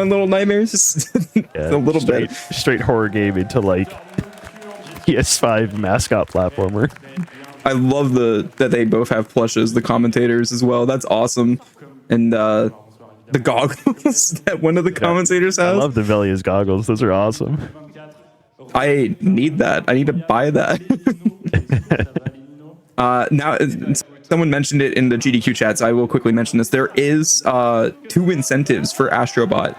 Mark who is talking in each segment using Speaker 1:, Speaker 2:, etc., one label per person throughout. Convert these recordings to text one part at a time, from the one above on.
Speaker 1: on Little Nightmares? Just a little bit.
Speaker 2: Straight horror game into like PS5 mascot platformer.
Speaker 1: I love that they both have plushes, the commentators as well. That's awesome. And the goggles that one of the commentators has.
Speaker 2: I love the Velia's goggles. Those are awesome.
Speaker 1: I need that. I need to buy that. Now, someone mentioned it in the GDQ chat, so I will quickly mention this. There is 2 incentives for Astrobot.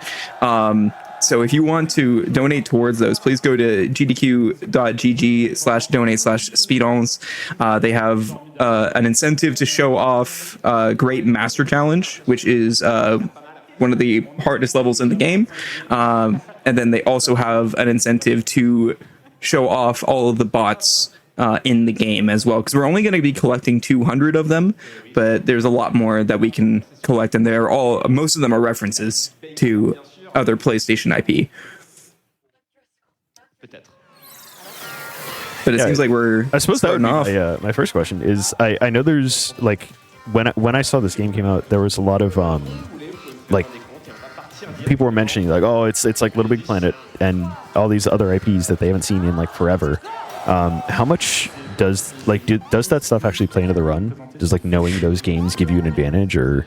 Speaker 1: So if you want to donate towards those, please go to gdq.gg/donate/SpeeDons. They have an incentive to show off Great Master Challenge, which is one of the hardest levels in the game. And then they also have an incentive to show off all of the bots in the game as well, because we're only going to be collecting 200 of them, but there's a lot more that we can collect, and most of them are references to other PlayStation IP. But it seems like
Speaker 2: I suppose that would be my first question is I know there's like when I saw this game came out, there was a lot of like people were mentioning like, oh, it's like Little Big Planet and all these other IPs that they haven't seen in like forever. How much does that stuff actually play into the run? Does like knowing those games give you an advantage, or?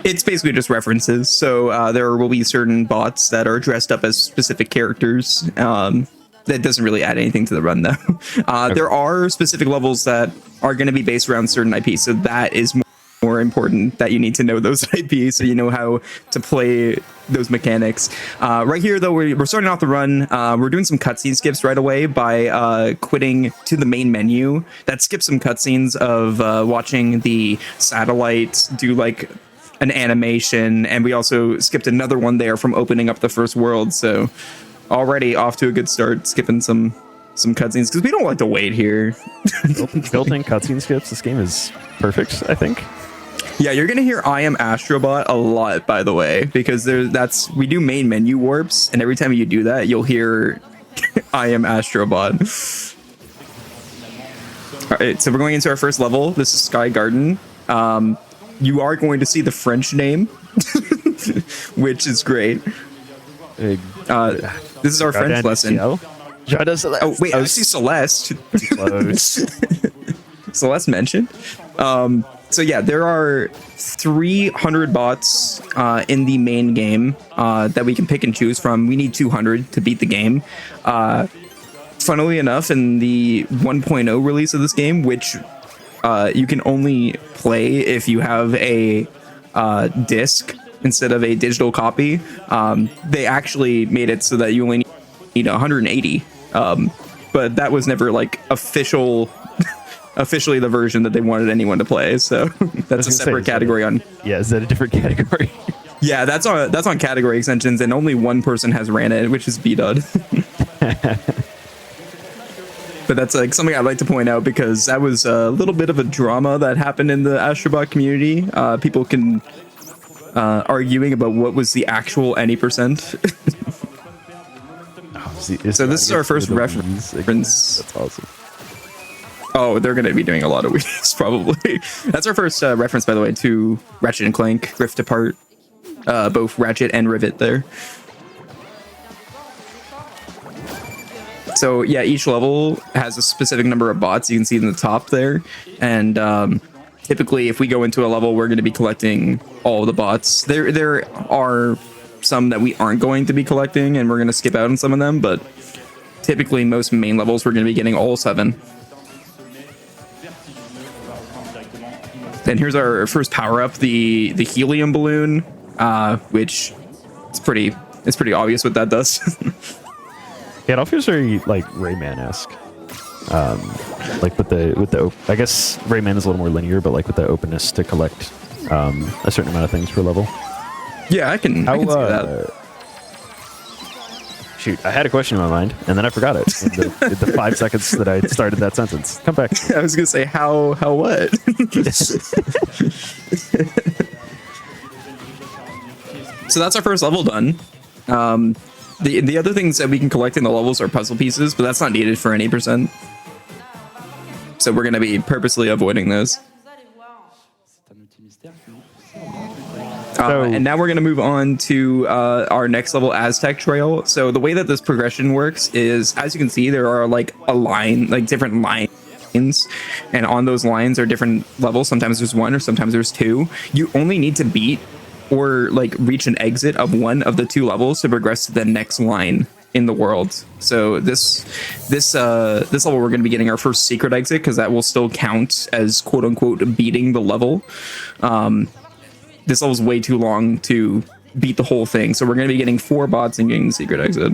Speaker 1: It's basically just references. So there will be certain bots that are dressed up as specific characters. That doesn't really add anything to the run, though. Okay. There are specific levels that are going to be based around certain IPs. So that is more important, that you need to know those IPs so you know how to play those mechanics. Right here, though, we're starting off the run. We're doing some cutscene skips right away by quitting to the main menu. That skips some cutscenes of watching the satellites do like an animation, and we also skipped another one there from opening up the first world. So already off to a good start, skipping some cutscenes because we don't like to wait here.
Speaker 2: Built-in cutscene skips. This game is perfect, I think.
Speaker 1: Yeah, you're gonna hear "I am Astrobot" a lot, by the way, because we do main menu warps, and every time you do that, you'll hear "I am Astrobot." All right, so we're going into our first level. This is Sky Garden. You are going to see the French name, which is great. This is our French lesson. Oh wait, I see Celeste. Celeste mentioned. So yeah, there are 300 bots in the main game that we can pick and choose from. We need 200 to beat the game. Funnily enough, in the 1.0 release of this game, which you can only play if you have a disc instead of a digital copy, they actually made it so that you only need 180. But that was never like officially the version that they wanted anyone to play. So that's a separate category on.
Speaker 2: Yeah, is that a different category?
Speaker 1: Yeah, that's on category extensions, and only one person has ran it, which is BDud. But that's like something I'd like to point out, because that was a little bit of a drama that happened in the Astrobot community. People can arguing about what was the actual any percent. So this is our first reference.
Speaker 2: That's awesome.
Speaker 1: Oh, they're going to be doing a lot of weeks, probably. That's our first reference, by the way, to Ratchet and Clank Rift Apart. Both Ratchet and Rivet there. So yeah, each level has a specific number of bots. You can see in the top there. And typically, if we go into a level, we're going to be collecting all the bots. There are some that we aren't going to be collecting, and we're going to skip out on some of them. But typically, most main levels, we're going to be getting all 7. Then here's our first power-up, the helium balloon, which it's pretty obvious what that does.
Speaker 2: Yeah, it all feels very like Rayman-esque. Like with the I guess Rayman is a little more linear, but like with the openness to collect a certain amount of things per level.
Speaker 1: Yeah, I can see that.
Speaker 2: Shoot, I had a question in my mind, and then I forgot it in the 5 seconds that I started that sentence. Come back.
Speaker 1: I was gonna say how what? So that's our first level done. The other things that we can collect in the levels are puzzle pieces, but that's not needed for any percent. So we're gonna be purposely avoiding those. And now we're going to move on to our next level, Aztec Trail. So the way that this progression works is, as you can see, there are like different lines, and on those lines are different levels. Sometimes there's one, or sometimes there's two. You only need to beat or like reach an exit of one of the two levels to progress to the next line in the world. So this level, we're going to be getting our first secret exit, because that will still count as quote unquote beating the level. This level's way too long to beat the whole thing, so we're going to be getting 4 bots and getting the secret exit.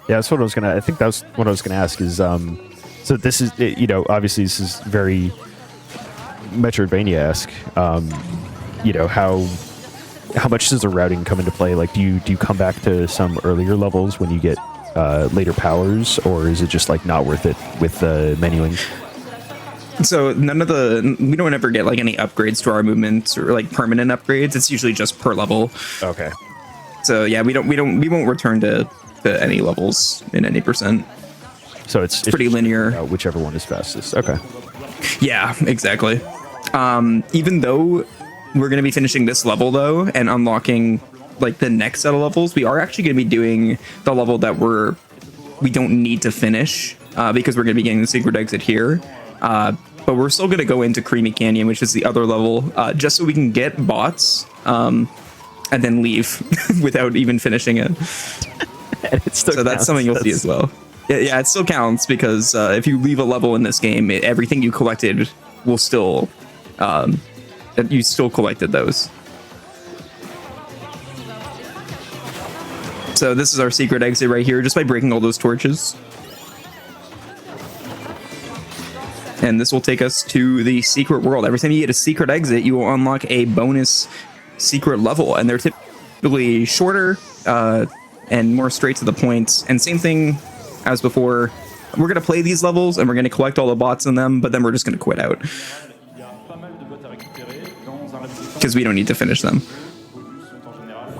Speaker 2: Yeah, that's what I think that's what I was gonna ask is, so this is, you know, obviously this is very Metroidvania-esque. You know, how much does the routing come into play? Like, do you come back to some earlier levels when you get later powers, or is it just like not worth it with the menuing?
Speaker 1: So we don't ever get like any upgrades to our movements, or like permanent upgrades. It's usually just per level.
Speaker 2: Okay.
Speaker 1: So yeah, we won't return to any levels in any percent.
Speaker 2: So it's
Speaker 1: pretty linear.
Speaker 2: Whichever one is fastest. Okay.
Speaker 1: Yeah, exactly. Even though we're going to be finishing this level though and unlocking like the next set of levels, we are actually going to be doing the level that we don't need to finish because we're going to be getting the secret exit here. But we're still going to go into Creamy Canyon, which is the other level, just so we can get bots and then leave without even finishing it. So that's something you'll see as well. Yeah, it still counts, because if you leave a level in this game, everything you collected will still... you still collected those. So this is our secret exit right here, just by breaking all those torches. And this will take us to the secret world. Every time you get a secret exit, you will unlock a bonus secret level, and they're typically shorter and more straight to the point. And same thing as before, we're going to play these levels and we're going to collect all the bots in them, but then we're just going to quit out, because we don't need to finish them.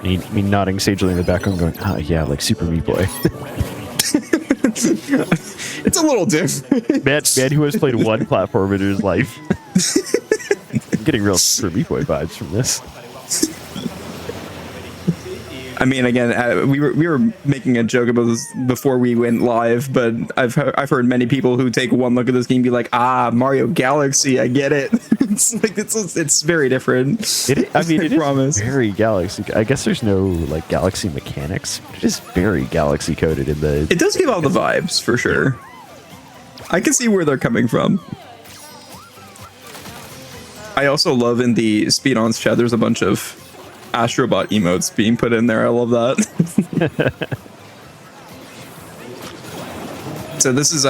Speaker 2: Me nodding sagely in the background, going, "Ah, yeah, like Super Meat Boy."
Speaker 1: It's a little different.
Speaker 2: Man who has played one platform in his life. I'm getting real Super Meat Boy vibes from this.
Speaker 1: I mean, again, we were making a joke about this before we went live, but I've heard many people who take one look at this game and be like, Mario Galaxy, I get it. It's like it's very different.
Speaker 2: It
Speaker 1: promise.
Speaker 2: Is very Galaxy. I guess there's no like Galaxy mechanics, but it is very Galaxy coded in the.
Speaker 1: It does give all the vibes for sure. I can see where they're coming from. I also love in the SpeeDons chat, there's a bunch of Astrobot emotes being put in there. I love that. So this is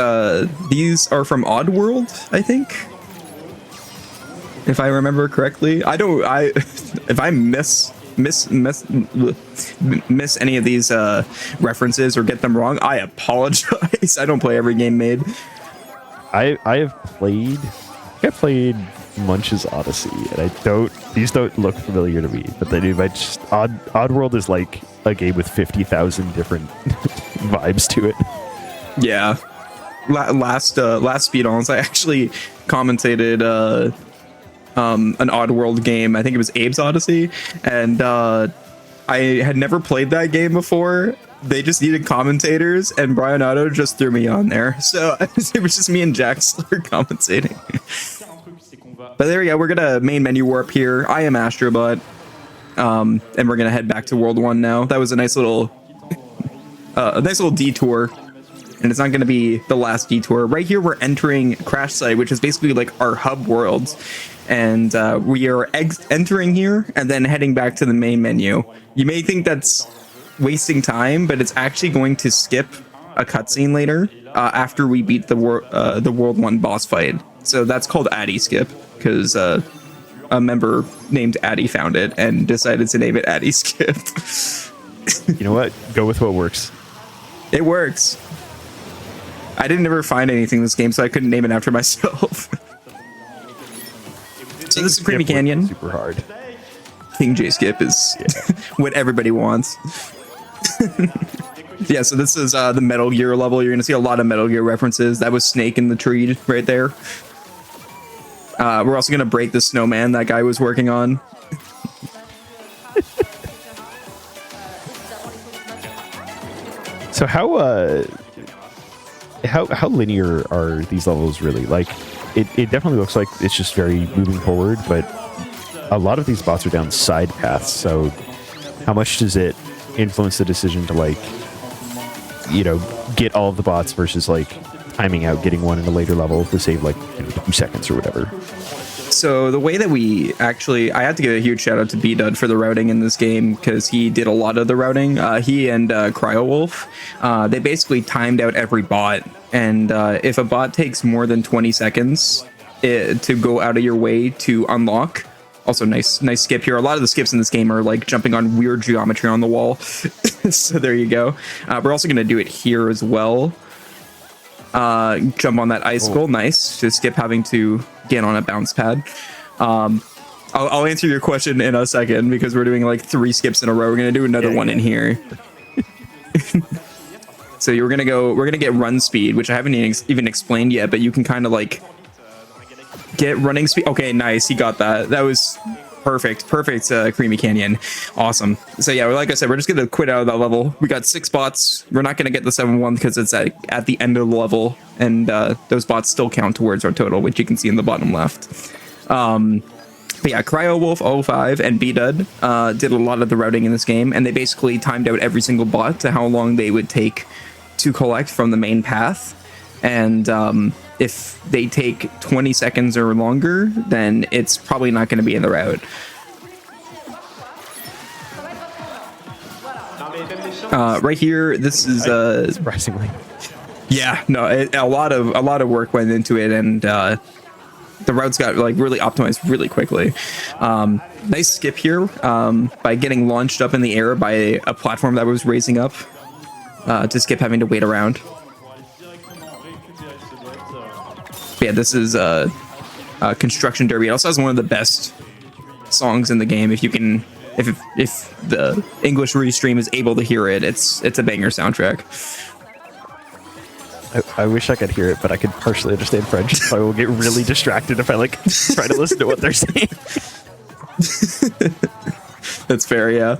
Speaker 1: these are from Oddworld, I think, if I remember correctly. If I miss any of these references or get them wrong, I apologize. I don't play every game made.
Speaker 2: I played Munch's Odyssey, and these don't look familiar to me, but they do. Oddworld is like a game with 50,000 different vibes to it.
Speaker 1: Yeah. Last SpeeDons, I actually commentated an Oddworld game. I think it was Abe's Odyssey, and I had never played that game before. They just needed commentators, and Brian Otto just threw me on there. So it was just me and Jaxler commentating. But there we go. We're gonna main menu warp here. I am Astrobot, and we're gonna head back to World 1 now. That was a nice little detour, and it's not gonna be the last detour. Right here, we're entering Crash Site, which is basically like our hub world, and we are entering here and then heading back to the main menu. You may think that's wasting time, but it's actually going to skip a cutscene later after we beat the World 1 boss fight. So that's called Addy Skip, because a member named Addy found it and decided to name it Addy Skip.
Speaker 2: You know what? Go with what works.
Speaker 1: It works. I didn't ever find anything in this game, so I couldn't name it after myself. So this is Creamy Canyon.
Speaker 2: Super hard.
Speaker 1: King J Skip is what everybody wants. Yeah, so this is the Metal Gear level. You're going to see a lot of Metal Gear references. That was Snake in the tree right there. We're also going to break the snowman that guy was working on.
Speaker 2: So how linear are these levels really? Like, it definitely looks like it's just very moving forward, but a lot of these bots are down side paths. So how much does it influence the decision to, like, you know, get all of the bots versus like timing out getting one in a later level to save like 2 seconds or whatever?
Speaker 1: So the way that I had to give a huge shout out to SpeeDons for the routing in this game, because he did a lot of the routing. He and Cryowolf, they basically timed out every bot, and if a bot takes more than 20 seconds to go out of your way to unlock. Also, nice skip here. A lot of the skips in this game are like jumping on weird geometry on the wall. So there you go. We're also going to do it here as well. Jump on that icicle. Oh. Nice. To skip having to get on a bounce pad. I'll answer your question in a second, because we're doing like 3 skips in a row. We're going to do another one in here. So we're going to get run speed, which I haven't even explained yet, but you can kind of like get running speed. Okay, nice. He got that. That was perfect. Creamy Canyon. Awesome. So yeah, like I said, we're just gonna quit out of that level. We got 6 bots. We're not gonna get the 7-1 because it's at the end of the level, and those bots still count towards our total, which you can see in the bottom left. But yeah, Cryowolf 05 and BDud did a lot of the routing in this game, and they basically timed out every single bot to how long they would take to collect from the main path. And if they take 20 seconds or longer, then it's probably not going to be in the route. Right here, this is
Speaker 2: surprisingly.
Speaker 1: Yeah, no, a lot of work went into it, and the routes got like really optimized really quickly. Nice skip here by getting launched up in the air by a platform that was raising up to skip having to wait around. Yeah, this is Construction Derby. It also has one of the best songs in the game. If you can, if the English Restream is able to hear it, it's a banger soundtrack.
Speaker 2: I wish I could hear it, but I could partially understand French, so I will get really distracted if I like try to listen to what they're saying.
Speaker 1: That's fair, yeah.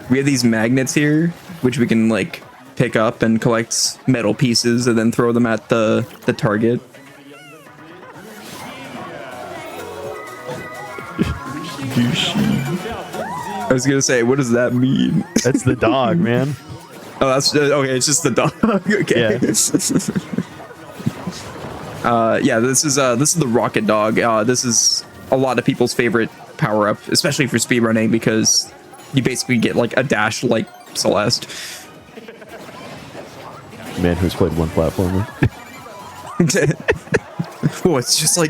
Speaker 1: We have these magnets here, which we can like pick up and collect metal pieces and then throw them at the target. I was gonna say, what does that mean?
Speaker 2: That's the dog, man.
Speaker 1: Oh, that's okay. It's just the dog. Okay. Yeah. Yeah. This is the rocket dog. This is a lot of people's favorite power up, especially for speedrunning, because you basically get like a dash like Celeste.
Speaker 2: Man who's played one platformer.
Speaker 1: Oh, it's just like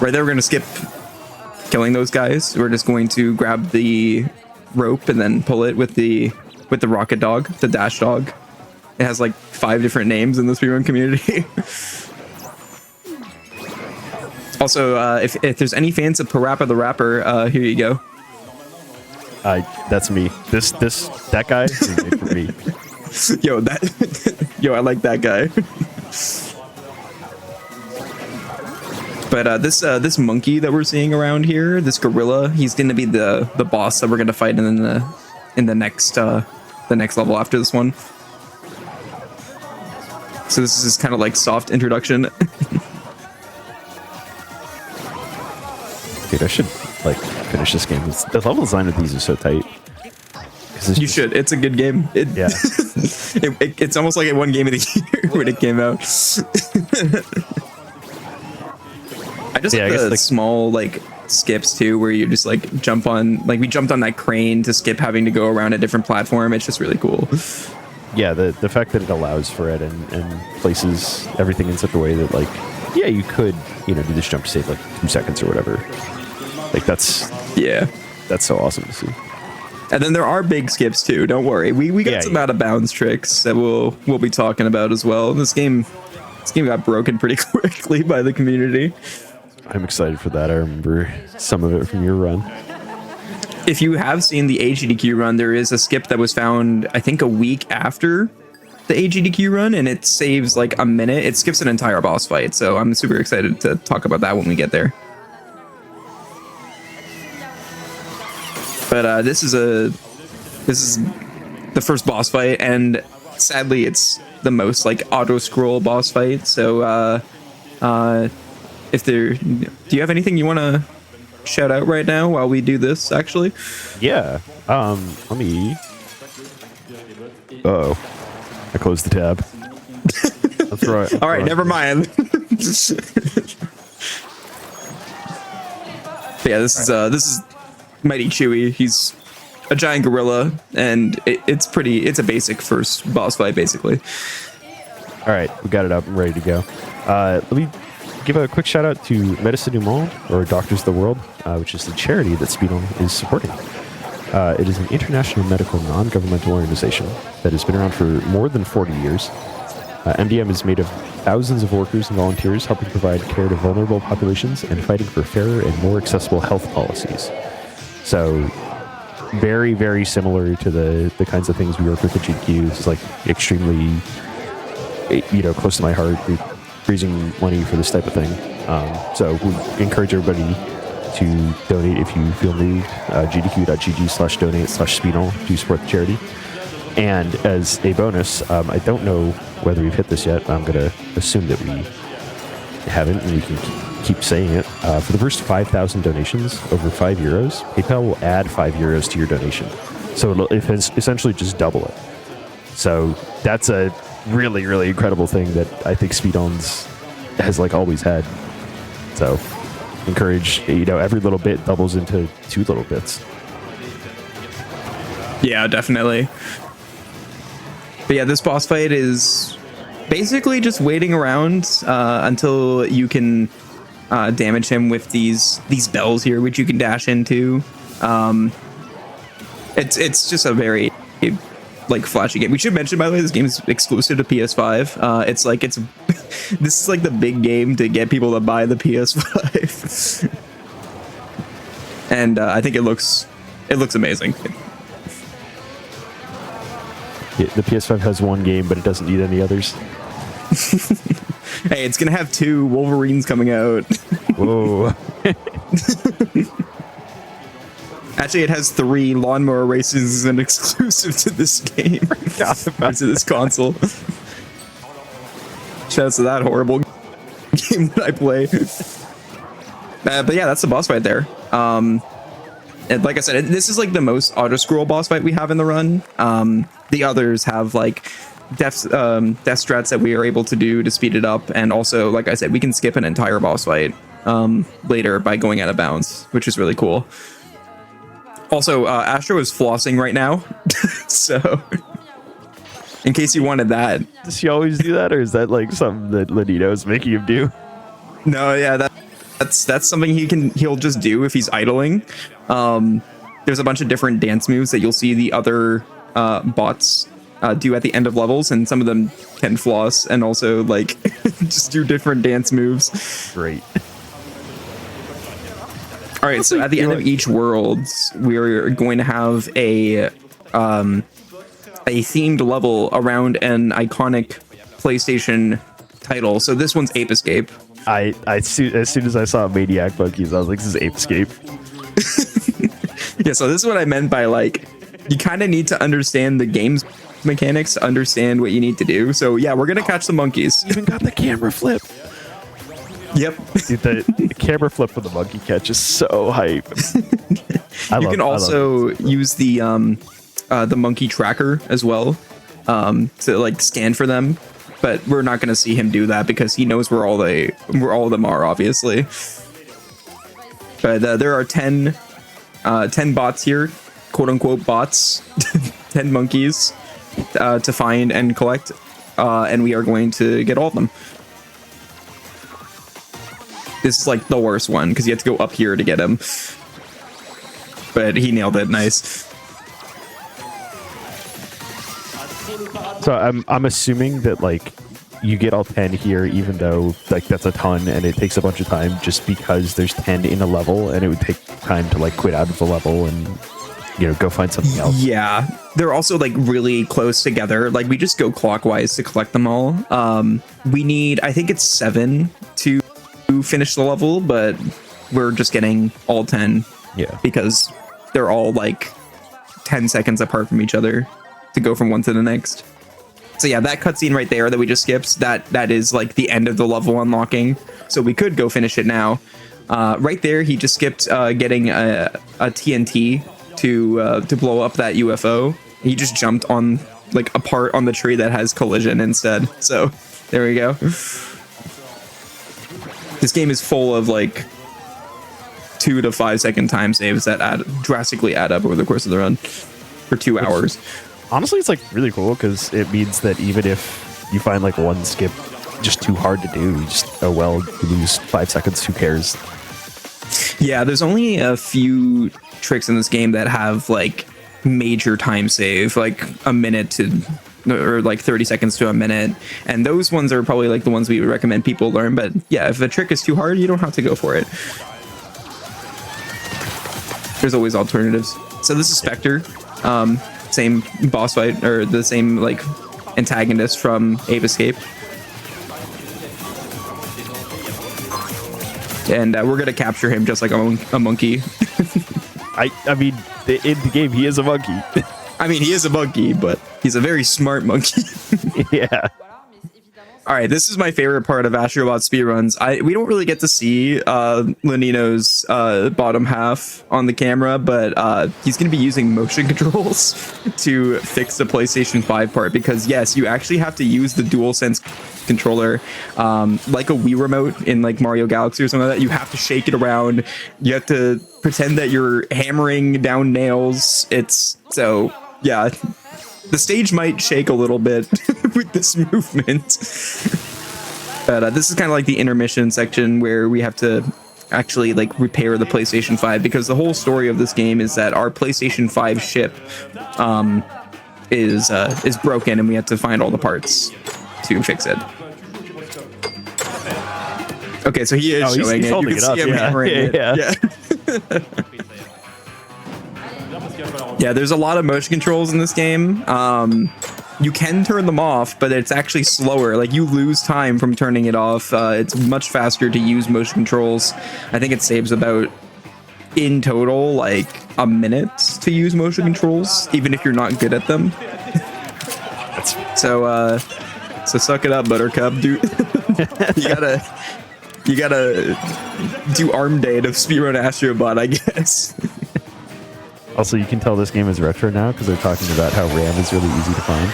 Speaker 1: right there. We're gonna skip killing those guys. We're just going to grab the rope and then pull it with the rocket dog, the dash dog. It has like 5 different names in the speedrun community. Also, if there's any fans of Parappa the Rapper, here you go.
Speaker 2: That's me. That guy is made for me.
Speaker 1: Yo, I like that guy. But this monkey that we're seeing around here, this gorilla, he's going to be the boss that we're going to fight in the next level after this one. So this is kind of like soft introduction.
Speaker 2: Dude, I should like finish this game. The level design of these is so tight.
Speaker 1: You should. It's a good game.
Speaker 2: Yeah.
Speaker 1: It's almost like it won game of the year when it came out. I just like the small like skips too, where you just like jump on, like we jumped on that crane to skip having to go around a different platform. It's just really cool.
Speaker 2: Yeah, the fact that it allows for it and places everything in such a way that like, yeah, you could, do this jump to save like 2 seconds or whatever. Like that's so awesome to see.
Speaker 1: And then there are big skips too. Don't worry, we got some out of bounds tricks that we'll be talking about as well. This game got broken pretty quickly by the community.
Speaker 2: I'm excited for that. I remember some of it from your run.
Speaker 1: If you have seen the AGDQ run, there is a skip that was found, I think, a week after the AGDQ run, and it saves like a minute. It skips an entire boss fight, so I'm super excited to talk about that when we get there. But this is the first boss fight, and sadly, it's the most like auto scroll boss fight. So if there, do you have anything you want to shout out right now while we do this? Actually,
Speaker 2: Yeah. Let me. Uh-oh. I closed the tab. That's right.
Speaker 1: all right, never mind. Yeah, this is Mighty Chewy. He's a giant gorilla, and it's a basic first boss fight, basically.
Speaker 2: All right, we got it up and ready to go. Let me give a quick shout out to Médecins du Monde, or Doctors of the World, which is the charity that SpeeDons is supporting. It is an international medical non-governmental organization that has been around for more than 40 years. MDM is made of thousands of workers and volunteers helping provide care to vulnerable populations and fighting for fairer and more accessible health policies. So, very, very similar to the kinds of things we work with at GQ. It's like extremely, close to my heart, raising money for this type of thing. So we encourage everybody to donate if you feel moved. gdq.gg/donate/SpeeDons to support the charity. And as a bonus, I don't know whether we've hit this yet. I'm going to assume that we haven't, and we can keep saying it. For the first 5,000 donations over €5, PayPal will add €5 to your donation. So it'll essentially just double it. So that's a really, really incredible thing that I think SpeeDons has always had. So encourage, every little bit doubles into 2 little bits.
Speaker 1: Yeah, definitely. But yeah, this boss fight is basically just waiting around until you can damage him with these bells here, which you can dash into. It's just a very flashy game. We should mention, by the way, this game is exclusive to PS5. This is the big game to get people to buy the PS5, and I think it looks amazing.
Speaker 2: Yeah, the PS5 has one game, but it doesn't need any others.
Speaker 1: Hey, it's gonna have 2 Wolverines coming out.
Speaker 2: Whoa.
Speaker 1: Actually, it has 3 lawnmower races and exclusive to this game. To this console. Shouts to that horrible game that I play. But yeah, that's the boss fight there. And like I said, this is the most auto scroll boss fight we have in the run. The others have death strats that we are able to do to speed it up, and also, like I said, we can skip an entire boss fight later by going out of bounds, which is really cool. Also, Astro is flossing right now, so in case you wanted that.
Speaker 2: Does she always do that, or is that something that Lenito is making him do?
Speaker 1: No, yeah, that's something he'll just do if he's idling. There's a bunch of different dance moves that you'll see the other bots do at the end of levels, and some of them can floss and also just do different dance moves.
Speaker 2: Great.
Speaker 1: All right, so at the end of each world, we're going to have a themed level around an iconic PlayStation title. So this one's Ape Escape.
Speaker 2: As soon as I saw Maniac Monkeys, I was like, this is Ape Escape.
Speaker 1: Yeah, so this is what I meant by you kind of need to understand the game's mechanics to understand what you need to do. So yeah, we're gonna catch the monkeys.
Speaker 2: Even got the camera flip.
Speaker 1: Yep.
Speaker 2: Dude, the camera flip with the monkey catch is so hype.
Speaker 1: You can also use the monkey tracker as well to scan for them, but we're not going to see him do that because he knows where all of them are, obviously. But there are 10 bots here, quote unquote bots, 10 monkeys to find and collect, and we are going to get all of them. This is the worst one because you have to go up here to get him. But he nailed it. Nice.
Speaker 2: So I'm assuming that you get all 10 here, even though that's a ton and it takes a bunch of time, just because there's 10 in a level and it would take time to quit out of the level and go find something else.
Speaker 1: Yeah, they're also really close together. We just go clockwise to collect them all. We need, I think it's 7 to finish the level, but we're just getting all 10.
Speaker 2: Yeah,
Speaker 1: because they're all like 10 seconds apart from each other to go from one to the next. So yeah, that cutscene right there that we just skipped, that is like the end of the level unlocking. So we could go finish it now. Right there, he just skipped getting a TNT to blow up that UFO. He just jumped on like a part on the tree that has collision instead. So there we go. This game is full of like 2 to 5 second time saves that drastically add up over the course of the run for 2 hours.
Speaker 2: Honestly, it's like really cool because it means that even if you find like one skip just too hard to do, just you lose 5 seconds, who cares?
Speaker 1: Yeah, there's only a few tricks in this game that have like major time save, like a minute to, or like 30 seconds to a minute, and those ones are probably like the ones we would recommend people learn. But yeah, if a trick is too hard, you don't have to go for it. There's always alternatives. So this is Spectre. Same boss fight, or the same like antagonist from Ape Escape, and we're gonna capture him just like a monkey.
Speaker 2: I mean, in the game he is a monkey.
Speaker 1: I mean, he is a monkey, but he's a very smart monkey.
Speaker 2: Yeah.
Speaker 1: All right, this is my favorite part of Astrobot speedruns. We don't really get to see Lenino's bottom half on the camera, but he's going to be using motion controls to fix the PlayStation 5 part, because yes, you actually have to use the DualSense controller like a Wii remote in like Mario Galaxy or something like that. You have to shake it around. You have to pretend that you're hammering down nails. So yeah. The stage might shake a little bit with this movement. But this is kind of like the intermission section where we have to actually like repair the PlayStation 5, because the whole story of this game is that our PlayStation 5 ship is broken and we have to find all the parts to fix it. Okay, so he is showing
Speaker 2: he's
Speaker 1: it. You can see him hammering it. Yeah. Yeah, there's a lot of motion controls in this game. You can turn them off, but it's actually slower. Like, you lose time from turning it off. It's much faster to use motion controls. I think it saves about, in total, like a minute to use motion controls, even if you're not good at them. So suck it up, Buttercup, dude. you gotta do arm day to speedrun Astrobot, I guess.
Speaker 2: Also, you can tell this game is retro now because they're talking about how RAM is really easy to find.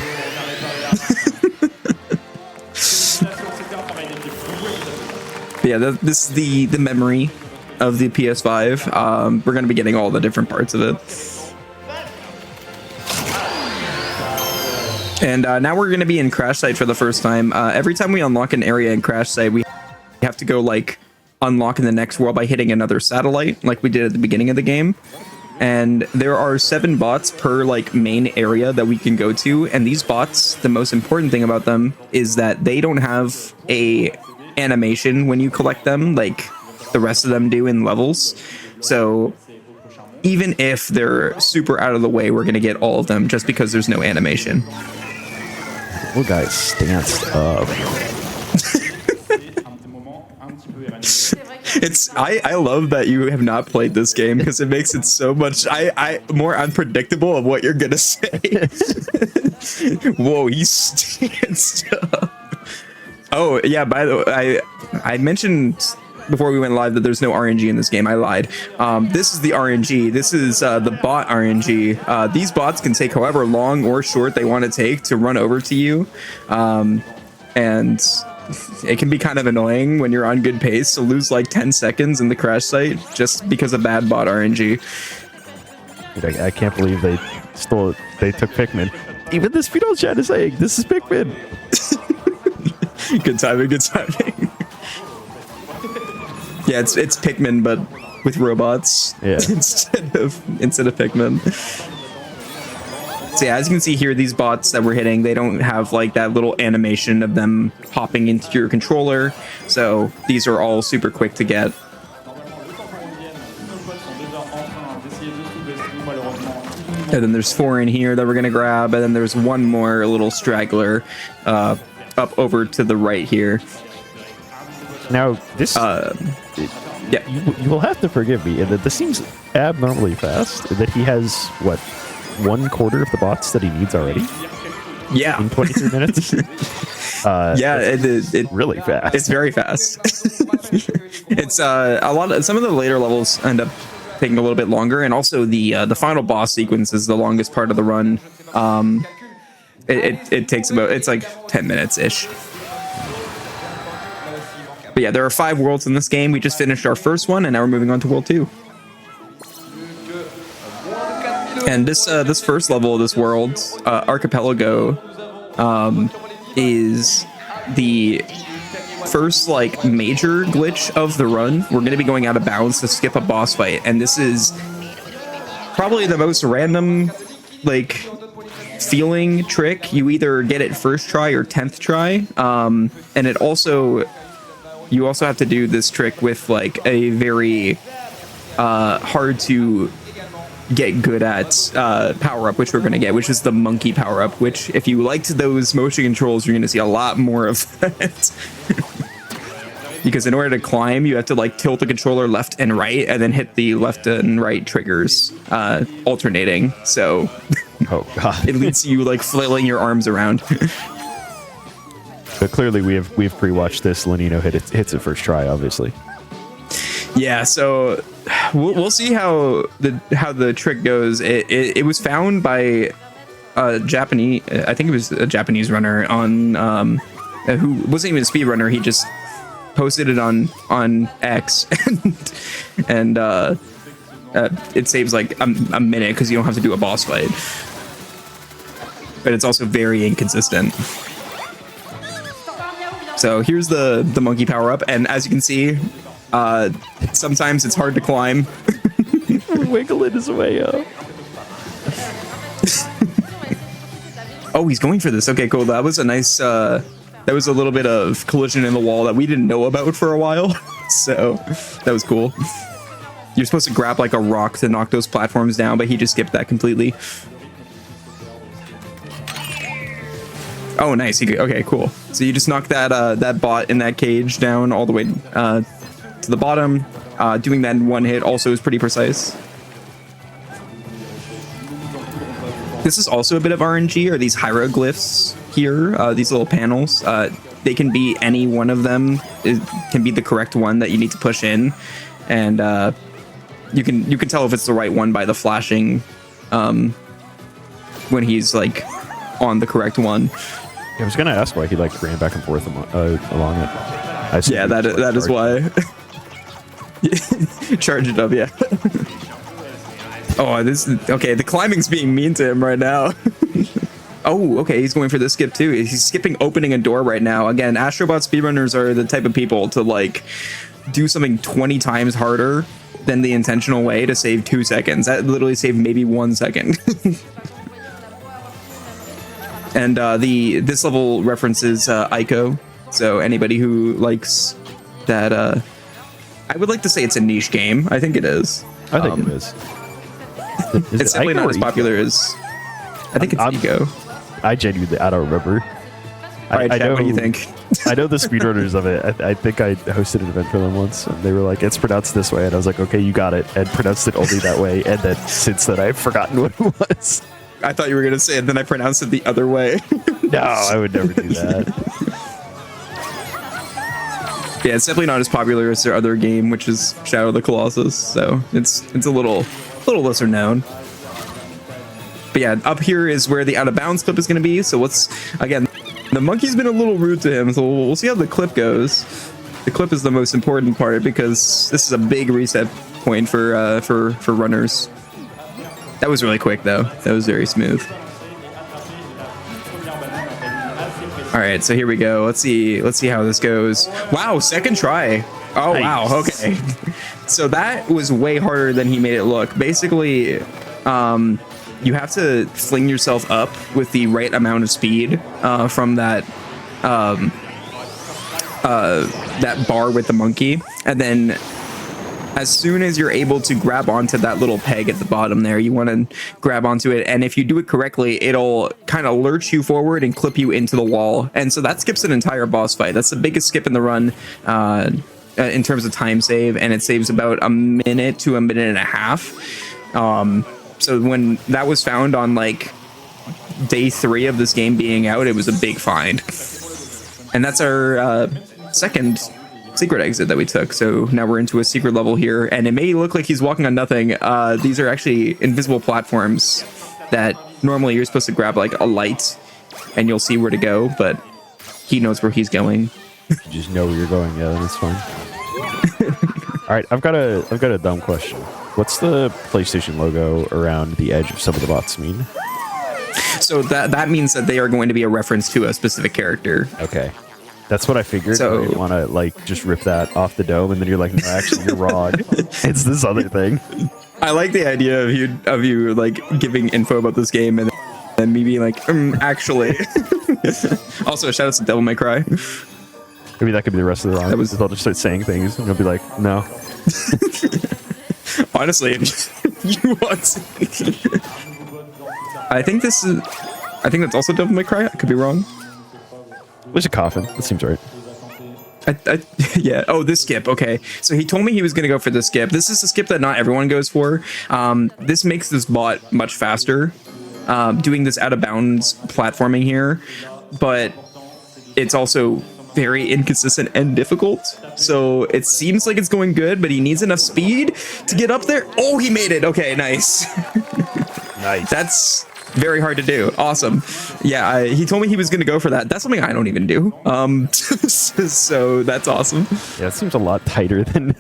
Speaker 1: Yeah, this is the memory of the PS5. We're going to be getting all the different parts of it. And now we're going to be in Crash Site for the first time. Every time we unlock an area in Crash Site, we have to go like unlock in the next world by hitting another satellite like we did at the beginning of the game. And there are 7 bots per like main area that we can go to, and these bots, the most important thing about them is that they don't have a animation when you collect them like the rest of them do in levels. So even if they're super out of the way, we're gonna get all of them just because there's no animation.
Speaker 2: Little guy stanced up.
Speaker 1: I love that you have not played this game, because it makes it so much more unpredictable of what you're gonna say. Whoa, he stands up. Oh yeah, by the way, I mentioned before we went live that there's no RNG in this game. I lied. This is the RNG. This is the bot RNG. These bots can take however long or short they want to take to run over to you, and it can be kind of annoying when you're on good pace to lose like 10 seconds in the Crash Site just because of bad bot RNG.
Speaker 2: Dude, I can't believe they took Pikmin. Even the SpeeDons chat is saying this is Pikmin.
Speaker 1: Good timing, good timing. Yeah, it's Pikmin, but with robots.
Speaker 2: Yeah.
Speaker 1: instead of Pikmin. So yeah, as you can see here, these bots that we're hitting, they don't have like that little animation of them hopping into your controller. So these are all super quick to get. And then there's 4 in here that we're gonna grab, and then there's one more little straggler up over to the right here.
Speaker 2: Now this
Speaker 1: Yeah.
Speaker 2: You will have to forgive me in that this seems abnormally fast. That he has, what, 1/4 of the bots that he needs already
Speaker 1: Yeah.
Speaker 2: in 23 minutes?
Speaker 1: Yeah, it
Speaker 2: Really fast.
Speaker 1: It's very fast. It's some of the later levels end up taking a little bit longer, and also the final boss sequence is the longest part of the run. It takes it's like 10 minutes ish. But yeah, there are 5 worlds in this game. We just finished our first one, and now we're moving on to World 2. And this first level of this world, Archipelago, is the first like major glitch of the run. We're going to be going out of bounds to skip a boss fight, and this is probably the most random like feeling trick. You either get it first try or 10th try, and you also have to do this trick with like a very hard to get good at power up, which we're going to get, which is the monkey power up, which if you liked those motion controls, you're going to see a lot more of that. Because in order to climb, you have to like tilt the controller left and right and then hit the left and right triggers alternating. So
Speaker 2: oh god,
Speaker 1: it leads to you like flailing your arms around.
Speaker 2: But clearly we've pre-watched this. Lenino hits it first try, obviously.
Speaker 1: Yeah, so we'll see how the trick goes. It was found by a Japanese, I think it was a Japanese runner on who wasn't even a speedrunner. He just posted it on X, and it saves like a minute because you don't have to do a boss fight. But it's also very inconsistent. So here's the monkey power up, and as you can see, sometimes it's hard to climb.
Speaker 2: Wiggling his way up.
Speaker 1: Oh, he's going for this. Okay, cool. That was a nice. That was a little bit of collision in the wall that we didn't know about for a while. So that was cool. You're supposed to grab like a rock to knock those platforms down, but he just skipped that completely. Oh, nice. Okay, cool. So you just knocked that bot in that cage down all the way to the bottom. Doing that in one hit also is pretty precise. This is also a bit of RNG, or these hieroglyphs here, these little panels. They can be any one of them. It can be the correct one that you need to push in, and you can tell if it's the right one by the flashing when he's like on the correct one.
Speaker 2: I was gonna ask why he like ran back and forth along it.
Speaker 1: Yeah, that is why. Charge it up, yeah. Oh, okay. The climbing's being mean to him right now. Oh, okay. He's going for the skip too. He's skipping opening a door right now. Again, Astrobot speedrunners are the type of people to like do something 20 times harder than the intentional way to save 2 seconds. That literally saved maybe 1 second. And this level references Ico. So anybody who likes that, I would like to say it's a niche game. I think it is.
Speaker 2: I think it is.
Speaker 1: It's definitely not as popular as. I think it's Ico.
Speaker 2: I genuinely, I don't remember.
Speaker 1: All right, Chad, what do you think?
Speaker 2: I know the speedrunners of it. I think I hosted an event for them once, and they were like, "It's pronounced this way," and I was like, "Okay, you got it," and pronounced it only that way. And then since then, I've forgotten what it was.
Speaker 1: I thought you were gonna say it, then I pronounced it the other way.
Speaker 2: No, I would never do that.
Speaker 1: Yeah, it's definitely not as popular as their other game, which is Shadow of the Colossus. So it's a little lesser known. But yeah, up here is where the out of bounds clip is going to be. So again, the monkey's been a little rude to him. So we'll see how the clip goes. The clip is the most important part because this is a big reset point for runners. That was really quick though. That was very smooth. All right, so here we go. Let's see how this goes. Wow, second try. Oh, nice. Wow. Okay. So that was way harder than he made it look. Basically, you have to fling yourself up with the right amount of speed from that bar with the monkey, and then as soon as you're able to grab onto that little peg at the bottom there, you want to grab onto it, and if you do it correctly, it'll kind of lurch you forward and clip you into the wall, and so that skips an entire boss fight. That's the biggest skip in the run. in terms of time save, and it saves about a minute to a minute and a half. So when that was found on like day 3 of this game being out, it was a big find. And that's our second secret exit that we took. So now we're into a secret level here, and it may look like he's walking on nothing. These are actually invisible platforms that normally you're supposed to grab like a light and you'll see where to go, but he knows where he's going.
Speaker 2: You just know where you're going. Yeah, that's fine. All right, I've got a dumb question. What's the PlayStation logo around the edge of some of the bots mean?
Speaker 1: So that means that they are going to be a reference to a specific character.
Speaker 2: Okay. That's what I figured.
Speaker 1: So,
Speaker 2: I didn't want to like just rip that off the dome, and then you're like, no, actually, you're wrong. It's this other thing.
Speaker 1: I like the idea of you like giving info about this game and then me being like, actually. Also, shout out to Devil May Cry.
Speaker 2: Maybe that could be the rest of the wrong.
Speaker 1: That was.
Speaker 2: They'll just start saying things, and you'll be like, no.
Speaker 1: Honestly, you want. I think that's also Devil May Cry. I could be wrong.
Speaker 2: There's a coffin. That seems right.
Speaker 1: Yeah. Oh, this skip. Okay. So he told me he was going to go for the skip. This is a skip that not everyone goes for. This makes this bot much faster. Doing this out of bounds platforming here, but it's also very inconsistent and difficult. So it seems like it's going good, but he needs enough speed to get up there. Oh, he made it. Okay, nice.
Speaker 2: Nice.
Speaker 1: That's very hard to do. Awesome. Yeah, he told me he was going to go for that. That's something I don't even do. So that's awesome.
Speaker 2: Yeah, it seems a lot tighter than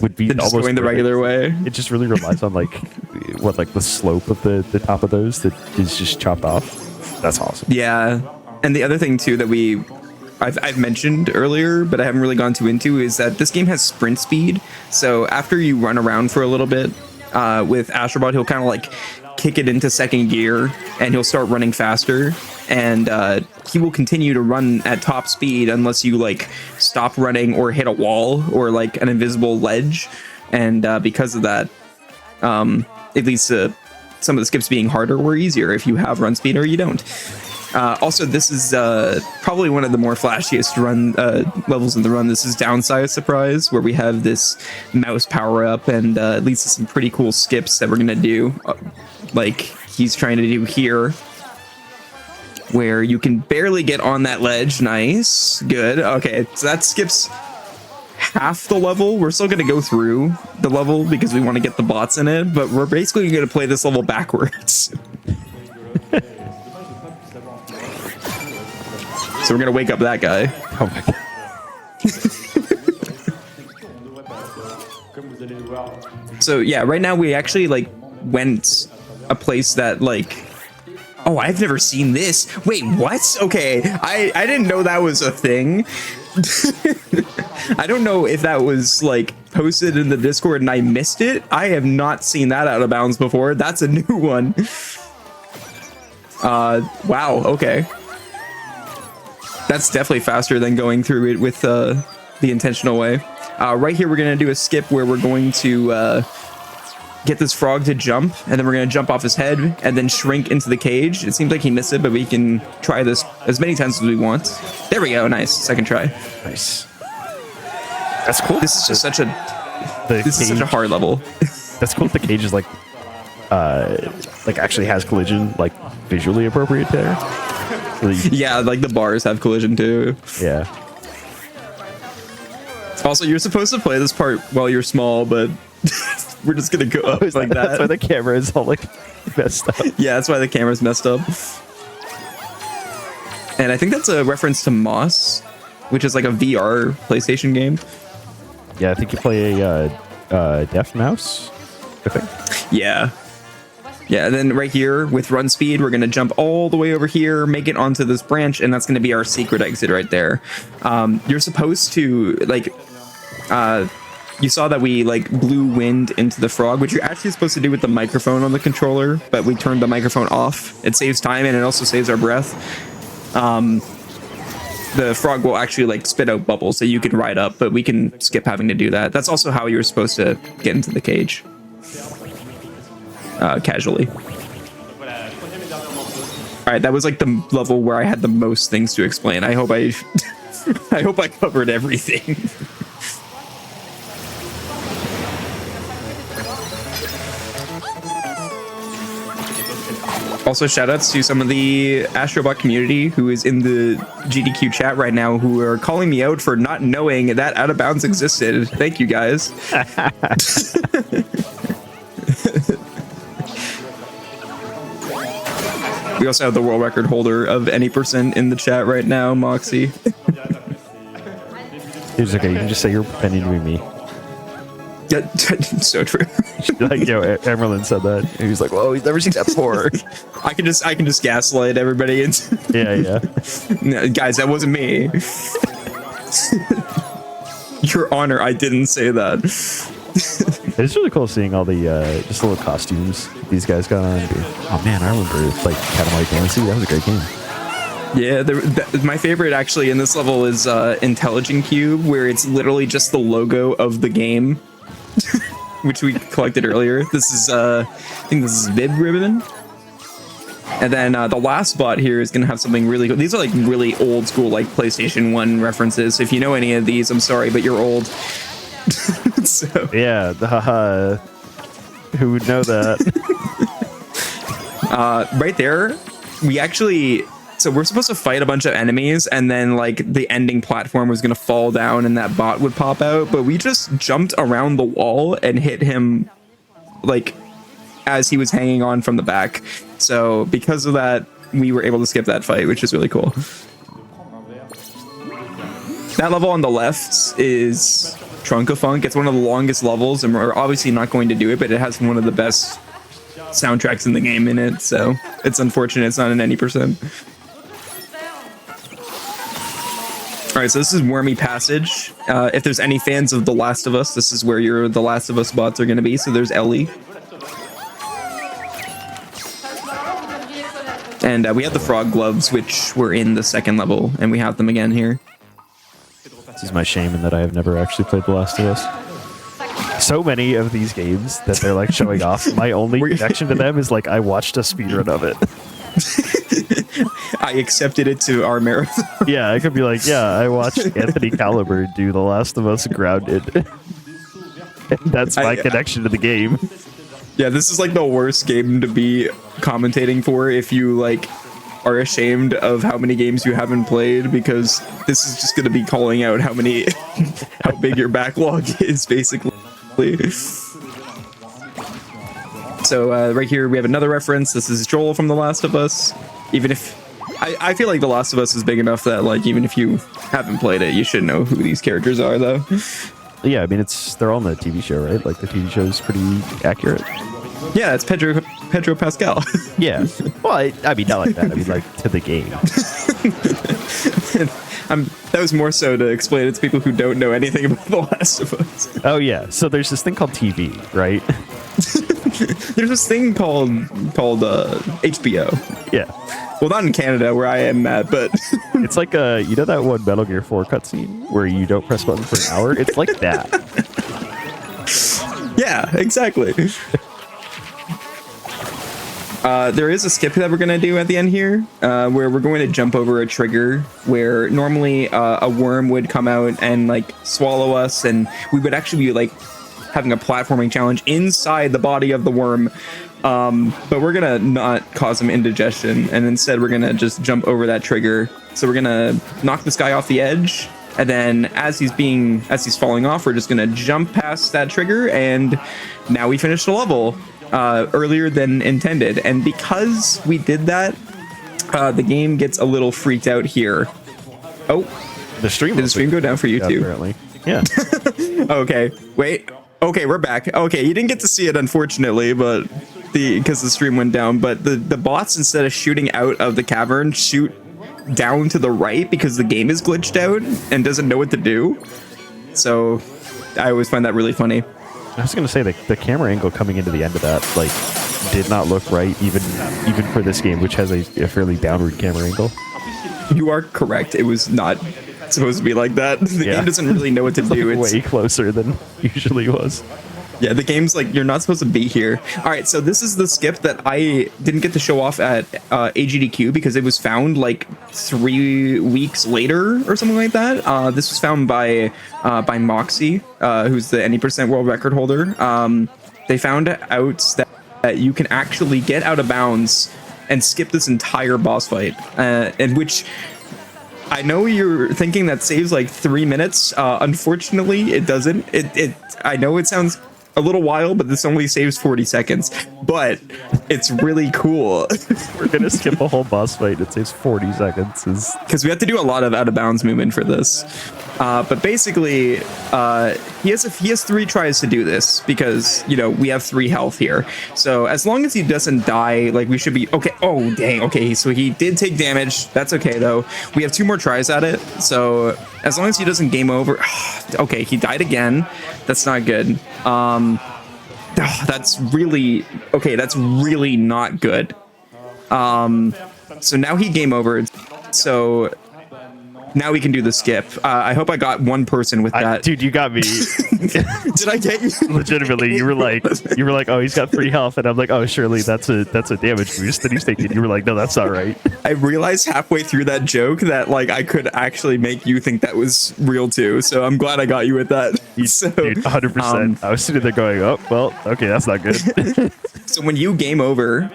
Speaker 2: would be
Speaker 1: just
Speaker 2: almost
Speaker 1: going the regular way.
Speaker 2: It just really relies on like the slope of the top of those that is just chopped off. That's awesome.
Speaker 1: Yeah, and the other thing too that I've mentioned earlier, but I haven't really gone too into, is that this game has sprint speed. So after you run around for a little bit with Astrobot, he'll kind of like kick it into second gear and he'll start running faster, and he will continue to run at top speed unless you like stop running or hit a wall or like an invisible ledge. And because of that, it leads to some of the skips being harder or easier if you have run speed or you don't. Also, this is probably one of the more flashiest run levels in the run. This is Downside Surprise, where we have this mouse power up, and it leads to some pretty cool skips that we're gonna do, like he's trying to do here, where you can barely get on that ledge. Nice, good. Okay, so that skips half the level. We're still gonna go through the level because we want to get the bots in it, but we're basically gonna play this level backwards. So we're gonna wake up that guy.
Speaker 2: Oh my god.
Speaker 1: So yeah, right now we actually like went a place that like, oh, I've never seen this. Wait, what? Okay, I didn't know that was a thing. I don't know if that was like posted in the Discord and I missed it. I have not seen that out of bounds before. That's a new one. Wow, okay. That's definitely faster than going through it with the intentional way. Right here, we're going to do a skip where we're going to get this frog to jump, and then we're going to jump off his head and then shrink into the cage. It seems like he missed it, but we can try this as many times as we want. There we go. Nice. Second try.
Speaker 2: Nice. That's cool.
Speaker 1: This is just such a hard level.
Speaker 2: That's cool. The cage is like actually has collision like visually appropriate there.
Speaker 1: Yeah, like the bars have collision too.
Speaker 2: Yeah.
Speaker 1: Also, you're supposed to play this part while you're small, but we're just gonna go up like that.
Speaker 2: That's why the camera is all like messed up.
Speaker 1: Yeah, that's why the camera's messed up. And I think that's a reference to Moss, which is like a VR PlayStation game.
Speaker 2: Yeah, I think you play a deaf mouse, I think.
Speaker 1: Yeah. Yeah, and then right here with run speed, we're going to jump all the way over here, make it onto this branch, and that's going to be our secret exit right there. You're supposed to, like, you saw that we, like, blew wind into the frog, which you're actually supposed to do with the microphone on the controller, but we turned the microphone off. It saves time, and it also saves our breath. The frog will actually, like, spit out bubbles that you can ride up, but we can skip having to do that. That's also how you're supposed to get into the cage. Casually. Alright, that was like the level where I had the most things to explain. I hope I I hope I covered everything. Also, shout outs to some of the Astrobot community who is in the GDQ chat right now who are calling me out for not knowing that Out of Bounds existed. Thank you, guys. We also have the world record holder of any percent in the chat right now, Moxie.
Speaker 2: It's okay. You can just say you're pretending to be me.
Speaker 1: Yeah, so true.
Speaker 2: Like, Emerlin said that. He was like, "Whoa, he's never seen that before."
Speaker 1: I can just gaslight everybody.
Speaker 2: Yeah.
Speaker 1: No, guys, that wasn't me. Your Honor, I didn't say that.
Speaker 2: It's really cool seeing all the just the little costumes these guys got on. Oh man, I remember like Katamari Damacy. That was a great game.
Speaker 1: Yeah, my favorite actually in this level is Intelligent Cube, where it's literally just the logo of the game, which we collected earlier. This is, I think this is Bib Ribbon. And then the last bot here is going to have something really cool. These are like really old school, like PlayStation 1 references. If you know any of these, I'm sorry, but you're old. So.
Speaker 2: Yeah, who would know that?
Speaker 1: Right there, we actually... So we're supposed to fight a bunch of enemies, and then like the ending platform was going to fall down and that bot would pop out, but we just jumped around the wall and hit him like as he was hanging on from the back. So because of that, we were able to skip that fight, which is really cool. That level on the left is Trunkafunk. It's one of the longest levels, and we're obviously not going to do it, but it has one of the best soundtracks in the game in it, so it's unfortunate it's not in any percent. Alright, so this is Wormy Passage. If there's any fans of The Last of Us, this is where your The Last of Us bots are going to be. So there's Ellie. And we have the frog gloves, which were in the second level, and we have them again here.
Speaker 2: This is my shame in that I have never actually played The Last of Us. So many of these games that they're like showing off, my only connection to them is like I watched a speedrun of it.
Speaker 1: I accepted it to our marathon.
Speaker 2: Yeah, I could be like, yeah, I watched Anthony Caliber do The Last of Us Grounded. And that's my connection to the game.
Speaker 1: Yeah, this is like the worst game to be commentating for if you like are ashamed of how many games you haven't played, because this is just going to be calling out how big your backlog is, basically. So right here we have another reference. This is Joel from The Last of Us. Even if I feel like The Last of Us is big enough that like even if you haven't played it, you should know who these characters are, though.
Speaker 2: Yeah, I mean they're all in the TV show, right? Like the TV show is pretty accurate.
Speaker 1: Yeah, it's Pedro Pascal.
Speaker 2: Yeah. Well, I mean not like that. I mean like to the game.
Speaker 1: That was more so to explain it to people who don't know anything about The Last of Us.
Speaker 2: Oh yeah. So there's this thing called TV, right?
Speaker 1: There's this thing called HBO.
Speaker 2: Yeah.
Speaker 1: Well, not in Canada where I am at, but
Speaker 2: it's like you know that one Metal Gear 4 cutscene where you don't press button for an hour? It's like that.
Speaker 1: Yeah, exactly. There is a skip that we're gonna do at the end here, where we're going to jump over a trigger where normally a worm would come out and like swallow us, and we would actually be like having a platforming challenge inside the body of the worm. But we're gonna not cause him indigestion, and instead we're gonna just jump over that trigger. So we're gonna knock this guy off the edge, and then as he's falling off, we're just gonna jump past that trigger, and now we finished the level earlier than intended. And because we did that, the game gets a little freaked out here. Oh,
Speaker 2: the stream
Speaker 1: did the stream go down for you too?
Speaker 2: Apparently, yeah.
Speaker 1: Okay, wait. Okay, we're back. Okay, you didn't get to see it, unfortunately, but because the stream went down. But the bots, instead of shooting out of the cavern, shoot down to the right because the game is glitched out and doesn't know what to do. So I always find that really funny.
Speaker 2: I was gonna say the camera angle coming into the end of that like did not look right, even for this game, which has a fairly downward camera angle.
Speaker 1: You are correct. It was not supposed to be like that. The game doesn't really know what to do.
Speaker 2: It's way closer than usually was.
Speaker 1: Yeah, the game's like, you're not supposed to be here. All right, so this is the skip that I didn't get to show off at AGDQ because it was found like 3 weeks later or something like that. This was found by Moxie, who's the any percent world record holder. They found out that you can actually get out of bounds and skip this entire boss fight, in which I know you're thinking that saves like 3 minutes. Unfortunately, it doesn't. I know it sounds a little wild, but this only saves 40 seconds. But it's really cool.
Speaker 2: We're gonna skip a whole boss fight. It saves 40 seconds.
Speaker 1: Because we have to do a lot of out of bounds movement for this. But basically, he has 3 tries to do this because, you know, we have 3 health here. So as long as he doesn't die, like, we should be okay. Oh, dang. Okay, so he did take damage. That's okay, though. We have 2 more tries at it. So as long as he doesn't game over. Okay, he died again. That's not good. That's really okay. That's really not good. So now he game over. So now we can do the skip. I hope I got one person with that.
Speaker 2: Dude, you got me.
Speaker 1: Did I get you?
Speaker 2: Legitimately, you were like, oh, he's got 3 health, and I'm like, oh, surely that's a damage boost that he's taking. You were like, no, that's not right.
Speaker 1: I realized halfway through that joke that like I could actually make you think that was real too. So I'm glad I got you with that. So,
Speaker 2: dude, 100%. I was sitting there going, oh, well, okay, that's not good.
Speaker 1: So when you game over,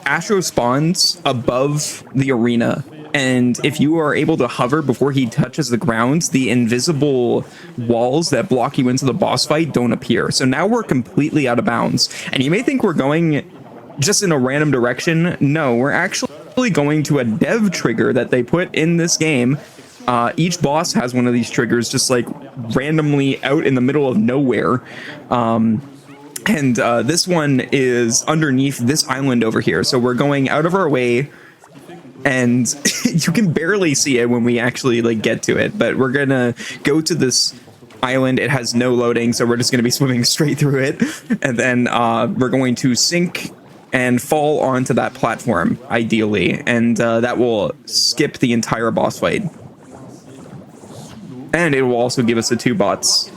Speaker 1: Astro spawns above the arena. And if you are able to hover before he touches the ground, the invisible walls that block you into the boss fight don't appear. So now we're completely out of bounds. And you may think we're going just in a random direction. No, we're actually going to a dev trigger that they put in this game. Each boss has one of these triggers just like randomly out in the middle of nowhere. And this one is underneath this island over here. So we're going out of our way. And you can barely see it when we actually like get to it, but we're gonna go to this island. It has no loading, so we're just gonna be swimming straight through it, and then we're going to sink and fall onto that platform, ideally, and that will skip the entire boss fight. And it will also give us the 2 bots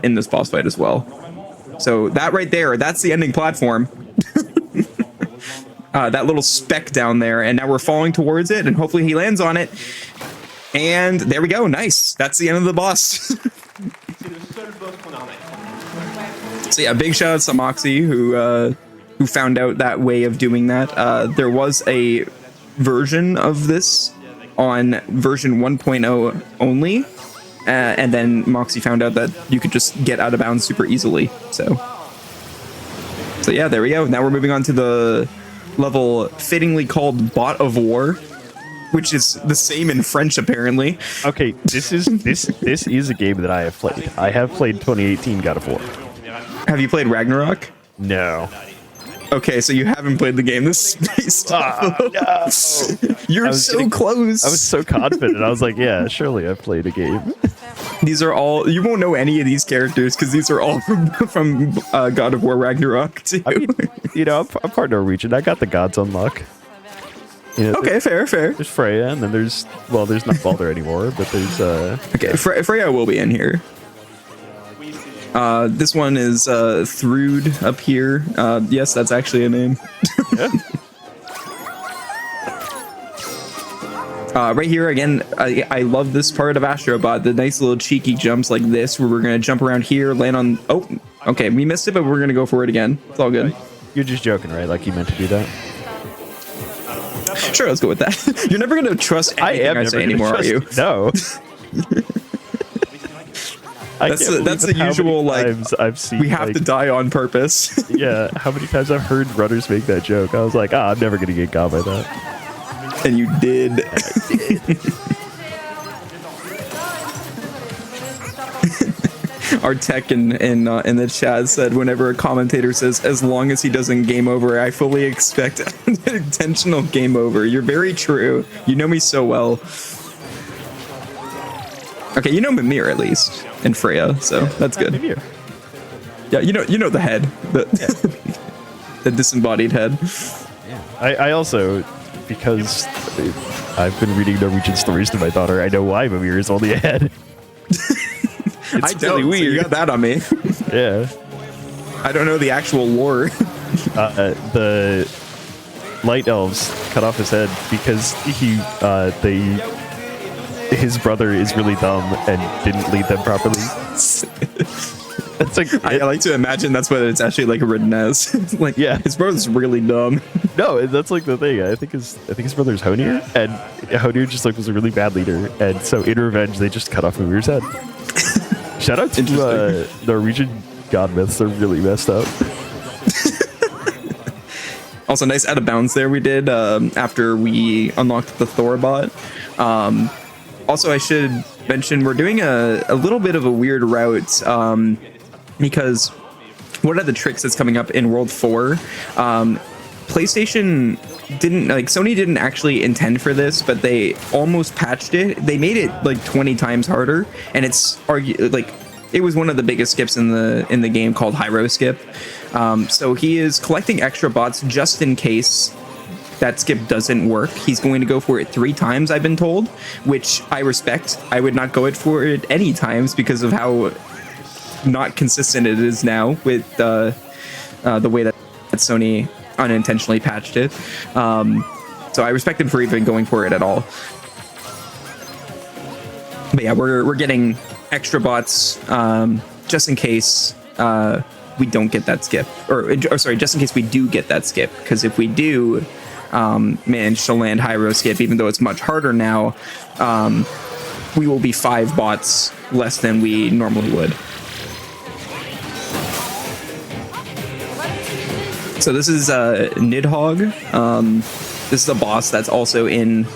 Speaker 1: in this boss fight as well. So that right there, that's the ending platform. That little speck down there, and now we're falling towards it, and hopefully he lands on it. And there we go. Nice. That's the end of the boss. So yeah, big shout out to Moxie who found out that way of doing that. There was a version of this on version 1.0 only, and then Moxie found out that you could just get out of bounds super easily. So yeah, there we go. Now we're moving on to the level fittingly called Bot of War, which is the same in French apparently.
Speaker 2: Okay, this is a game that I have played. I have played 2018 God of War.
Speaker 1: Have you played Ragnarok?
Speaker 2: No.
Speaker 1: Okay, so you haven't played the game. This is based off of.
Speaker 2: No.
Speaker 1: You're so close.
Speaker 2: I was so confident. I was like, yeah, surely I've played a game.
Speaker 1: These are all, you won't know any of these characters because these are all from God of War Ragnarok too.
Speaker 2: I mean, you know, I'm part Norwegian. I got the gods on luck. You know,
Speaker 1: okay, fair.
Speaker 2: There's Freya, and then there's not Baldur anymore, but there's
Speaker 1: okay, Freya will be in here. This one is Thrud up here. Yes, that's actually a name.
Speaker 2: Yeah.
Speaker 1: Right here again, I love this part of Astrobot, the nice little cheeky jumps like this where we're gonna jump around here, land on, oh, okay, we missed it, but we're gonna go for it again. It's all good.
Speaker 2: You're just joking, right? Like you meant to do that?
Speaker 1: Sure, let's go with that. You're never gonna trust anything I say anymore, are you?
Speaker 2: No.
Speaker 1: That's the usual, like,
Speaker 2: I've seen,
Speaker 1: we have
Speaker 2: like,
Speaker 1: to die on purpose.
Speaker 2: Yeah, how many times I've heard runners make that joke. I was like, I'm never gonna get got by that.
Speaker 1: And you did. Our tech in the chat said, whenever a commentator says, as long as he doesn't game over, I fully expect an intentional game over. You're very true. You know me so well. Okay, you know Mimir at least, and Freya, so that's good.
Speaker 2: Mimir.
Speaker 1: Yeah, you know the head, the disembodied head.
Speaker 2: Yeah. I also, because I've been reading Norwegian stories to my daughter, I know why Mimir is only a head.
Speaker 1: I don't. Really weird. So you got that on me.
Speaker 2: Yeah.
Speaker 1: I don't know the actual lore.
Speaker 2: The light elves cut off his head because his brother is really dumb and didn't lead them properly. That's like,
Speaker 1: I like to imagine that's what it's actually like written as. Like,
Speaker 2: yeah,
Speaker 1: his brother's really dumb.
Speaker 2: No, that's like the thing. I think his brother's Honir, and Honir just like was a really bad leader, and so in revenge they just cut off Homir's head. Shout out to Norwegian god myths; they're really messed up.
Speaker 1: Also, nice out of bounds there we did after we unlocked the Thor bot. Also, I should mention we're doing a little bit of a weird route because one of the tricks that's coming up in World 4, PlayStation didn't, like, Sony didn't actually intend for this, but they almost patched it. They made it like 20 times harder, and it's like it was one of the biggest skips in the game called Hyro Skip. So he is collecting extra bots just in case that skip doesn't work. He's going to go for it 3 times, I've been told, which I respect. I would not go for it any times because of how not consistent it is now with the way that Sony unintentionally patched it. So I respect him for even going for it at all. But yeah, we're getting extra bots just in case we don't get that skip, or sorry, just in case we do get that skip, because if we do manage to land Hyro Skip, even though it's much harder now, we will be 5 bots less than we normally would. So this is Nidhogg. This is a boss that's also in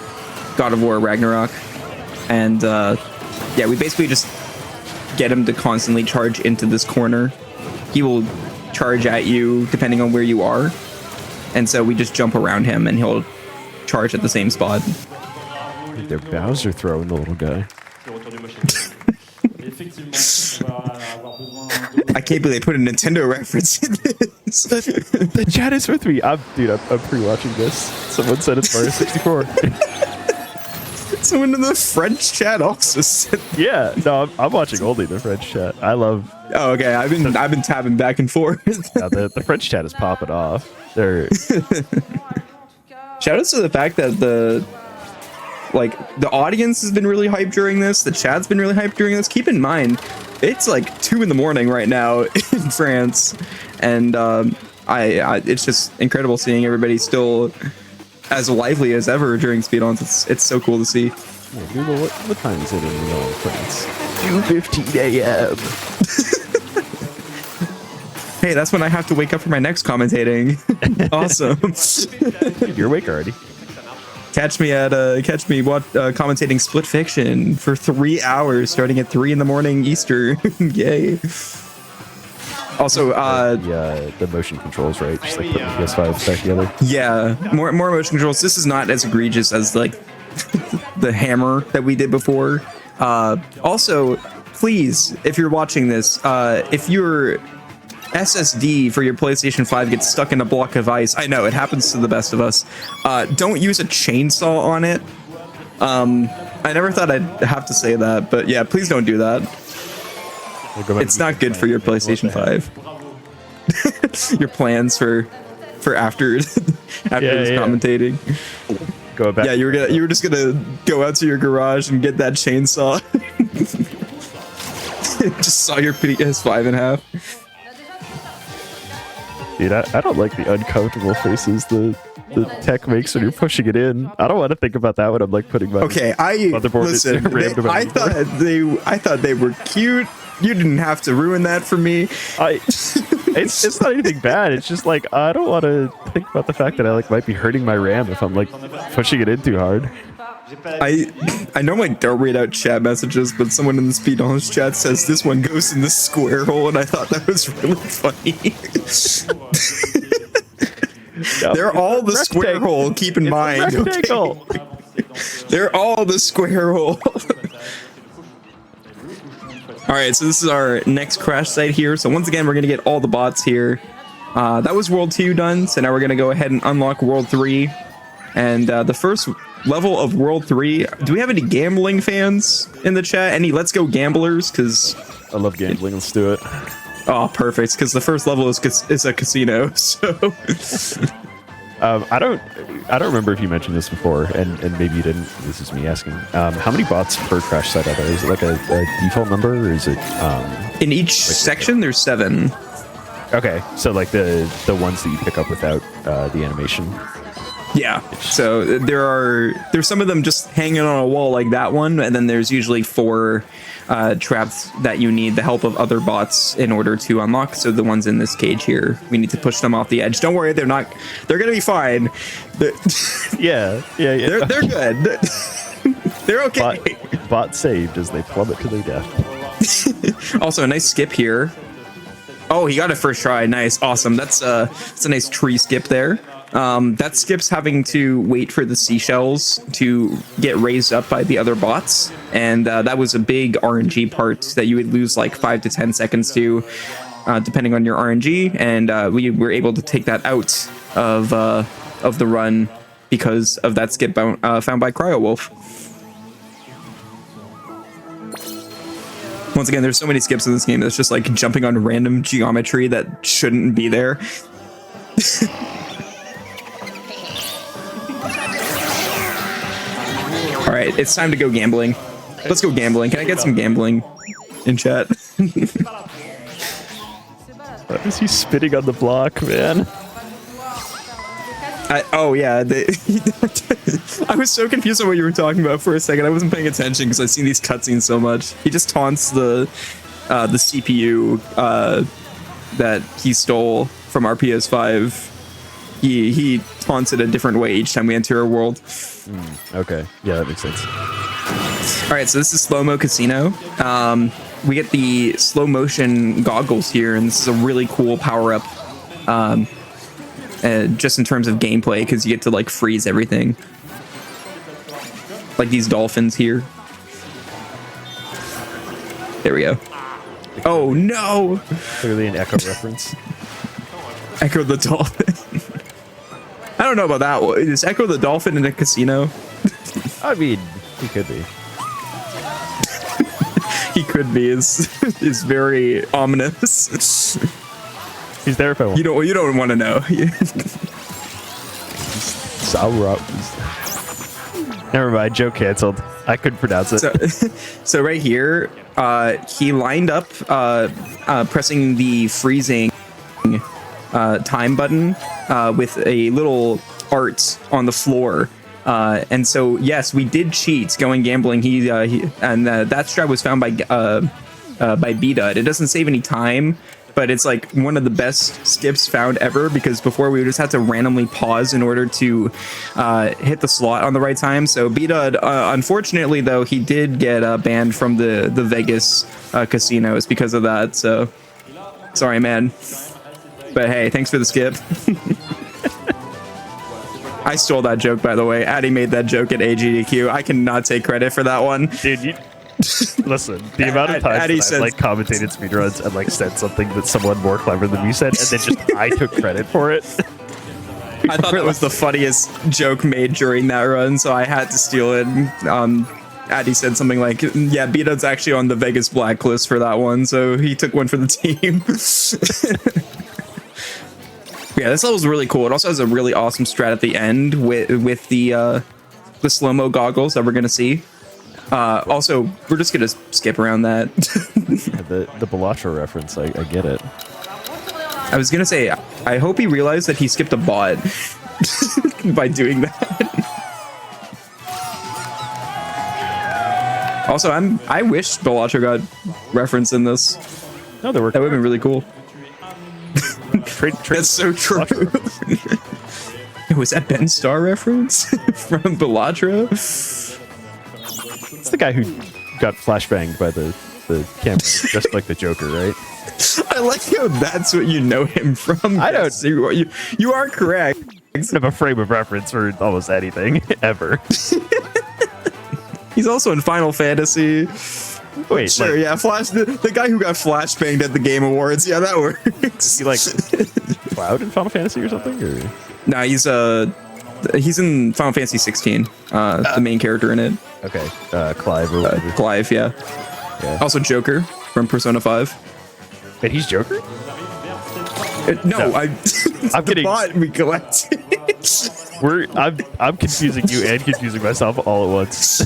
Speaker 1: God of War Ragnarok, and yeah, we basically just get him to constantly charge into this corner. He will charge at you depending on where you are, and so we just jump around him and he'll charge at the same spot.
Speaker 2: They're Bowser throwing the little guy.
Speaker 1: I can't believe they put a Nintendo reference in this.
Speaker 2: The chat is with me. I'm pre-watching this. Someone said it's Mario 64.
Speaker 1: Someone in the French chat also said.
Speaker 2: Yeah, no, I'm watching only the French chat. I love.
Speaker 1: Oh, okay. I've been tabbing back and forth.
Speaker 2: Yeah, the French chat is popping off. They're.
Speaker 1: Shout out to the fact that the audience has been really hyped during this. The chat's been really hyped during this. Keep in mind, it's like 2 in the morning right now in France, and it's just incredible seeing everybody still as lively as ever during SpeeDons. It's so cool to see.
Speaker 2: Yeah, Google, what time is it in France? 2:15 a.m.
Speaker 1: Hey, that's when I have to wake up for my next commentating. Awesome.
Speaker 2: You're awake already.
Speaker 1: Catch me commentating Split Fiction for 3 hours, starting at 3 in the morning Eastern. Yay! Also,
Speaker 2: the motion controls, right? Just like putting the PS5 back together.
Speaker 1: Yeah, more motion controls. This is not as egregious as like the hammer that we did before. Also, please, if you're watching this, if your SSD for your PlayStation 5 gets stuck in a block of ice, I know it happens to the best of us. Don't use a chainsaw on it. I never thought I'd have to say that, but yeah, please don't do that. It's not good for your PlayStation 5. Your plans for after this commentating.
Speaker 2: Go back.
Speaker 1: Yeah, you were just gonna go out to your garage and get that chainsaw. Just saw your PS5 in half.
Speaker 2: Dude, I don't like the uncomfortable faces the tech makes when you're pushing it in. I don't want to think about that when I'm like putting my motherboard.
Speaker 1: Listen, I thought they were cute. You didn't have to ruin that for me.
Speaker 2: It's not anything bad. It's just like I don't want to think about the fact that I like might be hurting my RAM if I'm like pushing it in too hard.
Speaker 1: I normally don't read out chat messages, but someone in the SpeeDons chat says this one goes in the square hole, and I thought that was really funny. They're all the square hole. Keep in mind, okay? They're all the square hole. All right, so this is our next crash site here. So once again, we're gonna get all the bots here. That was World 2 done, so now we're gonna go ahead and unlock World 3. And the first level of World 3, do we have any gambling fans in the chat? Any Let's Go Gamblers? Because
Speaker 2: I love gambling. Let's do it.
Speaker 1: Oh, perfect. Because the first level is a casino. So
Speaker 2: I don't remember if you mentioned this before, and maybe you didn't. This is me asking. How many bots per crash site are there? Is it like a default number, or is it
Speaker 1: in each section there's 7?
Speaker 2: Okay, so like the ones that you pick up without the animation.
Speaker 1: Yeah. So there's some of them just hanging on a wall like that one, and then there's usually 4 traps that you need the help of other bots in order to unlock. So the ones in this cage here, we need to push them off the edge. Don't worry, they're gonna be fine.
Speaker 2: Yeah.
Speaker 1: They're good. They're okay.
Speaker 2: Bot saved as they plummet to their death.
Speaker 1: Also, a nice skip here. Oh, he got it first try. Nice, awesome. That's a nice tree skip there. That skip's having to wait for the seashells to get raised up by the other bots, and that was a big RNG part that you would lose like 5 to 10 seconds to, depending on your RNG, and we were able to take that out of the run because of that skip found by Cryowolf. Once again, there's so many skips in this game that's just like jumping on random geometry that shouldn't be there. All right, it's time to go gambling. Let's go gambling. Can I get some gambling in chat?
Speaker 2: What is he spitting on the block, man?
Speaker 1: Oh yeah, I was so confused on what you were talking about for a second. I wasn't paying attention because I've seen these cutscenes so much. He just taunts the CPU that he stole from our PS5. He taunts it a different way each time we enter a world.
Speaker 2: Okay, yeah, that makes sense.
Speaker 1: All right, so this is Slow-Mo Casino. We get the slow motion goggles here, and this is a really cool power-up. Just in terms of gameplay, because you get to like freeze everything, like these dolphins here. There we go. Oh no!
Speaker 2: Clearly an Echo reference.
Speaker 1: Echo the dolphin. I don't know about that one. Is Echo the dolphin in a casino?
Speaker 2: I mean, he could be.
Speaker 1: He could be. Is very ominous.
Speaker 2: He's there if I want.
Speaker 1: You don't want to know.
Speaker 2: Never mind, joke canceled. I couldn't pronounce it.
Speaker 1: So right here, he lined up pressing the freezing time button with a little art on the floor. And so yes, we did cheat going gambling. That strat was found by BDUD. It doesn't save any time, but it's like one of the best skips found ever, because before we would just have to randomly pause in order to hit the slot on the right time. So BDUD, unfortunately though, he did get banned from the Vegas casinos because of that. So sorry, man. But hey, thanks for the skip. I stole that joke, by the way. Addy made that joke at AGDQ. I cannot take credit for that one.
Speaker 2: Dude, listen, the amount of times that I've like commentated speedruns and like said something that someone more clever than me said, and then just I took credit for it.
Speaker 1: I thought that was the funniest joke made during that run, so I had to steal it. Addy said something like, yeah, B-Dub's actually on the Vegas blacklist for that one, so he took one for the team. Yeah, this level's really cool. It also has a really awesome strat at the end with the slow-mo goggles that we're gonna see. Also, we're just gonna skip around that.
Speaker 2: the Balatra reference, I get it.
Speaker 1: I was gonna say, I hope he realized that he skipped a bot by doing that. Also, I wish Balatra got referenced in this.
Speaker 2: No, that would
Speaker 1: have been really cool.
Speaker 2: That's
Speaker 1: so true. Was that Ben Starr reference from Balatra?
Speaker 2: It's the guy who got flashbanged by the camera, just like the Joker, right?
Speaker 1: I like how that's what you know him from.
Speaker 2: I don't.
Speaker 1: You are correct.
Speaker 2: I have a frame of reference for almost anything ever.
Speaker 1: He's also in Final Fantasy.
Speaker 2: Wait,
Speaker 1: sure,
Speaker 2: like,
Speaker 1: yeah, the guy who got flashbanged at the Game Awards. Yeah, that works.
Speaker 2: Is he like Cloud in Final Fantasy or something? Or?
Speaker 1: Nah, he's in Final Fantasy 16. The main character in it.
Speaker 2: Okay, Clive or whatever.
Speaker 1: Clive, yeah. Also Joker from Persona 5.
Speaker 2: Wait, he's Joker?
Speaker 1: No, I'm
Speaker 2: kidding.
Speaker 1: Bot we collected.
Speaker 2: I'm confusing you and confusing myself all at once.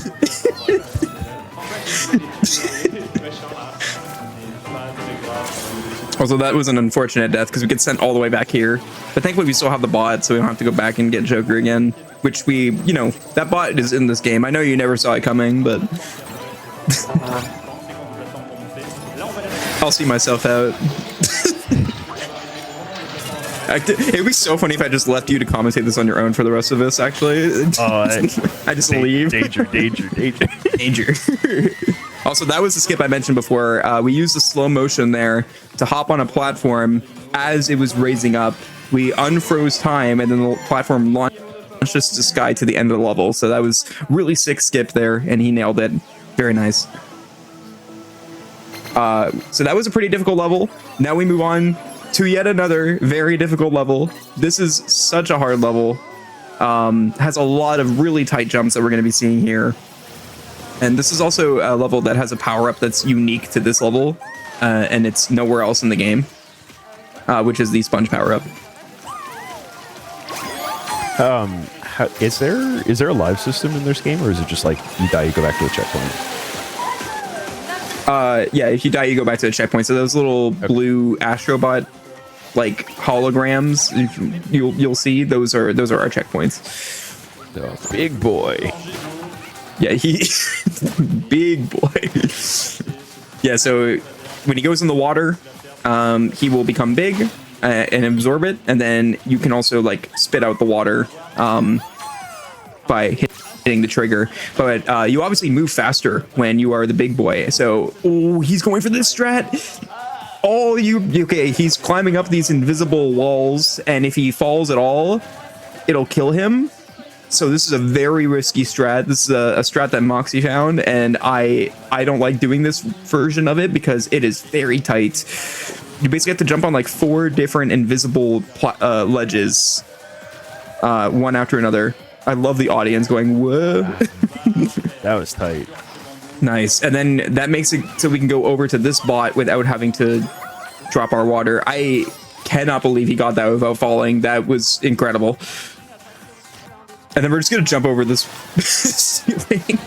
Speaker 1: Also, that was an unfortunate death because we get sent all the way back here. But thankfully, we still have the bot, so we don't have to go back and get Joker again. Which we, you know, that bot is in this game. I know you never saw it coming, but I'll see myself out. It'd be so funny if I just left you to commentate this on your own for the rest of this, actually. I just leave.
Speaker 2: Danger.
Speaker 1: Danger. Also, that was the skip I mentioned before. We used the slow motion there to hop on a platform as it was raising up. We unfroze time, and then the platform launched us to sky to the end of the level. So that was really sick skip there, and he nailed it. Very nice. So that was a pretty difficult level. Now we move on to yet another very difficult level. This is such a hard level. Has a lot of really tight jumps that we're going to be seeing here. And this is also a level that has a power-up that's unique to this level, and it's nowhere else in the game, which is the sponge power-up.
Speaker 2: Is there a live system in this game, or is it just like you die, you go back to the checkpoint?
Speaker 1: Yeah, if you die, you go back to the checkpoint. So those little blue Astrobot like holograms, you'll see those are our checkpoints.
Speaker 2: Oh, big boy.
Speaker 1: Yeah, he big boy. Yeah, so when he goes in the water, he will become big and absorb it, and then you can also like spit out the water by hitting the trigger. But you obviously move faster when you are the big boy. So he's going for this strat. Okay, he's climbing up these invisible walls, and if he falls at all, it'll kill him. So this is a very risky strat. This is a strat that Moxie found, and I don't like doing this version of it because it is very tight. You basically have to jump on like 4 different invisible ledges, one after another. I love the audience going, whoa.
Speaker 2: That was tight.
Speaker 1: Nice. And then that makes it so we can go over to this bot without having to drop our water. I cannot believe he got that without falling. That was incredible. And then we're just going to jump over this ceiling.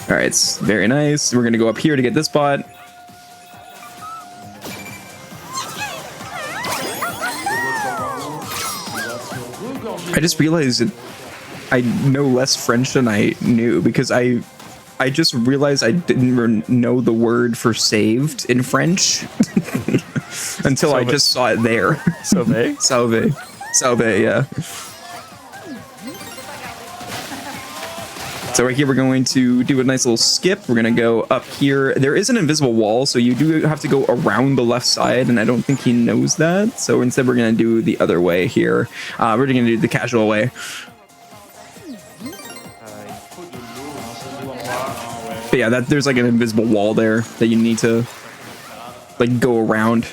Speaker 1: All right, it's very nice. We're going to go up here to get this bot. I just realized that I know less French than I knew because I just realized I didn't know the word for saved in French until I just saw it there.
Speaker 2: Sauve?
Speaker 1: Salve, yeah. So right here, we're going to do a nice little skip. We're going to go up here. There is an invisible wall, so you do have to go around the left side, and I don't think he knows that. So instead, we're going to do the other way here. We're going to do the casual way. But yeah, there's like an invisible wall there that you need to like go around.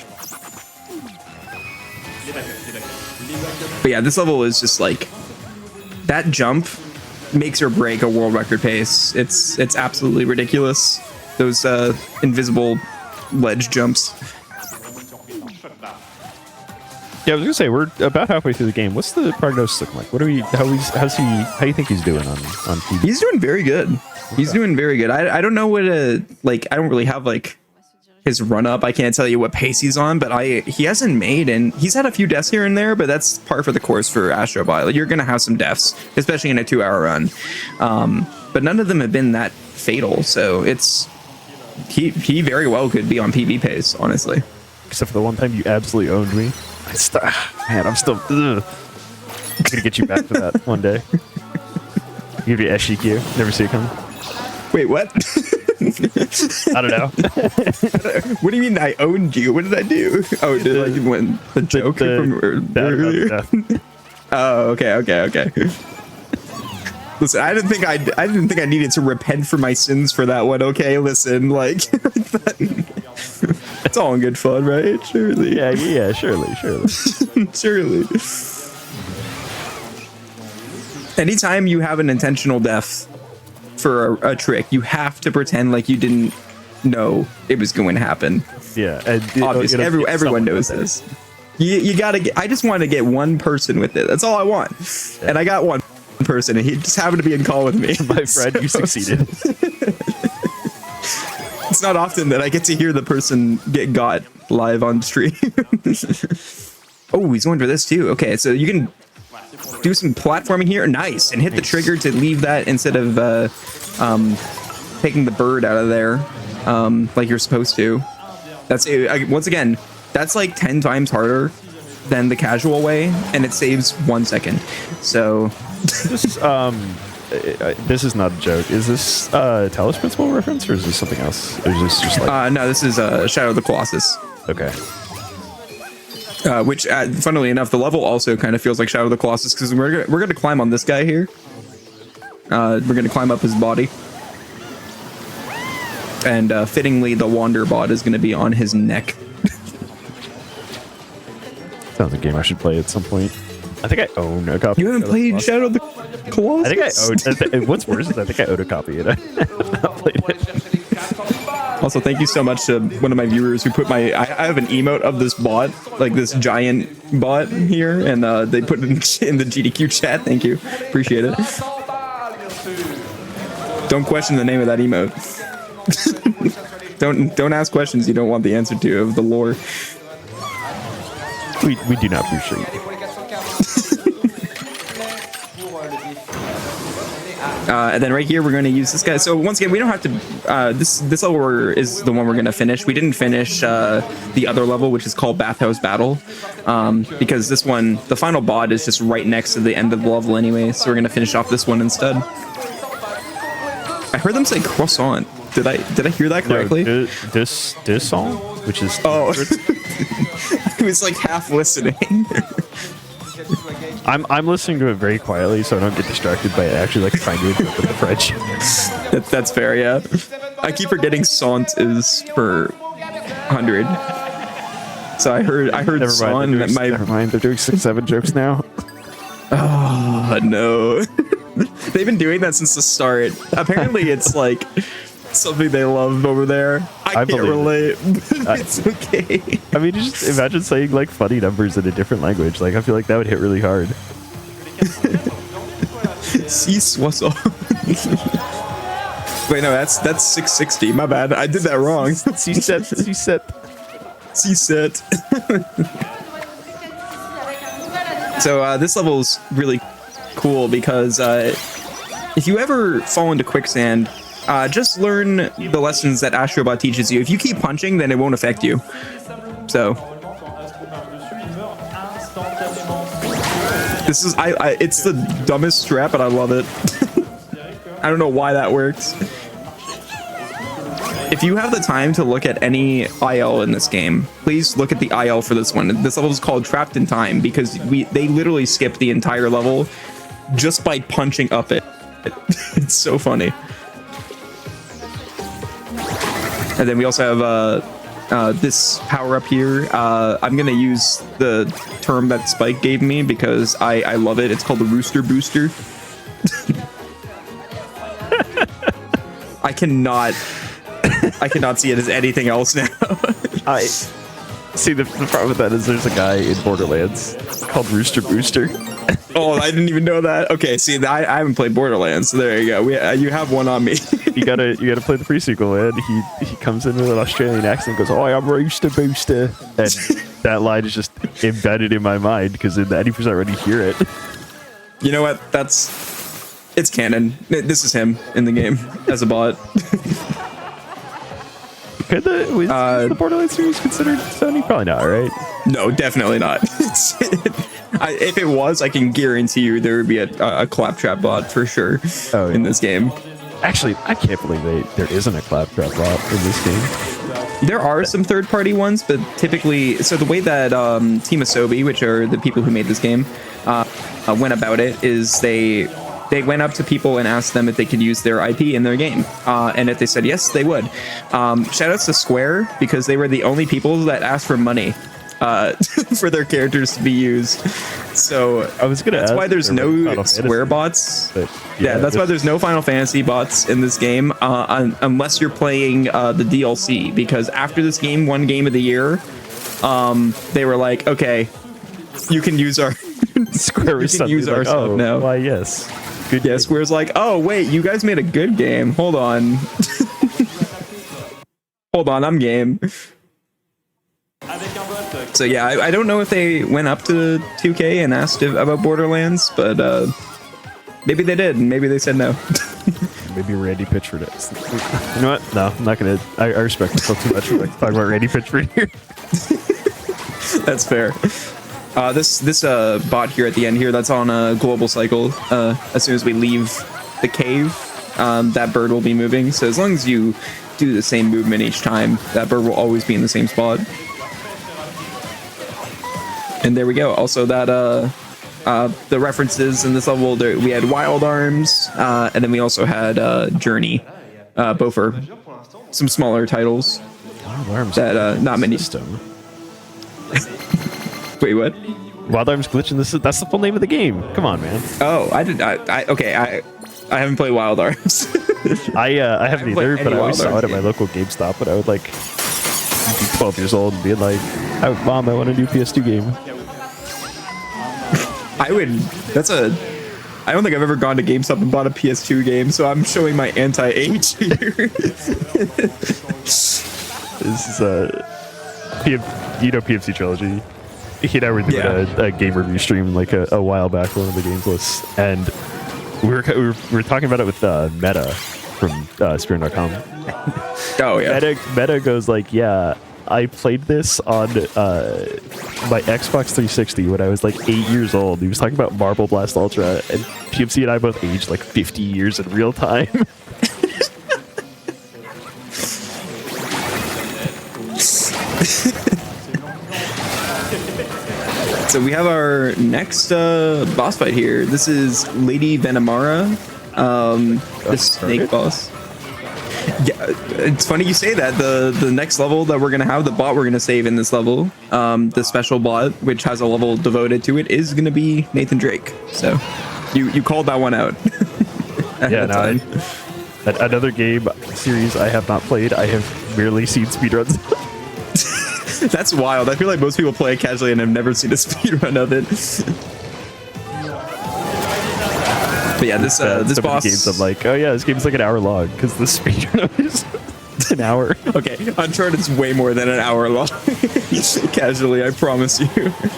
Speaker 1: But yeah, this level is just like that jump makes or break a world record pace. It's absolutely ridiculous. Those invisible ledge jumps.
Speaker 2: Yeah, I was gonna say we're about halfway through the game. What's the prognosis looking like? How do you think he's doing on TV?
Speaker 1: He's doing very good. He's doing very good. I don't know what I don't really have like his run up. I can't tell you what pace he's on, but he hasn't made, and he's had a few deaths here and there, but that's par for the course for Astrobot. Like, you're gonna have some deaths, especially in a 2-hour run. But none of them have been that fatal, so he very well could be on PB pace, honestly.
Speaker 2: Except for the one time you absolutely owned me. Man, I'm still gonna get you back for that one day. Give you SGQ. Never see it coming.
Speaker 1: Wait, what?
Speaker 2: I don't know.
Speaker 1: What do you mean I owned you? What did I do? Oh, did I win the joke from earlier? Oh, okay. Listen, I didn't think I needed to repent for my sins for that one. Okay, listen, like it's all in good fun, right? Surely.
Speaker 2: Yeah, surely.
Speaker 1: Surely. Anytime you have an intentional death for a trick, you have to pretend like you didn't know it was going to happen.
Speaker 2: Yeah,
Speaker 1: obviously, everyone knows this. You gotta get. I just want to get one person with it. That's all I want, and I got one person, and he just happened to be in call with me.
Speaker 2: My friend, you succeeded.
Speaker 1: It's not often that I get to hear the person get got live on stream. Oh, he's going for this too. Okay, so you can do some platforming here. Nice. And hit the trigger to leave that instead of taking the bird out of there like you're supposed to. That's once again, that's like 10 times harder than the casual way, and it saves 1 second. So
Speaker 2: this is not a joke. Is this Talos Principle reference, or is this something else? Or is this just like...
Speaker 1: no, this is Shadow of the Colossus.
Speaker 2: Okay.
Speaker 1: Which, funnily enough, the level also kind of feels like Shadow of the Colossus, because we're gonna climb on this guy here. We're gonna climb up his body, and fittingly, the Wander bot is gonna be on his neck.
Speaker 2: Sounds like a game I should play at some point. I think I own a copy.
Speaker 1: You haven't played Shadow of the Colossus?
Speaker 2: I think I own. What's worse is I think I own a copy and I have not played it.
Speaker 1: Also, thank you so much to one of my viewers who put my... I have an emote of this bot, like this giant bot here, and they put it in the GDQ chat. Thank you. Appreciate it. Don't question the name of that emote. Don't ask questions you don't want the answer to of the lore.
Speaker 2: We do not appreciate you.
Speaker 1: And then right here, we're going to use this guy. So once again, we don't have to... this level is the one we're going to finish. We didn't finish the other level, which is called Bathhouse Battle. Because this one, the final bot is just right next to the end of the level anyway. So we're going to finish off this one instead. I heard them say croissant. Did I hear that correctly?
Speaker 2: No, this song, which is...
Speaker 1: Oh. I was like half listening.
Speaker 2: I'm listening to it very quietly, so I don't get distracted by it. Actually, like trying to interpret the French.
Speaker 1: That's fair, yeah. I keep forgetting "sont" is for 100. So I heard "son."
Speaker 2: Never mind. They're doing 6-7 jokes now.
Speaker 1: Oh no, they've been doing that since the start. Apparently, it's like something they love over there. I can't relate. It's okay.
Speaker 2: I mean, just imagine saying like funny numbers in a different language. Like, I feel like that would hit really hard.
Speaker 1: Wait, no, that's 660. My bad. I did that wrong.
Speaker 2: C-set.
Speaker 1: So this level is really cool because if you ever fall into quicksand, just learn the lessons that Astrobot teaches you. If you keep punching, then it won't affect you. So this is it's the dumbest strat, but I love it. I don't know why that works. If you have the time to look at any IL in this game, please look at the IL for this one. This level is called Trapped in Time because they literally skip the entire level just by punching up it. It's so funny. And then we also have this power up here. I'm gonna use the term that Spike gave me because I love it. It's called the Rooster Booster. I cannot see it as anything else now.
Speaker 2: I see the problem with that is there's a guy in Borderlands called Rooster Booster.
Speaker 1: Oh, I didn't even know that. Okay, see, I haven't played Borderlands, so there you go. You have one on me.
Speaker 2: you gotta play the pre-sequel, and he comes in with an Australian accent, and goes, "Oh, I'm Rooster Booster," and that line is just embedded in my mind because in the 80% already hear it.
Speaker 1: You know what? It's canon. This is him in the game as a bot.
Speaker 2: Could the Borderlands series considered Sony? Probably not, right?
Speaker 1: No, definitely not. If it was, I can guarantee you there would be a claptrap bot for sure in this game.
Speaker 2: Actually, I can't believe there isn't a claptrap bot in this game.
Speaker 1: There are some third-party ones, but typically, so the way that Team Asobi, which are the people who made this game, went about it is they went up to people and asked them if they could use their IP in their game. And if they said yes, they would. Shoutouts to Square, because they were the only people that asked for money for their characters to be used. So
Speaker 2: I was gonna.
Speaker 1: That's why there's no Square bots. But yeah, that's why there's no Final Fantasy bots in this game, unless you're playing the DLC. Because after this game won Game of the Year, they were like, okay, you can use our
Speaker 2: Square was use our stuff now. Why yes.
Speaker 1: Good. Yeah, Square's like, oh wait, you guys made a good game. Hold on. Hold on, I'm game. So yeah, I don't know if they went up to 2K and asked about Borderlands, but maybe they did, and maybe they said no.
Speaker 2: Maybe Randy Pitchford is. You know what? No, I'm not gonna. I respect myself too much to talk about Randy Pitchford here.
Speaker 1: That's fair. This bot here at the end here, that's on a global cycle. As soon as we leave the cave, that bird will be moving. So as long as you do the same movement each time, that bird will always be in the same spot. And there we go. Also, that the references in this level, we had Wild Arms, and then we also had Journey. Both are some smaller titles.
Speaker 2: Wild Arms
Speaker 1: that not many.
Speaker 2: System.
Speaker 1: Wait, what?
Speaker 2: Wild Arms glitch in this. That's the full name of the game. Come on, man.
Speaker 1: Oh, okay. I haven't played Wild Arms.
Speaker 2: I haven't either, but I always saw it at my local GameStop when I would like be 12 years old and being like, "Mom, I want a new PS2 game."
Speaker 1: I don't think I've ever gone to GameStop and bought a PS2 game, so I'm showing my anti-age here.
Speaker 2: This is PFC Trilogy. He and I were doing a game review stream like a while back for one of the games lists, and we were talking about it with Meta from SpeeDons.com.
Speaker 1: Oh yeah.
Speaker 2: Meta goes like, yeah, I played this on my Xbox 360 when I was like 8 years old. He was talking about Marble Blast Ultra, and PMC and I both aged like 50 years in real time.
Speaker 1: So we have our next boss fight here. This is Lady Venomara, the snake boss. Yeah, it's funny you say that. The next level that we're gonna have, the bot we're gonna save in this level, the special bot which has a level devoted to it, is gonna be Nathan Drake. So you called that one out.
Speaker 2: Yeah, no, another game series I have not played. I have merely seen speedruns.
Speaker 1: That's wild. I feel like most people play it casually and have never seen a speedrun of it. But yeah, this boss.
Speaker 2: Games I'm like, oh yeah, this game's like an hour long because the speedrun is an hour.
Speaker 1: Okay, Uncharted's way more than an hour long. Casually, I promise you.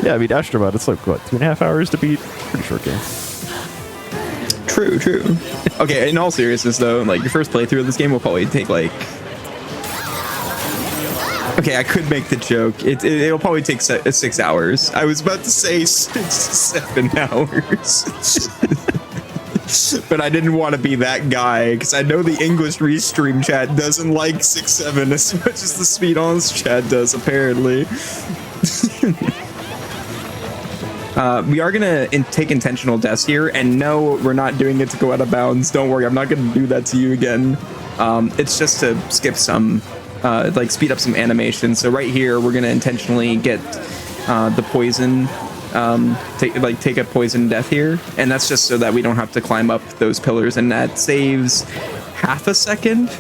Speaker 2: Yeah, I mean, Astrobot, it's like what, 2.5 hours to beat? Pretty short game.
Speaker 1: True. Okay, in all seriousness though, like your first playthrough of this game will probably take like. Okay, I could make the joke. It'll probably take 6 hours. I was about to say 7 hours. But I didn't want to be that guy, because I know the English Restream chat doesn't like 6-7 as much as the SpeeDons chat does, apparently. We are going to take intentional deaths here, and no, we're not doing it to go out of bounds. Don't worry, I'm not going to do that to you again. It's just to skip some... like speed up some animation. So right here we're gonna intentionally get the poison, take a poison death here, and that's just so that we don't have to climb up those pillars, and that saves half a second.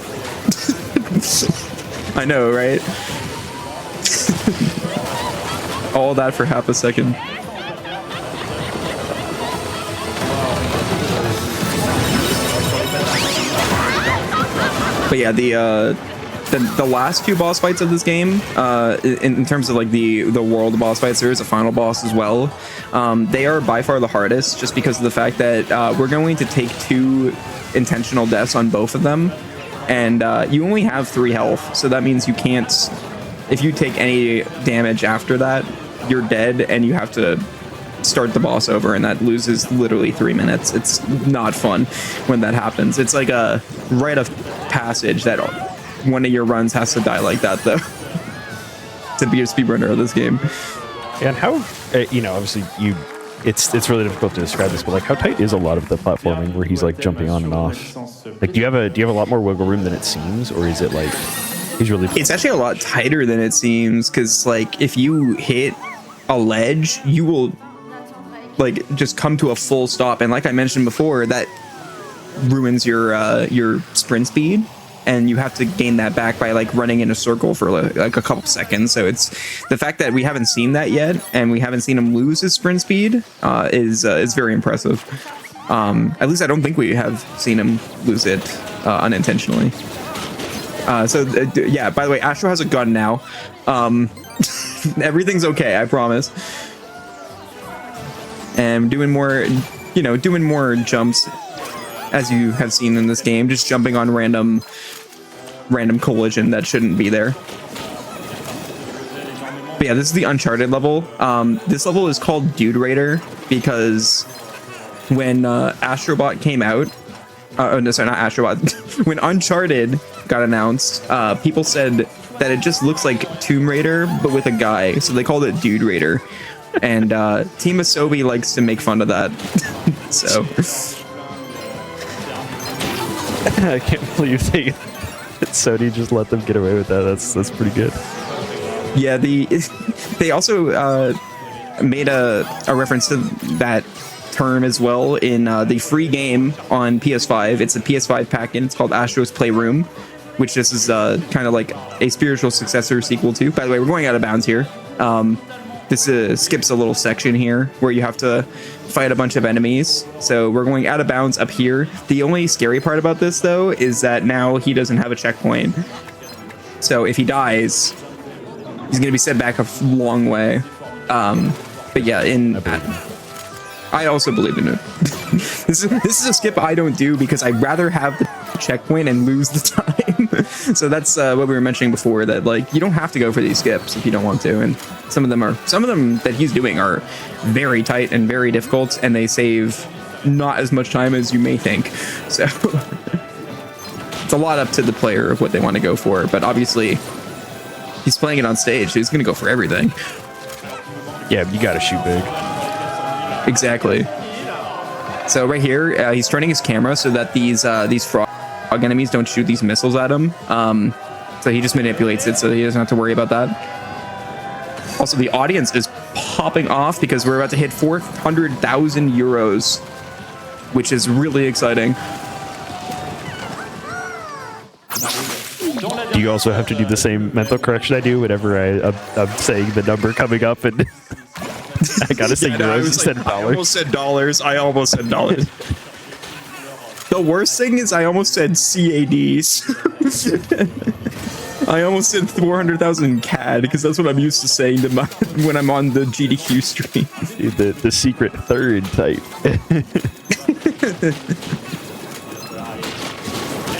Speaker 1: I know, right? All that for half a second. But yeah, the last two boss fights of this game, in terms of like the world boss fights, there is a final boss as well. They are by far the hardest, just because of the fact that we're going to take 2 intentional deaths on both of them, and you only have 3 health, so that means you can't. If you take any damage after that, you're dead, and you have to start the boss over, and that loses literally 3 minutes. It's not fun when that happens. It's like a rite of passage that one of your runs has to die like that, though, to be a speedrunner of this game.
Speaker 2: And how, obviously it's really difficult to describe this, but like how tight is a lot of the platforming where he's like jumping on and off? Like, do you have a lot more wiggle room than it seems, or is it like he's really?
Speaker 1: It's actually a lot tighter than it seems, because like if you hit a ledge, you will like just come to a full stop, and like I mentioned before, that ruins your sprint speed. And you have to gain that back by like running in a circle for like a couple seconds. So it's the fact that we haven't seen that yet, and we haven't seen him lose his sprint speed is very impressive. At least I don't think we have seen him lose it unintentionally. Yeah, by the way, Astro has a gun now. Everything's okay, I promise. And doing more, doing more jumps, as you have seen in this game, just jumping on random collision that shouldn't be there. But yeah, this is the Uncharted level. This level is called Dude Raider because when Astrobot came out, oh no, sorry, not Astrobot. When Uncharted got announced, people said that it just looks like Tomb Raider but with a guy, so they called it Dude Raider. And Team Asobi likes to make fun of that. So
Speaker 2: I can't believe Sony just let them get away with that. That's pretty good.
Speaker 1: Yeah, they also made a reference to that term as well in the free game on PS5. It's a PS5 pack, and it's called Astro's Playroom, which this is kind of like a spiritual successor sequel to. By the way, we're going out of bounds here. This skips a little section here where you have to fight a bunch of enemies. So we're going out of bounds up here. The only scary part about this, though, is that now he doesn't have a checkpoint. So if he dies, he's going to be set back a long way. But yeah, I also believe in it. This is a skip I don't do because I'd rather have the checkpoint and lose the time. So that's what we were mentioning before, that like you don't have to go for these skips if you don't want to, and some of them that he's doing are very tight and very difficult, and they save not as much time as you may think. So it's a lot up to the player of what they want to go for, but obviously he's playing it on stage, so he's going to go for everything.
Speaker 2: Yeah, you got to shoot big.
Speaker 1: Exactly. So right here, he's turning his camera so that these frog enemies don't shoot these missiles at him. So he just manipulates it so he doesn't have to worry about that. Also, the audience is popping off because we're about to hit 400,000 euros, which is really exciting.
Speaker 2: Do you also have to do the same mental correction I do whenever I'm saying the number coming up and I gotta say euros instead of dollars?
Speaker 1: I almost said dollars. The worst thing is I almost said CADs. I almost said 400,000 CAD because that's what I'm used to saying to when I'm on the GDQ stream.
Speaker 2: The secret third type.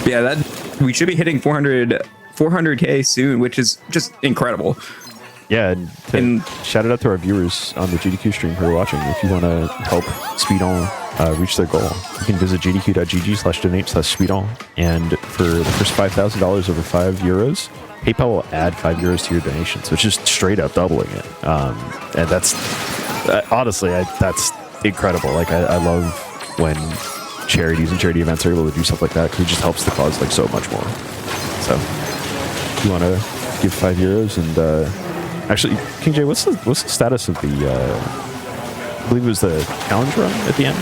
Speaker 1: Yeah, we should be hitting 400K soon, which is just incredible.
Speaker 2: Yeah, and shout it out to our viewers on the GDQ stream who are watching. If you want to help SpeeDons reach their goal, you can visit gdq.gg/donate/SpeeDons. And for the first $5,000 over €5, PayPal will add €5 to your donation. So it's just straight up doubling it. And that's honestly, that's incredible. Like I love when charities and charity events are able to do stuff like that because it just helps the cause like so much more. So if you want to give €5 and actually, King J, what's the status of the I believe it was the challenge run at the end?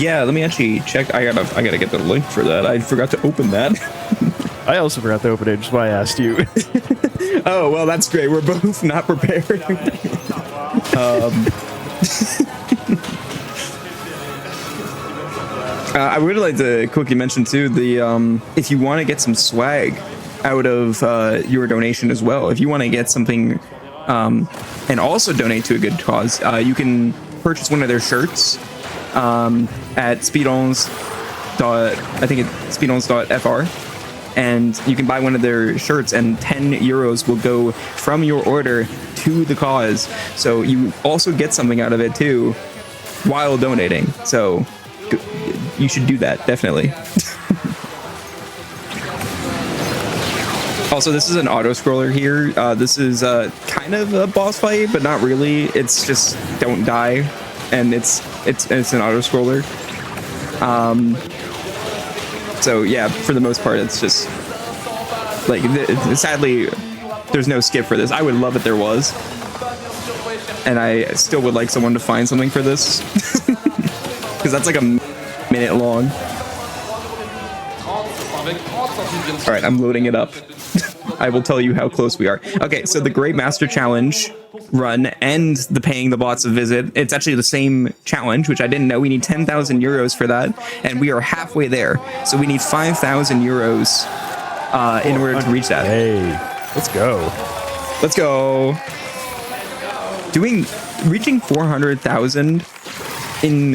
Speaker 1: Yeah, let me actually check. I gotta get the link for that. I forgot to open that.
Speaker 2: I also forgot to open it, just why I asked you.
Speaker 1: Oh, well, that's great. We're both not prepared. I would like to quickly mention too the if you want to get some swag out of your donation as well, if you want to get something and also donate to a good cause, you can purchase one of their shirts at SpeeDons. I think it's SpeeDons.fr, and you can buy one of their shirts, and €10 will go from your order to the cause. So you also get something out of it too while donating. So you should do that, definitely. Also, this is an auto scroller here. This is kind of a boss fight, but not really. It's just don't die, and it's an auto scroller. So yeah, for the most part, it's just like sadly, there's no skip for this. I would love it there was, and I still would like someone to find something for this because that's like a minute long. All right, I'm loading it up. I will tell you how close we are. Okay, so the Great Master Challenge run and the paying the bots a visit, it's actually the same challenge, which I didn't know. We need 10,000 euros for that, and we are halfway there. So we need 5,000 euros in order to reach that.
Speaker 2: Hey, let's go.
Speaker 1: Let's go. Reaching 400,000 in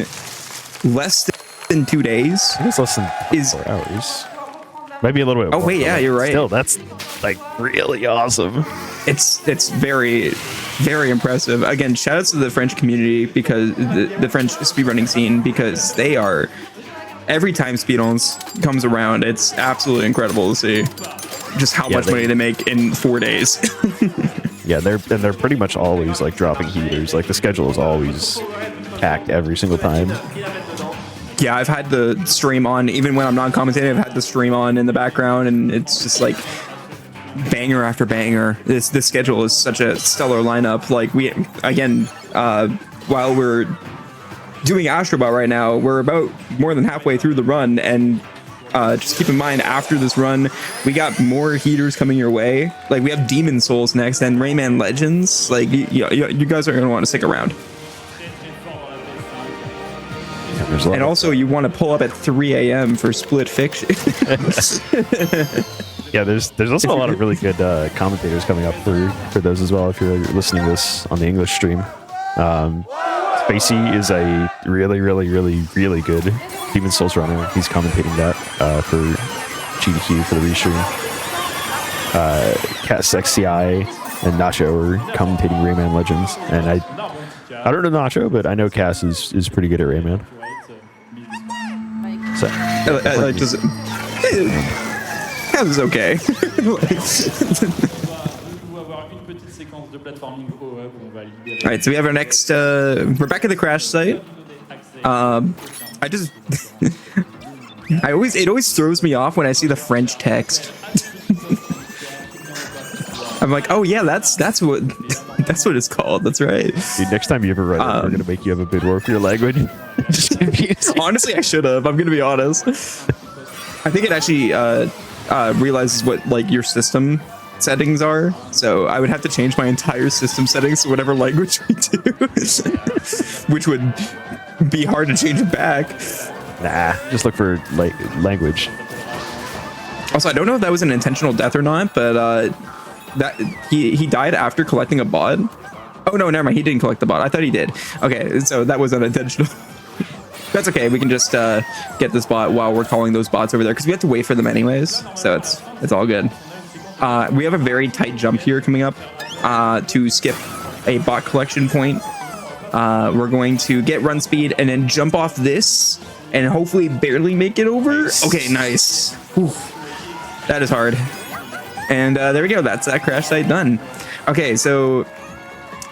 Speaker 1: less than 2 days.
Speaker 2: I think it's less than 4 hours. Maybe a little bit.
Speaker 1: Oh wait, yeah, you're right.
Speaker 2: Still, that's like really awesome.
Speaker 1: It's very, very impressive. Again, shout outs to the French community, because the French speedrunning scene, because they are, every time SpeeDons comes around, it's absolutely incredible to see just how much money they make in 4 days.
Speaker 2: Yeah, they're pretty much always like dropping heaters. Like the schedule is always packed every single time.
Speaker 1: Yeah, I've had the stream on, even when I'm not commentating, I've had the stream on in the background, and it's just like banger after banger. This schedule is such a stellar lineup. Like while we're doing Astrobot right now, we're about more than halfway through the run, and just keep in mind, after this run, we got more heaters coming your way. Like we have Demon Souls next and Rayman Legends. Like you guys are gonna want to stick around. And also, you want to pull up at 3 a.m. for Split Fiction.
Speaker 2: Yeah, there's also a lot of really good commentators coming up for those as well. If you're listening to this on the English stream, Spacey is a really, really, really, really good Demon Souls runner. He's commentating that for GDQ for the Restream. Cat XCI and Nacho are commentating Rayman Legends, and I don't know Nacho, but I know Cass is pretty good at Rayman. So
Speaker 1: Cass is okay. All right, so we have our next. We're back at the crash site. It always throws me off when I see the French text. I'm like, oh yeah, that's what it's called. That's right.
Speaker 2: Dude, next time you ever write it, we're gonna make you have a bid war for your language.
Speaker 1: Honestly, I should have. I'm gonna be honest. I think it actually realizes what like your system settings are, so I would have to change my entire system settings to whatever language we do, which would be hard to change it back.
Speaker 2: Nah, just look for like language.
Speaker 1: Also, I don't know if that was an intentional death or not, but that he died after collecting a bot. Oh no, never mind. He didn't collect the bot. I thought he did. Okay, so that was unintentional. That's okay. We can just get this bot while we're calling those bots over there, because we have to wait for them anyways. So it's all good. We have a very tight jump here coming up to skip a bot collection point. We're going to get run speed and then jump off this and hopefully barely make it over. Nice. Okay, nice. Whew. That is hard. And there we go. That's that crash site done. Okay, so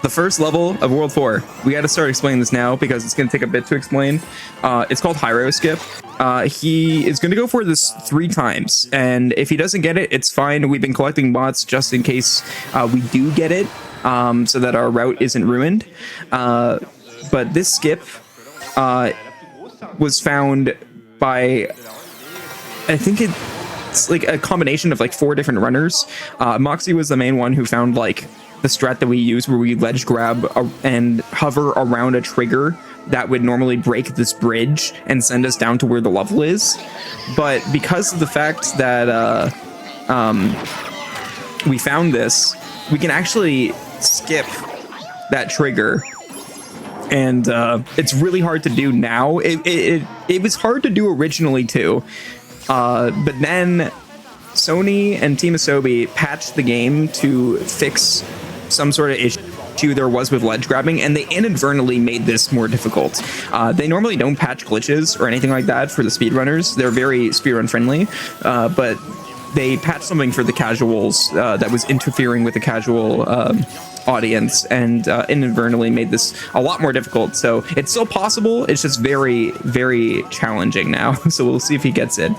Speaker 1: the first level of World 4. We got to start explaining this now because it's going to take a bit to explain. It's called Hyro Skip. He is going to go for this 3 times, and if he doesn't get it, it's fine. We've been collecting bots just in case we do get it, so that our route isn't ruined. But this skip was found by, I think it's like a combination of like 4 different runners. Moxie was the main one who found like the strat that we use, where we ledge grab and hover around a trigger that would normally break this bridge and send us down to where the level is. But because of the fact that we found this, we can actually skip that trigger, and it's really hard to do now. It was hard to do originally too, but then Sony and Team Asobi patched the game to fix some sort of issue there was with ledge grabbing, and they inadvertently made this more difficult. They normally don't patch glitches or anything like that for the speedrunners. They're very speedrun friendly, but they patched something for the casuals that was interfering with the casual audience, and inadvertently made this a lot more difficult. So it's still possible, it's just very, very challenging now. So we'll see if he gets it.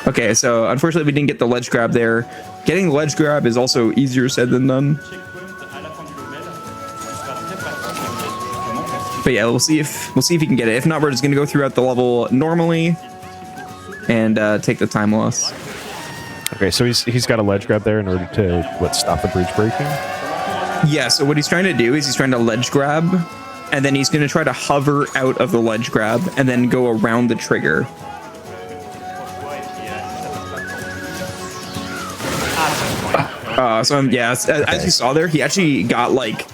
Speaker 1: Okay, so unfortunately we didn't get the ledge grab there. Getting the ledge grab is also easier said than done. But yeah, we'll see if he can get it. If not, we're just gonna go throughout the level normally and take the time loss.
Speaker 2: Okay, so he's got a ledge grab there in order to stop the bridge breaking.
Speaker 1: Yeah. So what he's trying to do is he's trying to ledge grab, and then he's gonna try to hover out of the ledge grab and then go around the trigger. Yeah, as you saw there, he actually got like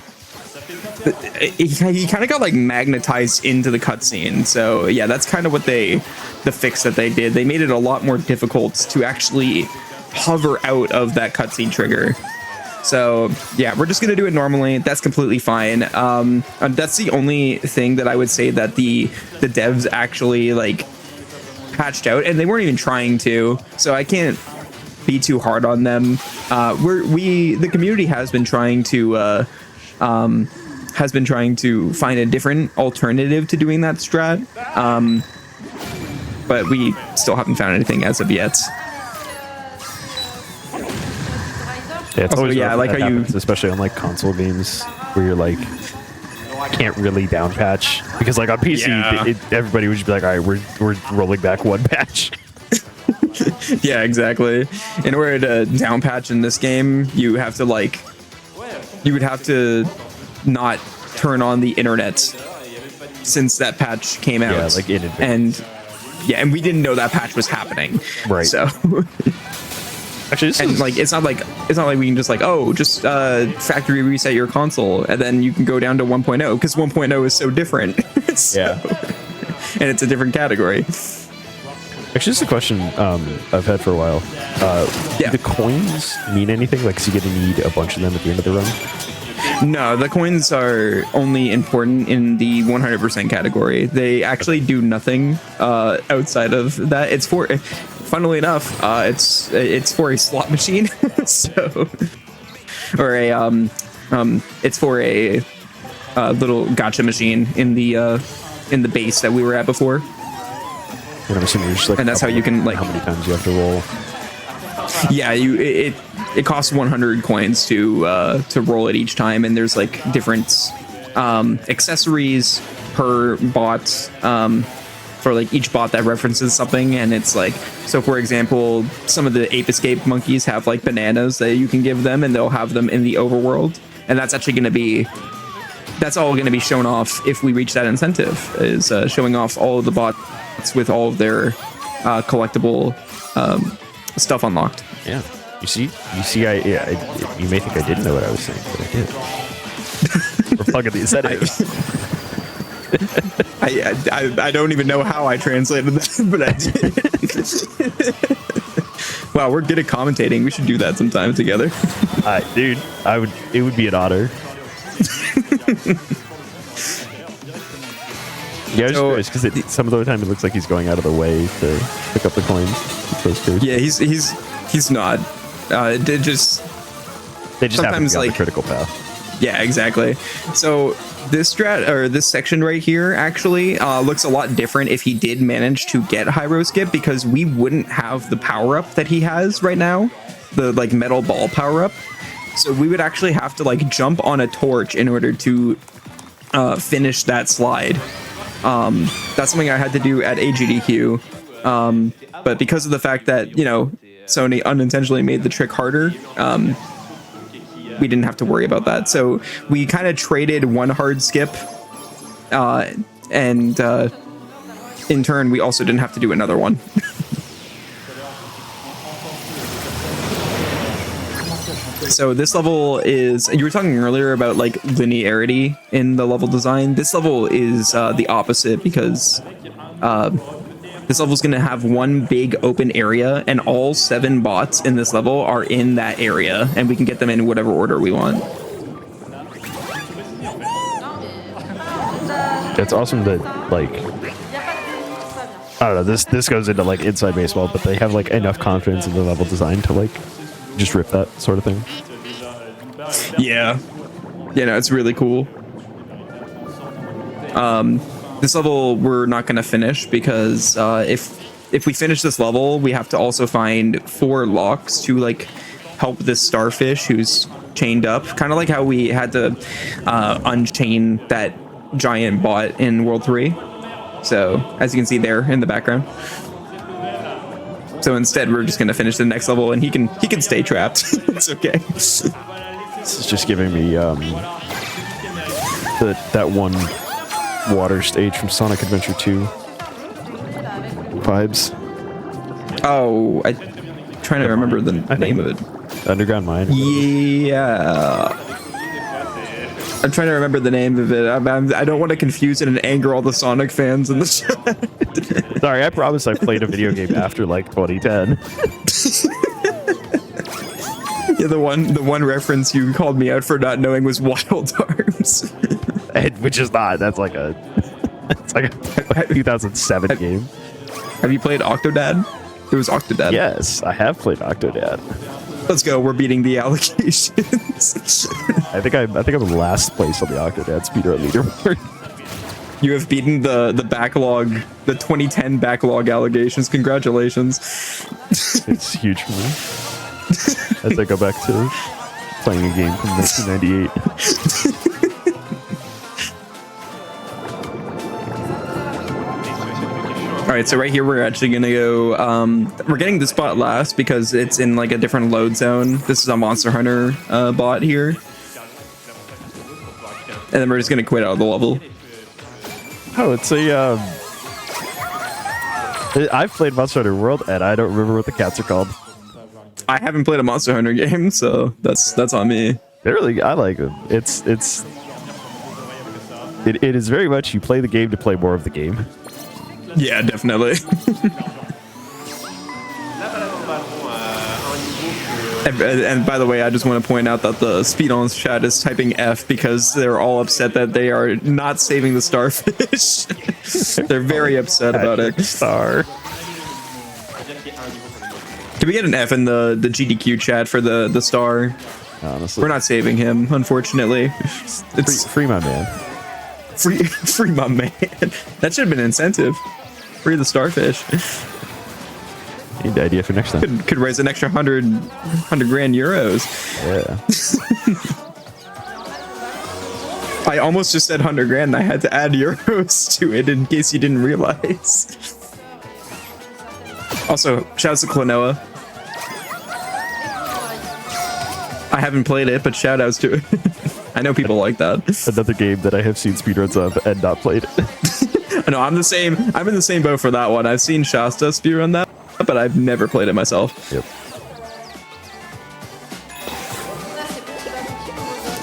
Speaker 1: he kind of got like magnetized into the cutscene. So yeah, that's kind of the fix that they did. They made it a lot more difficult to actually hover out of that cutscene trigger. So yeah, we're just gonna do it normally. That's completely fine. That's the only thing that I would say that the devs actually like patched out, and they weren't even trying to. So I can't be too hard on them. The community has been trying to find a different alternative to doing that strat, but we still haven't found anything as of yet.
Speaker 2: Yeah, it's always
Speaker 1: yeah, like how
Speaker 2: happens, especially on like console games where you're like can't really down patch, because like on PC everybody would just be like, all right, we're rolling back one patch.
Speaker 1: Yeah, exactly. In order to down patch in this game, you would have to not turn on the internet since that patch came out.
Speaker 2: Yeah, like in advance.
Speaker 1: And we didn't know that patch was happening.
Speaker 2: Right.
Speaker 1: So
Speaker 2: actually,
Speaker 1: it's not like we can just like, factory reset your console and then you can go down to 1.0, because 1.0 is so different.
Speaker 2: Yeah.
Speaker 1: And it's a different category.
Speaker 2: Actually, this is a question I've had for a while. Do the coins mean anything? Like, is you going to need a bunch of them at the end of the run?
Speaker 1: No, the coins are only important in the 100% category. They actually do nothing outside of that. It's for, funnily enough, it's for a slot machine. So, or it's for a little gacha machine in the base that we were at before.
Speaker 2: And I'm assuming you're just like,
Speaker 1: and that's how you can like
Speaker 2: how many times you have to roll.
Speaker 1: Yeah, it costs 100 coins to roll it each time, and there's like different accessories per bot for like each bot that references something. And it's like, so for example, some of the Ape Escape monkeys have like bananas that you can give them, and they'll have them in the overworld, and that's actually going to be all going to be shown off if we reach that incentive, is showing off all of the bots with all of their collectible stuff unlocked.
Speaker 2: Yeah. You see, you may think I didn't know what I was saying, but I did. We're plugging the incentives.
Speaker 1: I don't even know how I translated that, but I did. Wow, we're good at commentating. We should do that sometime together.
Speaker 2: Dude, it would be an honor. Yeah, I was curious because some of the time it looks like he's going out of the way to pick up the coins.
Speaker 1: Yeah, he's not. They just
Speaker 2: happen to be on the critical path.
Speaker 1: Yeah, exactly. So this section right here actually looks a lot different if he did manage to get Hyro Skip, because we wouldn't have the power up that he has right now, the like metal ball power up. So we would actually have to like jump on a torch in order to finish that slide. That's something I had to do at AGDQ. But because of the fact that, you know, Sony unintentionally made the trick harder, we didn't have to worry about that. So we kind of traded one hard skip, and in turn, we also didn't have to do another one. So this level is, you were talking earlier about like linearity in the level design. This level is the opposite, because this level is going to have one big open area, and all 7 bots in this level are in that area, and we can get them in whatever order we want.
Speaker 2: It's awesome that, like, I don't know, this goes into like inside baseball, but they have like enough confidence in the level design to like just rip that sort of thing.
Speaker 1: Yeah, no, it's really cool. This level we're not going to finish, because if we finish this level, we have to also find 4 locks to like help this starfish who's chained up, kind of like how we had to unchain that giant bot in World 3. So as you can see there in the background. So instead, we're just going to finish the next level, and he can stay trapped. It's okay.
Speaker 2: This is just giving me that one water stage from Sonic Adventure 2 vibes.
Speaker 1: Oh, I'm trying to remember the name of it.
Speaker 2: Underground Mine.
Speaker 1: Yeah. I'm trying to remember the name of it. I don't want to confuse it and anger all the Sonic fans in the chat.
Speaker 2: Sorry, I promise I played a video game after like 2010.
Speaker 1: Yeah, the one reference you called me out for not knowing was Wild Arms.
Speaker 2: Which is not. That's like a 2007 game.
Speaker 1: Have you played Octodad? It was Octodad.
Speaker 2: Yes, I have played Octodad.
Speaker 1: Let's go. We're beating the allegations.
Speaker 2: I think I'm in last place on the Octodad speedrun leaderboard.
Speaker 1: You have beaten the backlog, the 2010 backlog allegations. Congratulations.
Speaker 2: It's huge for me. As I go back to playing a game from 1998.
Speaker 1: All right, so right here we're actually gonna go. We're getting the spot last because it's in like a different load zone. This is a Monster Hunter bot here, and then we're just gonna quit out of the level.
Speaker 2: Oh, it's a. I've played Monster Hunter World, and I don't remember what the cats are called.
Speaker 1: I haven't played a Monster Hunter game, so that's on me.
Speaker 2: I like them. It is very much you play the game to play more of the game.
Speaker 1: Yeah, definitely. And by the way, I just want to point out that the SpeeDons chat is typing F because they're all upset that they are not saving the starfish. They're very upset about it.
Speaker 2: Star.
Speaker 1: Can we get an F in the GDQ chat for the star?
Speaker 2: Honestly,
Speaker 1: we're not saving him, unfortunately. It's
Speaker 2: free my man.
Speaker 1: Free my man. That should have been an incentive. Free the starfish.
Speaker 2: Need the idea for next time.
Speaker 1: Could raise an extra 100 grand euros.
Speaker 2: Yeah.
Speaker 1: I almost just said 100 grand. I had to add euros to it in case you didn't realize. Also, shouts to Klonoa. I haven't played it, but shout outs to it. I know people like that.
Speaker 2: Another game that I have seen speedruns of and not played.
Speaker 1: No, I'm in the same boat for that one. I've seen Shasta speedrun that, but I've never played it myself.
Speaker 2: Yep.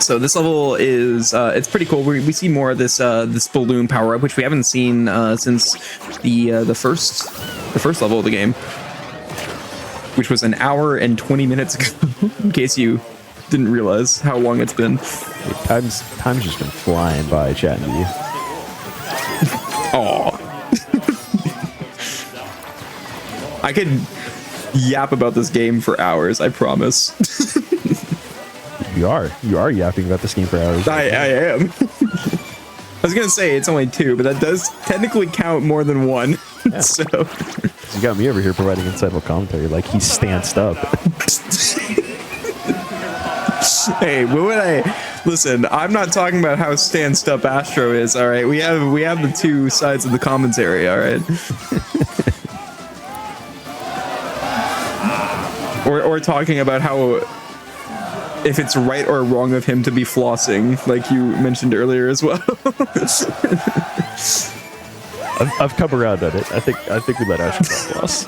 Speaker 1: So this level is it's pretty cool. We see more of this this balloon power up, which we haven't seen since the first level of the game, which was an hour and 20 minutes ago. In case you didn't realize how long it's been.
Speaker 2: Time's just been flying by chatting to you.
Speaker 1: Aw. I could yap about this game for hours, I promise.
Speaker 2: You are yapping about this game for hours.
Speaker 1: I am. I was gonna say it's only 2, but that does technically count more than 1. Yeah. So
Speaker 2: you got me over here providing insightful commentary like he's stanced up.
Speaker 1: Hey, what would I listen? I'm not talking about how stanced up Astro is. All right, we have the 2 sides of the commentary. All right. or talking about how if it's right or wrong of him to be flossing, like you mentioned earlier as well.
Speaker 2: I've come around on it. I think we let Astro floss.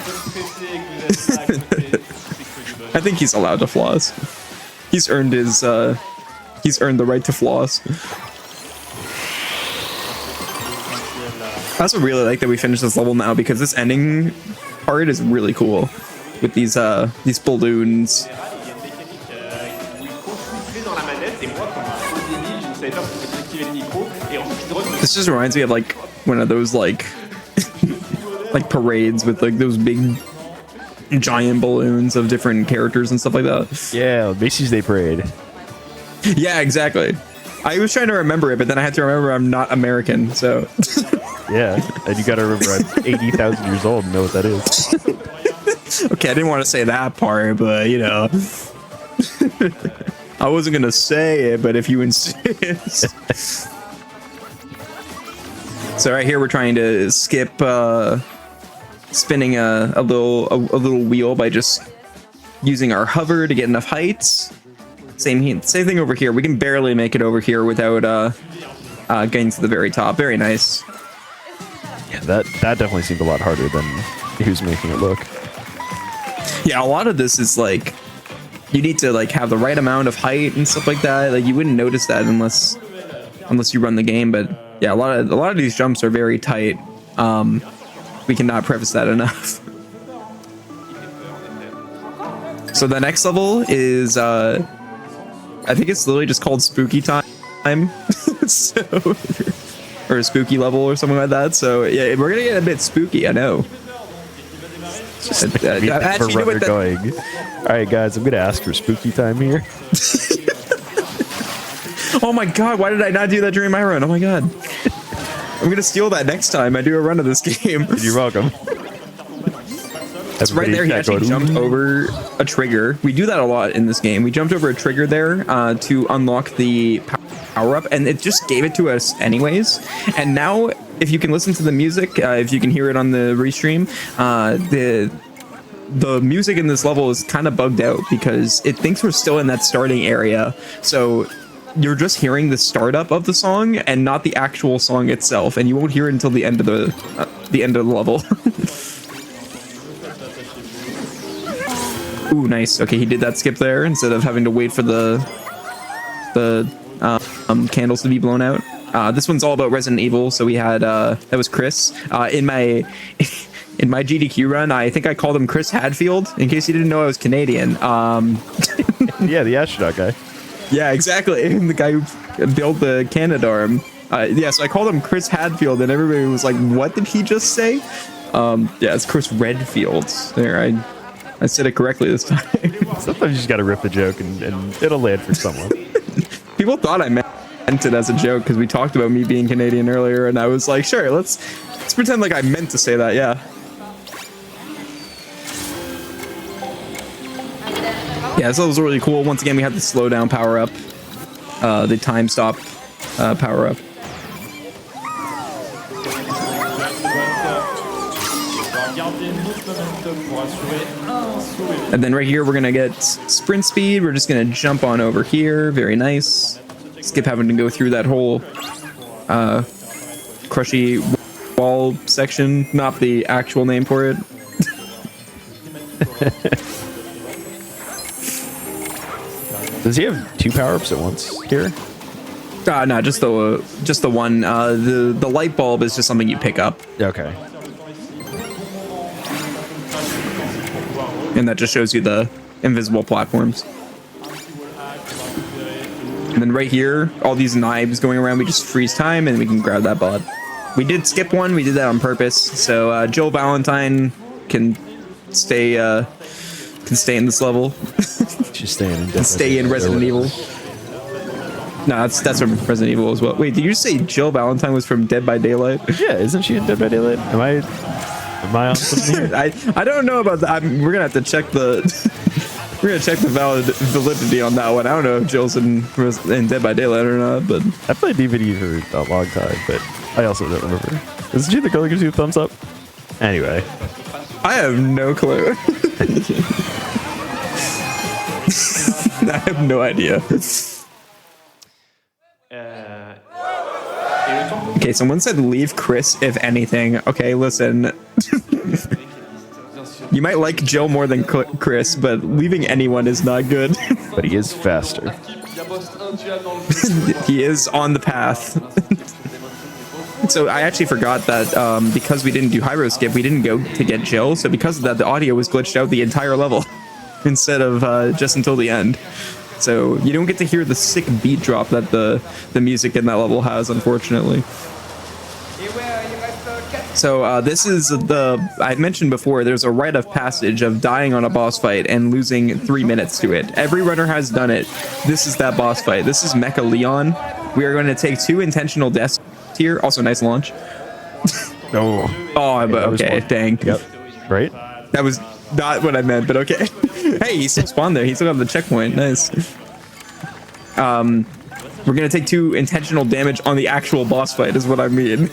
Speaker 1: I think he's allowed to floss. He's earned the right to floss. I also really like that we finished this level now because this ending part is really cool with these balloons. This just reminds me of like one of those like parades with like those big giant balloons of different characters and stuff like that.
Speaker 2: Yeah, Macy's Day Parade.
Speaker 1: Yeah, exactly. I was trying to remember it, but then I had to remember I'm not American, so.
Speaker 2: Yeah, and you gotta remember I'm 80,000 years old and know what that is.
Speaker 1: Okay, I didn't want to say that part, but you know. I wasn't gonna say it, but if you insist. So right here we're trying to skip spinning a little wheel by just using our hover to get enough heights. Same thing over here. We can barely make it over here without getting to the very top. Very nice.
Speaker 2: Yeah, that definitely seemed a lot harder than he was making it look.
Speaker 1: Yeah, a lot of this is like you need to like have the right amount of height and stuff like that. Like you wouldn't notice that unless you run the game. But yeah, a lot of these jumps are very tight. We cannot preface that enough. So the next level is I think it's literally just called Spooky Time. So, or a spooky level or something like that. So yeah, we're gonna get a bit spooky. I know.
Speaker 2: Actually, you know what going. All right, guys, I'm gonna ask for spooky time here.
Speaker 1: Oh my god, why did I not do that during my run? Oh my god. I'm gonna steal that next time I do a run of this game.
Speaker 2: You're welcome.
Speaker 1: It's right there. He actually jumped over a trigger. We do that a lot in this game. We jumped over a trigger there to unlock the power up, and it just gave it to us anyways. And now, if you can listen to the music, if you can hear it on the restream, the music in this level is kind of bugged out because it thinks we're still in that starting area. So you're just hearing the startup of the song and not the actual song itself, and you won't hear it until the end of the level. Ooh, nice. Okay, he did that skip there instead of having to wait for the candles to be blown out. This one's all about Resident Evil. So we had that was Chris in my GDQ run. I think I called him Chris Hadfield in case you didn't know I was Canadian.
Speaker 2: Yeah, the astronaut guy. Yeah,
Speaker 1: exactly. The guy who built the Canadarm. Yeah, so I called him Chris Hadfield, and everybody was like, "What did he just say?" Yeah, it's Chris Redfield. There, I said it correctly this time.
Speaker 2: Sometimes you just gotta rip the joke and it'll land for someone.
Speaker 1: People thought I meant it as a joke because we talked about me being Canadian earlier, and I was like, sure, let's pretend like I meant to say that, yeah. Yeah, so it was really cool. Once again, we had the slowdown power up, the time stop power up. And then right here, we're gonna get sprint speed. We're just gonna jump on over here. Very nice. Skip having to go through that whole crushy wall section. Not the actual name for it.
Speaker 2: Does he have two power-ups at once here?
Speaker 1: No, just the one. The light bulb is just something you pick up.
Speaker 2: Okay.
Speaker 1: And that just shows you the invisible platforms. And then right here, all these knives going around, we just freeze time and we can grab that bod. We did skip one. We did that on purpose. So Jill Valentine can stay in this level.
Speaker 2: She's staying
Speaker 1: in Resident Evil. No, that's from Resident Evil as well. Wait, did you say Jill Valentine was from Dead by Daylight?
Speaker 2: Yeah, isn't she in Dead by Daylight? Am I on something here?
Speaker 1: I don't know about that. We're gonna have to check the validity on that one. I don't know if Jill's in Dead by Daylight or not, but
Speaker 2: I played DVD for a long time, but I also don't remember. Isn't she the girl that gives you a thumbs up? Anyway,
Speaker 1: I have no clue. I have no idea. Okay, someone said leave Chris if anything. Okay, listen. You might like Jill more than Chris, but leaving anyone is not good.
Speaker 2: But he is faster.
Speaker 1: He is on the path. So I actually forgot that because we didn't do Hyro Skip, we didn't go to get Jill. So because of that, the audio was glitched out the entire level instead of just until the end. So you don't get to hear the sick beat drop that the music in that level has, unfortunately. So this is I mentioned before, there's a rite of passage of dying on a boss fight and losing 3 minutes to it. Every runner has done it. This is that boss fight. This is Mecha Leon. We are going to take 2 intentional deaths here. Also, nice launch.
Speaker 2: No.
Speaker 1: Oh, but okay, dang.
Speaker 2: Yep. Right?
Speaker 1: That was not what I meant, but okay. Hey, he still spawned there. He still got the checkpoint. Nice. We're gonna take 2 intentional damage on the actual boss fight, is what I mean.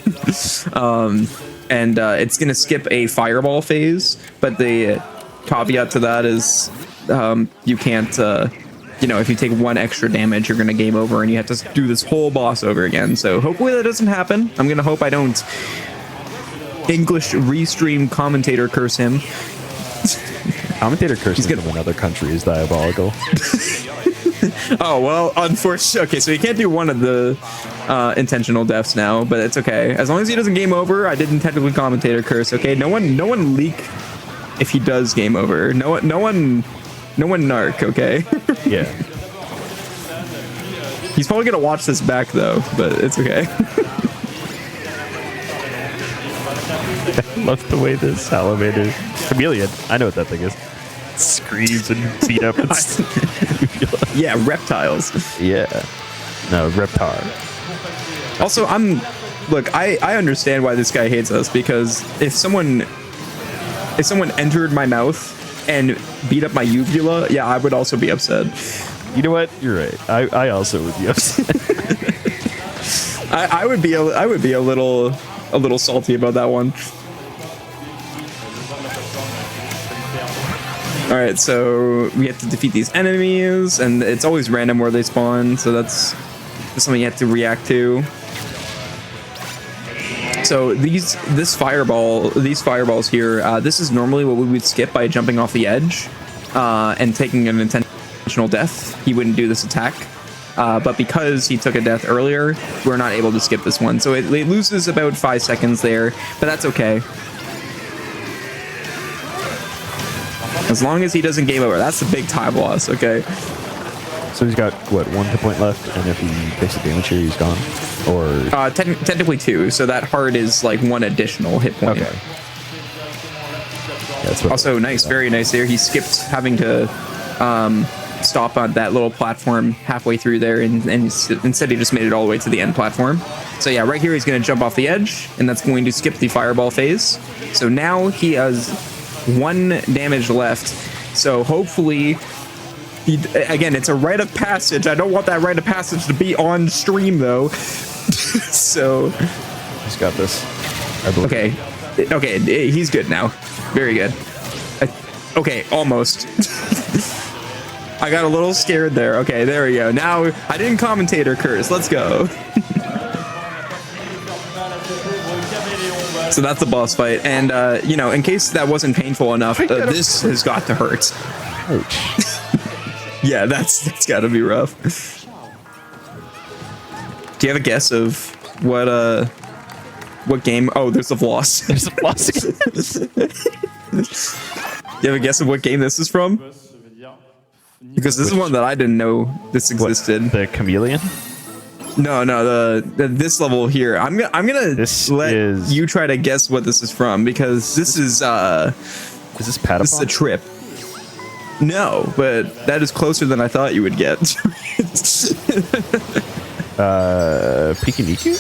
Speaker 1: And it's gonna skip a fireball phase, but the caveat to that is you can't. If you take 1 extra damage, you're gonna game over, and you have to do this whole boss over again. So hopefully that doesn't happen. I'm gonna hope I don't English restream commentator curse him.
Speaker 2: Commentator cursing from another country is diabolical.
Speaker 1: Oh, well, unfortunately. Okay, so he can't do one of the intentional deaths now, but it's okay. As long as he doesn't game over, I didn't technically commentator curse, okay? No one leak if he does game over. No one narc, okay?
Speaker 2: Yeah.
Speaker 1: He's probably gonna watch this back though, but it's okay.
Speaker 2: I love the way this salamander chameleon, I know what that thing is, screams and beat up its
Speaker 1: Yeah, reptiles.
Speaker 2: Yeah. No, reptar.
Speaker 1: Also, look, I understand why this guy hates us, because if someone entered my mouth and beat up my uvula, yeah, I would also be upset.
Speaker 2: You know what? You're right. I also would be upset.
Speaker 1: I would be a little salty about that one. All right, so we have to defeat these enemies, and it's always random where they spawn, so that's something you have to react to. So these fireballs here, this is normally what we would skip by jumping off the edge and taking an intentional death. He wouldn't do this attack, but because he took a death earlier, we're not able to skip this one. So it loses about 5 seconds there, but that's okay. As long as he doesn't game over, that's the big time loss. Okay.
Speaker 2: So he's got what, 1 hit point left, and if he takes a damage here, he's gone. Or
Speaker 1: technically 2. So that heart is like 1 additional hit point.
Speaker 2: Okay. Yeah,
Speaker 1: also, nice, very nice there. He skipped having to stop on that little platform halfway through there, and instead he just made it all the way to the end platform. So yeah, right here he's going to jump off the edge, and that's going to skip the fireball phase. So now he has 1 damage left. So hopefully, again, it's a rite of passage. I don't want that rite of passage to be on stream though. So
Speaker 2: he's got this, I believe.
Speaker 1: Okay, he's good now. Very good. Okay, almost. I got a little scared there. Okay, there we go. Now I didn't commentator curse. Let's go. So that's the boss fight, and you know, in case that wasn't painful enough, this has got to hurt.
Speaker 2: Ouch.
Speaker 1: Yeah, that's got to be rough. Do you have a guess of what game? Oh, there's the floss.
Speaker 2: There's the floss.
Speaker 1: Do you have a guess of what game this is from? Because this is one that I didn't know this existed.
Speaker 2: What, the chameleon?
Speaker 1: No, this level here. I'm gonna let you try to guess what this is from, because this is
Speaker 2: this Patapon?
Speaker 1: This is a trip. No, but that is closer than I thought you would get.
Speaker 2: Pikuniku?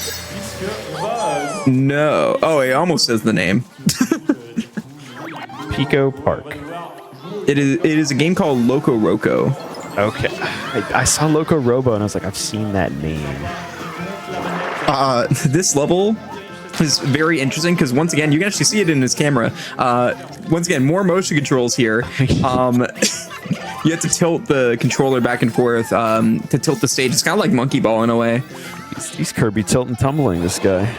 Speaker 1: No. Oh, it almost says the name.
Speaker 2: Pico Park.
Speaker 1: It is a game called Loco Roco.
Speaker 2: Okay. I saw Loco Robo and I was like, I've seen that name.
Speaker 1: This level is very interesting because, once again, you can actually see it in his camera. Once again, more motion controls here. You have to tilt the controller back and forth to tilt the stage. It's kind of like Monkey Ball in a way.
Speaker 2: He's Kirby tilt and tumbling, this guy.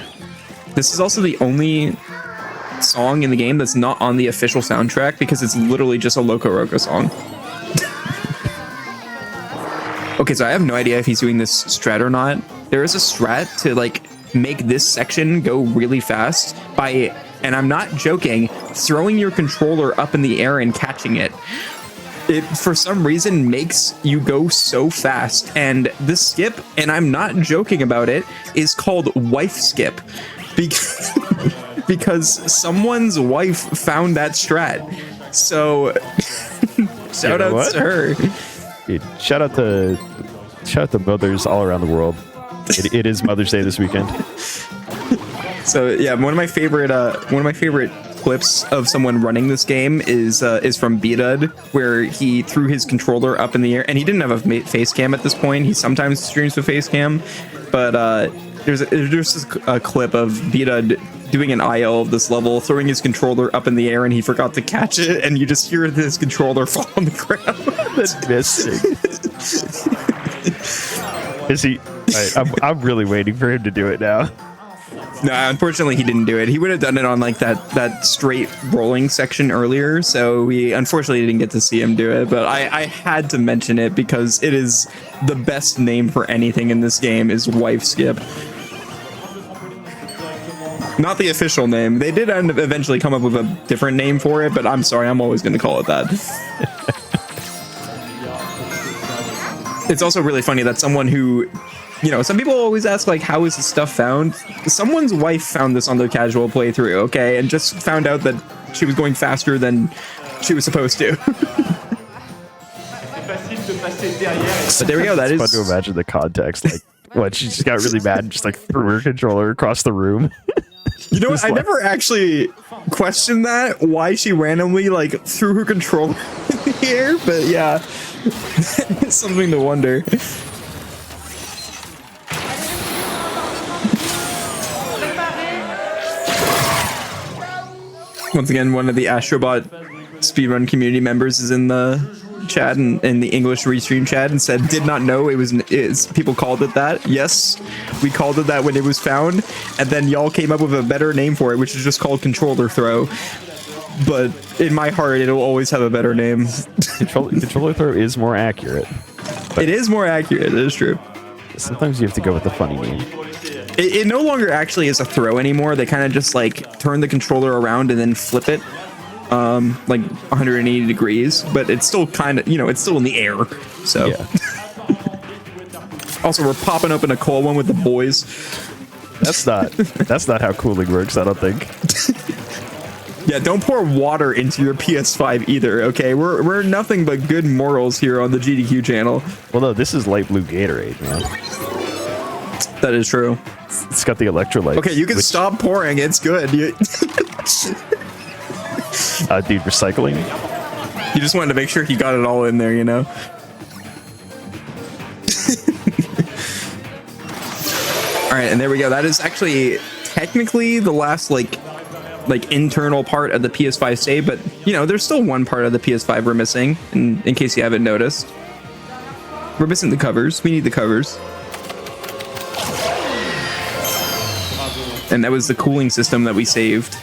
Speaker 1: This is also the only song in the game that's not on the official soundtrack, because it's literally just a Loco Roco song. Okay, so I have no idea if he's doing this strat or not. There is a strat to like make this section go really fast by, and I'm not joking, throwing your controller up in the air and catching it. It, for some reason, makes you go so fast. And this skip, and I'm not joking about it, is called wife skip. Because someone's wife found that strat. So shout out to her.
Speaker 2: Dude, shout out to mothers all around the world. It is Mother's Day this weekend.
Speaker 1: So yeah, one of my favorite clips of someone running this game is from SpeeDons, where he threw his controller up in the air, and he didn't have a face cam at this point. He sometimes streams with face cam, but there's a clip of SpeeDons doing an IL of this level, throwing his controller up in the air, and he forgot to catch it, and you just hear his controller fall on the ground.
Speaker 2: That's missing. Is he? I'm really waiting for him to do it now.
Speaker 1: No, unfortunately he didn't do it. He would have done it on like that straight rolling section earlier, so we unfortunately didn't get to see him do it, but I had to mention it because it is the best name for anything in this game is Wife Skip. Not the official name. They did end up eventually come up with a different name for it, but I'm sorry, I'm always going to call it that. It's also really funny that someone who, you know, some people always ask, like, how is this stuff found? Someone's wife found this on their casual playthrough, okay? And just found out that she was going faster than she was supposed to. But there we go, that is...
Speaker 2: It's fun to imagine the context, like, what, she just got really mad and just, like, threw her controller across the room.
Speaker 1: You know what, I never actually questioned that, why she randomly, like, threw her controller in the air, but yeah, it's something to wonder. Once again, one of the Astrobot speedrun community members is in the chat and in the English Restream chat and said, did not know it was people called it that. Yes, we called it that when it was found, and then y'all came up with a better name for it, which is just called controller throw. But in my heart, it'll always have a better name.
Speaker 2: Controller throw is more accurate.
Speaker 1: It is more accurate, it is true.
Speaker 2: Sometimes you have to go with the funny name.
Speaker 1: It no longer actually is a throw anymore. They kind of just like turn the controller around and then flip it like 180 degrees, but it's still kind of, you know, it's still in the air. So yeah. Also, we're popping open a cold one with the boys.
Speaker 2: That's not how cooling works, I don't think.
Speaker 1: Yeah, don't pour water into your PS5 either, okay? We're nothing but good morals here on the GDQ channel.
Speaker 2: Well, no, this is light blue Gatorade, man.
Speaker 1: That is true.
Speaker 2: It's got the electrolytes.
Speaker 1: Okay, you can stop pouring. It's good. Dude,
Speaker 2: recycling.
Speaker 1: You just wanted to make sure he got it all in there, you know? All right, and there we go. That is actually technically the last like internal part of the PS5 save, but you know, there's still one part of the PS5 we're missing, in case you haven't noticed. We're missing the covers. We need the covers. And that was the cooling system that we saved.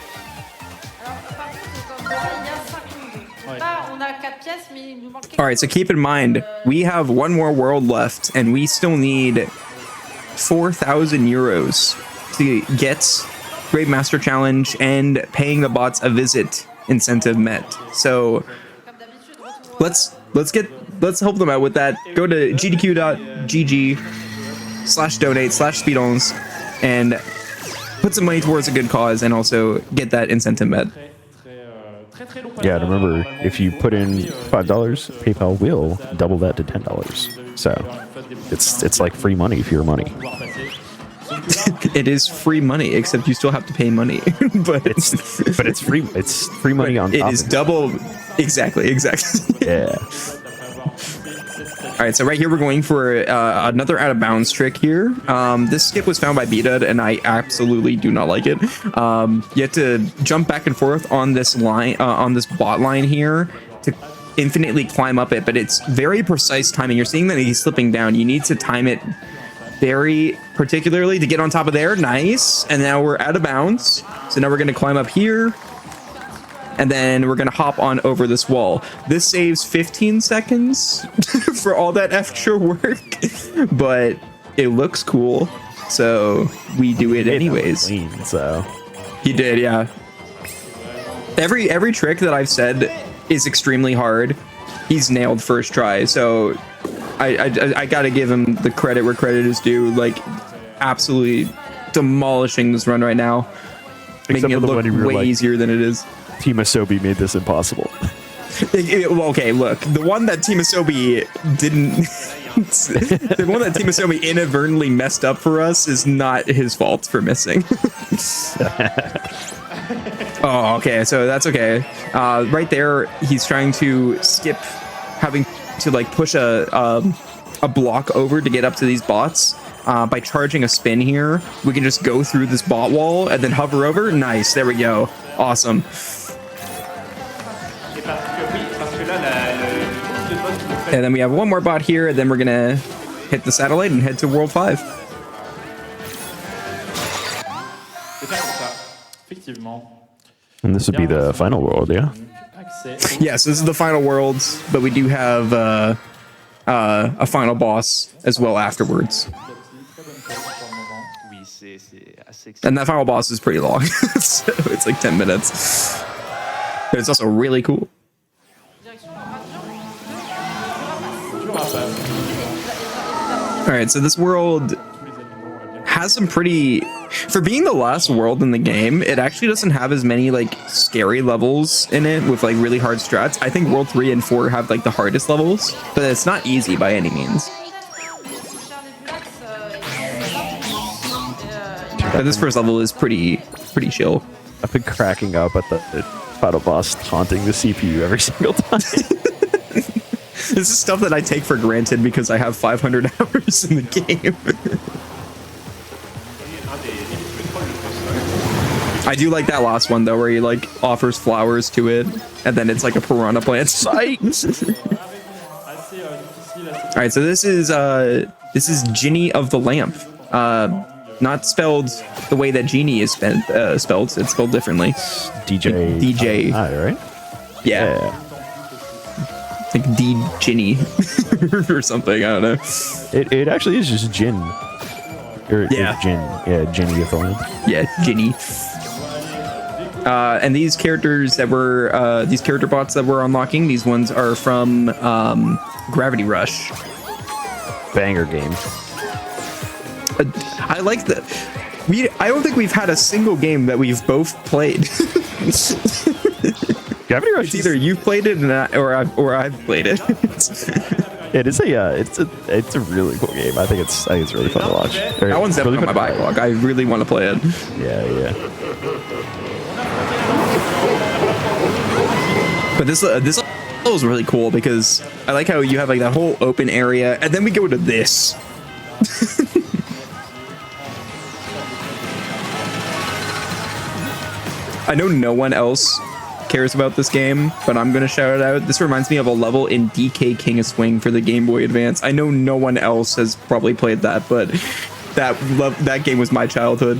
Speaker 1: All right, so keep in mind, we have one more world left, and we still need 4,000 euros to get Great Master Challenge and paying the bots a visit incentive met. So let's help them out with that. Go to gdq.gg/donate/SpeeDons and put some money towards a good cause and also get that incentive met.
Speaker 2: Yeah, and remember, if you put in $5, PayPal will double that to $10. So it's like free money for your money.
Speaker 1: It is free money, except you still have to pay money. but
Speaker 2: it's free. It's free money on top.
Speaker 1: It is double. Exactly.
Speaker 2: Yeah.
Speaker 1: All right, so right here we're going for another out of bounds trick here. This skip was found by BDUD, and I absolutely do not like it. You have to jump back and forth on this line, on this bot line here, to infinitely climb up it. But it's very precise timing. You're seeing that he's slipping down. You need to time it very particularly to get on top of there. Nice. And now we're out of bounds. So now we're going to climb up here. And then we're going to hop on over this wall. This saves 15 seconds for all that extra work, but it looks cool. So we do it anyways.
Speaker 2: Clean, so
Speaker 1: he did, yeah. Every trick that I've said is extremely hard. He's nailed first try. So I got to give him the credit where credit is due. Like, absolutely demolishing this run right now. Making it look way easier than it is.
Speaker 2: Team Asobi made this impossible.
Speaker 1: Well, okay, look, the one that Team Asobi didn't, the one that Team Asobi inadvertently messed up for us is not his fault for missing. Oh, okay, so that's okay. Right there, he's trying to skip having to like push a block over to get up to these bots. By charging a spin here, we can just go through this bot wall and then hover over. Nice, there we go. Awesome. And then we have one more bot here, and then we're gonna hit the satellite and head to World 5.
Speaker 2: And this would be the final world, yeah?
Speaker 1: Yes, this is the final world, but we do have a final boss as well afterwards. And that final boss is pretty long, so it's like 10 minutes. But it's also really cool. Alright, so this world has some pretty... For being the last world in the game, it actually doesn't have as many like scary levels in it with like really hard strats. I think World 3 and 4 have like the hardest levels, but it's not easy by any means. But this first level is pretty chill.
Speaker 2: I've been cracking up at the final boss taunting the CPU every single time.
Speaker 1: This is stuff that I take for granted because I have 500 hours in the game. I do like that last one though, where he like offers flowers to it, and then it's like a piranha plant site. All right, so this is Ginny of the Lamp. Not spelled the way that genie is spelled. It's spelled differently.
Speaker 2: DJ.
Speaker 1: DJ.
Speaker 2: Right?
Speaker 1: Yeah. Like D Ginny or something. I don't know.
Speaker 2: It actually is just Jin.
Speaker 1: Yeah.
Speaker 2: Jin. Yeah, Ginny of the Lamp.
Speaker 1: Yeah, Ginny. And these characters that were these character bots that we're unlocking, these ones are from Gravity Rush.
Speaker 2: Banger game.
Speaker 1: I like that. I don't think we've had a single game that we've both played.
Speaker 2: Gravity Rush.
Speaker 1: It's either you've played it or I've played it.
Speaker 2: It is it's a really cool game. I think it's really fun to watch.
Speaker 1: That one's definitely on my backlog. I really want to play it.
Speaker 2: Yeah.
Speaker 1: But this level is really cool because I like how you have like that whole open area, and then we go to this. I know no one else cares about this game, but I'm gonna shout it out. This reminds me of a level in DK King of Swing for the Game Boy Advance. I know no one else has probably played that, but that game was my childhood.
Speaker 2: I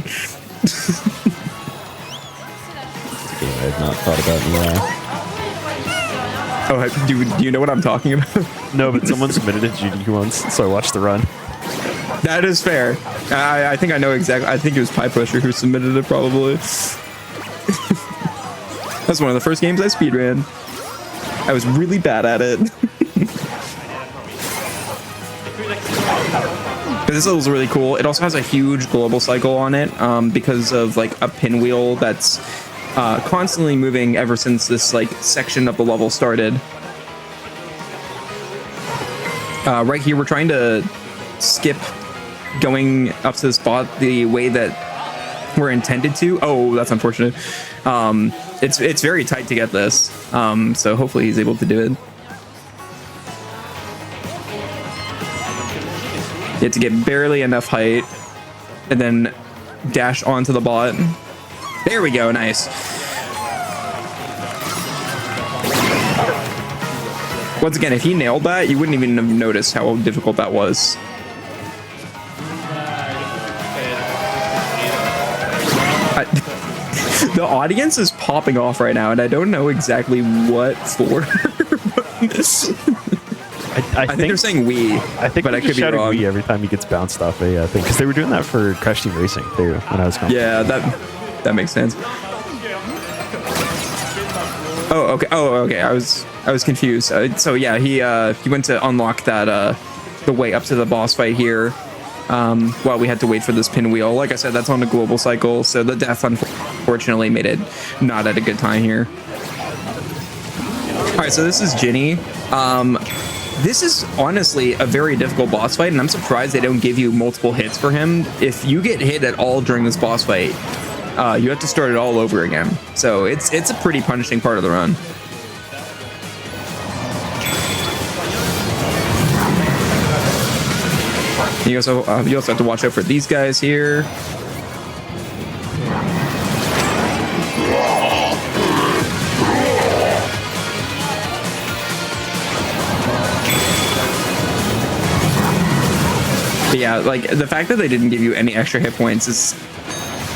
Speaker 2: have not thought about in a while.
Speaker 1: Oh, do you know what I'm talking about?
Speaker 2: No, but someone submitted it to GD once, so I watched the run.
Speaker 1: That is fair. I think I know exactly. I think it was Pie Pusher who submitted it, probably. That's one of the first games I speedran. I was really bad at it. But this level's really cool. It also has a huge global cycle on it because of like a pinwheel that's constantly moving ever since this like section of the level started. Right here, we're trying to skip going up to the spot the way that we're intended to. Oh, that's unfortunate. It's very tight to get this. So hopefully he's able to do it. You have to get barely enough height and then dash onto the bot. There we go, nice. Once again, if he nailed that, you wouldn't even have noticed how difficult that was. The audience is popping off right now, and I don't know exactly what for. I think they're saying we.
Speaker 2: I think, but I could be wrong. We every time he gets bounced off. Yeah, I think because they were doing that for Crash Team Racing too when I was coming.
Speaker 1: Yeah, that makes sense. Oh, okay. Oh, okay. I was confused. So yeah, he went to unlock that the way up to the boss fight here. While we had to wait for this pinwheel. Like I said, that's on a global cycle, so the death unfortunately made it not at a good time here. All right, so this is Ginny. This is honestly a very difficult boss fight, and I'm surprised they don't give you multiple hits for him. If you get hit at all during this boss fight, you have to start it all over again. So it's a pretty punishing part of the run. You also have to watch out for these guys here. But yeah, like the fact that they didn't give you any extra hit points is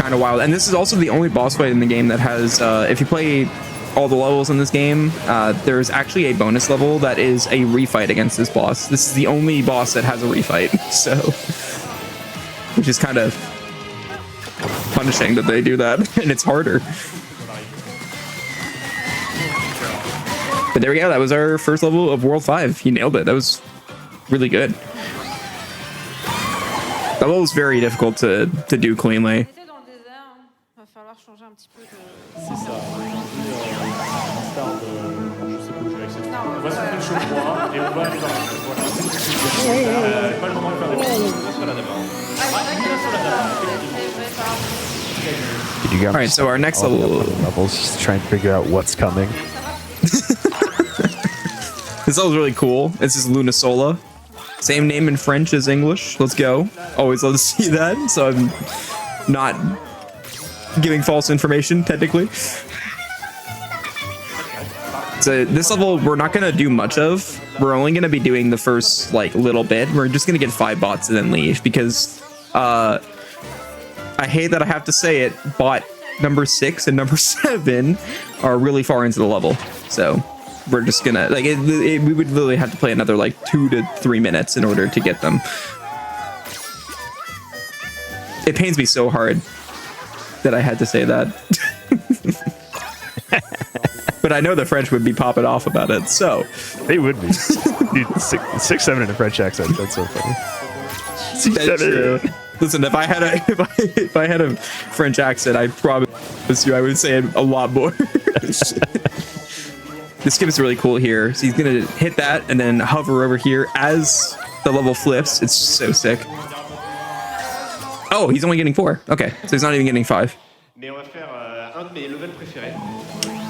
Speaker 1: kind of wild. And this is also the only boss fight in the game that has, if you play all the levels in this game, there's actually a bonus level that is a refight against this boss. This is the only boss that has a refight, so, which is kind of punishing that they do that, and it's harder. But there we go. That was our first level of World 5. He nailed it. That was really good. That level was very difficult to do cleanly. All right, so our next
Speaker 2: levels, just trying to figure out what's coming.
Speaker 1: This level's really cool. This is Lunasola. Same name in French as English. Let's go. Always love to see that. So I'm not giving false information, technically. So this level, we're not going to do much of. We're only going to be doing the first, like, little bit. We're just going to get 5 bots and then leave because I hate that I have to say it, bot number 6 and number 7 are really far into the level. So we're just gonna, like, we would literally have to play another, like, 2 to 3 minutes in order to get them. It pains me so hard that I had to say that. But I know the French would be popping off about it, so.
Speaker 2: They would be. Dude, 6, 7 in a French accent. That's so funny. 6,
Speaker 1: That's
Speaker 2: 7.
Speaker 1: true. Listen, if I had a French accent, I promise you I would say it a lot more. This skip is really cool here. So he's gonna hit that and then hover over here as the level flips. It's so sick. Oh, he's only getting 4. Okay, so he's not even getting 5.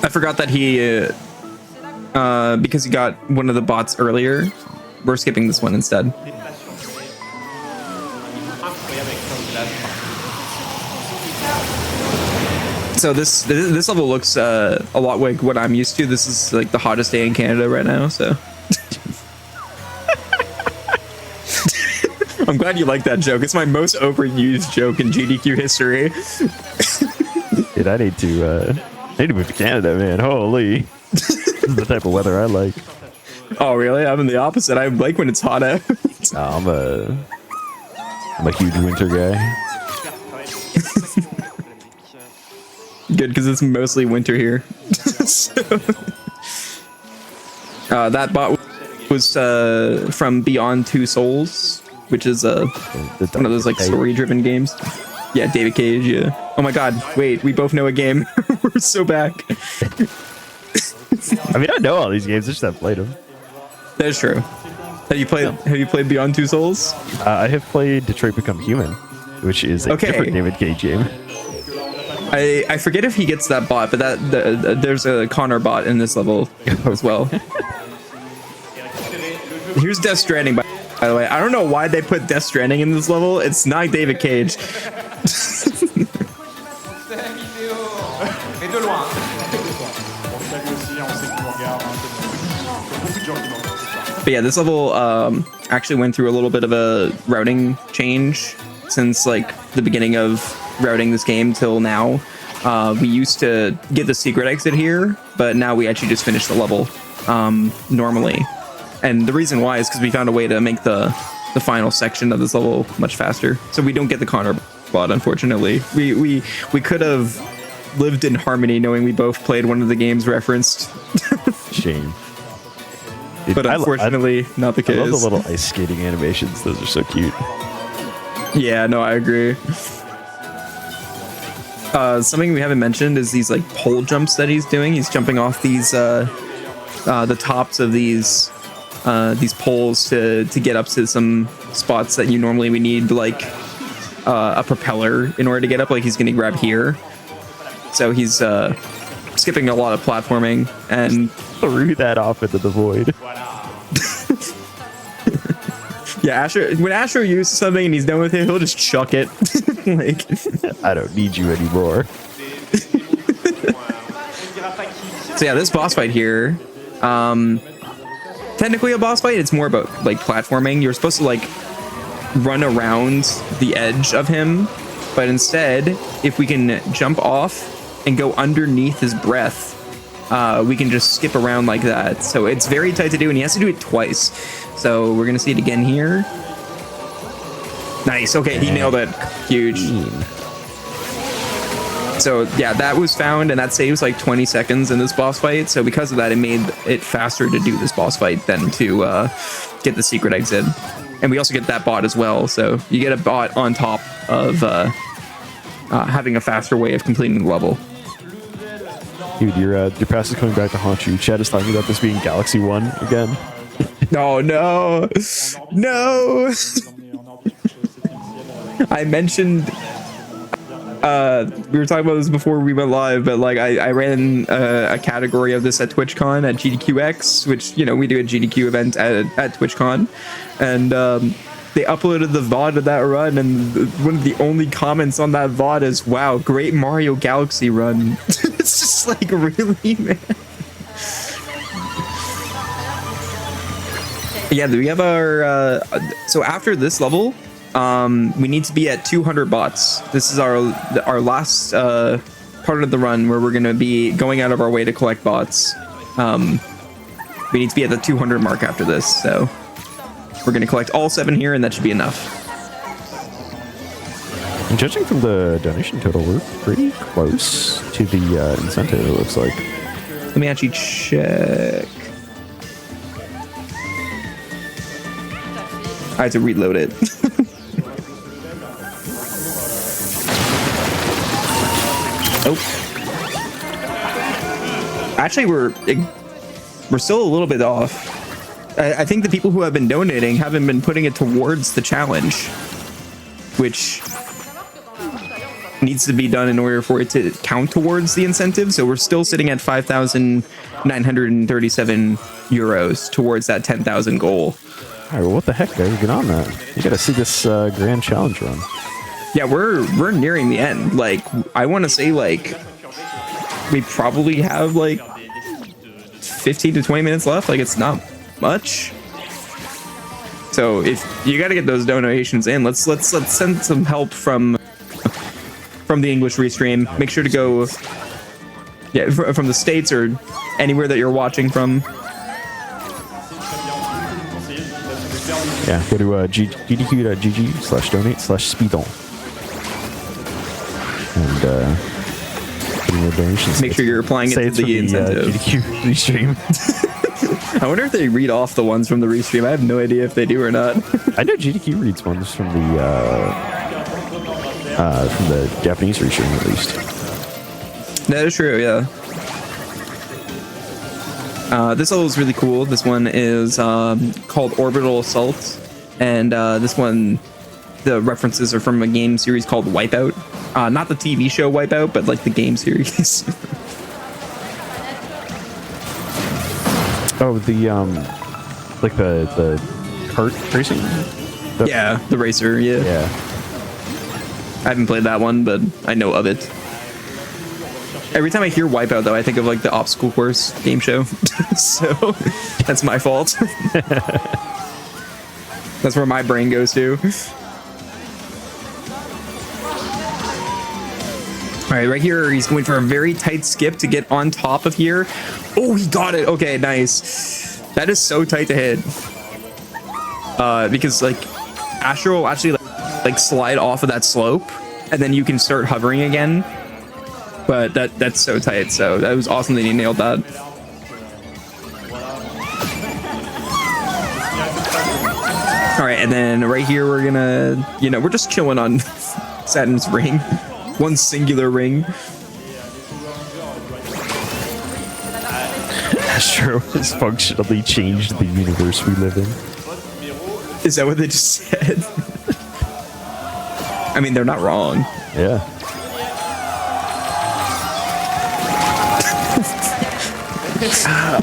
Speaker 1: I forgot that he, because he got one of the bots earlier, we're skipping this one instead. So this level looks a lot like what I'm used to. This is like the hottest day in Canada right now, so. I'm glad you like that joke. It's my most overused joke in GDQ history.
Speaker 2: Dude, I need to move to Canada, man. Holy. This is the type of weather I like.
Speaker 1: Oh, really? I'm in the opposite. I like when it's hot out.
Speaker 2: No, I'm a huge winter guy.
Speaker 1: Good, because it's mostly winter here. So, that bot was from Beyond Two Souls, which is one of those like story-driven games. Yeah, David Cage. Yeah. Oh my God! Wait, we both know a game. We're so back.
Speaker 2: I mean, I know all these games. I just haven't played them.
Speaker 1: That is true. Have you played? Have you played Beyond Two Souls?
Speaker 2: I have played Detroit Become Human, which is a different David Cage game.
Speaker 1: I forget if he gets that bot, but there's a Connor bot in this level as well. Here's Death Stranding, by the way. I don't know why they put Death Stranding in this level. It's not David Cage. But yeah, this level actually went through a little bit of a routing change since like the beginning of routing this game till now. We used to get the secret exit here, but now we actually just finish the level normally. And the reason why is because we found a way to make the final section of this level much faster. So we don't get the Connor bot, unfortunately. We could have lived in harmony knowing we both played one of the games referenced.
Speaker 2: Shame.
Speaker 1: But unfortunately, not the case.
Speaker 2: I love the little ice skating animations. Those are so cute.
Speaker 1: Yeah, no, I agree. Something we haven't mentioned is these like pole jumps that he's doing. He's jumping off these the tops of these poles to get up to some spots that you normally would need like a propeller in order to get up. Like he's gonna grab here. So he's skipping a lot of platforming and
Speaker 2: threw that off into the void.
Speaker 1: Yeah, when Astro uses something and he's done with it, he'll just chuck it. Like,
Speaker 2: I don't need you anymore.
Speaker 1: So yeah, this boss fight here, technically a boss fight, it's more about like platforming. You're supposed to like run around the edge of him but instead, if we can jump off and go underneath his breath, we can just skip around like that. So it's very tight to do, and he has to do it twice. So we're gonna see it again here. Nice. Okay, he nailed it. Huge. So yeah, that was found, and that saves like 20 seconds in this boss fight. So because of that, it made it faster to do this boss fight than to get the secret exit. And we also get that bot as well. So you get a bot on top of having a faster way of completing the level.
Speaker 2: Dude, your past is coming back to haunt you. Chad is talking about this being Galaxy 1 again.
Speaker 1: No, no, no. I mentioned we were talking about this before we went live, but like I ran a category of this at TwitchCon at GDQX, which, you know, we do a GDQ event at TwitchCon, and they uploaded the VOD of that run, and one of the only comments on that VOD is, "Wow, great Mario Galaxy run." It's just like, really, man. Yeah, we have our so after this level, we need to be at 200 bots. This is our last part of the run where we're going to be going out of our way to collect bots. We need to be at the 200 mark after this, so we're going to collect all 7 here, and that should be enough.
Speaker 2: And judging from the donation total, we're pretty close to the incentive, it looks like.
Speaker 1: Let me actually check. I had to reload it. Oh. Actually, we're still a little bit off. I think the people who have been donating haven't been putting it towards the challenge, which needs to be done in order for it to count towards the incentive. So we're still sitting at 5,937 euros towards that 10,000 goal.
Speaker 2: All right, well, what the heck, guys? Get on that. You got to see this grand challenge run.
Speaker 1: Yeah, we're nearing the end. Like, I want to say, like, we probably have like 15 to 20 minutes left. Like, it's not much. So if you got to get those donations in, let's send some help from the English Restream. Make sure to go, yeah, from the States or anywhere that you're watching from.
Speaker 2: Yeah, go to gdq.gg/donate/SpeeDons. And put in your donations.
Speaker 1: Make sure you're applying it to the incentive.
Speaker 2: GDQ Restream.
Speaker 1: I wonder if they read off the ones from the Restream. I have no idea if they do or not.
Speaker 2: I know GDQ reads ones from the Japanese Restream, at least.
Speaker 1: That is true, yeah. This level is really cool. This one is called Orbital Assault, and this one, the references are from a game series called Wipeout. Not the TV show Wipeout, but like the game series.
Speaker 2: Oh, the like the kart racing.
Speaker 1: Yeah, the racer. Yeah.
Speaker 2: Yeah.
Speaker 1: I haven't played that one, but I know of it. Every time I hear Wipeout, though, I think of like the obstacle course game show. So that's my fault. That's where my brain goes to. All right, right here, he's going for a very tight skip to get on top of here. Oh, he got it. Okay, nice. That is so tight to hit. Because like Astro will actually like slide off of that slope, and then you can start hovering again. But that's so tight. So that was awesome that he nailed that. All right, and then right here we're gonna, you know, we're just chilling on Saturn's ring, one singular ring.
Speaker 2: Astro has functionally changed the universe we live in.
Speaker 1: Is that what they just said? I mean, they're not wrong.
Speaker 2: Yeah.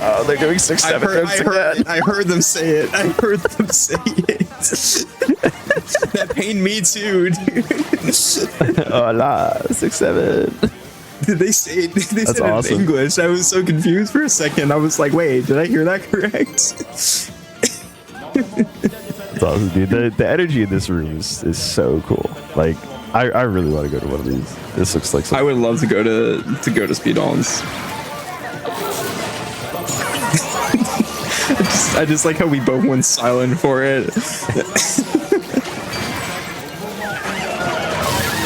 Speaker 2: Oh, they're doing 6-7 again.
Speaker 1: I heard them say it. I heard them say it. That pained me too, dude.
Speaker 2: Hola, 6-7.
Speaker 1: Did they say it? They
Speaker 2: That's
Speaker 1: said
Speaker 2: awesome.
Speaker 1: it in English. I was so confused for a second. I was like, wait, did I hear that correct?
Speaker 2: That's awesome, dude. The energy in this room is so cool. Like, I really want to go to one of these. This looks like
Speaker 1: I would love to go to SpeeDons. I just like how we both went silent for it.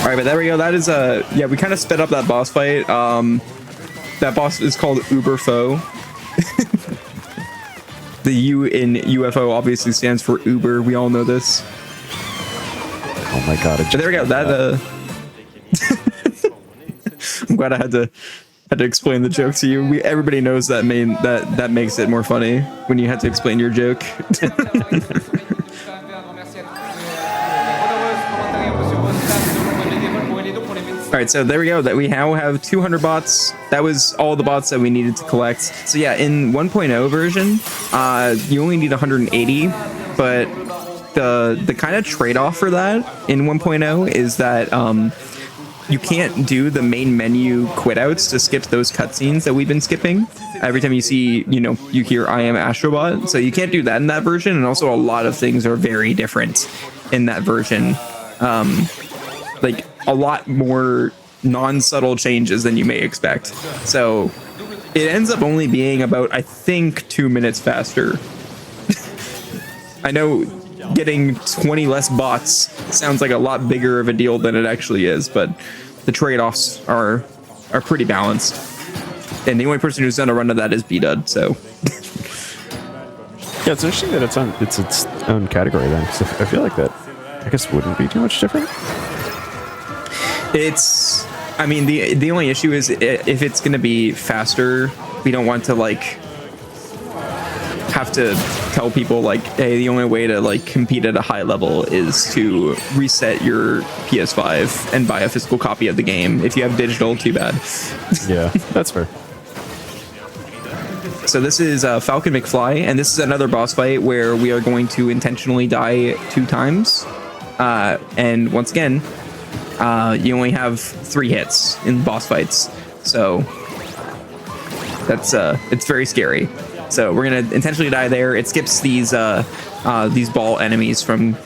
Speaker 1: All right, but there we go. That is yeah, we kind of sped up that boss fight. That boss is called Uber Foe. The U in UFO obviously stands for Uber. We all know this.
Speaker 2: Oh my god!
Speaker 1: But there we go. That I'm glad I had to explain the joke to you. Everybody knows that that makes it more funny when you had to explain your joke. All right, so there we go. That we now have 200 bots. That was all the bots that we needed to collect. So yeah, in 1.0 version, you only need 180, but the kind of trade-off for that in 1.0 is that you can't do the main menu quit outs to skip those cutscenes that we've been skipping. Every time you see, you hear I am Astrobot. So you can't do that in that version. And also a lot of things are very different in that version. Like a lot more non-subtle changes than you may expect. So it ends up only being about, I think, 2 minutes faster. I know getting 20 less bots sounds like a lot bigger of a deal than it actually is, but the trade-offs are pretty balanced. And the only person who's done a run of that is BDud, so.
Speaker 2: Yeah, it's interesting that it's its own category then, because I feel like that, I guess, wouldn't be too much different.
Speaker 1: I mean, the only issue is if it's going to be faster, we don't want to have to tell people hey, the only way to compete at a high level is to reset your PS5 and buy a physical copy of the game. If you have digital, too bad.
Speaker 2: Yeah, that's fair.
Speaker 1: So this is Falcon McFly, and this is another boss fight where we are going to intentionally die 2 times. And once again, you only have 3 hits in boss fights, so that's it's very scary. So we're gonna intentionally die there. It skips these ball enemies from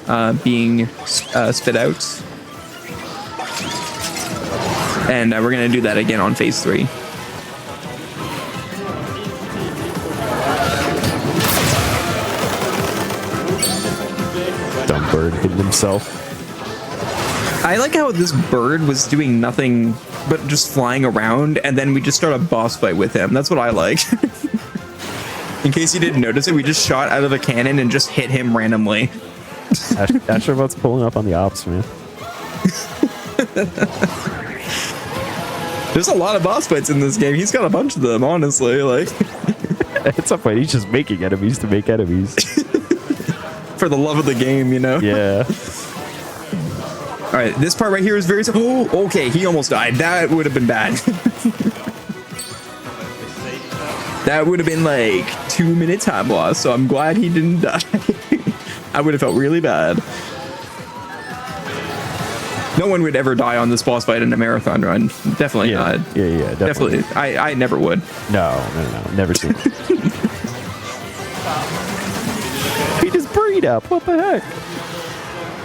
Speaker 1: being spit out, and we're gonna do that again on phase 3.
Speaker 2: Dumb bird hidden himself.
Speaker 1: I like how this bird was doing nothing but just flying around, and then we just start a boss fight with him. That's what I like. In case you didn't notice it, we just shot out of a cannon and just hit him randomly.
Speaker 2: Astrobot's pulling up on the ops, man.
Speaker 1: There's a lot of boss fights in this game. He's got a bunch of them, honestly.
Speaker 2: At some point, he's just making enemies to make enemies.
Speaker 1: For the love of the game,
Speaker 2: Yeah.
Speaker 1: All right, this part right here is very... Oh, okay, he almost died. That would have been bad. That would have been 2-minute time loss, so I'm glad he didn't die. I would have felt really bad. No one would ever die on this boss fight in a marathon run. Definitely not.
Speaker 2: Yeah, definitely.
Speaker 1: I never would.
Speaker 2: No, never seen. He just breed up. What the heck?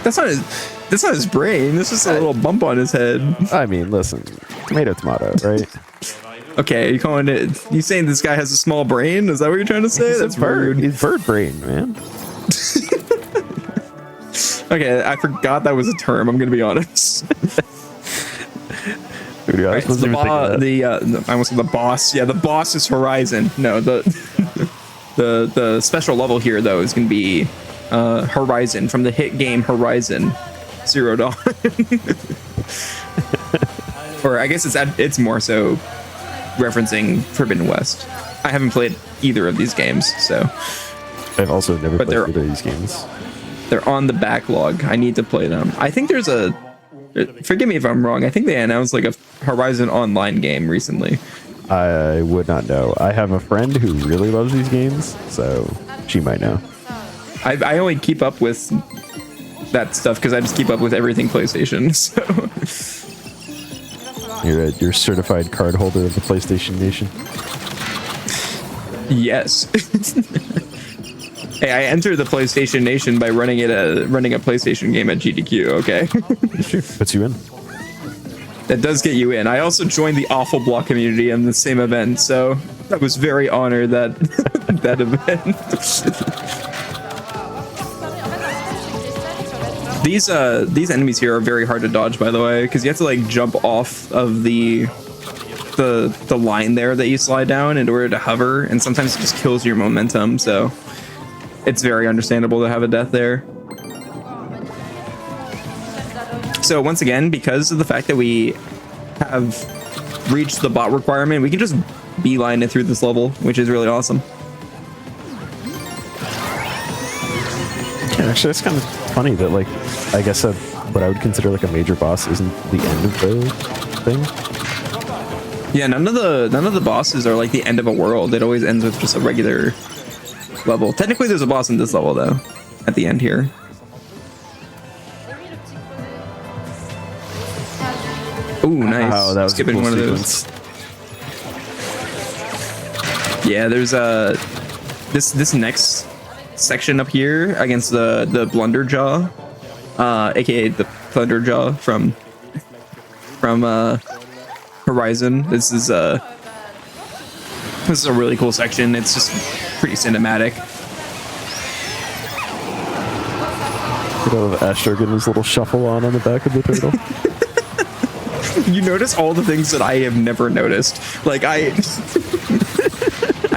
Speaker 1: That's not his brain. This is a little bump on his head.
Speaker 2: I mean, listen, tomato, right?
Speaker 1: Okay, you saying this guy has a small brain? Is that what you're trying to say? That's
Speaker 2: bird.
Speaker 1: rude.
Speaker 2: He's bird brain, man.
Speaker 1: Okay, I forgot that was a term. I'm gonna be honest.
Speaker 2: Dude,
Speaker 1: Right, so I almost said the boss. Yeah, the boss is Horizon. No, the special level here though is gonna be Horizon from the hit game Horizon Zero Dawn. Or I guess it's more so referencing Forbidden West. I haven't played either of these games, so
Speaker 2: I've also never played either of these games.
Speaker 1: They're on the backlog. I need to play them. I think there's forgive me if I'm wrong, I think they announced a Horizon Online game recently.
Speaker 2: I would not know. I have a friend who really loves these games, so she might know.
Speaker 1: I only keep up with that stuff because I just keep up with everything PlayStation. So
Speaker 2: you're a certified card holder of the PlayStation Nation.
Speaker 1: Yes. Hey, I entered the PlayStation Nation by running a PlayStation game at GDQ. Okay,
Speaker 2: Puts you in.
Speaker 1: that does get you in. I also joined the Awful Block community in the same event, so I was very honored that that event. These enemies here are very hard to dodge, by the way, because you have to like jump off of the line there that you slide down in order to hover, and sometimes it just kills your momentum. So it's very understandable to have a death there. So once again, because of the fact that we have reached the bot requirement, we can just beeline it through this level, which is really awesome.
Speaker 2: Yeah, actually, it's kind of funny that, like, I guess what I would consider like a major boss isn't the end of the thing.
Speaker 1: Yeah, none of the bosses are like the end of a world. It always ends with just a regular level. Technically, there's a boss in this level though, at the end here. Ooh, nice.
Speaker 2: Oh, that was
Speaker 1: skipping
Speaker 2: a cool
Speaker 1: one
Speaker 2: sequence.
Speaker 1: of those. Yeah, there's this next section up here against the Blunderjaw, aka the Thunderjaw from Horizon. This is a really cool section. It's just pretty cinematic.
Speaker 2: Could have Astro getting his little shuffle on the back of the turtle.
Speaker 1: You notice all the things that I have never noticed. Like I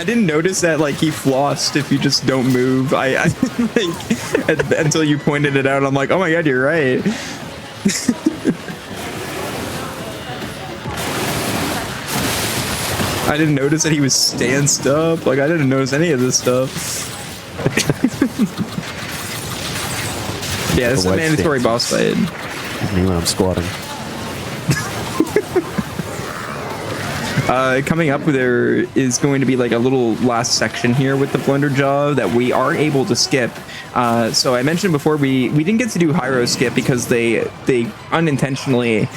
Speaker 1: didn't notice that like he flossed if you just don't move. I like, until you pointed it out. I'm like, oh my god, you're right. I didn't notice that he was stanced up. Like I didn't notice any of this stuff. Yeah, this is a mandatory boss fight.
Speaker 2: Me when I'm squatting.
Speaker 1: Coming up, there is going to be like a little last section here with the Blunderjaw that we are able to skip. So I mentioned before we didn't get to do Hyro skip because they unintentionally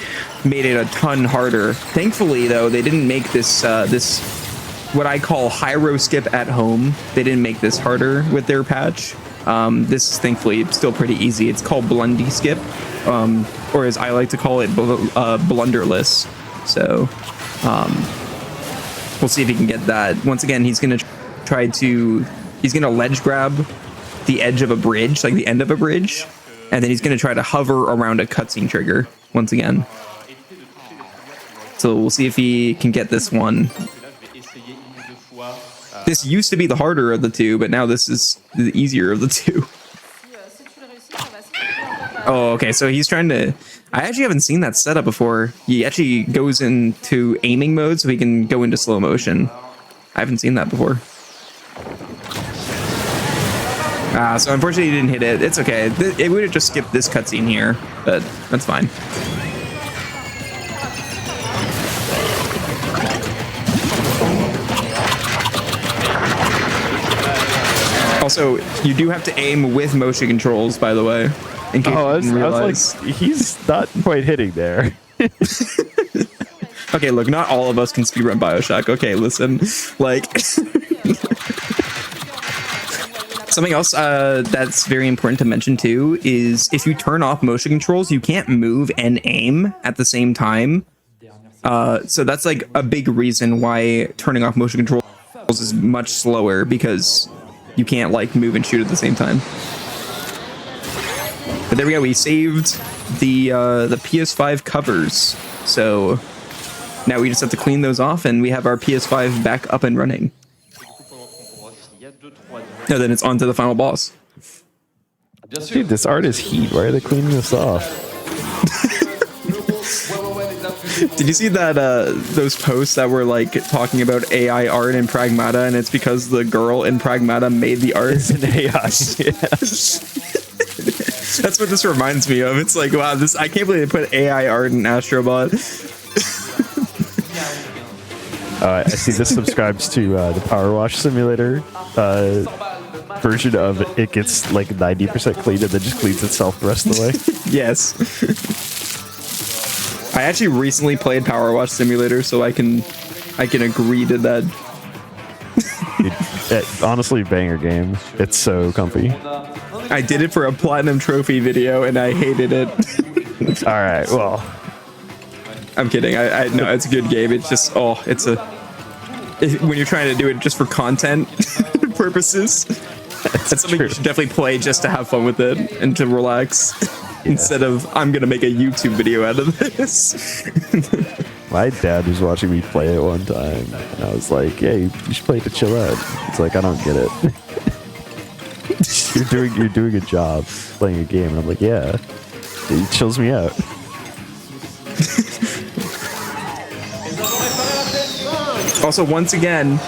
Speaker 1: made it a ton harder. Thankfully, though, they didn't make this this what I call Hyro skip at home. They didn't make this harder with their patch. This is thankfully still pretty easy. It's called Blundy skip, or as I like to call it, blunderless. So. We'll see if he can get that. Once again, he's gonna he's gonna ledge grab the edge of a bridge, like the end of a bridge, and then he's gonna try to hover around a cutscene trigger once again. So we'll see if he can get this one. This used to be the harder of the two, but now this is the easier of the two. Oh, okay, so he's trying to... I actually haven't seen that setup before. He actually goes into aiming mode so he can go into slow motion. I haven't seen that before. So unfortunately he didn't hit it. It's okay. It would have just skipped this cutscene here, but that's fine. Also, you do have to aim with motion controls, by the way. In case
Speaker 2: I
Speaker 1: you didn't realize.
Speaker 2: was like, he's not quite hitting there.
Speaker 1: Okay, look, not all of us can speedrun BioShock. Okay, listen, like something else that's very important to mention too is if you turn off motion controls, you can't move and aim at the same time. So that's like a big reason why turning off motion controls is much slower, because you can't like move and shoot at the same time. But there we go. We saved the PS5 covers, so now we just have to clean those off, and we have our PS5 back up and running. No, then it's on to the final boss.
Speaker 2: Dude, this art is heat. Why are they cleaning this off?
Speaker 1: Did you see that those posts that were like talking about AI art in Pragmata, and it's because the girl in Pragmata made the art?
Speaker 2: It's an AI.
Speaker 1: That's what this reminds me of. It's like, wow, this, I can't believe they put AI art in Astrobot.
Speaker 2: I see this subscribes to the Power Wash Simulator version of it. It gets like 90% clean and then just cleans itself the rest of the way.
Speaker 1: Yes. I actually recently played Power Wash Simulator, so I can agree to that.
Speaker 2: Dude, Honestly, banger game. It's so comfy.
Speaker 1: I did it for a platinum trophy video and I hated it.
Speaker 2: All right, well,
Speaker 1: I'm kidding. I no, it's a good game. It's just when you're trying to do it just for content purposes, that's something you should definitely play just to have fun with it and to relax instead of I'm gonna make a YouTube video out of this.
Speaker 2: my dad was watching me play it one time, and I was like, "Hey, you should play it to chill out." It's like, I don't get it. you're doing a job playing a game, and I'm like, yeah, it chills me out.
Speaker 1: Also, once again,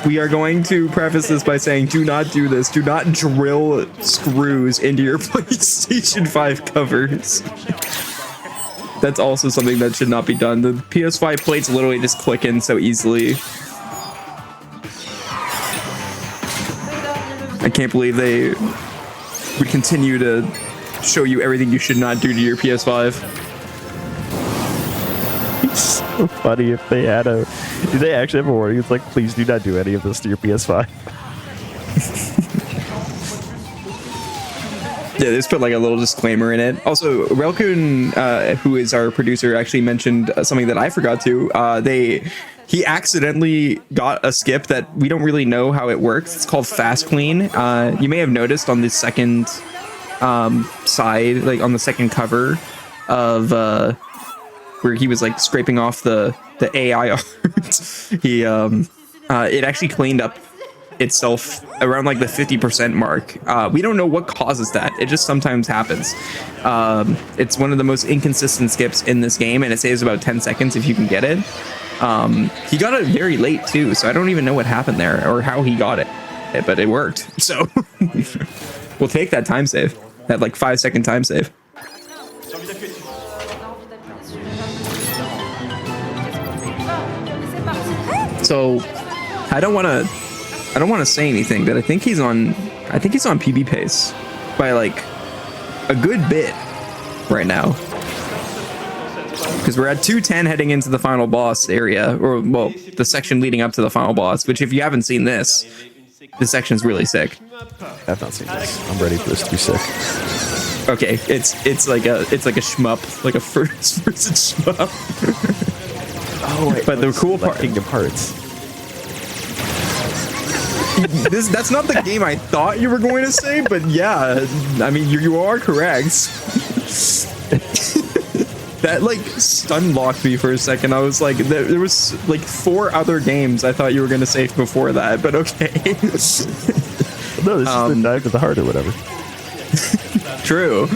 Speaker 1: we are going to preface this by saying, do not do this. Do not drill screws into your PlayStation 5 covers. That's also something that should not be done. The PS5 plates literally just click in so easily. I can't believe they would continue to show you everything you should not do to your PS5.
Speaker 2: It's so funny if they had a... Do they actually have a warning? It's like, please do not do any of this to your PS5.
Speaker 1: Yeah, they just put like a little disclaimer in it. Also, Relkun, who is our producer, actually mentioned something that I forgot to. He accidentally got a skip that we don't really know how it works. It's called Fast Clean. You may have noticed on the second side, like on the second cover of where he was like scraping off the AI art. He it actually cleaned up itself around like the 50% mark. We don't know what causes that. It just sometimes happens. It's one of the most inconsistent skips in this game, and it saves about 10 seconds if you can get it. He got it very late too, so I don't even know what happened there or how he got it, but it worked. So we'll take that time save, that like 5-second time save. So I don't want to say anything, but I think he's on PB pace by like a good bit right now, because we're at 210 heading into the final boss area, or well, the section leading up to the final boss, which if you haven't seen this section's really sick.
Speaker 2: I've not seen this. I'm ready for this to be sick.
Speaker 1: Okay, it's like a shmup, like a first person shmup.
Speaker 2: Oh, wait,
Speaker 1: but the cool part,
Speaker 2: Kingdom Hearts.
Speaker 1: That's not the game I thought you were going to say, but yeah, I mean you are correct. That like stun locked me for a second. I was like, there was like 4 other games I thought you were going to say before that, but okay.
Speaker 2: No, this is the dive to the heart or whatever.
Speaker 1: True.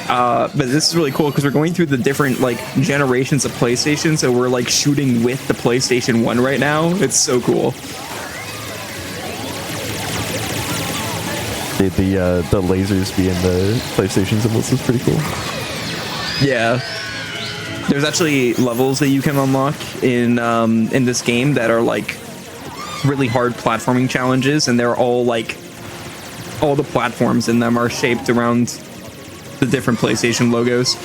Speaker 1: But this is really cool because we're going through the different like generations of PlayStation, so we're like shooting with the PlayStation 1 right now. It's so cool.
Speaker 2: The lasers being the PlayStation symbols is pretty cool.
Speaker 1: Yeah. There's actually levels that you can unlock in this game that are like really hard platforming challenges, and they're all like all the platforms in them are shaped around the different PlayStation logos.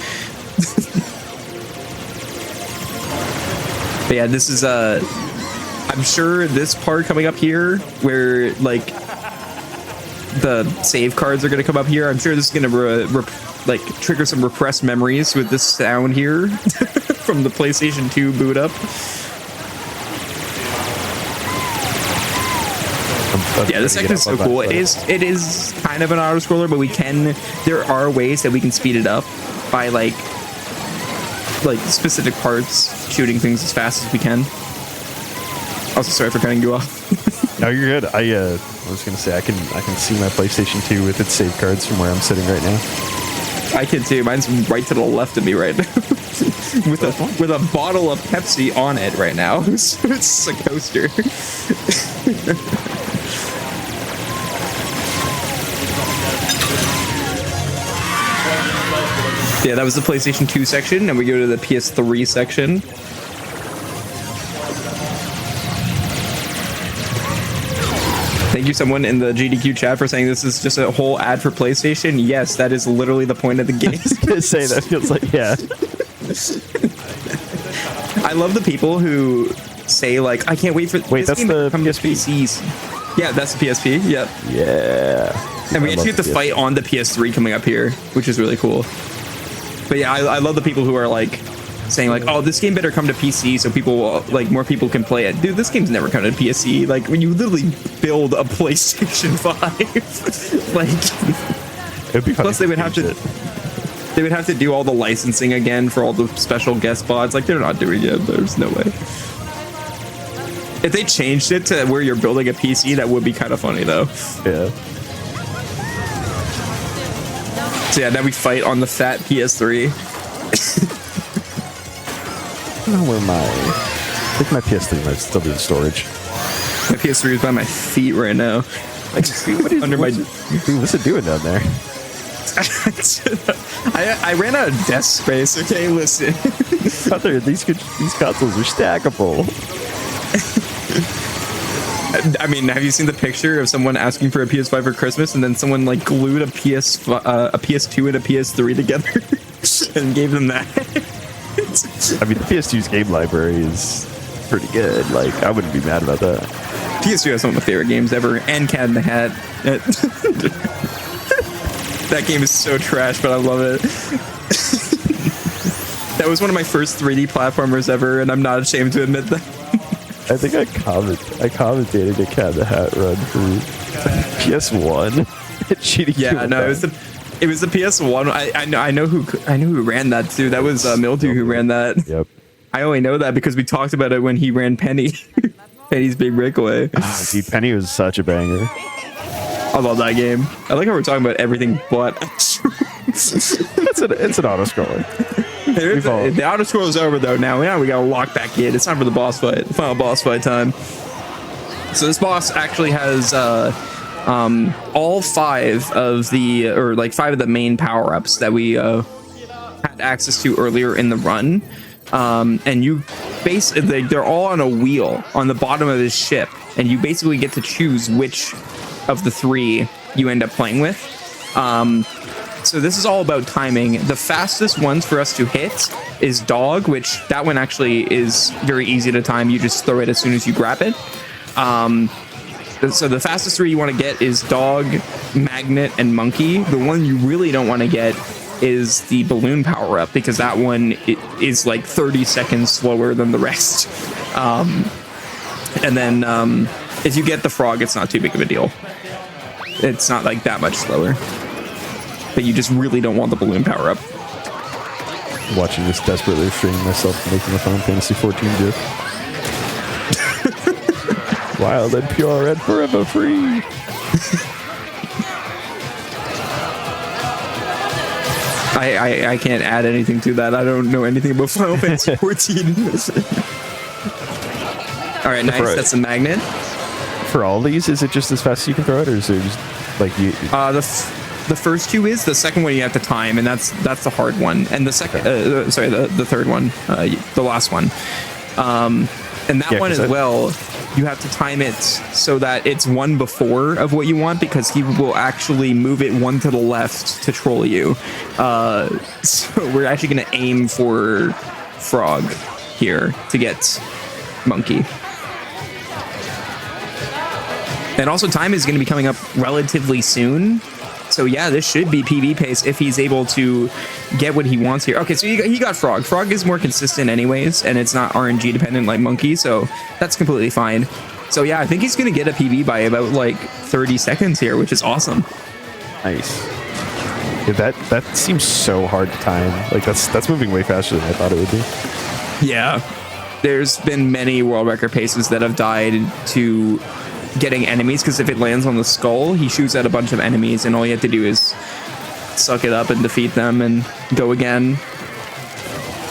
Speaker 1: But yeah, this is I'm sure this part coming up here where like the save cards are going to come up here. I'm sure this is going to like trigger some repressed memories with this sound here from the PlayStation 2 boot up. Yeah, this section is so cool. It is kind of an auto scroller, but there are ways that we can speed it up by like specific parts shooting things as fast as we can. Also, sorry for cutting you off.
Speaker 2: No, you're good. I was gonna say I can see my PlayStation 2 with its save cards from where I'm sitting right now.
Speaker 1: I can too. Mine's right to the left of me right now. with a bottle of Pepsi on it right now. It's a coaster. Yeah, that was the PlayStation 2 section, and we go to the PS3 section. Thank you, someone in the GDQ chat, for saying this is just a whole ad for PlayStation. Yes, that is literally the point of the game.
Speaker 2: I was gonna say, that feels like, yeah.
Speaker 1: I love the people who say like, I can't wait for
Speaker 2: Wait,
Speaker 1: this
Speaker 2: that's
Speaker 1: game
Speaker 2: the
Speaker 1: to come to
Speaker 2: PSP?
Speaker 1: PCs. Yeah, that's the PSP. Yep.
Speaker 2: Yeah.
Speaker 1: And we actually get to fight on the PS3 coming up here, which is really cool. But yeah, I love the people who are like saying like, oh, this game better come to PC so people will, like, more people can play it. Dude, this game's never come to PC. Like, when you literally build a PlayStation 5, like,
Speaker 2: It'd be funny
Speaker 1: plus they would have to they would have to do all the licensing again for all the special guest mods. Like, they're not doing it. There's no way. If they changed it to where you're building a PC, that would be kind of funny though.
Speaker 2: Yeah.
Speaker 1: So yeah, now we fight on the fat PS3.
Speaker 2: I don't know where I think my PS3 might still be in storage.
Speaker 1: My PS3 is by my feet right now. Like, under my.
Speaker 2: What's it doing down there?
Speaker 1: I ran out of desk space. Okay, listen.
Speaker 2: These consoles are stackable.
Speaker 1: I mean, have you seen the picture of someone asking for a PS5 for Christmas, and then someone like glued a PS2 and a PS3 together and gave them that?
Speaker 2: I mean, the PS2's game library is pretty good. Like, I wouldn't be mad about that.
Speaker 1: PS2 has some of my favorite games ever, and Cat in the Hat. That game is so trash, but I love it. That was one of my first 3D platformers ever, and I'm not ashamed to admit that.
Speaker 2: I think I commentated a Cat in the Hat run for PS1. Cheating.
Speaker 1: Yeah, no, it was the PS1. I know who ran that too. That was Mildew who ran that.
Speaker 2: Yep.
Speaker 1: I only know that because we talked about it when he ran Penny. Penny's Big Breakaway.
Speaker 2: Dude, Penny was such a banger.
Speaker 1: I love that game. I like how we're talking about everything but.
Speaker 2: it's an auto scroller.
Speaker 1: The auto scroll is over though. Now we gotta lock back in. It's time for the boss fight. The final boss fight time. So this boss actually has all five of the main power-ups that we had access to earlier in the run. And you basically, they're all on a wheel on the bottom of this ship, and you basically get to choose which of the three you end up playing with. So this is all about timing. The fastest ones for us to hit is dog, which that one actually is very easy to time. You just throw it as soon as you grab it. So the fastest three you want to get is dog, magnet, and monkey. The one you really don't want to get is the balloon power up, because that one is like 30 seconds slower than the rest. And then if you get the frog, it's not too big of a deal. It's not like that much slower. But you just really don't want the balloon power up.
Speaker 2: Watching this desperately streaming myself making a Final Fantasy 14 gif. Wild and pure and forever free.
Speaker 1: I can't add anything to that. I don't know anything about Final Fantasy 14. All right, nice. That's a magnet.
Speaker 2: For all these, is it just as fast as you can throw it, or is it just like you?
Speaker 1: The first two is. The second one you have to time, and that's the hard one. And the second, the third one, the last one, and that one as well. You have to time it so that it's one before of what you want, because he will actually move it one to the left to troll you. So we're actually going to aim for frog here to get monkey. And also time is going to be coming up relatively soon. So yeah, this should be PB pace if he's able to get what he wants here. Okay, so he got frog. Frog is more consistent anyways, and it's not RNG dependent like monkey, so that's completely fine. So yeah, I think he's going to get a PB by about like 30 seconds here, which is awesome.
Speaker 2: Nice. Yeah, that seems so hard to time. Like that's moving way faster than I thought it would be.
Speaker 1: Yeah. There's been many world record paces that have died to getting enemies, because if it lands on the skull, he shoots at a bunch of enemies, and all you have to do is suck it up and defeat them and go again.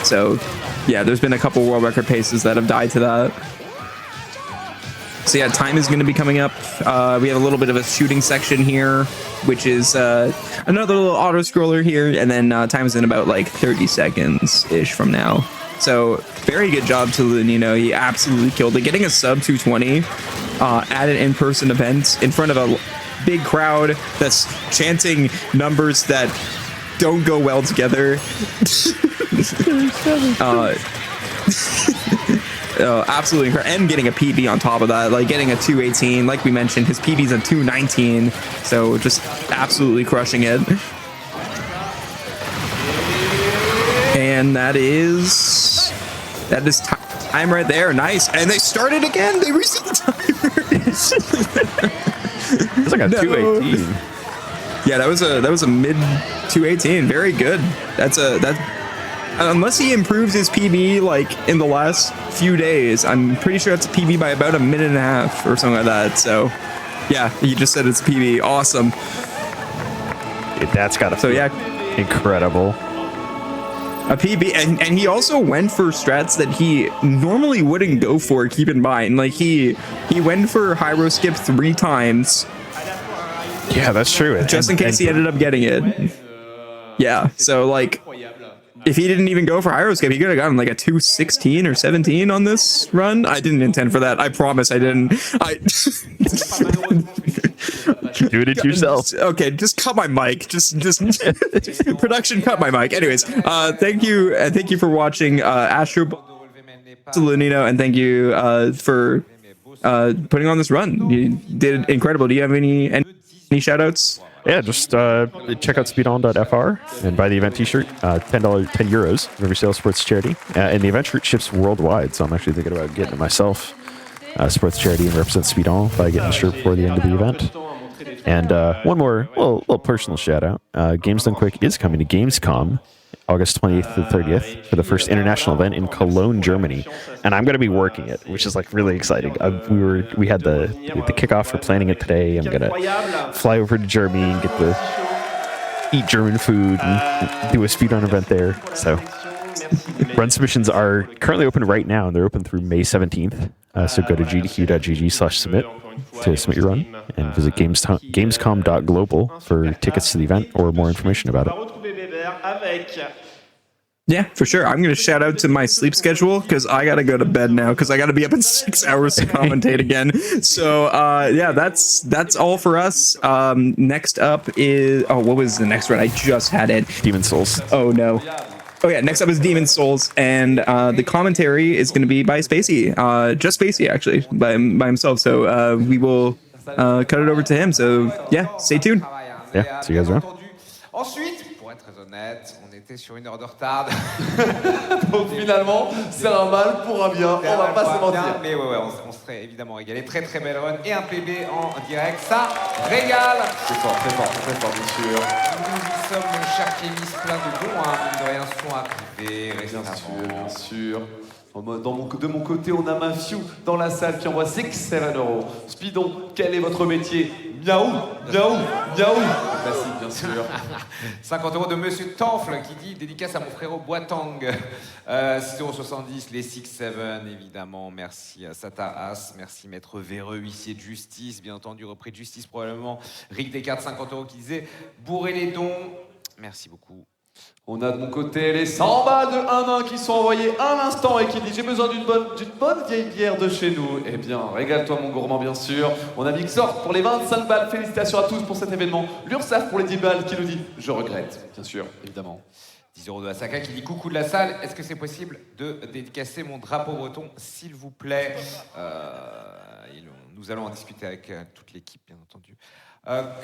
Speaker 1: So yeah, there's been a couple world record paces that have died to that. So yeah, time is going to be coming up. We have a little bit of a shooting section here, which is another little auto scroller here, and then time is in about like 30 seconds ish from now. So very good job to Lunino. He absolutely killed it, getting a sub 220 at an in-person event in front of a big crowd that's chanting numbers that don't go well absolutely incredible. And getting a PB on top of that, like getting a 218, like we mentioned, his PB's a 219, so just absolutely crushing it. And that is time right there. Nice. And they started again. They reset the timers.
Speaker 2: It's like a 218.
Speaker 1: Yeah, that was a mid 218. Very good. Unless he improves his PB like in the last few days, I'm pretty sure that's a PB by about a minute and a half or something like that. So yeah, he just said it's a PB. Awesome.
Speaker 2: That's gotta feel incredible.
Speaker 1: A PB, and he also went for strats that he normally wouldn't go for. Keep in mind, like he went for Hyro Skip 3 times.
Speaker 2: Yeah, that's true.
Speaker 1: Just in case he ended up getting it. Yeah, so like, if he didn't even go for Hyro Skip, he could have gotten like a 216 or 17 on this run. I didn't intend for that. I promise I didn't.
Speaker 2: Do it yourself.
Speaker 1: Okay, just cut my mic. Just production, cut my mic. Anyways, thank you for watching Astro Salunino, and thank you for putting on this run. You did incredible. Do you have any shout outs?
Speaker 2: Yeah, just check out SpeeDon.fr and buy the event t-shirt, $10, 10 euros for every sales sports charity. And the event shirt ships worldwide, so I'm actually thinking about getting it myself. Support the charity and represent SpeeDon by getting the shirt before the end of the event. And one more little personal shout out. Games Done Quick is coming to Gamescom August 20th to 30th for the first international event in Cologne, Germany. And I'm going to be working it, which is like really exciting. We had the kickoff for planning it today. I'm going to fly over to Germany and get to eat German food and do a SpeeDon event there. So run submissions are currently open right now, and they're open through May 17th. So go to gdq.gg/submit to submit your run, and visit gamescom.global for tickets to the event or more information about it.
Speaker 1: Yeah, for sure. I'm going to shout out to my sleep schedule because I got to go to bed now because I got to be up in 6 hours to commentate again. So yeah, that's all for us. Next up is, what was the next one? I just had it.
Speaker 2: Demon Souls.
Speaker 1: Oh no. Oh yeah, next up is Demon Souls, and the commentary is going to be by Spacey, just Spacey actually, by himself. So we will cut it over to him. So yeah, stay tuned.
Speaker 2: Yeah, see you guys around.
Speaker 3: Ensuite, pour être très honnête, on était sur 1 heure de retard. Donc finalement, c'est un mal pour un bien, on va pas se mentir. Mais ouais, on serait évidemment régalé. Très très belle run et un PB en direct, ça régale. C'est fort, bien sûr. Nous y sommes, mon cher Kémis, plein de dons, mine de rien, sont arrivés récemment.
Speaker 4: Bien sûr. De mon côté, on a Mafiou dans la salle qui envoie 6-7 €. SpeeDon, quel est votre métier? Miaou. Classique, bien sûr.
Speaker 3: 50 € de Monsieur Tanfle qui dit dédicace à mon frérot Boitang. 6,70 €, les 6-7, évidemment. Merci à Sataas, merci Maître Véreux, huissier de justice, bien entendu, repris de justice probablement. Rick Descartes, 50 € qui disait bourrez les dons. Merci beaucoup.
Speaker 4: On a de mon côté les 100 balles de 1-1 qui sont envoyées à l'instant et qui dit j'ai besoin d'une bonne vieille bière de chez nous. Eh bien, régale-toi mon gourmand, bien sûr. On a Mixor pour les 25 balles. Félicitations à tous pour cet événement. L'URSAF pour les 10 balles qui nous dit je regrette, bien sûr, évidemment.
Speaker 3: 10 € de Asaka qui dit coucou de la salle. Est-ce que c'est possible de dédicacer mon drapeau breton, s'il vous plaît? Nous allons en discuter avec toute l'équipe, bien entendu.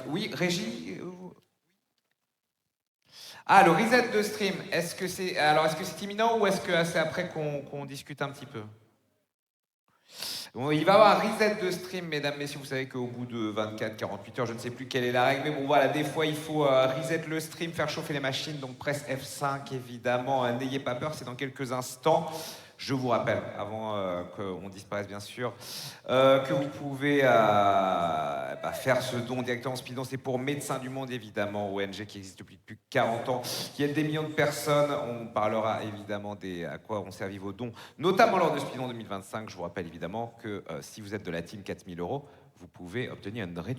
Speaker 3: Oui, Régie. Ah, le reset de stream, est-ce que c'est imminent ou est-ce que c'est après qu'on discute un petit peu? Bon, il va y avoir un reset de stream, mesdames, messieurs. Vous savez qu'au bout de 24-48 heures, je ne sais plus quelle est la règle, mais bon, voilà, des fois, il faut reset le stream, faire chauffer les machines. Donc, presse F5, évidemment. N'ayez pas peur, c'est dans quelques instants. Je vous rappelle, avant qu'on disparaisse bien sûr, que vous pouvez faire ce don directement en SpeeDons. C'est pour Médecins du Monde, évidemment, ONG qui existe depuis plus de 40 ans, qui aide des millions de personnes. On parlera évidemment à quoi ont servi vos dons, notamment lors de SpeeDons 2025. Je vous rappelle évidemment que si vous êtes de la team 4 000 €, vous pouvez obtenir une réduction.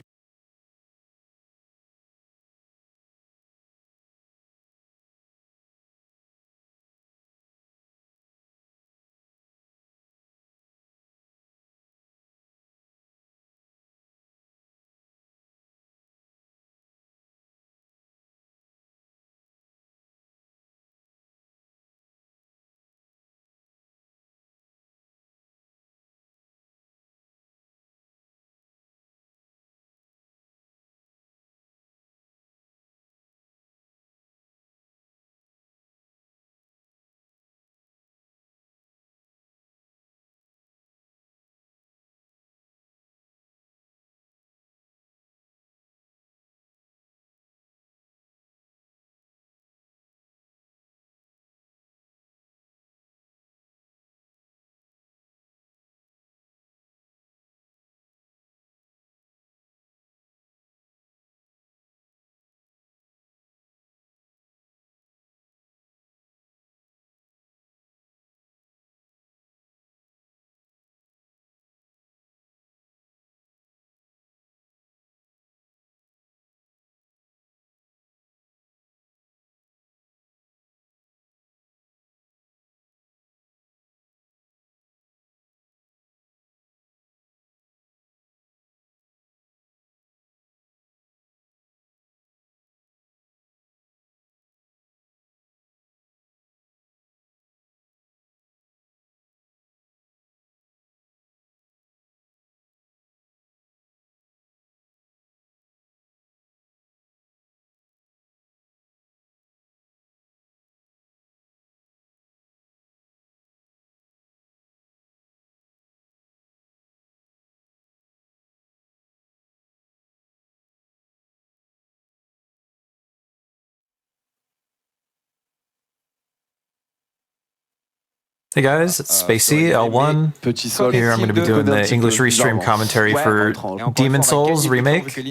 Speaker 5: Hey guys, it's Spacey L1.
Speaker 4: Petit sol.
Speaker 5: Here I'm going to be doing the English Restream commentary for Demon's Souls remake by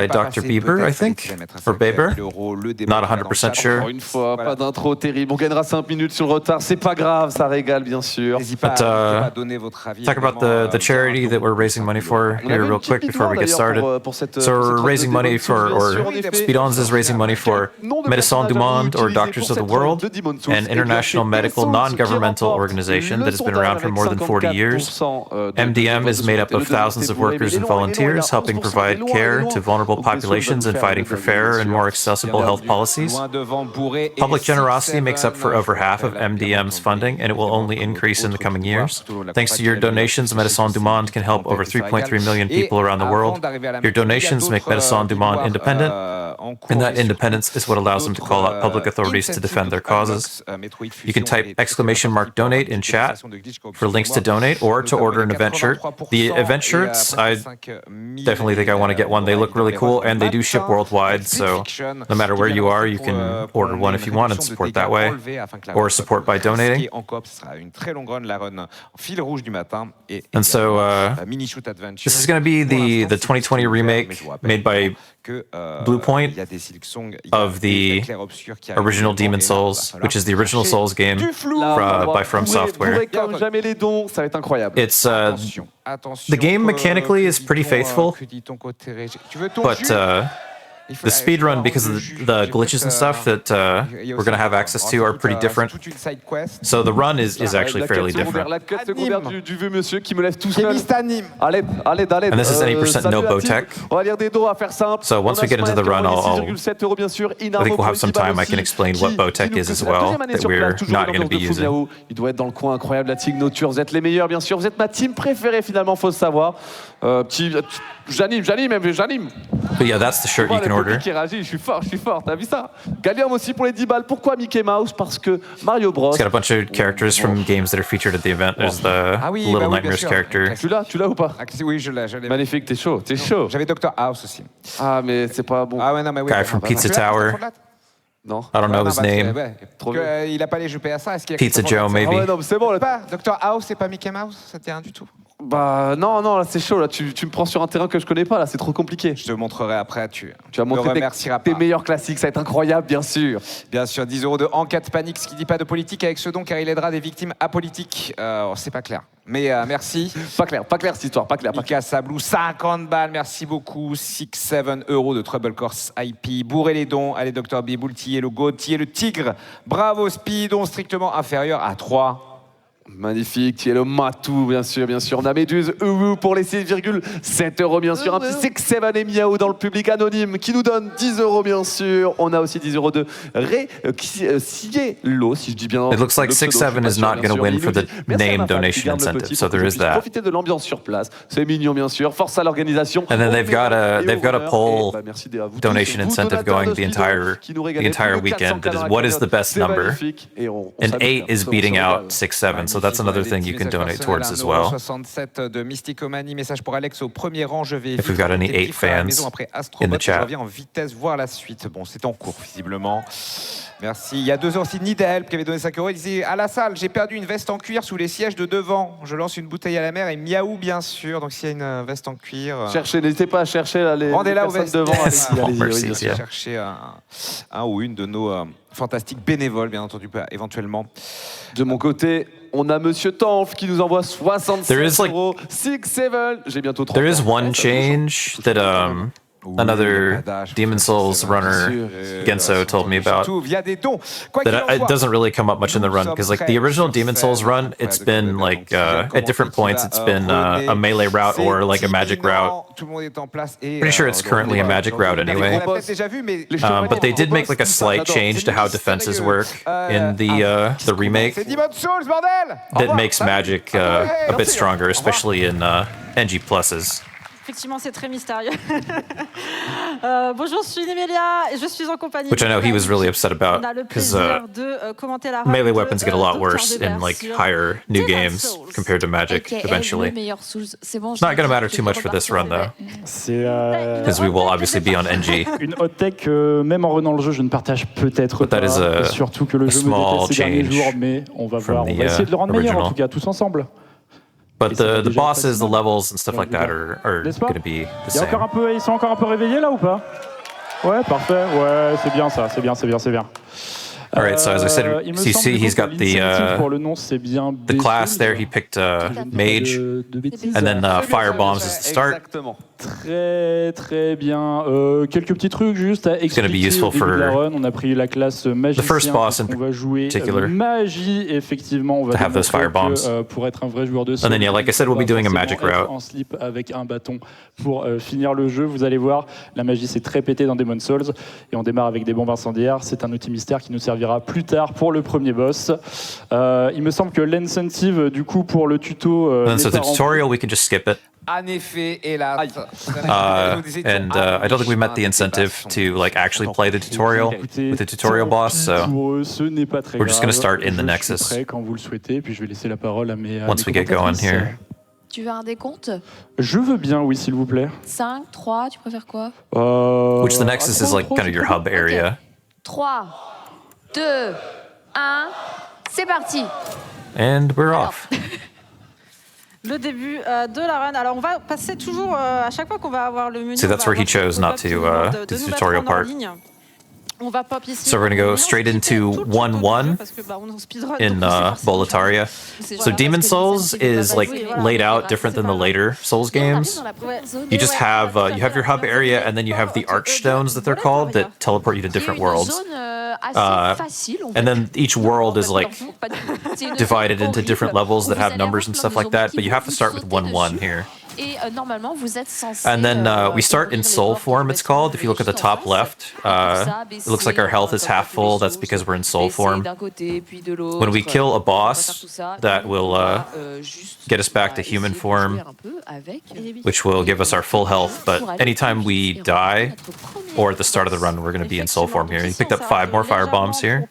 Speaker 5: Dr. Bieber, I think, or Baber. Not 100% sure.
Speaker 4: Encore une fois, pas d'intro terrible. On gagnera 5 minutes sur le retard. C'est pas grave, ça régale bien sûr.
Speaker 5: But talk about the charity that we're raising money for here real quick before we get started. So we're raising money for, or SpeeDons is raising money for Médecins du Monde, or Doctors of the World, an international medical non-governmental organization that has been around for more than 40 years. MDM is made up of thousands of workers and volunteers helping provide care to vulnerable populations and fighting for fairer and more accessible health policies. Public generosity makes up for over half of MDM's funding, and it will only increase in the coming years. Thanks to your donations, Médecins du Monde can help over 3.3 million people around the world. Your donations make Médecins du Monde independent, and that independence is what allows them to call out public authorities to defend their causes. You can type !donate in chat for links to donate or to order an event shirt. The event shirts, I definitely think I want to get one. They look really cool and they do ship worldwide, so no matter where you are, you can order one if you want and support that way, or support by donating. And so this is going to be the 2020 remake made by Bluepoint of the original Demon's Souls, which is the original Souls game by From Software. It's the game mechanically is pretty faithful, but the speedrun, because of the glitches and stuff that we're going to have access to, are pretty different. So the run is actually fairly different. And this is 80% no Bowtech. So once we get into the run, I think we'll have some time. I can explain what Bowtech is as well, that we're not going to be using.
Speaker 4: Il doit être dans le coin, incroyable, la team Nocturne, vous êtes les meilleurs bien sûr, vous êtes ma team préférée finalement, faut le savoir. J'anime.
Speaker 5: But yeah, that's the shirt you can order.
Speaker 4: Qui réagit, je suis fort, t'as vu ça? Gallium aussi pour les 10 balles. Pourquoi Mickey Mouse? Parce que Mario Bros.
Speaker 5: It's got a bunch of characters from games that are featured at the event. There's the Little Nightmares character.
Speaker 4: Tu l'as ou pas?
Speaker 3: Oui, je l'ai.
Speaker 4: Magnifique, t'es chaud.
Speaker 3: J'avais Dr. House aussi.
Speaker 4: Ah, mais c'est pas bon.
Speaker 3: Ah ouais, non, mais oui.
Speaker 5: Guy from Pizza Tower.
Speaker 4: Non.
Speaker 5: I don't know his name.
Speaker 3: Il a pas les jeux PSA. Est-ce qu'il y a
Speaker 5: Pizza Joe, maybe.
Speaker 4: Ah ouais, non, c'est bon là.
Speaker 3: Dr. House, c'est pas Mickey Mouse? Ça te dit rien du tout?
Speaker 4: Bah non, là c'est chaud, là tu me prends sur un terrain que je connais pas, là c'est trop compliqué.
Speaker 3: Je te montrerai après, tu
Speaker 4: vas montrer tes meilleurs classiques, ça va être incroyable bien sûr.
Speaker 3: Bien sûr, 10 € de enquête panique, ce qui dit pas de politique avec ce don car il aidera des victimes apolitiques. C'est pas clair, mais merci.
Speaker 4: Pas clair cette histoire, pas clair.
Speaker 3: Mika Sablou, 50 balles, merci beaucoup. 6-7 € de Trouble Course IP, bourrez les dons. Allez Dr. Biboul, tillez le go, tillez le tigre. Bravo Speedon, strictement inférieur à 3.
Speaker 4: Magnifique, tu es le matou, bien sûr. On a Méduse pour les 6,7 €, bien sûr. Un petit 6-7 et Miaou dans le public anonyme qui nous donne 10 €, bien sûr. On a aussi 10 € de Cielo, si je dis bien.
Speaker 5: It looks like 6-7 is not going to win for the name donation incentive, so there is that.
Speaker 4: Profitez de l'ambiance sur place, c'est mignon, bien sûr. Force à l'organisation.
Speaker 5: And then they've got a poll donation incentive going the entire weekend. That is, what is the best number? And 8 is beating out 6-7. So that's another thing you can donate towards as well.
Speaker 3: 67 de Mysticomanie, message pour Alex au premier rang, je vais
Speaker 5: If we've got any 8 fans in the chat.
Speaker 3: Je reviens en vitesse voir la suite. Bon, c'est en cours visiblement. Merci. Il y a 2 ans aussi, Nidelp qui avait donné 5 €. Il disait à la salle, j'ai perdu une veste en cuir sous les sièges de devant. Je lance une bouteille à la mer et miaou bien sûr. Donc s'il y a une veste en cuir.
Speaker 4: N'hésitez pas à chercher là, les personnes devant.
Speaker 5: Allez-y.
Speaker 3: Chercher un ou une de nos fantastiques bénévoles, bien entendu, éventuellement.
Speaker 4: De mon côté, on a Monsieur Tanf qui nous envoie 67 €. 6-7. J'ai bientôt 30.
Speaker 5: There is one change that another Demon's Souls runner, Genso, told me about. That it doesn't really come up much in the run, because like the original Demon's Souls run, it's been like at different points it's been a melee route or like a magic route. Pretty sure it's currently a magic route anyway. But they did make like a slight change to how defenses work in the remake that makes magic a bit stronger, especially in NG pluses.
Speaker 6: Effectivement, c'est très mystérieux. Bonjour, je suis Nemelia et je suis en compagnie.
Speaker 5: Which I know he was really upset about because melee weapons get a lot worse in like higher new games compared to Magic eventually. It's not going to matter too much for this run though, because we will obviously be on NG.
Speaker 7: Une hot tech, même en renant le jeu, je ne partage peut-être pas. Surtout que le jeu me déteste ces derniers jours, mais on va voir. On va essayer de le rendre meilleur en tout cas, tous ensemble.
Speaker 5: But the bosses, the levels and stuff like that are going to be the same.
Speaker 7: Ils sont encore un peu réveillés là ou pas? Ouais, parfait. Ouais, c'est bien ça, c'est bien.
Speaker 5: All right, so as I said, so you see he's got the class there. He picked Mage, and then Fire Bombs is the start.
Speaker 7: Très bien. Quelques petits trucs juste à expliquer.
Speaker 5: It's going to be useful for
Speaker 7: on a pris la classe magicien.
Speaker 5: The first boss in
Speaker 7: on va jouer
Speaker 5: particular.
Speaker 7: Magie, effectivement. On va
Speaker 5: to have those Fire Bombs.
Speaker 7: Pour être un vrai joueur de
Speaker 5: And then, yeah, like I said, we'll be doing a Magic route.
Speaker 7: En slip avec un bâton pour finir le jeu. Vous allez voir, la magie c'est très pété dans Demon's Souls. Et on démarre avec des bombes incendiaires. C'est un outil mystère qui nous servira plus tard pour le premier boss. Il me semble que l'incentive, du coup, pour le tuto...
Speaker 5: so the tutorial, we can just skip it.
Speaker 3: En effet, hélas.
Speaker 5: And I don't think we met the incentive to like actually play the tutorial with the tutorial boss, so we're just going to start in the Nexus once we get going here.
Speaker 8: Tu veux un décompte?
Speaker 7: Je veux bien, oui, s'il vous plaît.
Speaker 8: 5, 3, tu préfères quoi?
Speaker 5: Which the Nexus is like kind of your hub area.
Speaker 8: 3, 2, 1, c'est parti.
Speaker 5: And we're off.
Speaker 6: Le début de la run. Alors on va passer toujours à chaque fois qu'on va avoir le menu.
Speaker 5: So that's where he chose not to do the tutorial part.
Speaker 6: On va pop ici.
Speaker 5: So we're going to go straight into 1-1 in Boletaria. So Demon's Souls is like laid out different than the later Souls games. You just have your hub area, and then you have the Archstones that they're called that teleport you to different worlds. And then each world is like divided into different levels that have numbers and stuff like that, but you have to start with 1-1 here. And then we start in soul form, it's called. If you look at the top left, it looks like our health is half full. That's because we're in soul form. When we kill a boss, that will get us back to human form, which will give us our full health. But anytime we die, or at the start of the run, we're going to be in soul form here. You picked up 5 more fire bombs here.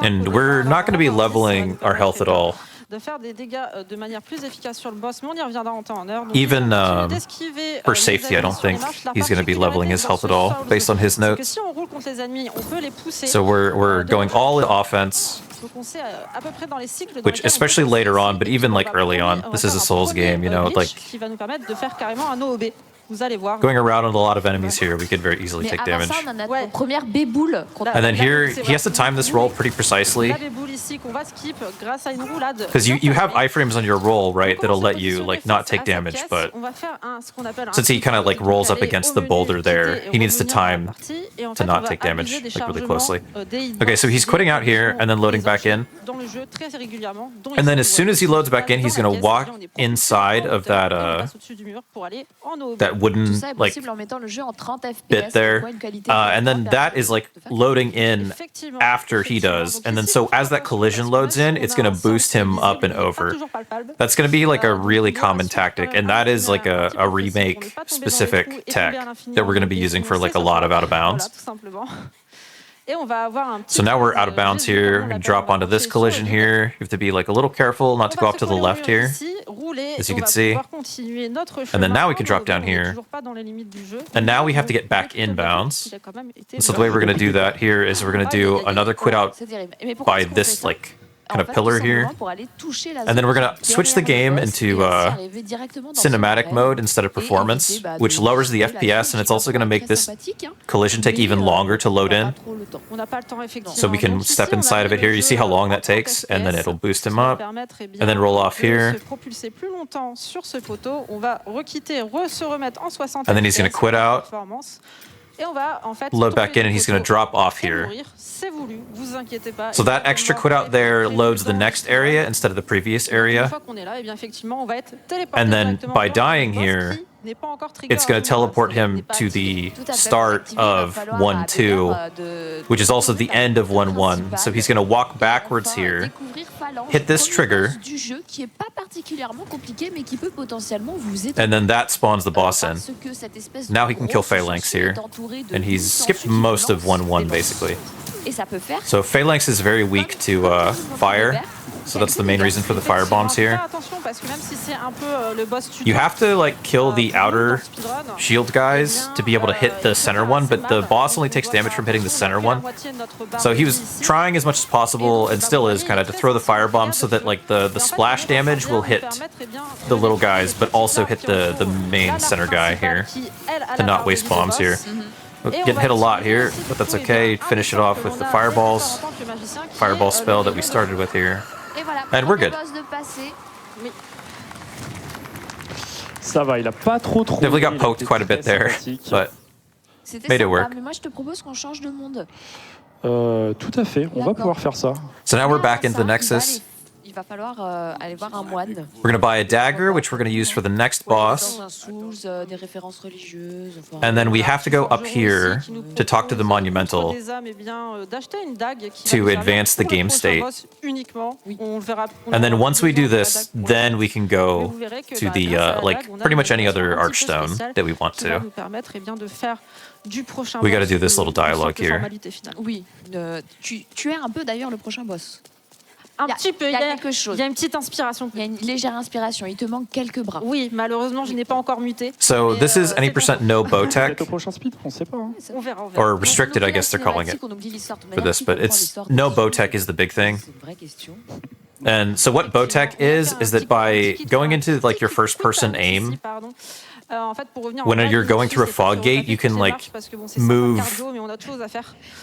Speaker 5: And we're not going to be leveling our health at all. Even for safety, I don't think he's going to be leveling his health at all, based on his notes. So we're going all in offense, which especially later on, but even like early on, this is a Souls game, you know, like going around on a lot of enemies here, we could very easily take damage. And then here, he has to time this roll pretty precisely. Because you have iframes on your roll, right, that'll let you like not take damage, but since he kind of like rolls up against the boulder there, he needs to time to not take damage like really closely. Okay, so he's quitting out here and then loading back in. And then as soon as he loads back in, he's going to walk inside of that wooden like bit there, and then that is like loading in after he does, and then so as that collision loads in, it's going to boost him up and over. That's going to be like a really common tactic, and that is like a remake specific tech that we're going to be using for like a lot of out of bounds. So now we're out of bounds here. We drop onto this collision here. You have to be like a little careful not to go off to the left here, as you can see. And then now we can drop down here. And now we have to get back in bounds. So the way we're going to do that here is we're going to do another quit out by this like kind of pillar here. And then we're going to switch the game into cinematic mode instead of performance, which lowers the FPS, and it's also going to make this collision take even longer to load in. So we can step inside of it here. You see how long that takes, and then it'll boost him up, and then roll off here. And then he's going to quit out, load back in, and he's going to drop off here. So that extra quit out there loads the next area instead of the previous area. And then by dying here, it's going to teleport him to the start of 1-2, which is also the end of 1-1. So he's going to walk backwards here, hit this trigger,
Speaker 8: particulièrement compliqué, mais qui peut potentiellement vous aider.
Speaker 5: And then that spawns the boss in.
Speaker 8: Parce que cette espèce
Speaker 5: Now
Speaker 8: de
Speaker 5: he can kill
Speaker 8: grosse
Speaker 5: Phalanx
Speaker 8: sorcier
Speaker 5: here.
Speaker 8: est entouré de
Speaker 5: And he's
Speaker 8: puissants
Speaker 5: skipped most of
Speaker 8: qui lancent
Speaker 5: 1-1
Speaker 8: des
Speaker 5: basically.
Speaker 8: Et ça peut faire.
Speaker 5: So Phalanx is very weak to fire. So that's the main reason for the fire bombs here. You have to like kill the outer shield guys to be able to hit the center one, but the boss only takes damage from hitting the center one. So he was trying as much as possible, and still is, kind of to throw the fire bombs so that like the splash damage will hit the little guys, but also hit the main center guy here to not waste bombs here. Getting hit a lot here, but that's okay. Finish it off with the fireballs. Fireball spell that we started with here. And we're good.
Speaker 7: Ça va, il a pas trop.
Speaker 5: Definitely got poked quite a bit there, but made it work.
Speaker 8: Mais moi, je te propose qu'on change de monde.
Speaker 7: Tout à fait, on va pouvoir faire ça.
Speaker 5: So now we're back into the Nexus.
Speaker 8: Il va falloir aller voir un moine.
Speaker 5: We're going to buy a dagger, which we're going to use for the next boss.
Speaker 8: Des références religieuses.
Speaker 5: And then we have to go up here to talk to the Monumental to advance the game state. And then once we do this, then we can go to the, like, pretty much any other Archstone that we want to. We got to do this little dialogue here.
Speaker 8: Oui, tu es un peu d'ailleurs le prochain boss.
Speaker 6: Un petit peu, il y a quelque chose. Il y a une petite inspiration.
Speaker 8: Il y a une légère inspiration, il te manque quelques bras.
Speaker 6: Oui, malheureusement, je n'ai pas encore muté.
Speaker 5: So this is any % no Bowtech,
Speaker 7: Au prochain speed, on sait pas. Hein.
Speaker 6: On verra.
Speaker 5: or restricted, I guess they're calling it for this, but it's no Bowtech is the big thing. And so what Bowtech is that by going into like your first person aim, when you're going through a fog gate, you can like move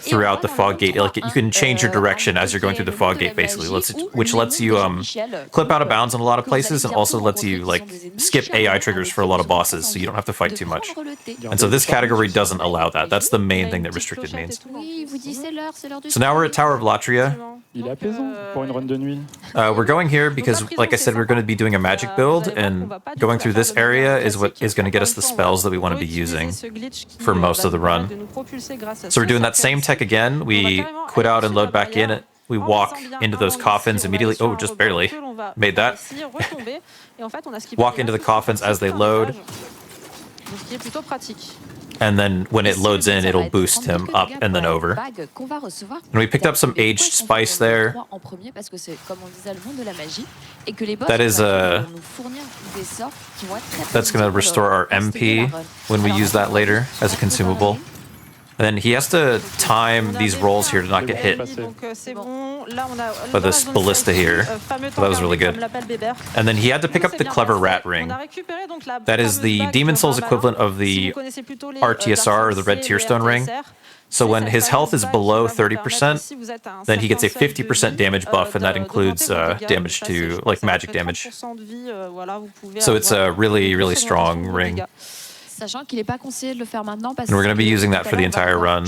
Speaker 5: throughout the fog gate. Like you can change your direction as you're going through the fog gate, basically, which lets you clip out of bounds in a lot of places, and also lets you like skip AI triggers for a lot of bosses, so you don't have to fight too much. And so this category doesn't allow that. That's the main thing that restricted means. So now we're at Tower of Latria.
Speaker 7: Il est apaisant pour une run de nuit.
Speaker 5: We're going here because, like I said, we're going to be doing a magic build, and going through this area is what is going to get us the spells that we want to be using for most of the run. So we're doing that same tech again. We quit out and load back in. We walk into those coffins immediately. Oh, just barely made that. Walk into the coffins as they load. And then when it loads in, it'll boost him up and then over. And we picked up some aged spice there. That is that's going to restore our MP when we use that later as a consumable. And then he has to time these rolls here to not get hit by this ballista here. So that was really good. And then he had to pick up the Clever Rat Ring. That is the Demon Souls equivalent of the RTSR, or the Red Tearstone Ring. So when his health is below 30%, then he gets a 50% damage buff, and that includes damage to, like, magic damage. So it's a really, really strong ring.
Speaker 8: Sachant qu'il n'est pas conseillé de le faire maintenant parce
Speaker 5: And we're going to be using that for the entire run.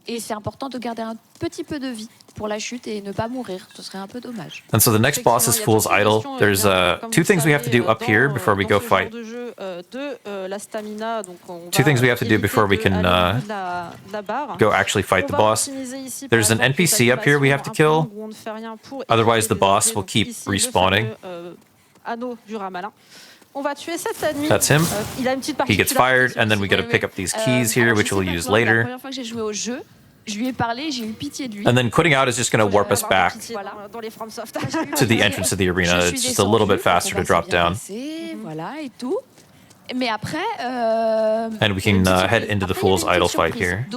Speaker 8: Et c'est important de garder un petit peu de vie pour la chute et ne pas mourir. Ce serait un peu dommage.
Speaker 5: And so the next boss is Fool's Idol. There's two things we have to do up here before we go fight. Two things we have to do before we can go actually fight the boss. There's an NPC up here we have to kill. Otherwise the boss will keep respawning. That's him. He gets fired, and then we got to pick up these keys here, which we'll use later. And then quitting out is just going to warp us back to the entrance of the arena. It's just a little bit faster to drop down. And we can head into the Fool's Idol fight here.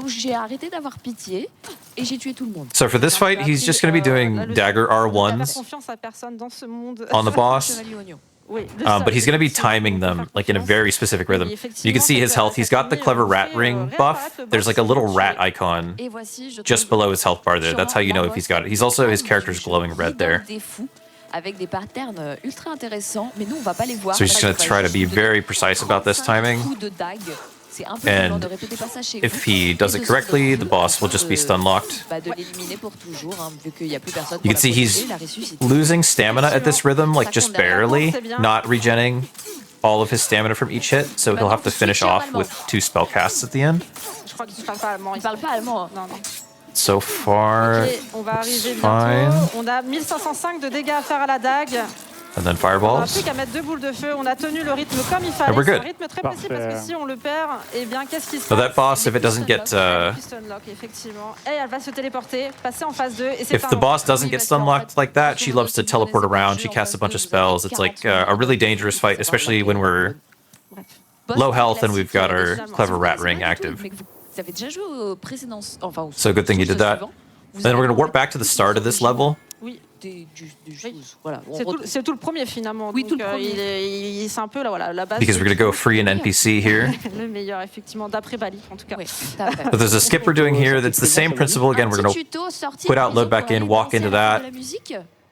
Speaker 5: So for this fight, he's just going to be doing dagger R1s on the boss. But he's going to be timing them like in a very specific rhythm. You can see his health. He's got the Clever Rat Ring buff. There's like a little rat icon just below his health bar there. That's how you know if he's got it. He's also, his character's glowing red there.
Speaker 8: Avec des patterns ultra intéressants, mais nous on va pas les voir.
Speaker 5: So he's just going to try to be very precise about this timing. And if he does it correctly, the boss will just be stun locked. You can see he's losing stamina at this rhythm, like just barely, not regenerating all of his stamina from each hit, so he'll have to finish off with 2 spell casts at the end. So far, it's fine.
Speaker 6: On a 1505 de dégâts à faire à la dague.
Speaker 5: And then
Speaker 6: On n'a
Speaker 5: fireballs.
Speaker 6: plus qu'à mettre 2 boules de feu. On a tenu le rythme comme il fallait.
Speaker 5: we're
Speaker 6: C'est un
Speaker 5: good.
Speaker 6: rythme très précis parce que si on le perd, eh bien qu'est-ce qui se
Speaker 5: So
Speaker 6: passe?
Speaker 5: that boss, if it doesn't get
Speaker 6: Piston lock, effectivement. Et elle va se téléporter, passer en phase 2. Et c'est
Speaker 5: if the boss doesn't get stun locked like that, she loves to teleport around. She casts a bunch of spells. It's like a really dangerous fight, especially when we're low health and we've got our clever rat ring active. So good thing you did that. Then we're gonna warp back to the start of this level.
Speaker 6: Oui. C'est tout le premier finalement. Oui, tout le premier. C'est un peu la base.
Speaker 5: Because we're gonna go free an NPC here.
Speaker 6: Le meilleur effectivement d'après Bali en tout cas.
Speaker 5: But there's a skip we're doing here that's the same principle. Again, we're gonna put out, load back in, walk into that.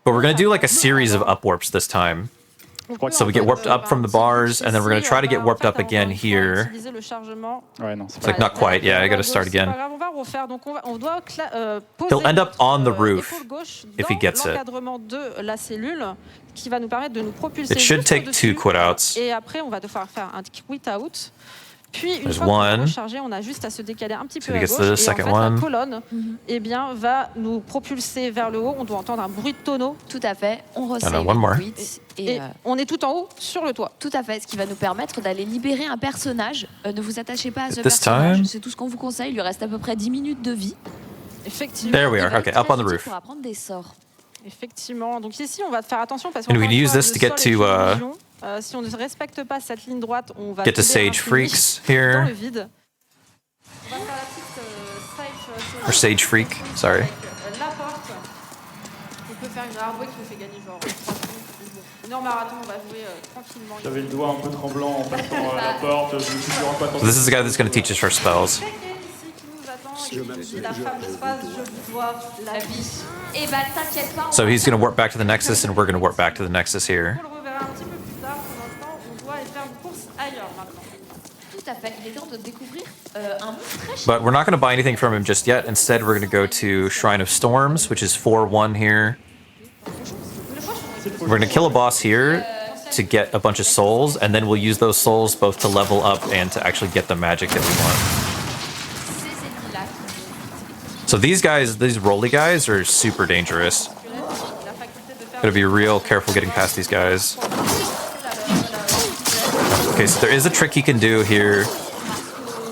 Speaker 5: But we're gonna do like a series of up warps this time. So we get warped up from the bars, and then we're going to try to get warped up again here. It's like not quite. Yeah, I got to start again. He'll end up on the roof if he gets it. It should take 2 quit outs.
Speaker 6: Puis une
Speaker 5: There's
Speaker 6: fois qu'on est
Speaker 5: one.
Speaker 6: rechargé, on a juste à se décaler un petit peu à
Speaker 5: gets
Speaker 6: gauche
Speaker 5: the
Speaker 6: et en
Speaker 5: second
Speaker 6: fait
Speaker 5: one.
Speaker 6: la colonne eh bien, va nous propulser vers le haut. On doit entendre un bruit de tonneau.
Speaker 8: Tout à fait, on
Speaker 5: And
Speaker 8: ressaisit
Speaker 5: then one more.
Speaker 6: Et on est tout en haut sur le toit.
Speaker 8: Tout à fait, ce qui va nous permettre d'aller libérer un personnage. Ne vous attachez pas à ce
Speaker 5: This
Speaker 8: personnage,
Speaker 5: time?
Speaker 8: c'est tout ce qu'on vous conseille. Il lui reste à peu près 10 minutes de vie.
Speaker 6: Effectivement.
Speaker 5: There we
Speaker 8: Il
Speaker 5: are.
Speaker 8: va
Speaker 5: Okay,
Speaker 8: être
Speaker 5: up on
Speaker 8: très
Speaker 5: the
Speaker 8: utile
Speaker 5: roof.
Speaker 8: pour apprendre des sorts.
Speaker 6: Effectivement. Donc ici, on va faire attention parce
Speaker 5: And we
Speaker 6: qu'on
Speaker 5: can use this to get to,
Speaker 6: si on ne respecte pas cette ligne droite, on va
Speaker 5: get to
Speaker 6: tomber
Speaker 5: Sage
Speaker 6: infini
Speaker 5: Freaks
Speaker 6: dans
Speaker 5: here.
Speaker 6: le vide. On va faire la petite
Speaker 5: Or Sage Freak, sorry.
Speaker 6: la porte. On peut faire une hardware qui nous fait gagner genre 3 secondes. Une heure marathon, on va jouer tranquillement.
Speaker 7: J'avais le doigt un peu tremblant en passant la porte. Je me suis dit, on va pas
Speaker 5: So this is the guy that's going to teach us our spells.
Speaker 6: La fameuse phrase, je vous dois la vie.
Speaker 8: Eh ben, t'inquiète pas.
Speaker 5: So he's going to warp back to the Nexus, and we're going to warp back to the Nexus here.
Speaker 6: On le reverra un petit peu plus tard. Pour l'instant, on doit aller faire une course ailleurs maintenant.
Speaker 8: Tout à fait, il est temps de découvrir un monde très
Speaker 5: But we're not going to buy anything from him just yet. Instead, we're going to go to Shrine of Storms, which is 4-1 here. We're going to kill a boss here to get a bunch of souls, and then we'll use those souls both to level up and to actually get the magic that we want. So these guys, these rolly guys, are super dangerous. Gotta be real careful getting past these guys. Okay, so there is a trick he can do here.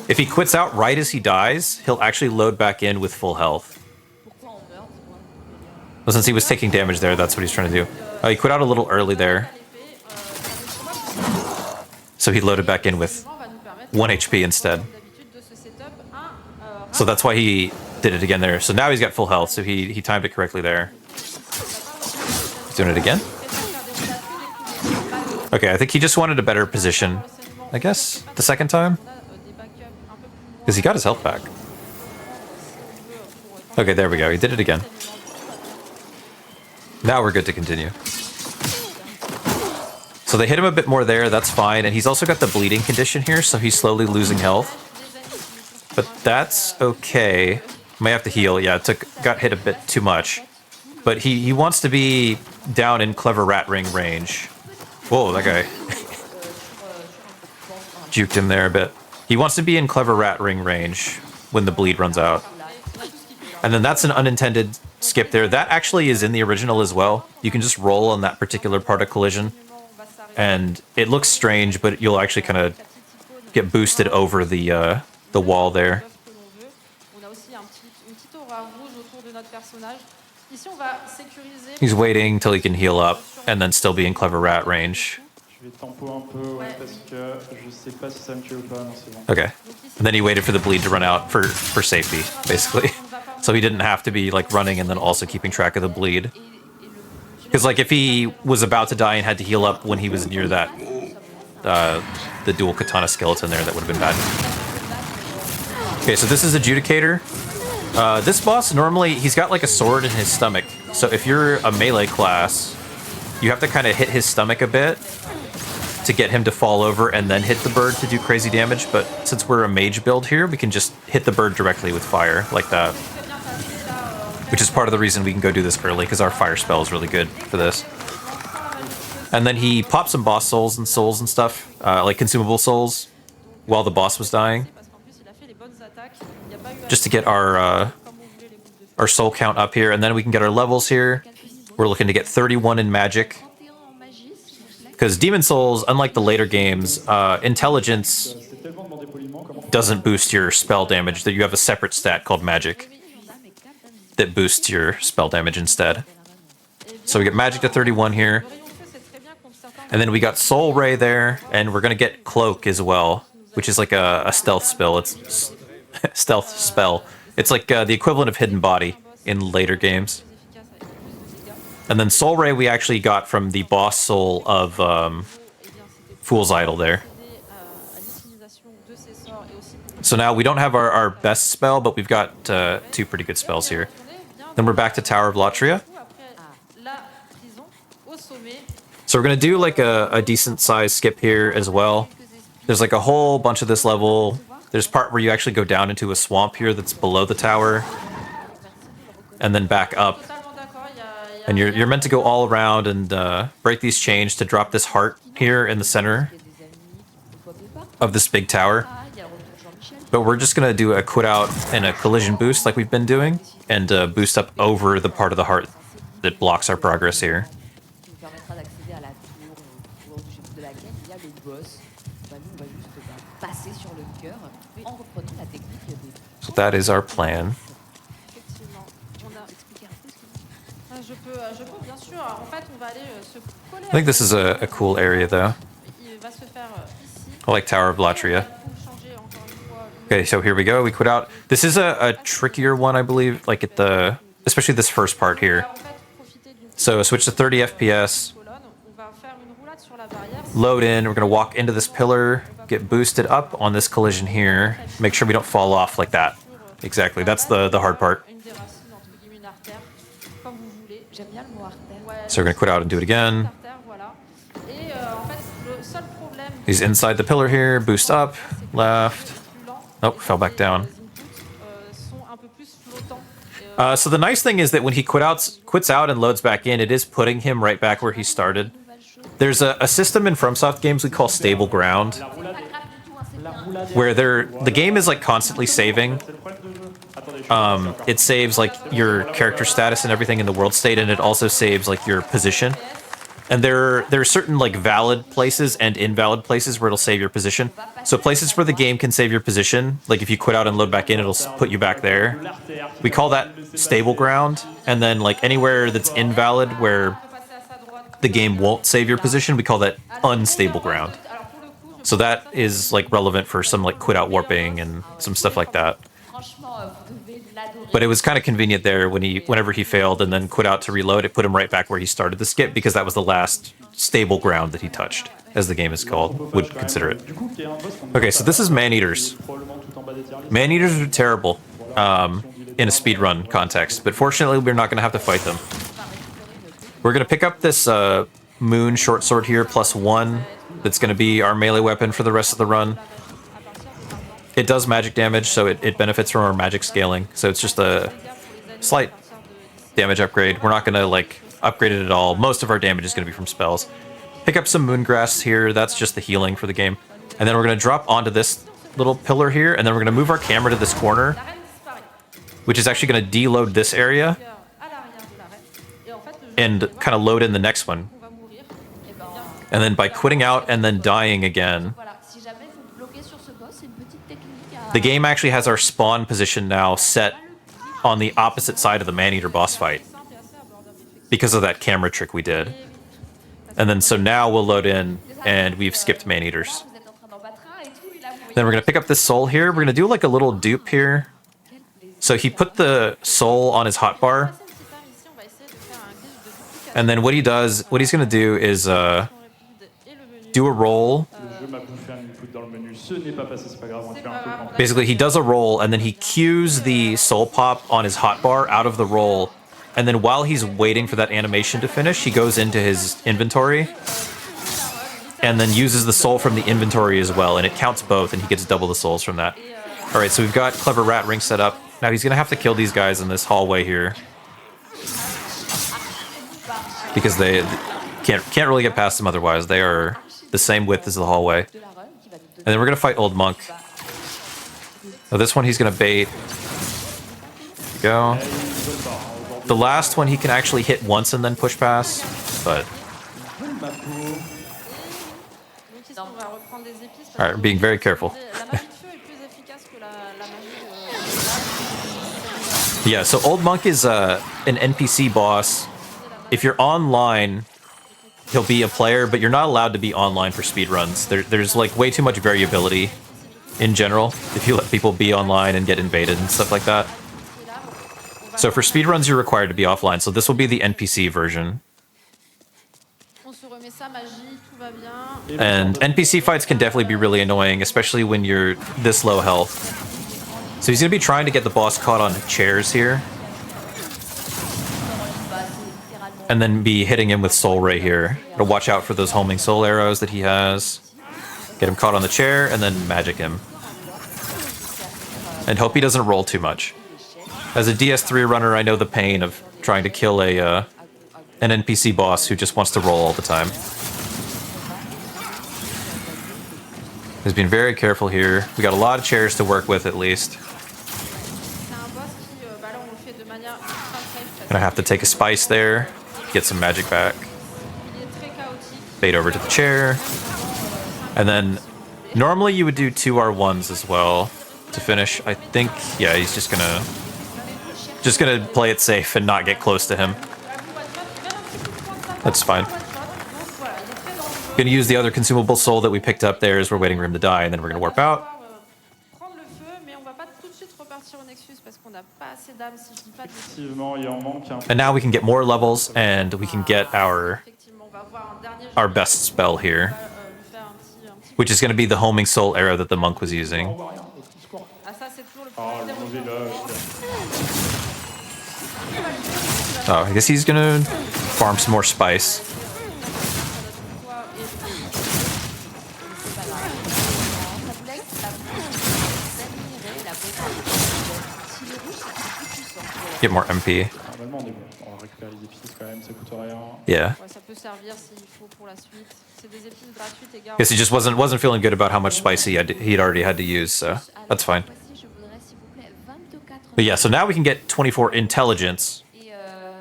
Speaker 5: If he quits out right as he dies, he'll actually load back in with full health. Well, since he was taking damage there, that's what he's trying to do. He quit out a little early there. So he loaded back in with 1 HP instead. So that's why he did it again there. So now he's got full health, so he timed it correctly there. He's doing it again. Okay, I think he just wanted a better position, I guess, the second time. Because he got his health back. Okay, there we go. He did it again. Now we're good to continue. So they hit him a bit more there, that's fine. And he's also got the bleeding condition here, so he's slowly losing health. But that's okay. Might have to heal. Yeah, got hit a bit too much. But he wants to be down in Clever Rat Ring range. Whoa, that guy. Juked him there a bit. He wants to be in Clever Rat Ring range when the bleed runs out. And then that's an unintended skip there. That actually is in the original as well. You can just roll on that particular part of collision. And it looks strange, but you'll actually kind of get boosted over the wall there. He's waiting till he can heal up and then still be in Clever Rat range. Okay. And then he waited for the bleed to run out for safety, basically. So he didn't have to be like running and then also keeping track of the bleed. Because like if he was about to die and had to heal up when he was near that the dual katana skeleton there, that would have been bad. Okay, so this is Adjudicator. This boss, normally, he's got like a sword in his stomach. So if you're a melee class, you have to kind of hit his stomach a bit to get him to fall over and then hit the bird to do crazy damage. But since we're a mage build here, we can just hit the bird directly with fire, like that. Which is part of the reason we can go do this early, because our fire spell is really good for this. And then he popped some boss souls and stuff, like consumable souls, while the boss was dying. Just to get our soul count up here, and then we can get our levels here. We're looking to get 31 in magic, Because Demon Souls, unlike the later games, intelligence doesn't boost your spell damage. That you have a separate stat called magic that boosts your spell damage instead. So we get magic to 31 here. And then we got Soul Ray there, and we're going to get Cloak as well, which is like a stealth spell. It's stealth spell. It's like the equivalent of Hidden Body in later games. And then Soul Ray we actually got from the boss soul of Fool's Idol there. So now we don't have our best spell, but we've got 2 pretty good spells here. Then we're back to Tower of Latria. So we're going to do like a decent size skip here as well. There's like a whole bunch of this level. There's part where you actually go down into a swamp here that's below the tower. And then back up. And you're meant to go all around and break these chains to drop this heart here in the center of this big tower. But we're just going to do a quit out and a collision boost like we've been doing. And boost up over the part of the heart that blocks our progress here. So that is our plan. I think this is a cool area though. I like Tower of Latria. Okay, so here we go. We quit out. This is a trickier one, I believe, like at the, especially this first part here. So switch to 30 FPS. Load in. We're going to walk into this pillar, get boosted up on this collision here. Make sure we don't fall off like that. Exactly. That's the hard part. So we're going to quit out and do it again. He's inside the pillar here. Boost up. Left. Oh, fell back down. So the nice thing is that when he quits out and loads back in, it is putting him right back where he started. There's a system in FromSoft games we call stable ground, where the game is like constantly saving. It saves like your character status and everything in the world state, and it also saves like your position. And there are certain like valid places and invalid places where it'll save your position. So places where the game can save your position, like if you quit out and load back in, it'll put you back there. We call that stable ground. And then like anywhere that's invalid where the game won't save your position, we call that unstable ground. So that is like relevant for some like quit out warping and some stuff like that. But it was kind of convenient there whenever he failed and then quit out to reload, it put him right back where he started the skip because that was the last stable ground that he touched, as the game is called, would consider it. Okay, so this is Man-Eaters. Man-Eaters are terrible in a speedrun context, but fortunately we're not going to have to fight them. We're going to pick up this Moon short sword here, +1, that's going to be our melee weapon for the rest of the run. It does magic damage, so it benefits from our magic scaling. So it's just a slight damage upgrade. We're not going to like upgrade it at all. Most of our damage is going to be from spells. Pick up some Moongrass here. That's just the healing for the game. And then we're going to drop onto this little pillar here, and then we're going to move our camera to this corner, which is actually going to deload this area and kind of load in the next one. And then by quitting out and then dying again, the game actually has our spawn position now set on the opposite side of the Man-Eater boss fight because of that camera trick we did. And then so now we'll load in and we've skipped Man-Eaters. Then we're going to pick up this soul here. We're going to do like a little dupe here. So he put the soul on his hotbar. And then what he's going to do is do a roll. Basically, he does a roll, and then he cues the soul pop on his hotbar out of the roll. And then while he's waiting for that animation to finish, he goes into his inventory and then uses the soul from the inventory as well. And it counts both, and he gets double the souls from that. All right, so we've got Clever Rat Ring set up. Now he's going to have to kill these guys in this hallway here, because they can't really get past them otherwise. They are the same width as the hallway. And then we're going to fight Old Monk. Now this one he's going to bait. Go. The last one he can actually hit once and then push pass, but
Speaker 6: prendre des épices.
Speaker 5: All right, being very careful.
Speaker 6: La magie de feu est plus efficace que la magie
Speaker 5: Yeah, so Old Monk is an NPC boss. If you're online, he'll be a player, but you're not allowed to be online for speedruns. There's like way too much variability in general if you let people be online and get invaded and stuff like that. So for speedruns, you're required to be offline. So this will be the NPC version. And NPC fights can definitely be really annoying, especially when you're this low health. So he's going to be trying to get the boss caught on chairs here. And then be hitting him with Soul Ray here. To watch out for those homing soul arrows that he has. Get him caught on the chair, and then magic him. And hope he doesn't roll too much. As a DS3 runner, I know the pain of trying to kill an NPC boss who just wants to roll all the time. He's being very careful here. We got a lot of chairs to work with, at least. Gonna have to take a spice there, get some magic back. Bait over to the chair. And then, normally you would do 2 R1s as well to finish. I think, yeah, he's just gonna play it safe and not get close to him. That's fine. Gonna use the other consumable soul that we picked up there as we're waiting for him to die, and then we're gonna warp out. And now we can get more levels, and we can get our best spell here, which is gonna be the homing soul arrow that the monk was using. Oh, I guess he's gonna farm some more spice. Get more MP. Yeah. Guess he just wasn't feeling good about how much spice he'd already had to use, so that's fine. But yeah, so now we can get 24 intelligence,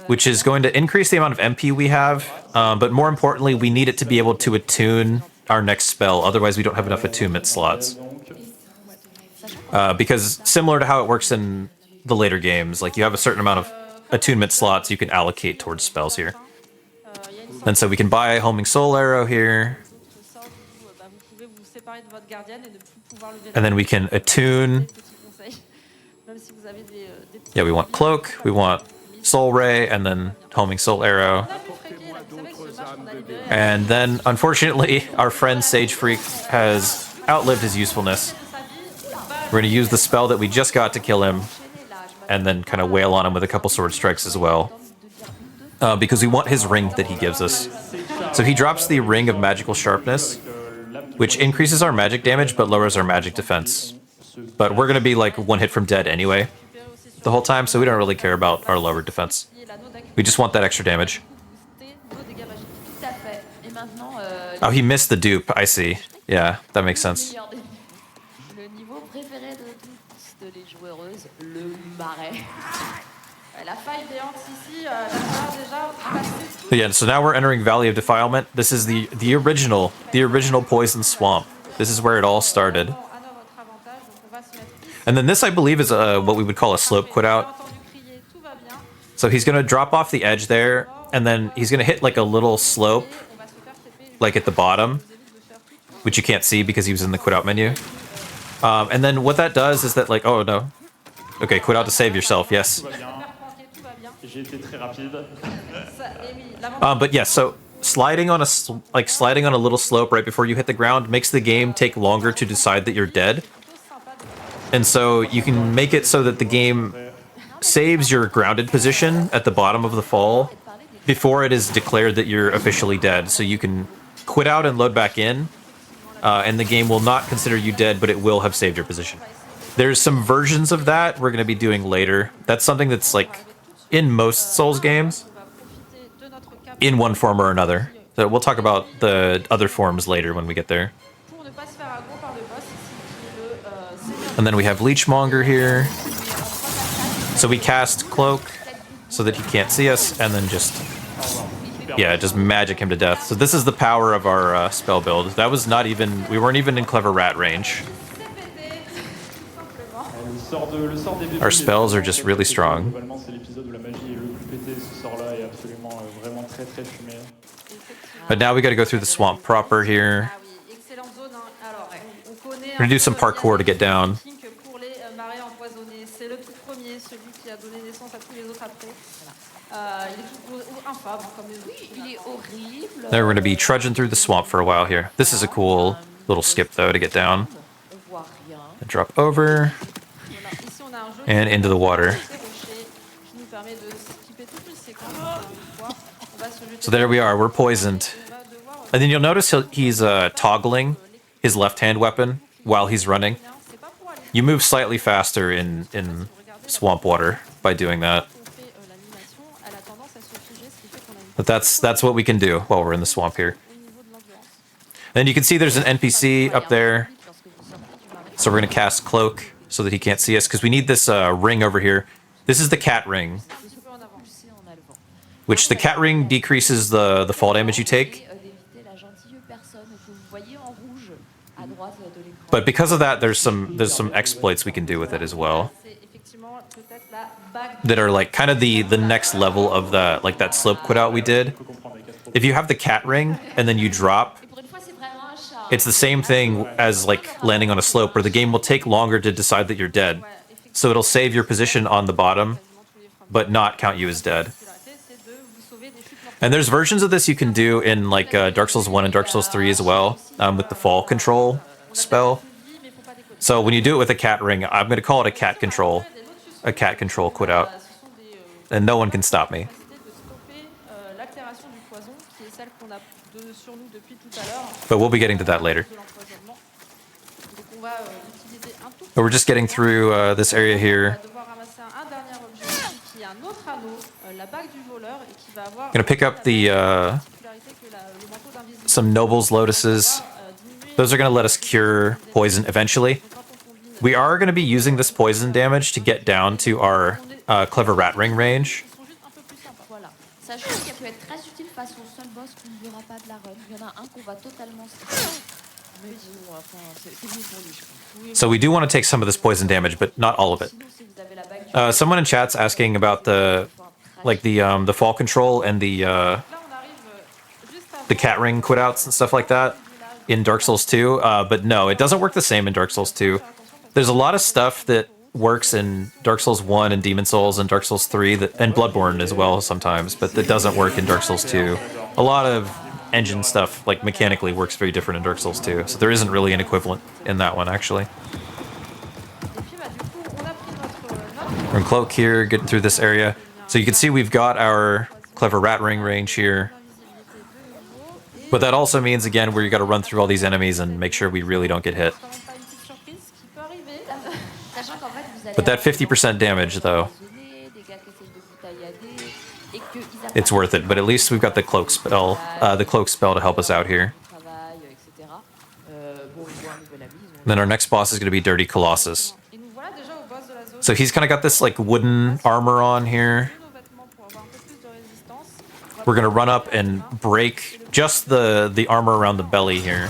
Speaker 5: which is going to increase the amount of MP we have, but more importantly, we need it to be able to attune our next spell, otherwise we don't have enough attunement slots. Because similar to how it works in the later games, like you have a certain amount of attunement slots you can allocate towards spells here. And so we can buy a homing soul arrow here. And then we can attune. Yeah, we want cloak, we want soul ray, and then homing soul arrow. And then, unfortunately, our friend Sage Freak has outlived his usefulness. We're going to use the spell that we just got to kill him, and then kind of wail on him with a couple sword strikes as well. Because we want his ring that he gives us. So he drops the Ring of Magical Sharpness, which increases our magic damage but lowers our magic defense. But we're going to be like one hit from dead anyway the whole time, so we don't really care about our lower defense. We just want that extra damage. Oh, he missed the dupe, I see. Yeah, that makes sense. But yeah, so now we're entering Valley of Defilement. This is the original Poison Swamp. This is where it all started. And then this, I believe, is what we would call a slope quit out. So he's going to drop off the edge there, and then he's going to hit like a little slope, like at the bottom, which you can't see because he was in the quit out menu. And then what that does is that, like, oh no. Okay, quit out to save yourself, yes. But yeah, so sliding on a little slope right before you hit the ground makes the game take longer to decide that you're dead. And so you can make it so that the game saves your grounded position at the bottom of the fall before it is declared that you're officially dead. So you can quit out and load back in, and the game will not consider you dead, but it will have saved your position. There's some versions of that we're going to be doing later. That's something that's like in most Souls games, in one form or another. So we'll talk about the other forms later when we get there. And then we have Leechmonger here. So we cast Cloak so that he can't see us, and then just yeah, just magic him to death. So this is the power of our spell build. That was not even, we weren't even in clever rat range. Our spells are just really strong. But now we got to go through the swamp proper here. We're gonna do some parkour to get down. Then we're gonna be trudging through the swamp for a while here. This is a cool little skip though to get down. And drop over and into the water. So there we are, we're poisoned. And then you'll notice he's toggling his left-hand weapon while he's running. You move slightly faster in swamp water by doing that. But that's what we can do while we're in the swamp here. Then you can see there's an NPC up there. So we're going to cast Cloak so that he can't see us, because we need this ring over here. This is the cat ring, which the cat ring decreases the fall damage you take. But because of that, there's some exploits we can do with it as well, that are like kind of the next level of the like that slope quit out we did. If you have the cat ring and then you drop, it's the same thing as like landing on a slope, where the game will take longer to decide that you're dead. So it'll save your position on the bottom, but not count you as dead. And there's versions of this you can do in like Dark Souls 1 and Dark Souls 3 as well, with the fall control spell. So when you do it with a cat ring, I'm going to call it a cat control quit out. And no one can stop me. But we'll be getting to that later. But we're just getting through this area here. Gonna pick up the some Noble's Lotuses. Those are gonna let us cure poison eventually. We are gonna be using this poison damage to get down to our clever rat ring range. So we do want to take some of this poison damage, but not all of it. Someone in chat's asking about the fall control and the cat ring quit outs and stuff like that in Dark Souls 2, but no, it doesn't work the same in Dark Souls 2. There's a lot of stuff that works in Dark Souls 1 and Demon Souls and Dark Souls 3 and Bloodborne as well sometimes, but that doesn't work in Dark Souls 2. A lot of engine stuff, like mechanically, works very different in Dark Souls 2, so there isn't really an equivalent in that one actually. We're in Cloak here, getting through this area. So you can see we've got our clever rat ring range here. But that also means, again, where you got to run through all these enemies and make sure we really don't get hit. But that 50% damage, though, it's worth it. But at least we've got the cloak spell to help us out here. Then our next boss is going to be Dirty Colossus. So he's kind of got this like wooden armor on here. We're gonna run up and break just the armor around the belly here,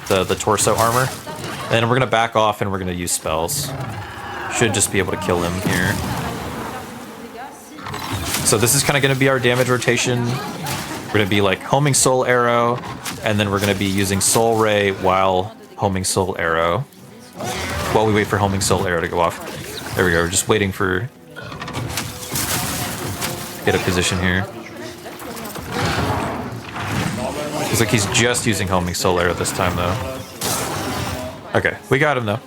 Speaker 5: the torso armor, and then we're gonna back off and we're gonna use spells. Should just be able to kill him here. So this is kind of gonna be our damage rotation. We're gonna be like homing soul arrow, and then we're gonna be using soul ray while homing soul arrow. While we wait for homing soul arrow to go off. There we go, we're just waiting for... Get a position here. Looks like he's just using homing soul arrow this time, though. Okay, we got him, though.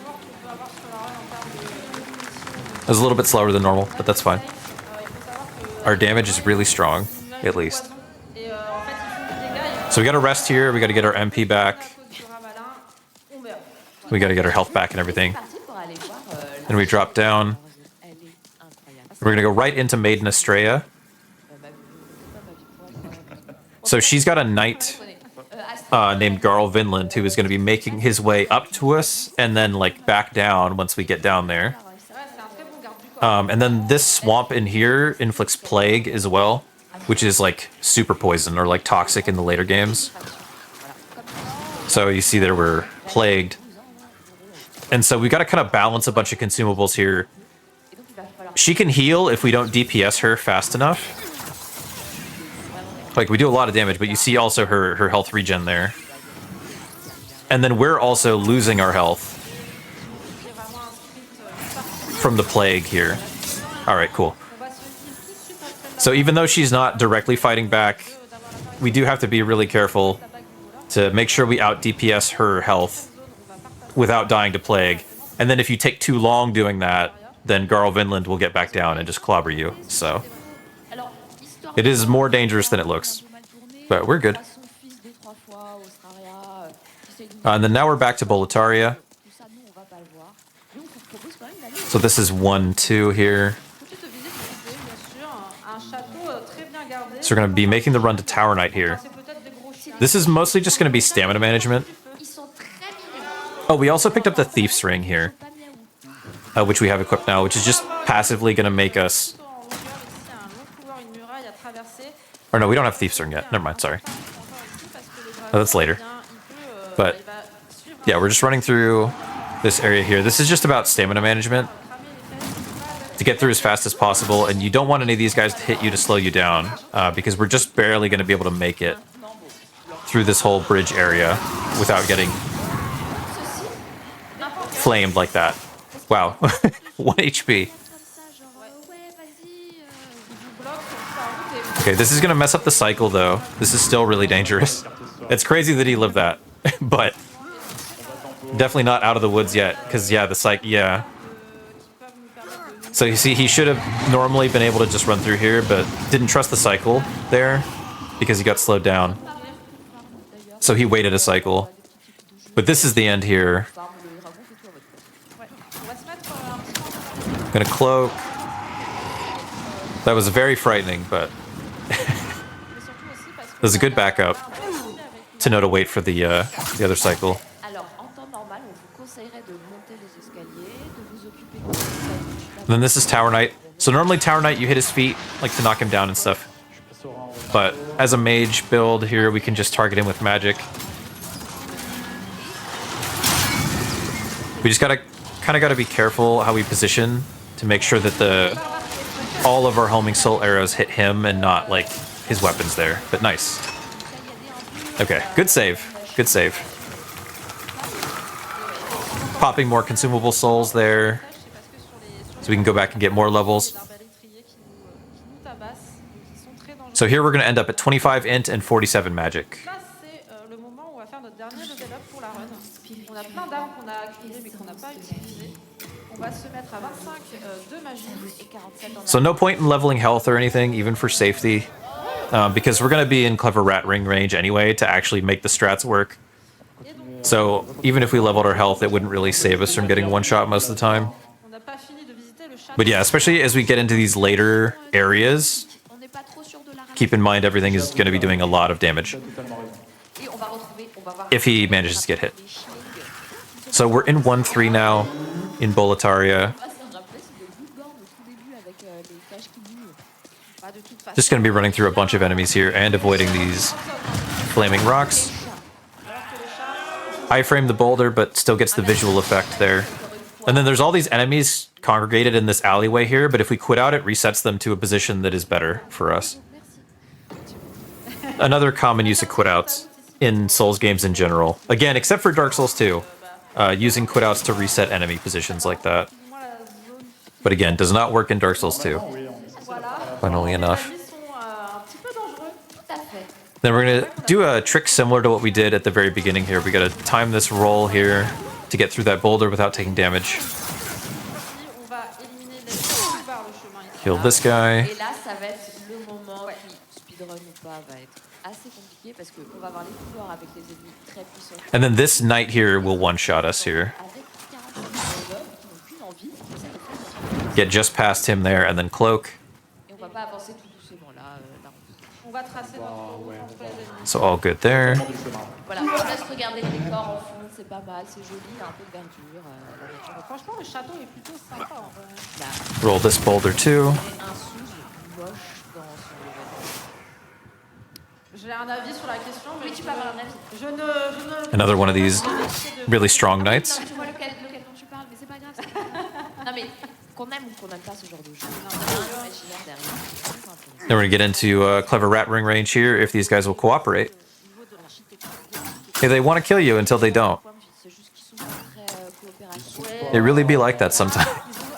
Speaker 5: It was a little bit slower than normal, but that's fine. Our damage is really strong, at least. So we gotta rest here, we gotta get our MP back. We gotta get our health back and everything. Then we drop down. We're gonna go right into Maiden Estrella. So she's got a knight named Garl Vinland who is gonna be making his way up to us and then like back down once we get down there. And then this swamp in here inflicts plague as well. which is like super poison or like toxic in the later games. So you see there we're plagued. And so we got to kind of balance a bunch of consumables here. She can heal if we don't DPS her fast enough. Like, we do a lot of damage, but you see also her health regen there. And then we're also losing our health from the plague here. Alright, cool. So even though she's not directly fighting back, we do have to be really careful to make sure we out DPS her health without dying to plague. And then if you take too long doing that, then Garl Vinland will get back down and just clobber you. So it is more dangerous than it looks. But we're good. And then now we're back to Boletaria. So this is 1-2 here. So we're going to be making the run to Tower Knight here. This is mostly just going to be stamina management. Oh, we also picked up the Thief's Ring here, which we have equipped now, which is just passively going to make us... Or no, we don't have Thief's Ring yet. Never mind, sorry. Oh, that's later. But yeah, we're just running through this area here. This is just about stamina management to get through as fast as possible, and you don't want any of these guys to hit you to slow you down, because we're just barely going to be able to make it through this whole bridge area without getting flamed like that. Wow. 1 HP. Okay, this is going to mess up the cycle, though. This is still really dangerous. It's crazy that he lived that, but definitely not out of the woods yet, because, yeah, the cycle, yeah. So you see, he should have normally been able to just run through here, but didn't trust the cycle there because he got slowed down. So he waited a cycle. But this is the end here. Gonna cloak. That was very frightening, but it was a good backup to know to wait for the other cycle. And then this is Tower Knight. So normally Tower Knight, you hit his feet, like to knock him down and stuff. But as a mage build here, we can just target him with magic. We just kind of gotta be careful how we position to make sure that all of our homing soul arrows hit him and not like his weapons there. But nice. Okay, good save. Good save. Popping more consumable souls there, so we can go back and get more levels. So here we're going to end up at 25 int and 47 magic. So no point in leveling health or anything, even for safety, because we're going to be in Clever Rat Ring range anyway to actually make the strats work. So even if we leveled our health, it wouldn't really save us from getting one shot most of the time. But yeah, especially as we get into these later areas, keep in mind everything is going to be doing a lot of damage if he manages to get hit. So we're in 1-3 now in Boletaria. Just going to be running through a bunch of enemies here and avoiding these flaming rocks. I frame the boulder, but still gets the visual effect there. And then there's all these enemies congregated in this alleyway here, but if we quit out, it resets them to a position that is better for us. Another common use of quit outs in Souls games in general. Again, except for Dark Souls 2, using quit outs to reset enemy positions like that. But again, does not work in Dark Souls 2. Funnily enough. Then we're going to do a trick similar to what we did at the very beginning here. We got to time this roll here to get through that boulder without taking damage. Kill this guy. And then this knight here will one-shot us here. Get just past him there and then cloak. So all good there. Roll this boulder too.
Speaker 6: J'ai un avis sur la question, mais
Speaker 8: Oui, tu peux avoir un avis.
Speaker 6: je ne...
Speaker 5: Another one of these really strong knights.
Speaker 8: Tu vois lequel dont tu parles, mais c'est pas grave. Non mais qu'on aime ou qu'on n'aime pas ce genre de jeu.
Speaker 5: Then we're gonna get into clever rat ring range here if these guys will cooperate. Hey, they want to kill you until they don't. It really be like that sometimes.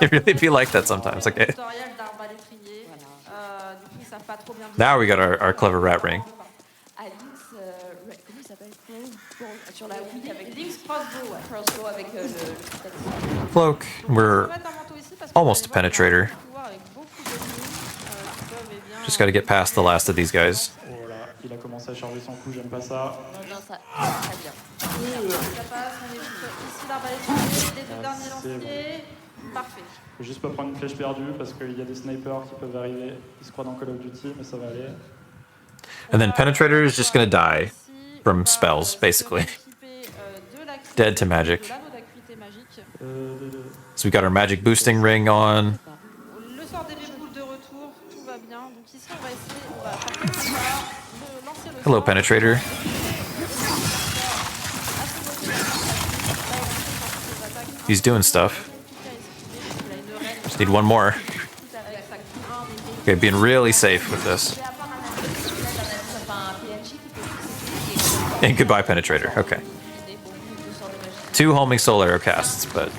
Speaker 5: It really be like that sometimes, okay? Now we got our clever rat ring. Cloak, we're almost a penetrator. Just gotta get past the last of these guys.
Speaker 7: Il a commencé à charger son coup, j'aime pas ça.
Speaker 6: Parfait.
Speaker 7: Faut juste pas prendre une flèche perdue parce qu'il y a des snipers qui peuvent arriver. Ils se croient dans Call of Duty, mais ça va aller.
Speaker 5: And then penetrator is just gonna die from spells, basically. Dead to magic. So we got our magic boosting ring on.
Speaker 6: Le sort des boules de retour, tout va bien. Donc ici on va essayer, on va lancer le
Speaker 5: Hello, penetrator. He's doing stuff. Just need one more. Okay, being really safe with this. And goodbye, penetrator. Okay. 2 homing soul arrow casts, but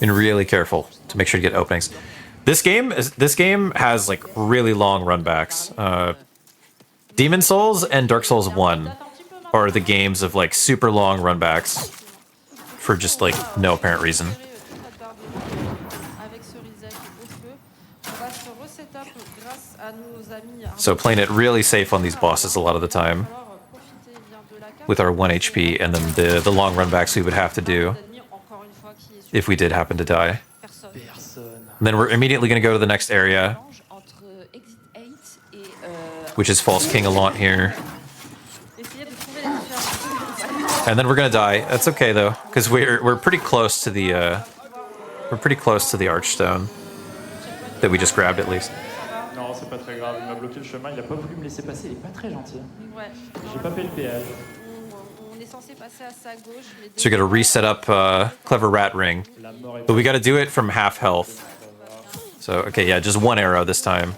Speaker 5: been really careful to make sure to get openings. This game has like really long runbacks. Demon Souls and Dark Souls 1 are the games of like super long runbacks for just like no apparent reason. So playing it really safe on these bosses a lot of the time with our 1 HP and then the long runbacks we would have to do if we did happen to die. And then we're immediately going to go to the next area, which is False King Alaunt here. And then we're going to die. That's okay though, because we're pretty close to the Archstone that we just grabbed at least.
Speaker 7: Non, c'est pas très grave. Il m'a bloqué le chemin. Il a pas voulu me laisser passer. Il est pas très gentil. Ouais. J'ai pas payé le péage. On est censé passer à sa gauche.
Speaker 5: So we got to reset up Clever Rat Ring, but we got to do it from half health. So okay, yeah, just 1 arrow this time.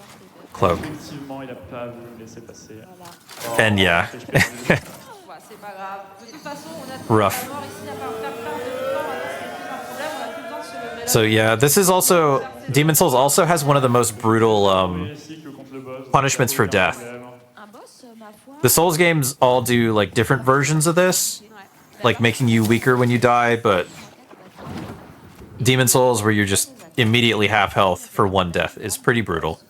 Speaker 5: Cloak.
Speaker 7: Effectivement, il a pas voulu me laisser passer.
Speaker 5: And yeah. Rough. So yeah, this is also Demon Souls also has one of the most brutal punishments for death. The Souls games all do like different versions of this, like making you weaker when you die, but Demon Souls where you're just immediately half health for 1 death is pretty brutal.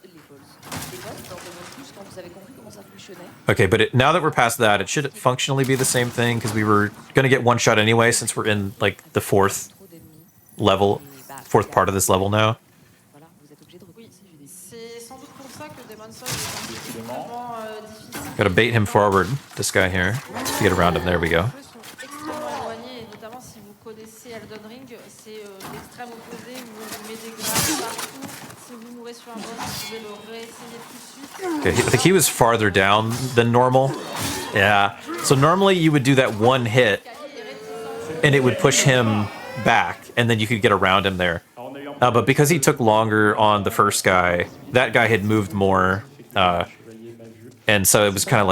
Speaker 5: Okay, but now that we're past that, it should functionally be the same thing because we were going to get 1 shot anyway since we're in like the 4th part of this level now. Gotta bait him forward, this guy here, to get around him. There we go. Okay, I think he was farther down than normal. Yeah, so normally you would do that 1 hit and it would push him back and then you could get around him there. But because he took longer on the first guy, that guy had moved more, and so it was kind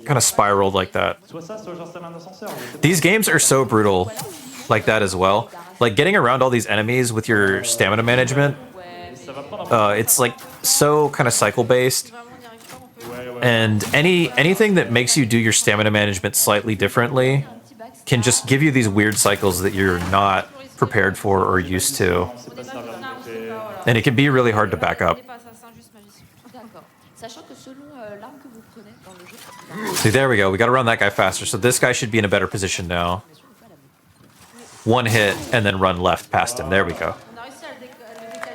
Speaker 5: of spiraled like that. These games are so brutal like that as well. Like getting around all these enemies with your stamina management, it's like so kind of cycle based. And anything that makes you do your stamina management slightly differently can just give you these weird cycles that you're not prepared for or used to. And it can be really hard to back up. See, there we go. We got to run that guy faster. So this guy should be in a better position now. 1 hit and then run left past him. There we go.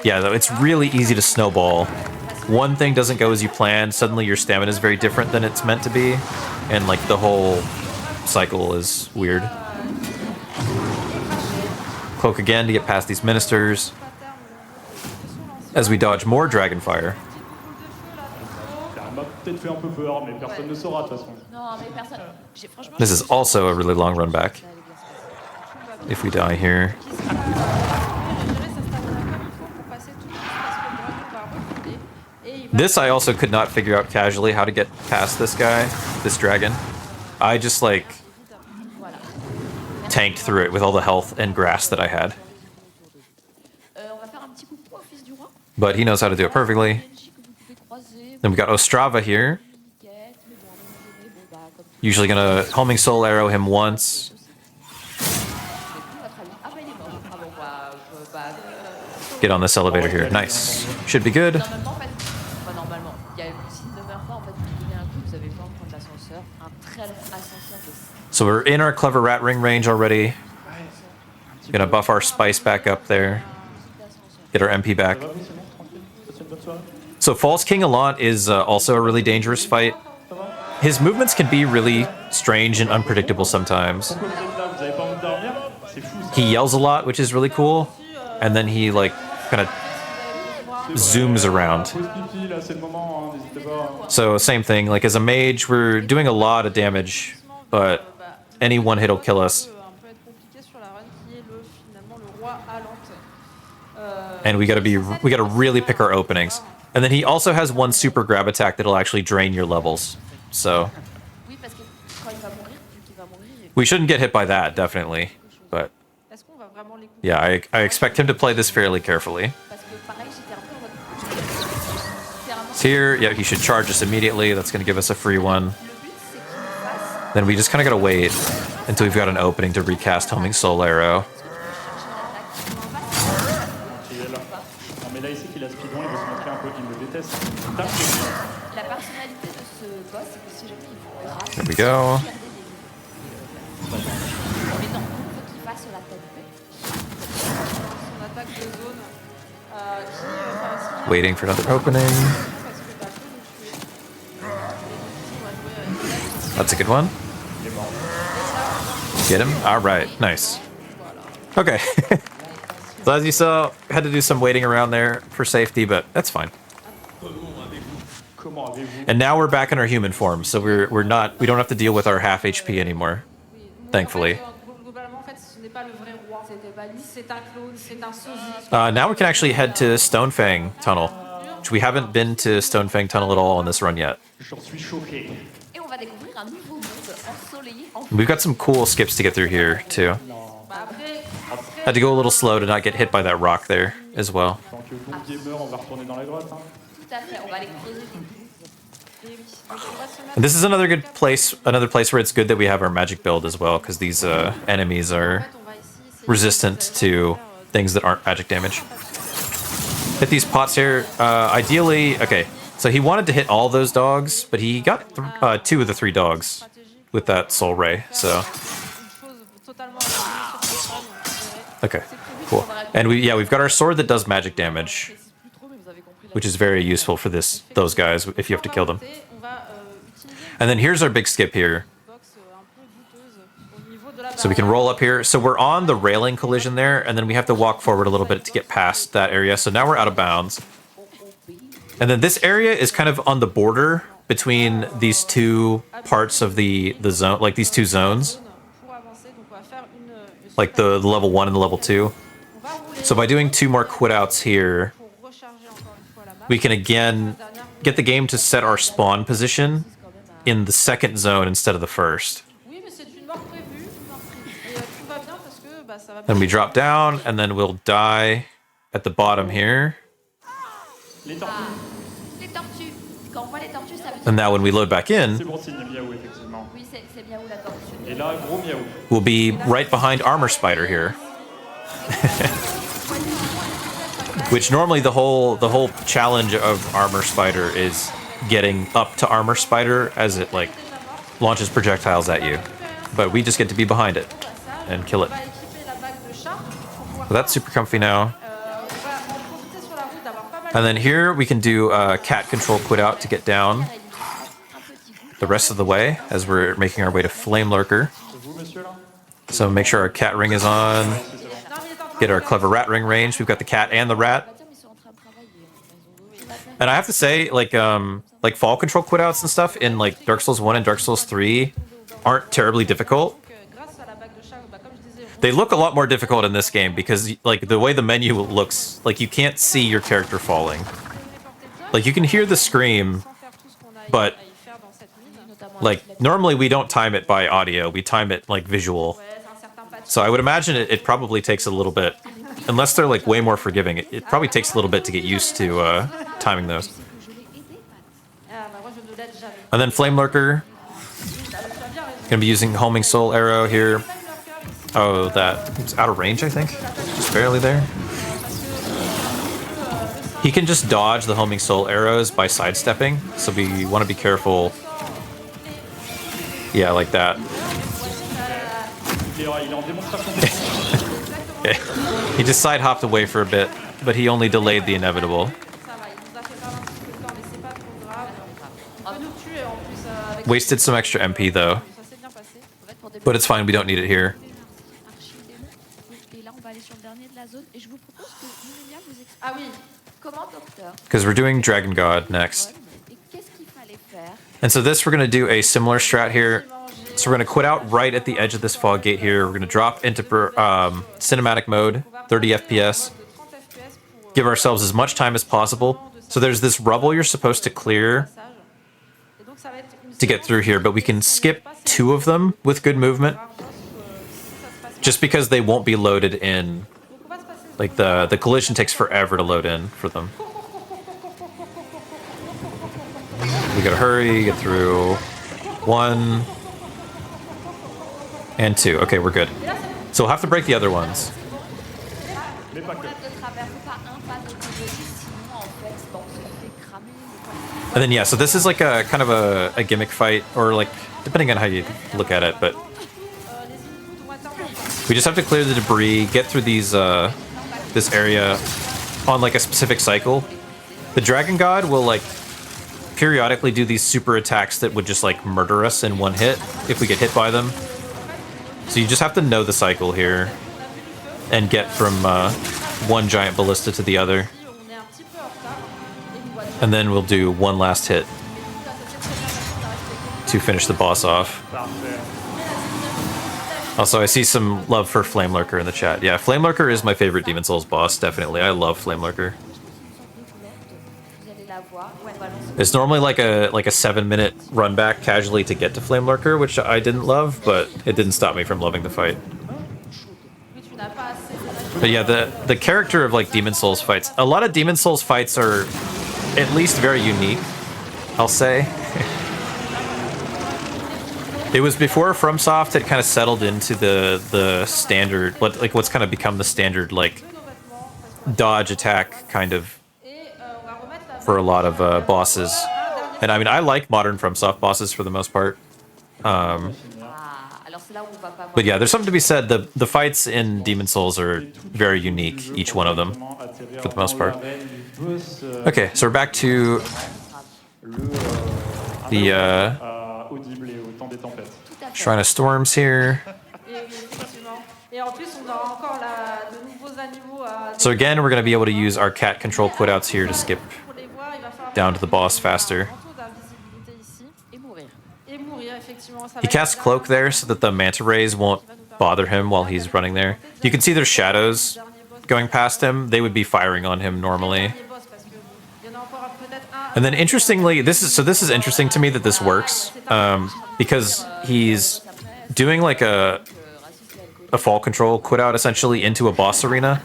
Speaker 5: Yeah, though, it's really easy to snowball. 1 thing doesn't go as you planned. Suddenly your stamina is very different than it's meant to be. And like the whole cycle is weird. Cloak again to get past these ministers. as we dodge more dragon fire. This is also a really long run back. If we die here. This I also could not figure out casually how to get past this guy, this dragon. I just like tanked through it with all the health and grass that I had. But he knows how to do it perfectly. Then we got Ostrava here. Usually gonna homing soul arrow him once. Get on this elevator here. Nice. Should be good. So we're in our clever rat ring range already. Gonna buff our spice back up there. Get our MP back. So False King Allant is also a really dangerous fight. His movements can be really strange and unpredictable sometimes. He yells a lot, which is really cool. And then he like kind of zooms around. So same thing, like as a mage, we're doing a lot of damage, but any one hit will kill us. And we gotta really pick our openings. And then he also has one super grab attack that'll actually drain your levels. So we shouldn't get hit by that, definitely. But yeah, I expect him to play this fairly carefully. So here, yeah, he should charge us immediately. That's gonna give us a free one. Then we just kind of gotta wait until we've got an opening to recast Homing Soul Arrow. There we go. Waiting for another opening. That's a good one. Get him. All right, nice. Okay. So as you saw, had to do some waiting around there for safety, but that's fine. And now we're back in our human form, so we don't have to deal with our half HP anymore, thankfully. Now we can actually head to Stonefang Tunnel, which we haven't been to Stonefang Tunnel at all on this run yet. We've got some cool skips to get through here, too. Had to go a little slow to not get hit by that rock there, as well. And this is another good place, another place where it's good that we have our magic build as well, because these enemies are resistant to things that aren't magic damage. Hit these pots here. Ideally, okay, so he wanted to hit all those dogs, but he got 2 of the 3 dogs with that soul ray, so. Okay, cool. And we've got our sword that does magic damage, which is very useful for those guys if you have to kill them. And then here's our big skip here. So we can roll up here. So we're on the railing collision there, and then we have to walk forward a little bit to get past that area. So now we're out of bounds. And then this area is kind of on the border between these two parts of the zone, like these two zones. Like the level 1 and the level 2. So by doing 2 more quit outs here, we can again get the game to set our spawn position in the second zone instead of the first. Then we drop down, and then we'll die at the bottom here. And now when we load back in, we'll be right behind Armor Spider here. Which normally the whole challenge of Armor Spider is getting up to Armor Spider as it like launches projectiles at you. But we just get to be behind it and kill it. So that's super comfy now. And then here we can do cat control quit out to get down the rest of the way as we're making our way to Flame Lurker. So make sure our cat ring is on. Get our clever rat ring range. We've got the cat and the rat. And I have to say, like fall control quitouts and stuff in like Dark Souls 1 and Dark Souls 3 aren't terribly difficult. They look a lot more difficult in this game because like the way the menu looks, like you can't see your character falling. Like you can hear the scream, but like normally we don't time it by audio, we time it like visual. So I would imagine it probably takes a little bit, unless they're like way more forgiving, it probably takes a little bit to get used to timing those. And then Flame Lurker, gonna be using Homing Soul Arrow here. Oh, it's out of range, I think. Just barely there. He can just dodge the Homing Soul Arrows by sidestepping, so we want to be careful. Yeah, like that. He just side hopped away for a bit, but he only delayed the inevitable. Wasted some extra MP though, but it's fine, we don't need it here. Because we're doing Dragon God next. And so this, we're going to do a similar strat here. So we're going to quit out right at the edge of this fog gate here. We're going to drop into cinematic mode, 30 FPS. Give ourselves as much time as possible. So there's this rubble you're supposed to clear to get through here, but we can skip 2 of them with good movement. Just because they won't be loaded in. Like the collision takes forever to load in for them. We gotta hurry, get through 1 and 2. Okay, we're good. So we'll have to break the other ones. And then yeah, so this is like a kind of a gimmick fight, or like depending on how you look at it, but we just have to clear the debris, get through these this area on like a specific cycle. The Dragon God will like periodically do these super attacks that would just like murder us in one hit if we get hit by them. So you just have to know the cycle here and get from one giant ballista to the other. And then we'll do one last hit to finish the boss off. Also, I see some love for Flame Lurker in the chat. Yeah, Flame Lurker is my favorite Demon Souls boss, definitely. I love Flame Lurker. It's normally like a 7-minute run back casually to get to Flame Lurker, which I didn't love, but it didn't stop me from loving the fight. But yeah, the character of like Demon Souls fights, a lot of Demon Souls fights are at least very unique, I'll say. It was before FromSoft had kind of settled into the standard, what's kind of become the standard like dodge attack kind of for a lot of bosses. And I mean, I like modern FromSoft bosses for the most part. But yeah, there's something to be said. The fights in Demon Souls are very unique, each one of them, for the most part. Okay, so we're back to the Shrine of Storms here. So again, we're going to be able to use our cat control quitouts here to skip down to the boss faster. He casts Cloak there so that the manta rays won't bother him while he's running there. You can see there's shadows going past him. They would be firing on him normally. And then interestingly, this is interesting to me that this works, because he's doing like a fall control quit out essentially into a boss arena.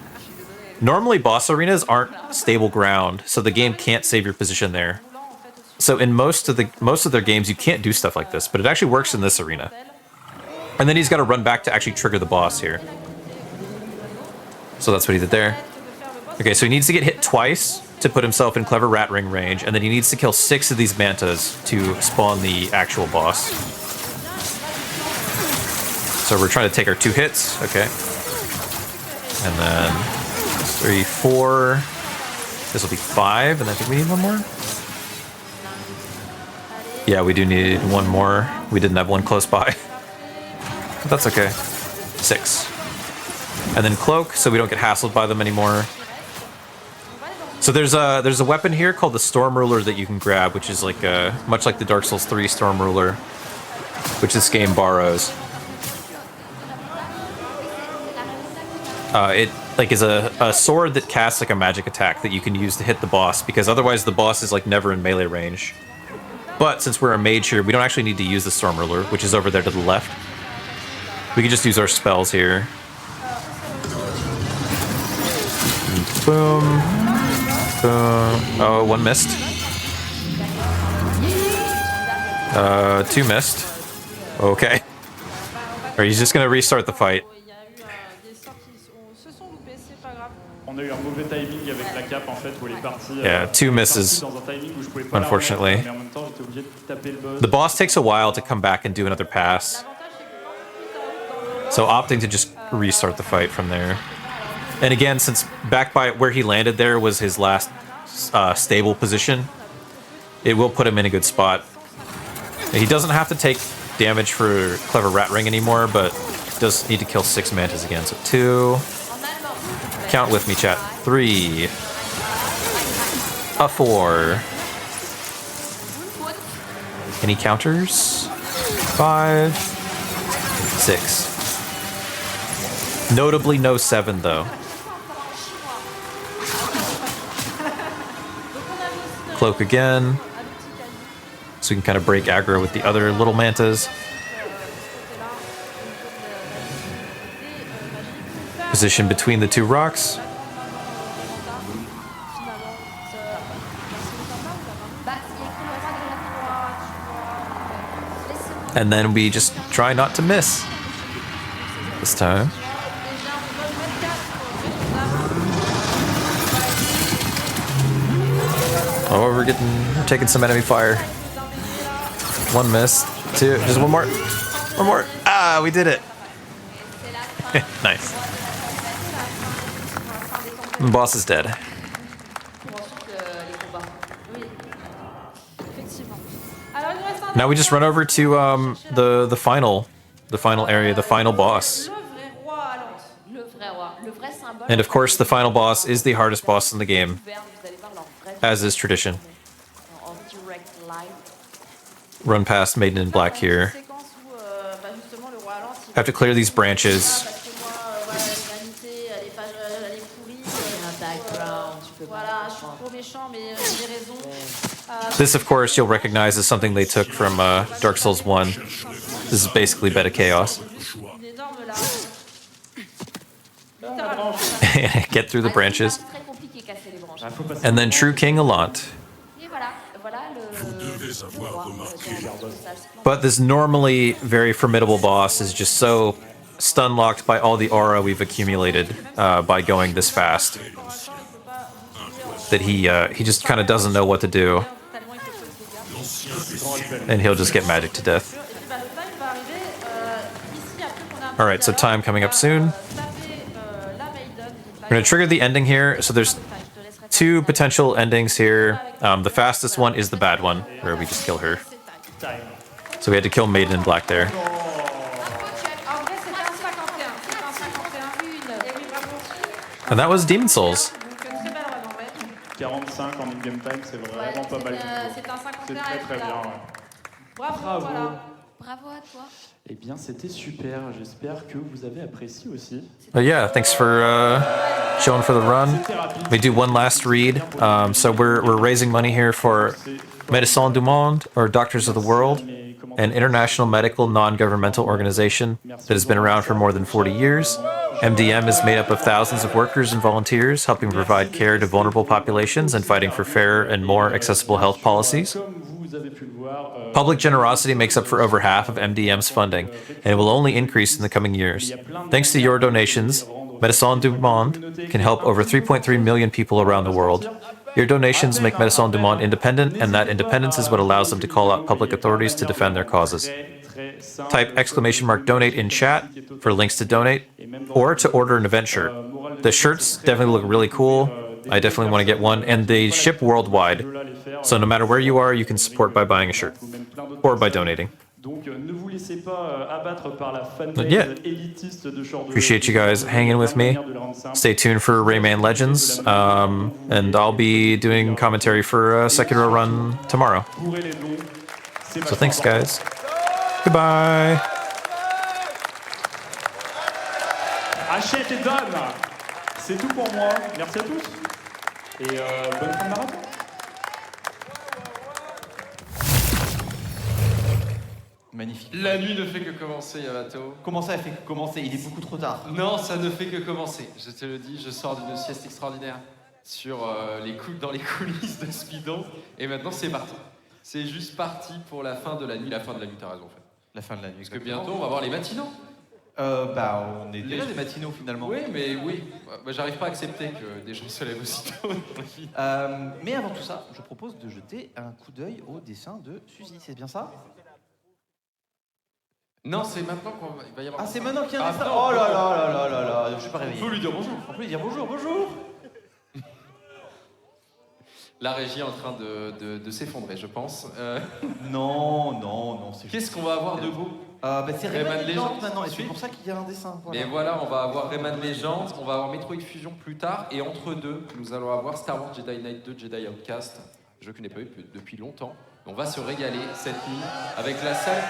Speaker 5: Normally boss arenas aren't stable ground, so the game can't save your position there. So in most of their games you can't do stuff like this, but it actually works in this arena. And then he's got to run back to actually trigger the boss here. So that's what he did there. Okay, so he needs to get hit twice to put himself in Clever Rat Ring range, and then he needs to kill 6 of these mantas to spawn the actual boss. So we're trying to take our 2 hits, okay. And then 3, 4. This will be 5, and I think we need 1 more. Yeah, we do need 1 more. We didn't have 1 close by. But that's okay. 6. And then Cloak, so we don't get hassled by them anymore. So there's a weapon here called the Storm Ruler that you can grab, which is like much like the Dark Souls 3 Storm Ruler, which this game borrows. It like is a sword that casts like a magic attack that you can use to hit the boss, because otherwise the boss is like never in melee range. But since we're a mage here, we don't actually need to use the Storm Ruler, which is over there to the left. We can just use our spells here. Boom. Boom. Oh, one missed. 2 missed. Okay. Or he's just gonna restart the fight. Yeah, 2 misses, unfortunately. The boss takes a while to come back and do another pass. So opting to just restart the fight from there. And again, since back by where he landed there was his last stable position, it will put him in a good spot. He doesn't have to take damage for Clever Rat Ring anymore, but does need to kill 6 mantas again. So 2. Count with me, chat. 3. A 4. Any counters? 5. 6. Notably no 7 though. Cloak again. So we can kind of break aggro with the other little mantas. Position between the 2 rocks. And then we just try not to miss this time. Oh, we're taking some enemy fire. 1 miss, 2, just 1 more. 1 more. Ah, we did it. Nice. The boss is dead. Now we just run over to the final area, the final boss. And of course, the final boss is the hardest boss in the game, as is tradition. Run past Maiden in Black here. Have to clear these branches. This, of course, you'll recognize as something they took from Dark Souls 1. This is basically Beta Chaos. Get through the branches. And then True King Alant. But this normally very formidable boss is just so stun locked by all the aura we've accumulated by going this fast that he just kind of doesn't know what to do. And he'll just get magic to death. Alright, so time coming up soon. We're going to trigger the ending here. So there's 2 potential endings here. The fastest one is the bad one, where we just kill her. So we had to kill Maiden in Black there. And that was Demon Souls.
Speaker 7: 45 en in-game time, c'est vraiment pas mal. C'est très très bien. Bravo.
Speaker 6: Bravo à toi.
Speaker 7: Eh bien, c'était super. J'espère que vous avez apprécié aussi.
Speaker 5: Yeah, thanks for showing for the run. We do one last read. So we're raising money here for Médecins du Monde, or Doctors of the World, an international medical non-governmental organization that has been around for more than 40 years. MDM is made up of thousands of workers and volunteers helping provide care to vulnerable populations and fighting for fairer and more accessible health policies. Public generosity makes up for over half of MDM's funding, and it will only increase in the coming years. Thanks to your donations, Médecins du Monde can help over 3.3 million people around the world. Your donations make Médecins du Monde independent, and that independence is what allows them to call out public authorities to defend their causes. Type !donate in chat for links to donate, or to order an event shirt. The shirts definitely look really cool. I definitely want to get one, and they ship worldwide. So no matter where you are, you can support by buying a shirt, or by donating.
Speaker 7: laissez pas abattre par la fanbase élitiste de genre de...
Speaker 5: Appreciate you guys hanging with me. Stay tuned for Rayman Legends, and I'll be doing commentary for Sekiro Run tomorrow. So thanks, guys. Goodbye.
Speaker 7: Achète et donne. C'est tout pour moi. Merci à tous. Et bonne fin de marathon.
Speaker 9: Magnifique.
Speaker 4: La nuit ne fait que commencer, Yamato.
Speaker 9: Comment ça, elle fait que commencer? Il est beaucoup trop tard.
Speaker 4: Non, ça ne fait que commencer. Je te le dis, je sors d'une sieste extraordinaire sur dans les coulisses de SpeeDons. Et maintenant, c'est parti. C'est juste parti pour la fin de la nuit. La fin de la nuit, t'as raison, en fait.
Speaker 9: La fin de la nuit.
Speaker 4: Parce que bientôt, on va voir les matinaux.
Speaker 9: On est déjà des matinaux, finalement.
Speaker 4: Oui, mais oui. Bah, j'arrive pas à accepter que des gens se lèvent aussitôt.
Speaker 9: Mais avant tout ça, je propose de jeter un coup d'œil au dessin de Suzy. C'est bien ça?
Speaker 4: Non, c'est maintenant qu'il va y avoir...
Speaker 9: Ah, c'est maintenant qu'il y a un dessin. Oh là là là là là là, je suis pas réveillé.
Speaker 4: On peut lui dire bonjour.
Speaker 9: On peut lui dire bonjour, bonjour.
Speaker 4: La régie est en train de s'effondrer, je pense.
Speaker 9: Non, c'est juste...
Speaker 4: Qu'est-ce qu'on va avoir de beau?
Speaker 9: C'est Rayman Legends maintenant, et c'est pour ça qu'il y a un dessin.
Speaker 4: Voilà. Et voilà, on va avoir Rayman Legends, on va avoir Metroid Fusion plus tard, et entre deux, nous allons avoir Star Wars Jedi Knight 2 Jedi Outcast, jeu que je n'ai pas eu depuis longtemps. On va se régaler cette nuit avec la salle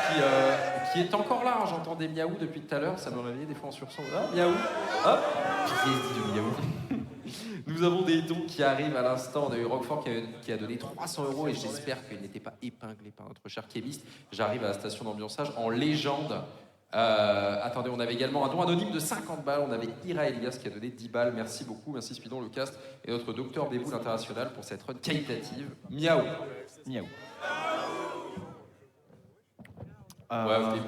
Speaker 4: qui est encore là. Hein. J'entends des miaou depuis tout à l'heure, ça me réveille des fois en sursaut. Ah, miaou. Hop.
Speaker 9: PTSD de miaou.
Speaker 4: Nous avons des dons qui arrivent à l'instant. On a eu Roquefort qui a donné 300 € et j'espère qu'il n'était pas épinglé par notre cher kémiste. J'arrive à la station d'ambiançage en légende. Attendez, on avait également un don anonyme de 50 balles. On avait Ira Elias qui a donné 10 balles. Merci beaucoup, merci SpeeDons, le cast et notre docteur Béboul international pour cette run qualitative. Miaou.
Speaker 9: Miaou.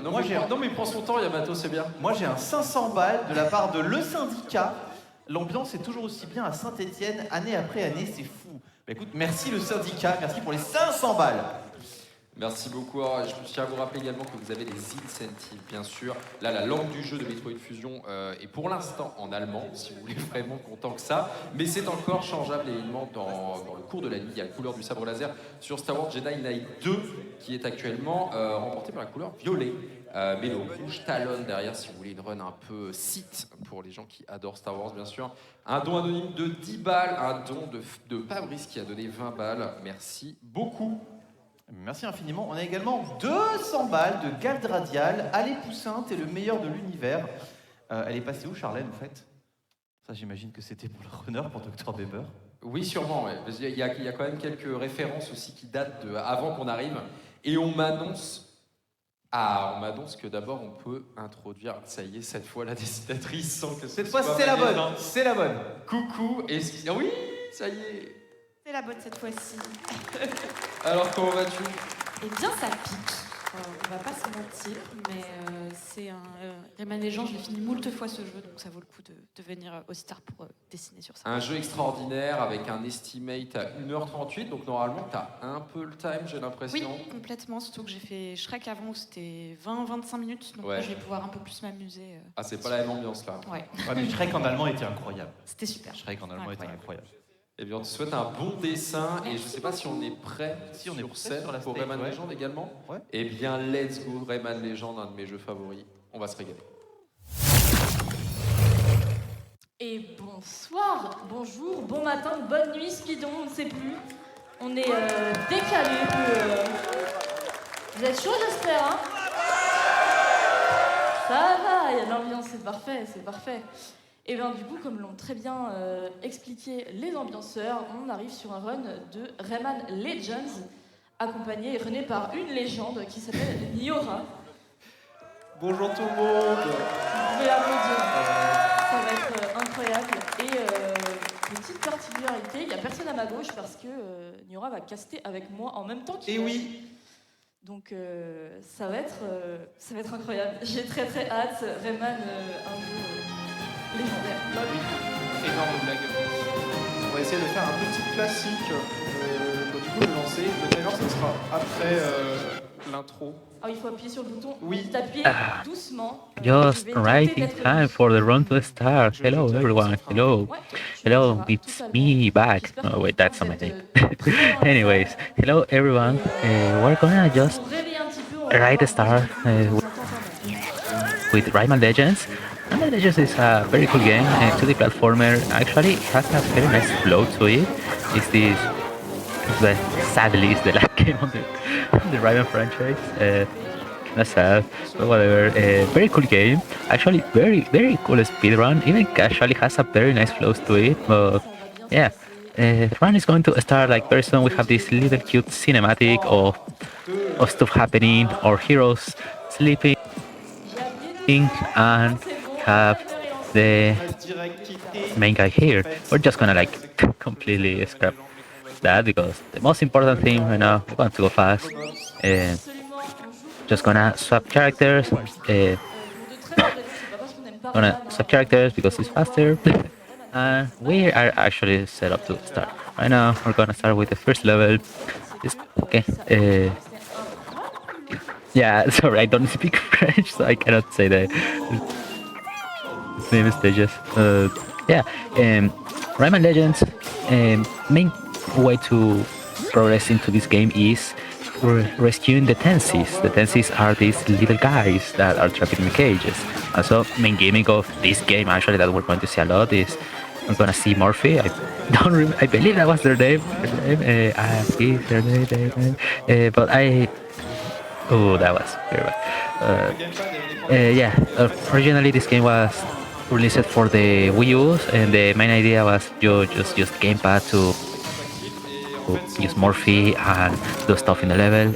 Speaker 4: Non mais prends son temps, Yamato, c'est bien.
Speaker 9: Moi j'ai un 500 balles de la part de Le Syndicat. L'ambiance est toujours aussi bien à Saint-Etienne, année après année, c'est fou. Bah écoute, merci Le Syndicat, merci pour les 500 balles.
Speaker 4: Merci beaucoup. Alors, je tiens à vous rappeler également que vous avez des incentives, bien sûr. Là, la langue du jeu de Metroid Fusion est pour l'instant en allemand, si vous voulez vraiment content que ça. Mais c'est encore changeable évidemment dans le cours de la nuit. Il y a la couleur du sabre laser sur Star Wars Jedi Knight 2 qui est actuellement remporté par la couleur violet. Mais le rouge talonne derrière si vous voulez une run un peu site pour les gens qui adorent Star Wars, bien sûr. Un don anonyme de 10 balles, un don de Fabrice qui a donné 20 balles. Merci beaucoup.
Speaker 9: Merci infiniment. On a également 200 balles de Galdradial. Allez Poussin, t'es le meilleur de l'univers. Elle est passée où, Charlène, en fait? Ça, j'imagine que c'était pour le runner, pour Dr Weber.
Speaker 4: Oui, sûrement. Ouais. Il y a quand même quelques références aussi qui datent avant qu'on arrive. Et on m'annonce que d'abord on peut introduire, ça y est, cette fois la dessinatrice sans que
Speaker 9: cette fois c'est la bonne. C'est la bonne.
Speaker 4: Coucou, oui, ça y est.
Speaker 6: C'est la bonne cette fois-ci.
Speaker 4: Alors comment vas-tu?
Speaker 6: Eh bien ça pique, on va pas se mentir, mais c'est un Rayman Legends, je l'ai fini moult fois ce jeu, donc ça vaut le coup de venir au Star pour dessiner sur ça.
Speaker 4: Un jeu extraordinaire avec un estimate à 1h38, donc normalement t'as un peu le time, j'ai l'impression.
Speaker 6: Oui, complètement, surtout que j'ai fait Shrek avant où c'était 20-25 minutes, donc là, je vais pouvoir un peu plus m'amuser.
Speaker 4: Ah, c'est pas la même ambiance là.
Speaker 6: Ouais.
Speaker 9: Mais Shrek en allemand était incroyable.
Speaker 6: C'était super.
Speaker 9: Shrek en allemand était incroyable.
Speaker 4: Eh bien, on te souhaite un bon dessin et je sais pas si on est prêt sur scène pour Rayman Legends également.
Speaker 9: Ouais.
Speaker 4: Eh bien, let's go, Rayman Legends, un de mes jeux favoris. On va se régaler.
Speaker 10: Et bonsoir, bonjour, bon matin, bonne nuit, SpeeDons, on ne sait plus. On est décalé. Vous êtes chaud, j'espère, hein? Ça va, il y a de l'ambiance, c'est parfait, c'est parfait. Et bien du coup, comme l'ont très bien expliqué les ambianceurs, on arrive sur un run de Rayman Legends, accompagné et rené par une légende qui s'appelle Niora.
Speaker 4: Bonjour tout le monde.
Speaker 10: Vous pouvez applaudir, ça va être incroyable. Et petite particularité, il n'y a personne à ma gauche parce que Niora va caster avec moi en même temps qu'il.
Speaker 9: Et oui.
Speaker 10: Donc ça va être incroyable. J'ai très très hâte. Rayman, un jeu légendaire.
Speaker 3: Bah oui, énorme blague. On va essayer de faire un petit classique. Du coup, le lancer. Le trailer, ça sera après l'intro.
Speaker 10: Ah, il faut appuyer sur le bouton.
Speaker 3: Oui.
Speaker 10: Tapez doucement.
Speaker 11: Just right in time for the run to start. Hello everyone. Hello. Hello, it's me back. Oh wait, that's not my name. Anyways, hello everyone. We're gonna just right start with Rayman Legends. Rayman Legends is a very cool game, 2D platformer. Actually, it has a very nice flow to it. It's this, sadly, it's the last game on the Rayman franchise. That's sad, but whatever. Very cool game. Actually, very cool speedrun. Even actually has a very nice flows to it. But yeah, run is going to start like very soon. We have this little cute cinematic of stuff happening, or heroes sleeping, and have the main guy here. We're just gonna like completely scrap that because the most important thing right now, we're going to go fast. Just gonna swap characters. Gonna swap characters because it's faster. And we are actually set up to start. Right now, we're gonna start with the first level. Okay. Yeah, sorry, I don't speak French, so I cannot say the name stages. Yeah, Rayman Legends. Main way to progress into this game is rescuing the tensies. The tensies are these little guys that are trapped in the cages. Also, main gimmick of this game actually that we're going to see a lot is we're gonna see Morphe. I don't remember. I believe that was their name. But I. Oh, that was very bad. Yeah, originally this game was released for the Wii U, and the main idea was you just use gamepad to use Morphe and do stuff in the level.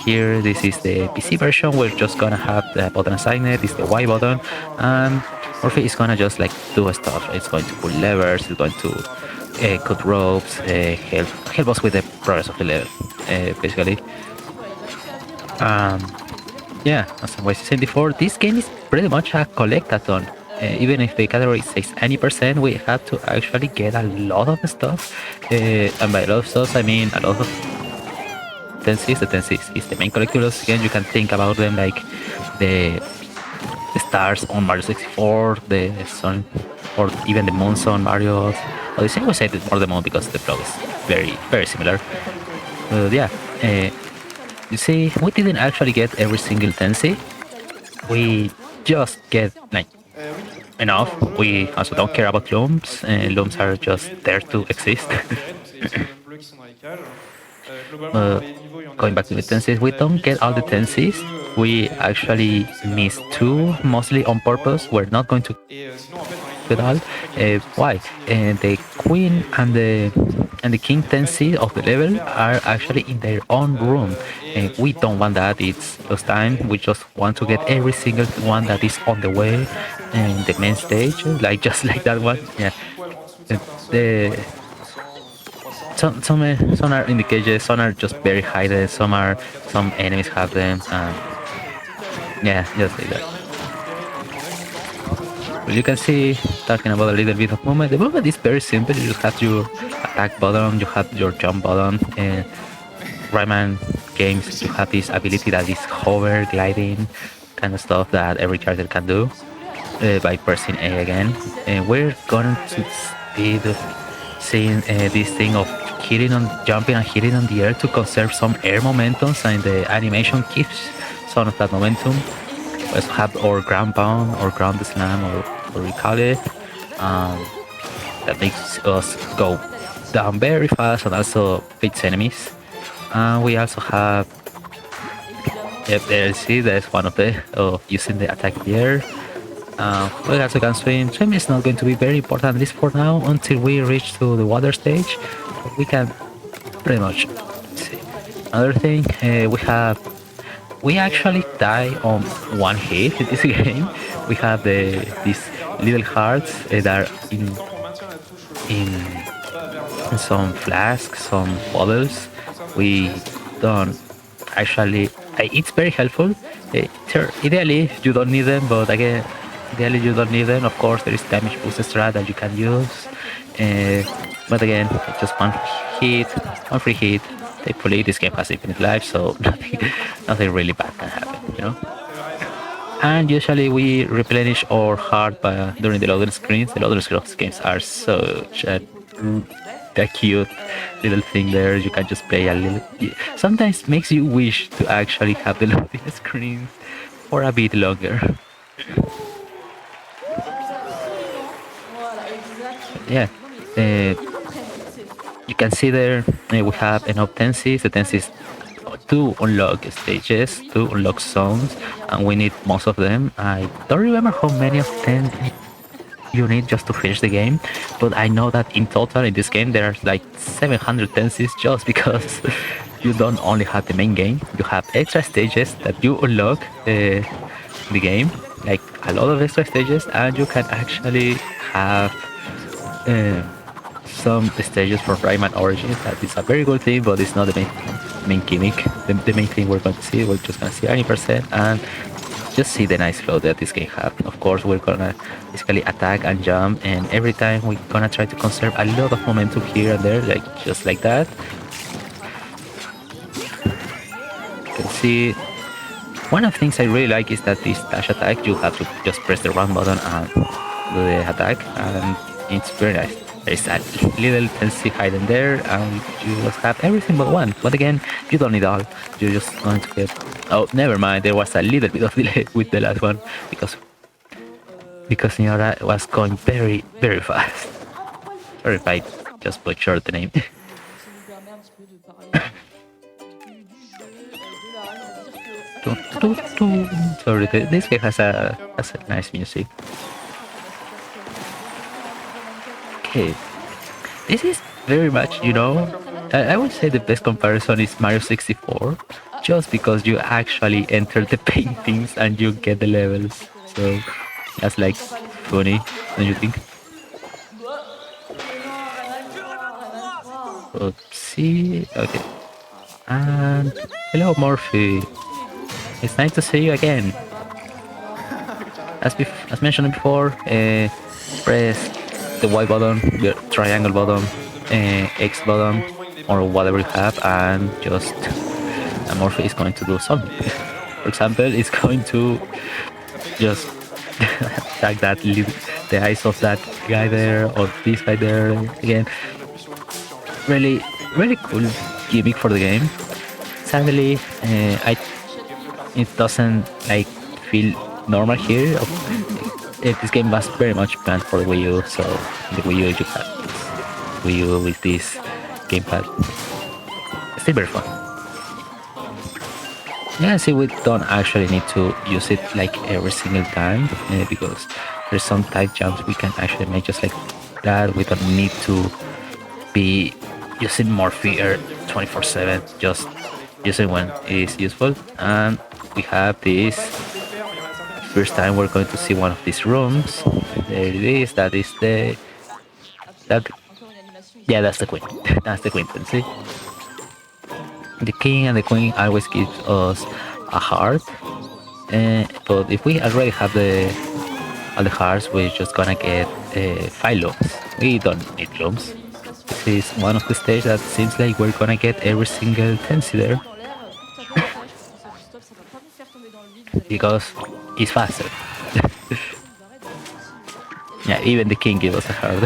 Speaker 11: Here, this is the PC version. We're just gonna have the button assigned. This is the Y button, and Morphe is gonna just like do stuff. It's going to pull levers. It's going to cut ropes. Help us with the progress of the level, basically. Yeah, as I was saying before, this game is pretty much a collectathon. Even if the category says any percent, we have to actually get a lot of stuff. And by a lot of stuff, I mean a lot of tensies. The tensies is the main collectibles. Again, you can think about them like the stars on Mario 64, the sun, or even the moons on Mario Odyssey. I would say more the moon because the flow is very similar. Yeah. You see, we didn't actually get every single tensi. We just get like enough. We also don't care about looms. Looms are just there to exist. Going back to the tensis, we don't get all the tensis. We actually miss 2, mostly on purpose. We're not going to get all. Why? The queen and the king tensi of the level are actually in their own room. We don't want that. It's lost time. We just want to get every single one that is on the way in the main stage, like just like that one. Yeah. Some are in the cages. Some are just very hidden. Some enemies have them. Yeah, just like that. Well, you can see, talking about a little bit of movement. The movement is very simple. You just have your attack button, you have your jump button. Rayman games, you have this ability that is hover, gliding, kind of stuff that every character can do by pressing A again. We're going to speed seeing this thing of jumping and hitting on the air to conserve some air momentum, and the animation keeps some of that momentum. We also have our ground pound or ground slam or we call it. That makes us go down very fast and also beats enemies. We also have, yep, there you see that's one of the using the attack in the air. We also can swim. Swim is not going to be very important, at least for now, until we reach to the water stage. We can pretty much see. Another thing, we actually die on one hit in this game. We have these little hearts that are in some flasks, some bottles. We don't actually. It's very helpful. Ideally, you don't need them, but again, ideally you don't need them. Of course, there is damage boost strat that you can use. But again, just one free hit. Thankfully, this game has infinite life, so nothing really bad can happen, you know. And usually we replenish our heart during the loading screens. The loading screens are such a cute little thing there. You can just play a little. Sometimes makes you wish to actually have the loading screen for a bit longer. Yeah. You can see there we have enough tenses. The tenses to unlock stages, to unlock zones, and we need most of them. I don't remember how many of them you need just to finish the game, but I know that in total in this game there are like 700 tenses just because you don't only have the main game, you have extra stages that you unlock the game, like a lot of extra stages, and you can actually have some stages from Rayman Origins. That is a very good thing, but it's not the main gimmick. The main thing we're going to see, we're just going to see 90% and just see the nice flow that this game has. Of course, we're gonna basically attack and jump, and every time we're gonna try to conserve a lot of momentum here and there, like just like that. You can see one of the things I really like is that this dash attack, you have to just press the run button and do the attack, and it's very nice. There's a little tendency hidden there, and you just have everything but one. But again, you don't need all. You're just going to get... Oh, never mind. There was a little bit of delay with the last one because Senora was going very, very fast. Sorry if I just butchered the name. Sorry, this game has a nice music. Okay, this is very much, you know, I would say the best comparison is Mario 64, just because you actually enter the paintings and you get the levels. So that's like funny, don't you think? Oopsie, okay. And hello Morphe, it's nice to see you again. As mentioned before, press the Y button, the triangle button, X button, or whatever you have, and just Morphe is going to do something. For example, it's going to just attack that the eyes of that guy there, or this guy there again. Really, really cool gimmick for the game. Sadly, it doesn't like feel normal here. This game was very much planned for the Wii U, so the Wii U you have this Wii U with this gamepad. It's still very fun. Yeah, see, we don't actually need to use it like every single time because there's some tight jumps we can actually make just like that. We don't need to be using Morphe 24/7, just using when it is useful. And we have this. First time we're going to see one of these rooms. There it is. That is yeah, that's the queen. That's the queen. See, the king and the queen always gives us a heart. But if we already have all the hearts, we're just gonna get 5 looms. We don't need looms. This is one of the stages that seems like we're gonna get every single tensi there. Because it's faster. Yeah, even the king gives us a heart.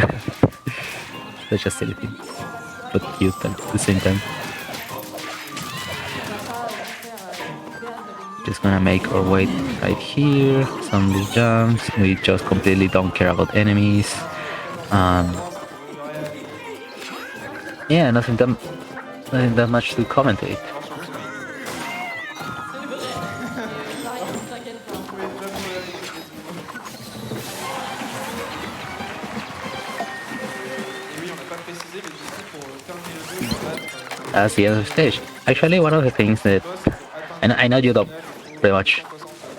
Speaker 11: Such a silly thing, but cute at the same time. Just gonna make our way right here. Some little jumps. We just completely don't care about enemies. Yeah, nothing that much to comment to it. That's the end of the stage. Actually, one of the things that, and I know you don't pretty much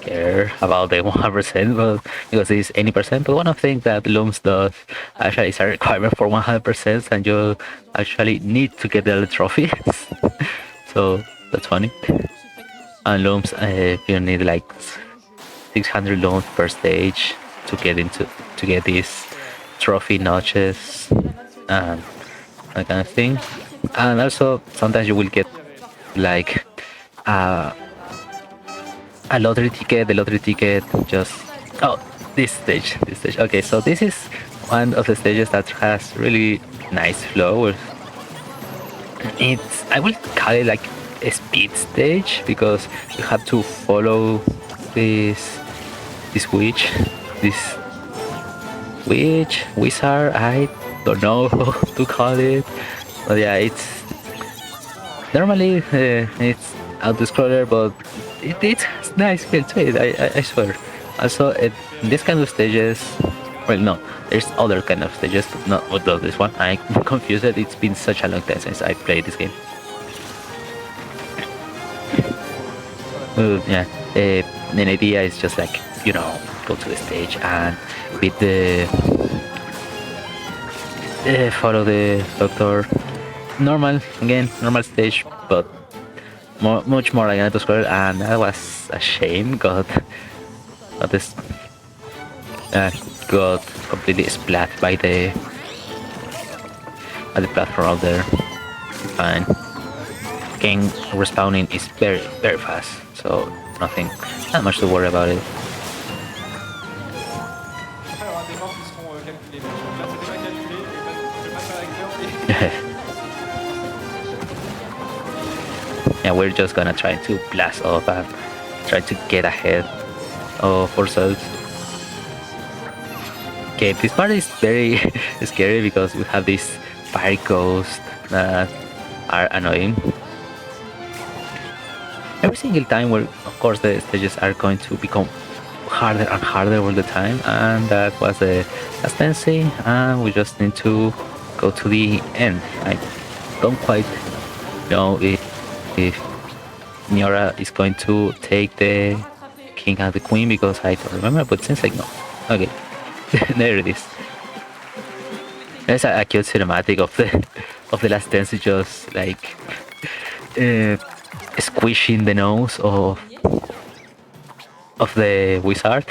Speaker 11: care about the 100%, but because it's 80%, but one of the things that Looms does actually is a requirement for 100%, and you actually need to get the trophies. So that's funny. And Looms, you need like 600 Looms per stage to get these trophy notches and that kind of thing. And also sometimes you will get like a lottery ticket. The lottery ticket just this stage. Okay, so this is one of the stages that has really nice flow. it's, I will call it like a speed stage because you have to follow this this wizard. I don't know how to call it, but yeah, it's normally it's auto scroller, but it's nice feel to it. I swear. Also, in this kind of stages, well, no, there's other kind of stages, but not with this one. I'm confused. It's been such a long time since I played this game. Yeah, the idea is just like, you know, go to the stage and beat the follow the doctor. Normal stage, but much more like an auto scroller, and that was a shame. Got completely splat by the platform out there. Fine. Game respawning is very fast, so not much to worry about it. Yeah, we're just gonna try to blast off and try to get ahead of ourselves. Okay, this part is very scary because we have these fire ghosts that are annoying. Every single time, of course, the stages are going to become harder and harder all the time, and that was the last tendency, and we just need to go to the end. I don't quite know if Niora is going to take the king and the queen, because I don't remember, but it seems like no. Okay, there it is. There's a cute cinematic of the last dance, just like squishing the nose of the wizard,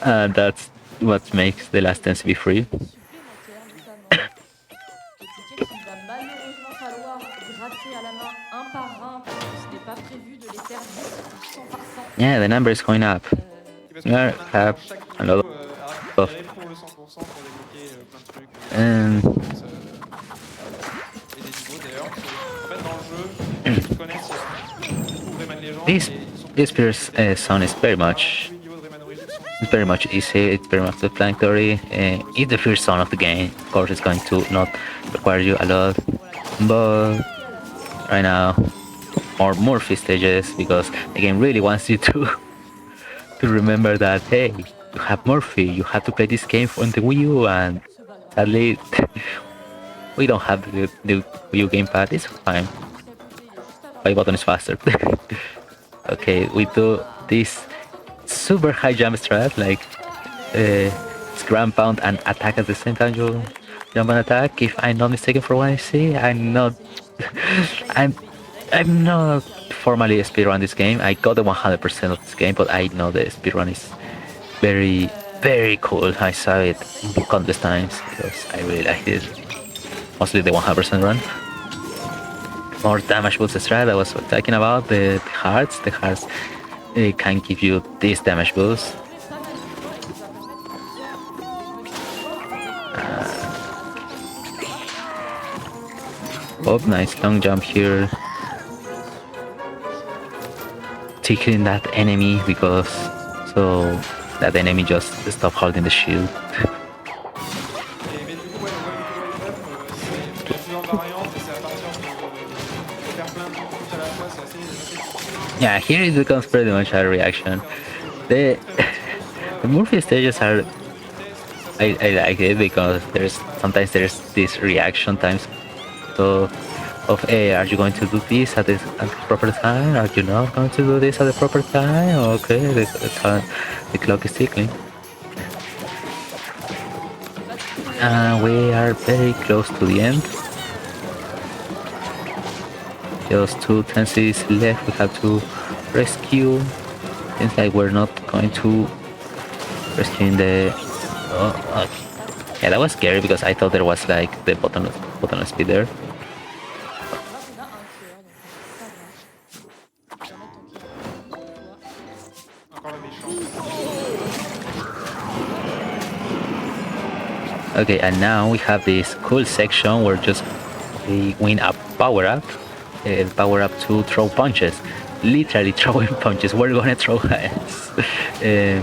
Speaker 11: and that's what makes the last dance be free. Yeah, the number is going up. We have a lot of this first zone is very much easy. It's very much explanatory. It's the first zone of the game. Of course, it's going to not require you a lot, but right now more free stages, because the game really wants you to remember that, hey, you have Murphy, you have to play this game on the Wii U, and sadly we don't have the Wii U gamepad. It's fine. My button is faster. Okay, we do this super high jump strat, like ground pound and attack at the same time. You jump and attack. If I'm not mistaken, for what I see, I'm not formally a speedrun this game. I got the 100% of this game, but I know the speedrun is very, very cool. I saw it countless times because I really liked it. Mostly the 100% run. More damage boost strat I was talking about. The hearts can give you this damage boost. Oh, nice long jump here. Tickling that enemy, because so that enemy just stop holding the shield. Yeah, here it becomes pretty much a reaction. The Murphy stages are, I like it because sometimes there's this reaction times of hey, are you going to do this at the proper time? Are you not going to do this at the proper time? Okay, the clock is ticking. We are very close to the end. Just 2 tenses left. We have to rescue. Seems like we're not going to rescue the. Oh, okay. Yeah, that was scary because I thought there was like the button speed there. Okay, and now we have this cool section where just they win a power-up to throw punches. Literally throwing punches. We're gonna throw hands. They're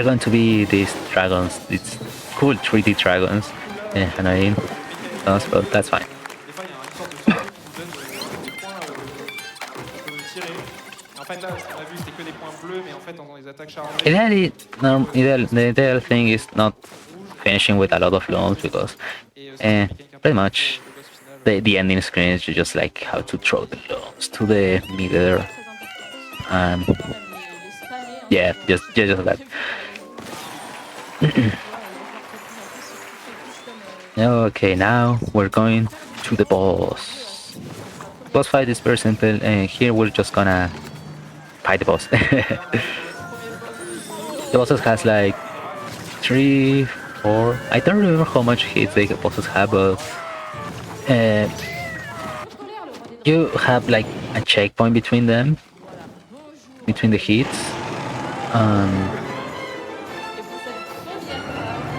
Speaker 11: going to be these dragons. It's cool 3D dragons. Annoying. But that's fine. Ideally, the ideal thing is not finishing with a lot of loans because pretty much the ending screen is just like how to throw the loans to the middle. Yeah, just that. Okay, now we're going to the boss. Boss fight is very simple, and here we're just gonna fight the boss. The bosses has like 3, 4. I don't remember how much hits the bosses have, but you have like a checkpoint between them, between the hits,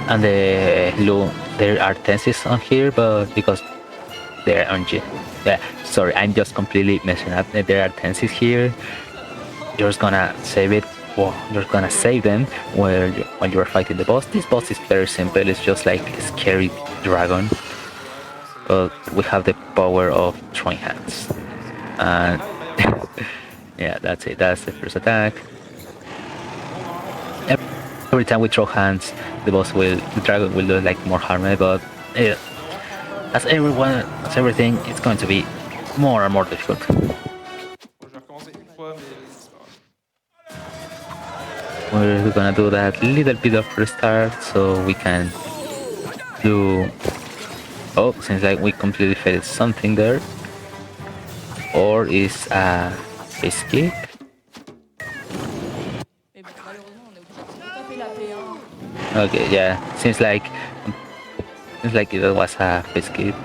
Speaker 11: and there are tenses on here, but because there aren't. Yeah, sorry, I'm just completely messing up. There are tenses here. You're just gonna save it. Well, you're gonna save them when you're fighting the boss. This boss is very simple. It's just like a scary dragon, but we have the power of throwing hands. And yeah, that's it. That's the first attack. Every time we throw hands, the dragon will do like more harm. But as everything, it's going to be more and more difficult. We're gonna do that little bit of restart so we can do. Oh, seems like we completely failed something there. Or is a escape? Okay, yeah. Seems like it was a escape.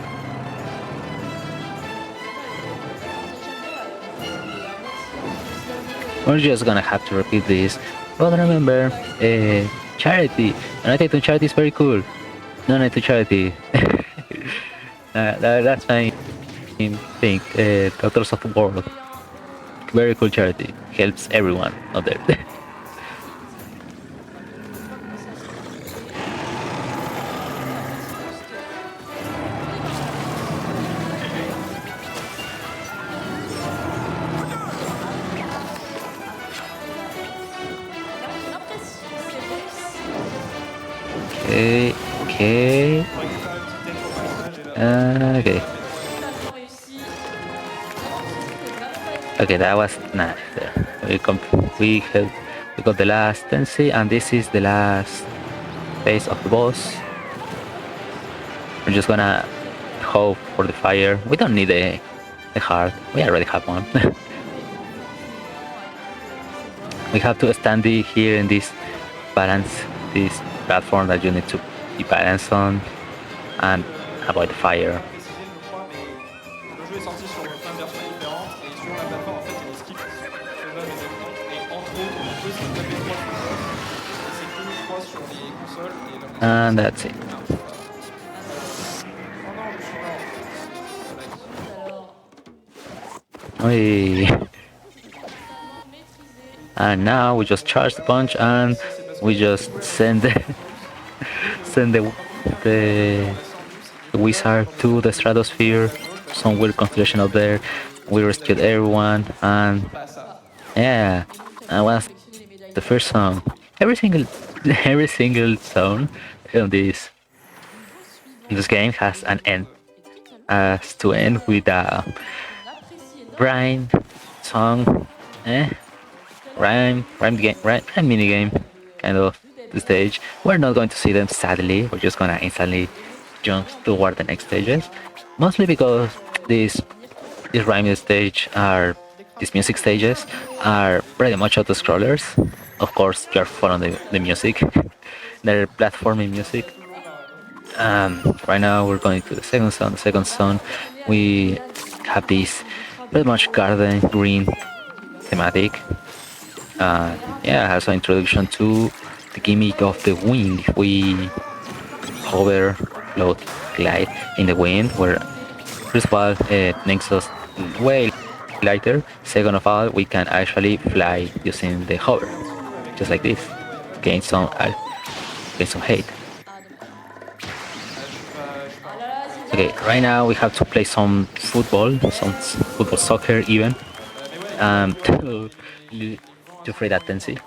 Speaker 11: We're just gonna have to repeat this. But remember, charity. Donate to charity is very cool. Donate to charity. That's my thing. Doctors of the World. Very cool charity. Helps everyone out there. Okay. Okay, that was nice. We got the last tendency, and this is the last phase of the boss. We're just gonna hope for the fire. We don't need the heart. We already have one. We have to stand here in this platform that you need to be balanced on and avoid the fire. And that's it. And now we just charge the punch and we just send the wizard to the stratosphere. Some weird constellation up there. We rescued everyone, and yeah, that was the first song. Every single song in this game has an end. Has to end with a rhyme song, rhyme mini game kind of the stage. We're not going to see them, sadly. We're just gonna instantly jump toward the next stages, mostly because these rhyming stage are these music stages are pretty much auto scrollers. Of course, you're following the music. They're platforming music. Right now we're going to the second zone. The second zone, we have this pretty much garden green thematic. Yeah, has an introduction to the gimmick of the wind. We hover, float, glide in the wind. We're first of all, it makes us way lighter. Second of all, we can actually fly using the hover, just like this. Gain some hate. Okay, right now we have to play some football, soccer even, to free that tendency.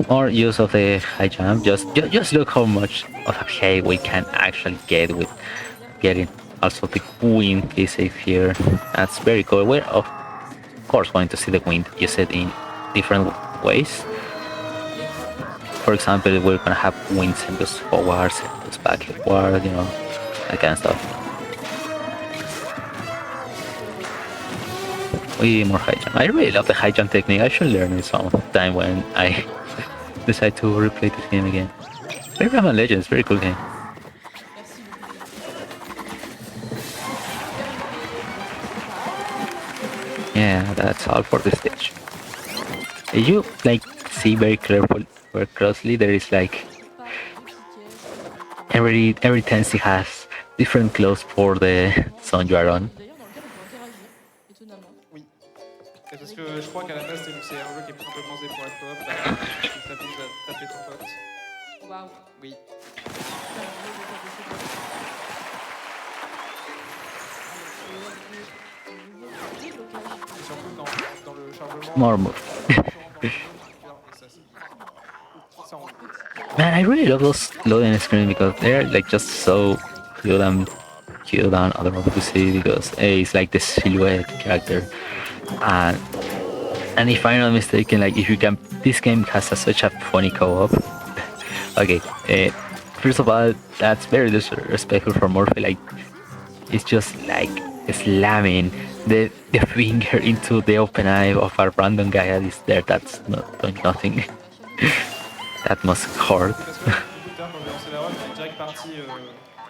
Speaker 11: More use of the high jump. Just look how much of a hate we can actually get with getting also the wind is safe here. That's very cool. We're of course going to see the wind used in different ways. For example, we're gonna have wind send us forward, send us backward, you know, that kind of stuff. Way more high jump. I really love the high jump technique. I should learn it sometime when I decide to replay this game again. Rayman Legends, very cool game. Yeah, that's all for this stage. If you like see very closely, there is like every tendency has different clothes for the zone you are on.
Speaker 12: Parce que je crois qu'à la base, c'est un jeu qui est un peu pensé pour être coop. Bah, tu t'amuses à taper ton pote.
Speaker 10: Waouh.
Speaker 12: Oui. Surtout dans le chargement.
Speaker 11: More move. Man, I really love those loading screens because they're like just so cute and I don't know what to say because it's like the silhouette character. And if I'm not mistaken, like if you can, this game has such a funny co-op. Okay, first of all, that's very disrespectful for Morphe. Like it's just like slamming the finger into the open eye of a random guy that is there. That's not doing nothing. That must hurt.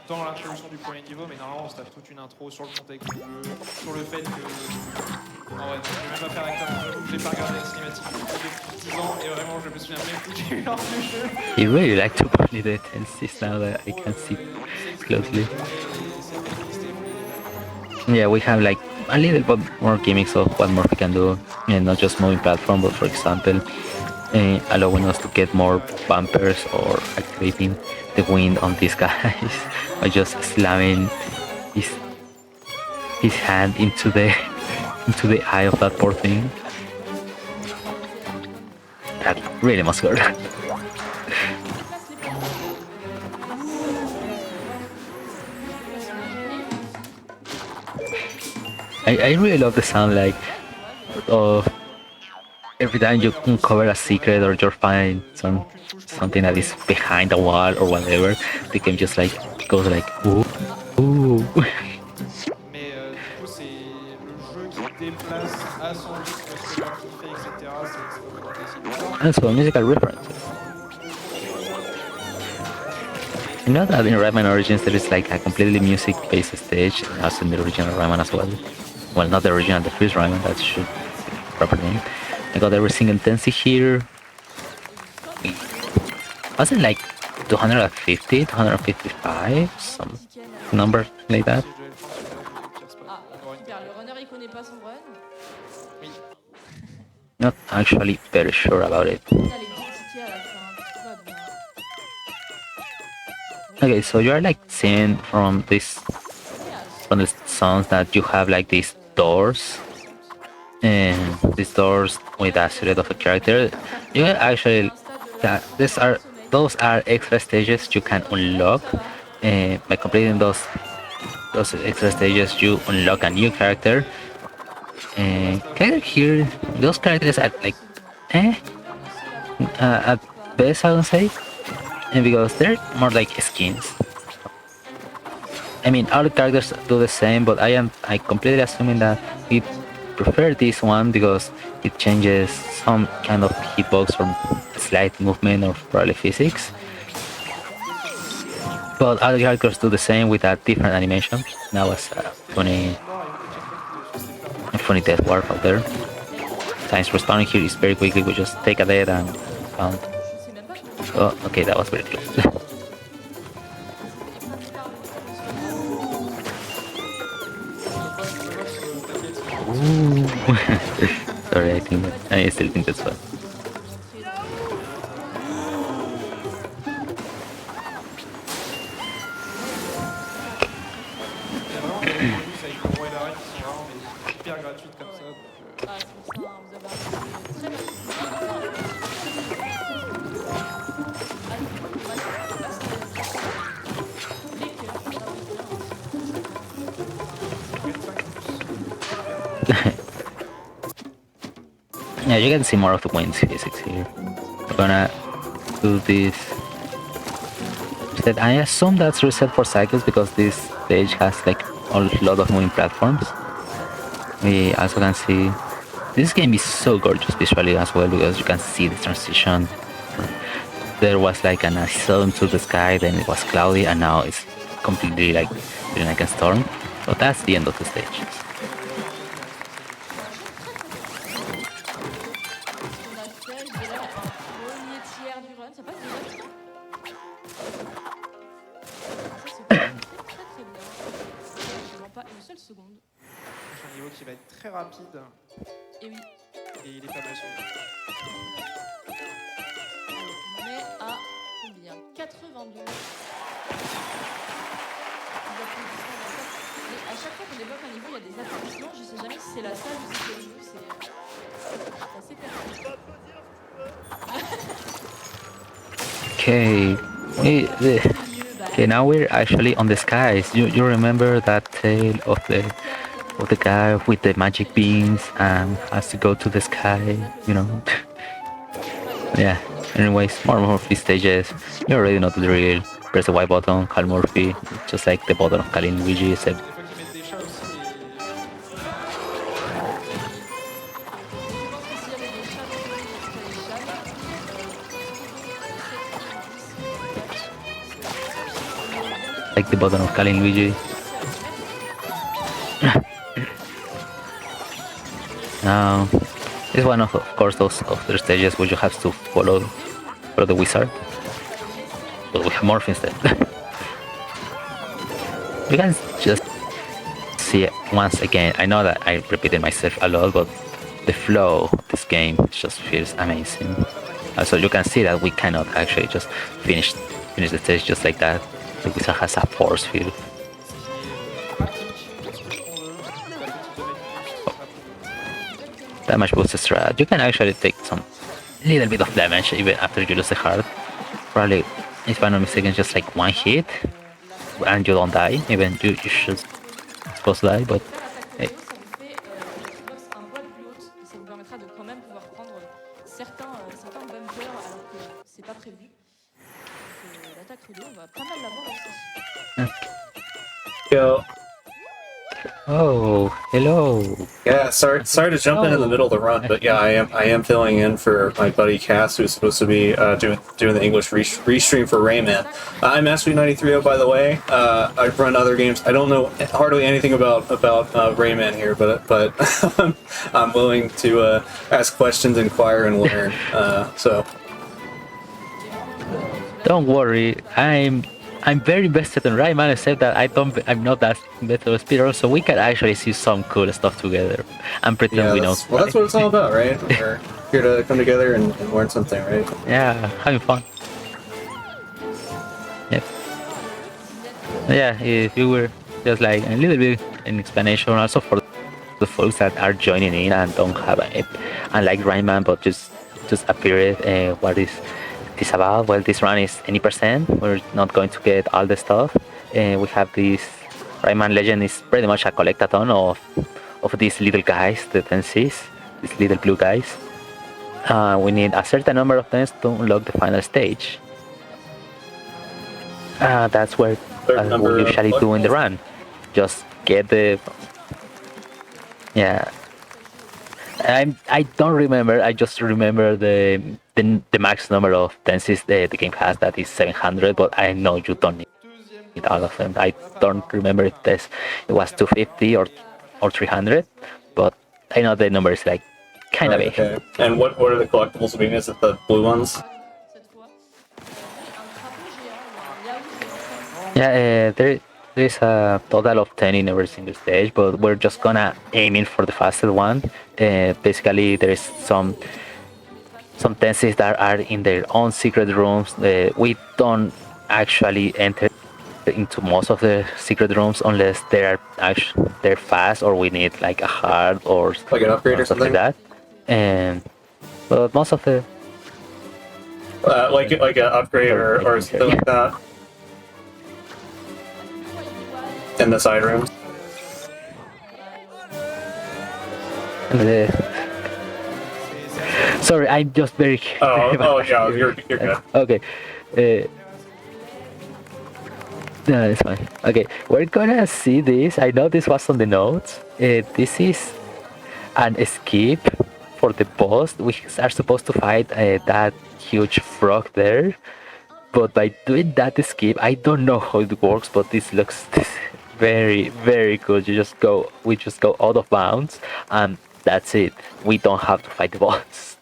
Speaker 12: Dans l'introduction du premier niveau, mais normalement on se tape toute une intro sur le contexte du jeu, sur le fait que... En vrai, je vais même pas faire acteur, j'ai pas regardé la cinématique depuis 10 ans et vraiment je me souviens même plus qu'il y a eu lors du jeu.
Speaker 11: You really like to play the tenses now that I can see closely. Yeah, we have like a little bit more gimmicks of what Morphe can do, and not just moving platform, but for example, allowing us to get more bumpers or activating the wind on these guys by just slamming his hand into the eye of that poor thing. That really must hurt. I really love the sound like of every time you uncover a secret or you find something that is behind a wall or whatever, the game just like goes like ooh, ooh.
Speaker 12: Mais du coup c'est le jeu qui déplace à son rythme ce que l'on fait, etc. C'est
Speaker 11: Also a musical reference. You know that in Rayman Origins there is like a completely music-based stage, as in the original Rayman as well. Well, not the original, the first Rayman, that should be the proper name. I got every single tendency here. Was it like 250, 255, some number like that? Not actually very sure about it. Okay, so you are like seeing from the sounds that you have like these doors, and these doors with a silhouette of a character. You actually those are extra stages you can unlock. By completing those extra stages, you unlock a new character. Here, those characters are like, at best I would say, and because they're more like skins. I mean, all the characters do the same, but I completely assuming that we prefer this one because it changes some kind of hitbox from slight movement or probably physics. But other characters do the same with a different animation. Now it's funny death warp out there. Times respawning here is very quickly. We just take a dead and found. Oh, okay, that was very close. Sorry, I still think that's fun. Yeah, you can see more of the wins physics here. We're gonna do this. I assume that's reset for cycles because this stage has like a lot of moving platforms. We also can see this game is so gorgeous visually as well because you can see the transition. There was like an sun to the sky, then it was cloudy, and now it's completely like feeling like a storm. But that's the end of the stage.
Speaker 12: Un niveau qui va être très rapide.
Speaker 10: Et oui.
Speaker 12: Et il est pas mal celui-là.
Speaker 10: On est à combien 82. Mais à chaque fois qu'on débloque un niveau, il y a des applaudissements. Je sais jamais si c'est la salle ou si c'est le jeu. C'est assez perturbant.
Speaker 11: Okay. Okay, now we're actually on the skies. You remember that tale of the guy with the magic beams and has to go to the sky, you know? Yeah. Anyways, more Morphe stages. You already know the drill. Press the Y button, call Morphe, just like the button of calling Luigi, except like the button of calling Luigi. Now, it's one of course those other stages where you have to follow the wizard, but we have Morph instead. You can just see it once again. I know that I repeated myself a lot, but the flow of this game just feels amazing. Also, you can see that we cannot actually just finish the stage just like that. The wizard has a force field. Damage boost strat. You can actually take some little bit of damage even after you lose the heart. Probably, if I'm not mistaken, just like one hit and you don't die. Even you should supposed to die, but hey.
Speaker 13: Yo.
Speaker 11: Oh, hello.
Speaker 13: Yeah, sorry to jump in the middle of the run, but yeah, I am filling in for my buddy Cass, who's supposed to be doing the English restream for Rayman. I'm Mastery930, by the way. I've run other games. I don't know hardly anything about Rayman here, but I'm willing to ask questions, inquire, and learn. So.
Speaker 11: Don't worry, I'm very invested in Rayman, except that I'm not that invested with SpeeDons, so we can actually see some cool stuff together and pretend we know.
Speaker 13: Well, that's what it's all about, right? We're here to come together and learn something, right?
Speaker 11: Yeah, having fun. Yep. Yeah, if you were just like a little bit an explanation also for the folks that are joining in and don't have it, unlike Rayman, but just appeared, what is this about? Well, this run is any percent. We're not going to get all the stuff. We have this Rayman Legend is pretty much a collectathon of these little guys, the 10Cs, these little blue guys. We need a certain number of them to unlock the final stage. That's what we usually do in the run. Just get the... Yeah. I don't remember. I just remember the max number of dances the game has, that is 700, but I know you don't need all of them. I don't remember if it was 250 or 300, but I know the number is like kind of big.
Speaker 13: Okay. And what are the collectibles being? Is it the blue ones?
Speaker 11: Yeah, there's a total of 10 in every single stage, but we're just gonna aiming for the fastest one. Basically, there's some tenses that are in their own secret rooms. We don't actually enter into most of the secret rooms unless they're fast or we need like a heart or
Speaker 13: like an upgrade or
Speaker 11: stuff
Speaker 13: something
Speaker 11: like that. And but most of the
Speaker 13: like an upgrade or something like that in the side rooms.
Speaker 11: Sorry, I'm just very.
Speaker 13: Oh yeah, you're good.
Speaker 11: Okay. No, it's fine. Okay, we're gonna see this. I know this was on the notes. This is an escape for the boss. We are supposed to fight that huge frog there. But by doing that escape, I don't know how it works, but this looks very, very good. We just go out of bounds, and that's it. We don't have to fight the boss.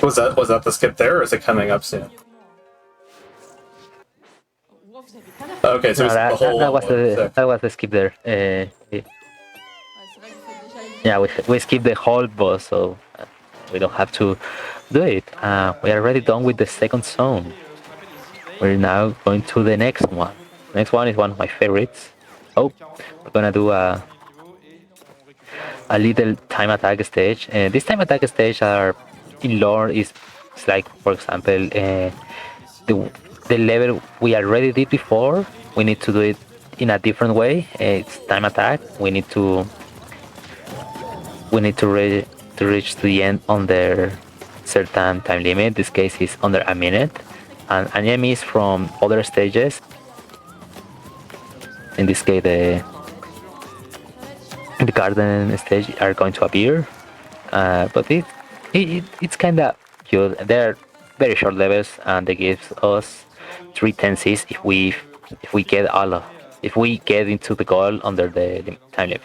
Speaker 13: Was that the skip there, or is it coming up soon? Okay, so
Speaker 11: No, that was the skip there. Yeah, we skipped the whole boss, so we don't have to do it. We are already done with the second zone. We're now going to the next one. Next one is one of my favorites. Oh, we're gonna do a little time attack stage. This time attack stage are in lore is like, for example, the level we already did before. We need to do it in a different way. It's time attack. We need to reach to the end under certain time limit. This case is under a minute, and enemies from other stages, in this case the garden stage, are going to appear. But it's kind of cute. They're very short levels, and they give us 3 tenses if we get into the goal under the time limit.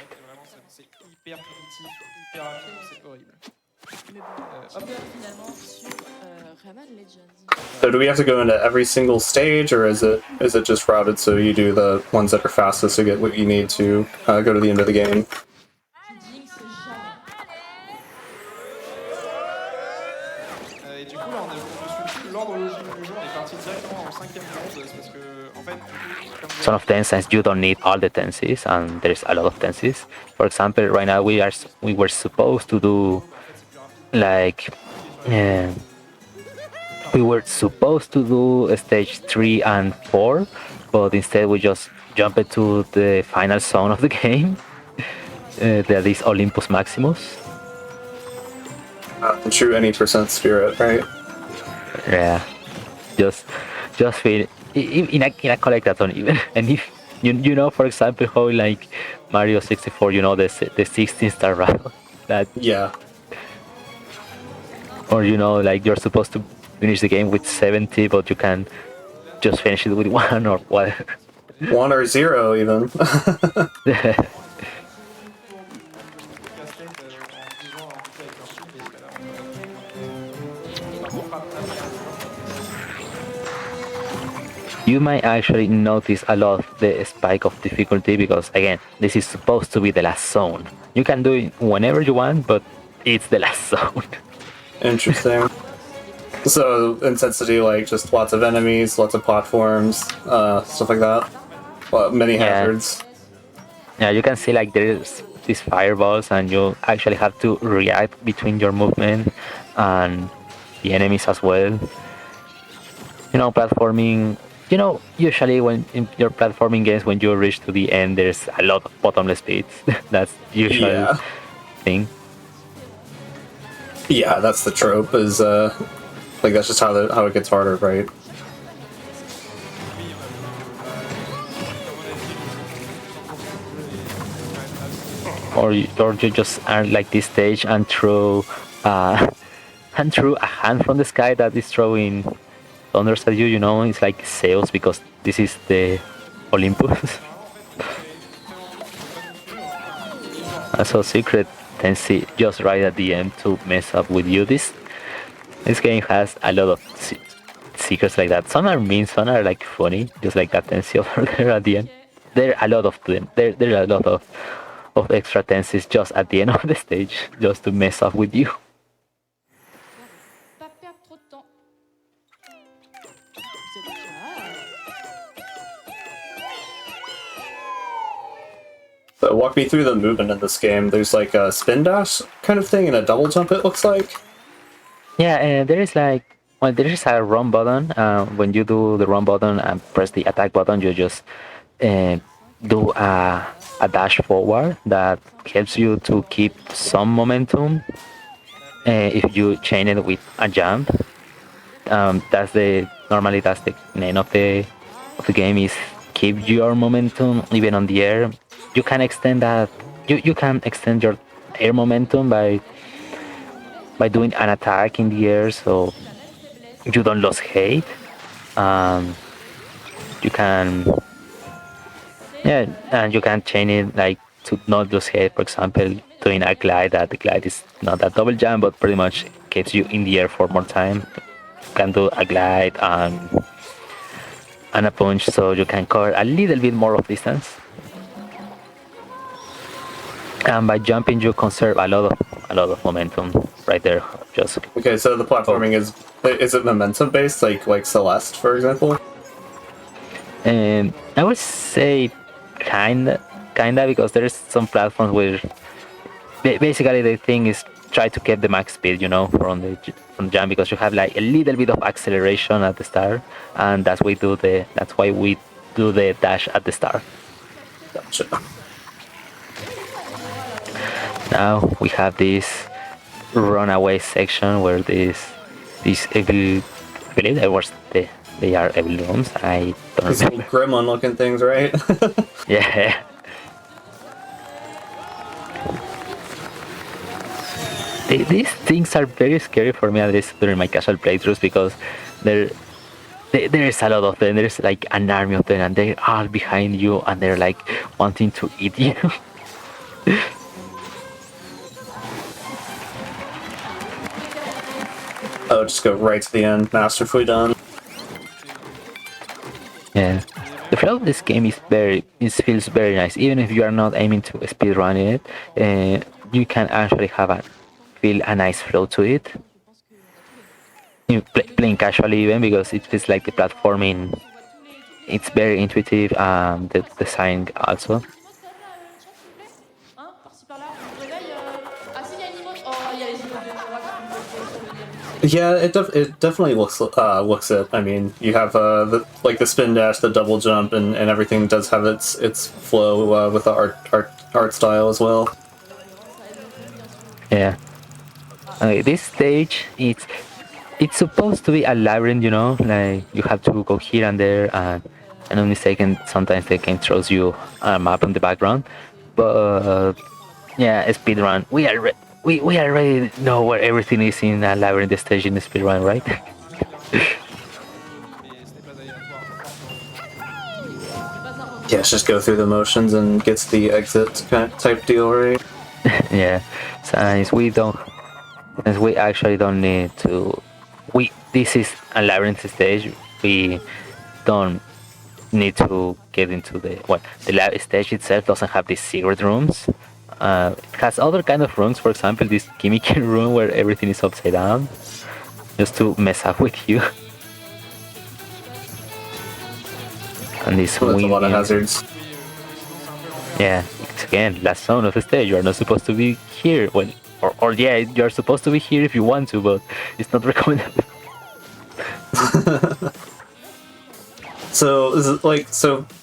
Speaker 13: So do we have to go into every single stage, or is it just routed so you do the ones that are fastest to get what you need to go to the end of the game?
Speaker 12: Et du coup là on ne suit plus l'ordre logique du jeu, on est parti directement en 5e bronze, parce que en fait
Speaker 11: Some of them, since you don't need all the tenses, and there's a lot of tenses. For example, right now we were supposed to do like we were supposed to do stage 3 and 4, but instead we just jumped into the final zone of the game. That is Olympus Maximus.
Speaker 13: True any percent spirit, right?
Speaker 11: Yeah, just feel in a collectathon even. And if you know, for example, how like Mario 64, you know, the 16-star route, that
Speaker 13: yeah.
Speaker 11: Or you know, like you're supposed to finish the game with 70, but you can just finish it with 1 or whatever.
Speaker 13: 1 or 0 even.
Speaker 11: You might actually notice a lot the spike of difficulty because, again, this is supposed to be the last zone. You can do it whenever you want, but it's the last zone.
Speaker 13: Interesting. So intensity, like just lots of enemies, lots of platforms, stuff like that. Well, many hazards.
Speaker 11: Yeah, you can see like there's these fireballs, and you actually have to react between your movement and the enemies as well. You know, platforming. You know, usually when in your platforming games, when you reach to the end, there's a lot of bottomless pits. That's usually thing.
Speaker 13: Yeah, that's the trope. Is like that's just how it gets harder, right?
Speaker 11: Or you just are like this stage and throw a hand from the sky that is throwing thunders at you, you know, it's like Zeus because this is the Olympus. So Secret tendency just right at the end to mess up with you. This game has a lot of secrets like that. Some are mean, some are like funny, just like that tendency over there at the end. There are a lot of them. There are a lot of extra tenses just at the end of the stage, just to mess up with you.
Speaker 13: So walk me through the movement in this game. There's like a spin dash kind of thing and a double jump, it looks like.
Speaker 11: Yeah, there is like, well, there is a run button. When you do the run button and press the attack button, you just do a dash forward that helps you to keep some momentum. If you chain it with a jump, normally that's the name of the game, is keep your momentum even on the air. You can extend that. You can extend your air momentum by doing an attack in the air, so you don't lose height. You can, yeah, and you can chain it like to not lose height. For example, doing a glide. That the glide is not a double jump, but pretty much keeps you in the air for more time. You can do a glide and a punch, so you can cover a little bit more of distance. And by jumping, you conserve a lot of momentum right there. Just
Speaker 13: okay. So the platforming is it momentum based, like Celeste, for example?
Speaker 11: And I would say kinda, because there's some platforms where basically the thing is try to get the max speed, you know, from the jump, because you have like a little bit of acceleration at the start, and that's why we do the dash at the start.
Speaker 13: Gotcha.
Speaker 11: Now we have this runaway section where these evil, I believe they are evil rooms. I don't
Speaker 13: These
Speaker 11: remember.
Speaker 13: gremlin looking things, right?
Speaker 11: Yeah. These things are very scary for me, at least during my casual playthroughs, because there is a lot of them. There's like an army of them, and they're all behind you, and they're like wanting to eat you.
Speaker 13: Oh, just go right to the end. Masterfully done.
Speaker 11: Yeah. The flow of this game feels very nice. Even if you are not aiming to speedrun it, you can actually feel a nice flow to it. Playing casually even, because it feels like the platforming. It's very intuitive. The design also.
Speaker 13: Yeah, it definitely looks it. I mean, you have the spin dash, the double jump, and everything does have its flow with the art style as well.
Speaker 11: Yeah. This stage, it's supposed to be a labyrinth, you know, like you have to go here and there, and on mistaken, sometimes the game throws you a map in the background. But yeah, speedrun. We already know where everything is in a labyrinth stage in the speedrun, right?
Speaker 13: Yeah, just go through the motions and gets the exit type deal, right?
Speaker 11: Yeah, since we actually don't need to. This is a labyrinth stage. We don't need to get into the lab stage itself doesn't have these secret rooms. It has other kind of rooms, for example, this gimmicky room where everything is upside down, just to mess up with you. And this
Speaker 13: a lot of hazards.
Speaker 11: Yeah, it's again, last zone of the stage. You are not supposed to be here. Well, or yeah, you're supposed to be here if you want to, but it's not recommended.
Speaker 13: So is it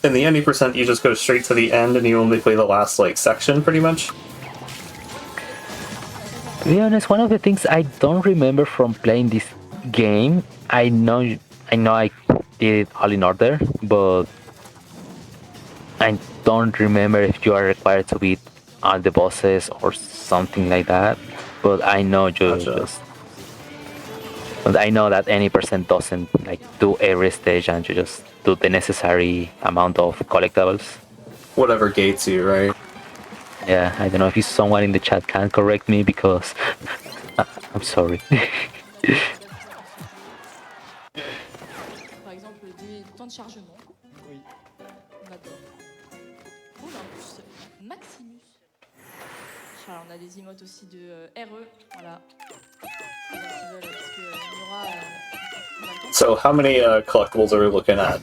Speaker 13: in the 90% you just go straight to the end and you only play the last section pretty much?
Speaker 11: To be honest, one of the things I don't remember from playing this game, I know I did it all in order, but I don't remember if you are required to beat all the bosses or something like that. But I know you
Speaker 13: Gotcha.
Speaker 11: But I know that any percent doesn't like do every stage, and you just do the necessary amount of collectibles.
Speaker 13: Whatever gates you, right?
Speaker 11: Yeah, I don't know if someone in the chat can correct me because I'm sorry.
Speaker 10: Par exemple, des temps de chargement.
Speaker 12: Oui.
Speaker 10: On adore. Oh, là, en plus, Maximus. Alors, on a des emotes aussi de RE, voilà. Parce que, il y aura,
Speaker 13: So how many collectibles are we looking at?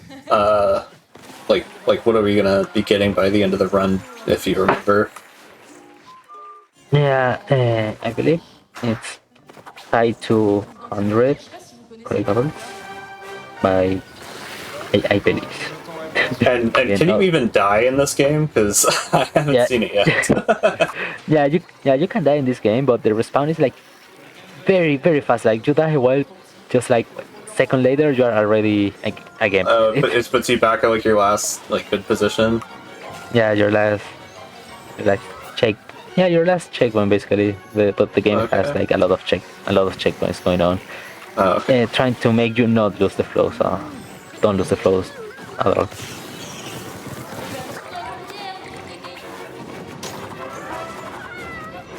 Speaker 13: Like what are we gonna be getting by the end of the run, if you remember?
Speaker 11: Yeah, I believe it's tied to 100 collectibles by I believe.
Speaker 13: And can you even die in this game? Because I haven't seen it yet.
Speaker 11: yeah, you can die in this game, but the respawn is like very fast. Like you die while just like second later you are already like again.
Speaker 13: But it puts you back at like your last like good position.
Speaker 11: Yeah, your last check. Yeah, your last checkpoint basically. But the game has like a lot of checkpoints going on.
Speaker 13: Okay.
Speaker 11: Trying to make you not lose the flow. So don't lose the flows at all.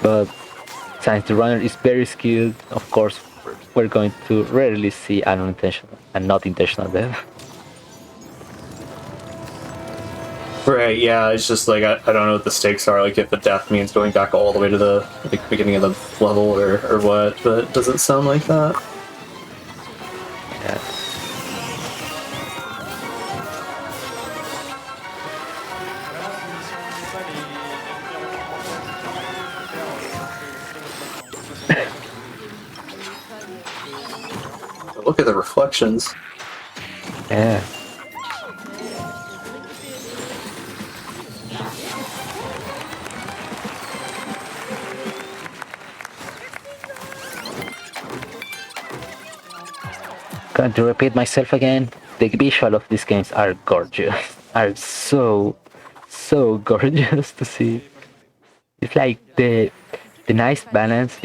Speaker 11: But since the runner is very skilled, of course, we're going to rarely see an unintentional and not intentional death.
Speaker 13: Right, yeah, it's just like, I don't know what the stakes are, like if a death means going back all the way to the like, beginning of the level or what, but it doesn't sound like that.
Speaker 11: Yeah.
Speaker 13: Look at the reflections.
Speaker 11: Yeah. Going to repeat myself again, the visual of these games are gorgeous. Are so gorgeous to see. It's like the nice balance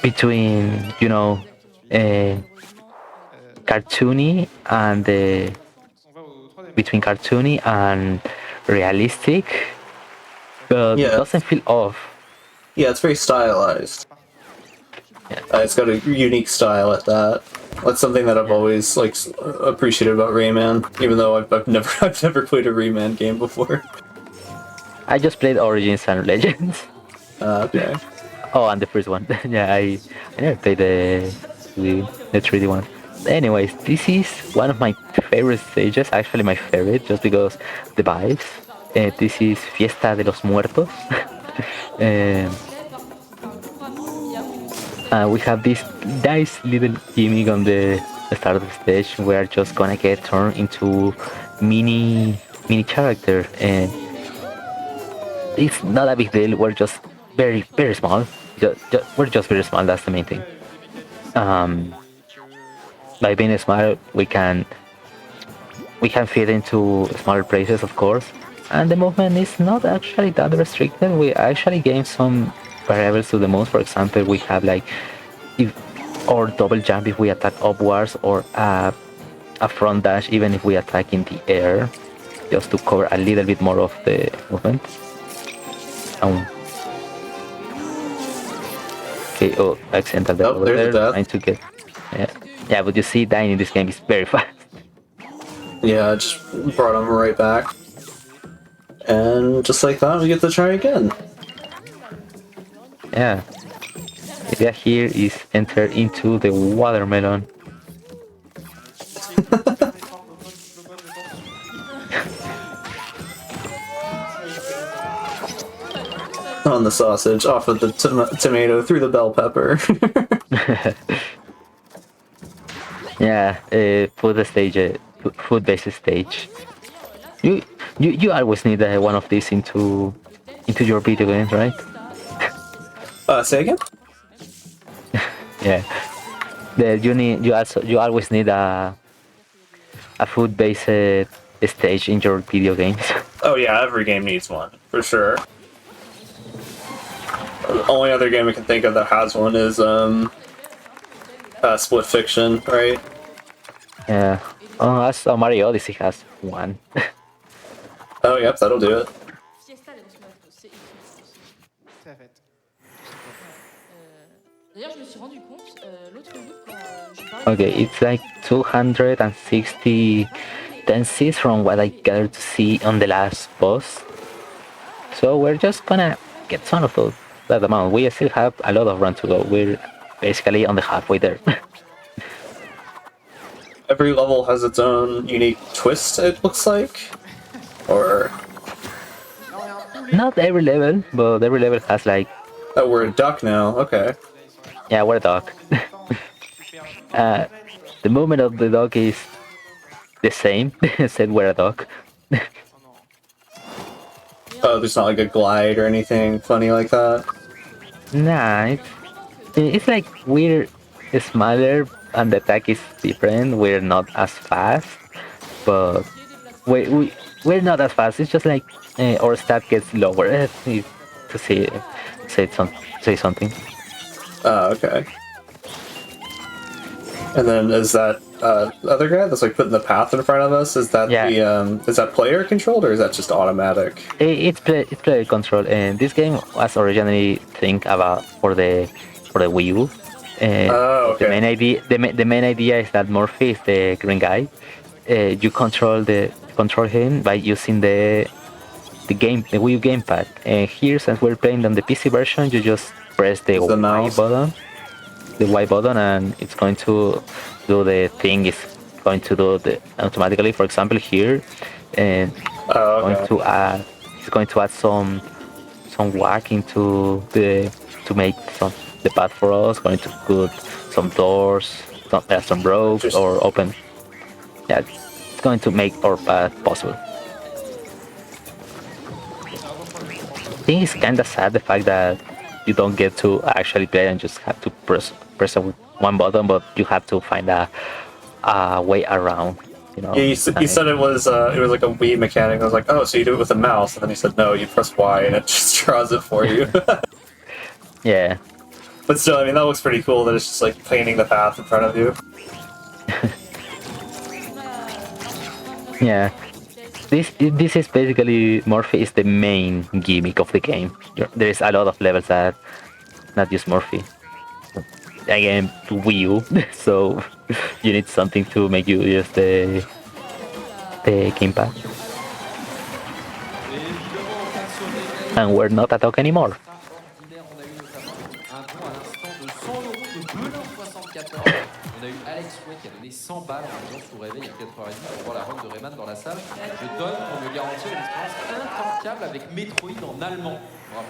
Speaker 11: between you know cartoony and between cartoony and realistic, but it doesn't feel off.
Speaker 13: Yeah, it's very stylized. It's got a unique style at that. That's something that I've always like appreciated about Rayman, even though I've never played a Rayman game before.
Speaker 11: I just played Origins and Legends.
Speaker 13: Okay.
Speaker 11: Oh, and the first one. Yeah, I never played the 3D one. Anyways, this is one of my favorite stages. Actually, my favorite, just because the vibes. This is Fiesta de los Muertos. We have this nice little gimmick on the start of the stage. We are just gonna get turned into mini character, and it's not a big deal. We're just very small. We're just very small. That's the main thing. By being small, we can fit into smaller places, of course, and the movement is not actually that restricted. We actually gain some variables to the moves. For example, we have like or double jump if we attack upwards, or a front dash even if we attack in the air, just to cover a little bit more of the movement. Okay, oh, accidental death over there, trying to get... Yeah, but you see, dying in this game is very fast.
Speaker 13: Yeah, it just brought him right back. And just like that, we get to try again.
Speaker 11: Yeah. The idea here is enter into the watermelon.
Speaker 13: On the sausage, off of the tomato, through the bell pepper.
Speaker 11: Yeah, food-based stage. You always need one of these into your video games, right?
Speaker 13: Say again?
Speaker 11: Yeah. You always need a food-based stage in your video games.
Speaker 13: Oh yeah, every game needs one, for sure. The only other game I can think of that has one is split fiction, right?
Speaker 11: Yeah. Oh, as Mario Odyssey has one.
Speaker 13: Oh, yep, that'll do it.
Speaker 10: Fiesta, elle est dans ce mode, c'est écrit aussi.
Speaker 12: C'est fait.
Speaker 10: D'ailleurs, je me suis rendu compte l'autre jour quand je parlais.
Speaker 11: Okay, it's like 260 dances from what I gathered to see on the last boss. So we're just gonna get some of those, that amount. We still have a lot of run to go. We're basically on the halfway there.
Speaker 13: Every level has its own unique twist, it looks like? Or...
Speaker 11: Not every level, but every level has like...
Speaker 13: Oh, we're a duck now, okay.
Speaker 11: Yeah, we're a duck. The movement of the dog is the same, said we're a duck.
Speaker 13: Oh, there's not like a glide or anything funny like that?
Speaker 11: Nah, it's like we're smaller and the attack is different. We're not as fast, but we're not as fast. It's just like our stat gets lower to say something.
Speaker 13: Oh, okay. And then is that other guy that's like putting the path in front of us? Is that is that player controlled or is that just automatic?
Speaker 11: It's player control, and this game was originally think about for the Wii U.
Speaker 13: Oh, okay.
Speaker 11: The main idea is that Murphy is the green guy. You control him by using the Wii U gamepad. And here, since we're playing on the PC version, you just press the Y button. The Y button, and it's going to do the thing. It's going to do the automatically. For example, here, and it's going to add some whack into to make the path for us. Going to put some doors, some ropes, or open. Yeah, it's going to make our path possible. I think it's kind of sad the fact that you don't get to actually play and just have to press one button, but you have to find a way around. You know.
Speaker 13: Yeah, you said it was like a Wii mechanic. I was like, oh, so you do it with a mouse, and then you said no, you press Y and it just draws it for you.
Speaker 11: Yeah.
Speaker 13: But still, I mean, that looks pretty cool that it's just like painting the path in front of you.
Speaker 11: Yeah. This is basically Murphy is the main gimmick of the game. There is a lot of levels that not use Murphy. Again, Wii U, so you need something to make you use the gamepad. And we're not a dog anymore.
Speaker 4: On a eu Alex Way qui a donné 100 balles en disant je vous réveille à 4h30 pour voir la run de Rayman dans la salle. Je donne pour me garantir une expérience intransable avec Metroid en allemand. Bravo.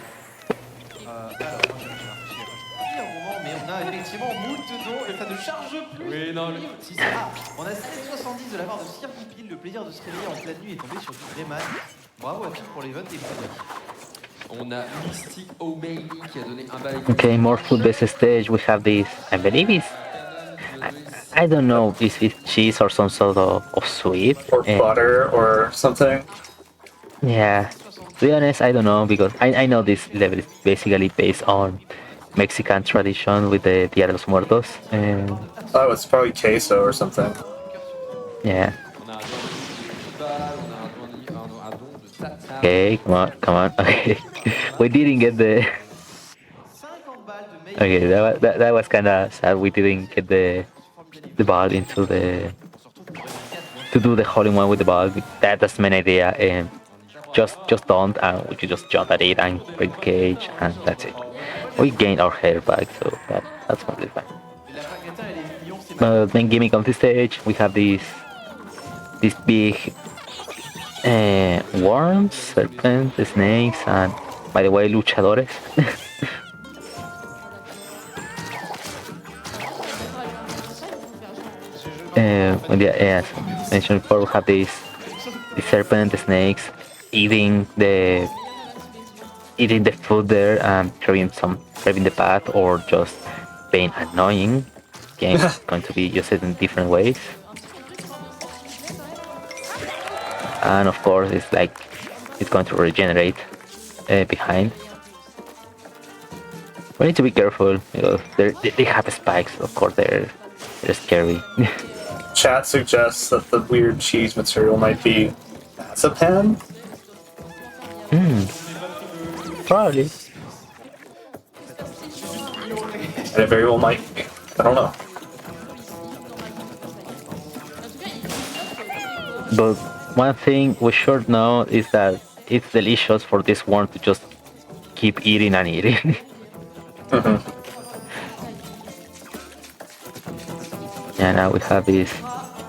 Speaker 9: Alors, moi je me suis réfléchi un moment, mais on a effectivement moult dons et ça ne charge plus.
Speaker 4: Oui, non,
Speaker 9: si ça. On a 7,70 de la part de Sir Pipil, le plaisir de se réveiller en pleine nuit et tomber sur du Rayman. Bravo à tous pour l'event et
Speaker 4: on a Mystic O'Malley qui a donné un bal.
Speaker 11: Okay, more food-based stage. We have this. I believe it's. I don't know if it's cheese or some sort of sweet.
Speaker 13: Or butter or something.
Speaker 11: Yeah. To be honest, I don't know because I know this level is basically based on Mexican tradition with the Dia de los Muertos.
Speaker 13: Oh, it's probably queso or something.
Speaker 11: Yeah. Okay, come on. Okay, we didn't get the. Okay, that was kind of sad. We didn't get the ball into the to do the hole-in-one with the ball. That's the main idea. And just don't, and we could just jump at it and break the cage, and that's it. We gained our hair back, so that's completely fine. But main gimmick on this stage, we have these big worms, serpents, snakes, and by the way, luchadores. As mentioned before, we have the serpent, the snakes eating the food there and carrying the path, or just being annoying. Game is going to be used in different ways. And of course, it's going to regenerate behind. We need to be careful because they have spikes. Of course, they're scary.
Speaker 13: Chat suggests that the weird cheese material might be marzipan.
Speaker 11: Probably.
Speaker 13: And it very well might be. I don't know.
Speaker 11: But one thing we should know is that it's delicious for this worm to just keep eating and eating. Yeah, now we have this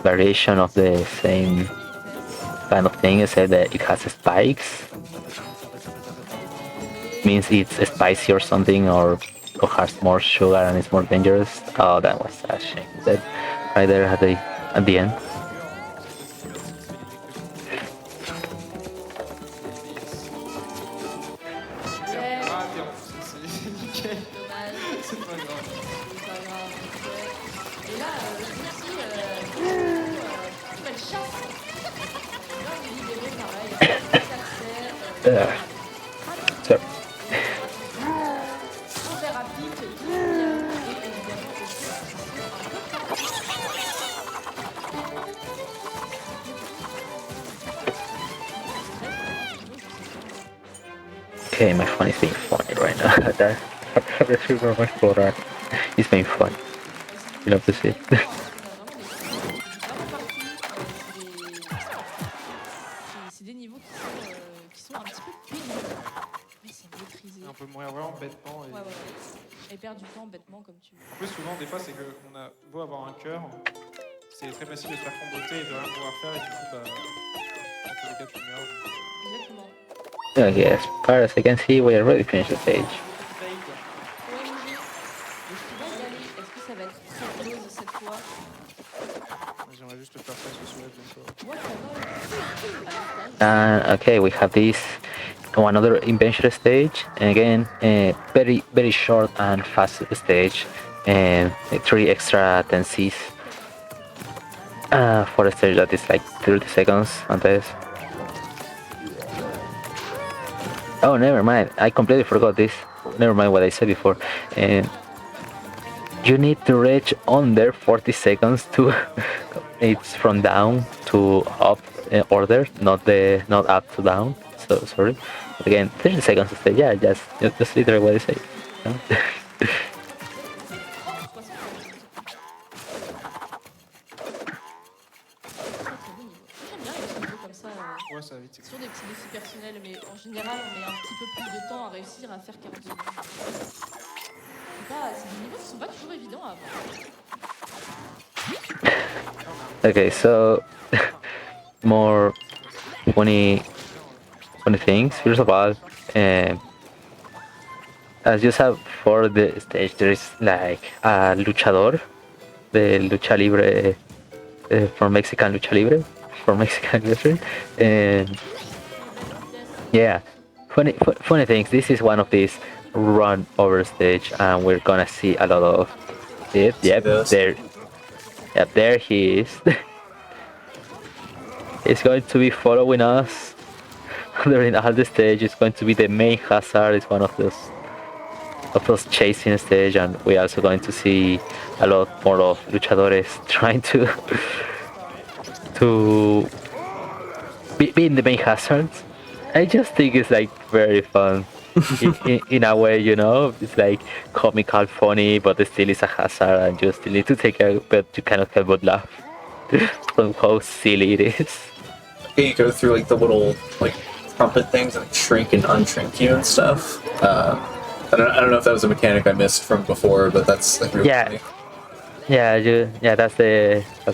Speaker 11: variation of the same kind of thing, except that it has spikes. Means it's spicy or something, or has more sugar and it's more dangerous. Oh, that was a shame. That right there at the end.
Speaker 12: Ah, bien, c'est nickel. C'est pas grave.
Speaker 10: Et là, aussi, nouvelle chasse. Là, on est libéré, pareil.
Speaker 11: Sorry.
Speaker 10: Super rapide, et évidemment
Speaker 11: Okay, my phone is being funny right now. The super much better. It's being fun. You love to see it.
Speaker 10: c'est des niveaux qui sont un petit peu pénibles. Mais c'est maîtrisé.
Speaker 12: Un peu moins vraiment bêtement. Et...
Speaker 10: Et perdre du temps bêtement comme tu veux.
Speaker 12: En plus, souvent, des fois, c'est qu'on a beau avoir un cœur, c'est très facile de se faire comboter et de rien pouvoir faire, et du coup, bah, dans tous les cas, tu meurs.
Speaker 10: Exactement.
Speaker 11: Okay, as far as I can see, we already finished the stage.
Speaker 10: Est-ce que ça va être très close cette fois?
Speaker 12: J'aimerais juste le faire ça sur ce web,
Speaker 11: And okay, we have this another invention stage, and again, very very short and fast stage, and 3 extra 10Cs for a stage that is like 30 seconds on this. Oh, never mind. I completely forgot this. Never mind what I said before. You need to reach under 40 seconds to. It's from down to up order, not up to down. So sorry. But again, 30 seconds to stay. Yeah, just literally what I say. No?
Speaker 12: Ouais, ça va vite.
Speaker 10: Sur des petits défis personnels, mais en général, on met un petit peu plus de temps à réussir à faire 40 secondes. C'est des niveaux qui sont pas toujours évidents à avoir.
Speaker 11: Okay, so more funny things. First of all, as you said for the stage, there is like a luchador, the lucha libre from Mexican lucha libre, from Mexican wrestling, and yeah, funny things. This is one of these run over stage, and we're gonna see a lot of it. Yep, there he is. He's going to be following us during all the stage. It's going to be the main hazard. It's one of those chasing stage, and we're also going to see a lot more of luchadores trying to be in the main hazards. I just think it's like very fun. in a way, you know, it's like comical, funny, but it still is a hazard, and you still need to take care, but you cannot help but laugh from how silly it is.
Speaker 13: You go through like the little like trumpet things that like, shrink and unshrink you and stuff. I don't know if that was a mechanic I missed from before, but that's like really funny.
Speaker 11: Yeah, that's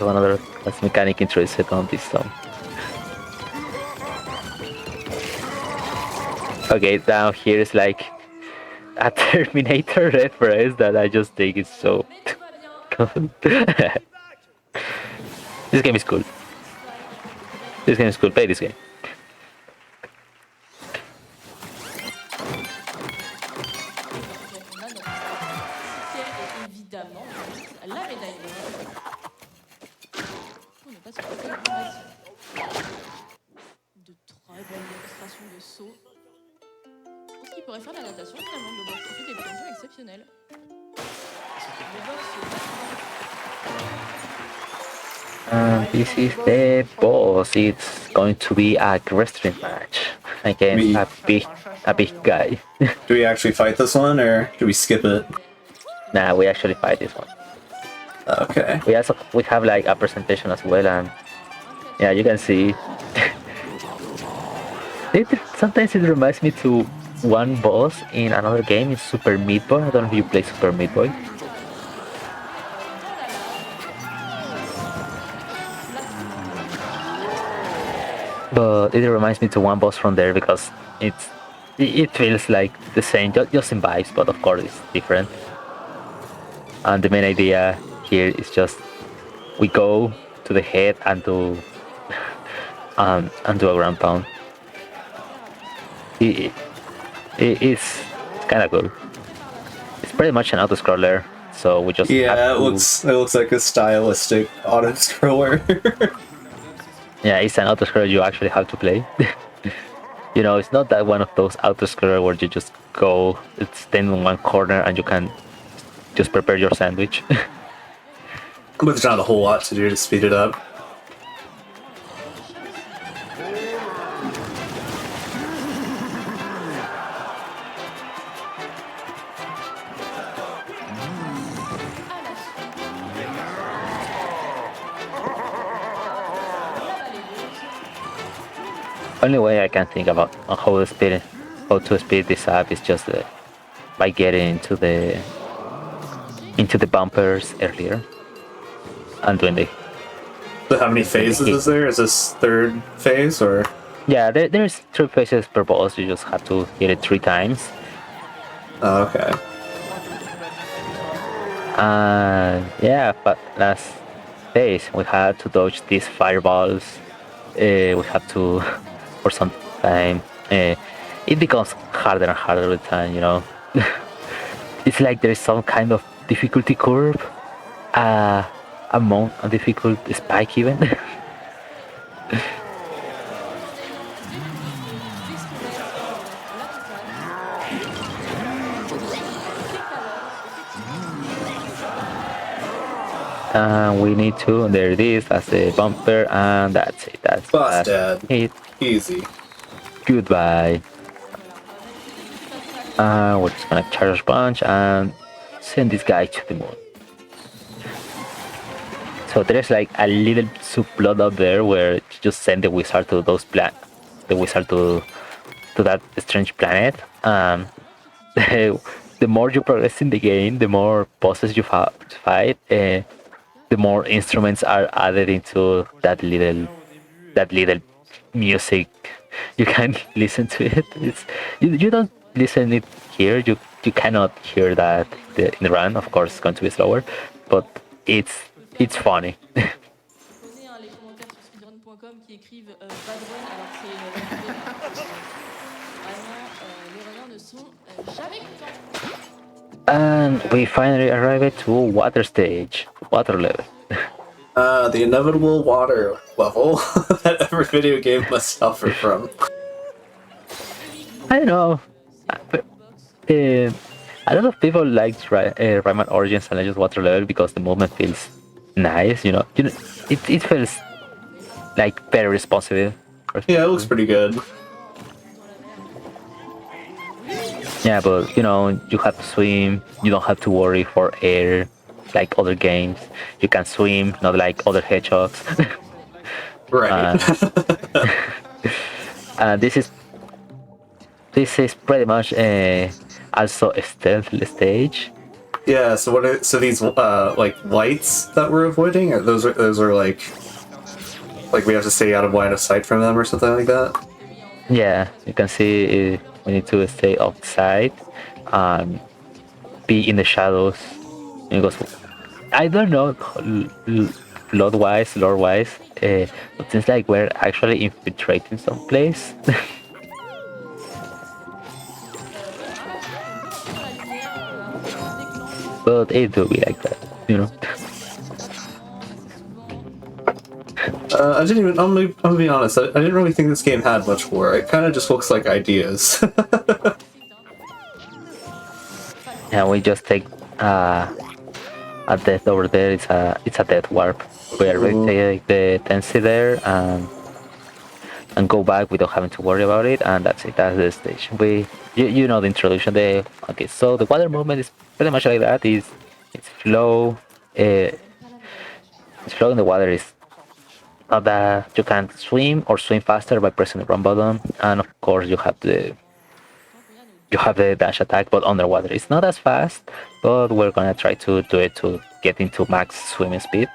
Speaker 11: one other mechanic interested on this song. Okay, down here is like a Terminator reference that I just think is so This game is cool. This game is cool. Play this game.
Speaker 10: qui pourrait faire l'adaptation finalement de boss. Il fait des plongeons exceptionnels.
Speaker 11: This is the boss. It's going to be a Restream match against a big guy.
Speaker 13: Do we actually fight this one, or do we skip it?
Speaker 11: Nah, we actually fight this one.
Speaker 13: Okay.
Speaker 11: We have like a presentation as well, and yeah, you can see. Sometimes it reminds me to one boss in another game in Super Meat Boy. I don't know if you play Super Meat Boy. But it reminds me to one boss from there because it feels like the same, just in vibes, but of course it's different. And the main idea here is just we go to the head and do and do a ground pound. It's kind of cool. It's pretty much an auto-scroller, so we just
Speaker 13: it looks like a stylistic auto-scroller.
Speaker 11: Yeah, it's an auto-scroller you actually have to play. You know, it's not that one of those auto-scroller where you just go, stand in one corner and you can just prepare your sandwich.
Speaker 13: But there's not a whole lot to do to speed it up.
Speaker 11: Only way I can think about how to speed this up is just by getting into the bumpers earlier and doing the.
Speaker 13: So how many phases is there? Is this third phase or?
Speaker 11: Yeah, there's 3 phases per boss. You just have to hit it 3 times.
Speaker 13: Oh, okay.
Speaker 11: Yeah, but last phase we had to dodge these fireballs. We have to. For some time, it becomes harder and harder with time, you know. It's like there is some kind of difficulty curve, amount of difficult spike even. We need to, there it is, that's the bumper, and that's it. That's
Speaker 13: it. Easy.
Speaker 11: Goodbye. We're just gonna charge punch and send this guy to the moon. So there's like a little subplot up there where you just send the wizard to to that strange planet. The more you progress in the game, the more bosses you fight, the more instruments are added into that little music. You can listen to it. You don't listen it here. You cannot hear that in the run. Of course, it's going to be slower, but it's funny. And we finally arrived to water stage, water level.
Speaker 13: The inevitable water level that every video game must suffer from.
Speaker 11: I don't know. A lot of people like Rayman Origins and Legends Water Level because the movement feels nice, you know. It feels like very responsive.
Speaker 13: Yeah, it looks pretty good.
Speaker 11: Yeah, but you know, you have to swim. You don't have to worry for air like other games. You can swim, not like other hedgehogs.
Speaker 13: Right.
Speaker 11: This is pretty much also a stealth stage.
Speaker 13: Yeah. So these like lights that we're avoiding? Are those are like we have to stay out of line of sight from them or something like that?
Speaker 11: Yeah, you can see we need to stay outside and be in the shadows. Because I don't know lore-wise, but it seems like we're actually infiltrating some place. But it do be like that, you know.
Speaker 13: I didn't even. I'm gonna be honest. I didn't really think this game had much lore. It kind of just looks like ideas.
Speaker 11: and we just take a death over there. It's a death warp. We already take the Tensi there and go back without having to worry about it, and that's it. That's the stage. You know the introduction. Okay, so the water movement is pretty much like that. It's flow. It's flow in the water is not that you can swim or swim faster by pressing the run button, and of course you have the dash attack, but underwater it's not as fast. But we're gonna try to do it to get into max swimming speed.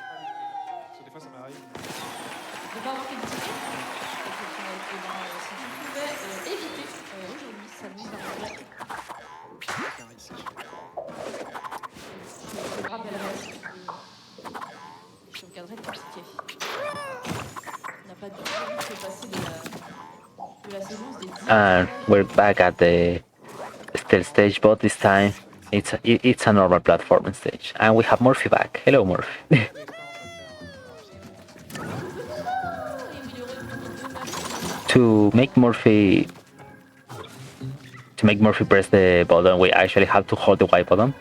Speaker 11: And we're back at the stealth stage, but this time it's a normal platforming stage, and we have Murphy back. Hello, Murphy. To make Murphy press the button, we actually have to hold the Y button.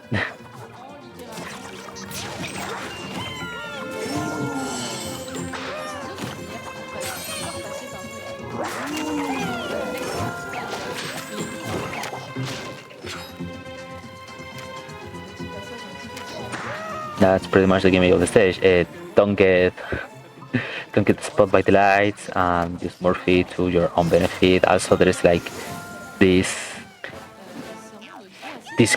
Speaker 11: That's pretty much the gimmick of the stage. Don't get spotted by the lights, and use Murphy to your own benefit. Also, there is like these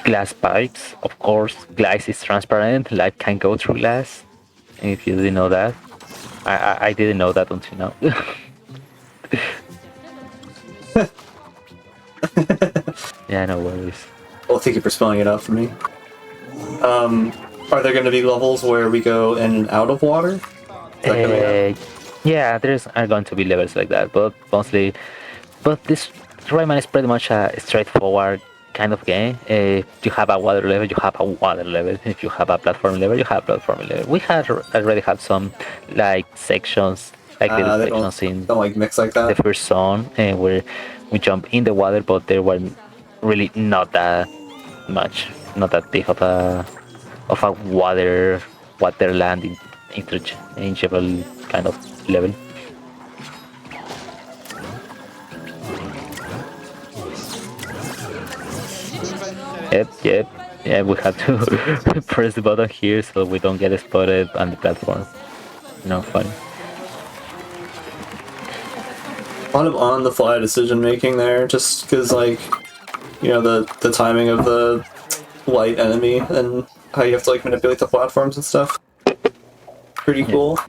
Speaker 11: glass pipes. Of course, glass is transparent. Light can go through glass. If you didn't know that, I didn't know that until now. Yeah, no worries.
Speaker 13: Well, thank you for spelling it out for me. Are there going to be levels where we go in and out of water?
Speaker 11: Yeah, are going to be levels like that, but mostly. But this Rayman is pretty much a straightforward kind of game. If you have a water level, you have a water level. If you have a platform level, you have a platform level. We already have some like sections, like little sections in
Speaker 13: don't like mix like that.
Speaker 11: The first zone, where we jump in the water, but there were really not that big of a waterland interchangeable kind of level. Yep. Yeah, we have to press the button here so we don't get spotted on the platform. Fun.
Speaker 13: A lot of on-the-fly decision making there, just because, like, the timing of the light enemy and how you have to like manipulate the platforms and stuff. Pretty cool.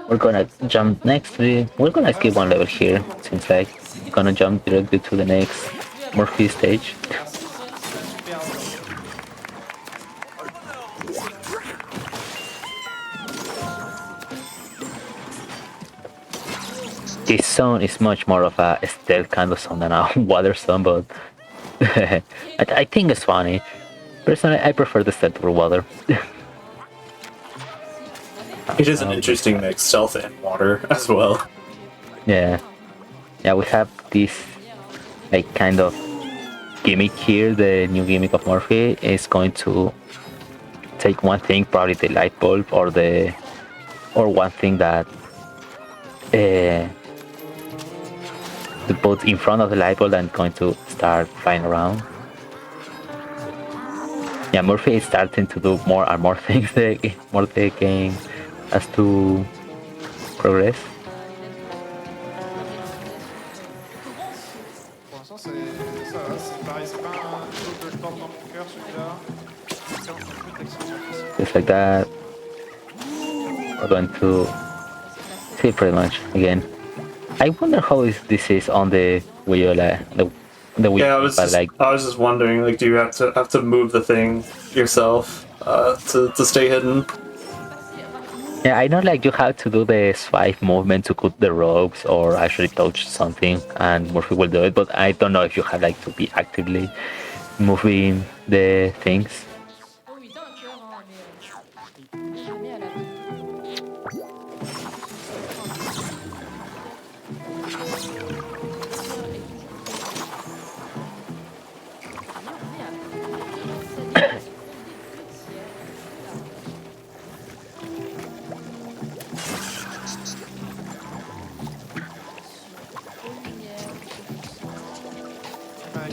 Speaker 11: We're gonna jump next. We're gonna skip one level here, since like we're gonna jump directly to the next Murphy stage. This zone is much more of a stealth kind of zone than a water zone, but I think it's funny. Personally, I prefer the stealth over water.
Speaker 13: It is an interesting mix, stealth and water as well.
Speaker 11: Yeah, we have this like kind of gimmick here. The new gimmick of Murphy is going to take one thing, probably the light bulb, or one thing that the boat in front of the light bulb and going to start flying around. Yeah, Murphy is starting to do more and more things. More the game has to progress. Just like that. We're going to see pretty much again. I wonder how this is on the Wii U, the Wii.
Speaker 13: Yeah, I was just wondering, like, do you have to move the thing yourself to stay hidden?
Speaker 11: Yeah, I know, like, you have to do the swipe movement to cut the ropes or actually touch something, and Murphy will do it. But I don't know if you have like to be actively moving the things.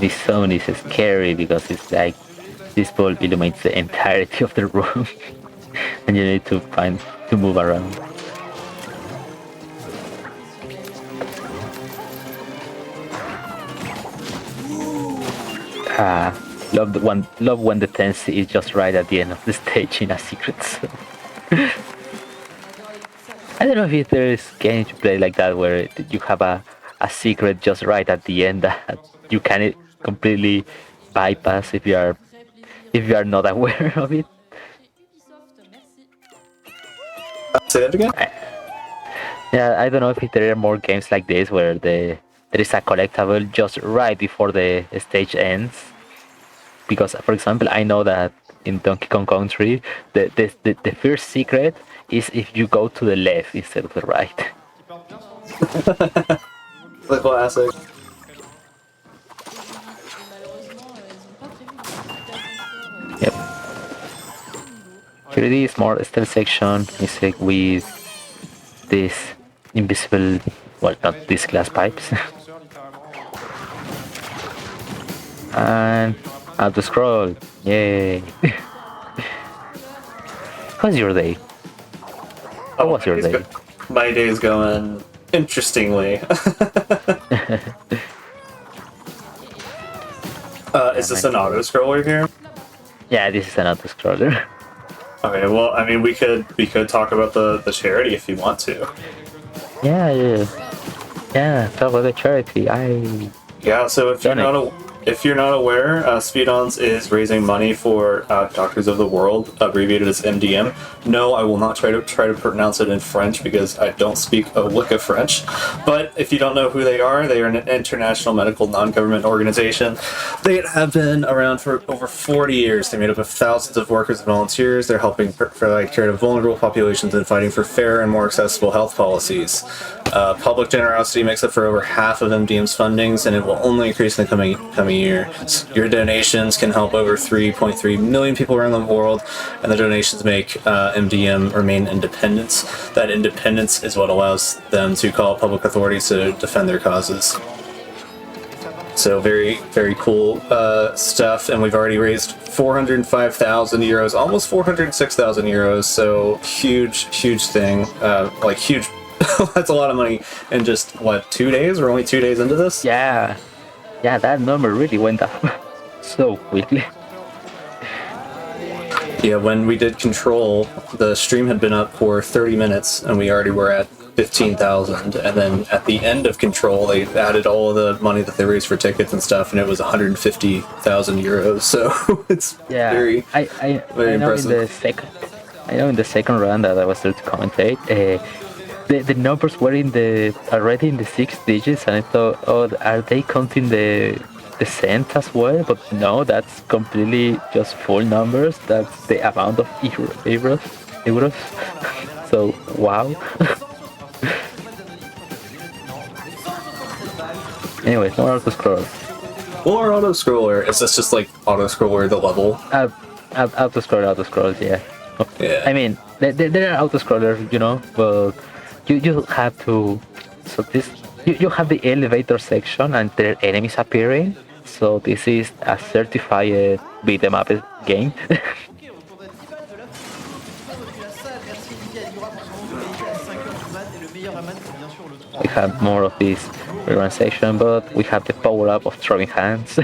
Speaker 11: this zone is scary because it's like this bulb illuminates the entirety of the room, and you need to move around. Love when the tendency is just right at the end of the stage in a secret zone. I don't know if there is game to play like that where you have a secret just right at the end that you can completely bypass if you are not aware of it.
Speaker 13: Say that again?
Speaker 11: Yeah, I don't know if there are more games like this where there is a collectible just right before the stage ends. Because, for example, I know that in Donkey Kong Country, the first secret is if you go to the left instead of the right.
Speaker 13: The classic.
Speaker 11: Yep. Here it is, more stealth section, music with this invisible, well, not these glass pipes. And out the scroll, yay! How's your day? How was your day?
Speaker 13: My day is going interestingly. Is this an auto scroller here?
Speaker 11: Yeah, this is an auto scroller.
Speaker 13: Okay, well, I mean, we could talk about the charity if you want to.
Speaker 11: Yeah. Talk about the charity.
Speaker 13: Yeah. So if you're not aware, SpeeDons is raising money for Doctors of the World, abbreviated as MDM. No, I will not try to pronounce it in French because I don't speak a lick of French. But if you don't know who they are an international medical non-government organization. They have been around for over 40 years. They're made up of thousands of workers and volunteers. They're helping provide care to vulnerable populations and fighting for fair and more accessible health policies. Public generosity makes up for over half of MDM's fundings, and it will only increase in the coming year. Your donations can help over 3.3 million people around the world, and the donations make MDM remain independent. That independence is what allows them to call public authorities to defend their causes. So very, very cool stuff, and we've already raised 405,000 euros, almost 406,000 euros, so huge thing, like huge. That's a lot of money in just, what, 2 days? We're only 2 days into this?
Speaker 11: Yeah, that number really went up so quickly.
Speaker 13: Yeah, when we did Control, the stream had been up for 30 minutes, and we already were at 15,000, and then at the end of Control, they added all of the money that they raised for tickets and stuff, and it was 150,000 euros, so it's very impressive.
Speaker 11: I know in the second round that I was there to commentate, the numbers were already in the 6 digits, and I thought, oh, are they counting the cents as well? But no, that's completely just full numbers. That's the amount of euros. So wow. Anyways, more auto scroller.
Speaker 13: More auto scroller. Is this just like auto scroller the level?
Speaker 11: Auto scrollers, yeah. I mean, there are auto scrollers, but you have to. So you have the elevator section and there are enemies appearing. So this is a certified beat 'em up game. We have more of this rerun section, but we have the power up of throwing hands.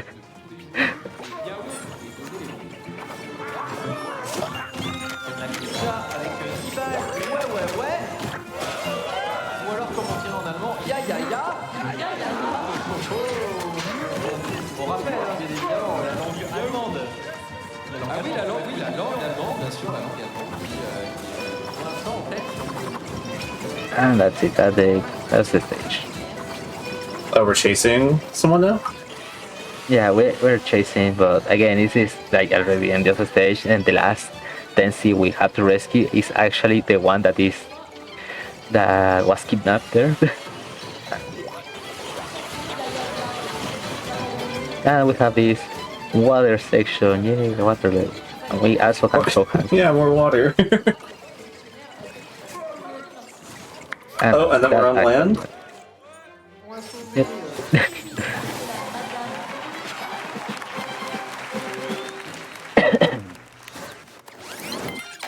Speaker 11: And that's it. That's the stage.
Speaker 13: Oh, we're chasing someone now?
Speaker 11: Yeah, we're chasing, but again, this is like already the end of the stage, and the last Tensi we have to rescue is actually the one that was kidnapped there. And we have this water section. Yay, the water level. And we also have Shohan.
Speaker 13: Yeah, more water.
Speaker 11: And
Speaker 13: then we're on land?
Speaker 11: Yep.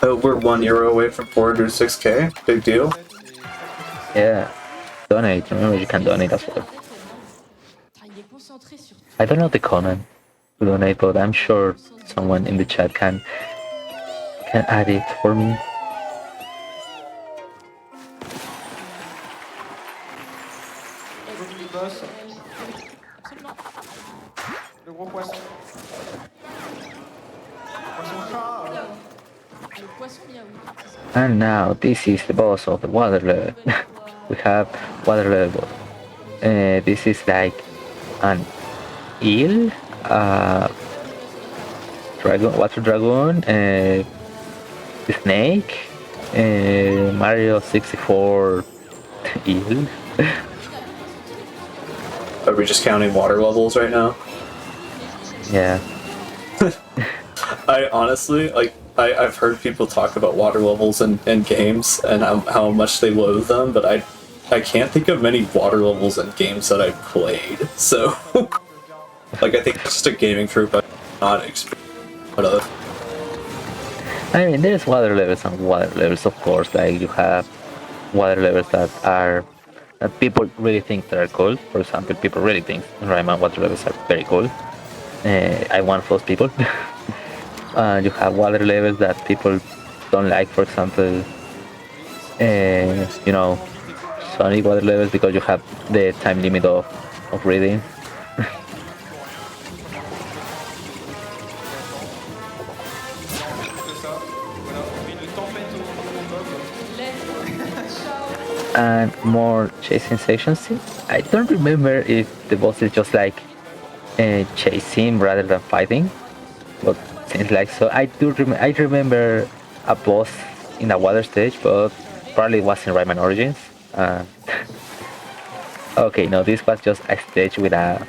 Speaker 13: We're €1 away from 406k. Big deal.
Speaker 11: Yeah. Donate. Remember, you can donate as well. I don't know the comment to donate, but I'm sure someone in the chat can add it for me.
Speaker 12: Le gros poisson. Poisson chat.
Speaker 11: And now this is the boss of the water level. We have water level. This is like an eel, dragon, water dragon, snake, Mario 64 eel.
Speaker 13: Are we just counting water levels right now?
Speaker 11: Yeah.
Speaker 13: I honestly, like, I've heard people talk about water levels in games and how much they loathe them, but I can't think of many water levels in games that I've played. So, like, I think it's just a gaming trope I'm not experienced.
Speaker 11: I mean, there's water levels and water levels, of course. Like, you have water levels that people really think that are cool. For example, people really think Rayman water levels are very cool. I'm one of those people. You have water levels that people don't like, for example, you know, Sonic water levels because you have the time limit of reading. And more chasing sections. I don't remember if the boss is just like chasing rather than fighting, but seems like so. I remember a boss in a water stage, but probably it was in Rayman Origins. Okay, no, this was just a stage with a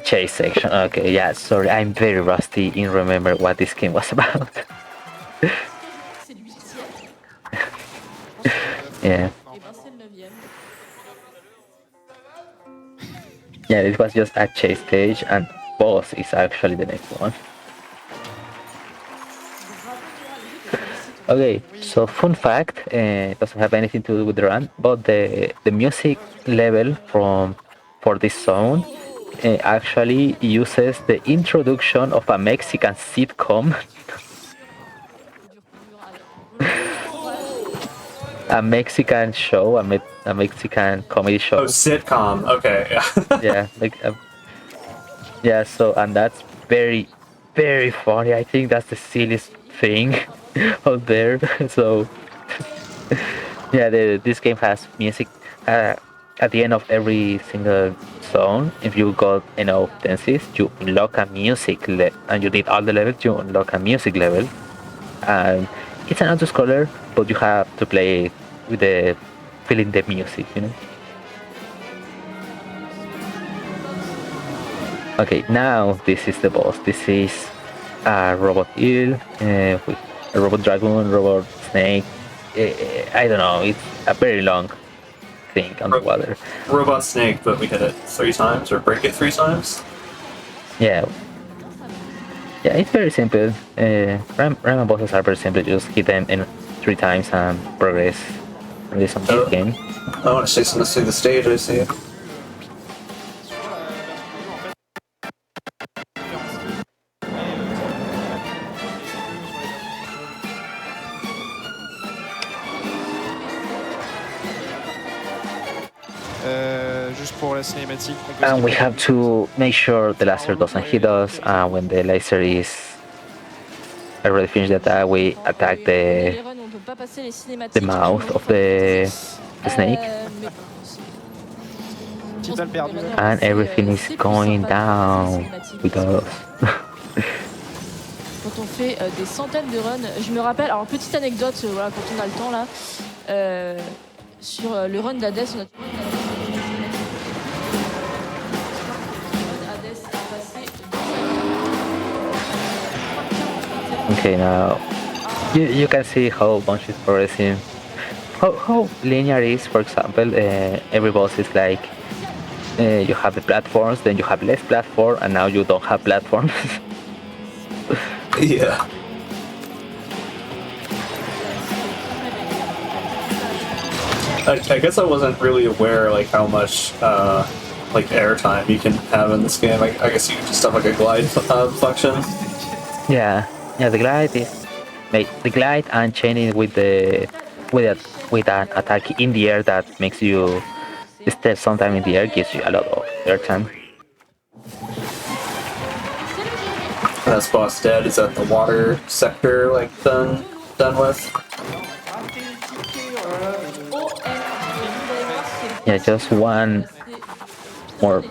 Speaker 11: chase section. Okay, yeah, sorry, I'm very rusty in remember what this game was about. Yeah. Yeah, this was just a chase stage, and boss is actually the next one. Okay, so fun fact, doesn't have anything to do with the run, but the music level for this zone actually uses the introduction of a Mexican sitcom. A Mexican show, a Mexican comedy show.
Speaker 13: Oh, sitcom. Okay, yeah.
Speaker 11: Yeah, like yeah. So, and that's very, very funny. I think that's the silliest thing out there. So, yeah, this game has music at the end of every single zone. If you got enough dances, you unlock a music and you did all the levels, you unlock a music level. And it's an auto-scroller, but you have to play with the feeling the music, you know. Okay, now this is the boss. This is a robot eel with a robot dragon, robot snake. I don't know. It's a very long thing underwater.
Speaker 13: Robot snake, but we hit it 3 times or break it 3 times.
Speaker 11: Yeah. Yeah, it's very simple. Rayman bosses are very simple. You just hit them in 3 times and progress. This on this game.
Speaker 13: I want to say something to the stage. I see.
Speaker 12: Juste pour la cinématique.
Speaker 11: And we have to make sure the laser doesn't hit us. And when the laser is already finished the attack, we attack the mouth of the snake. And everything is going down with us.
Speaker 10: Quand on fait des centaines de runs, je me rappelle, alors petite anecdote, voilà, quand on a le temps là, sur le run d'Hades, on a
Speaker 11: Okay, now you can see how Bunch is progressing. How linear is, for example, every boss is like you have the platforms, then you have less platform, and now you don't have platforms.
Speaker 13: Yeah. I guess I wasn't really aware like how much like airtime you can have in this game. I guess you can just have like a glide function.
Speaker 11: Yeah, the glide is the glide and chaining with an attack in the air that makes you step sometime in the air gives you a lot of airtime.
Speaker 13: That's boss dead. Is that the water sector like done with?
Speaker 11: Yeah, just one more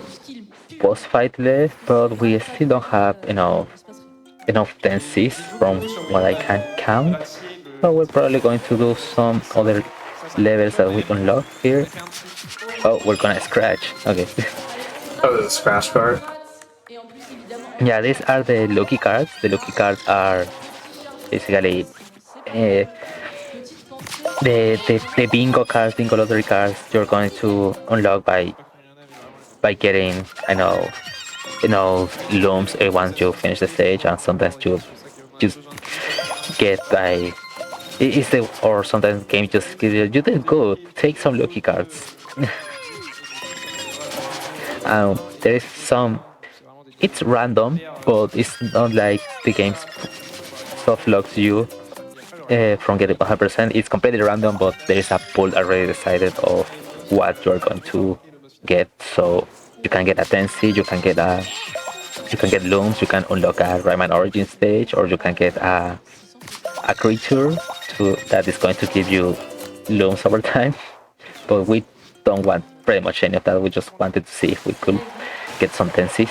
Speaker 11: boss fight left, but we still don't have enough tenses from what I can count. But we're probably going to do some other levels that we unlock here. Oh, we're gonna scratch. Okay.
Speaker 13: Oh, there's a scratch card.
Speaker 11: Yeah, these are the lucky cards. The lucky cards are basically the bingo cards, bingo lottery cards you're going to unlock by getting looms once you finish the stage, and sometimes you just get by or sometimes the game just gives you did good, take some lucky cards. There is some, it's random, but it's not like the game soft locks you from getting 100%. It's completely random, but there is a pool already decided of what you're going to get. So you can get a Tensi, you can get looms, you can unlock a Rayman Origin stage, or you can get a creature that is going to give you looms over time. But we don't want pretty much any of that. We just wanted to see if we could get some Tensis.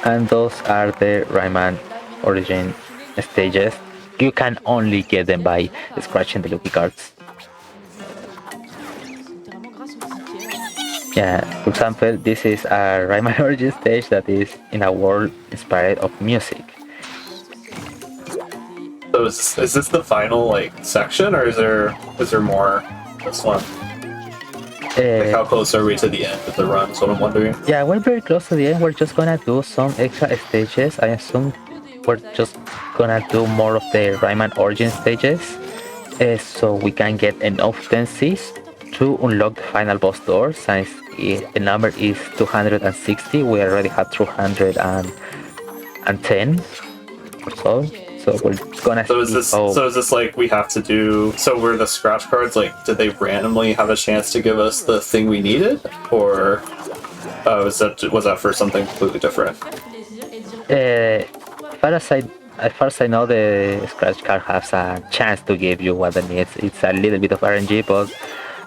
Speaker 11: And those are the Rayman Origin stages. You can only get them by scratching the lucky cards. Yeah, for example, this is a Rayman Origin stage that is in a world inspired of music.
Speaker 13: So is this the final like section, or is there more? This one. Like how close are we to the end of the run? Is what I'm wondering.
Speaker 11: Yeah, we're very close to the end. We're just gonna do some extra stages. I assume we're just gonna do more of the Rayman Origin stages, so we can get enough Tensis to unlock the final boss door. Since the number is 260, we already have 210 or so. So we're gonna.
Speaker 13: So is this like we have to do? So were the scratch cards like? Did they randomly have a chance to give us the thing we needed, or was that for something completely different?
Speaker 11: As far as I know, the scratch card has a chance to give you what it needs. It's a little bit of RNG, but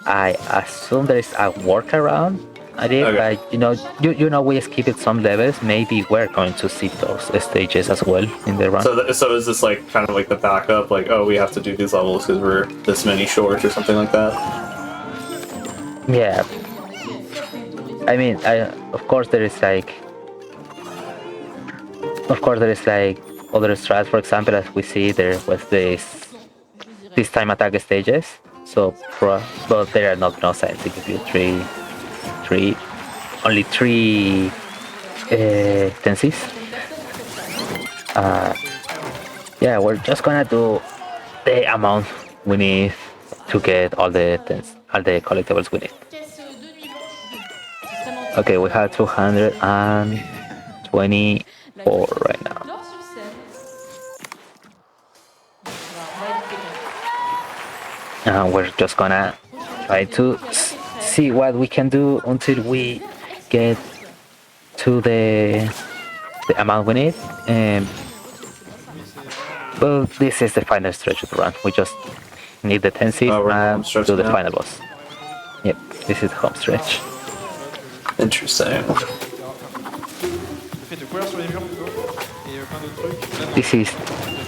Speaker 11: I assume there is a workaround. I did, okay. Like, we skipped some levels. Maybe we're going to see those stages as well in the run.
Speaker 13: So is this like kind of like the backup? Like, oh, we have to do these levels because we're this many short or something like that?
Speaker 11: Yeah. I mean, of course there is like other strats. For example, as we see, there was this time attack stages. So, but there are not enough sides to give you only three Tensis. Yeah, we're just gonna do the amount we need to get all the collectibles we need. Okay, we have 224 right now. We're just gonna try to see what we can do until we get to the amount we need. Well, this is the final stretch of the run. We just need the 10 seeds and do the final boss. Yep, this is the home stretch.
Speaker 13: Interesting.
Speaker 11: This is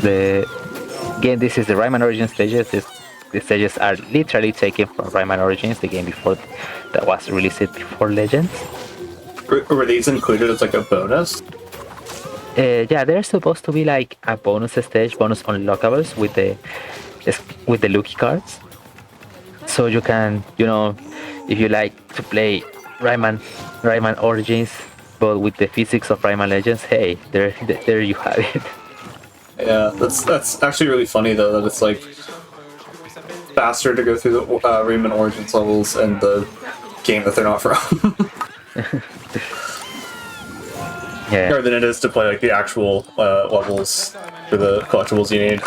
Speaker 11: this is the Rayman Origins stages. The stages are literally taken from Rayman Origins, the game before that was released before Legends.
Speaker 13: Were these included as like a bonus?
Speaker 11: Yeah, they're supposed to be like a bonus stage, bonus unlockables with the lucky cards. So you can, if you like to play Rayman Origins, but with the physics of Rayman Legends, hey, there you have it.
Speaker 13: Yeah, that's actually really funny though, that it's like faster to go through the Rayman Origins levels and the game that they're not from.
Speaker 11: Yeah.
Speaker 13: Than it is to play like the actual levels for the collectibles you need.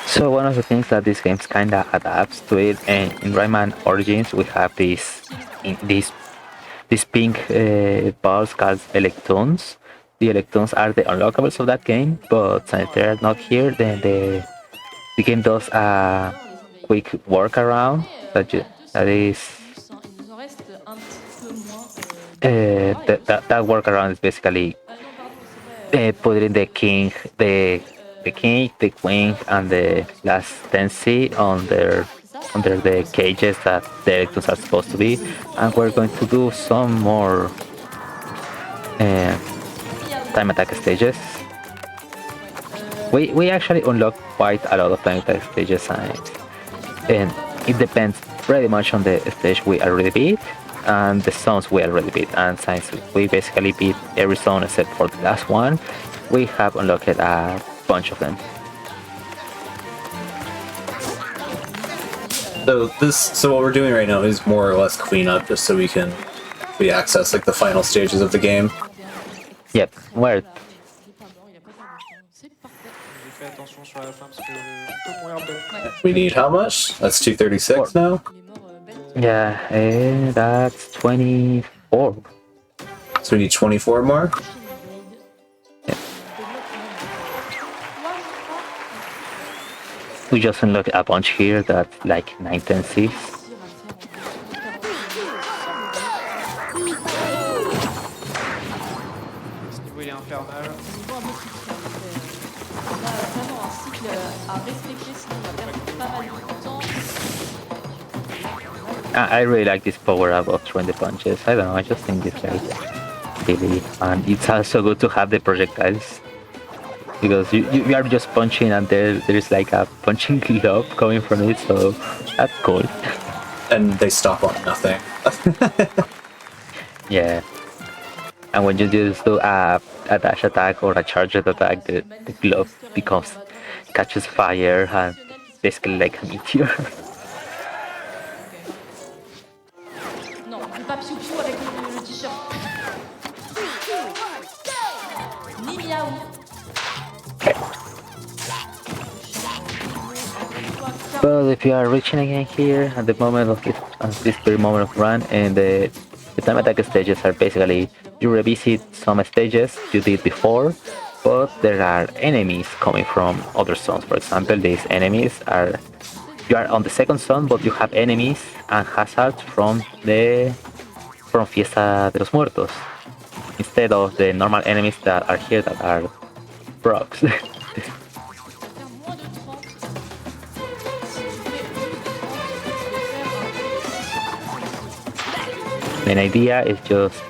Speaker 11: So one of the things that this game kinda adapts to it, and in Rayman Origins we have these pink balls called electrons. The electrons are the unlockables of that game, but since they're not here, then the game does a quick workaround that is that workaround is basically putting the king, the queen, and the last tendency under the cages that the electrons are supposed to be, and we're going to do some more time attack stages. We actually unlock quite a lot of time attack stages, and it depends pretty much on the stage we already beat and the zones we already beat. And since we basically beat every zone except for the last one, we have unlocked a bunch of them.
Speaker 13: So what we're doing right now is more or less cleanup, just so we access like the final stages of the game.
Speaker 11: Yep. Where?
Speaker 13: We need how much? That's 236 now?
Speaker 11: Yeah, that's 24.
Speaker 13: So we need 24 more?
Speaker 11: Yeah. We just unlocked a bunch here that's like 9, 10, 6. I really like this power up of throwing the punches. I don't know, I just think this guy is really fun. It's also good to have the projectiles, because you are just punching and there's like a punching globe coming from it, so that's cool.
Speaker 13: And they stop on nothing.
Speaker 11: Yeah. And when you just do a dash attack or a charged attack, the globe catches fire and basically like a meteor.
Speaker 10: Pas piou-piou avec le t-shirt. Ni miaou.
Speaker 11: But if you are reaching again here at the moment of this very moment of run, and the time attack stages are basically you revisit some stages you did before, but there are enemies coming from other zones. For example, these enemies are you are on the second zone, but you have enemies and hazards from Fiesta de los Muertos, instead of the normal enemies that are here that are frogs. The idea is just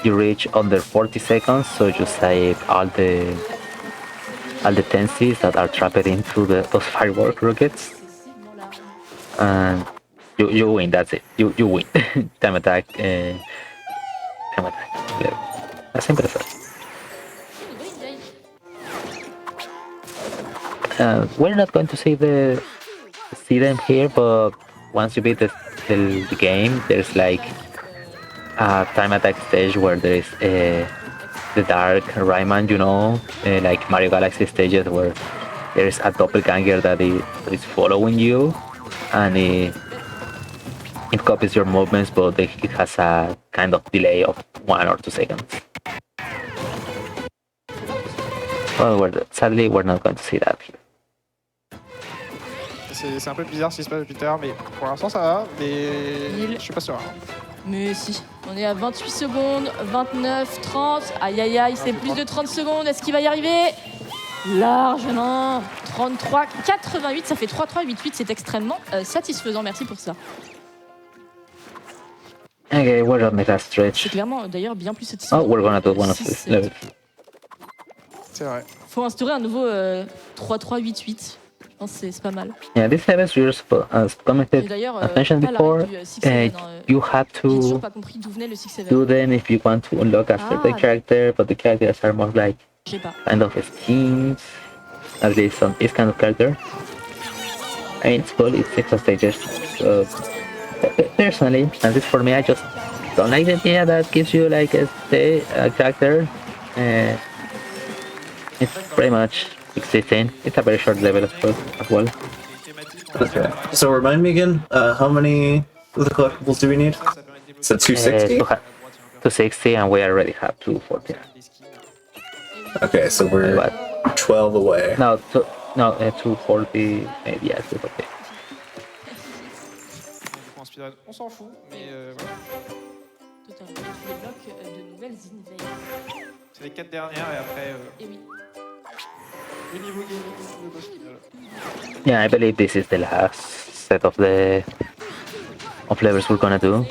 Speaker 11: you reach under 40 seconds, so you save all the tenses that are trapped into those firework rockets, and you win. That's it. You win. Time attack. That's impressive. We're not going to see them here, but once you beat the game, there's like a time attack stage where there is the dark Rayman, like Mario Galaxy stages where there is a doppelganger that is following you, and it copies your movements, but it has a kind of delay of 1 or 2 seconds. Well, sadly, we're not going to see that here.
Speaker 12: C'est un peu bizarre ce qui se passe depuis tout à l'heure, mais pour l'instant ça va, mais je suis pas sûr.
Speaker 10: Mais si, on est à 28 secondes, 29, 30. Aïe aïe aïe, c'est plus de 30 secondes. Est-ce qu'il va y arriver? Largement. 33, 88, ça fait 3-3, 8-8. C'est extrêmement satisfaisant. Merci pour ça.
Speaker 11: Okay, we're on the last stretch.
Speaker 10: C'est clairement d'ailleurs bien plus satisfaisant.
Speaker 11: Oh, we're gonna do one of these levels.
Speaker 12: C'est vrai.
Speaker 10: Faut instaurer un nouveau 3-3, 8-8. Je pense que c'est pas mal.
Speaker 11: Yeah, these levels you're commented, as mentioned before, you have to do them if you want to unlock a certain character, but the characters are more like kind of skins, at least on this kind of character. I mean, it's cool, it's extra stages. So, personally, at least for me, I just don't like the idea that gives you like a character. It's pretty much existing. It's a very short level as well.
Speaker 13: Okay. So remind me again, how many of the collectibles do we need? So 260?
Speaker 11: 260, and we already have 240.
Speaker 13: Okay, so we're 12 away.
Speaker 11: No, 240, maybe, yeah, 240.
Speaker 12: En speedrun, on s'en fout, mais voilà.
Speaker 10: Totalement. Les blocs de nouvelles invasions.
Speaker 12: C'est les 4 dernières et après.
Speaker 10: Et oui.
Speaker 12: Le niveau gaming, le boss final.
Speaker 11: Yeah, I believe this is the last set of levels we're gonna do.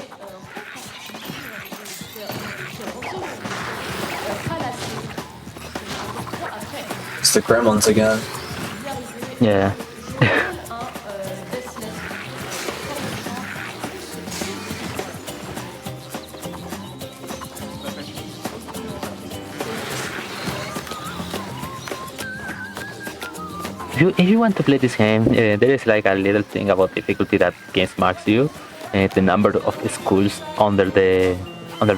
Speaker 13: It's the gremlins again.
Speaker 11: Yeah. If you want to play this game, there is like a little thing about difficulty that games marks you. The number of schools under the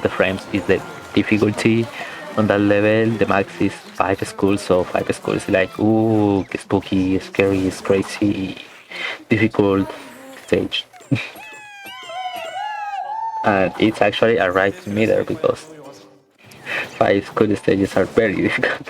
Speaker 11: frames is the difficulty on that level. The max is 5 schools, so 5 schools is like ooh, spooky, scary, crazy, difficult stage. And it's actually a right meter because 5 school stages are very difficult.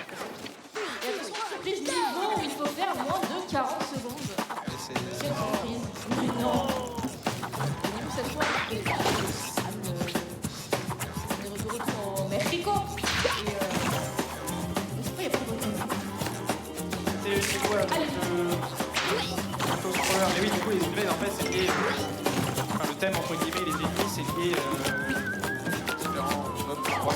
Speaker 12: Mais oui, du coup, les univers, en fait, c'est lié. Enfin, le thème, entre guillemets, les ennemis, c'est lié différents mobs, je crois.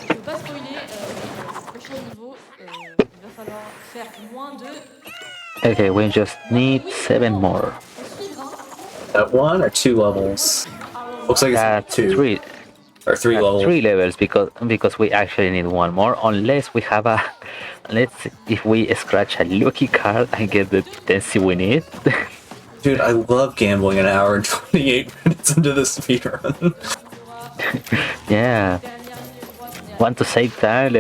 Speaker 10: Je ne peux pas spoiler le prochain niveau. Il va falloir faire moins de.
Speaker 11: Okay, we just need 7 more.
Speaker 13: At 1 or 2 levels? Looks like it's 2.
Speaker 11: 3.
Speaker 13: Or 3 levels.
Speaker 11: 3 levels because we actually need 1 more unless we have a if we scratch a lucky card and get the density we need.
Speaker 13: Dude, I love gambling an hour and 28 minutes into the speedrun.
Speaker 11: Yeah. Want to save time?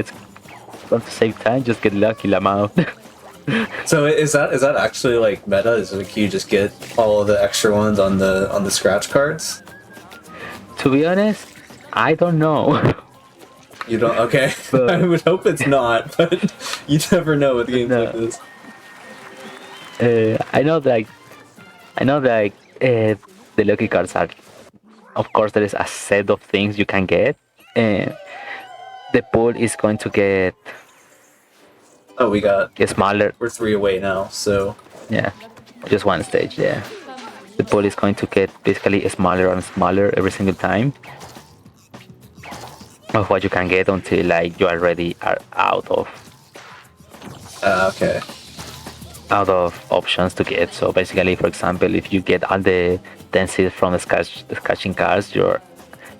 Speaker 11: Just get lucky, I'm out.
Speaker 13: So is that actually like meta? Is it like you just get all of the extra ones on the scratch cards?
Speaker 11: To be honest, I don't know.
Speaker 13: You don't? Okay. But I would hope it's not, but you never know with games like this.
Speaker 11: I know that the lucky cards are. Of course, there is a set of things you can get. The pool is going to get.
Speaker 13: Oh, we got
Speaker 11: smaller.
Speaker 13: We're 3 away now, so
Speaker 11: yeah, just 1 stage. Yeah, the pool is going to get basically smaller and smaller every single time of what you can get until like you already are out of options to get. So basically, for example, if you get all the densities from the scratching cards, you're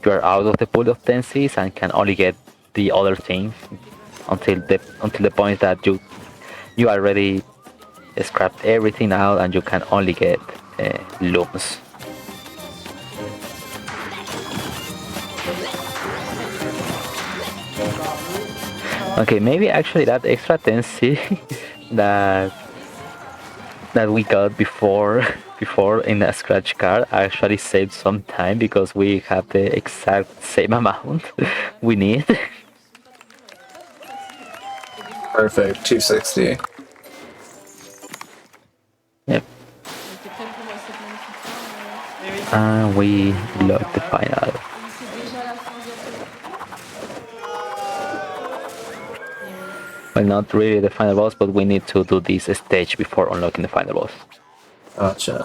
Speaker 11: out of the pool of densities and can only get the other things until the point that you already scrapped everything out and you can only get looms. Okay, maybe actually that extra density that that we got before before in a scratch card actually saved some time because we have the exact same amount we need.
Speaker 13: Perfect, 260.
Speaker 11: Yep. And we locked the final. Well, not really the final boss, but we need to do this stage before unlocking the final boss.
Speaker 13: Gotcha.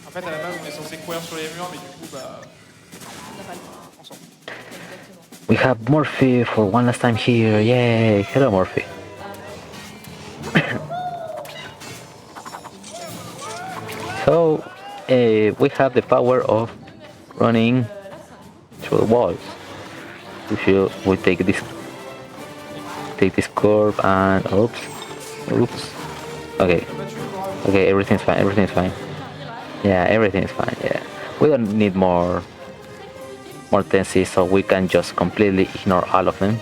Speaker 12: En fait, à la base, on est censé courir sur les murs, mais du coup, bah. On s'en fout.
Speaker 11: We have Morphe for one last time here. Yay! Hello, Morphe. So, we have the power of running through the walls. If you will take this curve and oops. Okay, everything's fine. Yeah, everything is fine. Yeah, we don't need more tenses, so we can just completely ignore all of them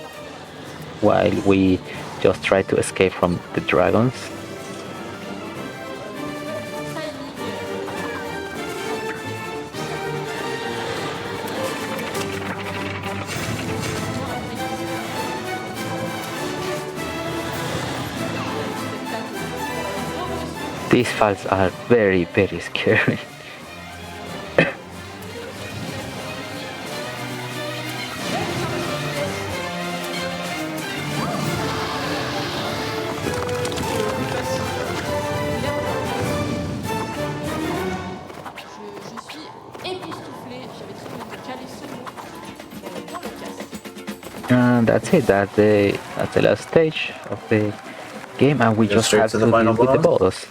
Speaker 11: while we just try to escape from the dragons. These fights are very, very scary. And that's it. That's the last stage of the game, and we just have to deal with the boss.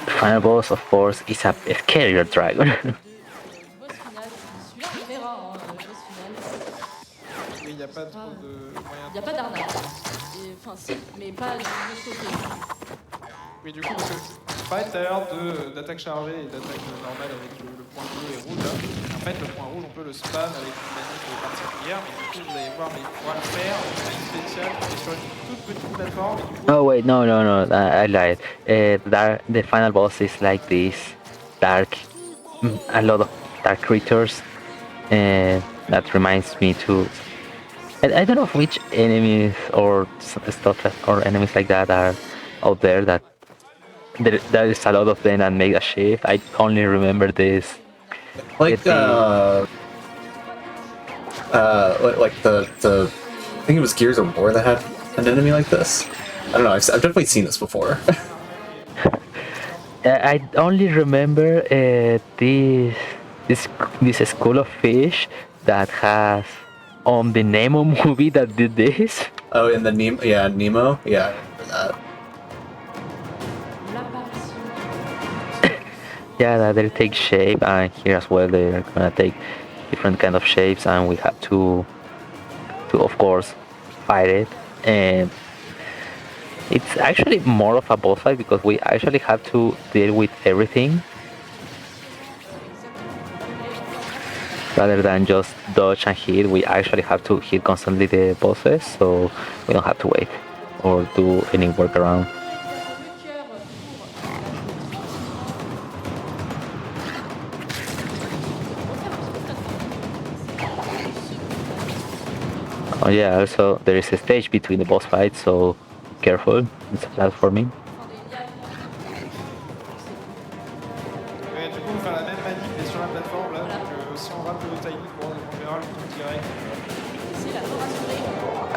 Speaker 11: The final boss, of course, is a scarier dragon.
Speaker 12: Il n'y a pas trop de moyens.
Speaker 10: Il n'y a pas d'arnaque. Enfin, si, mais pas de sauter.
Speaker 12: Oui, du coup, parce que je parlais tout à l'heure d'attaque chargée et d'attaque normale avec le point bleu et rouge là. En fait, le point rouge, on peut le spam avec une manip particulière, mais du coup, vous allez voir, mais il faudra le faire une spéciale qui est sur une toute petite plateforme. Et du coup,
Speaker 11: Oh wait, no, I lied. The final boss is like this dark, a lot of dark creatures. That reminds me to. I don't know which enemies or stuff or enemies like that are out there that there is a lot of them and make a shape. I only remember this.
Speaker 13: Like the I think it was Gears of War that had an enemy like this. I don't know. I've definitely seen this before.
Speaker 11: I only remember this school of fish that has the Nemo movie that did this.
Speaker 13: Oh, in the Nemo, yeah, Nemo, yeah, I remember that.
Speaker 11: Yeah, that they take shape, and here as well they're gonna take different kind of shapes, and we have to of course fight it. And it's actually more of a boss fight because we actually have to deal with everything rather than just dodge and hit. We actually have to hit constantly the bosses, so we don't have to wait or do any workaround. Oh yeah, also there is a stage between the boss fights, so careful, it's a platforming.
Speaker 12: Ouais, du coup, on va faire la même manip mais sur la plateforme là, donc si on rate le timing, bon, on verra le coup direct.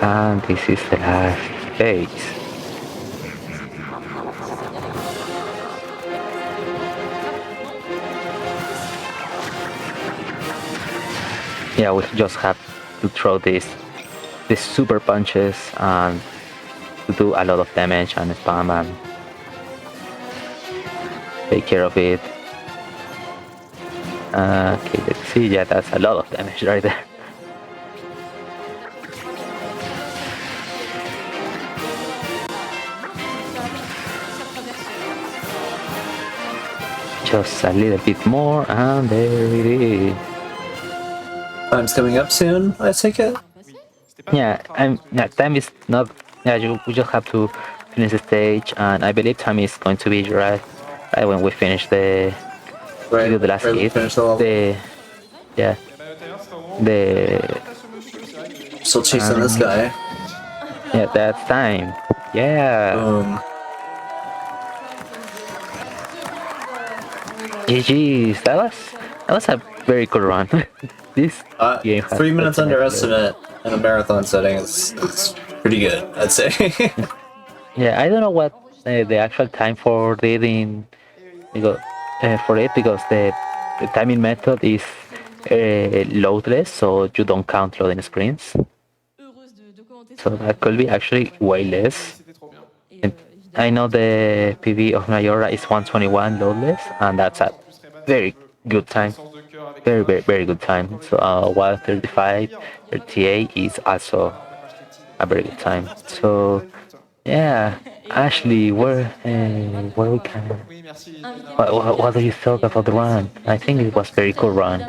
Speaker 11: And this is the last phase. Yeah, we just have to throw these super punches and to do a lot of damage and spam and take care of it. Okay, let's see. Yeah, that's a lot of damage right there. Just a little bit more, and there it is.
Speaker 13: Time's coming up soon, I take it?
Speaker 11: Yeah, time is not. Yeah, we just have to finish the stage, and I believe time is going to be right when we finish the the last hit. Yeah, the.
Speaker 13: Still chasing this guy.
Speaker 11: Yeah, that's time. Yeah. GG's. That was a very good run. This game has
Speaker 13: 3 minutes under estimate in a marathon setting is pretty good, I'd say.
Speaker 11: Yeah, I don't know what the actual time for reading because because the timing method is loadless, so you don't count loading screens. So that could be actually way less. And I know the PB of Mayora is 121 loadless, and that's a very good time. Very good time. So 135, 38 is also a very good time. So yeah, Ashley, where we can? What do you thought about the run? I think it was very cool run.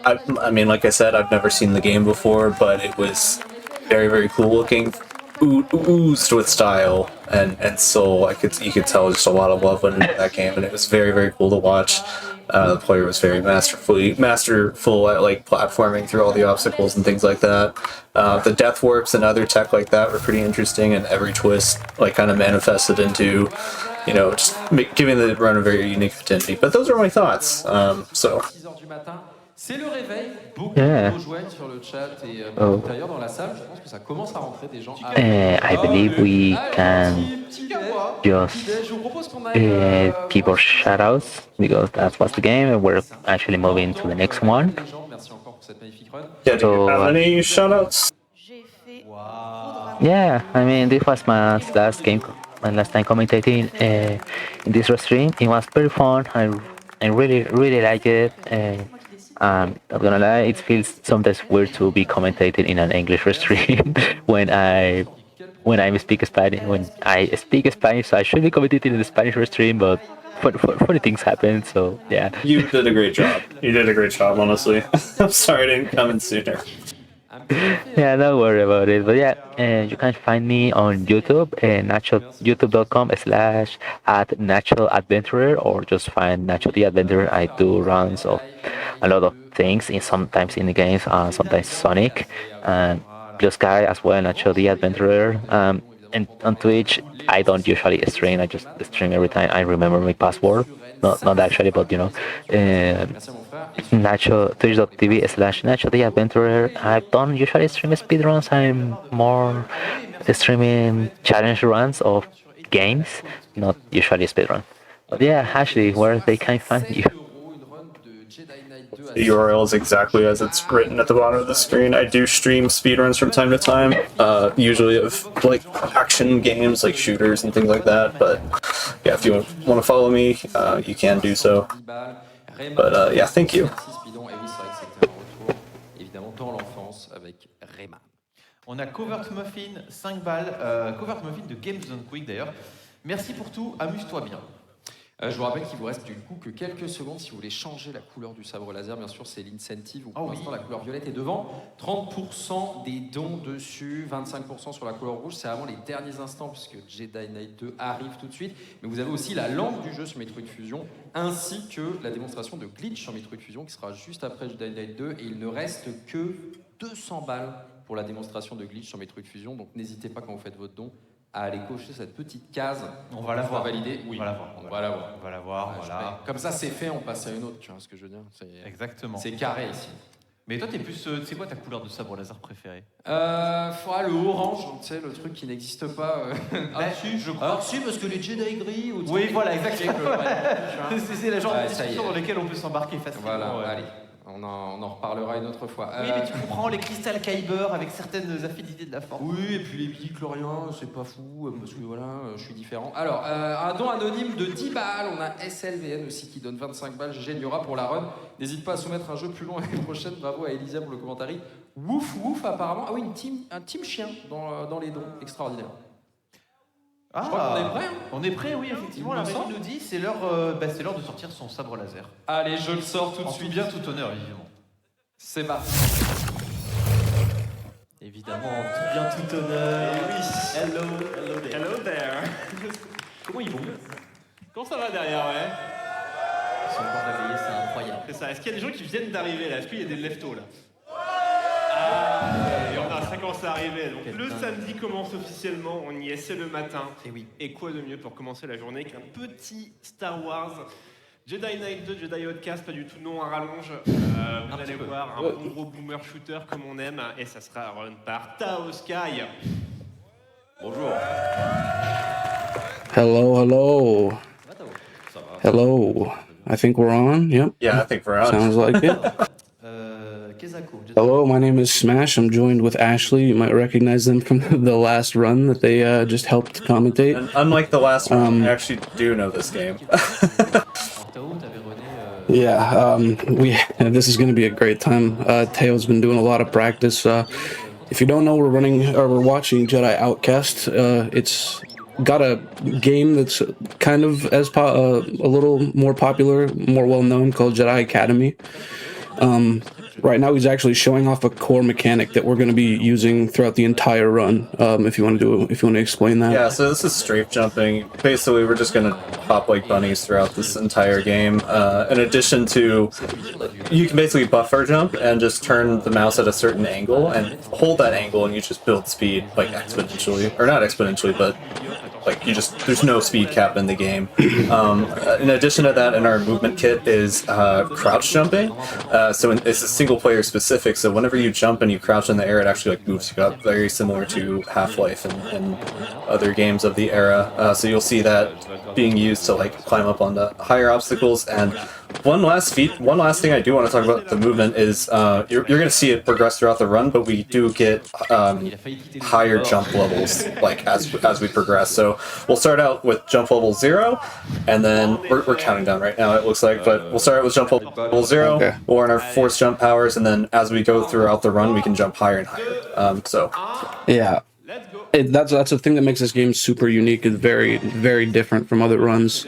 Speaker 13: I mean, like I said, I've never seen the game before, but it was very cool looking, oozed with style and soul. You could tell just a lot of love went into that game, and it was very cool to watch. The player was very masterful at like platforming through all the obstacles and things like that. The death warps and other tech like that were pretty interesting, and every twist like kind of manifested into, you know, just giving the run a very unique identity. But those are my thoughts. So.
Speaker 4: C'est le réveil, beaucoup de rejoignent sur le chat et d'ailleurs dans la salle, je pense que ça commence à rentrer des gens.
Speaker 11: I believe we can just keep our shoutouts because that was the game and we're actually moving to the next one.
Speaker 13: Yeah, do you have any shoutouts?
Speaker 11: Yeah, I mean, this was my last time commentating in this Restream. It was very fun. I really liked it. I'm not gonna lie, it feels sometimes weird to be commentating in an English Restream when I speak Spanish. When I speak Spanish, so I should be commentating in the Spanish Restream, but funny things happen. So yeah.
Speaker 13: You did a great job. You did a great job, honestly. I'm sorry I didn't come in sooner.
Speaker 11: Yeah, don't worry about it. But yeah, you can find me on YouTube, youtube.com/@NachoAdventurer, or just find Nacho the Adventurer. I do runs of a lot of things, sometimes in the games, sometimes Sonic, and Blue Sky as well, Nacho the Adventurer. And on Twitch, I don't usually stream. I just stream every time I remember my password. Not actually, but you know. Nacho, twitch.tv/Nacho the Adventurer. I don't usually stream speedruns. I'm more streaming challenge runs of games, not usually speedrun. But yeah, Ashley, where they can find you?
Speaker 13: The URL is exactly as it's written at the bottom of the screen. I do stream speedruns from time to time, usually of like action games like shooters and things like that. But yeah, if you want to follow me, you can do so. But yeah, thank you.
Speaker 9: On a Covert Muffin, 5 balles. Covert Muffin de Games Zone Quick d'ailleurs. Merci pour tout, amuse-toi bien.
Speaker 4: Je vous rappelle qu'il vous reste du coup que quelques secondes si vous voulez changer la couleur du sabre laser. Bien sûr, c'est l'incentive. Pour l'instant, la couleur violette est devant. 30% des dons dessus, 25% sur la couleur rouge. C'est vraiment les derniers instants puisque Jedi Knight 2 arrive tout de suite. Mais vous avez aussi la lampe du jeu sur Metroid Fusion ainsi que la démonstration de glitch sur Metroid Fusion qui sera juste après Jedi Knight 2. Et il ne reste que 200 balles pour la démonstration de glitch sur Metroid Fusion. Donc n'hésitez pas quand vous faites votre don à aller cocher cette petite case.
Speaker 9: On va la voir.
Speaker 4: Valider.
Speaker 9: Oui,
Speaker 4: on va la voir.
Speaker 9: On va la voir, voilà.
Speaker 4: Comme ça, c'est fait, on passe à une autre, tu vois ce que je veux dire.
Speaker 9: Exactement.
Speaker 4: C'est carré ici.
Speaker 9: Mais toi, t'es plus. C'est quoi ta couleur de sabre laser préférée?
Speaker 4: Le orange, tu sais, le truc qui n'existe pas.
Speaker 9: Si, je crois.
Speaker 4: Alors, si, parce que les Jedi gris. Ou
Speaker 9: oui, voilà, exactement. C'est le genre de discussion dans lesquelles on peut s'embarquer facilement.
Speaker 4: Voilà, allez. On en reparlera une autre fois.
Speaker 9: Oui, mais tu comprends les cristals Kyber avec certaines affinités de la force.
Speaker 4: Oui, et puis les midi-chloriens, c'est pas fou, parce que voilà, je suis différent. Alors, un don anonyme de 10 balles, on a SLVN aussi qui donne 25 balles, Géniora pour la run. N'hésite pas à soumettre un jeu plus long l'année prochaine, bravo à Elisa pour le commentaire. Wouf, apparemment. Ah oui, un team chien dans les dons, extraordinaire.
Speaker 3: Ah,
Speaker 4: Je crois qu'on est prêt. Hein.
Speaker 3: On est prêt, oui, effectivement. La régie nous dit c'est l'heure de sortir son sabre laser.
Speaker 4: Allez, je le sors tout de suite.
Speaker 3: Bien tout honneur, évidemment.
Speaker 4: C'est parti.
Speaker 9: Évidemment, tout bien, tout honneur.
Speaker 12: Oui.
Speaker 9: Hello there.
Speaker 12: Hello there. Comment ils vont? Comment ça va derrière, ouais?
Speaker 9: Ils sont encore réveillés, c'est incroyable.
Speaker 12: C'est ça. Est-ce qu'il y a des gens qui viennent d'arriver là? Est-ce qu'il y a des leftos là? Ah, et ça commence à arriver. Donc le samedi commence officiellement, on y est, c'est le matin.
Speaker 9: Et oui.
Speaker 12: Et quoi de mieux pour commencer la journée qu'un petit Star Wars Jedi Knight 2, Jedi Outcast, pas du tout non à rallonge. Vous allez voir un bon gros boomer shooter comme on aime, et ça sera run par Tao Sky.
Speaker 4: Bonjour.
Speaker 14: Hello. Hello. I think we're on. Yep.
Speaker 13: Yeah, I think we're on.
Speaker 14: Sounds like it. Hello, my name is Smash. I'm joined with Ashley. You might recognize them from the last run that they just helped commentate.
Speaker 13: And unlike the last one, I actually do know this game.
Speaker 14: Yeah, this is going to be a great time. Teo's been doing a lot of practice. If you don't know, we're watching Jedi Outcast. It's got a game that's kind of a little more popular, more well known, called Jedi Academy. Right now, he's actually showing off a core mechanic that we're going to be using throughout the entire run. If you want to explain that.
Speaker 13: Yeah, so this is strafe jumping. Basically, we're just going to hop like bunnies throughout this entire game. In addition to, you can basically buffer jump and just turn the mouse at a certain angle and hold that angle, and you just build speed like exponentially, or not exponentially, but like there's no speed cap in the game. In addition to that, in our movement kit is crouch jumping. So it's a single player specific, so whenever you jump and you crouch in the air, it actually like moves you up, very similar to Half-Life and other games of the era. So you'll see that being used to like climb up on the higher obstacles. And one last thing I do want to talk about the movement is you're going to see it progress throughout the run, but we do get higher jump levels like as we progress. So we'll start out with jump level 0, and then we're counting down right now, it looks like, but we'll start out with jump level 0. Okay. We'll earn our force jump powers, and then as we go throughout the run, we can jump higher and higher.
Speaker 14: Yeah. That's the thing that makes this game super unique. It's very, very different from other runs.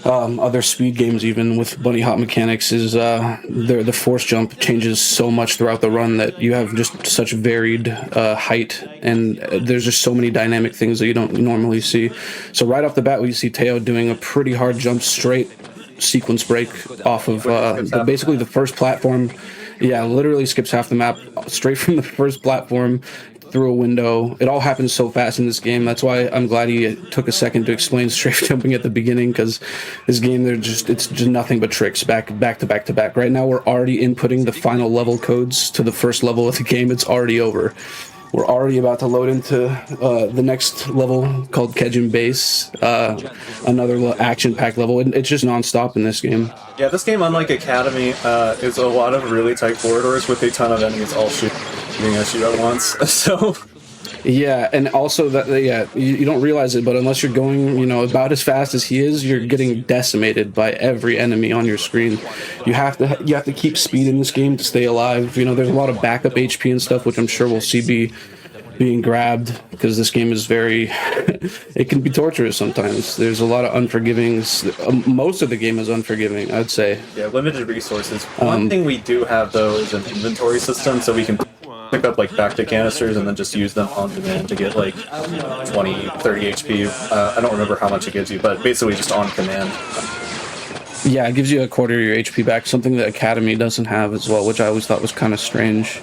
Speaker 14: Other speed games, even with bunny hop mechanics, is the force jump changes so much throughout the run that you have just such varied height, and there's just so many dynamic things that you don't normally see. So right off the bat, we see Teo doing a pretty hard jump straight sequence break off of basically the first platform. Yeah, literally skips half the map straight from the first platform through a window. It all happens so fast in this game. That's why I'm glad he took a second to explain strafe jumping at the beginning, because this game, it's just nothing but tricks back to back to back. Right now, we're already inputting the final level codes to the first level of the game. It's already over. We're already about to load into the next level called Kejin Base, another action-packed level. It's just non-stop in this game.
Speaker 13: Yeah, this game, unlike Academy, is a lot of really tight corridors with a ton of enemies all shooting at you at once. So
Speaker 14: yeah, and also you don't realize it, but unless you're going about as fast as he is, you're getting decimated by every enemy on your screen. You have to keep speed in this game to stay alive. There's a lot of backup HP and stuff, which I'm sure we'll see being grabbed, because this game is very it can be torturous sometimes. There's a lot of unforgiving. Most of the game is unforgiving, I'd say.
Speaker 13: Yeah, limited resources. One thing we do have though is an inventory system, so we can pick up like back to canisters and then just use them on demand to get like 20, 30 HP. I don't remember how much it gives you, but basically just on command.
Speaker 14: Yeah, it gives you a quarter of your HP back, something that Academy doesn't have as well, which I always thought was kind of strange.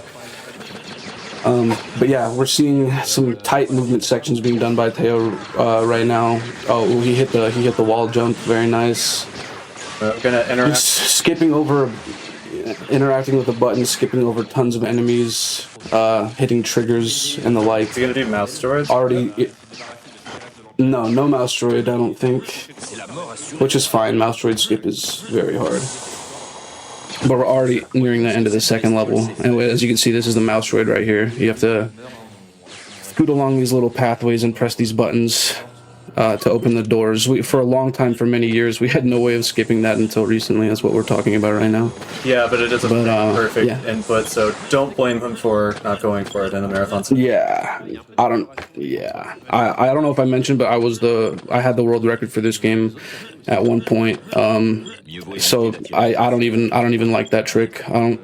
Speaker 14: But yeah, we're seeing some tight movement sections being done by Teo right now. Oh, he hit the wall jump, very nice.
Speaker 13: We're gonna interact.
Speaker 14: He's skipping over, interacting with the buttons, skipping over tons of enemies, hitting triggers and the like.
Speaker 13: Is he gonna do mouse droids?
Speaker 14: No mouse droid, I don't think. Which is fine. Mouse droid skip is very hard. But we're already nearing the end of the second level. And as you can see, this is the mouse droid right here. You have to scoot along these little pathways and press these buttons. to open the doors. For a long time, for many years, we had no way of skipping that until recently. That's what we're talking about right now.
Speaker 13: Yeah, but it is a perfect input, so don't blame him for not going for it in the marathon.
Speaker 14: Yeah, I don't know if I mentioned, but I had the world record for this game at one point. So I don't even like that trick. I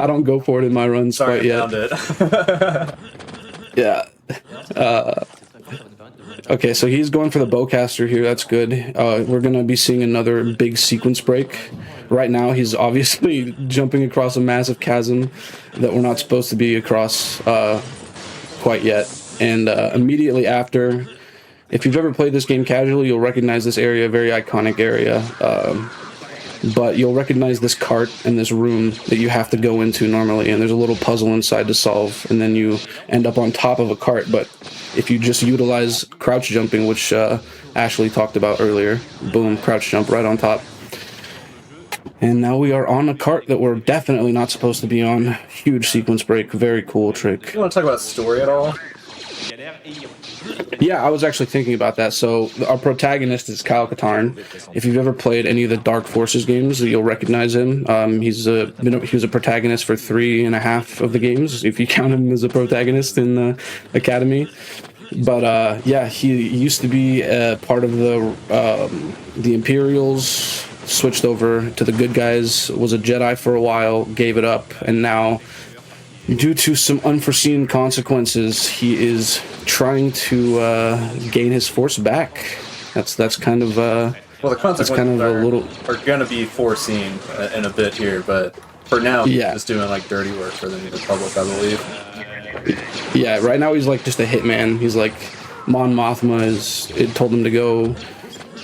Speaker 14: don't go for it in my runs quite yet. Yeah. Okay, so he's going for the bowcaster here. That's good. We're going to be seeing another big sequence break. Right now, he's obviously jumping across a massive chasm that we're not supposed to be across quite yet. And immediately after, if you've ever played this game casually, you'll recognize this area, very iconic area. But you'll recognize this cart and this room that you have to go into normally, and there's a little puzzle inside to solve, and then you end up on top of a cart. But if you just utilize crouch jumping, which Ashley talked about earlier, boom, crouch jump right on top. And now we are on a cart that we're definitely not supposed to be on. Huge sequence break, very cool trick.
Speaker 13: You want to talk about story at all?
Speaker 14: Yeah, I was actually thinking about that. So our protagonist is Kyle Katarn. If you've ever played any of the Dark Forces games, you'll recognize him. He was a protagonist for 3.5 of the games, if you count him as a protagonist in the Academy. But yeah, he used to be part of the Imperials, switched over to the good guys, was a Jedi for a while, gave it up, and now, due to some unforeseen consequences, he is trying to gain his force back. That's kind of well,
Speaker 13: the consequences are going to be foreseen in a bit here, but for now, he's just doing like dirty work for the Republic, I believe.
Speaker 14: Yeah, right now he's like just a hitman. He's like Mon Mothma told him to go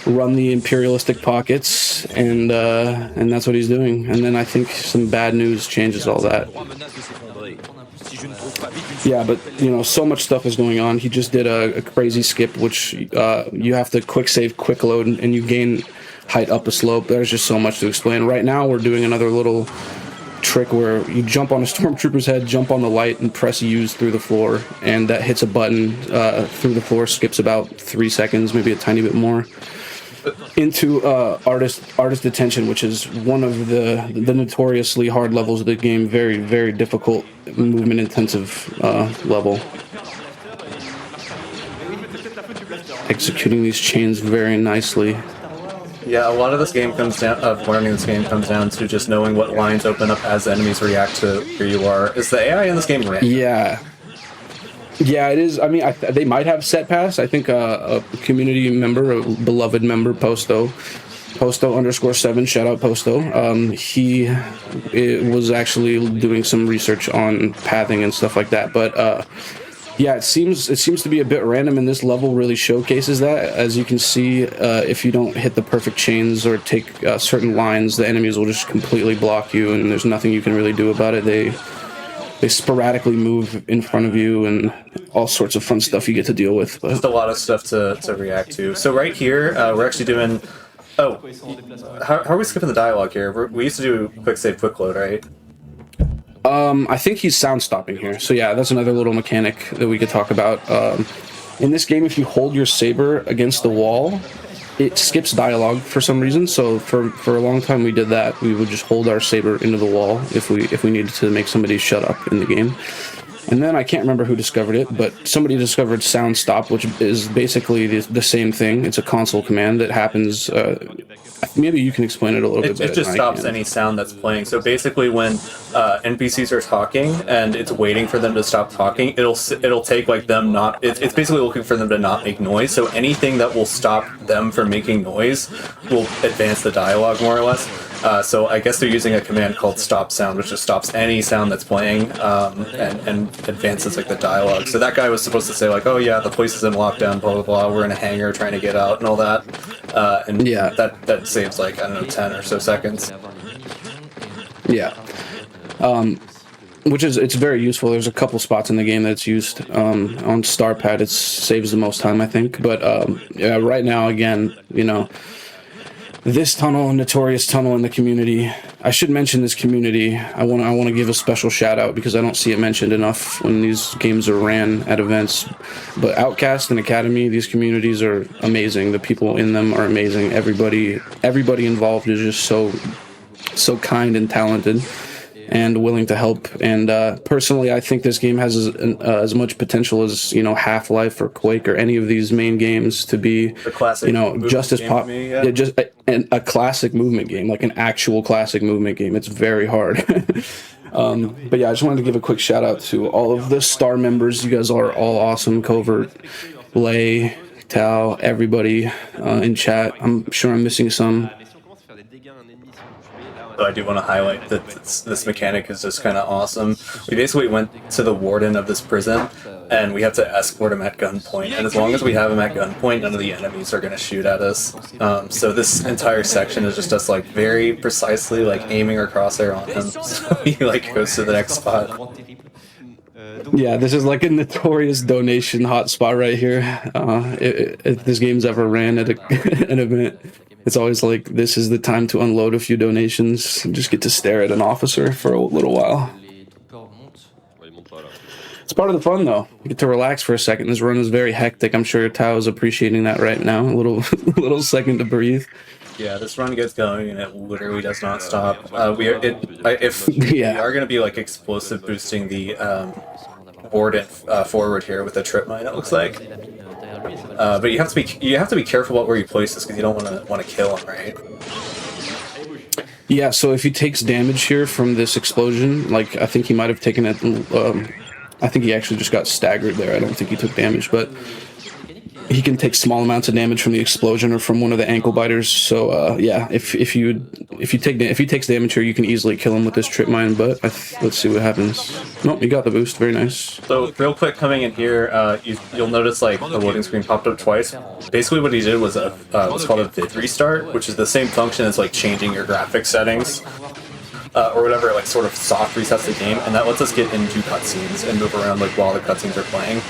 Speaker 14: run the imperialistic pockets, and that's what he's doing. And then I think some bad news changes all that. Yeah, but so much stuff is going on. He just did a crazy skip, which you have to quick save, quick load, and you gain height up a slope. There's just so much to explain. Right now, we're doing another little trick where you jump on a stormtrooper's head, jump on the light, and press use through the floor, and that hits a button through the floor, skips about 3 seconds, maybe a tiny bit more, into artist detention, which is one of the notoriously hard levels of the game. Very, very difficult, movement intensive level. Executing these chains very nicely.
Speaker 13: Yeah, a lot of this game learning this game comes down to just knowing what lines open up as the enemies react to where you are. Is the AI in this game random?
Speaker 14: Yeah, it is. I mean, they might have set pass. I think a community member, a beloved member, Posto _7, shout out Posto. He was actually doing some research on pathing and stuff like that. But yeah, it seems to be a bit random, and this level really showcases that. As you can see, if you don't hit the perfect chains or take certain lines, the enemies will just completely block you, and there's nothing you can really do about it. They sporadically move in front of you, and all sorts of fun stuff you get to deal with. But
Speaker 13: just a lot of stuff to react to. So right here, we're actually doing... Oh, how are we skipping the dialogue here? We used to do quick save, quick load, right?
Speaker 14: I think he's sound stopping here. So yeah, that's another little mechanic that we could talk about. In this game, if you hold your saber against the wall, it skips dialogue for some reason. So for a long time we did that. We would just hold our saber into the wall if we needed to make somebody shut up in the game. And then I can't remember who discovered it, but somebody discovered sound stop, which is basically the same thing. It's a console command that happens. Maybe you can explain it a little bit better.
Speaker 13: It just stops any sound that's playing. So basically, when NPCs are talking and it's waiting for them to stop talking, it'll take like them not. It's basically looking for them to not make noise. So anything that will stop them from making noise will advance the dialogue more or less. So I guess they're using a command called stop sound, which just stops any sound that's playing and advances like the dialogue. So that guy was supposed to say like, oh yeah, the place is in lockdown, blah blah blah. We're in a hangar trying to get out and all that. And yeah, that saves like, I don't know, 10 or so seconds.
Speaker 14: Yeah. Which is, it's very useful. There's a couple spots in the game that's used. On Starpad, it saves the most time, I think. But yeah, right now, again, this tunnel, Notorious Tunnel in the community. I should mention this community. I want to give a special shout out because I don't see it mentioned enough when these games are ran at events. But Outcast and Academy, these communities are amazing. The people in them are amazing. Everybody involved is just so kind and talented and willing to help. And personally, I think this game has as much potential as, you know, Half-Life or Quake or any of these main games to be, you know, just as pop. Yeah, just a classic movement game, like an actual classic movement game. It's very hard. But yeah, I just wanted to give a quick shout out to all of the star members. You guys are all awesome. Covert, Lay, Tao, everybody in chat. I'm sure I'm missing some.
Speaker 13: So I do want to highlight that this mechanic is just kind of awesome. We basically went to the warden of this prison, and we have to escort him at gunpoint. And as long as we have him at gunpoint, none of the enemies are going to shoot at us. So this entire section is just us like very precisely like aiming our crosshair on him, so he like goes to the next spot.
Speaker 14: Yeah, this is like a notorious donation hotspot right here. If this game's ever ran at an event, it's always like, this is the time to unload a few donations and just get to stare at an officer for a little while. It's part of the fun, though. You get to relax for a second. This run is very hectic. I'm sure Tao is appreciating that right now. A little second to breathe.
Speaker 13: Yeah, this run gets going and it literally does not stop. If we are going to be like explosive boosting the warden forward here with a trip mine, it looks like. But you have to be careful about where you place this because you don't want to kill him, right?
Speaker 14: Yeah. So if he takes damage here from this explosion, like I think he might have taken it. I think he actually just got staggered there. I don't think he took damage, but he can take small amounts of damage from the explosion or from one of the ankle biters. So yeah, if he takes damage here, you can easily kill him with this trip mine. But let's see what happens. Nope, you got the boost. Very nice.
Speaker 13: So real quick, coming in here, you'll notice like the loading screen popped up twice. Basically, what he did was what's called a vid restart, which is the same function as like changing your graphics settings. Or whatever, like sort of soft resets the game, and that lets us get into cutscenes and move around like while the cutscenes are playing.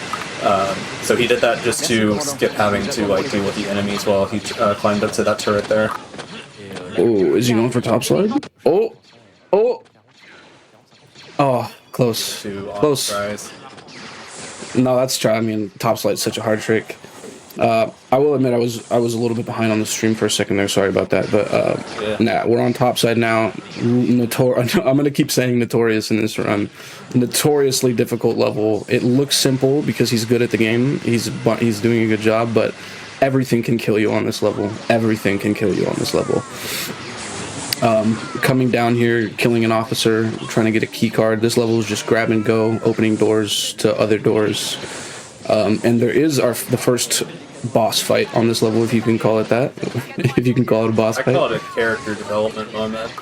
Speaker 13: So he did that just to skip having to like deal with the enemies while he climbed up to that turret there.
Speaker 14: Oh, is he going for topside? Oh, close. Close. No, that's try. I mean, topside's such a hard trick. I will admit I was a little bit behind on the stream for a second there. Sorry about that. But nah, we're on topside now. I'm gonna keep saying notorious in this run. Notoriously difficult level. It looks simple because he's good at the game. He's doing a good job, but everything can kill you on this level. Everything can kill you on this level. Coming down here, killing an officer, trying to get a key card. This level is just grab and go, opening doors to other doors. And there is the first boss fight on this level, if you can call it that. If you can call it a boss fight.
Speaker 13: I call it a character development moment.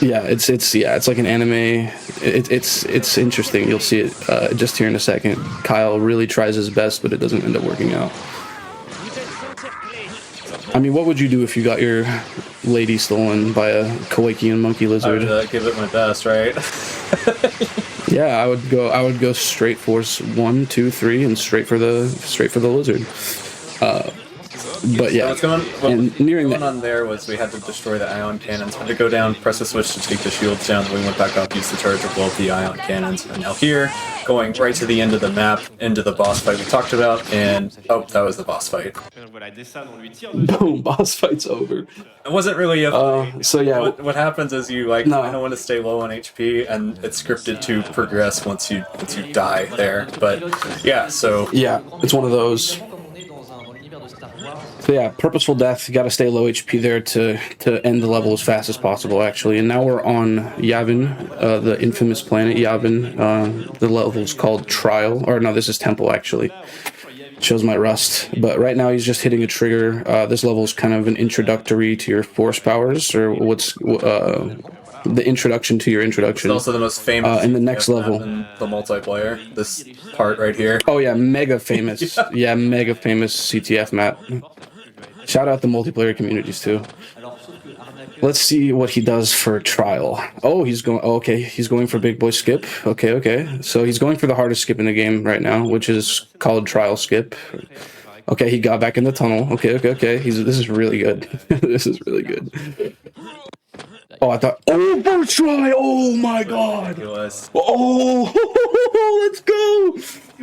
Speaker 14: Yeah, it's like an anime. It's interesting. You'll see it just here in a second. Kyle really tries his best, but it doesn't end up working out. I mean, what would you do if you got your lady stolen by a Kowakian monkey lizard?
Speaker 13: I would give it my best, right?
Speaker 14: Yeah, I would go straight force 1, 2, 3, and straight for the lizard. But yeah,
Speaker 13: what's going on there was we had to destroy the ion cannons. Had to go down, press the switch to take the shields down. Then we went back up, used the turret to blow up the ion cannons. And now here, going right to the end of the map, into the boss fight we talked about, and that was the boss fight.
Speaker 14: Boom, boss fight's over.
Speaker 13: It wasn't really a
Speaker 14: so yeah,
Speaker 13: what happens is you kind of want to stay low on HP, and it's scripted to progress once you die there. But yeah, so
Speaker 14: yeah, it's one of those. So yeah, purposeful death. You got to stay low HP there to end the level as fast as possible, actually. And now we're on Yavin, the infamous planet Yavin. The level is called Trial, or no, this is Temple actually. Shows my rust. But right now he's just hitting a trigger. This level is kind of an introductory to your force powers, or the introduction to your introduction.
Speaker 13: It's also the most famous
Speaker 14: in the next level
Speaker 13: in the multiplayer. This part right here.
Speaker 14: Oh yeah, mega famous. Yeah, mega famous CTF map. Shout out the multiplayer communities too. Let's see what he does for Trial. Oh, he's going. Oh, okay, he's going for big boy skip. Okay. So he's going for the hardest skip in the game right now, which is called Trial Skip. Okay, he got back in the tunnel. Okay. This is really good. This is really good. Oh, I thought. Oh, first try. Oh my God. Oh,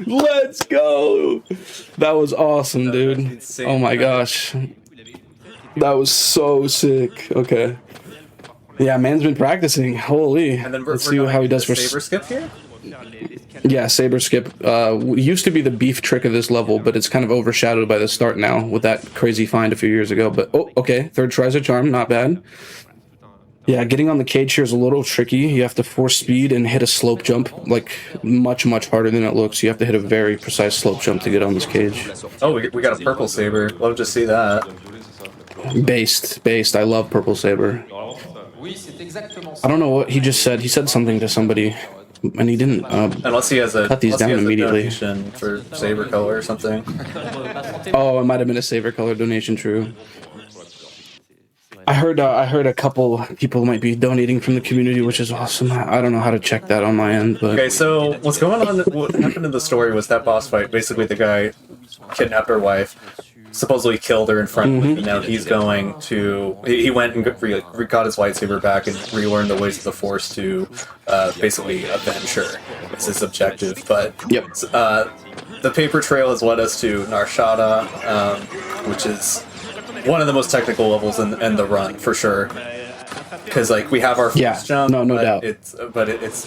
Speaker 14: let's go. That was awesome, dude. Oh my gosh. That was so sick. Okay. Yeah, man's been practicing. Holy.
Speaker 13: And then
Speaker 14: let's see how he does for
Speaker 13: saber skip here.
Speaker 14: Yeah, saber skip used to be the beef trick of this level, but it's kind of overshadowed by the start now with that crazy find a few years ago. But oh, okay, third tries a charm, not bad. Yeah, getting on the cage here is a little tricky. You have to force speed and hit a slope jump, like much harder than it looks. You have to hit a very precise slope jump to get on this cage.
Speaker 13: Oh, we got a purple saber. Love to see that.
Speaker 14: Based. I love purple saber. I don't know what he just said. He said something to somebody, and he didn't.
Speaker 13: Unless he has a
Speaker 14: cut these down immediately.
Speaker 13: For saber color or something.
Speaker 14: Oh, it might have been a saber color donation. True. I heard a couple people might be donating from the community, which is awesome. I don't know how to check that on my end, but
Speaker 13: okay. So what's going on? What happened in the story was that boss fight. Basically, the guy kidnapped her wife, supposedly killed her in front of him, and now he's going to. He went and got his lightsaber back and relearned the ways of the Force to basically avenge her. Is his objective, but the paper trail has led us to Narshada, which is one of the most technical levels in the run for sure. Because like we have our first jump,
Speaker 14: no doubt.
Speaker 13: It's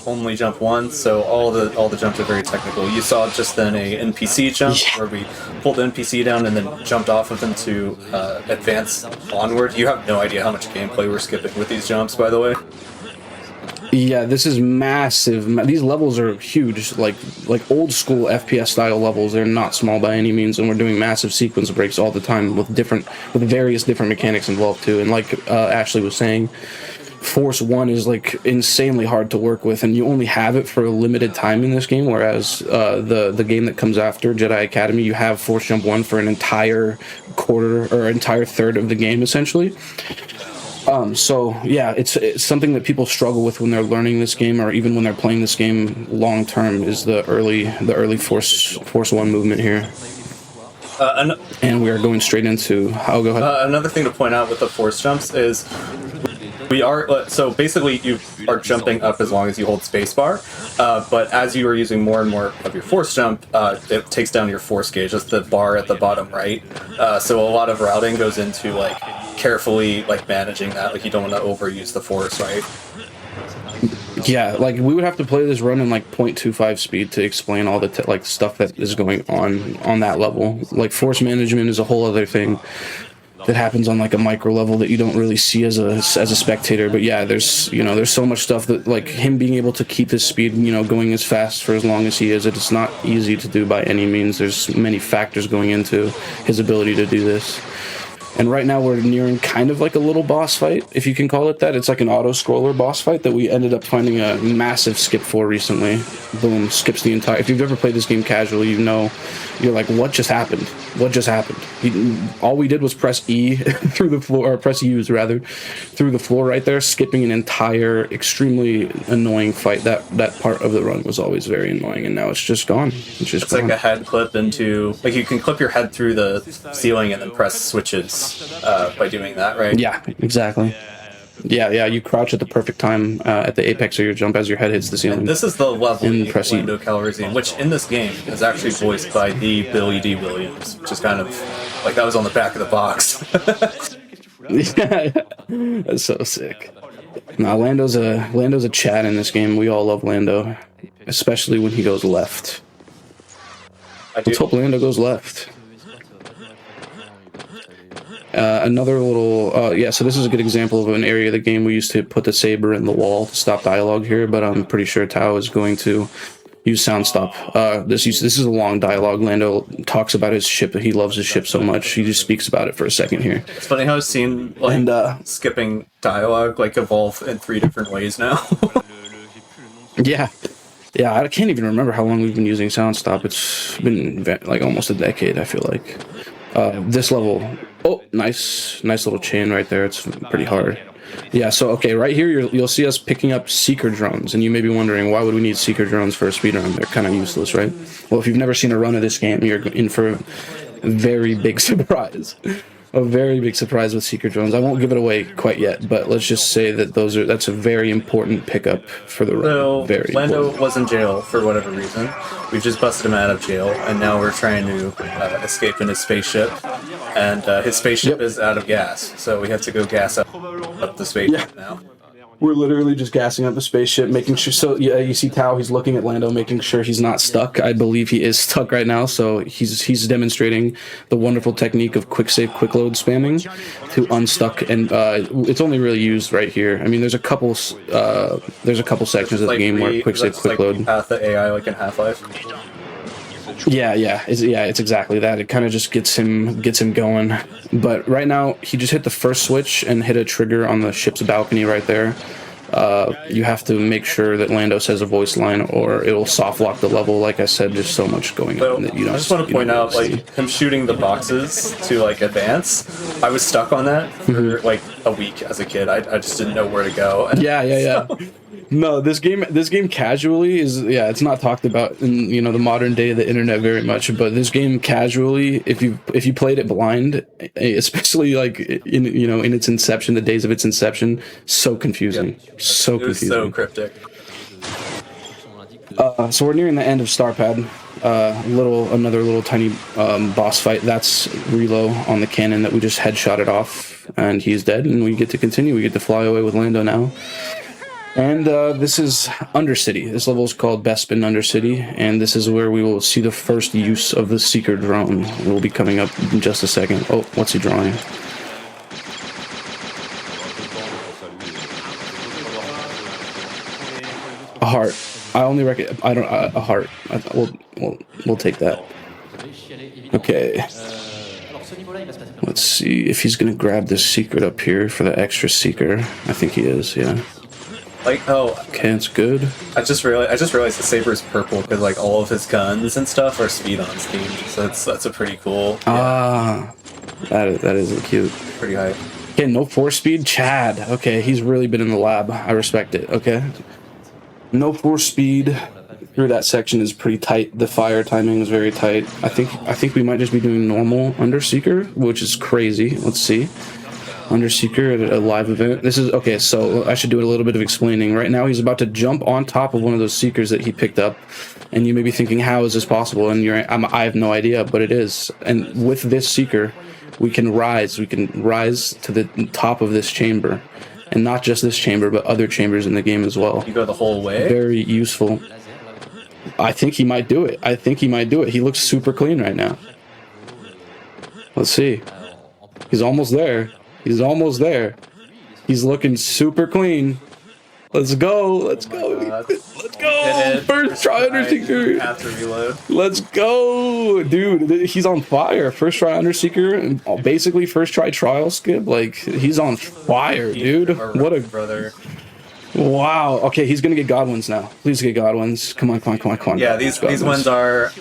Speaker 13: only jump once, so all the jumps are very technical. You saw just then a NPC jump where we pulled the NPC down and then jumped off of them to advance onward. You have no idea how much gameplay we're skipping with these jumps, by the way.
Speaker 14: Yeah, this is massive. These levels are huge, like old school FPS style levels. They're not small by any means, and we're doing massive sequence breaks all the time with various different mechanics involved too. And like Ashley was saying, Force 1 is like insanely hard to work with, and you only have it for a limited time in this game, whereas the game that comes after, Jedi Academy, you have Force Jump 1 for an entire quarter or entire third of the game essentially. So yeah, it's something that people struggle with when they're learning this game, or even when they're playing this game long term, is the early Force 1 movement here. And we are going straight into. I'll go ahead.
Speaker 13: Another thing to point out with the Force jumps is we are so basically you are jumping up as long as you hold spacebar, but as you are using more and more of your Force jump, it takes down your Force gauge. That's the bar at the bottom right. So a lot of routing goes into like carefully like managing that. Like you don't want to overuse the Force, right?
Speaker 14: Yeah, like we would have to play this run in like 0.25 speed to explain all the like stuff that is going on that level. Like Force management is a whole other thing that happens on like a micro level that you don't really see as a spectator. But yeah, there's so much stuff that like him being able to keep his speed, going as fast for as long as he is, it's not easy to do by any means. There's many factors going into his ability to do this. And right now we're nearing kind of like a little boss fight, if you can call it that. It's like an auto-scroller boss fight that we ended up finding a massive skip for recently. Boom, skips the entire... If you've ever played this game casually, you're like, what just happened? What just happened? All we did was press E through the floor, or press U's rather, through the floor right there, skipping an entire extremely annoying fight. That part of the run was always very annoying, and now it's just gone. It's
Speaker 13: like a head clip into... Like you can clip your head through the ceiling and then press switches by doing that, right?
Speaker 14: Yeah, exactly. Yeah, you crouch at the perfect time at the apex of your jump as your head hits the ceiling.
Speaker 13: And this is the level in Lando Calrissian, which in this game is actually voiced by the Billy D. Williams, which is kind of like that was on the back of the box.
Speaker 14: Yeah, that's so sick. Nah, Lando's a Chad in this game. We all love Lando, especially when he goes left. Let's hope Lando goes left. Another little, so this is a good example of an area of the game we used to put the saber in the wall to stop dialogue here, but I'm pretty sure Tao is going to use sound stop. This is a long dialogue. Lando talks about his ship. He loves his ship so much. He just speaks about it for a second here.
Speaker 13: It's funny how I've seen skipping dialogue like evolve in 3 different ways now.
Speaker 14: Yeah, I can't even remember how long we've been using sound stop. It's been like almost a decade, I feel like. This level, nice little chain right there. It's pretty hard. Yeah, so okay, right here you'll see us picking up seeker drones, and you may be wondering, why would we need seeker drones for a speedrun? They're kind of useless, right? Well, if you've never seen a run of this game, you're in for very big surprise. A very big surprise with Secret Drones. I won't give it away quite yet, but let's just say that that's a very important pickup for the run.
Speaker 13: So
Speaker 14: Very
Speaker 13: Lando
Speaker 14: important.
Speaker 13: was in jail for whatever reason. We've just busted him out of jail, and now we're trying to escape in his spaceship. And his spaceship is out of gas, so we have to go gas up the spaceship now.
Speaker 14: We're literally just gassing up the spaceship, making sure. So yeah, you see Tao. He's looking at Lando, making sure he's not stuck. I believe he is stuck right now. So he's demonstrating the wonderful technique of quick save, quick load spamming to unstuck, and it's only really used right here. I mean, there's a couple sections of the game where quick save, quick load.
Speaker 13: Path the AI like in Half-Life.
Speaker 14: Yeah, it's exactly that. It kind of just gets him going. But right now, he just hit the first switch and hit a trigger on the ship's balcony right there. You have to make sure that Lando says a voice line, or it will soft lock the level. Like I said, there's so much going on that you don't.
Speaker 13: I just want to point out, like, him shooting the boxes to like advance. I was stuck on that for like a week as a kid. I just didn't know where to go.
Speaker 14: Yeah. No, this game casually is, it's not talked about in the modern day of the internet very much, but this game casually, if you played it blind, especially like in its inception, the days of its inception, so confusing, so confusing,
Speaker 13: so cryptic.
Speaker 14: So we're nearing the end of Starpad. Another little tiny boss fight. That's Relo on the cannon that we just headshotted off, and he's dead, and we get to continue. We get to fly away with Lando now. And this is Undercity. This level is called Bespin Undercity, and this is where we will see the first use of the Seeker drone. It will be coming up in just a second. Oh, what's he drawing? A heart. I only reckon. I don't. A heart. We'll take that. Okay. Let's see if he's gonna grab this secret up here for the extra seeker. I think he is. Yeah.
Speaker 13: Like,
Speaker 14: okay, it's good.
Speaker 13: I just realized the saber is purple because like all of his guns and stuff are SpeeDons themed. So that's a pretty cool.
Speaker 14: That is cute.
Speaker 13: Pretty hype.
Speaker 14: Okay, no force speed, Chad. Okay, he's really been in the lab. I respect it. Okay, no force speed through that section is pretty tight. The fire timing is very tight. I think we might just be doing normal Underseeker, which is crazy. Let's see. Underseeker at a live event. This is okay, so I should do a little bit of explaining. Right now he's about to jump on top of one of those seekers that he picked up, and you may be thinking, how is this possible? And I have no idea, but it is. And with this seeker, we can rise to the top of this chamber, and not just this chamber, but other chambers in the game as well.
Speaker 13: You go the whole way?
Speaker 14: Very useful. I think he might do it. He looks super clean right now. Let's see. He's almost there. He's looking super clean. Let's go. Let's go. First try Underseeker.
Speaker 13: Have to reload.
Speaker 14: Let's go. Dude, he's on fire. First try Underseeker. Basically first try trial skip. Like, he's on fire, dude. What a
Speaker 13: brother.
Speaker 14: Wow. Okay, he's gonna get Godwins now. Please get Godwins. Come on.
Speaker 13: Yeah, these ones are.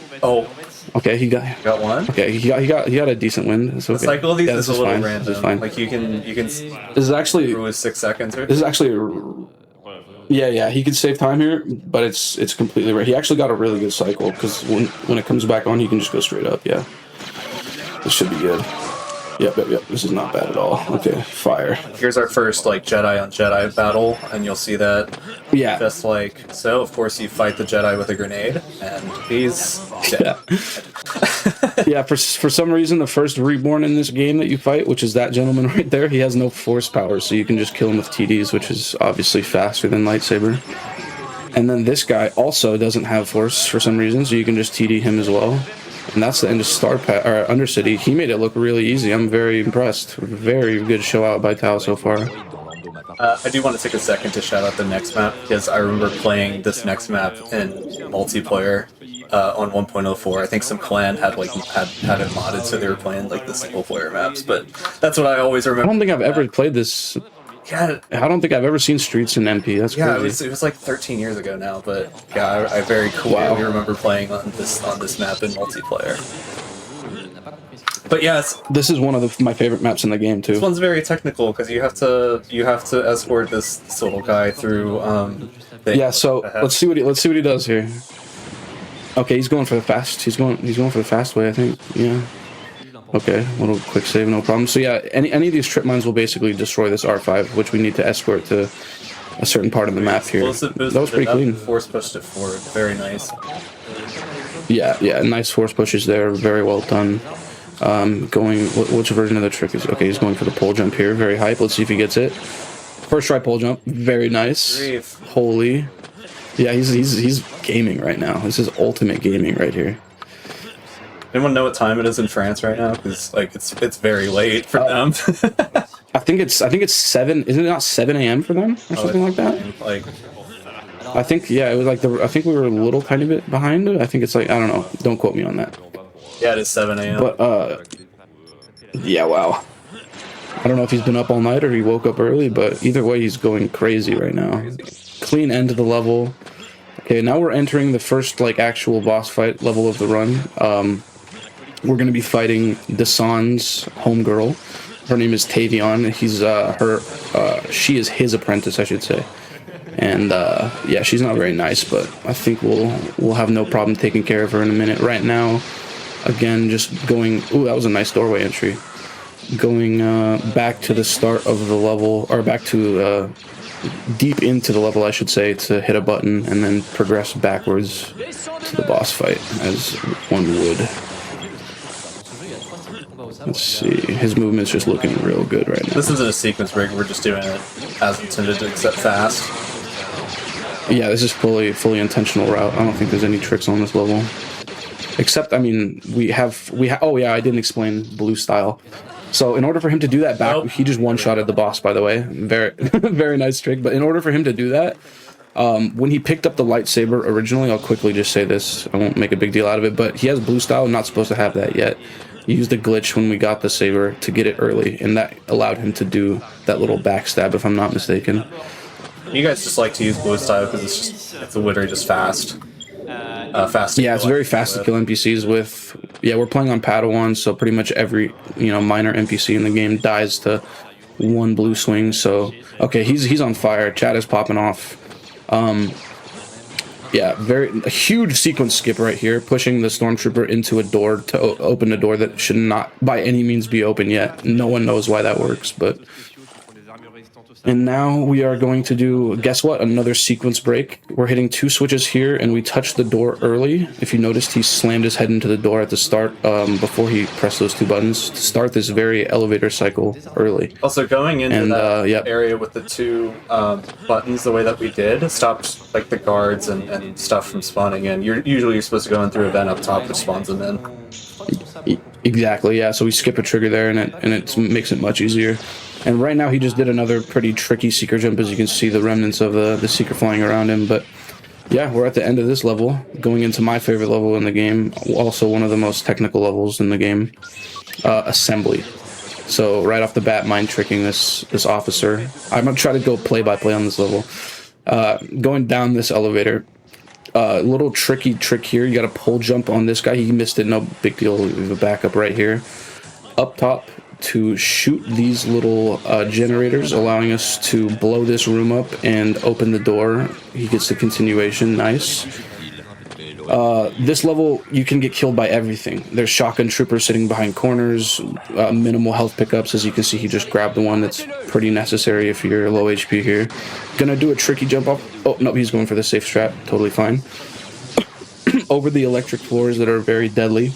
Speaker 14: Okay, he got
Speaker 13: one.
Speaker 14: Okay, he got a decent win. It's okay.
Speaker 13: The cycle of these is a little
Speaker 14: fine.
Speaker 13: random.
Speaker 14: This is fine.
Speaker 13: Like you can.
Speaker 14: This is actually.
Speaker 13: It was 6 seconds.
Speaker 14: This is actually. Yeah. He can save time here, but it's completely right. He actually got a really good cycle because when it comes back on, he can just go straight up. Yeah. This should be good. Yep. This is not bad at all. Okay, fire.
Speaker 13: Here's our first like Jedi on Jedi battle, and you'll see that.
Speaker 14: Yeah.
Speaker 13: Just like so, of course you fight the Jedi with a grenade, and he's dead.
Speaker 14: Yeah. For some reason, the first reborn in this game that you fight, which is that gentleman right there, he has no force power, so you can just kill him with TDs, which is obviously faster than lightsaber. And then this guy also doesn't have force for some reason, so you can just TD him as well. And that's the end of Undercity. He made it look really easy. I'm very impressed. Very good show out by Tao so far.
Speaker 13: I do want to take a second to shout out the next map, because I remember playing this next map in multiplayer on 1.04. I think some clan had it modded, so they were playing like the single player maps. But that's what I always remember.
Speaker 14: I don't think I've ever played this.
Speaker 13: Yeah,
Speaker 14: I don't think I've ever seen Streets in MP. That's crazy.
Speaker 13: It was like 13 years ago now, but yeah, I very clearly remember playing on this map in multiplayer. But yes,
Speaker 14: this is one of my favorite maps in the game too.
Speaker 13: This one's very technical because you have to escort this little guy through.
Speaker 14: So let's see what he does here. Okay, he's going for the fast. He's going for the fast way, I think. Yeah. Okay, little quick save, no problem. So yeah, any of these trip mines will basically destroy this R5, which we need to escort to a certain part of the map here. That was pretty clean.
Speaker 13: Force pushed it forward. Very nice.
Speaker 14: Yeah, nice force pushes there. Very well done. Going, which version of the trick is? Okay, he's going for the pole jump here. Very hype. Let's see if he gets it. First try pole jump. Very nice. Holy. Yeah, he's gaming right now. This is ultimate gaming right here.
Speaker 13: Anyone know what time it is in France right now? Because like it's very late for them.
Speaker 14: I think it's 7. Isn't it not 7 a.m. for them or something like that?
Speaker 13: Like,
Speaker 14: I think it was like I think we were a little tiny bit behind it. I think it's like, I don't know. Don't quote me on that.
Speaker 13: Yeah, it is 7 a.m.
Speaker 14: But yeah, wow. I don't know if he's been up all night or he woke up early, but either way, he's going crazy right now. Clean end of the level. Okay, now we're entering the first like actual boss fight level of the run. We're gonna be fighting Dasan's homegirl. Her name is Tavion. He's she is his apprentice, I should say. And yeah, she's not very nice, but I think we'll have no problem taking care of her in a minute. Right now, again, just going. Ooh, that was a nice doorway entry. Going back to the start of the level, or back to deep into the level, I should say, to hit a button and then progress backwards to the boss fight, as one would. Let's see. His movement's just looking real good right now.
Speaker 13: This isn't a sequence break. We're just doing it as intended, except fast.
Speaker 14: Yeah, this is fully intentional route. I don't think there's any tricks on this level. Except, I mean, we have. Oh yeah, I didn't explain blue style. So in order for him to do that back, he just one-shotted the boss. By the way, very very nice trick. But in order for him to do that, when he picked up the lightsaber originally, I'll quickly just say this. I won't make a big deal out of it, but he has blue style. Not supposed to have that yet. He used a glitch when we got the saber to get it early, and that allowed him to do that little backstab, if I'm not mistaken.
Speaker 13: You guys just like to use blue style because it's literally just fast. Fast.
Speaker 14: Yeah, it's very fast to kill NPCs with. Yeah, we're playing on Padawan, so pretty much every minor NPC in the game dies to one blue swing. So okay, he's on fire. Chat is popping off. Yeah, a huge sequence skip right here, pushing the stormtrooper into a door to open a door that should not by any means be open yet. No one knows why that works, but. And now we are going to do, guess what, another sequence break. We're hitting 2 switches here, and we touched the door early. If you noticed, he slammed his head into the door at the start before he pressed those 2 buttons to start this very elevator cycle early.
Speaker 13: Also, going into that area with the 2 buttons the way that we did stopped like the guards and stuff from spawning in. You're supposed to go in through a vent up top, which spawns them in.
Speaker 14: Exactly, yeah. So we skip a trigger there, and it makes it much easier. And right now he just did another pretty tricky seeker jump, as you can see the remnants of the seeker flying around him. But yeah, we're at the end of this level, going into my favorite level in the game, also one of the most technical levels in the game, Assembly. So right off the bat, mind tricking this officer. I'm gonna try to go play by play on this level. Going down this elevator, little tricky trick here. You got to pole jump on this guy. He missed it, no big deal. We have a backup right here. Up top, to shoot these little generators, allowing us to blow this room up and open the door. He gets the continuation. Nice. This level, you can get killed by everything. There's shotgun troopers sitting behind corners, minimal health pickups. As you can see, he just grabbed the one that's pretty necessary if you're low HP here. Gonna do a tricky jump off. Oh, no, he's going for the safe strat. Totally fine. Over the electric floors that are very deadly.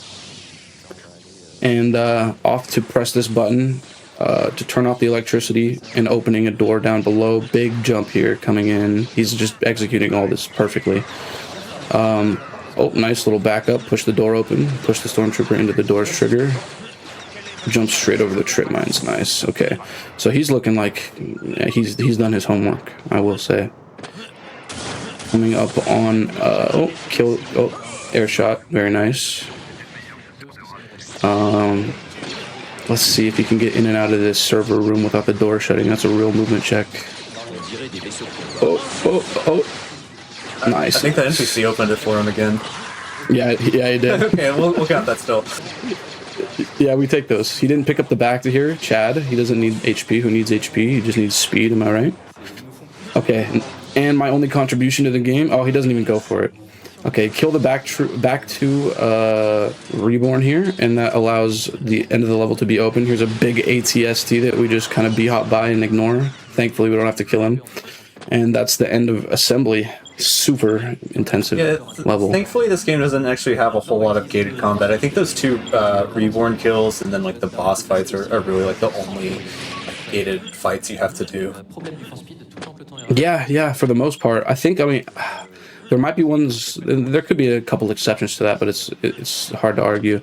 Speaker 14: And off to press this button to turn off the electricity and opening a door down below. Big jump here coming in. He's just executing all this perfectly. Oh, nice little backup. Push the door open. Push the stormtrooper into the door's trigger. Jump straight over the trip mines. Nice. Okay. So he's looking like he's done his homework, I will say. Coming up on air shot. Very nice. Let's see if he can get in and out of this server room without the door shutting. That's a real movement check. Oh. Nice.
Speaker 13: I think the NPC opened it for him again.
Speaker 14: Yeah, he did.
Speaker 13: Okay, we'll count that still.
Speaker 14: Yeah, we take those. He didn't pick up the back to here. Chad, he doesn't need HP. Who needs HP? He just needs speed, am I right? Okay, and my only contribution to the game... Oh, he doesn't even go for it. Okay, kill the back to Reborn here, and that allows the end of the level to be open. Here's a big ATST that we just kind of b-hop by and ignore. Thankfully, we don't have to kill him. And that's the end of Assembly. Super intensive level.
Speaker 13: Thankfully, this game doesn't actually have a whole lot of gated combat. I think those two Reborn kills and then like the boss fights are really like the only gated fights you have to do.
Speaker 14: Yeah, for the most part. I mean, there might be ones, there could be a couple exceptions to that, but it's hard to argue.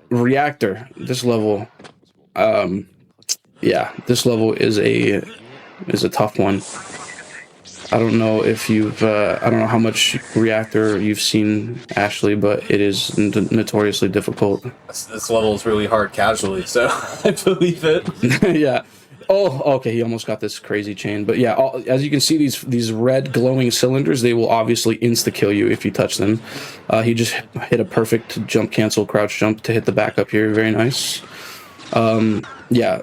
Speaker 14: Reactor, this level, this level is a tough one. I don't know if I don't know how much Reactor you've seen, Ashley, but it is notoriously difficult.
Speaker 13: This level is really hard casually, so I believe it.
Speaker 14: Yeah. Oh, okay, he almost got this crazy chain. But yeah, as you can see, these red glowing cylinders, they will obviously insta-kill you if you touch them. He just hit a perfect jump cancel crouch jump to hit the back up here. Very nice. Yeah,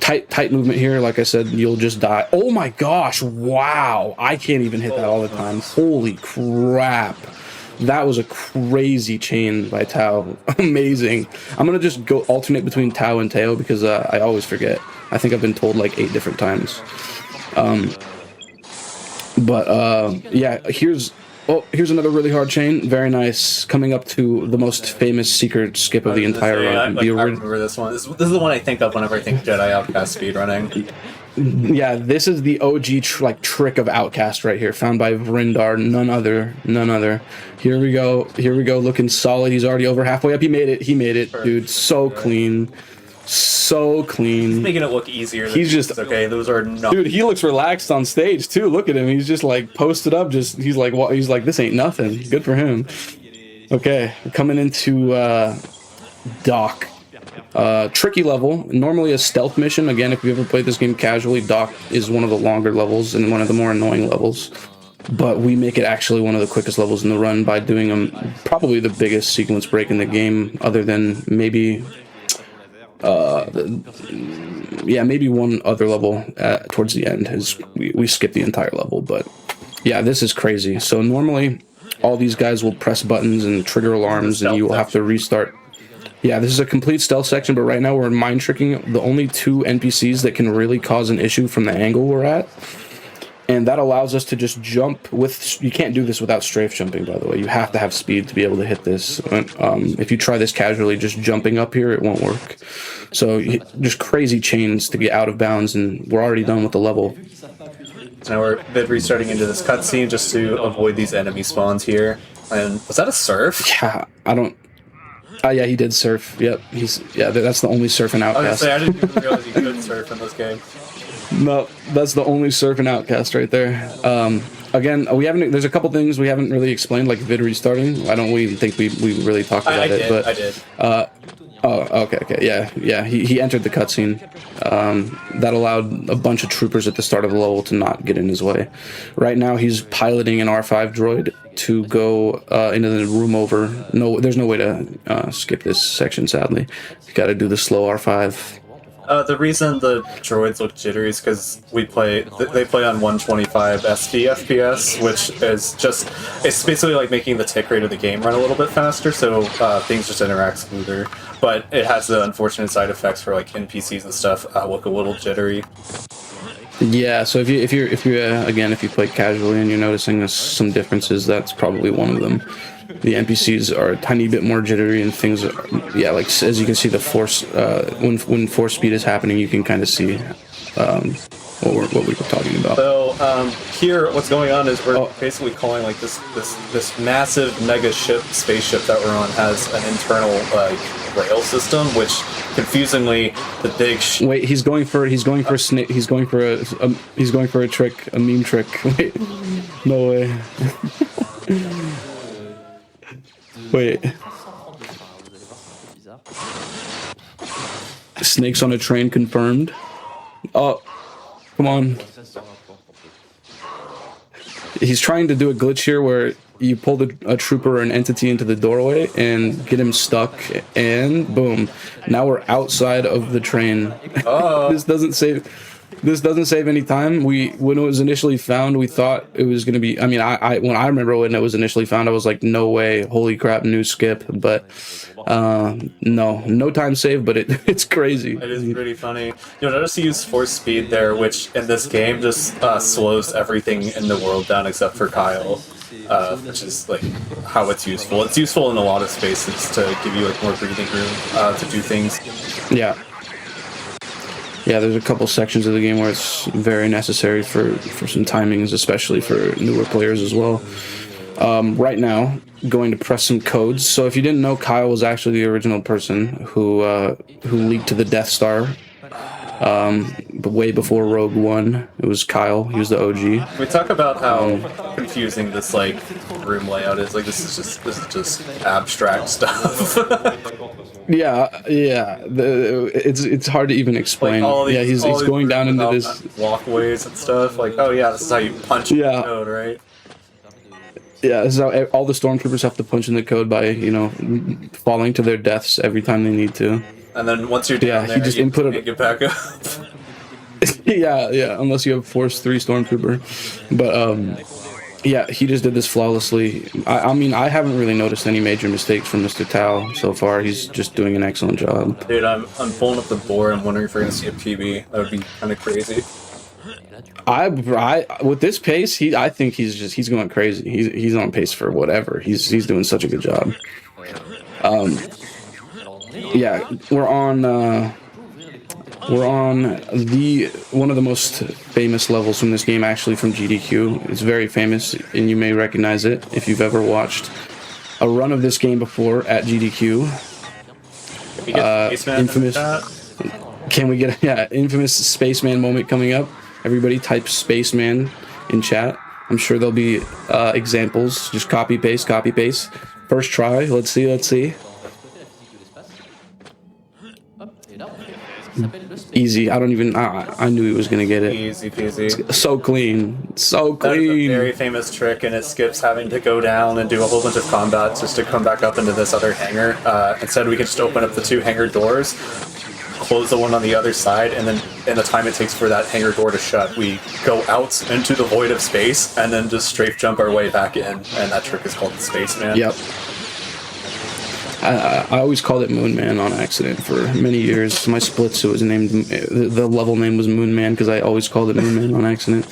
Speaker 14: tight movement here. Like I said, you'll just die. Oh my gosh, wow. I can't even hit that all the time. Holy crap. That was a crazy chain by Tao. Amazing. I'm going to just go alternate between Tao and Teo because I always forget. I think I've been told like 8 different times. Yeah, here's another really hard chain. Very nice. Coming up to the most famous secret skip of the entire run.
Speaker 13: I remember this one. This is the one I think of whenever I think Jedi Outcast speedrunning.
Speaker 14: Yeah, this is the OG trick of Outcast right here, found by Vrindar, none other. Here we go, looking solid. He's already over halfway up. He made it, dude. So clean. So clean.
Speaker 13: He's making it look easier.
Speaker 14: He's just
Speaker 13: okay. Those are not.
Speaker 14: Dude, he looks relaxed on stage too. Look at him. He's just like posted up. He's like this ain't nothing. Good for him. Okay, coming into Doc. Tricky level. Normally a stealth mission. Again, if you've ever played this game casually, Doc is one of the longer levels and one of the more annoying levels. But we make it actually one of the quickest levels in the run by doing probably the biggest sequence break in the game, other than maybe. Maybe one other level towards the end is we skip the entire level, but yeah, this is crazy. So normally all these guys will press buttons and trigger alarms and you will have to restart. Yeah, this is a complete stealth section, but right now we're mind tricking the only 2 NPCs that can really cause an issue from the angle we're at. And that allows us to just jump with... You can't do this without strafe jumping, by the way. You have to have speed to be able to hit this. If you try this casually, just jumping up here, it won't work. So just crazy chains to get out of bounds, and we're already done with the level.
Speaker 13: So now we're restarting into this cutscene just to avoid these enemy spawns here. And was that a surf?
Speaker 14: Yeah, I don't... yeah, he did surf. Yep, that's the only surf in Outcast.
Speaker 13: I didn't even realize he could surf in this game.
Speaker 14: No, that's the only surf and Outcast right there. Again, there's a couple things we haven't really explained, like vid restarting. I don't even think we really talked about it.
Speaker 13: I did.
Speaker 14: Okay. Yeah. He entered the cutscene. That allowed a bunch of troopers at the start of the level to not get in his way. Right now, he's piloting an R5 droid to go into the room over. No, there's no way to skip this section, sadly. You got to do the slow R5.
Speaker 13: The reason the droids look jittery is because they play on 125 SD FPS, which is it's basically like making the tick rate of the game run a little bit faster, so things just interact smoother. But it has the unfortunate side effects for like NPCs and stuff look a little jittery.
Speaker 14: Yeah, so if you play casually and you're noticing some differences, that's probably one of them. The NPCs are a tiny bit more jittery and things are, like as you can see the force, when force speed is happening, you can kind of see what we were talking about.
Speaker 13: So here, what's going on is we're basically calling like this massive mega spaceship that we're on has an internal rail system, which confusingly the big.
Speaker 14: Wait, he's going for a snake. He's going for a trick, a meme trick. Wait, no way. Wait. Snakes on a train confirmed. Oh, come on. He's trying to do a glitch here where you pull a trooper or an entity into the doorway and get him stuck, and boom. Now we're outside of the train. This doesn't save... This doesn't save any time. When it was initially found, we thought it was going to be. I mean, when I remember when it was initially found, I was like, no way, holy crap, new skip. But no time saved. But it's crazy.
Speaker 13: It is pretty funny. You'll notice he used force speed there, which in this game just slows everything in the world down except for Kyle, which is like how it's useful. It's useful in a lot of spaces to give you like more breathing room to do things.
Speaker 14: Yeah. Yeah, there's a couple sections of the game where it's very necessary for some timings, especially for newer players as well. Right now, going to press some codes. So if you didn't know, Kyle was actually the original person who leaked to the Death Star. But way before Rogue One, it was Kyle. He was the OG.
Speaker 13: We talk about how confusing this like room layout is. Like this is just abstract stuff.
Speaker 14: Yeah. It's hard to even explain.
Speaker 13: Like
Speaker 14: he's going down into this
Speaker 13: walkways and stuff. Like, oh yeah, this is how you punch in the code, right?
Speaker 14: Yeah, this is how all the stormtroopers have to punch in the code by falling to their deaths every time they need to.
Speaker 13: And then once you're down there,
Speaker 14: he just input
Speaker 13: you get back up.
Speaker 14: yeah, unless you have Force 3 Stormtrooper. But, he just did this flawlessly. I mean, I haven't really noticed any major mistakes from Mr. Tao so far. He's just doing an excellent job.
Speaker 13: Dude, I'm pulling up the board. I'm wondering if we're going to see a PB. That would be kind of crazy.
Speaker 14: With this pace, I think he's going crazy. He's on pace for whatever. He's doing such a good job. We're on one of the most famous levels from this game, actually, from GDQ. It's very famous, and you may recognize it if you've ever watched a run of this game before at GDQ. Infamous. Can we get infamous Spaceman moment coming up? Everybody type Spaceman in chat. I'm sure there'll be examples. Just copy paste. First try. Let's see. Easy. I knew he was gonna get it.
Speaker 13: Easy peasy.
Speaker 14: So clean.
Speaker 13: That is a very famous trick, and it skips having to go down and do a whole bunch of combat just to come back up into this other hangar. Instead, we can just open up the 2 hangar doors, close the one on the other side, and then in the time it takes for that hangar door to shut, we go out into the void of space and then just strafe jump our way back in, and that trick is called the Spaceman.
Speaker 14: Yep. I always called it Moon Man on accident for many years. My splits, it was named, the level name was Moon Man because I always called it Moon Man on accident.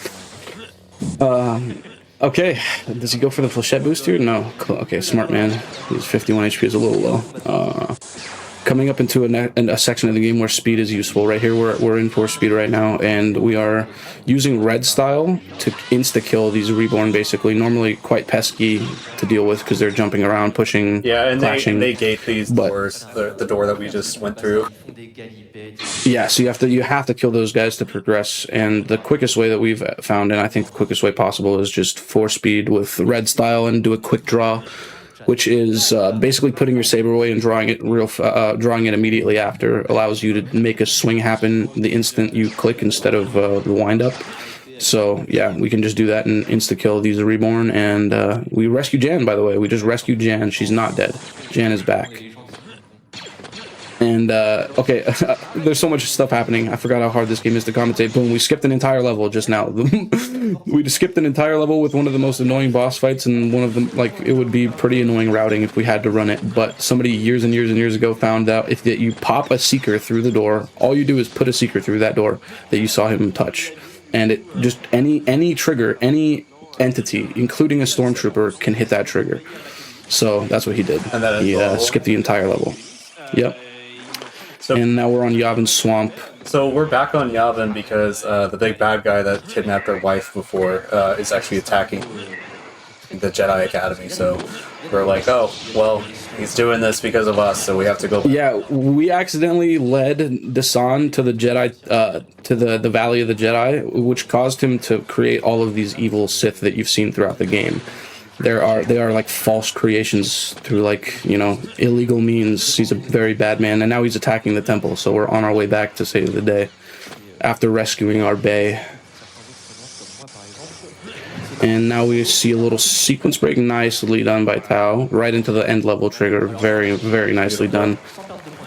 Speaker 14: Okay, does he go for the flechette boost here? No. Okay, smart man. His 51 HP is a little low. Coming up into a section of the game where speed is useful. Right here, we're in force speed right now, and we are using red style to insta-kill these reborn, basically. Normally quite pesky to deal with because they're jumping around, pushing, clashing.
Speaker 13: They gate these doors, the door that we just went through.
Speaker 14: Yeah, so you have to kill those guys to progress, and the quickest way that we've found, and I think the quickest way possible, is just force speed with red style and do a quick draw, which is basically putting your saber away and drawing it immediately after. Allows you to make a swing happen the instant you click instead of the wind up. So yeah, we can just do that and insta kill these reborn, and we rescue Jan. By the way, we just rescued Jan. She's not dead. Jan is back. And okay, there's so much stuff happening. I forgot how hard this game is to commentate. Boom, we skipped an entire level just now. We just skipped an entire level with one of the most annoying boss fights, and one of them, like, it would be pretty annoying routing if we had to run it. But somebody years and years and years ago found out if you pop a seeker through the door, all you do is put a seeker through that door that you saw him touch, and it just any trigger, any entity, including a stormtrooper, can hit that trigger. So that's what he did. And he skipped the entire level. Yep. And now we're on Yavin Swamp.
Speaker 13: So we're back on Yavin because the big bad guy that kidnapped their wife before is actually attacking the Jedi Academy. So we're like, oh, well, he's doing this because of us, so we have to go.
Speaker 14: Yeah, we accidentally led Dasan to the Jedi, to the Valley of the Jedi, which caused him to create all of these evil Sith that you've seen throughout the game. They are like false creations through, like, illegal means. He's a very bad man, and now he's attacking the temple, so we're on our way back to save the day after rescuing our bae. And now we see a little sequence break, nicely done by Tao, right into the end level trigger. Very, very nicely done.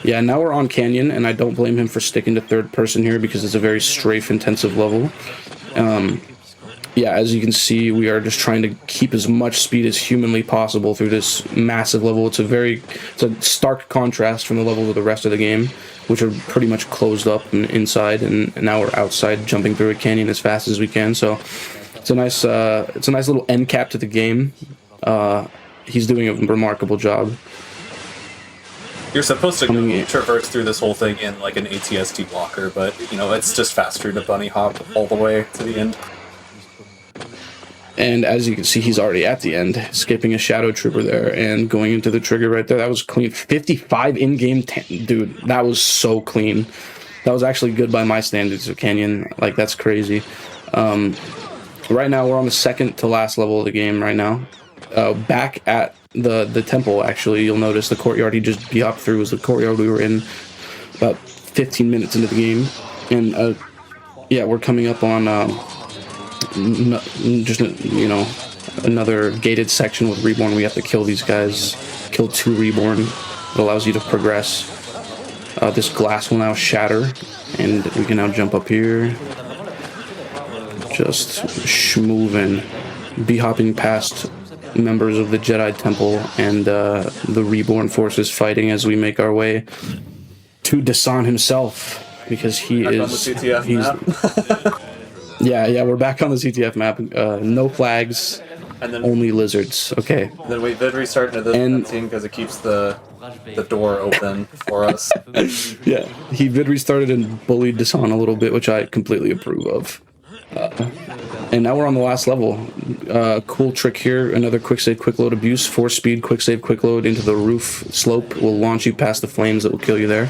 Speaker 14: Yeah, now we're on Canyon, and I don't blame him for sticking to third person here because it's a very strafe-intensive level. Yeah, as you can see, we are just trying to keep as much speed as humanly possible through this massive level. It's a stark contrast from the level of the rest of the game, which are pretty much closed up and inside, and now we're outside jumping through a canyon as fast as we can. So it's a nice little end cap to the game. He's doing a remarkable job.
Speaker 13: You're supposed to traverse through this whole thing in like an ATST blocker, but you know, it's just faster to bunny hop all the way to the end.
Speaker 14: And as you can see, he's already at the end, skipping a Shadow Trooper there and going into the trigger right there. That was clean. 55 in-game, dude, that was so clean. That was actually good by my standards of Canyon. Like, that's crazy. Right now, we're on the second to last level of the game right now. Back at the temple, actually, you'll notice the courtyard he just hopped through was the courtyard we were in about 15 minutes into the game. And, yeah, we're coming up on... just, you know, another gated section with Reborn. We have to kill these guys. Kill 2 Reborn. It allows you to progress. This glass will now shatter, and we can now jump up here. Just schmoovin'. B-hopping past members of the Jedi Temple and the Reborn forces fighting as we make our way to Dasan himself, because he is... Yeah, we're back on the CTF map. No flags, and then, only lizards. Okay.
Speaker 13: Then we did restart into this cutscene because it keeps the door open for us.
Speaker 14: Yeah, he did restarted and bullied Dasan a little bit, which I completely approve of. And now we're on the last level. Cool trick here. Another quick save, quick load abuse. 4-speed, quick save, quick load into the roof slope will launch you past the flames that will kill you there.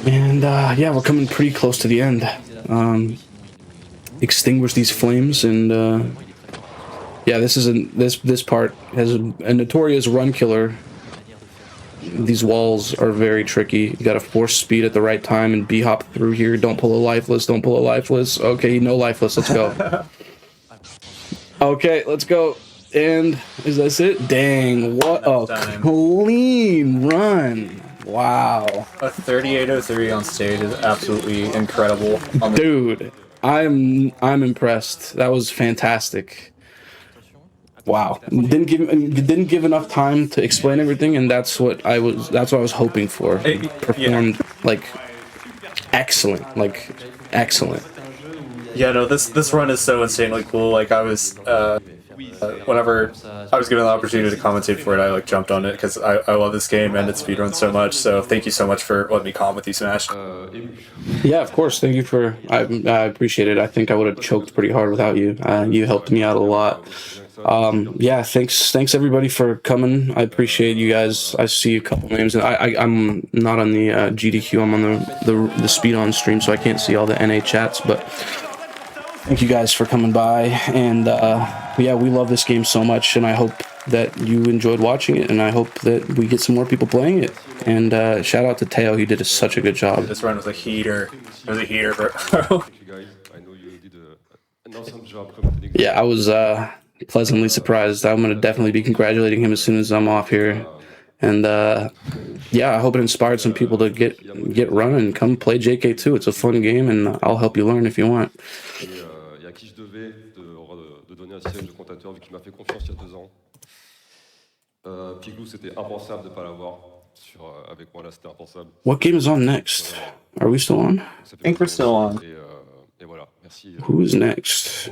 Speaker 14: And yeah, we're coming pretty close to the end. Extinguish these flames, and yeah, this part has a notorious run killer. These walls are very tricky. You gotta force speed at the right time and B-hop through here. Don't pull a lifeless, don't pull a lifeless. Okay, no lifeless, let's go. Okay, let's go. And is that it? Dang, what a clean run. Wow.
Speaker 13: A 3803 on stage is absolutely incredible.
Speaker 14: Dude, I'm impressed. That was fantastic. Wow. Didn't give enough time to explain everything, and that's what I was hoping for. Performed like excellent. Like excellent.
Speaker 13: Yeah, no, this run is so insanely cool. Like, I was whenever I was given the opportunity to commentate for it, I like jumped on it because I love this game and its speedrun so much. So thank you so much for letting me comment with you, Smash.
Speaker 14: Yeah, of course. Thank you for. I appreciate it. I think I would have choked pretty hard without you. You helped me out a lot. Yeah, thanks everybody for coming. I appreciate you guys. I see a couple names, and I'm not on the GDQ. I'm on the SpeeDons stream, so I can't see all the NA chats. But thank you guys for coming by, and yeah, we love this game so much, and I hope that you enjoyed watching it, and I hope that we get some more people playing it. And shout out to Teo, he did such a good job.
Speaker 13: This run was a heater. It was a heater, bro.
Speaker 14: Yeah, I was pleasantly surprised. I'm gonna definitely be congratulating him as soon as I'm off here. And yeah, I hope it inspired some people to get running. Come play JK2. It's a fun game, and I'll help you learn if you want. What game is on next? Are we still on?
Speaker 13: I think we're still on.
Speaker 14: Who's next?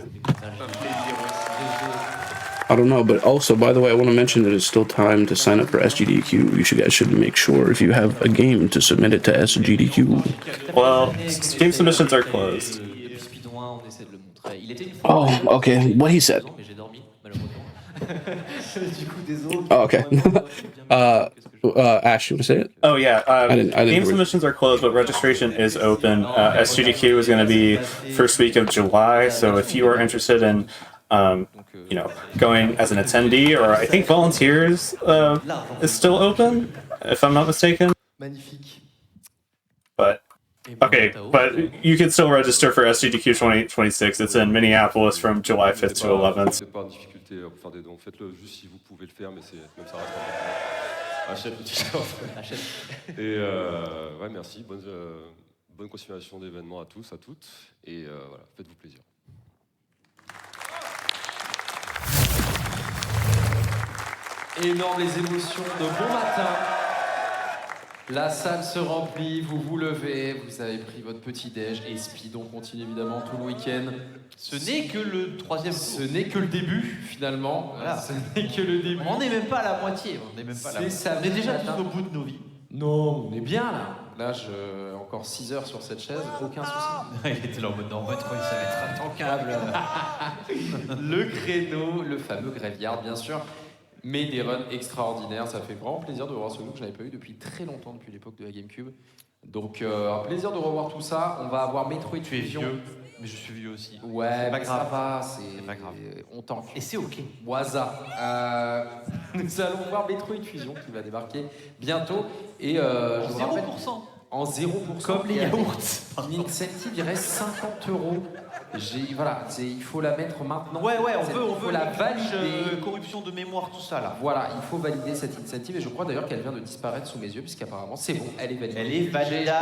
Speaker 14: I don't know, but also, by the way, I want to mention that it's still time to sign up for SGDQ. You guys should make sure if you have a game to submit it to SGDQ.
Speaker 13: Well, game submissions are closed.
Speaker 14: Oh, okay. What he said. Oh, okay. Ash, you want to say it?
Speaker 13: Oh, yeah.
Speaker 14: I didn't
Speaker 13: game submissions are closed, but registration is open. SGDQ is going to be first week of July, so if you are interested in you know, going as an attendee, or I think volunteers is still open, if I'm not mistaken. But okay, but you can still register for SGDQ 2026. It's in Minneapolis from July 5th to 11th.
Speaker 15: Achète le t-shirt. Achète. Et ouais, merci. Bonne continuation d'événements à tous, à toutes. Et voilà, faites-vous plaisir.
Speaker 4: Énorme les émotions de bon matin. La salle se remplit, vous vous levez, vous avez pris votre petit-déj et SpeeDons continue évidemment tout le week-end.
Speaker 9: Ce n'est que le troisième tour.
Speaker 4: Ce n'est que le début finalement.
Speaker 9: Voilà.
Speaker 4: Ce n'est que le début.
Speaker 9: On n'en est même pas à la moitié. On est déjà tous au bout de nos vies.
Speaker 4: Non, on est bien là. Là, encore 6 heures sur cette chaise, aucun souci.
Speaker 9: Il était là en mode non, ça va être intankable.
Speaker 4: Le créneau, le fameux graveyard bien sûr. Mais des runs extraordinaires, ça fait vraiment plaisir de revoir ce look que je n'avais pas eu depuis très longtemps, depuis l'époque de la GameCube. Donc un plaisir de revoir tout ça. On va avoir Metroid Fusion.
Speaker 9: Mais je suis vieux aussi.
Speaker 4: Ouais,
Speaker 9: c'est pas grave.
Speaker 4: Ça va,
Speaker 9: c'est pas grave.
Speaker 4: On tank.
Speaker 9: Et c'est ok.
Speaker 4: Waza. Nous allons voir Metroid Fusion qui va débarquer bientôt. Et
Speaker 9: en
Speaker 4: je
Speaker 9: 0%.
Speaker 4: En 0%.
Speaker 9: Comme les yaourts.
Speaker 4: Une incentive, il reste 50 €. Voilà, il faut la mettre maintenant.
Speaker 9: Ouais, on veut
Speaker 4: la valider.
Speaker 9: Corruption de mémoire, tout ça là.
Speaker 4: Voilà, il faut valider cette incentive et je crois d'ailleurs qu'elle vient de disparaître sous mes yeux puisqu'apparemment c'est bon, elle est validée.
Speaker 9: Elle est validée.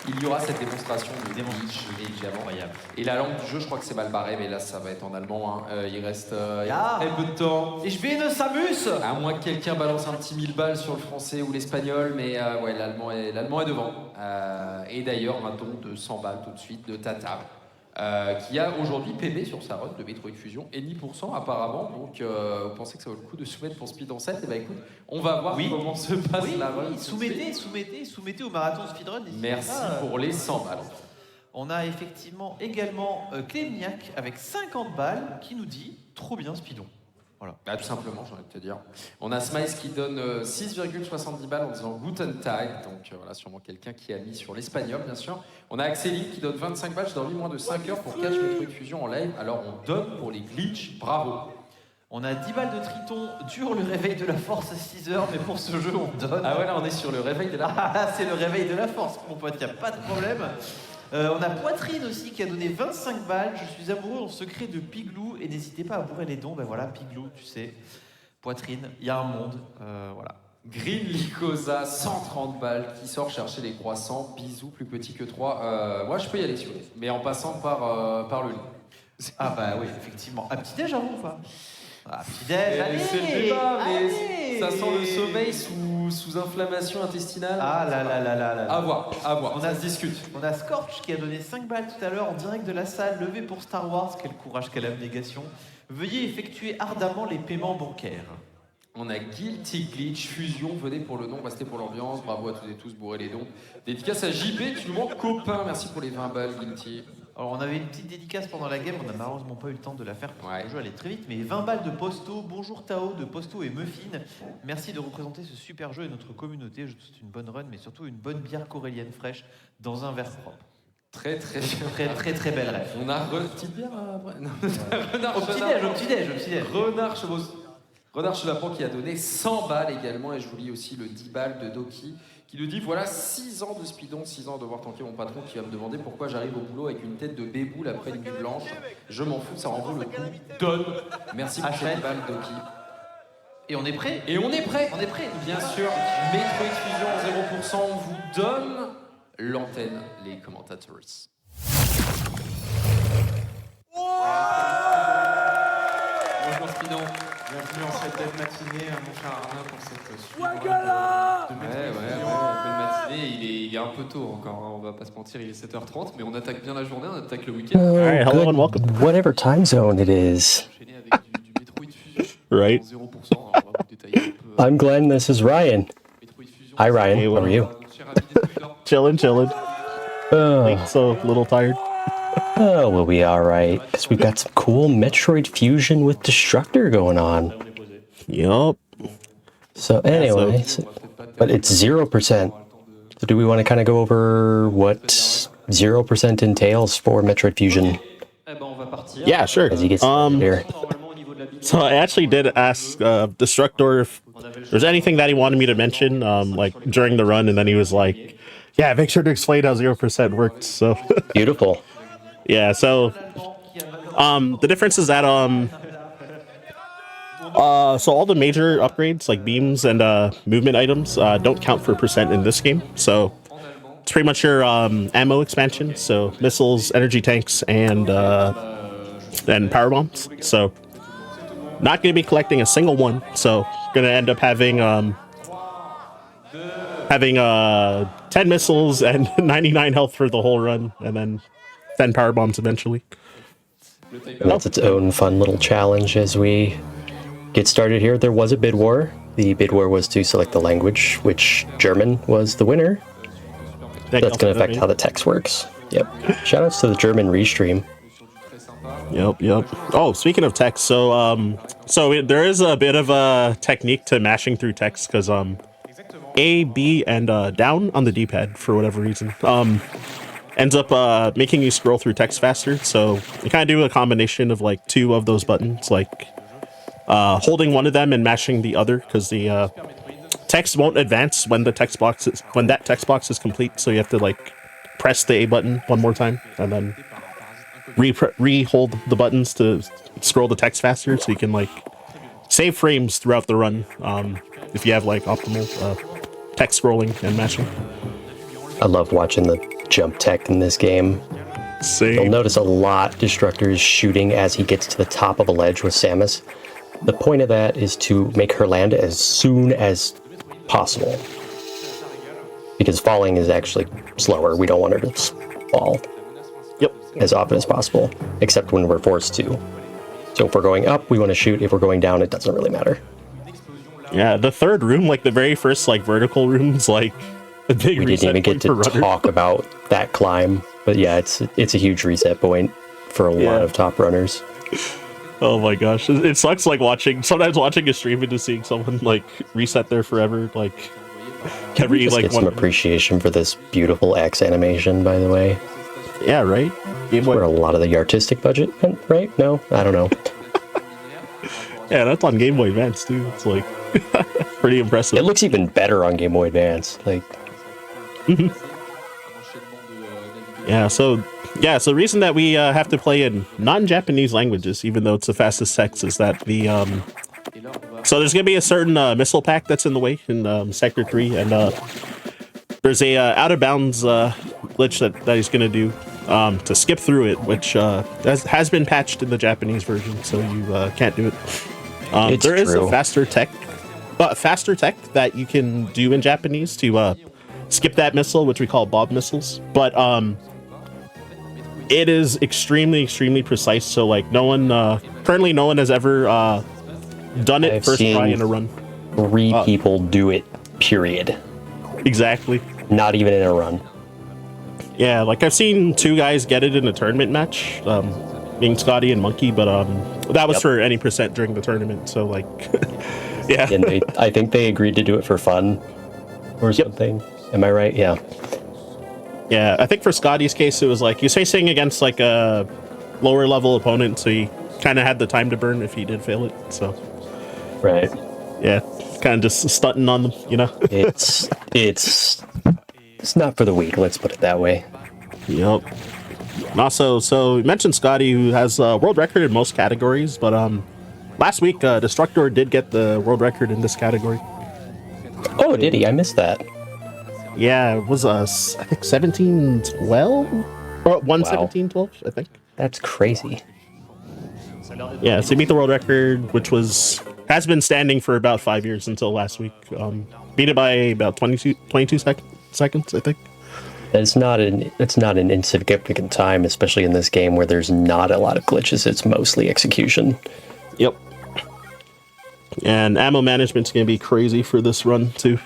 Speaker 4: Il y aura cette démonstration de glitch, évidemment.
Speaker 9: Incroyable.
Speaker 4: Et la langue du jeu, je crois que c'est mal barré, mais là ça va être en allemand. Hein. Il reste très peu de temps.
Speaker 9: Et je vais ne s'amuse.
Speaker 4: À moins que quelqu'un balance un petit 1000 balles sur le français ou l'espagnol, mais ouais, l'allemand est devant. Et d'ailleurs, un don de 100 balles tout de suite de Tata, qui a aujourd'hui PB sur sa run de Metroid Fusion et 10% apparemment. Donc, vous pensez que ça vaut le coup de soumettre pour Speed en 7? Et bah écoute, on va voir comment se passe la run.
Speaker 9: Soumettez au marathon speedrun.
Speaker 4: Merci pour les 100 balles.
Speaker 9: On a effectivement également Clémniak avec 50 balles qui nous dit trop bien Speedon. Voilà.
Speaker 4: Bah, tout simplement, j'ai envie de te dire. On a Smice qui donne 6,70 balles en disant Guten Tag, donc voilà, sûrement quelqu'un qui a mis sur l'espagnol, bien sûr. On a Axeline qui donne 25 balles, je dormi moins de 5 heures pour catch Metroid Fusion en live, alors on donne pour les glitches, bravo.
Speaker 9: On a 10 balles de Triton, dure le réveil de la force à 6 heures, mais pour ce jeu, on donne.
Speaker 4: Ah ouais, là, on est sur le réveil de la force.
Speaker 9: Ah, c'est le réveil de la force, mon pote, y a pas de problème. On a Poitrine aussi qui a donné 25 balles. Je suis amoureux en secret de Piglou et n'hésitez pas à bourrer les dons. Ben voilà, Piglou, tu sais. Poitrine, il y a un monde. Voilà.
Speaker 4: Green Licosa, 130 balles, qui sort chercher les croissants. Bisous, plus petit que 3. Moi, je peux y aller, si vous voulez, mais en passant par le lit.
Speaker 9: Ah bah oui, effectivement. Un petit déj avant ou pas? Ah, petit déj, allez,
Speaker 4: c'est le débat, mais ça sent le sommeil sous inflammation intestinale.
Speaker 9: Ah là là là là là.
Speaker 4: À voir, ça se discute.
Speaker 9: On a Scorch qui a donné 5 balles tout à l'heure en direct de la salle, levé pour Star Wars, quel courage, quelle abnégation. Veuillez effectuer ardemment les paiements bancaires.
Speaker 4: On a Guilty Glitch, Fusion, venez pour le nom, restez pour l'ambiance, bravo à toutes et tous, bourrez les dons. Dédicace à JB, tu nous manques copain, merci pour les 20 balles Guilty.
Speaker 9: Alors on avait une petite dédicace pendant la game, on n'a malheureusement pas eu le temps de la faire parce que le jeu allait très vite, mais 20 balles de Posto, bonjour Tao de Posto et Muffin, merci de représenter ce super jeu et notre communauté, je te souhaite une bonne run, mais surtout une bonne bière corélienne fraîche dans un verre propre.
Speaker 4: Très
Speaker 9: belle rêve.
Speaker 4: On a petite bière après.
Speaker 9: Au petit-déj.
Speaker 4: Renard Chevapan qui a donné 100 balles également, et je vous lis aussi le 10 balles de Doki, qui nous dit voilà 6 ans de Speedon, 6 ans de voir tanker mon patron qui va me demander pourquoi j'arrive au boulot avec une tête de béboule après une nuit blanche. Je m'en fous, ça renvoie le coup. Donne. Merci pour cette balle, Doki.
Speaker 9: Et on est prêt.
Speaker 4: Bien sûr. Metroid Fusion en 0%, on vous donne l'antenne, les commentateurs.
Speaker 12: Bonjour Speedon, bienvenue en cette belle matinée, mon cher Arnaud, pour cette suivante de
Speaker 4: belle matinée, il est un peu tôt encore, hein, on va pas se mentir, il est 7h30, mais on attaque bien la journée, on attaque le week-end.
Speaker 16: Alright, hello and welcome. Whatever time zone it is. Right. I'm Glenn, this is Ryan. Hi Ryan, how are you?
Speaker 17: Chillin'. So a little tired.
Speaker 16: Oh, we'll be alright, because we've got some cool Metroid Fusion with Destructor going on.
Speaker 17: Yup.
Speaker 16: So anyway, but it's 0%. So do we want to kind of go over what 0% entails for Metroid Fusion?
Speaker 17: Yeah, sure.
Speaker 16: As he gets here.
Speaker 17: So I actually did ask Destructor if there's anything that he wanted me to mention, like during the run, and then he was like, "Yeah, make sure to explain how 0% worked." So
Speaker 16: beautiful.
Speaker 17: Yeah. So the difference is that So all the major upgrades like beams and movement items don't count for percent in this game. So it's pretty much your ammo expansion. So missiles, energy tanks, and power bombs. So not going to be collecting a single one. So going to end up having 10 missiles and 99 health for the whole run, and then 10 power bombs eventually.
Speaker 16: And that's its own fun little challenge as we get started here. There was a bid war. The bid war was to select the language, which German was the winner. That's going to affect how the text works. Yep. Shoutouts to the German Restream.
Speaker 17: Yep. Oh, speaking of text, so there is a bit of a technique to mashing through text, because A, B, and down on the D-pad for whatever reason ends up making you scroll through text faster. So you kind of do a combination of like two of those buttons, like holding one of them and mashing the other, because the text won't advance when that text box is complete. So you have to like press the A button one more time and then re-hold the buttons to scroll the text faster, so you can like save frames throughout the run if you have like optimal text scrolling and mashing.
Speaker 16: I love watching the jump tech in this game.
Speaker 17: Same.
Speaker 16: You'll notice a lot Destructor is shooting as he gets to the top of a ledge with Samus. The point of that is to make her land as soon as possible, because falling is actually slower. We don't want her to fall as often as possible, except when we're forced to. So if we're going up, we want to shoot. If we're going down, it doesn't really matter.
Speaker 17: Yeah, the third room, like the very first like vertical room's like a big
Speaker 16: we didn't even get to talk about that climb, but yeah, it's a huge reset point for a lot of top runners.
Speaker 17: Oh my gosh, it sucks like sometimes watching a stream and just seeing someone like reset there forever, like every
Speaker 16: like get some appreciation for this beautiful X animation, by the way.
Speaker 17: Yeah, right?
Speaker 16: Where a lot of the artistic budget went, right? No, I don't know.
Speaker 17: Yeah, that's on Game Boy Advance too. It's like pretty impressive.
Speaker 16: It looks even better on Game Boy Advance. Like,
Speaker 17: So the reason that we have to play in non-Japanese languages, even though it's the fastest text, is that the so there's gonna be a certain missile pack that's in the way in Sector 3, and there's a out of bounds glitch that he's gonna do to skip through it, which has been patched in the Japanese version, so you can't do it. There is a faster tech that you can do in Japanese to skip that missile, which we call bob missiles, but it is extremely precise. So like currently no one has ever done it first try in a run.
Speaker 16: 3 people do it, period.
Speaker 17: Exactly.
Speaker 16: Not even in a run.
Speaker 17: Yeah, like I've seen 2 guys get it in a tournament match, being Scotty and Monkey, but that was for any percent during the tournament. So like, yeah.
Speaker 16: And I think they agreed to do it for fun or something. Am I right? Yeah.
Speaker 17: Yeah, I think for Scotty's case, it was like he's facing against like a lower level opponent, so he kind of had the time to burn if he did fail it. So.
Speaker 16: Right.
Speaker 17: Yeah, kind of just stunting on them, you know.
Speaker 16: It's not for the weak. Let's put it that way.
Speaker 17: Yep. And also, so you mentioned Scotty, who has a world record in most categories, but last week Destructor did get the world record in this category.
Speaker 16: Oh, did he? I missed that.
Speaker 17: Yeah, it was I think 17-12 or 1:17:12, I think.
Speaker 16: That's crazy.
Speaker 17: Yeah, so he beat the world record, which has been standing for about 5 years until last week. Beat it by about 22 seconds, I think.
Speaker 16: It's not an insignificant time, especially in this game where there's not a lot of glitches. It's mostly execution.
Speaker 17: Yep. And ammo management's gonna be crazy for this run too.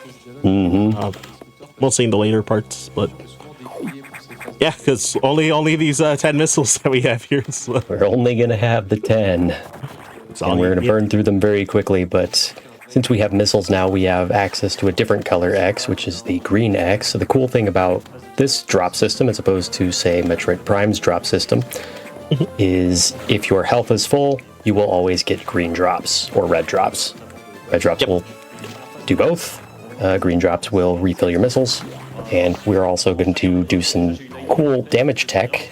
Speaker 17: Mostly in the later parts, but yeah, because only these 10 missiles that we have here. So.
Speaker 16: We're only gonna have the 10, and we're gonna burn through them very quickly. But since we have missiles now, we have access to a different color X, which is the green X. So the cool thing about this drop system, as opposed to say Metroid Prime's drop system, is if your health is full, you will always get green drops or red drops. Red drops will do both. Green drops will refill your missiles, and we're also going to do some cool damage tech.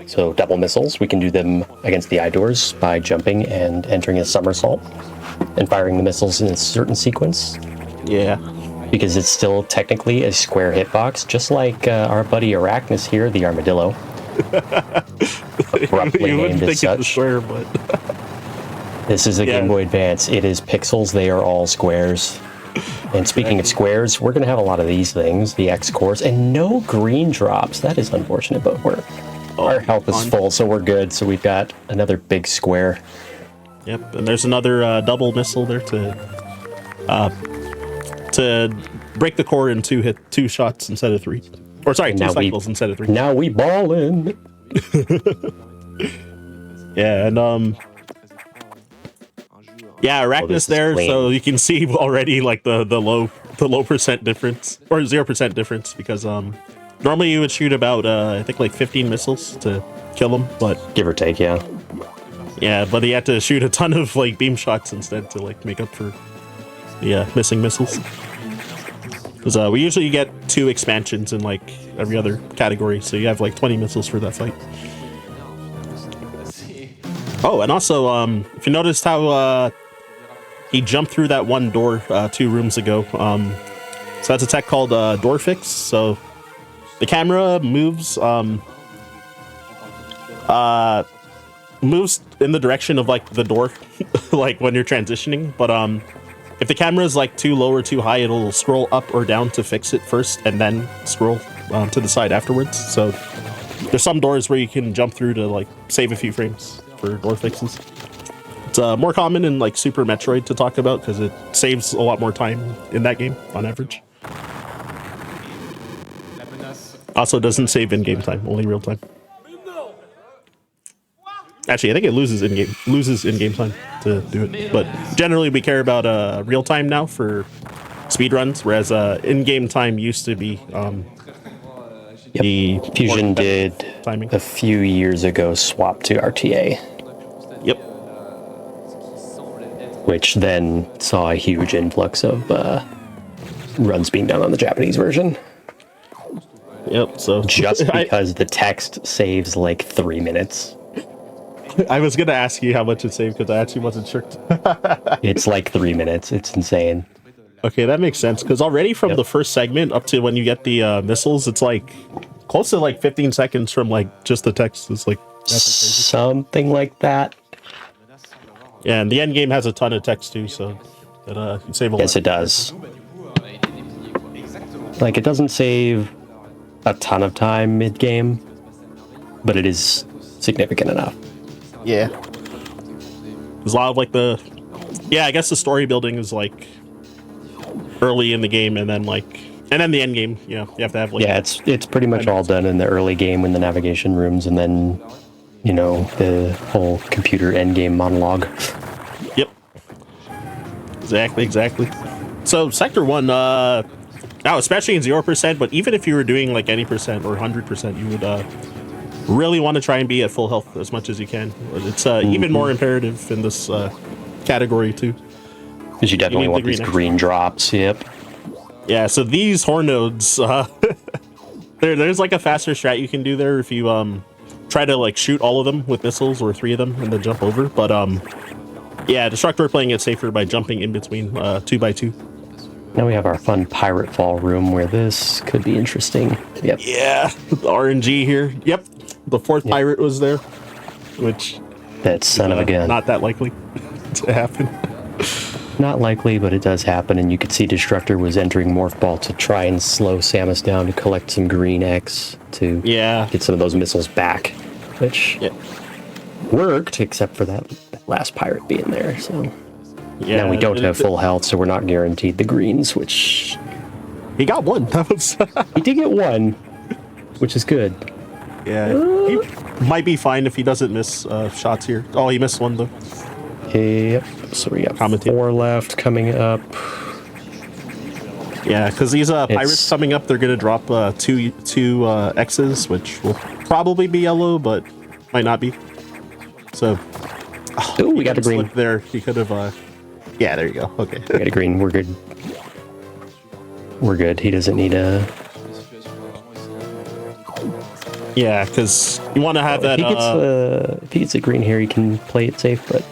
Speaker 16: So double missiles, we can do them against the eye doors by jumping and entering a somersault. and firing the missiles in a certain sequence.
Speaker 17: Yeah.
Speaker 16: Because it's still technically a square hitbox, just like our buddy Arachnus here, the armadillo. Abruptly named as such.
Speaker 17: Square, but
Speaker 16: this is a Game Boy Advance. It is pixels. They are all squares. And speaking of squares, we're going to have a lot of these things, the X cores, and no green drops. That is unfortunate, but our health is full, so we're good. So we've got another big square.
Speaker 17: Yep, and there's another double missile there to break the core in two shots instead of 3. Or sorry, 2 cycles instead of 3.
Speaker 16: Now we ballin'.
Speaker 17: Yeah, and yeah, Arachnus there, so you can see already like the low percent difference or 0% difference because normally you would shoot about I think like 15 missiles to kill him, but
Speaker 16: give or take, yeah.
Speaker 17: Yeah, but he had to shoot a ton of like beam shots instead to like make up for the missing missiles. Because we usually get 2 expansions in like every other category, so you have like 20 missiles for that fight. Oh, and also, if you noticed how he jumped through that one door 2 rooms ago, so that's a tech called door fix. So the camera moves moves in the direction of like the door, like when you're transitioning. But if the camera is like too low or too high, it'll scroll up or down to fix it first, and then scroll to the side afterwards. So there's some doors where you can jump through to like save a few frames for door fixes. It's more common in like Super Metroid to talk about because it saves a lot more time in that game on average. Also doesn't save in-game time, only real time. Actually, I think it loses in-game time to do it. But generally we care about real time now for speedruns, whereas in-game time used to be the
Speaker 16: Fusion did
Speaker 17: timing.
Speaker 16: a few years ago swap to RTA.
Speaker 17: Yep.
Speaker 16: Which then saw a huge influx of runs being done on the Japanese version.
Speaker 17: Yep, so
Speaker 16: just because the text saves like 3 minutes.
Speaker 17: I was gonna ask you how much it saved because I actually wasn't sure.
Speaker 16: It's like 3 minutes. It's insane.
Speaker 17: Okay, that makes sense because already from the first segment up to when you get the missiles, it's like close to like 15 seconds from like just the text. It's like
Speaker 16: something like that.
Speaker 17: Yeah, and the end game has a ton of text too, so that you save a lot.
Speaker 16: Yes, it does. Like it doesn't save a ton of time mid-game, but it is significant enough.
Speaker 17: Yeah. There's a lot of like I guess the story building is like early in the game and then the end game, you have to have like...
Speaker 16: Yeah, it's pretty much all done in the early game in the navigation rooms and then, the whole computer end game monologue.
Speaker 17: Yep. Exactly. So Sector 1, now especially in 0%, but even if you were doing like any percent or 100%, you would really want to try and be at full health as much as you can. It's even more imperative in this category too.
Speaker 16: Because you definitely want these green drops, yep.
Speaker 17: Yeah, so these horn nodes, there's like a faster strat you can do there if you try to like shoot all of them with missiles or 3 of them and then jump over. But yeah, Destructor playing it safer by jumping in between 2x2.
Speaker 16: Now we have our fun pirate fall room where this could be interesting. Yep.
Speaker 17: Yeah, the RNG here. Yep, the 4th pirate was there, which
Speaker 16: that son of a gun.
Speaker 17: Not that likely to happen.
Speaker 16: Not likely, but it does happen, and you could see Destructor was entering Morph Ball to try and slow Samus down to collect some green X to get some of those missiles back, which worked, except for that last pirate being there. So now we don't have full health, so we're not guaranteed the greens, which...
Speaker 17: He got 1. That was...
Speaker 16: He did get 1, which is good.
Speaker 17: Yeah, he might be fine if he doesn't miss shots here. Oh, he missed 1, though.
Speaker 16: Yep, so we got 4 left coming up.
Speaker 17: Yeah, because these pirates coming up, they're going to drop two X's, which will probably be yellow, but might not be. So,
Speaker 16: ooh, we got a green.
Speaker 17: There, he could have... yeah, there you go. Okay.
Speaker 16: We got a green, we're good. We're good, he doesn't need a...
Speaker 17: Yeah, because you want to have that...
Speaker 16: If he gets a green here, he can play it safe, but...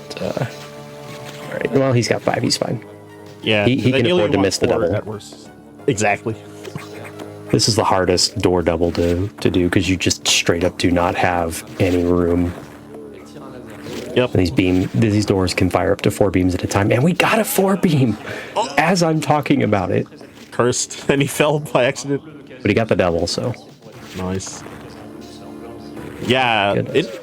Speaker 16: right. Well, he's got 5. He's fine.
Speaker 17: Yeah,
Speaker 16: he can afford to miss the double.
Speaker 17: At worst. Exactly.
Speaker 16: This is the hardest door double to do because you just straight up do not have any room.
Speaker 17: Yep.
Speaker 16: And these doors can fire up to 4 beams at a time, and we got a 4 beam as I'm talking about it.
Speaker 17: Cursed, and he fell by accident.
Speaker 16: But he got the double, so
Speaker 17: nice. Yeah,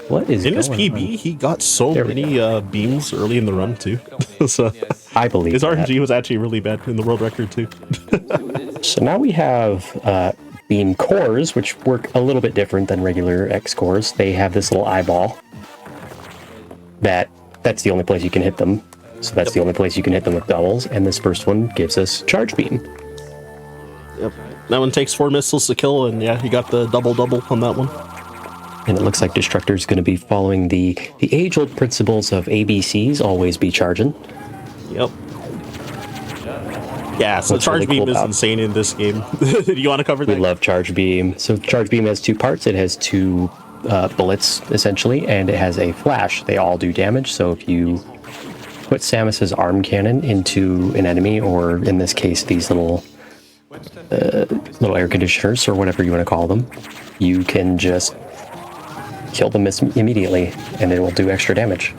Speaker 16: what is
Speaker 17: in his PB? He got so many beams early in the run too. So
Speaker 16: I believe
Speaker 17: his RNG was actually really bad in the world record too.
Speaker 16: So now we have beam cores, which work a little bit different than regular X cores. They have this little eyeball. That's the only place you can hit them. So that's the only place you can hit them with doubles. And this first one gives us charge beam.
Speaker 17: Yep. That one takes 4 missiles to kill, and yeah, he got the double on that one.
Speaker 16: And it looks like Destructor's going to be following the age-old principles of ABCs, always be charging.
Speaker 17: Yep. Yeah, so
Speaker 16: What's
Speaker 17: charge
Speaker 16: really
Speaker 17: beam
Speaker 16: cool
Speaker 17: is insane in this game. Do you want to cover that?
Speaker 16: We love charge beam. So charge beam has 2 parts. It has 2 bullets, essentially, and it has a flash. They all do damage, so if you put Samus's arm cannon into an enemy, or in this case, these little air conditioners, or whatever you want to call them, you can just kill them immediately, and it will do extra damage.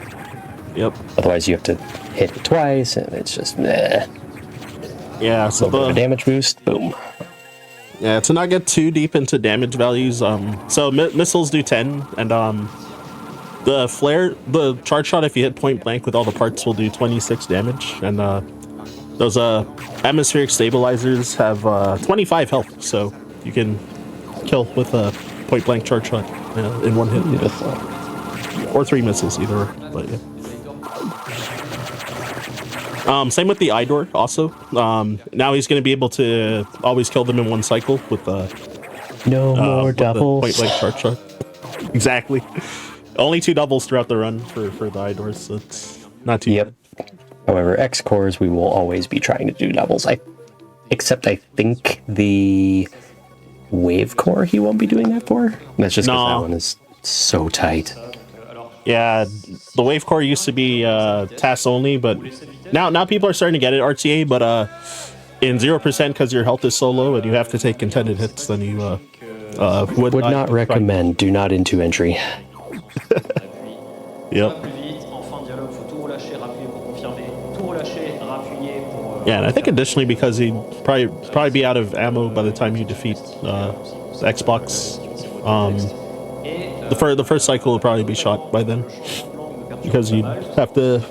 Speaker 17: Yep.
Speaker 16: Otherwise, you have to hit it twice, and it's just meh.
Speaker 17: Yeah, so
Speaker 16: the damage boost, boom.
Speaker 17: Yeah, to not get too deep into damage values, so missiles do 10, and the charge shot, if you hit point blank with all the parts, will do 26 damage, and those atmospheric stabilizers have 25 health, so you can kill with a point blank charge shot in one hit.
Speaker 16: Beautiful.
Speaker 17: Or 3 missiles, either or, but yeah. Same with the eye door also. Now he's going to be able to always kill them in one cycle with
Speaker 16: no more doubles.
Speaker 17: Point blank charge shot. Exactly. Only 2 doubles throughout the run for the eye doors, so it's not too bad.
Speaker 16: However, X cores we will always be trying to do doubles. Except I think the wave core he won't be doing that for. That's just because that one is so tight.
Speaker 17: Yeah, the wave core used to be TAS only, but now people are starting to get it RTA, but in 0% because your health is so low and you have to take contended hits, then you
Speaker 16: would not recommend. Do not into entry.
Speaker 17: Yep. Yeah, and I think additionally because he'd probably be out of ammo by the time you defeat the Xbox. The first cycle will probably be shot by then because you have to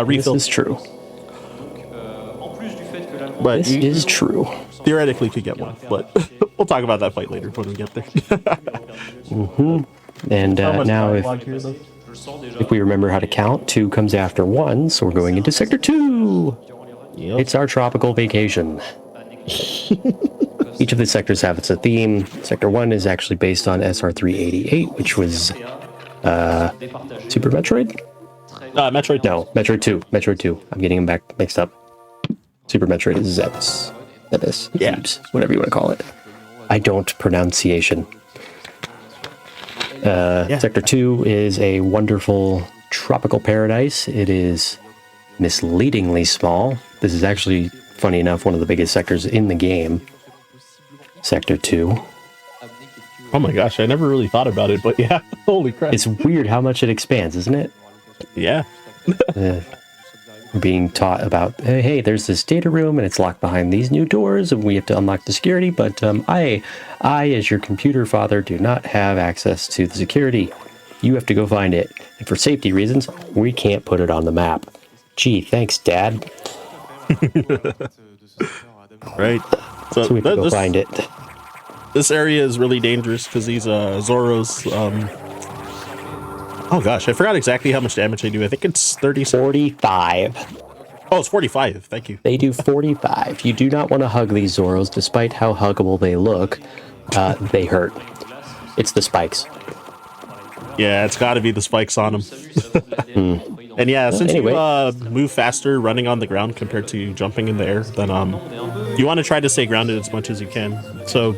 Speaker 17: refill.
Speaker 16: This is true.
Speaker 17: But
Speaker 16: this is true.
Speaker 17: Theoretically, could get one, but we'll talk about that fight later when we get there.
Speaker 16: And now, if we remember how to count, 2 comes after 1, so we're going into Sector 2. Yep. It's our tropical vacation. Each of the sectors have its theme. Sector 1 is actually based on SR388, which was Super Metroid?
Speaker 17: Metroid.
Speaker 16: No, Metroid 2. Metroid 2. I'm getting them back mixed up. Super Metroid is Zebes. Yeah. Whatever you want to call it. I don't pronunciation. Sector 2 is a wonderful tropical paradise. It is misleadingly small. This is actually, funny enough, one of the biggest sectors in the game. Sector 2.
Speaker 17: Oh my gosh, I never really thought about it, but yeah, holy crap.
Speaker 16: It's weird how much it expands, isn't it?
Speaker 17: Yeah.
Speaker 16: We're being taught about, hey, there's this data room and it's locked behind these new doors and we have to unlock the security, but I, as your computer father, do not have access to the security. You have to go find it. And for safety reasons, we can't put it on the map. Gee, thanks, Dad.
Speaker 17: Right.
Speaker 16: So we have to go find it.
Speaker 17: This area is really dangerous because these Zoros, oh gosh, I forgot exactly how much damage they do. I think it's
Speaker 16: 45.
Speaker 17: Oh, it's 45. Thank you.
Speaker 16: They do 45. You do not want to hug these Zoros, despite how huggable they look. They hurt. It's the spikes.
Speaker 17: Yeah, it's got to be the spikes on them. And yeah, since you move faster running on the ground compared to jumping in the air, then you want to try to stay grounded as much as you can. So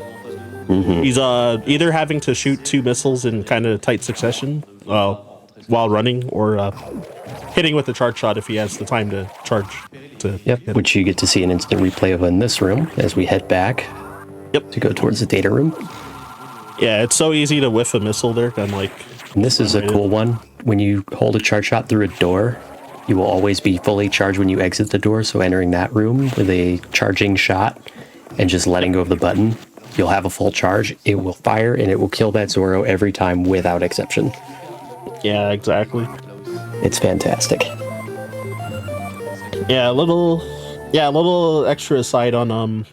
Speaker 17: he's either having to shoot 2 missiles in kind of tight succession, while running, or hitting with the charge shot if he has the time to charge.
Speaker 16: Which you get to see an instant replay of in this room as we head back. To go towards the data room.
Speaker 17: Yeah, it's so easy to whiff a missile there. I'm like,
Speaker 16: and this is a cool one. When you hold a charge shot through a door, you will always be fully charged when you exit the door. So entering that room with a charging shot and just letting go of the button, you'll have a full charge. It will fire and it will kill that Zoro every time without exception.
Speaker 17: Yeah, exactly.
Speaker 16: It's fantastic.
Speaker 17: Yeah, a little extra aside on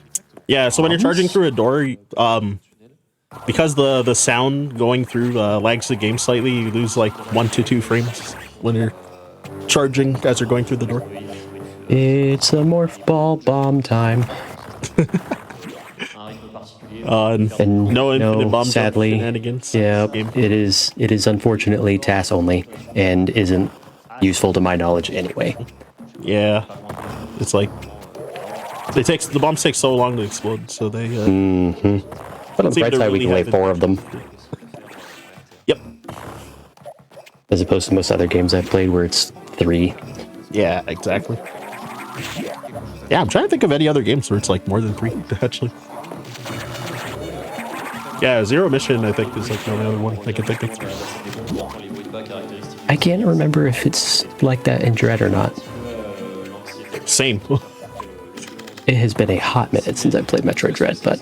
Speaker 17: yeah, so when you're charging through a door, because the sound going through lags the game slightly, you lose like 1 to 2 frames when you're charging as you're going through the door.
Speaker 16: It's a morph ball bomb time.
Speaker 17: And no infinite bomb
Speaker 16: sadly,
Speaker 17: shenanigans.
Speaker 16: Yeah, it is unfortunately TAS only and isn't useful to my knowledge anyway.
Speaker 17: Yeah, it's like the bombs take so long to explode, so they.
Speaker 16: But on the bright side, we can lay 4 of them.
Speaker 17: Yep.
Speaker 16: As opposed to most other games I've played where it's 3.
Speaker 17: Yeah, exactly. Yeah, I'm trying to think of any other games where it's like more than 3, actually. Yeah, Zero Mission, I think, is like the only other one I can think of.
Speaker 16: I can't remember if it's like that in Dread or not.
Speaker 17: Same.
Speaker 16: It has been a hot minute since I played Metroid Dread, but...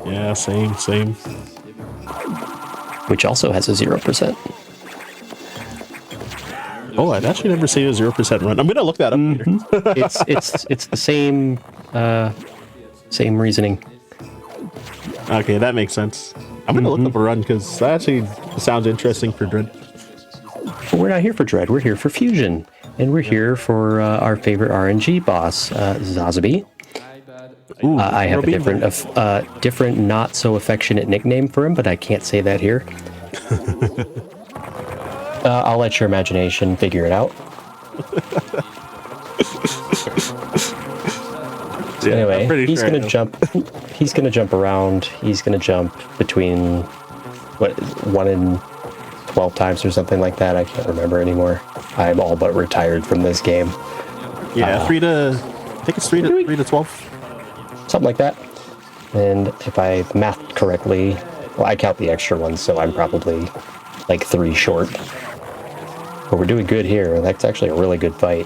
Speaker 17: Yeah, same.
Speaker 16: Which also has a 0%.
Speaker 17: Oh, I've actually never seen a 0% run. I'm gonna look that up later.
Speaker 16: It's the same reasoning.
Speaker 17: Okay, that makes sense. I'm gonna look up a run because that actually sounds interesting for Dread.
Speaker 16: But we're not here for Dread. We're here for Fusion. And we're here for our favorite RNG boss, Zazabi. I have a different, not so affectionate nickname for him, but I can't say that here. I'll let your imagination figure it out. Anyway, he's gonna jump. He's gonna jump around. He's gonna jump between 1 and 12 times or something like that. I can't remember anymore. I'm all but retired from this game.
Speaker 17: Yeah, I think it's 3 to 12.
Speaker 16: Something like that. And if I mathed correctly, well, I count the extra ones, so I'm probably like 3 short. But we're doing good here. That's actually a really good fight.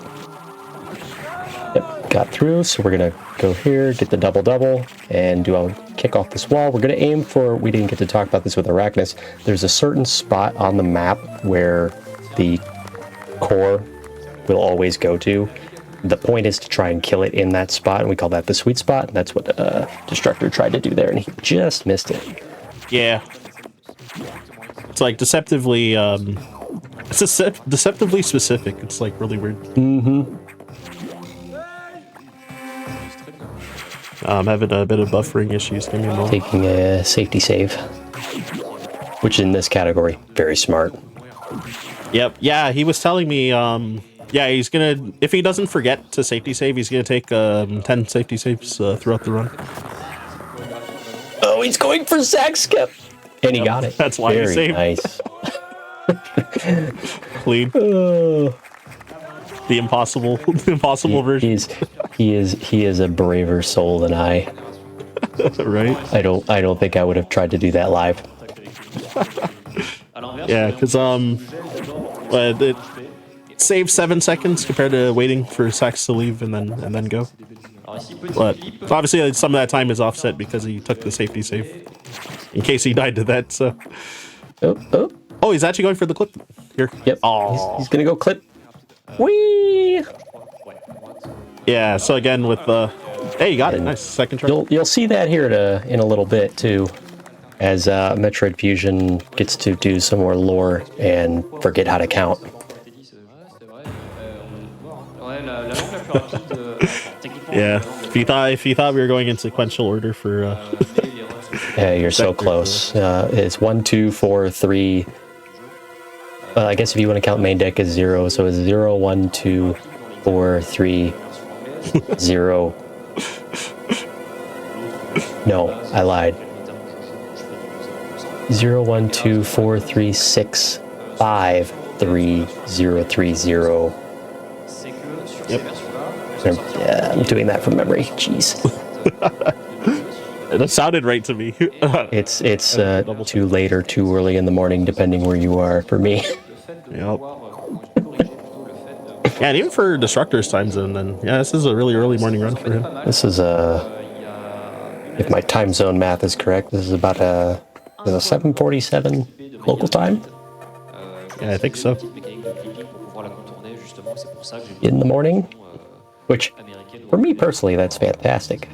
Speaker 16: Yep, got through, so we're gonna go here, get the double, and do a kick off this wall. We're gonna aim for, we didn't get to talk about this with Arachnus, there's a certain spot on the map where the core will always go to. The point is to try and kill it in that spot, and we call that the sweet spot. And that's what Destructor tried to do there, and he just missed it.
Speaker 17: Yeah. It's like deceptively, deceptively specific. It's like really weird. I'm having a bit of buffering issues. Give me a moment.
Speaker 16: Taking a safety save, which in this category, very smart.
Speaker 17: Yep. Yeah, he was telling me, yeah, he's gonna, if he doesn't forget to safety save, he's gonna take 10 safety saves throughout the run.
Speaker 16: Oh, he's going for Zack Skip! And he got it.
Speaker 17: That's why he saved.
Speaker 16: Nice.
Speaker 17: Clean. The impossible version.
Speaker 16: He is a braver soul than I.
Speaker 17: Right?
Speaker 16: I don't think I would have tried to do that live.
Speaker 17: Yeah, because it saves 7 seconds compared to waiting for Sax to leave and then go. But obviously some of that time is offset because he took the safety save in case he died to that. So. Oh, he's actually going for the clip here.
Speaker 16: Yep.
Speaker 17: Oh,
Speaker 16: he's gonna go clip. Whee!
Speaker 17: Yeah. So again with hey, you got it. Nice second try.
Speaker 16: You'll see that here in a little bit too, as Metroid Fusion gets to do some more lore and forget how to count.
Speaker 17: Yeah. If you thought we were going in sequential order for.
Speaker 16: Yeah, you're so close. It's 1, 2, 4, 3. I guess if you want to count main deck as 0, so it's 0, 1, 2, 4, 3, 0. No, I lied. 0, 1, 2, 4, 3, 6, 53030.
Speaker 17: Yep.
Speaker 16: Yeah, I'm doing that from memory. Jeez.
Speaker 17: That sounded right to me.
Speaker 16: It's too late or too early in the morning, depending where you are. For me.
Speaker 17: Yep. Yeah, and even for Destructor's time zone, then yeah, this is a really early morning run for him.
Speaker 16: This is if my time zone math is correct, this is about a 7:47 local time.
Speaker 17: Yeah, I think so.
Speaker 16: In the morning, which for me personally, that's fantastic.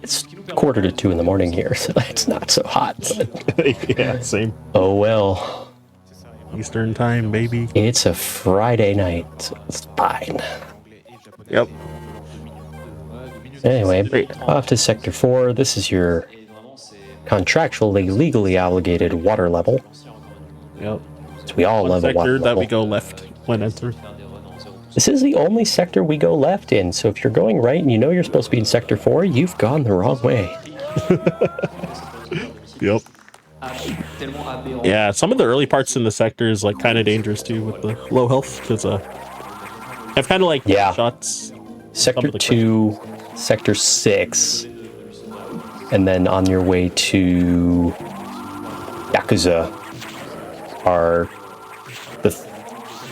Speaker 16: It's 1:45 in the morning here, so it's not so hot. But
Speaker 17: yeah, same.
Speaker 16: Oh well.
Speaker 17: Eastern time, baby.
Speaker 16: It's a Friday night, so it's fine.
Speaker 17: Yep.
Speaker 16: Anyway, off to Sector 4. This is your contractually, legally obligated water level.
Speaker 17: Yep.
Speaker 16: So we all level water
Speaker 17: sector that we go left when enter.
Speaker 16: This is the only sector we go left in, so if you're going right and you know you're supposed to be in Sector 4, you've gone the wrong way.
Speaker 17: Yep. Yeah, some of the early parts in the sector is like kind of dangerous too with the low health because I've kind of like shots.
Speaker 16: Sector 2, Sector 6, and then on your way to Yakuza are the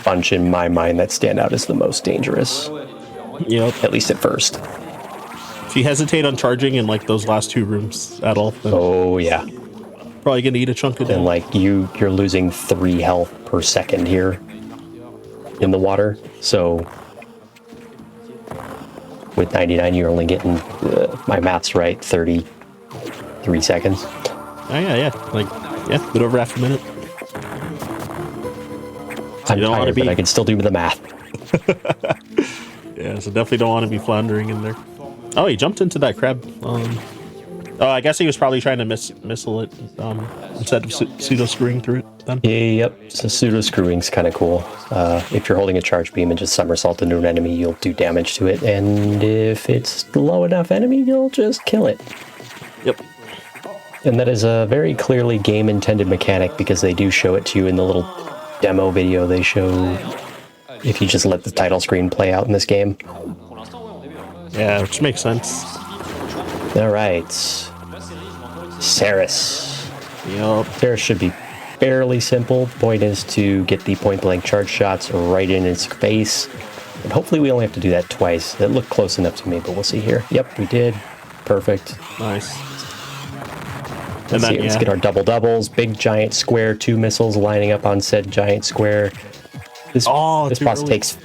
Speaker 16: bunch in my mind that stand out as the most dangerous.
Speaker 17: Yep.
Speaker 16: At least at first.
Speaker 17: If you hesitate on charging in like those last two rooms at all, then
Speaker 16: oh yeah.
Speaker 17: Probably gonna eat a chunk of it.
Speaker 16: And like you're losing 3 health per second here in the water. So with 99, you're only getting my math's right, 33 seconds.
Speaker 17: Oh yeah, like a bit over half a minute.
Speaker 16: I'm tired, but I can still do the math.
Speaker 17: Yeah, so definitely don't want to be floundering in there. Oh, he jumped into that crab. Oh, I guess he was probably trying to missile it instead of pseudo screwing through it. Then.
Speaker 16: Yep. So pseudo screwing's kind of cool. If you're holding a charge beam and just somersault into an enemy, you'll do damage to it, and if it's low enough enemy, you'll just kill it.
Speaker 17: Yep.
Speaker 16: And that is a very clearly game-intended mechanic because they do show it to you in the little demo video they show if you just let the title screen play out in this game.
Speaker 17: Yeah, which makes sense.
Speaker 16: All right. Saris.
Speaker 17: Yup.
Speaker 16: Saris should be fairly simple. The point is to get the point-blank charge shots right in its face. And hopefully we only have to do that twice. It looked close enough to me, but we'll see here. Yep, we did. Perfect.
Speaker 17: Nice.
Speaker 16: Let's get our double-doubles. Big, giant square, 2 missiles lining up on said giant square. This boss takes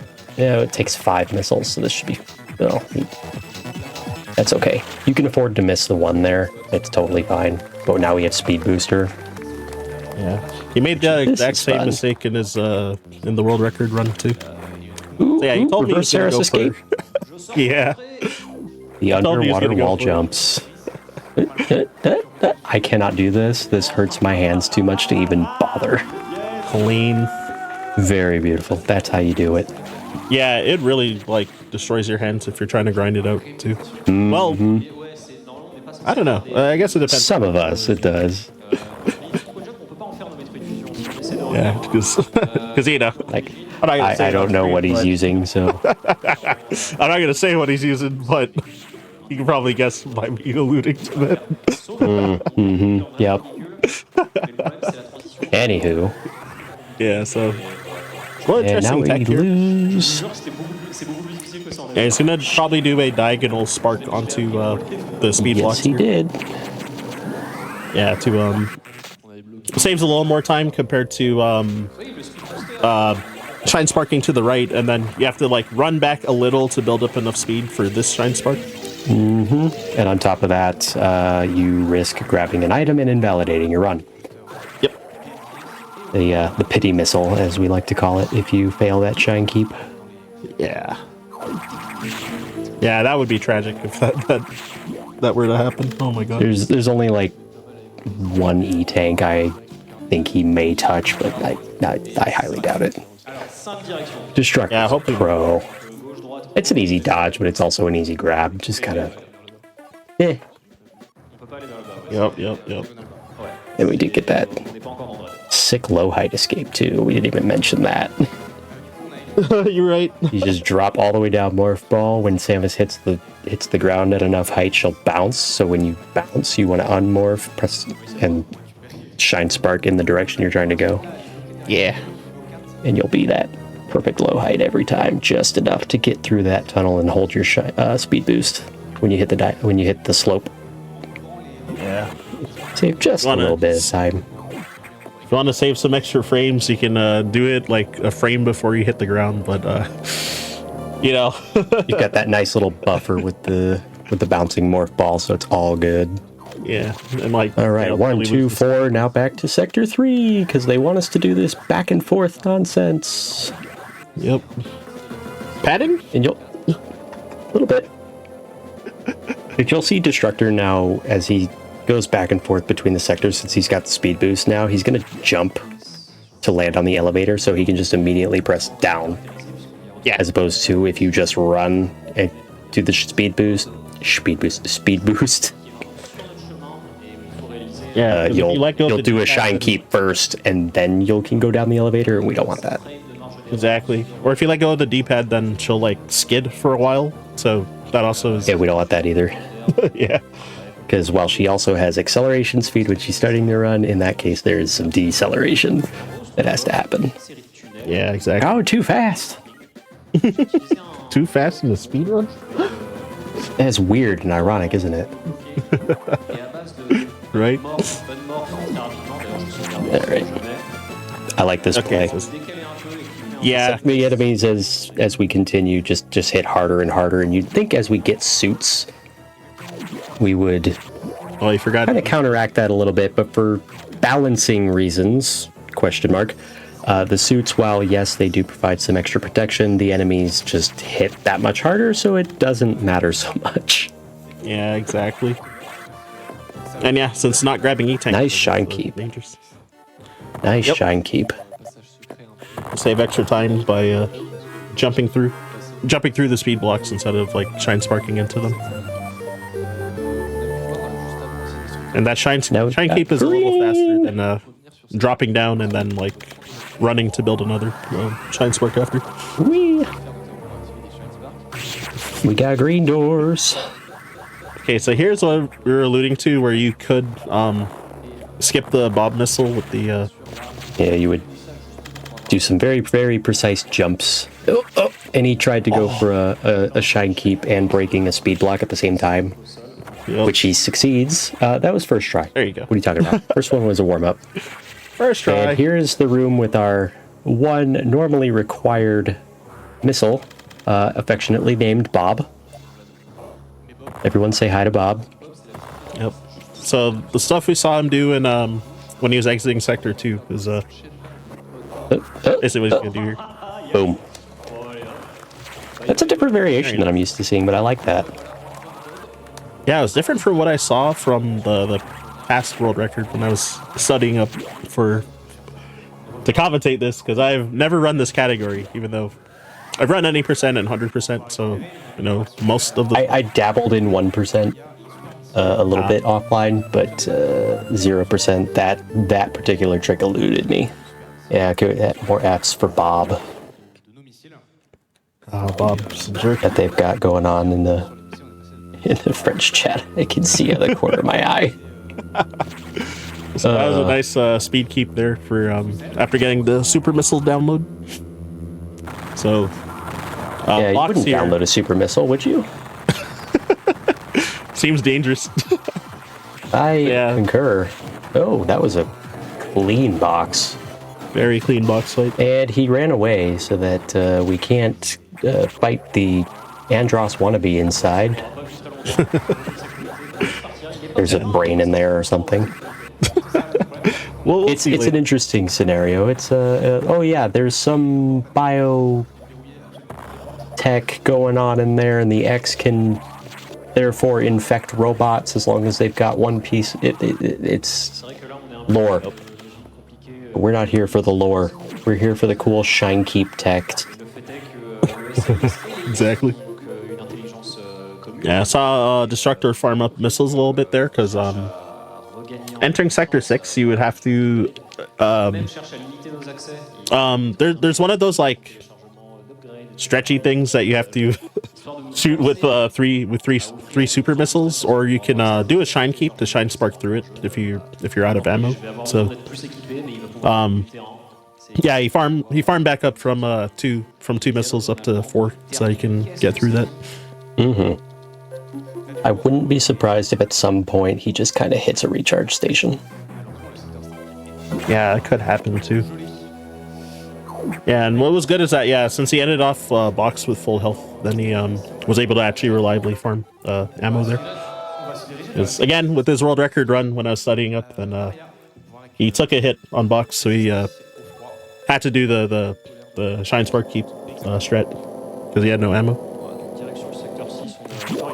Speaker 16: 5 missiles, so this should be... Oh, that's okay. You can afford to miss the one there. It's totally fine. But now we have speed booster.
Speaker 17: Yeah, he made the exact same mistake in his in the world record run too. So yeah, he told me he's gonna go
Speaker 16: escape.
Speaker 17: for. Yeah.
Speaker 16: The underwater wall jumps. I cannot do this. This hurts my hands too much to even bother.
Speaker 17: Clean.
Speaker 16: Very beautiful. That's how you do it.
Speaker 17: Yeah, it really like destroys your hands if you're trying to grind it out too. Well, I don't know. I guess it depends.
Speaker 16: Some of us, it does.
Speaker 17: Yeah, because you know,
Speaker 16: like I don't know what he's using, so
Speaker 17: I'm not gonna say what he's using, but you can probably guess by me alluding to that.
Speaker 16: Yep. Anywho.
Speaker 17: Yeah. So. Well, interesting
Speaker 16: and now we lose.
Speaker 17: Yeah, he's gonna probably do a diagonal spark onto the speed blocks.
Speaker 16: Yes, he did.
Speaker 17: Yeah, to saves a little more time compared to shine sparking to the right, and then you have to like run back a little to build up enough speed for this shine spark.
Speaker 16: And on top of that, you risk grabbing an item and invalidating your run. The pity missile, as we like to call it, if you fail that shine keep.
Speaker 17: Yeah. Yeah, that would be tragic if that were to happen. Oh my god.
Speaker 16: There's only like 1 E-tank I think he may touch, but I highly doubt it. Destruct Pro. It's an easy dodge, but it's also an easy grab. Just kind of...
Speaker 17: Yep.
Speaker 16: And we did get that sick low height escape too. We didn't even mention that.
Speaker 17: You're right.
Speaker 16: You just drop all the way down Morph Ball. When Samus hits the ground at enough height, she'll bounce. So when you bounce, you want to unmorph, press, and Shine Spark in the direction you're trying to go.
Speaker 17: Yeah.
Speaker 16: And you'll be that perfect low height every time, just enough to get through that tunnel and hold your speed boost when you hit the slope.
Speaker 17: Yeah.
Speaker 16: Save just a little bit of time.
Speaker 17: If you want to save some extra frames, you can do it like a frame before you hit the ground, but you know.
Speaker 16: You've got that nice little buffer with the bouncing morph ball, so it's all good.
Speaker 17: Yeah, and like
Speaker 16: all right, 1, 2, 4. Now back to Sector 3 because they want us to do this back and forth nonsense.
Speaker 17: Yep. Padding?
Speaker 16: And a little bit. But you'll see Destructor now as he goes back and forth between the sectors. Since he's got the speed boost now, he's going to jump to land on the elevator so he can just immediately press down.
Speaker 17: Yeah.
Speaker 16: As opposed to if you just run and do the speed boost.
Speaker 17: Yeah,
Speaker 16: you'll do a shine keep first, and then you can go down the elevator, and we don't want that.
Speaker 17: Exactly. Or if you let go of the D-pad, then she'll like skid for a while. So that also is.
Speaker 16: Yeah, we don't want that either.
Speaker 17: Yeah.
Speaker 16: Because while she also has acceleration speed when she's starting to run, in that case there is some deceleration that has to happen.
Speaker 17: Yeah, exactly.
Speaker 16: Oh, too fast.
Speaker 17: Too fast in the speed run?
Speaker 16: That's weird and ironic, isn't it?
Speaker 17: Right?
Speaker 16: Alright. I like this play.
Speaker 17: Yeah.
Speaker 16: The enemies as we continue just hit harder and harder, and you'd think as we get suits we would
Speaker 17: you forgot
Speaker 16: kind of counteract that a little bit, but for balancing reasons, the suits, while yes they do provide some extra protection, the enemies just hit that much harder, so it doesn't matter so much.
Speaker 17: Yeah, exactly. And yeah, since not grabbing E-Tank.
Speaker 16: Nice shine keep.
Speaker 17: Dangerous.
Speaker 16: Nice shine keep.
Speaker 17: Save extra time by jumping through the speed blocks instead of like shine sparking into them. And that shine keep is a little faster than dropping down and then like running to build another shine spark after.
Speaker 16: We got green doors.
Speaker 17: Okay, so here's what we were alluding to, where you could skip the Bob missile with the.
Speaker 16: Yeah, you would do some very, very precise jumps. And he tried to go for a shine keep and breaking a speed block at the same time, which he succeeds. That was first try.
Speaker 17: There you go.
Speaker 16: What are you talking about? First one was a warm-up.
Speaker 17: First try.
Speaker 16: And here's the room with our one normally required missile, affectionately named Bob. Everyone say hi to Bob.
Speaker 17: Yep. So the stuff we saw him do in when he was exiting Sector 2 is basically what he's gonna do here.
Speaker 16: Boom. That's a different variation than I'm used to seeing, but I like that.
Speaker 17: Yeah, it was different from what I saw from the past world record when I was studying up to commentate this, because I've never run this category, even though I've run any percent and 100%, so you know most of the.
Speaker 16: I dabbled in 1%, a little bit offline, but 0%. That particular trick eluded me. Yeah, more Fs for Bob.
Speaker 17: Bob's a jerk.
Speaker 16: That they've got going on in the French chat. I can see out of the corner of my eye.
Speaker 17: So that was a nice speed keep there for after getting the super missile download. So
Speaker 16: yeah, you wouldn't download a super missile, would you?
Speaker 17: Seems dangerous.
Speaker 16: I concur. Oh, that was a clean box.
Speaker 17: Very clean box fight.
Speaker 16: And he ran away so that we can't fight the Andros wannabe inside. There's a brain in there or something.
Speaker 17: Well,
Speaker 16: it's an interesting scenario. It's oh yeah, there's some bio tech going on in there, and the X can therefore infect robots as long as they've got one piece. It's lore. We're not here for the lore. We're here for the cool shine keep tech.
Speaker 17: Exactly. Yeah, I saw Destructor farm up missiles a little bit there because entering Sector 6, you would have to there's one of those like stretchy things that you have to shoot with three super missiles, or you can do a shine keep to shine spark through it if you're out of ammo. So yeah, he farmed back up from two missiles up to 4, so you can get through that.
Speaker 16: I wouldn't be surprised if at some point he just kind of hits a recharge station.
Speaker 17: Yeah, it could happen too. Yeah, and what was good is that, yeah, since he ended off box with full health, then he was able to actually reliably farm ammo there. 'Cause, again, with his world record run when I was studying up, then he took a hit on box, so he had to do the shine spark keep strat because he had no ammo.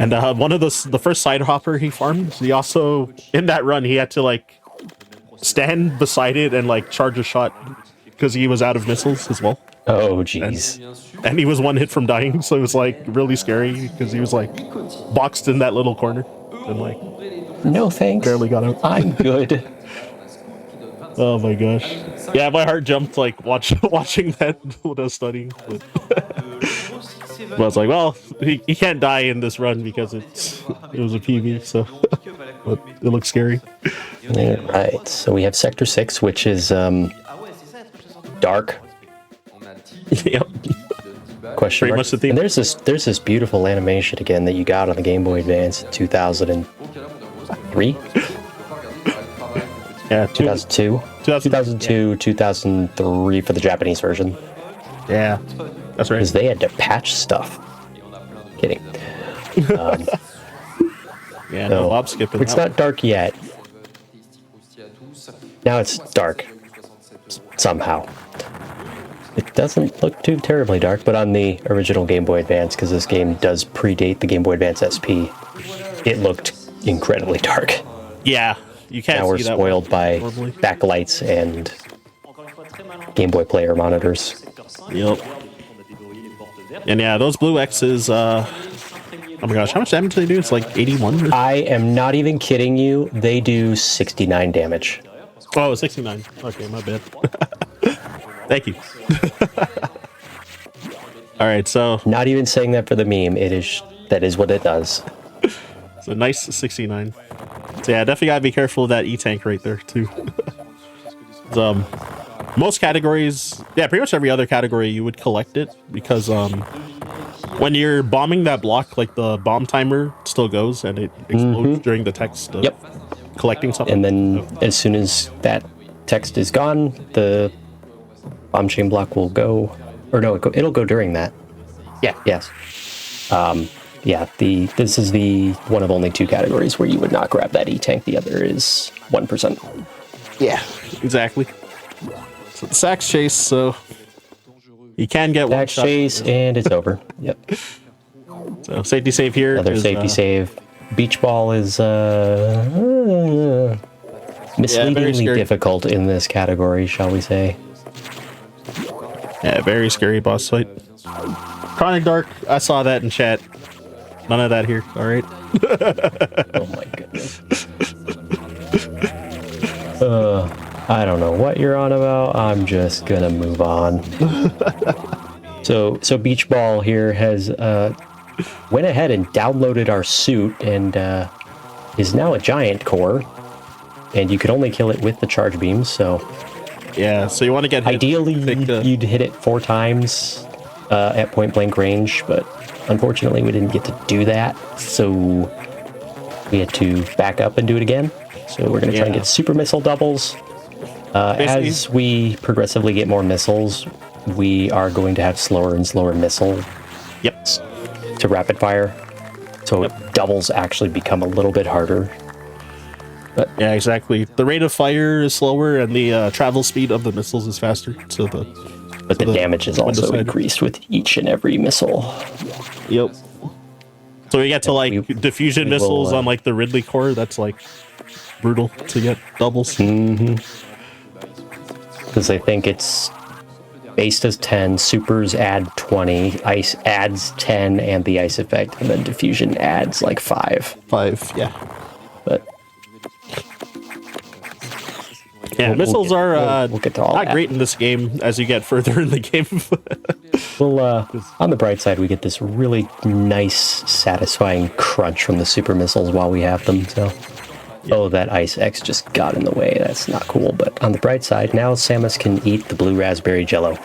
Speaker 17: And one of the first side hopper he farmed, he also, in that run, he had to like stand beside it and like charge a shot because he was out of missiles as well.
Speaker 16: Oh, jeez.
Speaker 17: And he was one hit from dying, so it was like really scary because he was like boxed in that little corner and like
Speaker 16: no thanks,
Speaker 17: barely got out.
Speaker 16: I'm good.
Speaker 17: Oh my gosh. Yeah, my heart jumped like watching that when I was studying. But I was like, well, he can't die in this run because it was a PV, so but it looks scary.
Speaker 16: Alright, so we have Sector 6, which is dark.
Speaker 17: Yep.
Speaker 16: Question
Speaker 17: Pretty
Speaker 16: mark.
Speaker 17: much the theme.
Speaker 16: And there's this beautiful animation again that you got on the Game Boy Advance in 2003?
Speaker 17: Yeah,
Speaker 16: 2002? 2002, 2003 for the Japanese version.
Speaker 17: Yeah, that's right.
Speaker 16: Because they had to patch stuff. Kidding.
Speaker 17: Yeah, no, Bob's skipping.
Speaker 16: It's not dark yet. Now it's dark. Somehow. It doesn't look too terribly dark, but on the original Game Boy Advance, because this game does predate the Game Boy Advance SP, it looked incredibly dark.
Speaker 17: Yeah, you can't.
Speaker 16: Now we're
Speaker 17: see that
Speaker 16: spoiled by
Speaker 17: normally.
Speaker 16: backlights and Game Boy player monitors.
Speaker 17: Yep. And yeah, those blue X's, oh my gosh, how much damage do they do? It's like 81?
Speaker 16: I am not even kidding you. They do 69 damage.
Speaker 17: Oh, 69. Okay, my bad. Thank you. All right, so
Speaker 16: not even saying that for the meme. That is what it does.
Speaker 17: It's a nice 69. So yeah, definitely gotta be careful of that E-tank right there too. Most categories, yeah, pretty much every other category you would collect it because when you're bombing that block, like the bomb timer still goes and it explodes during the text. Collecting something.
Speaker 16: And then as soon as that text is gone, the bomb chain block will go, or no, it'll go during that.
Speaker 17: Yeah.
Speaker 16: Yes. Yeah. This is the one of only 2 categories where you would not grab that E-tank. The other is 1%.
Speaker 17: Yeah. Exactly. So the Sax chase, so you can get one shot.
Speaker 16: Sax chase, and it's over. Yep.
Speaker 17: So safety save here.
Speaker 16: Another safety save. Beach ball is misleadingly difficult in this category, shall we say.
Speaker 17: Yeah, very scary boss fight. Chronic Dark, I saw that in chat. None of that here, alright?
Speaker 16: Oh my goodness. I don't know what you're on about. I'm just gonna move on. So Beach Ball here has went ahead and downloaded our suit and is now a giant core. And you could only kill it with the charge beams, so...
Speaker 17: Yeah, so you want to get hit.
Speaker 16: Ideally, you'd hit it 4 times at point-blank range, but unfortunately we didn't get to do that, so we had to back up and do it again. So we're going to try and get super missile doubles. As we progressively get more missiles, we are going to have slower and slower missile to rapid fire. So doubles actually become a little bit harder.
Speaker 17: But yeah, exactly. The rate of fire is slower, and the travel speed of the missiles is faster. So the
Speaker 16: damage is also increased with each and every missile.
Speaker 17: Yep. So we get to like diffusion missiles on like the Ridley core. That's like brutal to get doubles.
Speaker 16: Because I think it's base does 10, supers add 20, ice adds 10, and the ice effect, and then diffusion adds like 5.
Speaker 17: 5, yeah.
Speaker 16: But
Speaker 17: Yeah, missiles are
Speaker 16: we'll get to all
Speaker 17: not
Speaker 16: that.
Speaker 17: great in this game as you get further in the game.
Speaker 16: Well, on the bright side, we get this really nice, satisfying crunch from the super missiles while we have them. So, oh, that Ice X just got in the way. That's not cool. But on the bright side, now Samus can eat the blue raspberry jello.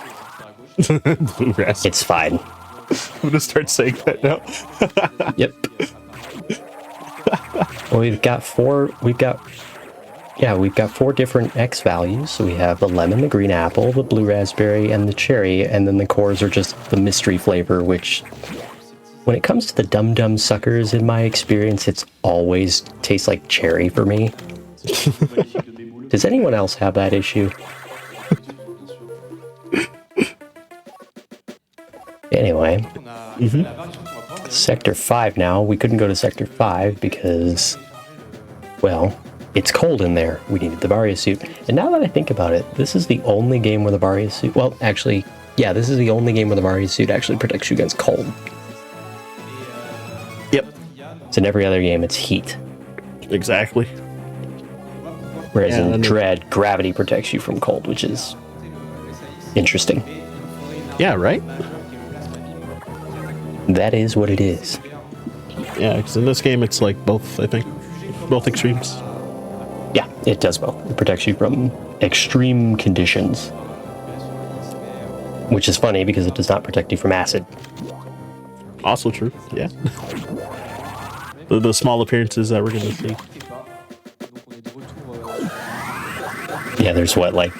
Speaker 17: Blue raspberry.
Speaker 16: It's fine.
Speaker 17: I'm gonna start saying that now.
Speaker 16: Yep. Well, we've got four different X values. So we have the lemon, the green apple, the blue raspberry, and the cherry, and then the cores are just the mystery flavor, which, when it comes to the dum-dum suckers, in my experience, it's always tastes like cherry for me. Does anyone else have that issue? Anyway, Sector 5 now. We couldn't go to Sector 5 because, well, it's cold in there. We needed the Varia suit. And now that I think about it, this is the only game where the Varia suit... Well, actually, yeah, this is the only game where the Varia suit actually protects you against cold.
Speaker 17: Yep.
Speaker 16: So in every other game, it's heat.
Speaker 17: Exactly.
Speaker 16: Whereas in Dread, gravity protects you from cold, which is interesting.
Speaker 17: Yeah, right?
Speaker 16: That is what it is.
Speaker 17: Yeah, because in this game, it's like both, I think. Both extremes.
Speaker 16: Yeah, it does both. It protects you from extreme conditions. Which is funny because it does not protect you from acid.
Speaker 17: Also true, yeah. the small appearances that we're going to see.
Speaker 16: Yeah, there's what, like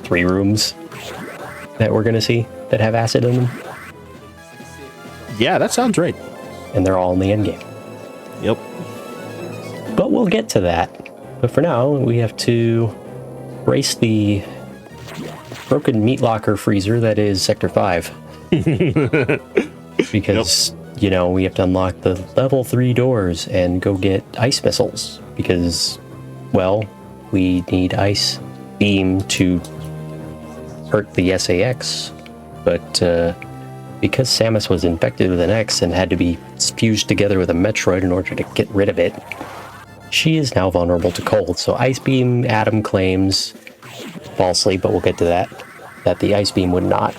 Speaker 16: 3 rooms that we're going to see that have acid in them?
Speaker 17: Yeah, that sounds right.
Speaker 16: And they're all in the endgame.
Speaker 17: Yep.
Speaker 16: But we'll get to that. But for now, we have to race the broken meat locker freezer that is Sector 5. Because, you know, we have to unlock the level 3 doors and go get ice missiles. Because, well, we need ice beam to hurt the SAX. But, because Samus was infected with an X and had to be fused together with a Metroid in order to get rid of it, she is now vulnerable to cold. So Ice Beam, Adam claims, falsely, but we'll get to that, that the Ice Beam would not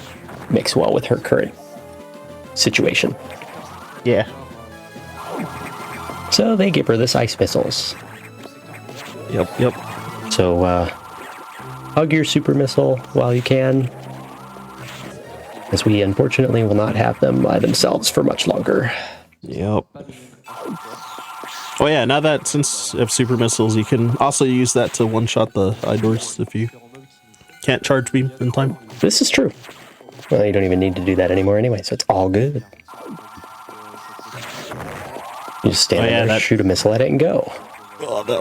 Speaker 16: mix well with her current situation.
Speaker 17: Yeah.
Speaker 16: So they give her this ice missiles.
Speaker 17: Yep.
Speaker 16: So, hug your super missile while you can, as we unfortunately will not have them by themselves for much longer.
Speaker 17: Yep. Oh yeah, now that since you have super missiles, you can also use that to one-shot the eye doors if you can't charge beam in time.
Speaker 16: This is true. Well, you don't even need to do that anymore anyway, so it's all good. You just stand there, shoot a missile at it, and go.
Speaker 17: Oh, the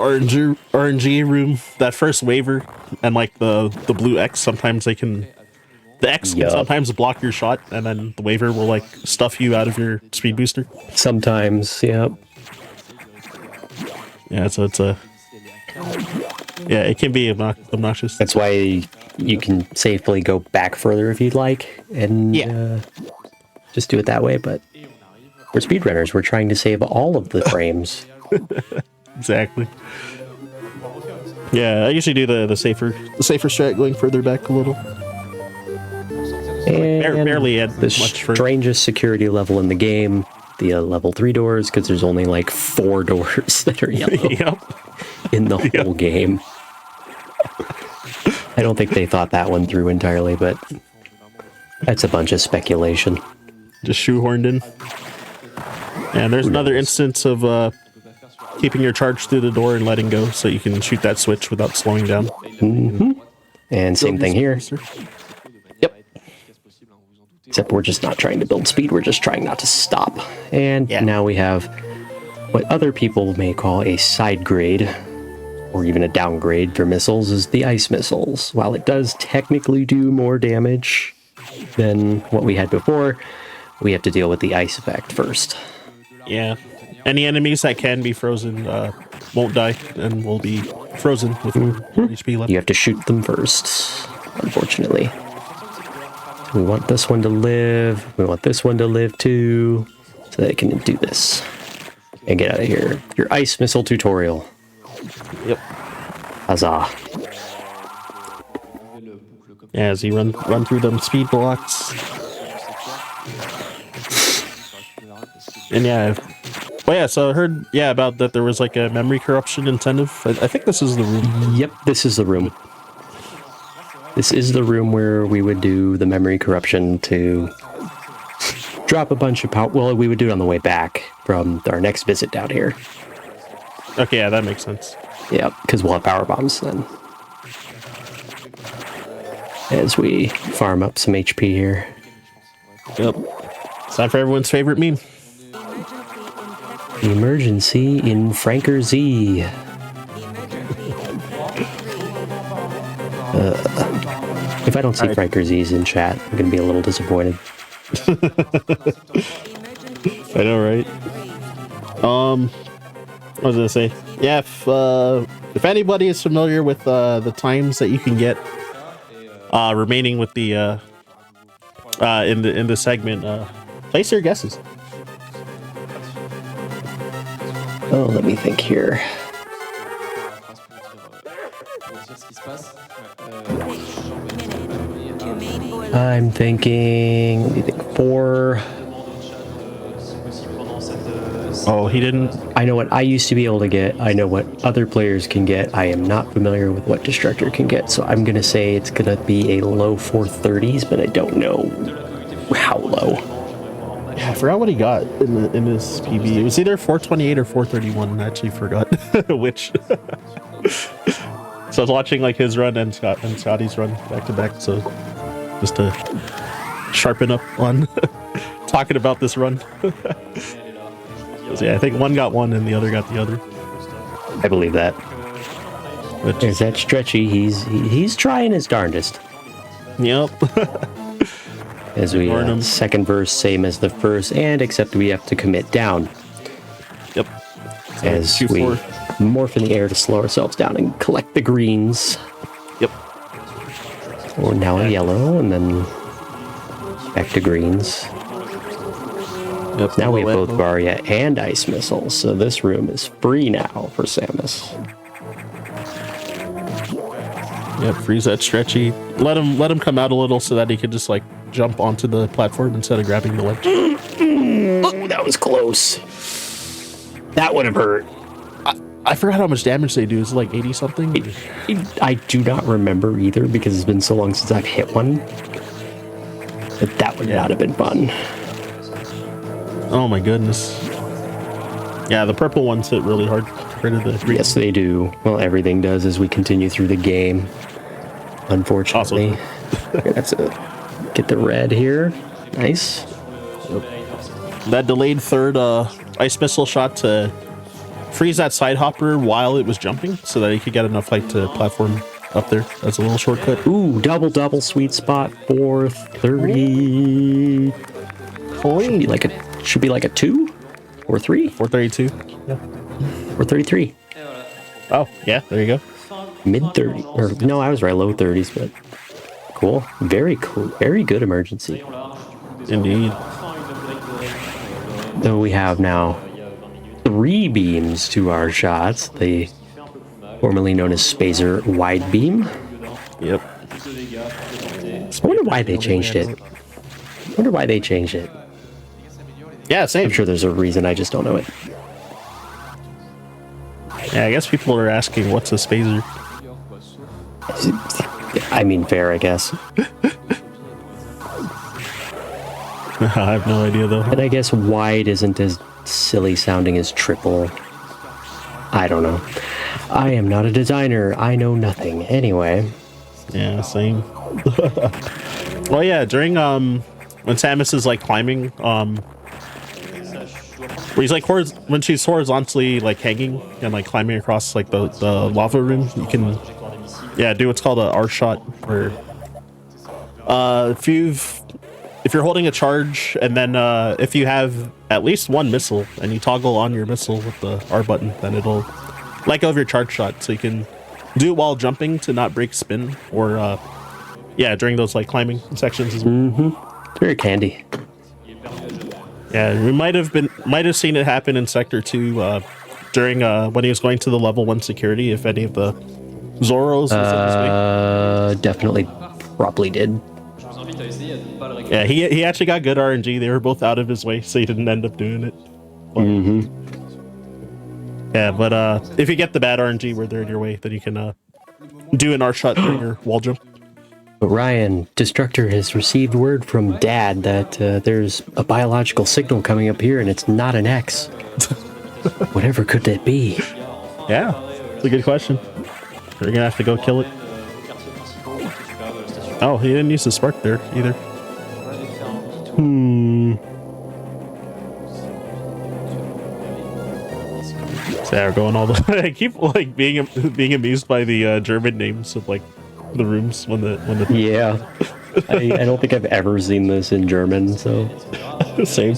Speaker 17: RNG room, that first waiver, and like the blue X, sometimes they can... The X can sometimes block your shot, and then the waiver will like stuff you out of your speed booster.
Speaker 16: Sometimes, yeah.
Speaker 17: Yeah, so it's a... Yeah, it can be obnoxious.
Speaker 16: That's why you can safely go back further if you'd like, and just do it that way, but we're speedrunners. We're trying to save all of the frames.
Speaker 17: Exactly. Yeah, I usually do the safer strat, going further back a little.
Speaker 16: And
Speaker 17: barely at
Speaker 16: the strangest security level in the game, the level 3 doors, because there's only like 4 doors that are yellow in the whole game. I don't think they thought that one through entirely, but that's a bunch of speculation.
Speaker 17: Just shoehorned in. And there's another instance of keeping your charge through the door and letting go, so you can shoot that switch without slowing down.
Speaker 16: And same thing here. Except we're just not trying to build speed, we're just trying not to stop. And now we have what other people may call a side grade, or even a downgrade for missiles, is the ice missiles. While it does technically do more damage than what we had before, we have to deal with the ice effect first.
Speaker 17: Yeah. Any enemies that can be frozen won't die and will be frozen with HP left.
Speaker 16: You have to shoot them first, unfortunately. We want this one to live. We want this one to live too, so they can do this. And get out of here. Your ice missile tutorial.
Speaker 17: Yep.
Speaker 16: Huzzah.
Speaker 17: Yeah, as he run through them speed blocks. And yeah, well, yeah. So I heard about that there was like a memory corruption incentive. I think this is the room.
Speaker 16: Yep, this is the room. This is the room where we would do the memory corruption to drop a bunch of power. Well, we would do it on the way back from our next visit down here.
Speaker 17: Okay, yeah, that makes sense.
Speaker 16: Yeah, because we'll have power bombs then. As we farm up some HP here.
Speaker 17: Yep. It's time for everyone's favorite meme.
Speaker 16: Emergency in Franker Z. If I don't see Franker Z's in chat, I'm going to be a little disappointed.
Speaker 17: I know, right? What was I gonna say? Yeah, if anybody is familiar with the times that you can get remaining with the in the segment, place your guesses.
Speaker 16: Oh, let me think here. I'm thinking, let me think, 4.
Speaker 17: Oh, he didn't.
Speaker 16: I know what I used to be able to get. I know what other players can get. I am not familiar with what Destructor can get, so I'm going to say it's going to be a low 430s, but I don't know how low.
Speaker 17: Yeah, I forgot what he got in this PB. It was either 428 or 431. I actually forgot which. So I was watching like his run and Scotty's run back to back, so just to sharpen up on talking about this run. Yeah, I think one got one and the other got the other.
Speaker 16: I believe that.
Speaker 17: But
Speaker 16: there's that Stretchy. He's trying his darndest.
Speaker 17: Yep.
Speaker 16: As we second verse, same as the first, and except we have to commit down.
Speaker 17: Yep. So
Speaker 16: as we morph in the air to slow ourselves down and collect the greens.
Speaker 17: Yep.
Speaker 16: Or now a yellow, and then back to greens.
Speaker 17: Yep,
Speaker 16: now we have both Varia and Ice Missiles, so this room is free now for Samus.
Speaker 17: Yep, freeze that Stretchy. Let him come out a little so that he could just like jump onto the platform instead of grabbing the ledge.
Speaker 16: Oh, that was close. That would have hurt.
Speaker 17: I forgot how much damage they do. Is it like 80 something?
Speaker 16: I do not remember either because it's been so long since I've hit one. But that would not have been fun.
Speaker 17: Oh my goodness. Yeah, the purple ones hit really hard compared to the green.
Speaker 16: Yes, they do. Well, everything does as we continue through the game. Unfortunately. We're gonna have to get the red here. Nice.
Speaker 17: Yep. That delayed third ice missile shot to freeze that side hopper while it was jumping so that he could get enough height to platform up there. That's a little shortcut.
Speaker 16: Ooh, double sweet spot 430. Should be like a 2 or 3?
Speaker 17: 432. Yeah.
Speaker 16: 433.
Speaker 17: Oh, yeah, there you go.
Speaker 16: Mid 30. Or no, I was right, low 30s, but cool. Very cool. Very good emergency.
Speaker 17: Indeed.
Speaker 16: Though we have now 3 beams to our shots, the formerly known as Spazer wide beam.
Speaker 17: Yep.
Speaker 16: I wonder why they changed it.
Speaker 17: Yeah, same.
Speaker 16: I'm sure there's a reason, I just don't know it.
Speaker 17: Yeah, I guess people are asking what's a Spazer.
Speaker 16: I mean, fair, I guess.
Speaker 17: I have no idea though.
Speaker 16: And I guess wide isn't as silly sounding as triple. I don't know. I am not a designer. I know nothing. Anyway.
Speaker 17: Yeah, same. Well, yeah, during when Samus is like climbing, where he's like when she's horizontally like hanging and like climbing across like the lava room, you can do what's called a R shot, where if you're holding a charge and then if you have at least one missile and you toggle on your missile with the R button, then it'll let go of your charge shot, so you can do it while jumping to not break spin, or during those like climbing sections as well.
Speaker 16: Very candy.
Speaker 17: Yeah, we might have seen it happen in Sector 2 during when he was going to the level 1 security, if any of the Zoros
Speaker 16: definitely probably did.
Speaker 17: Yeah, he actually got good RNG. They were both out of his way, so he didn't end up doing it. But, yeah, but if you get the bad RNG where they're in your way, then you can do an R shot during your wall jump.
Speaker 16: But Ryan, Destructor has received word from Dad that there's a biological signal coming up here and it's not an X. Whatever could that be?
Speaker 17: Yeah, it's a good question. We're gonna have to go kill it. Oh, he didn't use the spark there either. So yeah, we're going all the. I keep like being amused by the German names of like the rooms when the.
Speaker 16: Yeah, I don't think I've ever seen this in German. So
Speaker 17: same.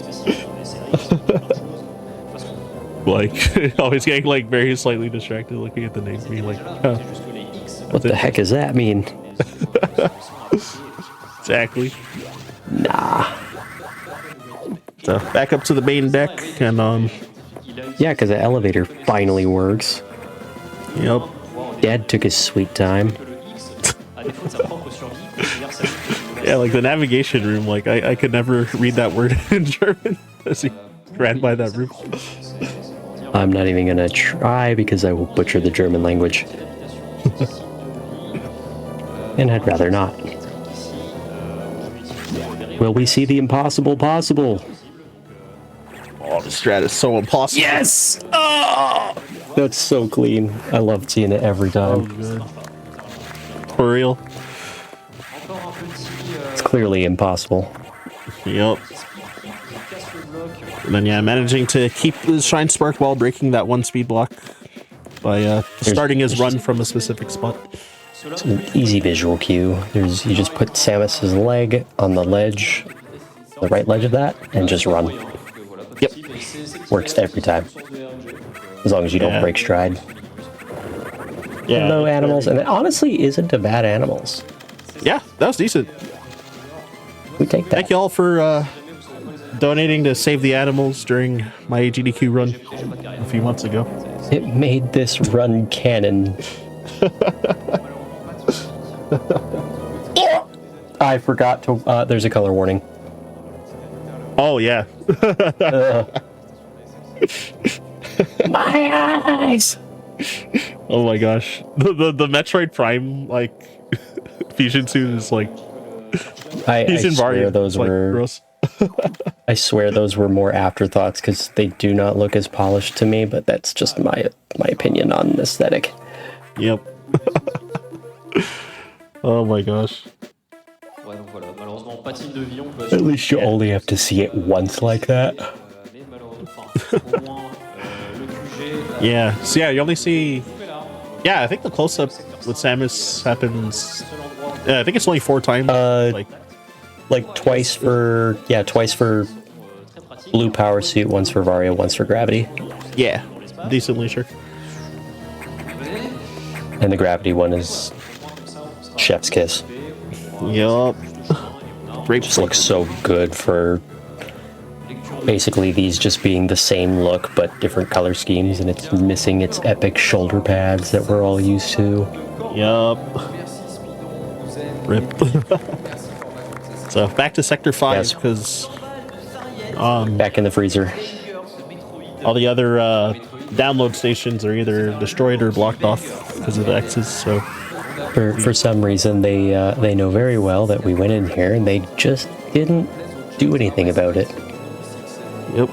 Speaker 17: Like always getting like very slightly distracted looking at the name, being like, huh,
Speaker 16: what the heck does that mean?
Speaker 17: Exactly.
Speaker 16: Nah.
Speaker 17: So back up to the main deck and
Speaker 16: yeah, because the elevator finally works.
Speaker 17: Yep.
Speaker 16: Dad took his sweet time.
Speaker 17: Yeah, like the navigation room, like I could never read that word in German as he ran by that room.
Speaker 16: I'm not even gonna try because I will butcher the German language. And I'd rather not. Will we see the impossible possible?
Speaker 17: Oh, the strat is so impossible.
Speaker 16: Yes! Oh! That's so clean. I love seeing it every time.
Speaker 17: Oh, for real.
Speaker 16: It's clearly impossible.
Speaker 17: Yep. And then yeah, managing to keep the Shine Spark while breaking that one speed block by starting his run from a specific spot.
Speaker 16: It's an easy visual cue. You just put Samus's leg on the ledge, the right ledge of that, and just run.
Speaker 17: Yep.
Speaker 16: Works every time. As long as you don't break stride.
Speaker 17: Yeah.
Speaker 16: Hello, animals. And it honestly isn't a bad animals.
Speaker 17: Yeah, that was decent.
Speaker 16: We take that.
Speaker 17: Thank you all for donating to save the animals during my GDQ run a few months ago.
Speaker 16: It made this run canon. I forgot to. There's a color warning.
Speaker 17: Oh yeah.
Speaker 16: My eyes.
Speaker 17: Oh my gosh. The Metroid Prime like fusion suit is like.
Speaker 16: I swear those
Speaker 17: like,
Speaker 16: were.
Speaker 17: Gross.
Speaker 16: I swear those were more afterthoughts because they do not look as polished to me, but that's just my opinion on aesthetic.
Speaker 17: Yep. Oh my gosh.
Speaker 16: At least you only have to see it once like that.
Speaker 17: Yeah. So yeah, you only see. Yeah, I think the close-up with Samus happens. I think it's only 4 times.
Speaker 16: Like twice for blue power suit, once for Varia, once for Gravity.
Speaker 17: Yeah, decently sure.
Speaker 16: And the Gravity one is Chef's Kiss.
Speaker 17: Yup.
Speaker 16: Just looks so good for basically these just being the same look but different color schemes, and it's missing its epic shoulder pads that we're all used to.
Speaker 17: Yup. Rip. So back to Sector 5 because
Speaker 16: back in the freezer.
Speaker 17: All the other download stations are either destroyed or blocked off because of the X's. So
Speaker 16: for some reason they know very well that we went in here and they just didn't do anything about it.
Speaker 17: Yep.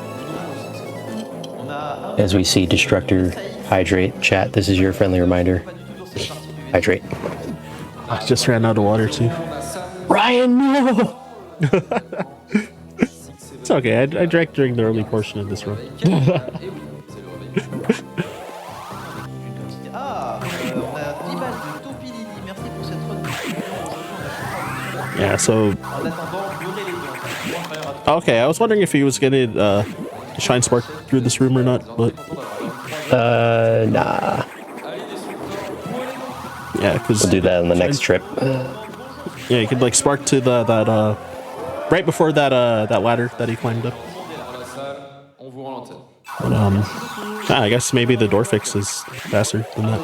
Speaker 16: As we see Destructor hydrate. Chat, this is your friendly reminder. Hydrate.
Speaker 17: I just ran out of water too.
Speaker 16: Ryan, no!
Speaker 17: It's okay, I drank during the early portion of this run. Yeah, so... Okay, I was wondering if he was gonna Shine Spark through this room or not, but...
Speaker 16: Nah.
Speaker 17: Yeah, because...
Speaker 16: We'll do that on the next trip.
Speaker 17: Yeah, you could like spark to that right before that that ladder that he climbed up. But I guess maybe the door fix is faster than that.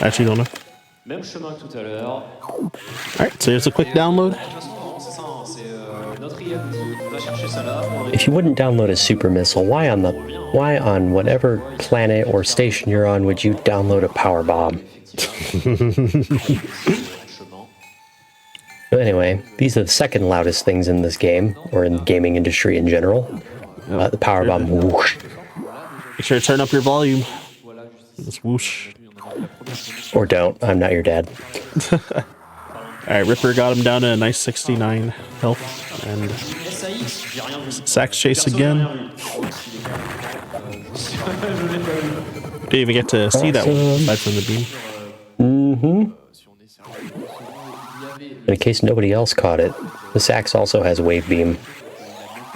Speaker 17: I actually don't know.
Speaker 11: Même chemin que tout à l'heure.
Speaker 17: Alright, so here's a quick download.
Speaker 16: If you wouldn't download a super missile, why on whatever planet or station you're on would you download a power bomb? But anyway, these are the second loudest things in this game, or in the gaming industry in general. The power bomb whoosh.
Speaker 17: Make sure to turn up your volume. This whoosh.
Speaker 16: Or don't. I'm not your dad.
Speaker 17: Alright, Ripper got him down to a nice 69 health. And Sax chase again. Didn't even get to see that one aside from the beam.
Speaker 16: Mm-hmm. In case nobody else caught it, the Sax also has wave beam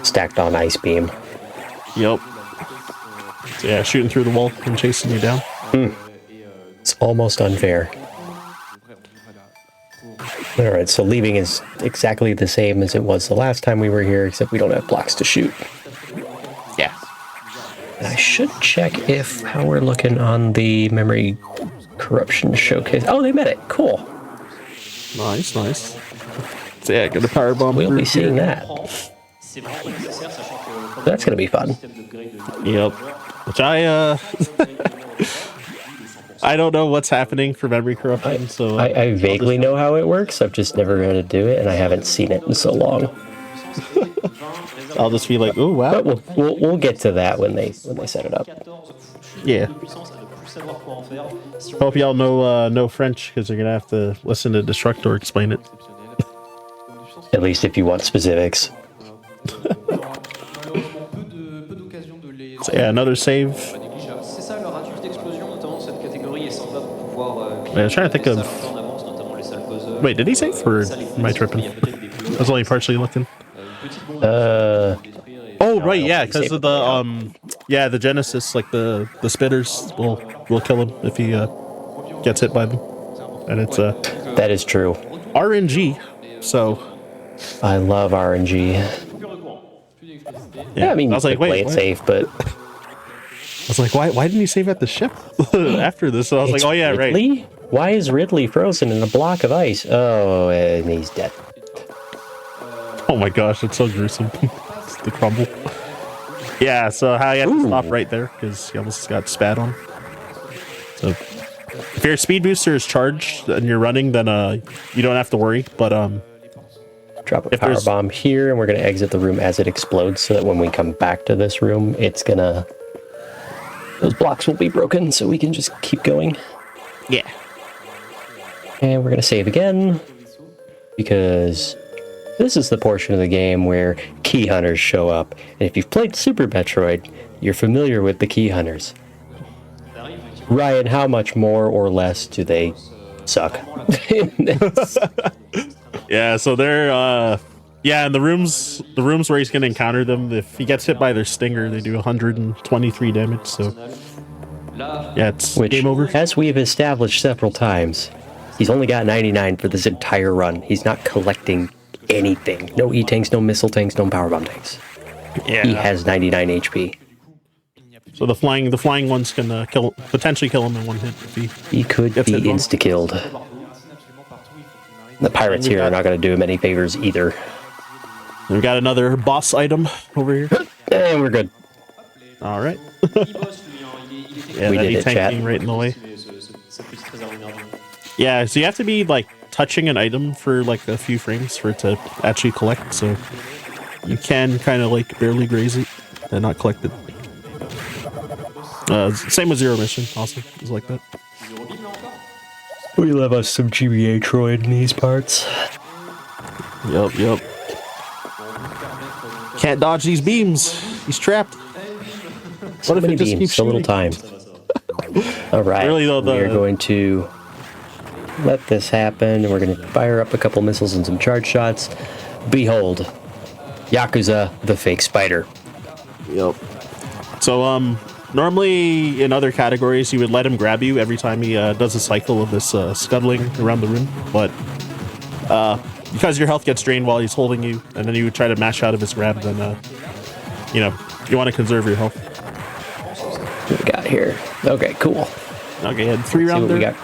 Speaker 16: stacked on ice beam.
Speaker 17: Yep. So yeah, shooting through the wall and chasing you down.
Speaker 16: It's almost unfair. Alright, so leaving is exactly the same as it was the last time we were here, except we don't have blocks to shoot.
Speaker 17: Yeah.
Speaker 16: And I should check how we're looking on the memory corruption showcase. Oh, they met it. Cool.
Speaker 17: Nice, nice. So yeah, get a power bomb.
Speaker 16: We'll be seeing that. That's gonna be fun.
Speaker 17: Yep. Which I don't know what's happening for memory corruption, so
Speaker 16: I vaguely know how it works. I've just never had to do it, and I haven't seen it in so long.
Speaker 17: I'll just be like, oh wow.
Speaker 16: But we'll get to that when they set it up.
Speaker 17: Yeah. Hope y'all know French, because you're gonna have to listen to Destructor explain it.
Speaker 16: At least if you want specifics.
Speaker 17: So yeah, another save. I was trying to think of. Wait, did he save or am I tripping? I was only partially looking. Oh right, yeah, because of the Genesis, like the spitters will kill him if he gets hit by them, and it's
Speaker 16: that is true.
Speaker 17: RNG, so
Speaker 16: I love RNG. Yeah, I mean, I was like, play it safe, but
Speaker 17: I was like, why didn't he save at the ship after this? So I was like, oh yeah,
Speaker 16: Ridley?
Speaker 17: right.
Speaker 16: Why is Ridley frozen in a block of ice? Oh, and he's dead.
Speaker 17: Oh my gosh, it's so gruesome. It's the crumble. Yeah, so how you have to stop right there because he almost got spat on. So if your speed booster is charged and you're running, then you don't have to worry. But
Speaker 16: drop a power bomb here, and we're gonna exit the room as it explodes, so that when we come back to this room, those blocks will be broken, so we can just keep going.
Speaker 17: Yeah.
Speaker 16: And we're gonna save again because this is the portion of the game where key hunters show up. And if you've played Super Metroid, you're familiar with the key hunters. Ryan, how much more or less do they suck?
Speaker 17: Yeah, so they're in the rooms where he's gonna encounter them, if he gets hit by their stinger, they do 123 damage, so yeah, it's game over.
Speaker 16: As we've established several times, he's only got 99 for this entire run. He's not collecting anything. No E-tanks, no missile tanks, no power bomb tanks.
Speaker 17: Yeah.
Speaker 16: He has 99 HP.
Speaker 17: So the flying ones can potentially kill him in one hit if
Speaker 16: he could be insta-killed. The pirates here are not going to do him any favors either.
Speaker 17: We've got another boss item over here.
Speaker 16: And we're good.
Speaker 17: All right. Yeah,
Speaker 16: we did it, chat.
Speaker 17: Right in the way. Yeah, so you have to be like touching an item for like a few frames for it to actually collect. So you can kind of like barely graze it and not collect it. Same with Zero Mission, also is like that.
Speaker 16: We love us some GBA Troid in these parts.
Speaker 17: Yep. Can't dodge these beams. He's trapped.
Speaker 16: So many beams, so little time. All right,
Speaker 17: really, though,
Speaker 16: we are going to let this happen, and we're going to fire up a couple missiles and some charge shots. Behold, Yakuza, the fake spider.
Speaker 17: Yep. So, normally in other categories, you would let him grab you every time he does a cycle of this scuttling around the room, but because your health gets drained while he's holding you, and then you would try to mash out of his grab, then you want to conserve your health.
Speaker 16: What we got here? Okay, cool.
Speaker 17: Okay, had 3 rounds there.
Speaker 16: We got.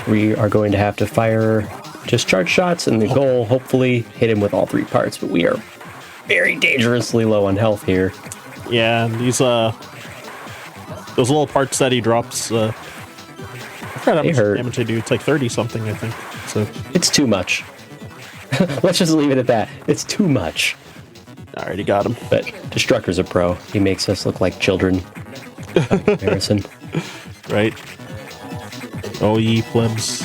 Speaker 16: we are going to have to fire just charge shots, and the goal, hopefully, hit him with all 3 parts. But we are very dangerously low on health here.
Speaker 17: Yeah, and these those little parts that he drops, I forgot how much damage they do. It's like 30 something, I think. So
Speaker 16: it's too much. Let's just leave it at that. It's too much.
Speaker 17: I already got him.
Speaker 16: But Destructor's a pro. He makes us look like children. Comparison.
Speaker 17: Right. Oh, ye plebs.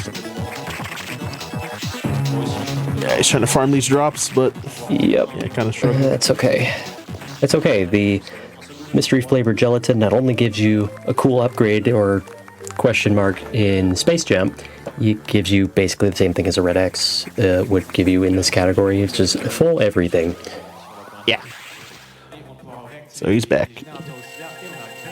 Speaker 17: Yeah, he's trying to farm these drops, but
Speaker 16: yep.
Speaker 17: Yeah, kind of struggling.
Speaker 16: That's okay. It's okay. The mystery flavored gelatin not only gives you a cool upgrade or question mark in Space Jam, it gives you basically the same thing as a Red X would give you in this category. It's just full everything.
Speaker 17: Yeah. So he's back.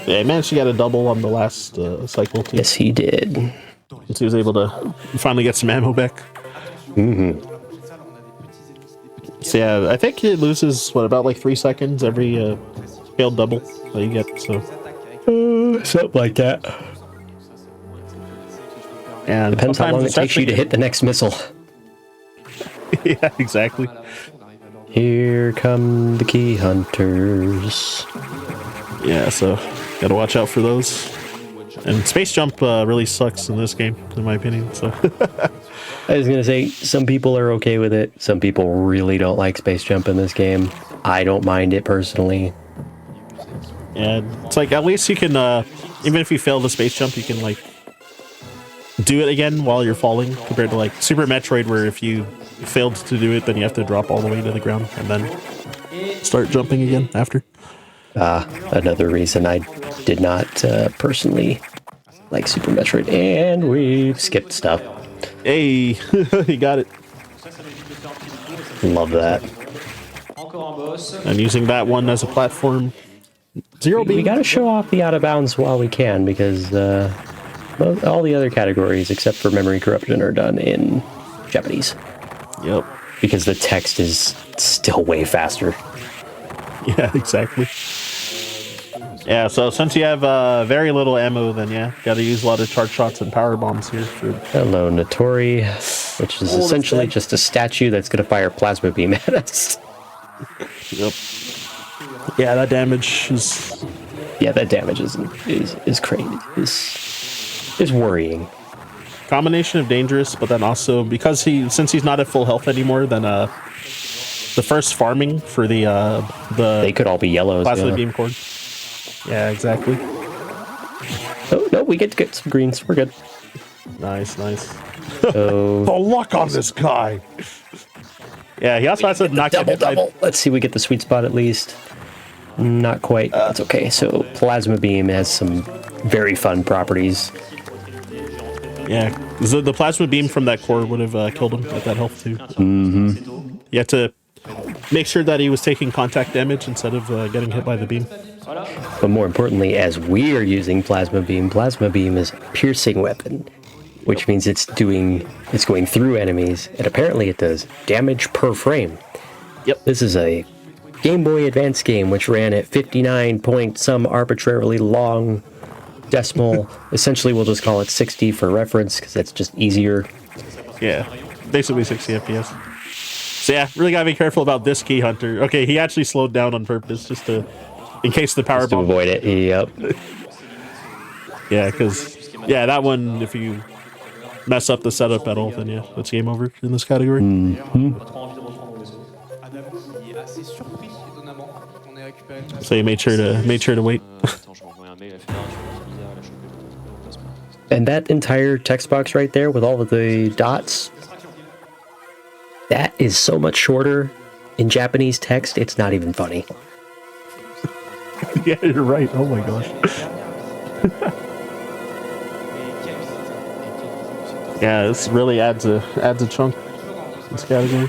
Speaker 17: Yeah, he managed to get a double on the last cycle too.
Speaker 16: Yes, he did.
Speaker 17: So he was able to finally get some ammo back.
Speaker 16: Mm-hmm.
Speaker 17: So yeah, I think it loses, what, about like 3 seconds every failed double that you get, so.
Speaker 16: Something like that.
Speaker 17: And
Speaker 16: depends how long it takes you to hit the next missile.
Speaker 17: Yeah, exactly.
Speaker 16: Here come the key hunters.
Speaker 17: Yeah, so gotta watch out for those. And space jump really sucks in this game, in my opinion. So
Speaker 16: I was gonna say, some people are okay with it. Some people really don't like space jump in this game. I don't mind it personally.
Speaker 17: And it's like, at least you can, even if you fail the space jump, you can like do it again while you're falling, compared to like Super Metroid, where if you failed to do it, then you have to drop all the way to the ground and then start jumping again after.
Speaker 16: Another reason I did not personally like Super Metroid, and we've skipped stuff.
Speaker 17: Hey, you got it.
Speaker 16: Love that.
Speaker 17: And using that one as a platform. Zero beam.
Speaker 16: We gotta show off the out of bounds while we can, because all the other categories except for memory corruption are done in Japanese.
Speaker 17: Yep.
Speaker 16: Because the text is still way faster.
Speaker 17: Yeah, exactly. Yeah, so since you have very little ammo, then yeah, gotta use a lot of charge shots and power bombs here.
Speaker 16: Hello, Notori, which is essentially just a statue that's gonna fire plasma beam at us.
Speaker 17: Yep. Yeah, that damage is.
Speaker 16: Yeah, that damage is crazy. Is worrying.
Speaker 17: Combination of dangerous, but then also because since he's not at full health anymore, then the first farming for the
Speaker 16: they could all be yellows.
Speaker 17: Plasma beam cord. Yeah, exactly.
Speaker 16: Oh no, we get to get some greens. We're good.
Speaker 17: Nice.
Speaker 16: So
Speaker 17: the luck on this guy. Yeah, he also has to knock
Speaker 16: double. Let's see, we get the sweet spot at least. Not quite. That's okay. So plasma beam has some very fun properties.
Speaker 17: Yeah, the plasma beam from that core would have killed him at that health too.
Speaker 16: Mm-hmm.
Speaker 17: You had to make sure that he was taking contact damage instead of getting hit by the beam.
Speaker 16: But more importantly, as we are using plasma beam is a piercing weapon, which means it's going through enemies, and apparently it does damage per frame.
Speaker 17: Yep.
Speaker 16: This is a Game Boy Advance game which ran at 59 point some arbitrarily long decimal. Essentially, we'll just call it 60 for reference because that's just easier.
Speaker 17: Yeah, basically 60 FPS. So yeah, really gotta be careful about this key hunter. Okay, he actually slowed down on purpose just in case the power bomb.
Speaker 16: To avoid it. Yep.
Speaker 17: Yeah, because that one, if you mess up the setup at all, then yeah, that's game over in this category. So you made sure to wait.
Speaker 16: And that entire text box right there with all of the dots, that is so much shorter in Japanese text, it's not even funny.
Speaker 17: Yeah, you're right. Oh my gosh. Yeah, this really adds a chunk in this category.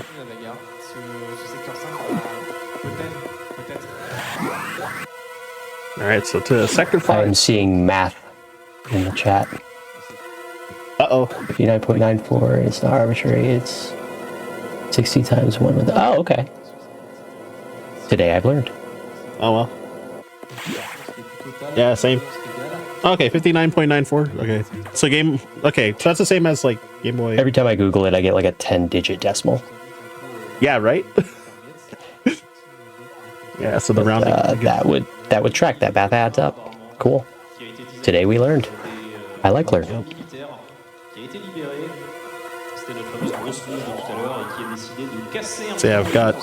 Speaker 17: Alright, so to sector 5.
Speaker 16: I'm seeing math in the chat.
Speaker 17: Uh-oh.
Speaker 16: 59.94, it's not arbitrary, it's 60 times 1 with... Oh, okay. Today I've learned.
Speaker 17: Oh well. Yeah, same. Okay, 59.94. Okay, so game. Okay, so that's the same as like Game Boy.
Speaker 16: Every time I Google it, I get like a 10-digit decimal.
Speaker 17: Yeah, right. Yeah, so the rounding
Speaker 16: that would track. That math adds up. Cool. Today we learned. I like learning.
Speaker 17: So yeah, I've got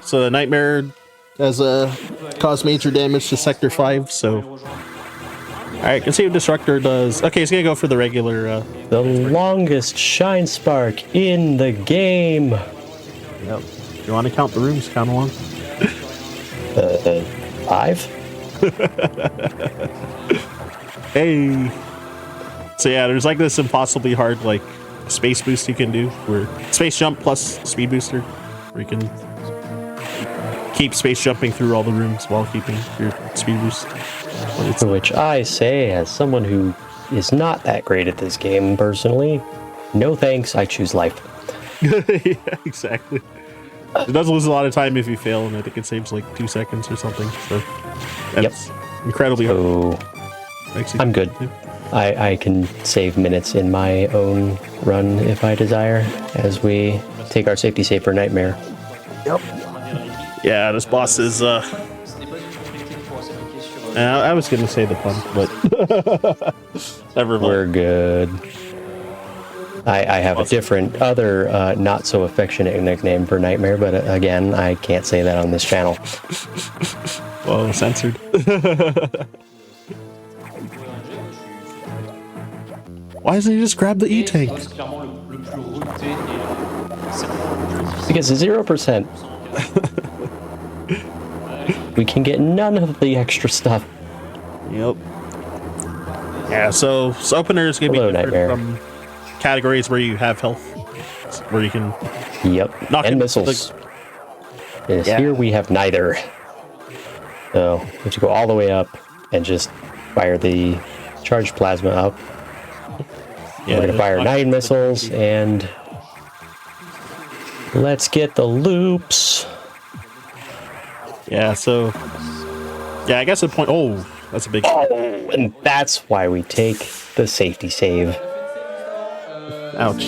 Speaker 17: so the Nightmare has caused major damage to Sector 5. So all right, let's see what Destructor does. Okay, he's gonna go for the regular.
Speaker 16: The longest shine spark in the game.
Speaker 17: Yep. You want to count the rooms? Count along.
Speaker 16: 5.
Speaker 17: Hey. So yeah, there's like this impossibly hard like space boost you can do, where space jump plus speed booster, where you can keep space jumping through all the rooms while keeping your speed boost.
Speaker 16: Which I say, as someone who is not that great at this game personally, no thanks, I choose life.
Speaker 17: Yeah, exactly. It does lose a lot of time if you fail, and I think it saves like 2 seconds or something. So that's incredibly hard.
Speaker 16: I'm good. I can save minutes in my own run if I desire, as we take our safety save for Nightmare.
Speaker 17: Yep. Yeah, this boss is I was gonna say the pun, but never mind.
Speaker 16: We're good. I have a different, other, not so affectionate nickname for Nightmare, but again, I can't say that on this channel.
Speaker 17: Whoa, censored. Why doesn't he just grab the E-tank?
Speaker 16: Because 0%. We can get none of the extra stuff.
Speaker 17: Yep. Yeah, so opener is gonna be different from categories where you have health, where you can knock
Speaker 16: and missiles. Here we have neither. So we have to go all the way up and just fire the charged plasma up. We're gonna fire 9 missiles and let's get the loops.
Speaker 17: Yeah, so I guess the point. Oh, that's a big.
Speaker 16: Oh, and that's why we take the safety save.
Speaker 17: Ouch.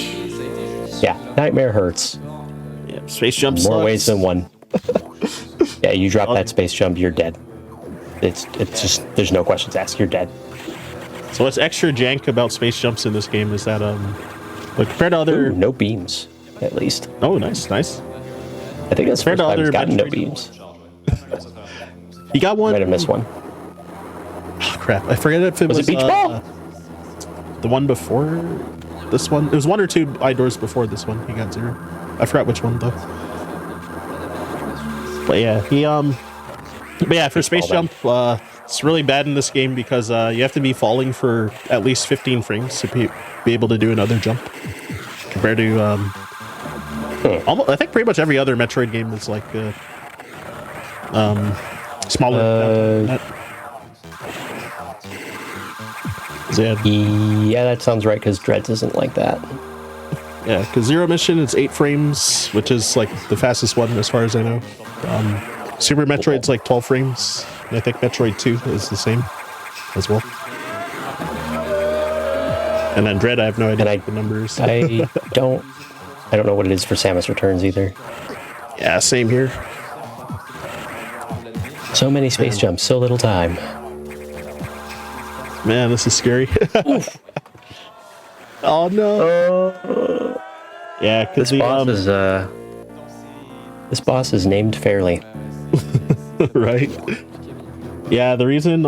Speaker 16: Yeah, Nightmare hurts.
Speaker 17: Yeah, space jump
Speaker 16: more ways than one. Yeah, you drop that space jump, you're dead. It's just there's no questions asked. You're dead.
Speaker 17: So what's extra jank about space jumps in this game is that like compared to other
Speaker 16: no beams at least.
Speaker 17: Oh, nice. I
Speaker 16: think that's
Speaker 17: compared to other
Speaker 16: gotten no beams.
Speaker 17: He got one.
Speaker 16: Might have missed one.
Speaker 17: Oh, crap! I forget if it was
Speaker 16: beach ball.
Speaker 17: The one before this one. It was 1 or 2 doors before this one. He got 0. I forgot which one though. But yeah, for space jump, it's really bad in this game because you have to be falling for at least 15 frames to be able to do another jump. Compared to almost, I think pretty much every other Metroid game is like smaller.
Speaker 16: Yeah, that sounds right because Dreads isn't like that.
Speaker 17: Yeah, because Zero Mission is 8 frames, which is like the fastest one as far as I know. Super Metroid's like 12 frames, and I think Metroid 2 is the same as well. And then Dread, I have no idea what the numbers.
Speaker 16: I don't know what it is for Samus Returns either.
Speaker 17: Yeah, same here.
Speaker 16: So many space jumps, so little time.
Speaker 17: Man, this is scary. Oh no! Yeah, because
Speaker 16: this boss is named fairly.
Speaker 17: Right? Yeah, the reason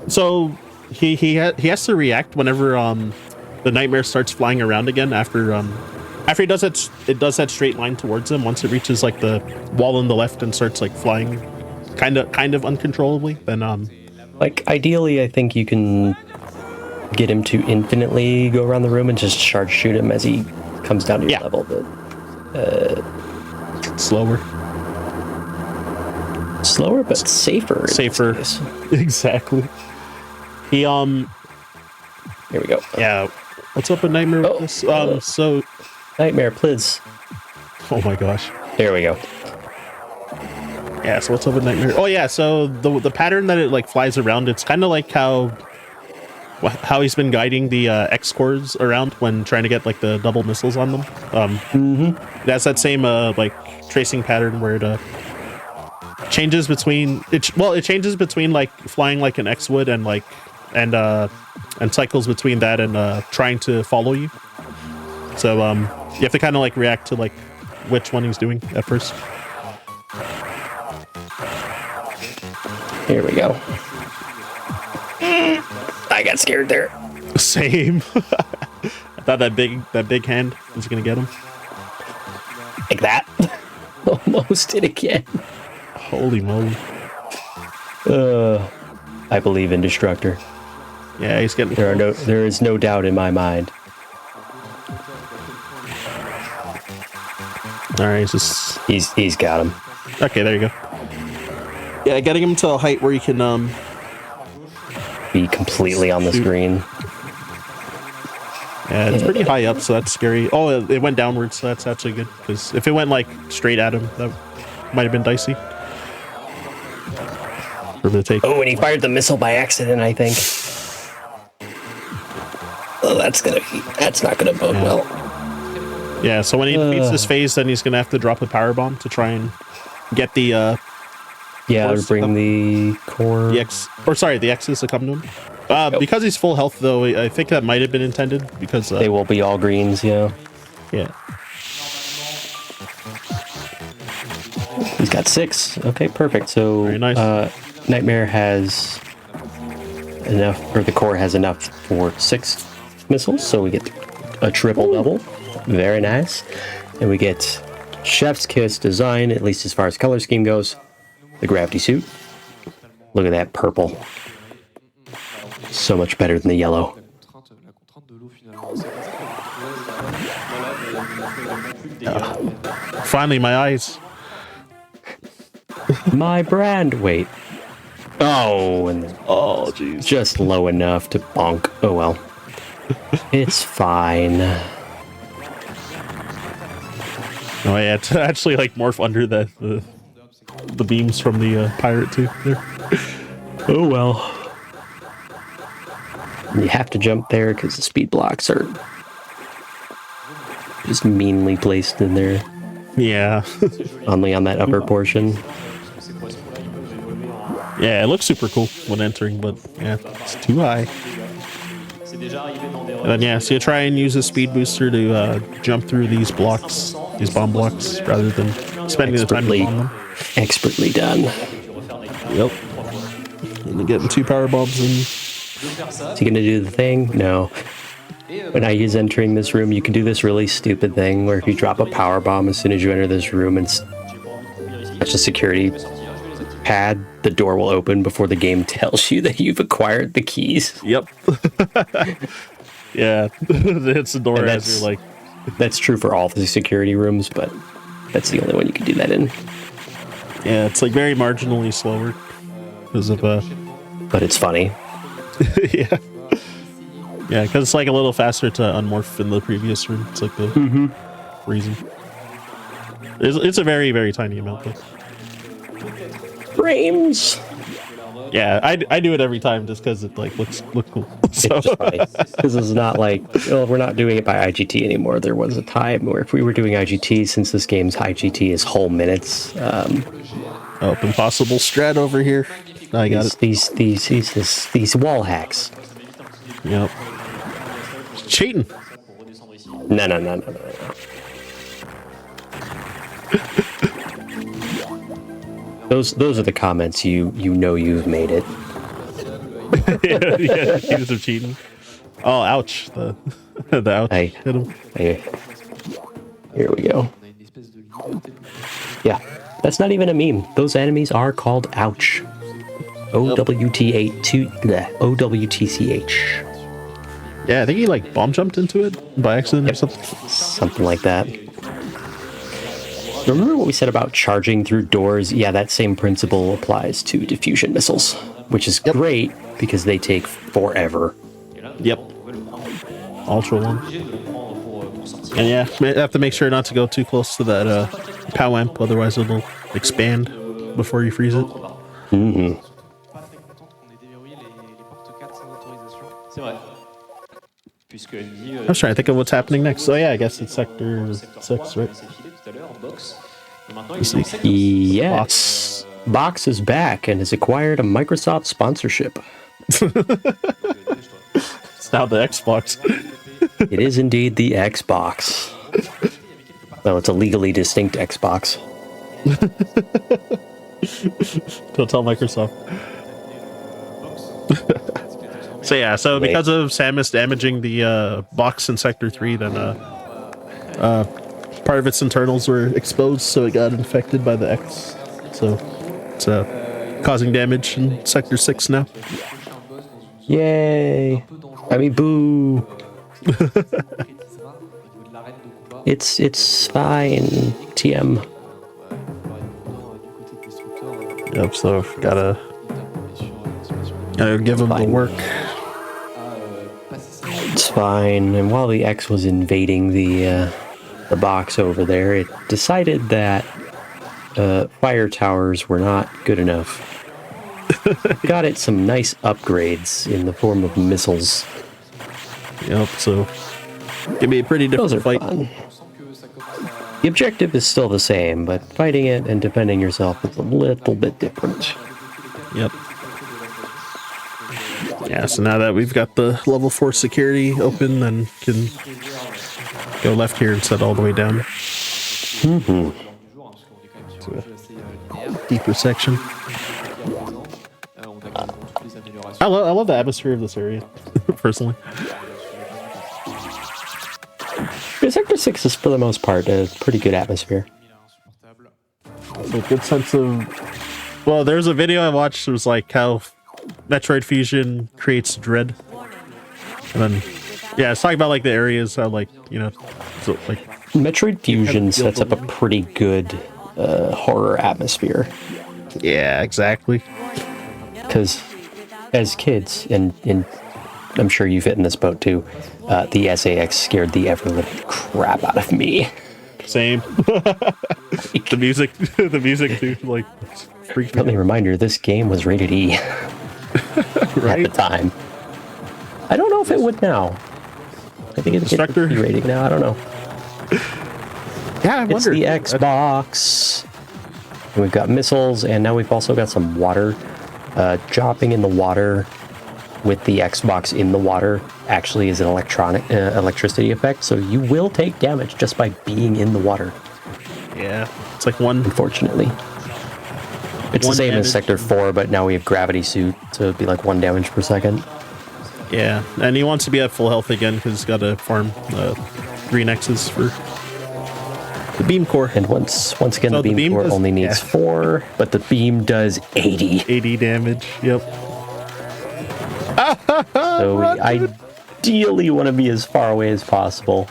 Speaker 17: so he has to react whenever the Nightmare starts flying around again after he does that straight line towards him. Once it reaches like the wall on the left and starts like flying kind of uncontrollably, then
Speaker 16: like ideally I think you can get him to infinitely go around the room and just charge shoot him as he comes down to your level, but
Speaker 17: slower
Speaker 16: but safer.
Speaker 17: Exactly. He
Speaker 16: here we go.
Speaker 17: Yeah, what's up with Nightmare with this? So
Speaker 16: Nightmare, please.
Speaker 17: Oh my gosh.
Speaker 16: There we go.
Speaker 17: Yeah, so what's up with Nightmare? Oh yeah, so the pattern that it like flies around, it's kind of like how how he's been guiding the X cores around when trying to get like the double missiles on them. That's that same like tracing pattern where it changes between it changes between like flying like an X would and like and cycles between that and trying to follow you. So you have to kind of like react to like which one he's doing at first.
Speaker 16: Here we go. I got scared there.
Speaker 17: Same. I thought that big hand was gonna get him.
Speaker 16: Like that. Almost did again.
Speaker 17: Holy moly.
Speaker 16: I believe in Destructor.
Speaker 17: Yeah, he's getting.
Speaker 16: There is no doubt in my mind.
Speaker 17: All right,
Speaker 16: he's got him.
Speaker 17: Okay, there you go. Yeah, getting him to a height where you can
Speaker 16: be completely on the screen.
Speaker 17: Yeah, it's pretty high up, so that's scary. Oh, it went downwards, so that's actually good. Because if it went like straight at him, that might have been dicey. For the take.
Speaker 16: Oh, and he fired the missile by accident, I think. Oh, that's not gonna bode well.
Speaker 17: Yeah, so when he defeats this phase, then he's gonna have to drop a power bomb to try and get the
Speaker 16: or bring the core.
Speaker 17: The X's to come to him. Because he's full health, though, I think that might have been intended because
Speaker 16: they will be all greens. Yeah.
Speaker 17: Yeah.
Speaker 16: He's got 6. Okay, perfect. So
Speaker 17: very nice.
Speaker 16: Nightmare has enough, or the core has enough for 6 missiles, so we get a triple double. Very nice. And we get Chef's Kiss design, at least as far as color scheme goes. The gravity suit. Look at that purple. So much better than the yellow.
Speaker 17: Finally, my eyes.
Speaker 16: My brand. Wait. Oh, and
Speaker 17: oh, jeez.
Speaker 16: Just low enough to bonk. Oh well. It's fine.
Speaker 17: Oh yeah, it's actually like morph under the beams from the pirate too. There.
Speaker 16: Oh well. You have to jump there because the speed blocks are just meanly placed in there.
Speaker 17: Yeah.
Speaker 16: Only on that upper portion.
Speaker 17: Yeah, it looks super cool when entering, but yeah, it's too high. And then yeah, so you try and use a speed booster to jump through these blocks, these bomb blocks, rather than spending the time to bomb them.
Speaker 16: Expertly done.
Speaker 17: Yep. And getting 2 power bombs in.
Speaker 16: Is he gonna do the thing? No. When I use entering this room, you can do this really stupid thing where if you drop a power bomb as soon as you enter this room and touch the security pad, the door will open before the game tells you that you've acquired the keys.
Speaker 17: Yep. Yeah, it hits the door as you're like.
Speaker 16: That's true for all the security rooms, but that's the only one you can do that in.
Speaker 17: Yeah, it's like very marginally slower because of
Speaker 16: But it's funny.
Speaker 17: Yeah. Yeah, because it's like a little faster to unmorph in the previous room. It's like the reason. It's a very, very tiny amount though.
Speaker 16: Frames.
Speaker 17: Yeah, I do it every time just because it like looks cool. So.
Speaker 16: It's just funny because it's not like, well, we're not doing it by IGT anymore. There was a time where if we were doing IGT, since this game's IGT is whole minutes.
Speaker 17: Oh, impossible strat over here. I got it.
Speaker 16: These wall hacks.
Speaker 17: Yep. Cheating.
Speaker 16: No. Those are the comments you know you've made it.
Speaker 17: Yeah, accused of cheating. Oh, ouch! The ouch hit him.
Speaker 16: Hey. Here we go. Yeah, that's not even a meme. Those enemies are called ouch. OWTCH.
Speaker 17: Yeah, I think he like bomb jumped into it by accident or something.
Speaker 16: Something like that. Remember what we said about charging through doors? Yeah, that same principle applies to diffusion missiles, which is great because they take forever.
Speaker 17: Yep. Ultra one. And yeah, have to make sure not to go too close to that POW amp, otherwise it'll expand before you freeze it.
Speaker 16: Mm-hmm.
Speaker 9: C'est vrai.
Speaker 17: I was trying to think of what's happening next. Oh yeah, I guess it's Sector 6, right?
Speaker 16: Yes. Box is back and has acquired a Microsoft sponsorship.
Speaker 17: It's now the Xbox.
Speaker 16: It is indeed the Xbox. Well, it's a legally distinct Xbox.
Speaker 17: Don't tell Microsoft. So yeah, so because of Samus damaging the box in Sector 3, then part of its internals were exposed, so it got infected by the X. So it's causing damage in Sector 6 now.
Speaker 16: Yay! I mean, boo! It's fine, TM.
Speaker 17: Yep, so gotta give him the work.
Speaker 16: It's fine. And while the X was invading the box over there, it decided that fire towers were not good enough. Got it some nice upgrades in the form of missiles.
Speaker 17: Yep, so it can be a pretty difficult fight.
Speaker 16: Fun. The objective is still the same, but fighting it and defending yourself is a little bit different.
Speaker 17: Yep. Yeah, so now that we've got the level 4 security open, then can go left here instead all the way down.
Speaker 16: Mm-hmm.
Speaker 17: To a deeper section. I love the atmosphere of this area, personally.
Speaker 16: Yeah, Sector 6 is, for the most part, a pretty good atmosphere.
Speaker 17: It's a good sense of... Well, there's a video I watched, it was like how Metroid Fusion creates dread. And then, yeah, it's talking about like the areas, how like, you know, so like...
Speaker 16: Metroid Fusion sets up a pretty good horror atmosphere.
Speaker 17: Yeah, exactly.
Speaker 16: Because as kids, and I'm sure you fit in this boat too, the SAX scared the ever-living crap out of me.
Speaker 17: Same. The music too, like, freaked me out.
Speaker 16: Friendly reminder, this game was rated E
Speaker 17: Right?
Speaker 16: at the time. I don't know if it would now. I think it's a B rating now, I don't know.
Speaker 17: Yeah, I wonder.
Speaker 16: It's the Xbox. And we've got missiles, and now we've also got some water. Dropping in the water with the Xbox in the water actually is an electricity effect, so you will take damage just by being in the water.
Speaker 17: Yeah, it's like one...
Speaker 16: Unfortunately. It's the same as Sector 4, but now we have gravity suit, so it'd be like 1 damage per second.
Speaker 17: Yeah, and he wants to be at full health again because he's got to farm green X's for the beam core.
Speaker 16: And once again, the beam core only needs 4, but the beam does 80.
Speaker 17: 80 damage, yep.
Speaker 16: So we ideally want to be as far away as possible.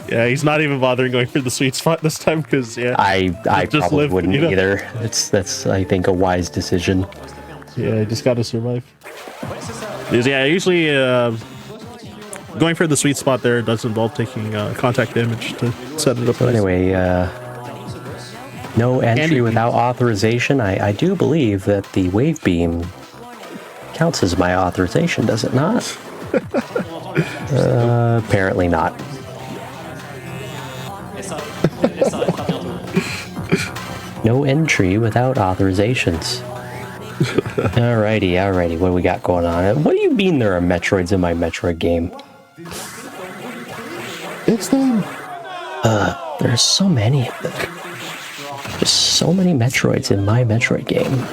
Speaker 17: Yeah, he's not even bothering going for the sweet spot this time because, yeah.
Speaker 16: I
Speaker 17: just
Speaker 16: probably
Speaker 17: live,
Speaker 16: wouldn't
Speaker 17: you know?
Speaker 16: either. That's, I think, a wise decision.
Speaker 17: Yeah, I just got to survive. Because, yeah, usually going for the sweet spot there does involve taking contact damage to set it up.
Speaker 16: So anyway, no entry without authorization. I do believe that the wave beam counts as my authorization, does it not? Apparently not. No entry without authorizations. Alrighty. What do we got going on? What do you mean there are Metroids in my Metroid game?
Speaker 17: It's them.
Speaker 16: There's so many of them. There's so many Metroids in my Metroid game.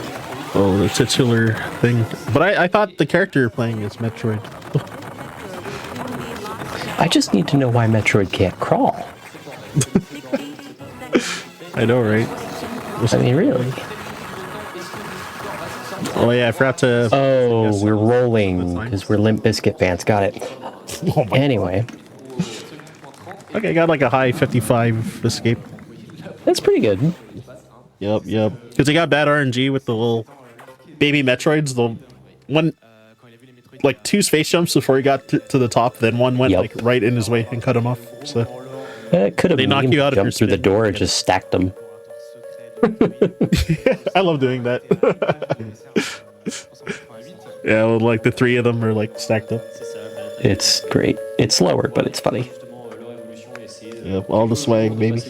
Speaker 17: Oh, the titular thing. But I thought the character you're playing is Metroid.
Speaker 16: I just need to know why Metroid can't crawl.
Speaker 17: I know, right?
Speaker 16: I mean, really?
Speaker 17: Oh yeah, I forgot to...
Speaker 16: Oh, we're rolling because we're Limp Bizkit fans. Got it.
Speaker 17: Oh my
Speaker 16: anyway.
Speaker 17: Okay, got like a high 55 escape.
Speaker 16: That's pretty good.
Speaker 17: Yep. Because they got bad RNG with the little baby Metroids. The one, like 2 space jumps before he got to the top, then one went like right in his way and cut him off. So
Speaker 16: it could have
Speaker 17: they knock you out
Speaker 16: jumped through the door and just stacked them.
Speaker 17: I love doing that. Yeah, well, like the 3 of them are like stacked up.
Speaker 16: It's great. It's slower, but it's funny.
Speaker 17: Yep, all the swag, baby.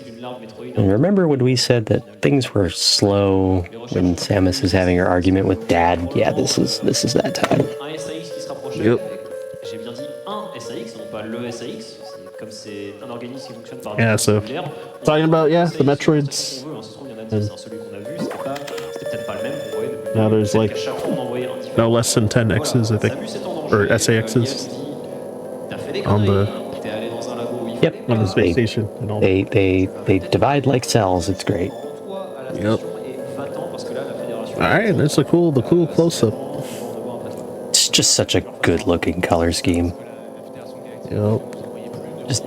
Speaker 16: And remember when we said that things were slow when Samus is having her argument with Dad? Yeah, this is that time.
Speaker 17: Yep. Yeah, so talking about the Metroids. And now there's like no less than 10 X's, I think, or SAXs on the on the space station and all.
Speaker 16: They divide like cells. It's great.
Speaker 17: Yep. All right, that's the cool close up.
Speaker 16: It's just such a good looking color scheme.
Speaker 17: Yep.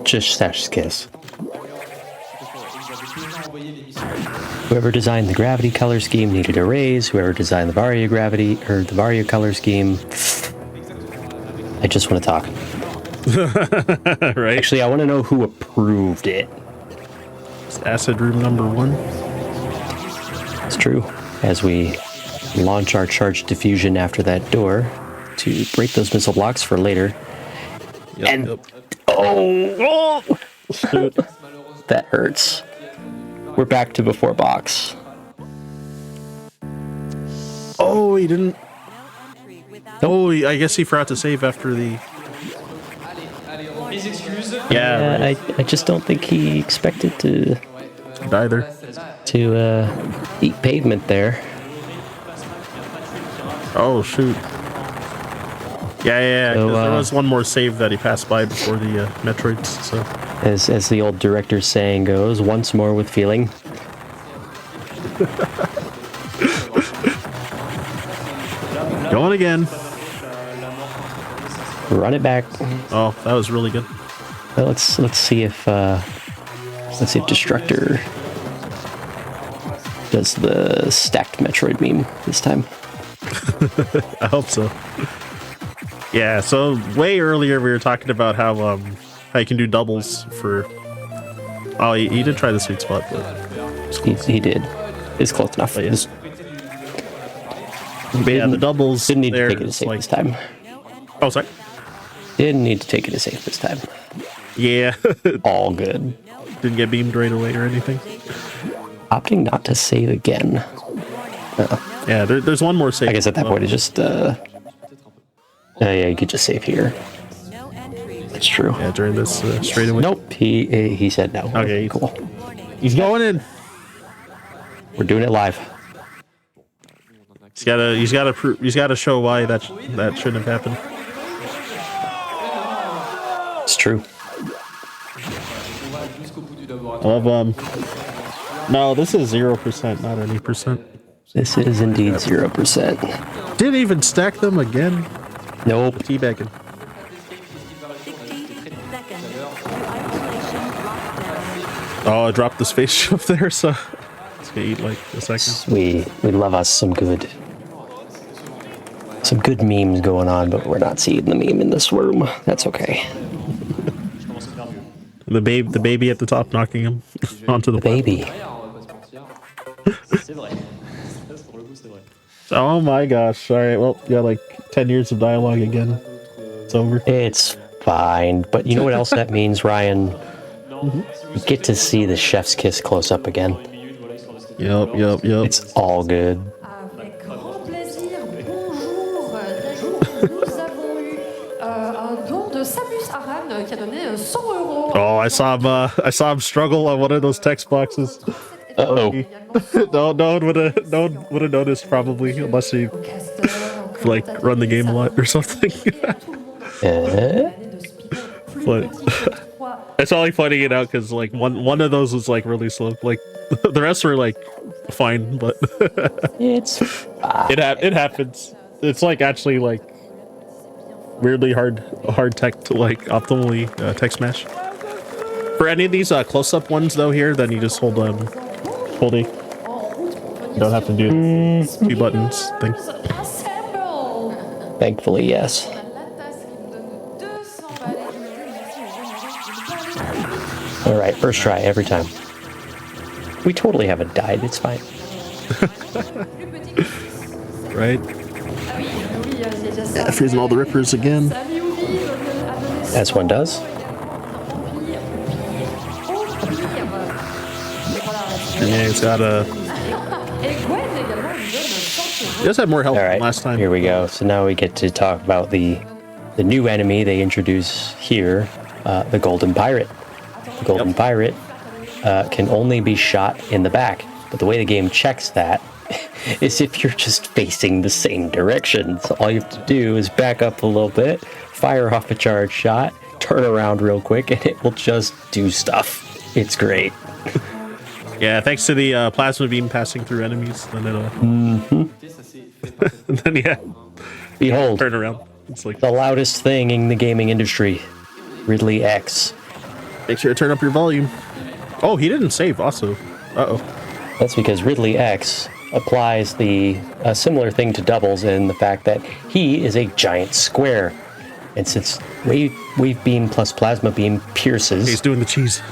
Speaker 16: Just chef's kiss. Whoever designed the gravity color scheme needed a raise. Whoever designed the Varia gravity or the Varia color scheme, I just want to talk.
Speaker 17: Right.
Speaker 16: Actually, I want to know who approved it.
Speaker 17: It's acid room number 1.
Speaker 16: It's true. As we launch our charged diffusion after that door to break those missile blocks for later. Oh, that hurts. We're back to before box.
Speaker 17: Oh, he didn't. Oh, I guess he forgot to save after the. Yeah,
Speaker 16: I just don't think he expected to
Speaker 17: die there.
Speaker 16: To eat pavement there.
Speaker 17: Oh shoot. Yeah.
Speaker 16: So,
Speaker 17: there was one more save that he passed by before the Metroids. So,
Speaker 16: as the old director's saying goes, once more with feeling.
Speaker 17: Going again.
Speaker 16: Run it back.
Speaker 17: Oh, that was really good.
Speaker 16: Well, let's see if Destructor does the stacked Metroid meme this time.
Speaker 17: I hope so. Yeah, so way earlier we were talking about how you can do doubles for. Oh, he did try the sweet spot, but
Speaker 16: he did. It's close enough.
Speaker 17: But yes. But yeah, the doubles
Speaker 16: didn't need
Speaker 17: there,
Speaker 16: to take it to safe this time.
Speaker 17: Oh, sorry.
Speaker 16: Didn't need to take it to safe this time.
Speaker 17: Yeah.
Speaker 16: All good.
Speaker 17: Didn't get beamed right away or anything.
Speaker 16: Opting not to save again.
Speaker 17: Yeah, there's one more save.
Speaker 16: I guess at that point it just yeah, you could just save here. That's true.
Speaker 17: Yeah, during this straightaway.
Speaker 16: Nope, he said no.
Speaker 17: Okay,
Speaker 16: cool.
Speaker 17: He's going in.
Speaker 16: We're doing it live.
Speaker 17: He's gotta show why that shouldn't have happened.
Speaker 16: It's true.
Speaker 17: I love no, this is 0%, not any percent.
Speaker 16: This is indeed 0%.
Speaker 17: Didn't even stack them again.
Speaker 16: Nope.
Speaker 17: Teabagging. Oh, I dropped the spaceship there, so it's gonna eat like a second.
Speaker 16: We love us some good memes going on, but we're not seeing the meme in this room. That's okay.
Speaker 17: The baby at the top knocking him onto the
Speaker 16: baby.
Speaker 17: Oh my gosh. All right, well, you got like 10 years of dialogue again. It's over.
Speaker 16: It's fine, but you know what else that means, Ryan? You get to see the chef's kiss close up again.
Speaker 17: Yep.
Speaker 16: It's all good.
Speaker 6: Avec grand plaisir, bonjour. Nous avons eu un don de Samus Aran qui a donné 100 €.
Speaker 17: Oh, I saw him struggle on one of those text boxes.
Speaker 16: Uh-oh.
Speaker 17: No one would have noticed probably, unless he like run the game a lot or something. But it's only pointing it out because like one of those was like really slow. Like the rest were like fine, but
Speaker 16: it's
Speaker 17: it happens. It's like actually like weirdly hard tech to like optimally text smash. For any of these close-up ones though here, then you just hold A. You don't have to do the 2 buttons thing.
Speaker 16: Thankfully, yes. All right, first try every time. We totally haven't died. It's fine.
Speaker 17: Right? Yeah, freezing all the rippers again.
Speaker 16: As one does.
Speaker 17: Yeah, it's got a. He does have more health than last time.
Speaker 16: Here we go. So now we get to talk about the new enemy they introduce here, the Golden Pirate. The Golden Pirate can only be shot in the back, but the way the game checks that is if you're just facing the same direction. So all you have to do is back up a little bit, fire off a charge shot, turn around real quick, and it will just do stuff. It's great.
Speaker 17: Yeah, thanks to the plasma beam passing through enemies, then it'll. Then yeah.
Speaker 16: Behold,
Speaker 17: turn around. It's like
Speaker 16: the loudest thing in the gaming industry, Ridley X.
Speaker 17: Make sure to turn up your volume. Oh, he didn't save. Also,
Speaker 16: That's because Ridley X applies a similar thing to doubles in the fact that he is a giant square. And since wave beam plus plasma beam pierces...
Speaker 17: He's doing the cheese.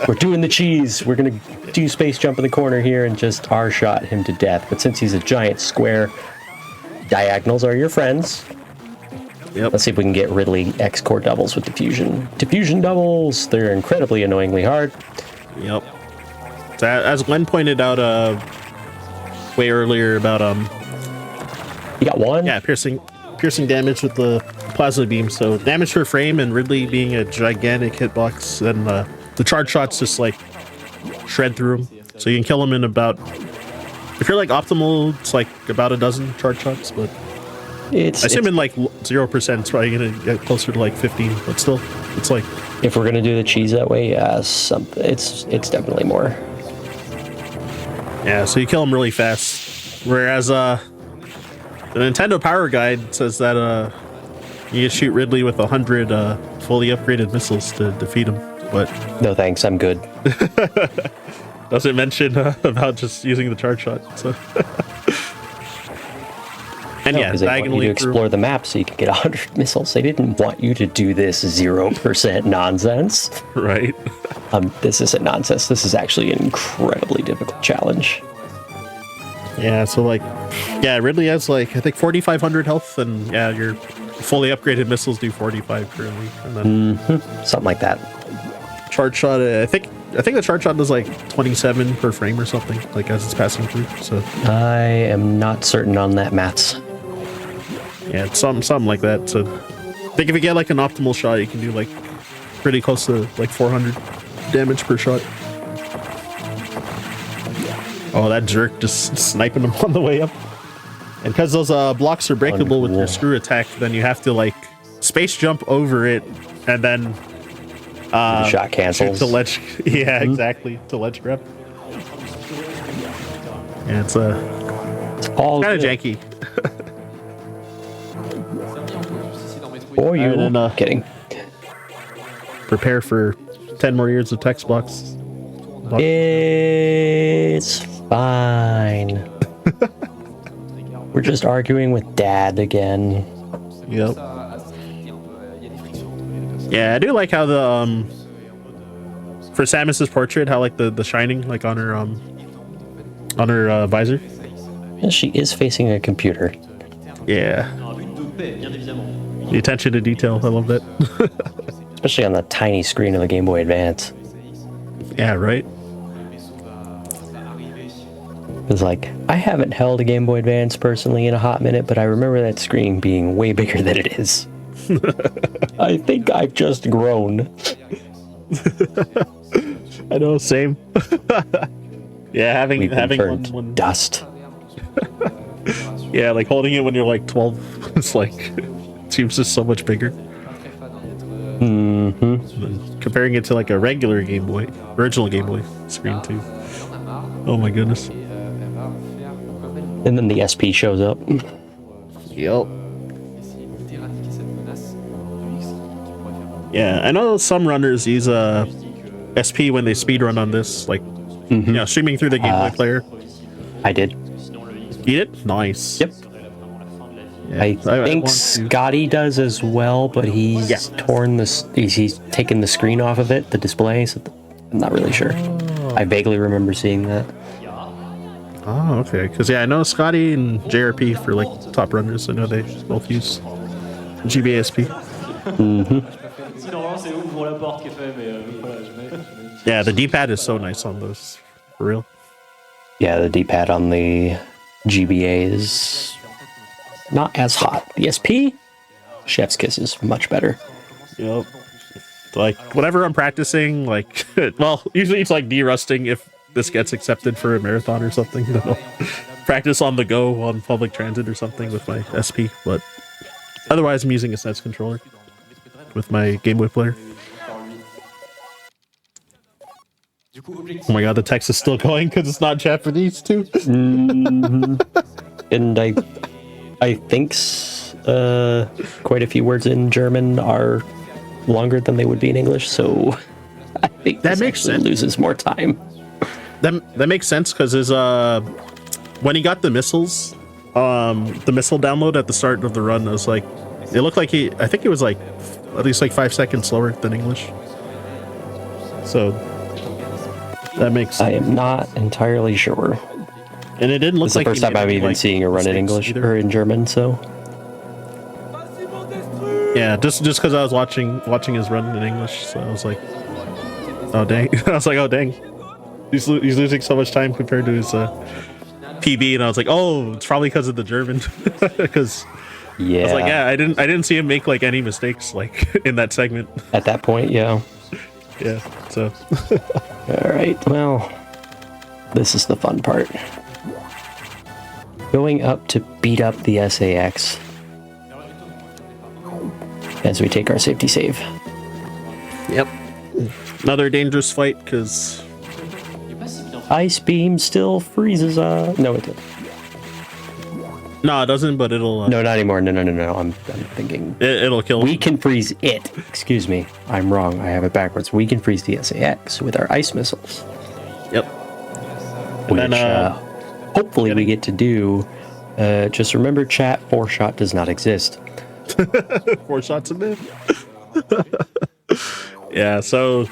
Speaker 16: We're doing the cheese. We're going to do space jump in the corner here and just R-shot him to death. But since he's a giant square, diagonals are your friends.
Speaker 17: Yep.
Speaker 16: Let's see if we can get Ridley X core doubles with diffusion. Diffusion doubles! They're incredibly annoyingly hard.
Speaker 17: Yep. So as Glenn pointed out way earlier about...
Speaker 16: You got one?
Speaker 17: Yeah, piercing damage with the plasma beam, so damage per frame, and Ridley being a gigantic hitbox, and the charge shots just like shred through him. So you can kill him in about, if you're like optimal, it's like about a dozen charge shots, but I assume in like 0%, it's probably gonna get closer to like 15, but still, it's like...
Speaker 16: If we're gonna do the cheese that way, yeah, it's definitely more.
Speaker 17: Yeah, so you kill him really fast, whereas the Nintendo Power Guide says that you can shoot Ridley with 100 fully upgraded missiles to defeat him, but...
Speaker 16: No thanks, I'm good.
Speaker 17: Doesn't mention about just using the charge shot, so... And yeah,
Speaker 16: because they want you to explore the map so you can get 100 missiles. They didn't want you to do this 0% nonsense.
Speaker 17: Right.
Speaker 16: This isn't nonsense. This is actually an incredibly difficult challenge.
Speaker 17: Yeah, so like, yeah, Ridley has like, I think 4,500 health, and yeah, your fully upgraded missiles do 45 currently, and then
Speaker 16: something like that.
Speaker 17: Charge shot, I think the charge shot does like 27 per frame or something, like as it's passing through. So
Speaker 16: I am not certain on that maths.
Speaker 17: Yeah, it's something like that. So I think if you get like an optimal shot, you can do like pretty close to like 400 damage per shot. Oh, that jerk just sniping them on the way up. And because those blocks are breakable with your screw attack, then you have to like space jump over it and then
Speaker 16: the shot cancels
Speaker 17: to ledge. Yeah, exactly, to ledge grab. Yeah, it's
Speaker 16: all
Speaker 17: kind of janky.
Speaker 16: Or you kidding.
Speaker 17: Prepare for 10 more years of text blocks.
Speaker 16: It's fine. We're just arguing with Dad again.
Speaker 17: Yep. Yeah, I do like how the for Samus's portrait, how like the shining like on her visor.
Speaker 16: Yeah, she is facing a computer.
Speaker 17: Yeah. The attention to detail, I love that.
Speaker 16: Especially on the tiny screen of the Game Boy Advance.
Speaker 17: Yeah, right.
Speaker 16: It's like, I haven't held a Game Boy Advance personally in a hot minute, but I remember that screen being way bigger than it is. I think I've just grown.
Speaker 17: I know, same. Yeah, having one
Speaker 16: dust.
Speaker 17: Yeah, like holding it when you're like 12, it's like it seems just so much bigger. Comparing it to like a regular Game Boy, original Game Boy screen too. Oh my goodness.
Speaker 16: And then the SP shows up.
Speaker 17: Yep. Yeah, I know some runners use SP when they speedrun on this, like streaming through the Game Boy player.
Speaker 16: I did.
Speaker 17: You did? Nice.
Speaker 16: Yep. Yeah, I think Scotty does as well, but he's torn this. He's taken the screen off of it, the display. So I'm not really sure. I vaguely remember seeing that.
Speaker 17: Oh, okay. Because yeah, I know Scotty and JRP for like top runners. I know they both use GBASP.
Speaker 7: Si normalement c'est ouvre la porte qui est fait, mais voilà,
Speaker 17: Yeah, the D-pad is so nice on those, for real.
Speaker 16: Yeah, the D-pad on the GBA is not as hot. The SP, Chef's Kiss is much better.
Speaker 17: Yep. Like, whenever I'm practicing, like, well, usually it's like de-rusting if this gets accepted for a marathon or something. Then I'll practice on the go on public transit or something with my SP, but otherwise I'm using a SNES controller with my Game Boy player. Oh my god, the text is still going because it's not Japanese too.
Speaker 16: And I think quite a few words in German are longer than they would be in English, so I think
Speaker 17: that makes sense.
Speaker 16: Loses more time.
Speaker 17: That makes sense because when he got the missiles, the missile download at the start of the run, I was like, it looked like I think it was like at least like 5 seconds slower than English. So that makes sense.
Speaker 16: I am not entirely sure.
Speaker 17: And it didn't look
Speaker 16: it's
Speaker 17: like
Speaker 16: the first time I'm even seeing a run in English or in German, so.
Speaker 17: Yeah, just because I was watching his run in English, so I was like, oh dang. I was like, oh dang. He's losing so much time compared to his PB, and I was like, oh, it's probably because of the German. Because
Speaker 16: yeah,
Speaker 17: I was like, yeah, I didn't see him make like any mistakes like in that segment.
Speaker 16: At that point, yeah.
Speaker 17: Yeah, so.
Speaker 16: All right, well, this is the fun part. Going up to beat up the SAX as we take our safety save.
Speaker 17: Yep. Another dangerous fight because
Speaker 16: Ice Beam still freezes. No, it doesn't.
Speaker 17: No, it doesn't, but it'll.
Speaker 16: No, not anymore. No. I'm thinking.
Speaker 17: It'll kill.
Speaker 16: We can freeze it. Excuse me. I'm wrong. I have it backwards. We can freeze the SAX with our ice missiles.
Speaker 17: Yep.
Speaker 16: Which, and then, hopefully we get to do. Just remember, chat. 4-shot does not exist.
Speaker 17: 4 shots a minute. Yeah. So.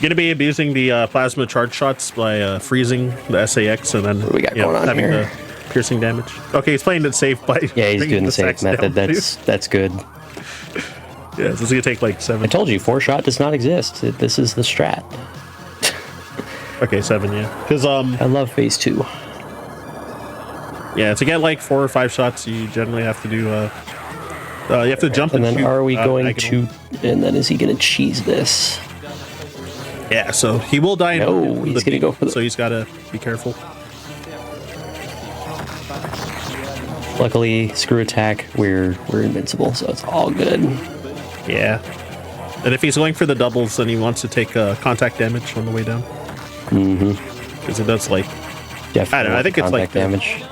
Speaker 17: Gonna be abusing the plasma charge shots by freezing the SAX and then
Speaker 16: what we got going on
Speaker 17: having
Speaker 16: here?
Speaker 17: The piercing damage. Okay, he's playing it safe by
Speaker 16: he's doing the safe method. That's good.
Speaker 17: Yeah, this is gonna take like 7.
Speaker 16: I told you 4-shot does not exist. This is the strat.
Speaker 17: Okay, 7, yeah. Because
Speaker 16: I love phase 2.
Speaker 17: Yeah, to get like 4 or 5 shots, you generally have to do you have to jump
Speaker 16: and then
Speaker 17: shoot,
Speaker 16: are we going
Speaker 17: diagonal.
Speaker 16: to? And then is he gonna cheese this?
Speaker 17: Yeah, so he will die.
Speaker 16: No, he's gonna go for the.
Speaker 17: So he's gotta be careful.
Speaker 16: Luckily, screw attack, we're invincible, so it's all good.
Speaker 17: Yeah, and if he's going for the doubles, then he wants to take contact damage on the way down. Because it does like.
Speaker 16: Definitely.
Speaker 17: I don't know. I think it's like
Speaker 16: damage.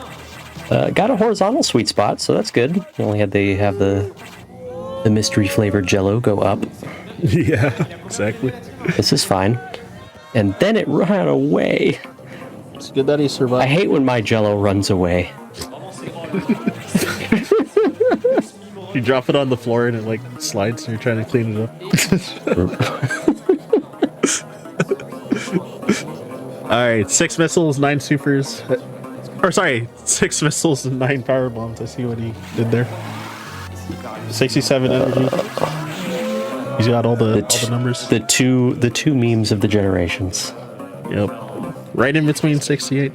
Speaker 16: Got a horizontal sweet spot, so that's good. You only have the mystery flavored Jello go up.
Speaker 17: Yeah, exactly.
Speaker 16: This is fine. And then it ran away.
Speaker 17: It's good that he survived.
Speaker 16: I hate when my Jello runs away.
Speaker 17: You drop it on the floor and it like slides and you're trying to clean it up. Alright, 6 missiles, 9 supers. Or sorry, 6 missiles and 9 power bombs. I see what he did there. 67 energy. He's got all the numbers.
Speaker 16: The two memes of the generations.
Speaker 17: Yep. Right in between 68.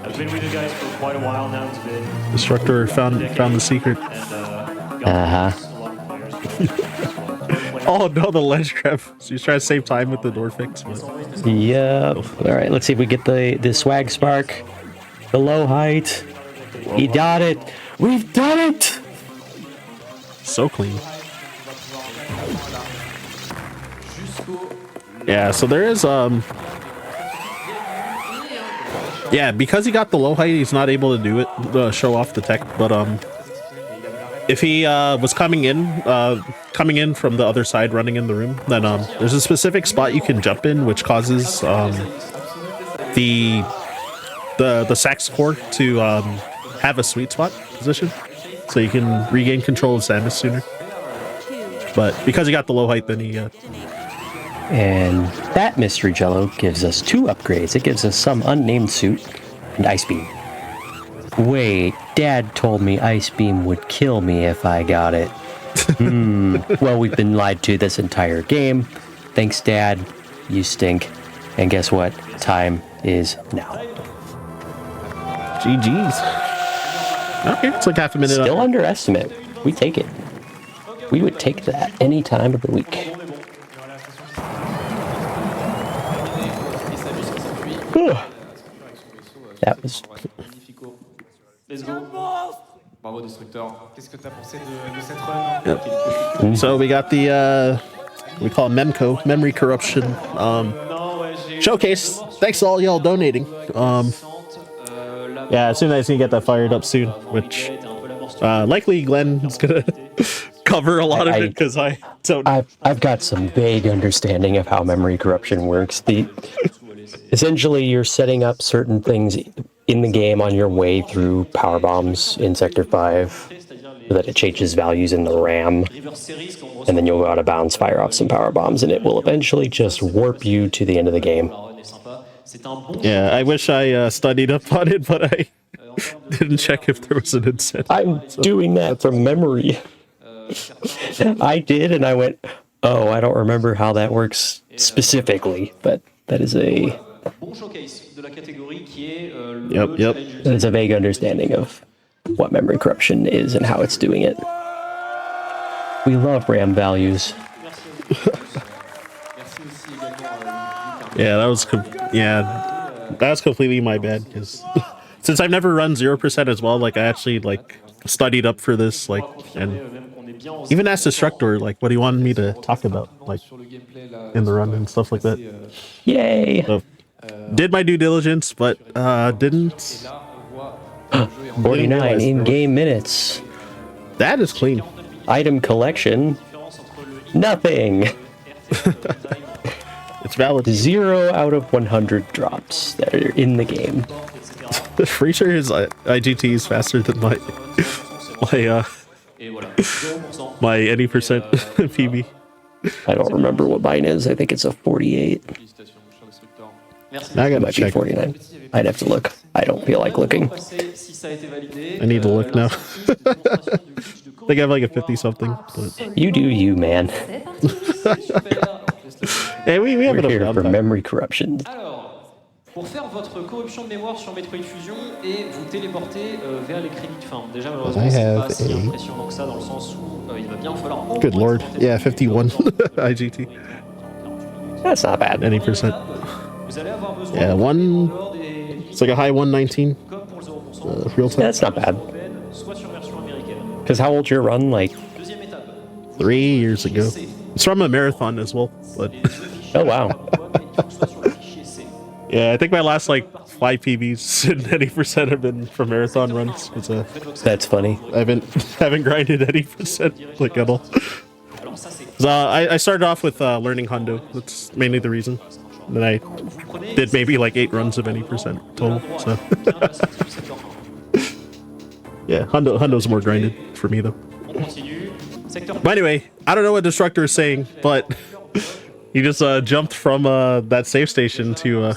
Speaker 7: I've been with you guys for quite a while now. It's been
Speaker 17: Destructor found the secret. Oh no, the ledge grab. So he's trying to save time with the door fix. But...
Speaker 16: Yep. Alright, let's see if we get the swag spark. The low height. He got it. We've done it!
Speaker 17: So clean. Yeah, so there is yeah, because he got the low height, he's not able to do it, show off the tech, but if he was coming in from the other side, running in the room, then there's a specific spot you can jump in, which causes the sax core to have a sweet spot position. So you can regain control of Samus sooner. But because he got the low height, then he...
Speaker 16: And that Mystery Jello gives us 2 upgrades. It gives us some unnamed suit and Ice Beam. Wait, Dad told me Ice Beam would kill me if I got it. Well, we've been lied to this entire game. Thanks, Dad. You stink. And guess what? Time is now.
Speaker 17: GG's. Okay, it's like half a minute.
Speaker 16: Still underestimate. We take it. We would take that any time of the week. That was...
Speaker 3: Let's go. Bravo, Destructeur. Qu'est-ce que t'as pensé de cette run?
Speaker 17: Yep. So we got the we call it Memco, memory corruption showcase. Thanks to all y'all donating. Yeah, as soon as I can get that fired up soon, which likely Glenn is gonna cover a lot of it because I don't.
Speaker 16: I've got some vague understanding of how memory corruption works. Essentially, you're setting up certain things in the game on your way through power bombs in Sector 5 so that it changes values in the RAM, and then you'll go out of bounds, fire off some power bombs, and it will eventually just warp you to the end of the game.
Speaker 17: Yeah, I wish I studied up on it, but I didn't check if there was an incentive.
Speaker 16: I'm doing that from memory. I did, and I went, oh, I don't remember how that works specifically, but that is a...
Speaker 17: Yep.
Speaker 16: It's a vague understanding of what memory corruption is and how it's doing it. We love RAM values.
Speaker 17: Yeah, that was completely my bad because since I've never run 0% as well, like I actually like studied up for this, like, and even asked Destructor like what he wanted me to talk about, like in the run and stuff like that.
Speaker 16: Yay!
Speaker 17: So, did my due diligence, but didn't.
Speaker 16: 49 in-game minutes.
Speaker 17: That is clean.
Speaker 16: Item collection. Nothing.
Speaker 17: It's valid.
Speaker 16: 0 out of 100 drops that are in the game.
Speaker 17: Pretty sure his IGT is faster than my any percent PB.
Speaker 16: I don't remember what mine is. I think it's a 48.
Speaker 17: I gotta
Speaker 16: might
Speaker 17: check.
Speaker 16: be 49. I'd have to look. I don't feel like looking.
Speaker 17: I need to look now. I think I have like a 50 something. But...
Speaker 16: You do you, man.
Speaker 17: Hey, we have
Speaker 16: We're
Speaker 17: enough
Speaker 16: here for
Speaker 17: downtime.
Speaker 16: memory corruption.
Speaker 18: Pour faire votre corruption de mémoire sur Metroid Fusion et vous téléporter vers les crédits de fin. Déjà, malheureusement, c'est pas si impressionnant que ça dans le sens où il va bien falloir...
Speaker 17: Good lord. Yeah, 51 IGT.
Speaker 16: That's not bad.
Speaker 17: Any percent. Yeah, it's like a high 119. Real time.
Speaker 16: That's not bad. Because how old's your run? Like
Speaker 17: 3 years ago. It's from a marathon as well. But
Speaker 16: oh wow.
Speaker 17: Yeah, I think my last like 5 PBs and 80% have been from marathon runs.
Speaker 16: That's funny.
Speaker 17: I haven't grinded 80% like at all. I started off with learning Hondo. That's mainly the reason. Then I did maybe like 8 runs of any percent total. So yeah, Hondo's more grinded for me though. But anyway, I don't know what Destructor is saying, but he just jumped from that save station to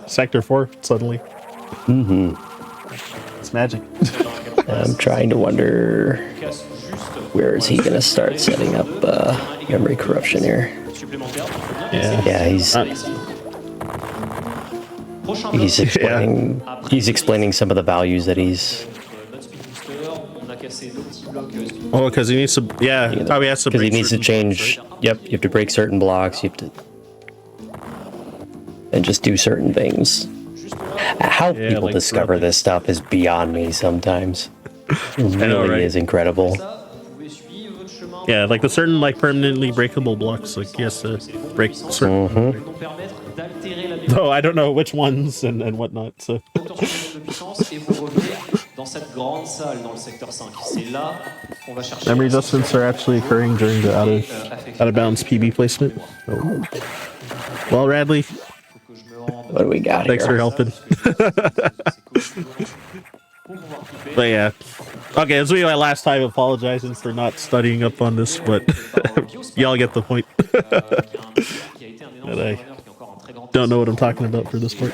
Speaker 17: Sector 4 suddenly. It's magic.
Speaker 16: I'm trying to wonder where is he gonna start setting up memory corruption here. Yeah, he's explaining some of the values that he's.
Speaker 17: Oh, because he needs to. Yeah, probably has to.
Speaker 16: Because he needs to change.
Speaker 17: Blocks, right?
Speaker 16: Yep, you have to break certain blocks. You have to, and just do certain things. How people like discover this stuff is beyond me sometimes. It really is incredible.
Speaker 17: Yeah, like the certain like permanently breakable blocks, like he has to break certain. Though I don't know which ones and whatnot. So. Memory adjustments are actually occurring during the out of bounds PB placement. Oh. Well, Radley,
Speaker 16: what do we got
Speaker 17: thanks
Speaker 16: here?
Speaker 17: for helping. But yeah, okay, this will be my last time apologizing for not studying up on this, but y'all get the point. And I don't know what I'm talking about for this part.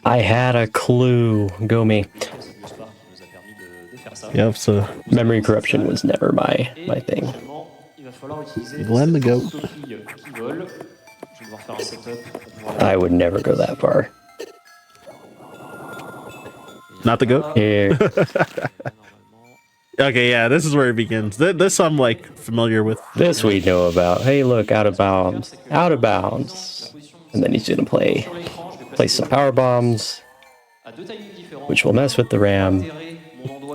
Speaker 16: I had a clue. Go me.
Speaker 17: Yep, so
Speaker 16: memory corruption was never my thing.
Speaker 17: Glenn the goat.
Speaker 16: I would never go that far.
Speaker 17: Not the goat?
Speaker 16: Yeah.
Speaker 17: Okay, yeah, this is where it begins. This I'm like familiar with.
Speaker 16: This we know about. Hey, look, out of bounds. Out of bounds. And then he's gonna place some power bombs, which will mess with the RAM.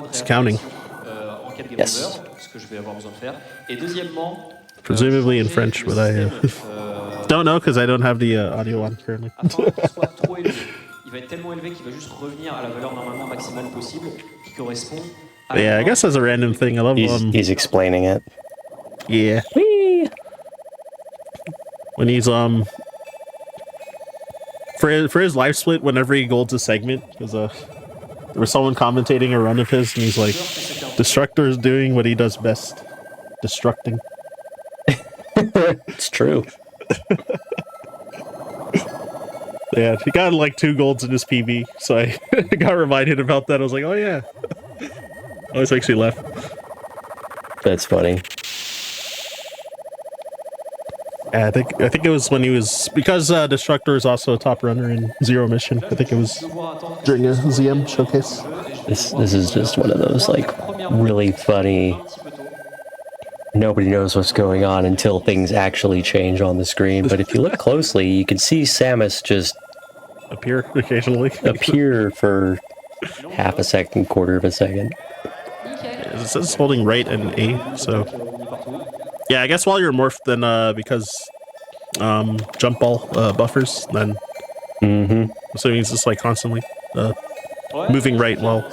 Speaker 17: It's counting.
Speaker 16: Yes.
Speaker 17: Presumably in French, but I don't know because I don't have the audio on currently.
Speaker 18: Il va être tellement élevé qu'il va juste revenir à la valeur normalement maximale possible qui correspond à
Speaker 17: But yeah, I guess as a random thing, I love
Speaker 16: he's explaining it.
Speaker 17: Yeah.
Speaker 16: Whee!
Speaker 17: When he's for his live split, whenever he golds a segment, because there was someone commentating a run of his, and he's like, "Destructor is doing what he does best, destructing."
Speaker 16: It's true.
Speaker 17: Yeah, he got like 2 golds in his PB, so I got reminded about that. I was like, "Oh yeah." Always makes me laugh.
Speaker 16: That's funny.
Speaker 17: I think it was when he was, because Destructor is also a top runner in Zero Mission. I think it was during a ZM showcase.
Speaker 16: This is just one of those like really funny. Nobody knows what's going on until things actually change on the screen. But if you look closely, you can see Samus just
Speaker 17: appear occasionally.
Speaker 16: Appear for half a second, quarter of a second.
Speaker 17: It says holding right and A, so yeah, I guess while you're morphed, then because jump ball buffers, then so he's just like constantly moving right while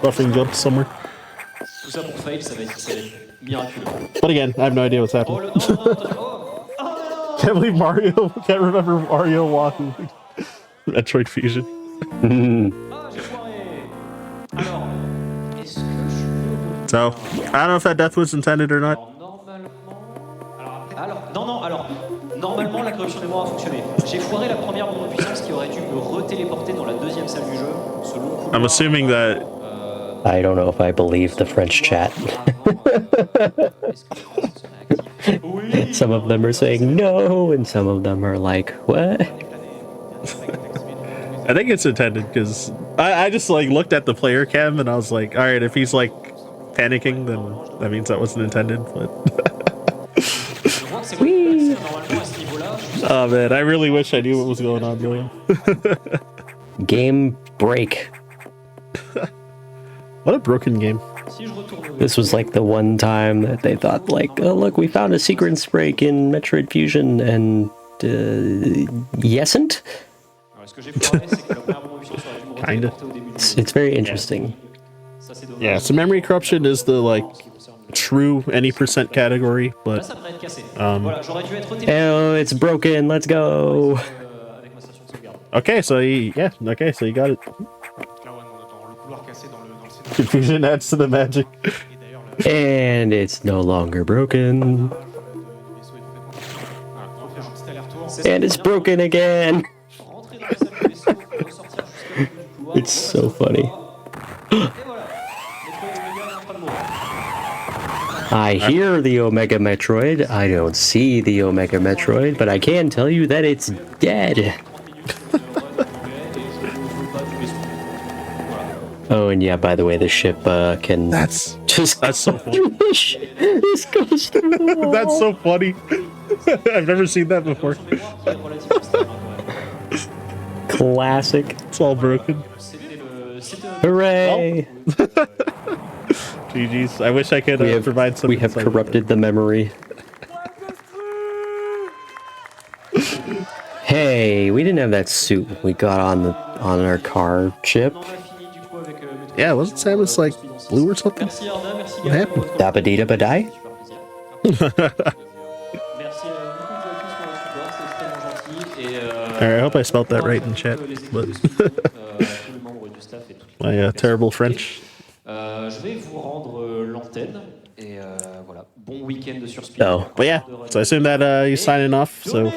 Speaker 17: buffering jumps somewhere. But again, I have no idea what's happening. Can't believe Mario can't remember Mario Wahoo. Metroid Fusion. So, I don't know if that death was intended or not.
Speaker 18: Alors, normalement la corruption des morts a fonctionné. J'ai foiré la première bombe de puissance qui aurait dû me retéléporter dans la deuxième salle du jeu.
Speaker 17: I'm assuming that.
Speaker 16: I don't know if I believe the French chat. Some of them are saying no, and some of them are like, what?
Speaker 17: I think it's intended because I just like looked at the player cam and I was like, all right, if he's like panicking, then that means that wasn't intended. But oh man, I really wish I knew what was going on, William.
Speaker 16: Game break.
Speaker 17: What a broken game.
Speaker 16: This was like the one time that they thought like, oh look, we found a sequence break in Metroid Fusion, and yesn't?
Speaker 17: Kinda.
Speaker 16: It's very interesting.
Speaker 17: Yeah, so memory corruption is the like true any percent category, but
Speaker 16: oh, it's broken. Let's go.
Speaker 17: Okay, so you got it. Confusion adds to the magic.
Speaker 16: And it's no longer broken. And it's broken again. It's so funny. I hear the Omega Metroid. I don't see the Omega Metroid, but I can tell you that it's dead. Oh, and yeah, by the way, the ship can
Speaker 17: that's
Speaker 16: so funny.
Speaker 17: This goes through the wall. That's so funny. I've never seen that before.
Speaker 16: Classic.
Speaker 17: It's all broken.
Speaker 16: Hooray!
Speaker 17: Well. GG's. I wish I could provide some.
Speaker 16: We have corrupted the memory. Hey, we didn't have that suit we got on our car chip.
Speaker 17: Yeah, wasn't Samus like blue or something? What happened?
Speaker 16: Dabba-dee-dabba-die?
Speaker 17: Alright, I hope I spelled that right in chat. But my terrible French.
Speaker 18: Je vais vous rendre l'antenne et voilà. Bon week-end sur SpeeDons.
Speaker 17: Oh, but yeah. So I assume that you're signing off. So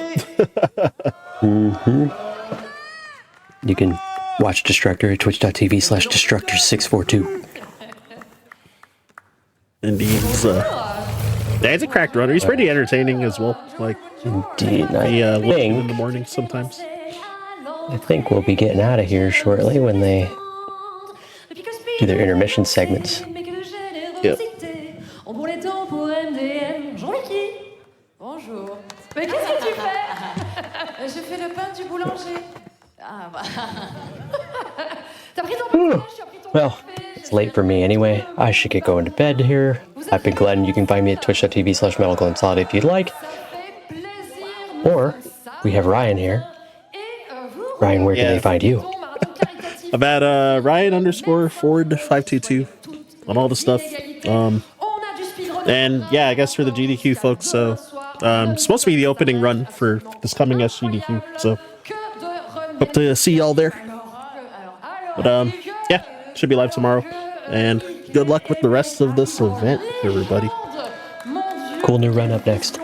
Speaker 16: You can watch Destructor at twitch.tv/Destructor642.
Speaker 17: Indeed. Yeah, he's a cracked runner. He's pretty entertaining as well. Like,
Speaker 16: indeed.
Speaker 17: He in the morning sometimes.
Speaker 16: I think we'll be getting out of here shortly when they do their intermission segments.
Speaker 17: Yep.
Speaker 10: Bonjour. Mais qu'est-ce que tu fais? Je fais le pain du boulanger. Ah bah. T'as pris ton pain?
Speaker 16: Well, it's late for me anyway. I should get going to bed here. I've been Glenn. You can find me at twitch.tv/MetalGlennSolid if you'd like. Or we have Ryan here. Ryan, where can they find you?
Speaker 17: I'm at Ryan_Ford522 on all the stuff. And yeah, I guess for the GDQ folks, so supposed to be the opening run for this coming SGDQ, so hope to see y'all there. But yeah, should be live tomorrow, and good luck with the rest of this event, everybody.
Speaker 16: Cool new run up next.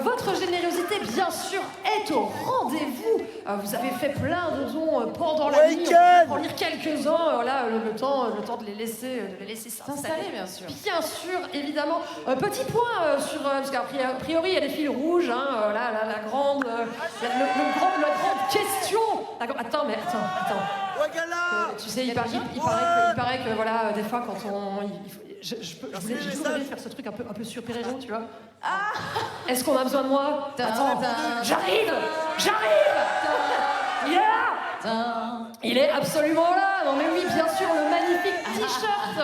Speaker 10: Votre générosité, bien sûr, est au rendez-vous. Vous avez fait plein de dons pendant la nuit. On peut en lire quelques-uns. Voilà, le temps de les laisser s'installer, bien sûr. Bien sûr, évidemment. Petit point sur parce qu'a priori il y a des fils rouges. Hein, la grande question. Attends. Tu sais, il paraît que voilà, des fois quand je voulais faire ce truc un peu super-héros, tu vois. Est-ce qu'on a besoin de moi? Attends, j'arrive. Yeah. Il est absolument là. Non mais oui, bien sûr, le magnifique t-shirt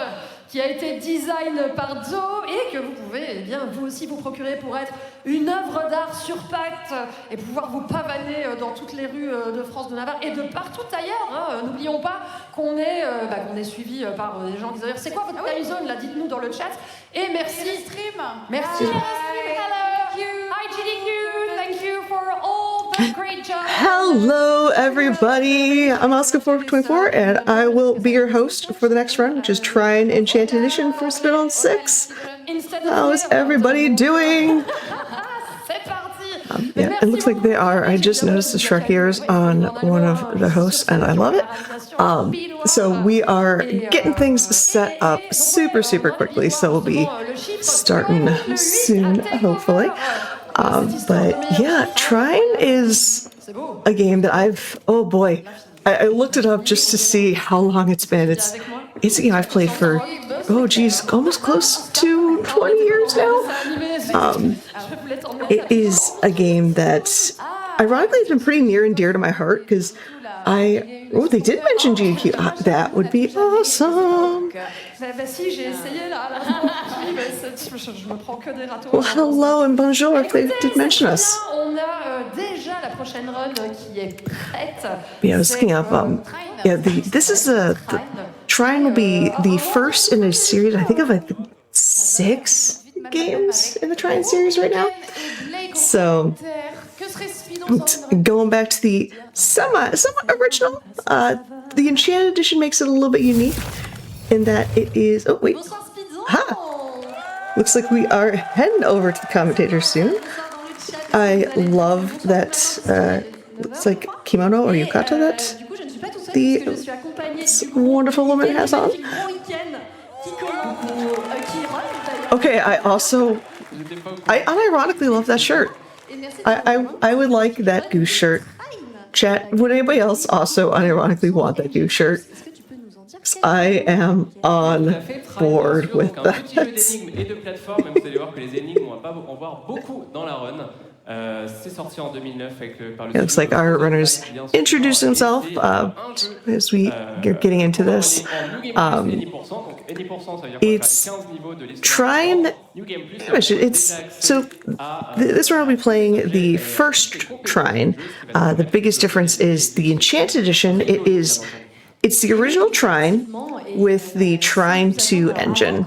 Speaker 10: qui a été design par Zo et que vous pouvez, vous aussi vous procurer pour être une œuvre d'art sur pattes et pouvoir vous pavaner dans toutes les rues de France, de Navarre et de partout ailleurs. N'oublions pas qu'on est suivi par des gens qui disent c'est quoi votre time zone là, dites-nous dans le chat. Et merci. Restream. Merci. Hi GDQ, thank you for all the great job.
Speaker 19: Hello everybody, I'm Oscar424 and I will be your host for the next run, which is Trine Enchanted Edition for SpeeDons 6. How is everybody doing? Yeah, it looks like they are. I just noticed the Shrek ears on one of the hosts and I love it. So we are getting things set up super quickly, so we'll be starting soon, hopefully. But yeah, Trine is a game that I looked it up just to see how long it's been. It's a game I've played for, almost close to 20 years now. It is a game that, ironically, has been pretty near and dear to my heart, because they did mention GQ. That would be awesome. Well, hello and bonjour if they did mention us. Yeah, I was looking up. Trine will be the first in a series, I think, of 6 games in the Trine series right now. So, going back to the somewhat original, the Enchanted Edition makes it a little bit unique in that it is. Oh wait, looks like we are heading over to the commentator soon. I love that. Looks like kimono or yukata that the wonderful woman has on. Okay, I unironically love that shirt. I would like that goose shirt. Chat, would anybody else also unironically want that goose shirt? I am on board with that. It looks like our runners introduced himself as we are getting into this. It's Trine. This round we'll be playing the first Trine. The biggest difference is the Enchanted Edition. It's the original Trine with the Trine 2 engine.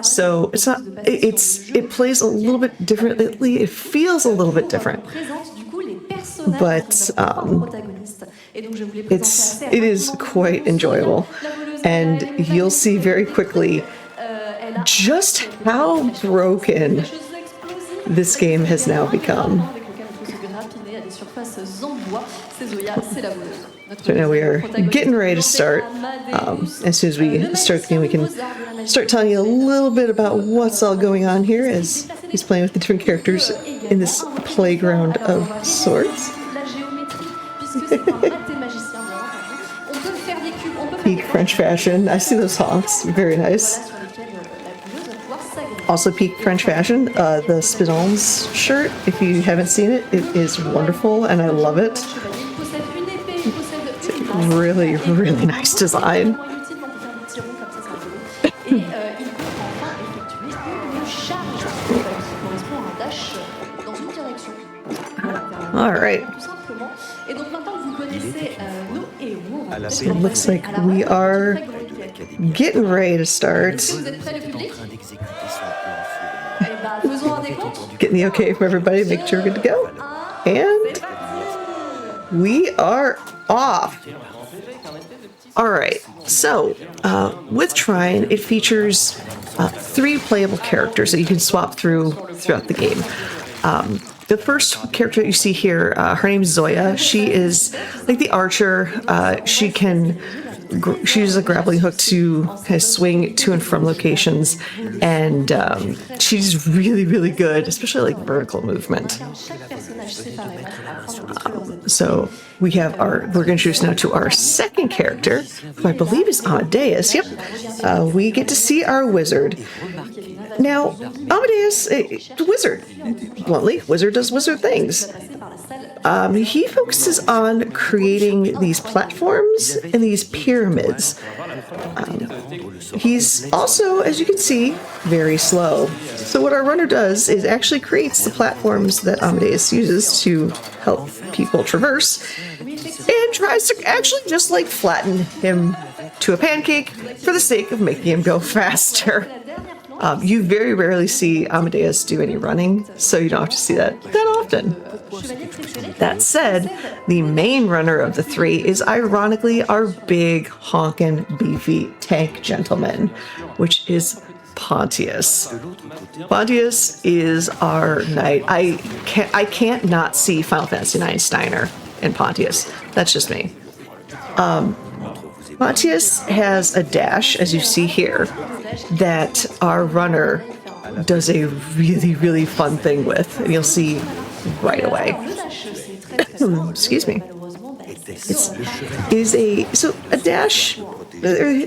Speaker 19: So it plays a little bit differently. It feels a little bit different, but it is quite enjoyable, and you'll see very quickly just how broken this game has now become.
Speaker 10: surface Zambois. C'est Zoya, c'est la voleuse.
Speaker 19: So now we are getting ready to start. As soon as we start the game, we can start telling you a little bit about what's all going on here as he's playing with the different characters in this playground of sorts. Peak French fashion. I see those honks. Very nice. Also peak French fashion. The SpeeDons shirt. If you haven't seen it, it is wonderful and I love it. It's a really, really nice design. All right. It looks like we are getting ready to start. Getting the okay from everybody, make sure we're good to go. And we are off. All right. So with Trine, it features 3 playable characters that you can swap throughout the game. The first character that you see here, her name is Zoya. She is like the archer. She uses a grappling hook to kind of swing to and from locations, and she's really, really good, especially like vertical movement. So we have we're going to introduce now to our second character, who I believe is Amadeus. Yep, we get to see our wizard. Now, Amadeus, wizard, bluntly, wizard does wizard things. He focuses on creating these platforms and these pyramids. He's also, as you can see, very slow. So what our runner does is actually creates the platforms that Amadeus uses to help people traverse, and tries to actually just like flatten him to a pancake for the sake of making him go faster. You very rarely see Amadeus do any running, so you don't have to see that often. That said, the main runner of the 3 is ironically our big, honkin', beefy tank gentleman, which is Pontius. Pontius is our knight. I can't not see Final Fantasy IX Steiner in Pontius. That's just me. Pontius has a dash, as you see here, that our runner does a really, really fun thing with, and you'll see right away. Excuse me. A dash,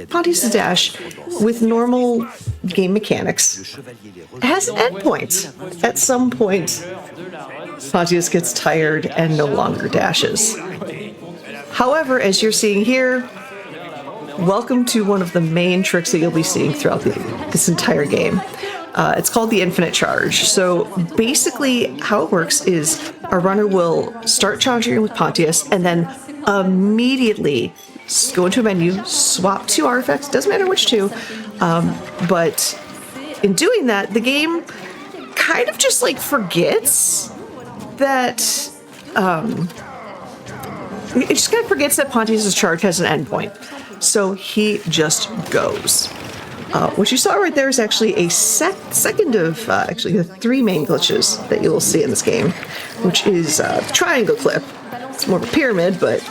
Speaker 19: Pontius' dash with normal game mechanics has endpoints. At some point, Pontius gets tired and no longer dashes. However, as you're seeing here, welcome to one of the main tricks that you'll be seeing throughout this entire game. It's called the infinite charge. So basically how it works is our runner will start charging with Pontius and then immediately go into a menu, swap 2 artifacts, doesn't matter which 2, but in doing that, the game kind of just like forgets that it just kind of forgets that Pontius' charge has an endpoint. So he just goes. What you saw right there is actually a second of actually the 3 main glitches that you will see in this game, which is the triangle clip. It's more of a pyramid, but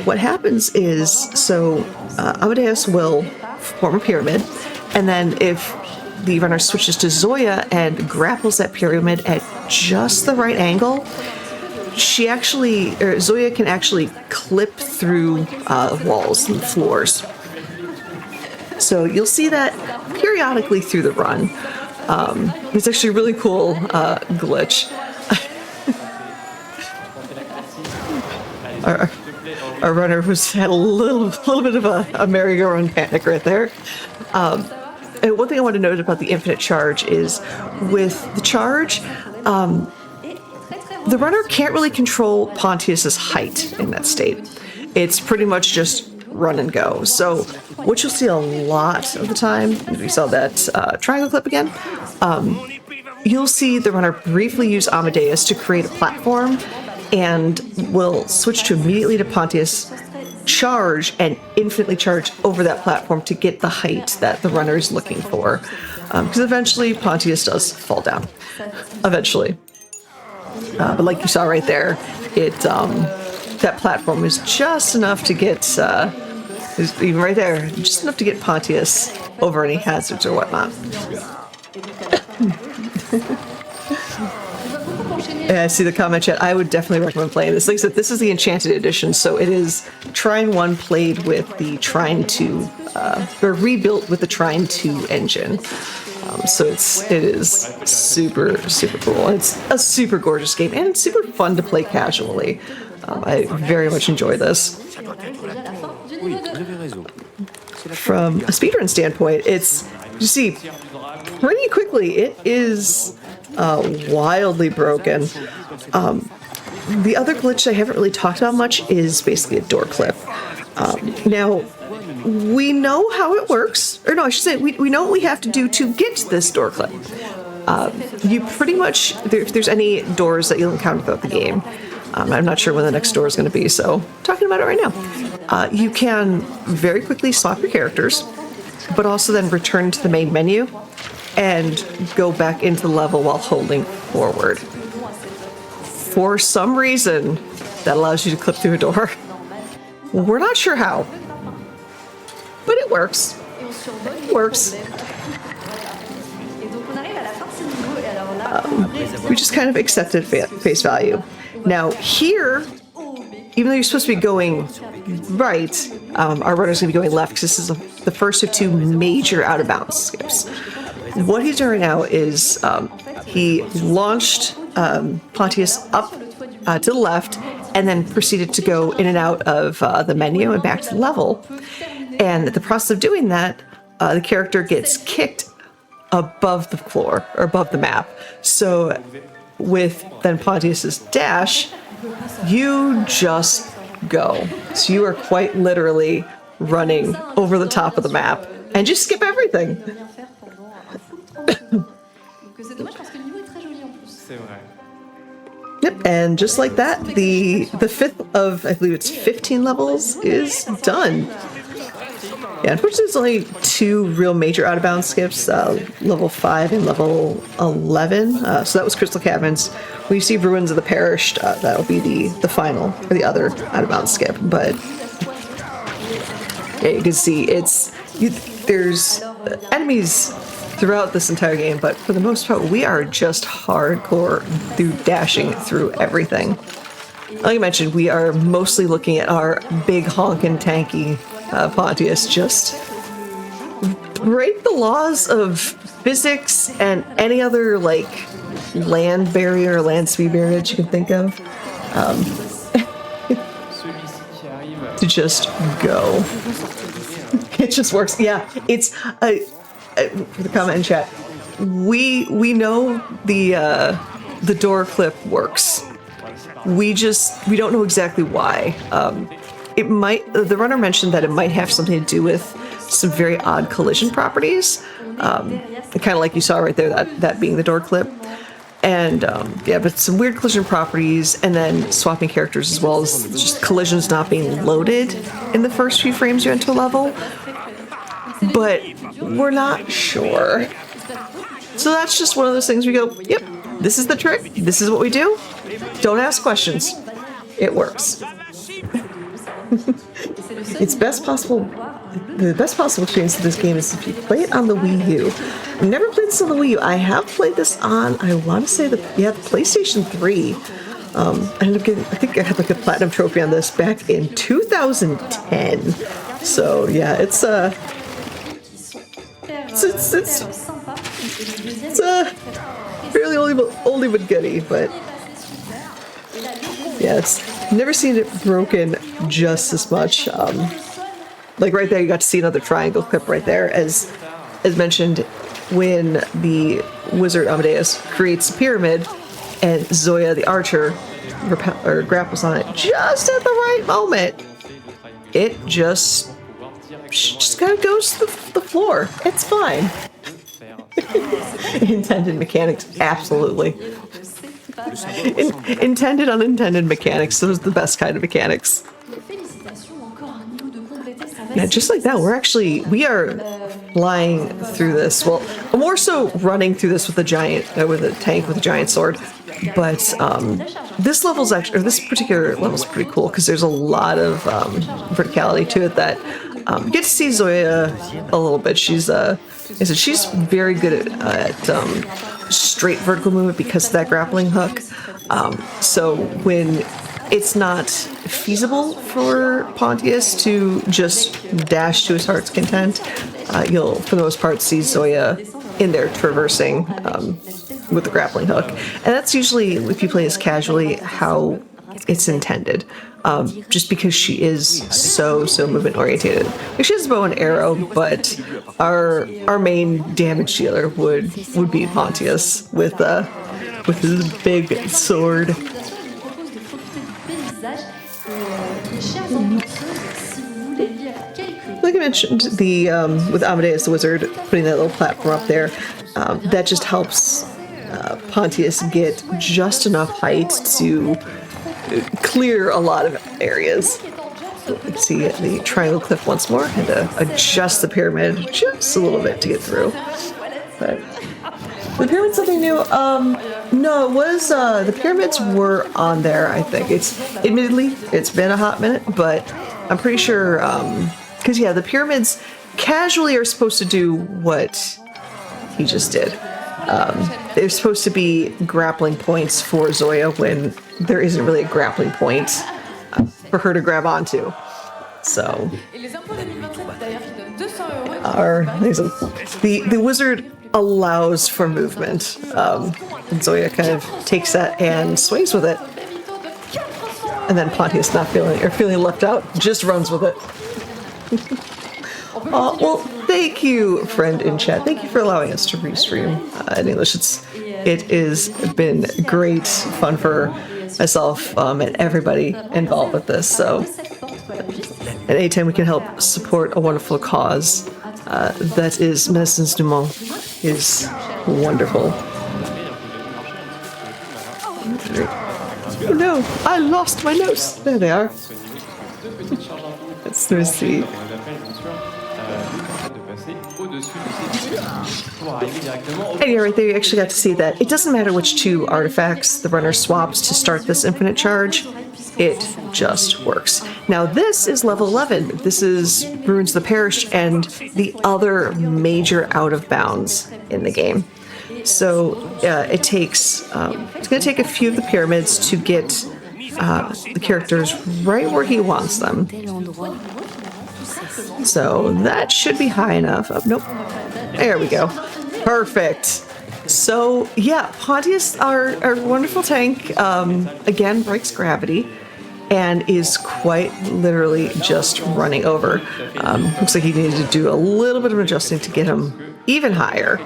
Speaker 19: what happens is, Amadeus will form a pyramid, and then if the runner switches to Zoya and grapples that pyramid at just the right angle, Zoya can actually clip through walls and floors. So you'll see that periodically through the run. It's actually a really cool glitch. Our runner had a little bit of a merry-go-round panic right there. And one thing I want to note about the infinite charge is with the charge, the runner can't really control Pontius' height in that state. It's pretty much just run and go. So what you'll see a lot of the time, we saw that triangle clip again, you'll see the runner briefly use Amadeus to create a platform and will switch to immediately to Pontius, charge, and infinitely charge over that platform to get the height that the runner is looking for. Because eventually Pontius does fall down. Eventually. But like you saw right there, that platform is just enough to get, even right there, just enough to get Pontius over any hazards or whatnot. I see the comment chat. I would definitely recommend playing this. Like I said, this is the Enchanted Edition, so it is Trine 1 played with the Trine 2, or rebuilt with the Trine 2 engine. So it is super, super cool. And it's a super gorgeous game, and it's super fun to play casually. I very much enjoy this. From a speedrun standpoint, it's, you see, pretty quickly, it is wildly broken. The other glitch I haven't really talked about much is basically a door clip. Now, we know how it works, or no, I should say, we know what we have to do to get this door clip. You pretty much, if there's any doors that you'll encounter throughout the game, I'm not sure when the next door is going to be, so I'm talking about it right now. You can very quickly swap your characters, but also then return to the main menu and go back into the level while holding forward. For some reason, that allows you to clip through a door. We're not sure how, but it works. It works. We just kind of accepted face value. Now here, even though you're supposed to be going right, our runner's going to be going left because this is the first of two major out-of-bounds skips. What he's doing right now is he launched Pontius up to the left and then proceeded to go in and out of the menu and back to the level. And in the process of doing that, the character gets kicked above the floor, or above the map. So with then Pontius's dash, you just go. So you are quite literally running over the top of the map and just skip everything. Yep, and just like that, the fifth of, I believe it's 15 levels is done. Yeah, unfortunately there's only two real major out-of-bounds skips, level 5 and level 11. So that was Crystal Caverns. When you see Ruins of the Perished, that'll be the final, or the other out-of-bounds skip. But yeah, you can see there's enemies throughout this entire game, but for the most part, we are just hardcore through dashing through everything. Like I mentioned, we are mostly looking at our big honkin' tanky Pontius just break the laws of physics and any other like land barrier, land speed barrier that you can think of, to just go. It just works. Yeah, it's for the comment in chat. We know the door clip works. We don't know exactly why. It might, the runner mentioned that it might have something to do with some very odd collision properties. Kind of like you saw right there, that being the door clip. And yeah, but some weird collision properties, and then swapping characters as well as just collisions not being loaded in the first few frames you enter a level. But we're not sure. So that's just one of those things we go, yep, this is the trick. This is what we do. Don't ask questions. It works. The best possible experience of this game is if you play it on the Wii U. I've never played this on the Wii U. I have played this on, I want to say the PlayStation 3. I ended up getting, I think I had like a platinum trophy on this back in 2010. So yeah, it's fairly oldie but goodie, but yeah, it's never seen it broken just as much. Like right there, you got to see another triangle clip right there, as mentioned, when the wizard Amadeus creates a pyramid, and Zoya the archer grapples on it just at the right moment. It just kind of goes to the floor. It's fine. Intended mechanics, absolutely. Intended, unintended mechanics. Those are the best kind of mechanics. Now, just like that, we are flying through this. Well, more so running through this with a tank with a giant sword. But this level's actually, or this particular level's pretty cool because there's a lot of verticality to it that you get to see Zoya a little bit. She's very good at straight vertical movement because of that grappling hook. So when it's not feasible for Pontius to just dash to his heart's content, you'll, for the most part, see Zoya in there traversing with the grappling hook. And that's usually, if you play as casually, how it's intended. Just because she is so movement oriented. She has a bow and arrow, but our main damage dealer would be Pontius with his big sword. Like I mentioned, with Amadeus the Wizard putting that little platform up there, that just helps Pontius get just enough height to clear a lot of areas. Let's see the triangle cliff once more and adjust the pyramid just a little bit to get through. But the pyramid's something new. No, it was the pyramids were on there. I think admittedly it's been a hot minute, but I'm pretty sure because the pyramids casually are supposed to do what he just did. They're supposed to be grappling points for Zoya when there isn't really a grappling point for her to grab onto. So, the wizard allows for movement. And Zoya kind of takes that and swings with it. And then Pontius, not feeling left out, just runs with it. Well, thank you, friend in chat. Thank you for allowing us to restream in English. It has been great fun for myself and everybody involved with this. So, anytime we can help support a wonderful cause that is Médecins du Monde is wonderful. Oh no, I lost my notes. There they are. Let's see. And right there, you actually got to see that it doesn't matter which two artifacts the runner swaps to start this infinite charge, it just works. Now this is level 11. This is Ruins of the Perished and the other major out of bounds in the game. So it's going to take a few of the pyramids to get the characters right where he wants them. So that should be high enough. Oh, nope. There we go. Perfect. So yeah, Pontius, our wonderful tank, again breaks gravity and is quite literally just running over. Looks like he needed to do a little bit of adjusting to get him even higher.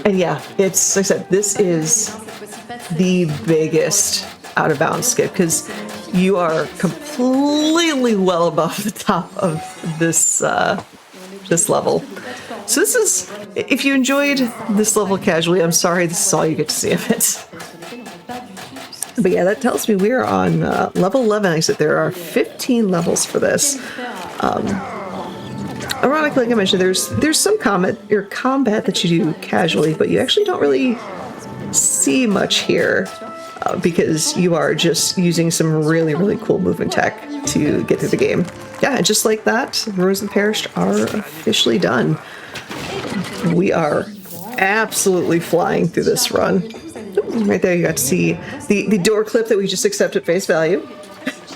Speaker 19: And yeah, it's, like I said, this is the biggest out of bounds skip because you are completely well above the top of this this level. So this is, if you enjoyed this level casually, I'm sorry this is all you get to see of it. But yeah, that tells me we're on level 11. I said there are 15 levels for this. Ironically, like I mentioned, there's some combat that you do casually, but you actually don't really see much here because you are just using some really, really cool movement tech to get through the game. Yeah, and just like that, Ruins of the Perished are officially done. We are absolutely flying through this run. Right there, you got to see the door clip that we just accepted face value.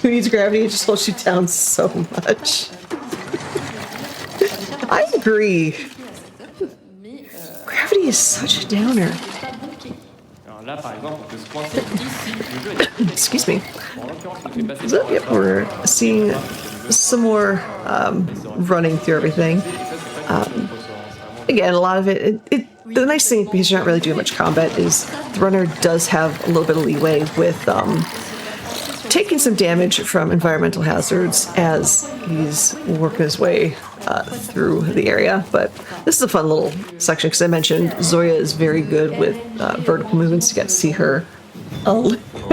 Speaker 19: Who needs gravity? It just holds you down so much. I agree. Gravity is such a downer. Excuse me. So, yep, we're seeing some more running through everything. Again, a lot of it, the nice thing, because you're not really doing much combat, is the runner does have a little bit of leeway with taking some damage from environmental hazards as he's working his way through the area. But this is a fun little section because I mentioned Zoya is very good with vertical movements. You get to see her a little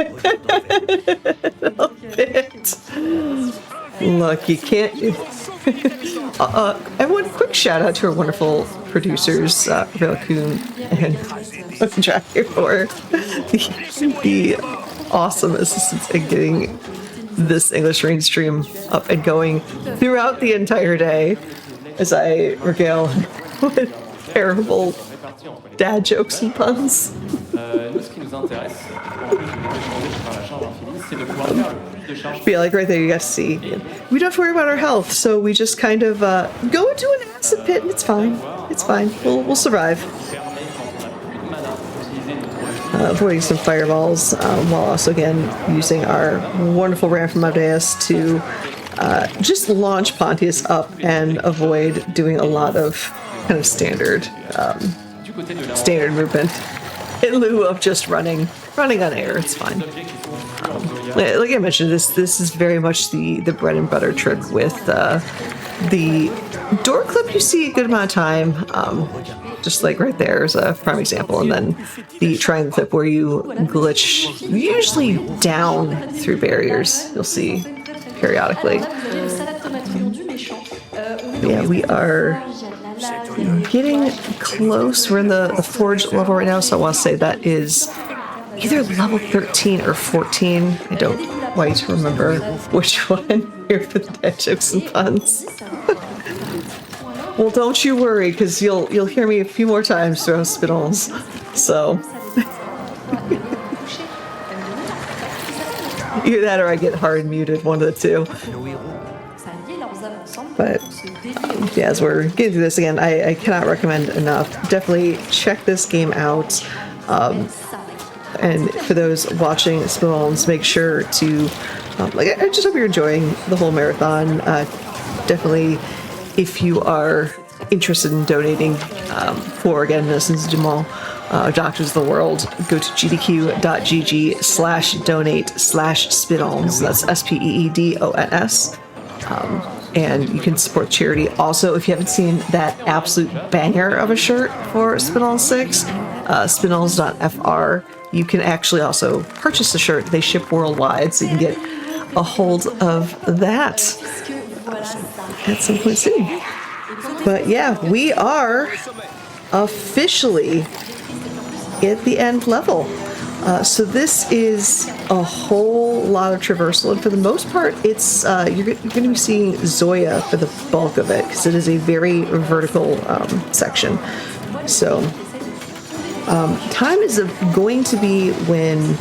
Speaker 19: bit. Look, you can't. Everyone, quick shout out to our wonderful producers, Raccoon and Jack, for the awesome assistance in getting this English rain stream up and going throughout the entire day as I regale with terrible dad jokes and puns. Yeah, like right there, you guys see. We don't have to worry about our health, so we just kind of go into an acid pit, and it's fine. It's fine. We'll survive. Avoiding some fireballs, while also again using our wonderful RAM from Amadeus to just launch Pontius up and avoid doing a lot of kind of standard movement in lieu of just running on air. It's fine. Like I mentioned, this is very much the bread and butter trick with the door clip. You see a good amount of time, just like right there is a prime example, and then the triangle clip where you glitch usually down through barriers. You'll see periodically. Yeah, we are getting close. We're in the forge level right now, so I want to say that is either level 13 or 14. I don't quite remember which one. Here for the dead jokes and puns. Well, don't you worry, because you'll hear me a few more times throughout SpeeDons. So either that or I get hard muted, one of the two. But yeah, as we're getting through this again, I cannot recommend enough. Definitely check this game out. And for those watching SpeeDons, make sure to I just hope you're enjoying the whole marathon. Definitely, if you are interested in donating for, again, Medicines du Monde, Doctors of the World, go to gdq.gg/donate/SpeeDons. That's SPEEDONS. And you can support charity. Also, if you haven't seen that absolute banger of a shirt for SpeeDons 6, SpeeDons.fr, you can actually also purchase the shirt. They ship worldwide, so you can get a hold of that at some point soon. But yeah, we are officially at the end level. So this is a whole lot of traversal, and for the most part, it's you're going to be seeing Zoya for the bulk of it, because it is a very vertical section. So time is going to be when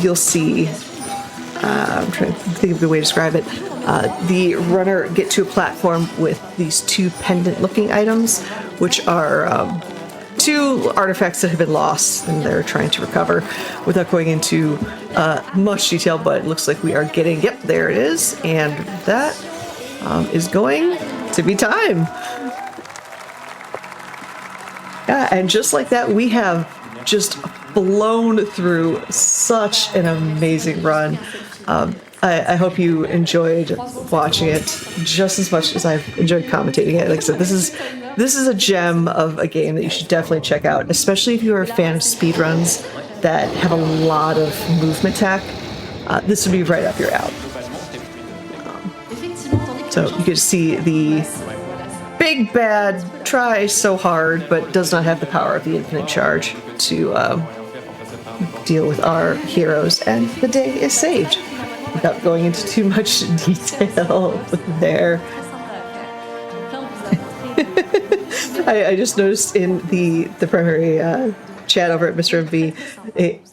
Speaker 19: you'll see, I'm trying to think of a good way to describe it, the runner get to a platform with these two pendant-looking items, which are two artifacts that have been lost, and they're trying to recover. Without going into much detail, but it looks like we are getting, yep, there it is, and that is going to be time. Yeah, and just like that, we have just blown through such an amazing run. I hope you enjoyed watching it just as much as I've enjoyed commentating it. Like I said, this is a gem of a game that you should definitely check out, especially if you are a fan of speedruns that have a lot of movement tech. This would be right up your alley. So you can see the big bad tries so hard, but does not have the power of the infinite charge to deal with our heroes, and the day is saved. Without going into too much detail there. I just noticed in the primary chat over at Mr. MV,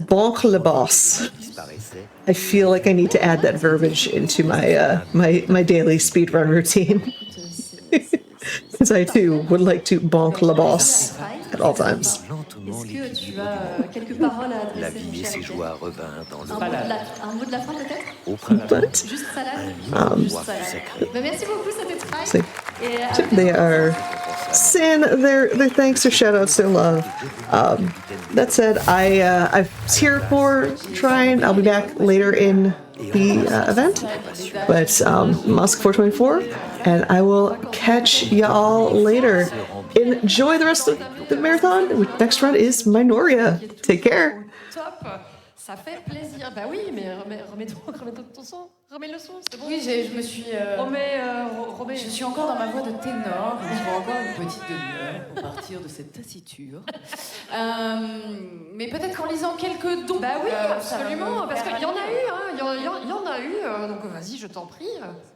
Speaker 19: Bonk le boss. I feel like I need to add that verbiage into my my daily speedrun routine. Because I too would like to bonk le boss at all times.
Speaker 10: Est-ce que tu as quelques paroles à adresser ses joueurs un mot de la fin peut-être? Juste salade. Merci beaucoup, c'était très.
Speaker 19: They are saying their thanks or shoutouts, their love. That said, I'm here for trying. I'll be back later in the event, but Musk 424, and I will catch y'all later. Enjoy the rest of the marathon. Next run is Minoria. Take care.
Speaker 10: Ça fait plaisir. Bah oui, mais remets ton son. Remets le son, c'est bon.
Speaker 20: Oui, je me suis...
Speaker 10: remets.
Speaker 20: Je suis encore dans ma voix de ténor. Il faut encore une petite demi-heure pour partir de cette taciture. Mais peut-être qu'en lisant quelques dons...
Speaker 10: Bah oui,
Speaker 20: ça va
Speaker 10: absolument,
Speaker 20: me
Speaker 10: parce
Speaker 20: faire
Speaker 10: qu'il y en a
Speaker 20: aller.
Speaker 10: eu, hein. Il y en a eu, donc vas-y, je t'en prie.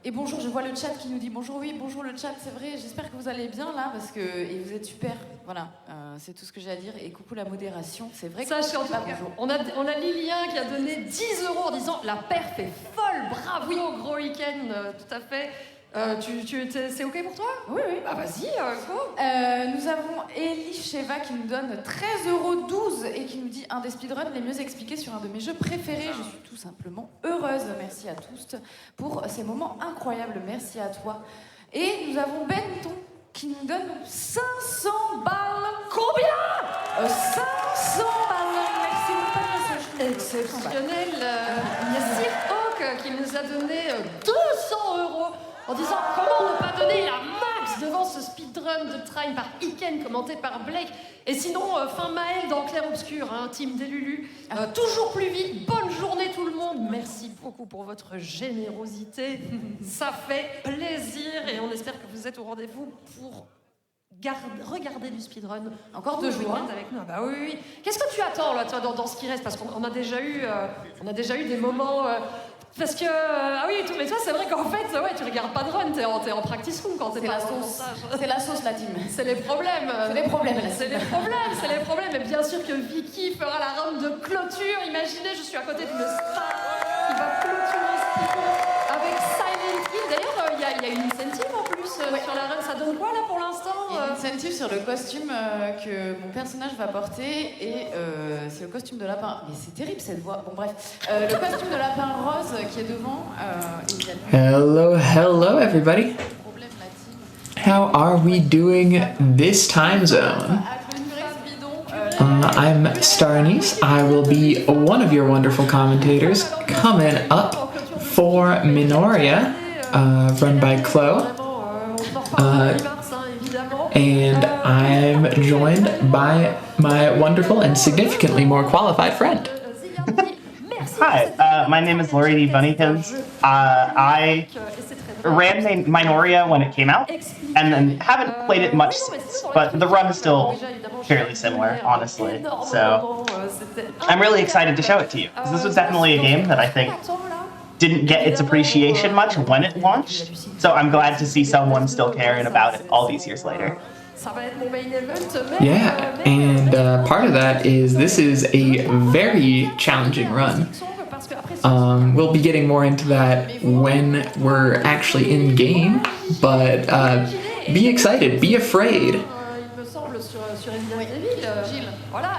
Speaker 20: Et bonjour, je vois le chat qui nous dit bonjour, oui, bonjour le chat, c'est vrai, j'espère que vous allez bien là, parce que et vous êtes super, voilà, c'est tout ce que j'ai à dire, et coucou la modération, c'est vrai que...
Speaker 10: Sache qu'en tout cas, on a Lilien qui a donné 10 € en disant la perf est folle, bravo, gros week-end, tout à fait. C'est ok pour toi?
Speaker 20: Oui, oui.
Speaker 10: Bah vas-y, go.
Speaker 20: Nous avons Elisheva qui nous donne 13,12 € et qui nous dit un des speedruns les mieux expliqués sur un de mes jeux préférés. Je suis tout simplement heureuse. Merci à tous pour ces moments incroyables. Merci à toi. Et nous avons Benton qui nous donne 500 balles.
Speaker 10: Combien
Speaker 20: 500 balles. Merci beaucoup de message.
Speaker 10: Exceptionnel. Il y a Sir Hawk qui nous a donné 200 € en disant comment ne pas donner la max devant ce speedrun de Trine par Iken commenté par Blake. Et sinon, fin Maël dans Clair Obscur, hein, team des Lulu. Toujours plus vite, bonne journée tout le monde. Merci beaucoup pour votre générosité. Ça fait plaisir et on espère que vous êtes au rendez-vous pour regarder du speedrun.
Speaker 20: Encore 2 jours
Speaker 10: avec nous. Ah bah oui. Qu'est-ce que tu attends là, toi, dans ce qui reste? Parce qu'on a déjà eu des moments... Parce que, ah oui, mais toi, c'est vrai qu'en fait, ouais, tu regardes pas de run, t'es en practice room quand t'es pas en montage.
Speaker 20: C'est la sauce, la team.
Speaker 10: C'est les problèmes.
Speaker 20: C'est les problèmes, là.
Speaker 10: C'est les problèmes. Et bien sûr que Vicky fera la run de clôture. Imaginez, je suis à côté d'une star qui va clôturer ce speedrun avec Silent Hill. D'ailleurs, il y a une incentive en plus sur la run. Ça donne quoi, là, pour l'instant?
Speaker 20: Il y a une incentive sur le costume que mon personnage va porter et c'est le costume de lapin. Mais c'est terrible cette voix. Bon bref, le costume de lapin rose qui est devant.
Speaker 21: Hello everybody. How are we doing this time zone? I'm Starnice. I will be one of your wonderful commentators coming up for Minoria, run by Chloe. And I'm joined by my wonderful and significantly more qualified friend.
Speaker 22: Hi, my name is Lori D. Bunnykins. I ran Minoria when it came out, and then haven't played it much since, but the run is still fairly similar, honestly. So I'm really excited to show it to you, because this was definitely a game that I think didn't get its appreciation much when it launched, so I'm glad to see someone still caring about it all these years later.
Speaker 21: Yeah, and part of that is this is a very challenging run. We'll be getting more into that when we're actually in game, but be excited, be afraid.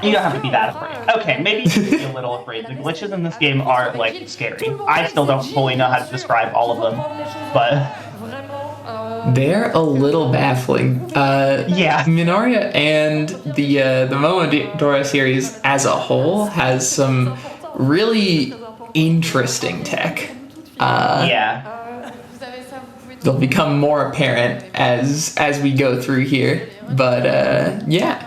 Speaker 22: You don't have to be that afraid. Okay, maybe you should be a little afraid. The glitches in this game are, like, scary. I still don't fully know how to describe all of them, but...
Speaker 21: They're a little baffling.
Speaker 22: Yeah.
Speaker 21: Minoria and the Momodora series as a whole has some really interesting tech.
Speaker 22: Yeah.
Speaker 21: They'll become more apparent as we go through here, but yeah.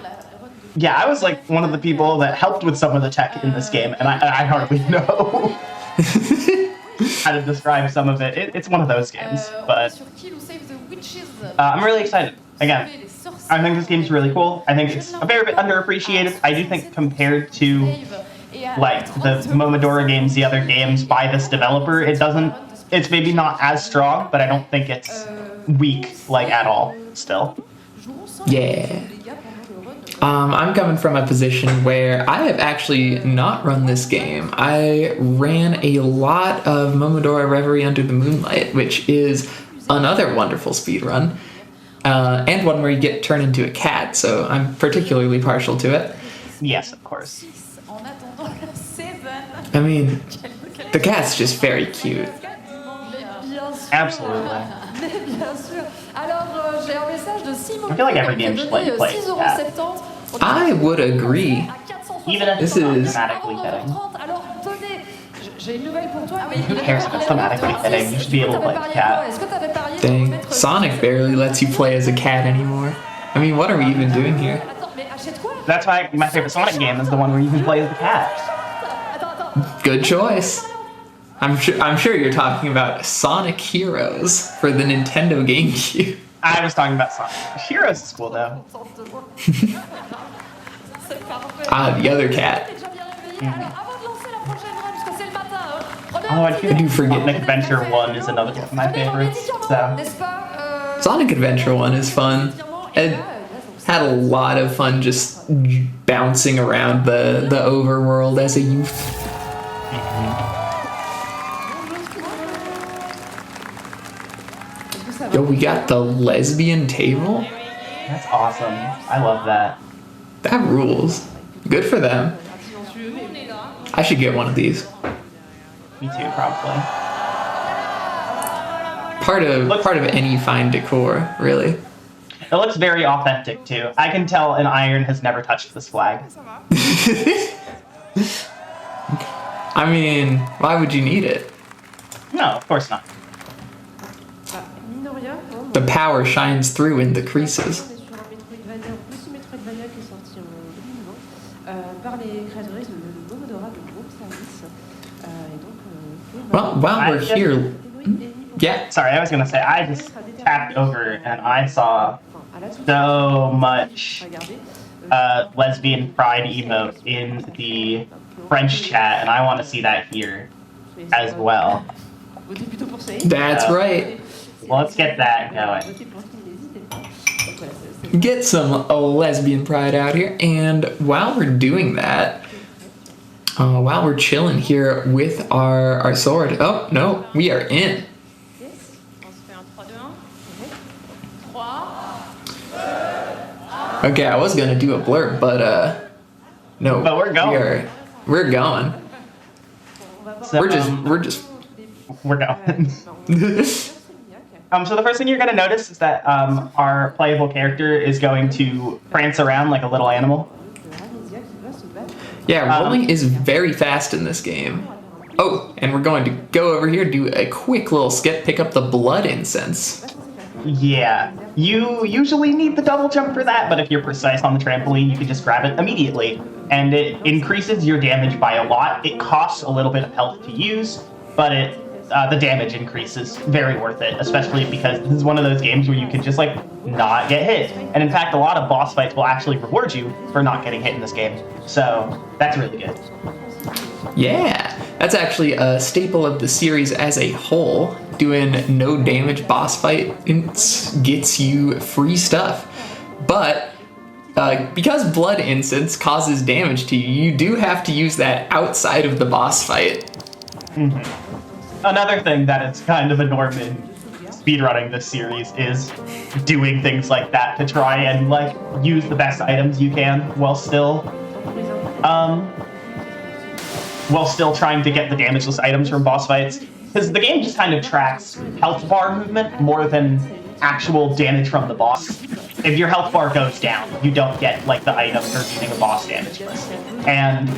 Speaker 22: Yeah, I was like one of the people that helped with some of the tech in this game, and I hardly know how to describe some of it. It's one of those games, but I'm really excited. Again, I think this game's really cool. I think it's a very bit underappreciated. I do think compared to like the Momodora games, the other games by this developer, it's maybe not as strong, but I don't think it's weak, like, at all, still.
Speaker 21: Yeah. I'm coming from a position where I have actually not run this game. I ran a lot of Momodora Reverie Under the Moonlight, which is another wonderful speedrun, and one where you get turned into a cat, so I'm particularly partial to it.
Speaker 22: Yes, of course.
Speaker 21: I mean, the cat's just very cute.
Speaker 22: Absolutely.
Speaker 10: I
Speaker 22: feel like every game should let you play cat.
Speaker 21: I would agree.
Speaker 22: Even if
Speaker 21: this
Speaker 22: it's not
Speaker 21: is
Speaker 22: thematically fitting.
Speaker 10: Who
Speaker 22: cares if it's thematically fitting? You should be able to play as a cat.
Speaker 21: Dang, Sonic barely lets you play as a cat anymore. I mean, what are we even doing here?
Speaker 22: That's why my favorite Sonic game is the one where you can play as the cat.
Speaker 21: Good choice. I'm sure you're talking about Sonic Heroes for the Nintendo GameCube.
Speaker 22: I was talking about Sonic. Heroes is cool though.
Speaker 21: The other cat.
Speaker 22: Oh, I do forget Sonic Adventure 1 is another one of my favorites. So
Speaker 21: Sonic Adventure 1 is fun. It had a lot of fun just bouncing around the overworld as a youth. Yo, we got the lesbian table?
Speaker 22: That's awesome. I love that.
Speaker 21: That rules. Good for them. I should get one of these.
Speaker 22: Me too, probably.
Speaker 21: Part of any fine decor, really.
Speaker 22: It looks very authentic too. I can tell an iron has never touched this flag.
Speaker 21: I mean, why would you need it?
Speaker 22: No, of course not.
Speaker 21: The power shines through in the creases. Well, while we're here, yeah.
Speaker 22: Sorry, I was gonna say I just tapped over and I saw so much lesbian pride emote in the French chat, and I want to see that here as well.
Speaker 21: That's right.
Speaker 22: Well, let's get that going.
Speaker 21: Get some lesbian pride out here, and while we're doing that, while we're chilling here with our sword, oh no, we are in. Okay, I was gonna do a blurb, but no.
Speaker 22: But we're going.
Speaker 21: We're going.
Speaker 22: So,
Speaker 21: we're going.
Speaker 22: So the first thing you're going to notice is that our playable character is going to prance around like a little animal.
Speaker 21: Yeah, rolling is very fast in this game. Oh, and we're going to go over here, do a quick little skip, pick up the blood incense.
Speaker 22: Yeah, you usually need the double jump for that, but if you're precise on the trampoline, you can just grab it immediately. And it increases your damage by a lot. It costs a little bit of health to use, but the damage increases. Very worth it, especially because this is one of those games where you can just like not get hit. And in fact, a lot of boss fights will actually reward you for not getting hit in this game. So that's really good.
Speaker 21: Yeah, that's actually a staple of the series as a whole. Doing no damage boss fight gets you free stuff. But because blood incense causes damage to you, you do have to use that outside of the boss fight.
Speaker 22: Mm-hmm. Another thing that it's kind of a norm in speedrunning this series is doing things like that to try and like use the best items you can while still trying to get the damageless items from boss fights. Because the game just kind of tracks health bar movement more than actual damage from the boss. If your health bar goes down, you don't get like the item for beating a boss damage list. And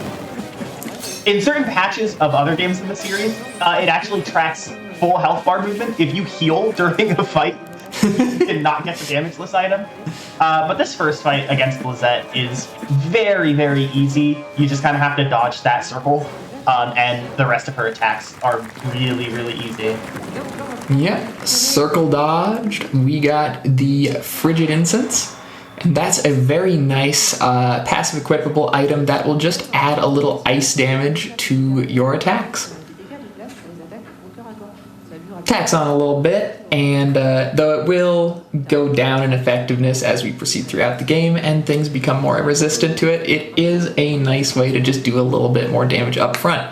Speaker 22: in certain patches of other games in the series, it actually tracks full health bar movement. If you heal during a fight, you cannot get the damageless item. But this first fight against Lizette is very, very easy. You just kind of have to dodge that circle, and the rest of her attacks are really, really easy.
Speaker 21: Yeah, circle dodged. We got the Frigid Incense. And that's a very nice passive equipable item that will just add a little ice damage to your attacks. Attacks on a little bit, and though it will go down in effectiveness as we proceed throughout the game and things become more resistant to it, it is a nice way to just do a little bit more damage up front.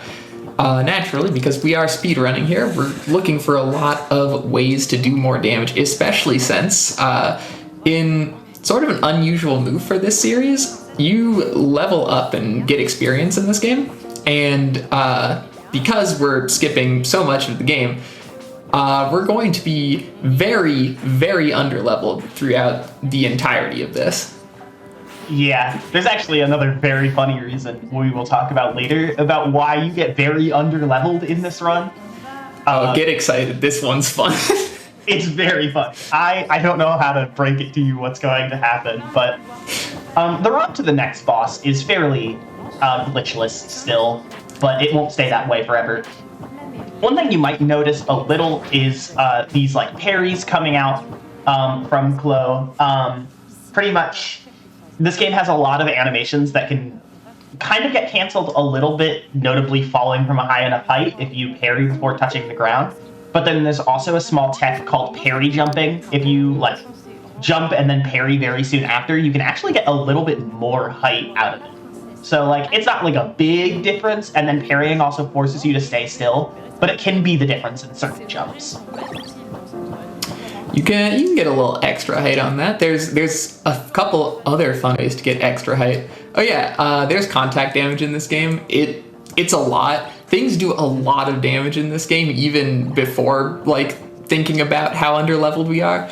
Speaker 21: Naturally, because we are speedrunning here, we're looking for a lot of ways to do more damage, especially since in sort of an unusual move for this series, you level up and get experience in this game, and because we're skipping so much of the game, we're going to be very, very underleveled throughout the entirety of this.
Speaker 22: Yeah, there's actually another very funny reason we will talk about later about why you get very underleveled in this run.
Speaker 21: Get excited, this one's fun.
Speaker 22: It's very fun. I don't know how to break it to you what's going to happen, but the run to the next boss is fairly glitchless still. but it won't stay that way forever. One thing you might notice a little is these like parries coming out from Chloe. Pretty much, this game has a lot of animations that can kind of get canceled a little bit, notably falling from a high enough height if you parry before touching the ground. But then there's also a small tech called parry jumping. If you like jump and then parry very soon after, you can actually get a little bit more height out of it. So like it's not like a big difference, and then parrying also forces you to stay still, but it can be the difference in certain jumps.
Speaker 21: You can get a little extra height on that. There's a couple other fun ways to get extra height. Oh yeah, there's contact damage in this game. It's a lot. Things do a lot of damage in this game, even before like thinking about how underleveled we are.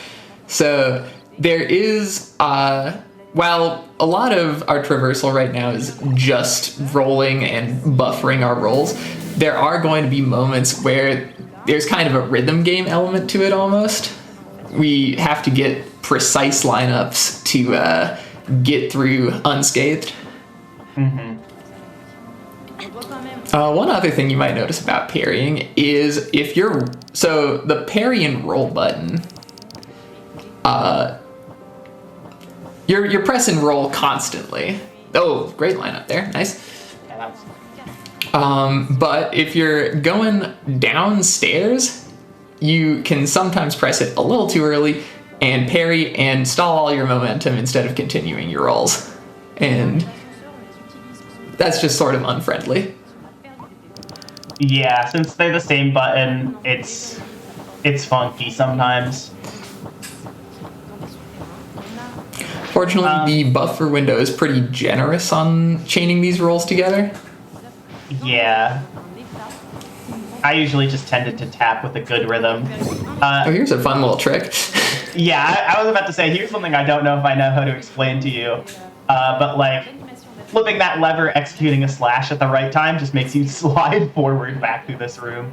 Speaker 21: So there is, while a lot of our traversal right now is just rolling and buffering our rolls, there are going to be moments where there's kind of a rhythm game element to it almost. We have to get precise lineups to get through unscathed.
Speaker 22: Mm-hmm.
Speaker 21: One other thing you might notice about parrying is if you're... So the parry and roll button, you're press and roll constantly. Oh, great lineup there. Nice. But if you're going downstairs, you can sometimes press it a little too early and parry and stall all your momentum instead of continuing your rolls. And that's just sort of unfriendly.
Speaker 22: Yeah, since they're the same button, it's funky sometimes.
Speaker 21: Fortunately, the buffer window is pretty generous on chaining these rolls together.
Speaker 22: Yeah. I usually just tended to tap with a good rhythm.
Speaker 21: Oh, here's a fun little trick.
Speaker 22: Yeah, I was about to say, here's something I don't know if I know how to explain to you. But like, flipping that lever, executing a slash at the right time just makes you slide forward back through this room.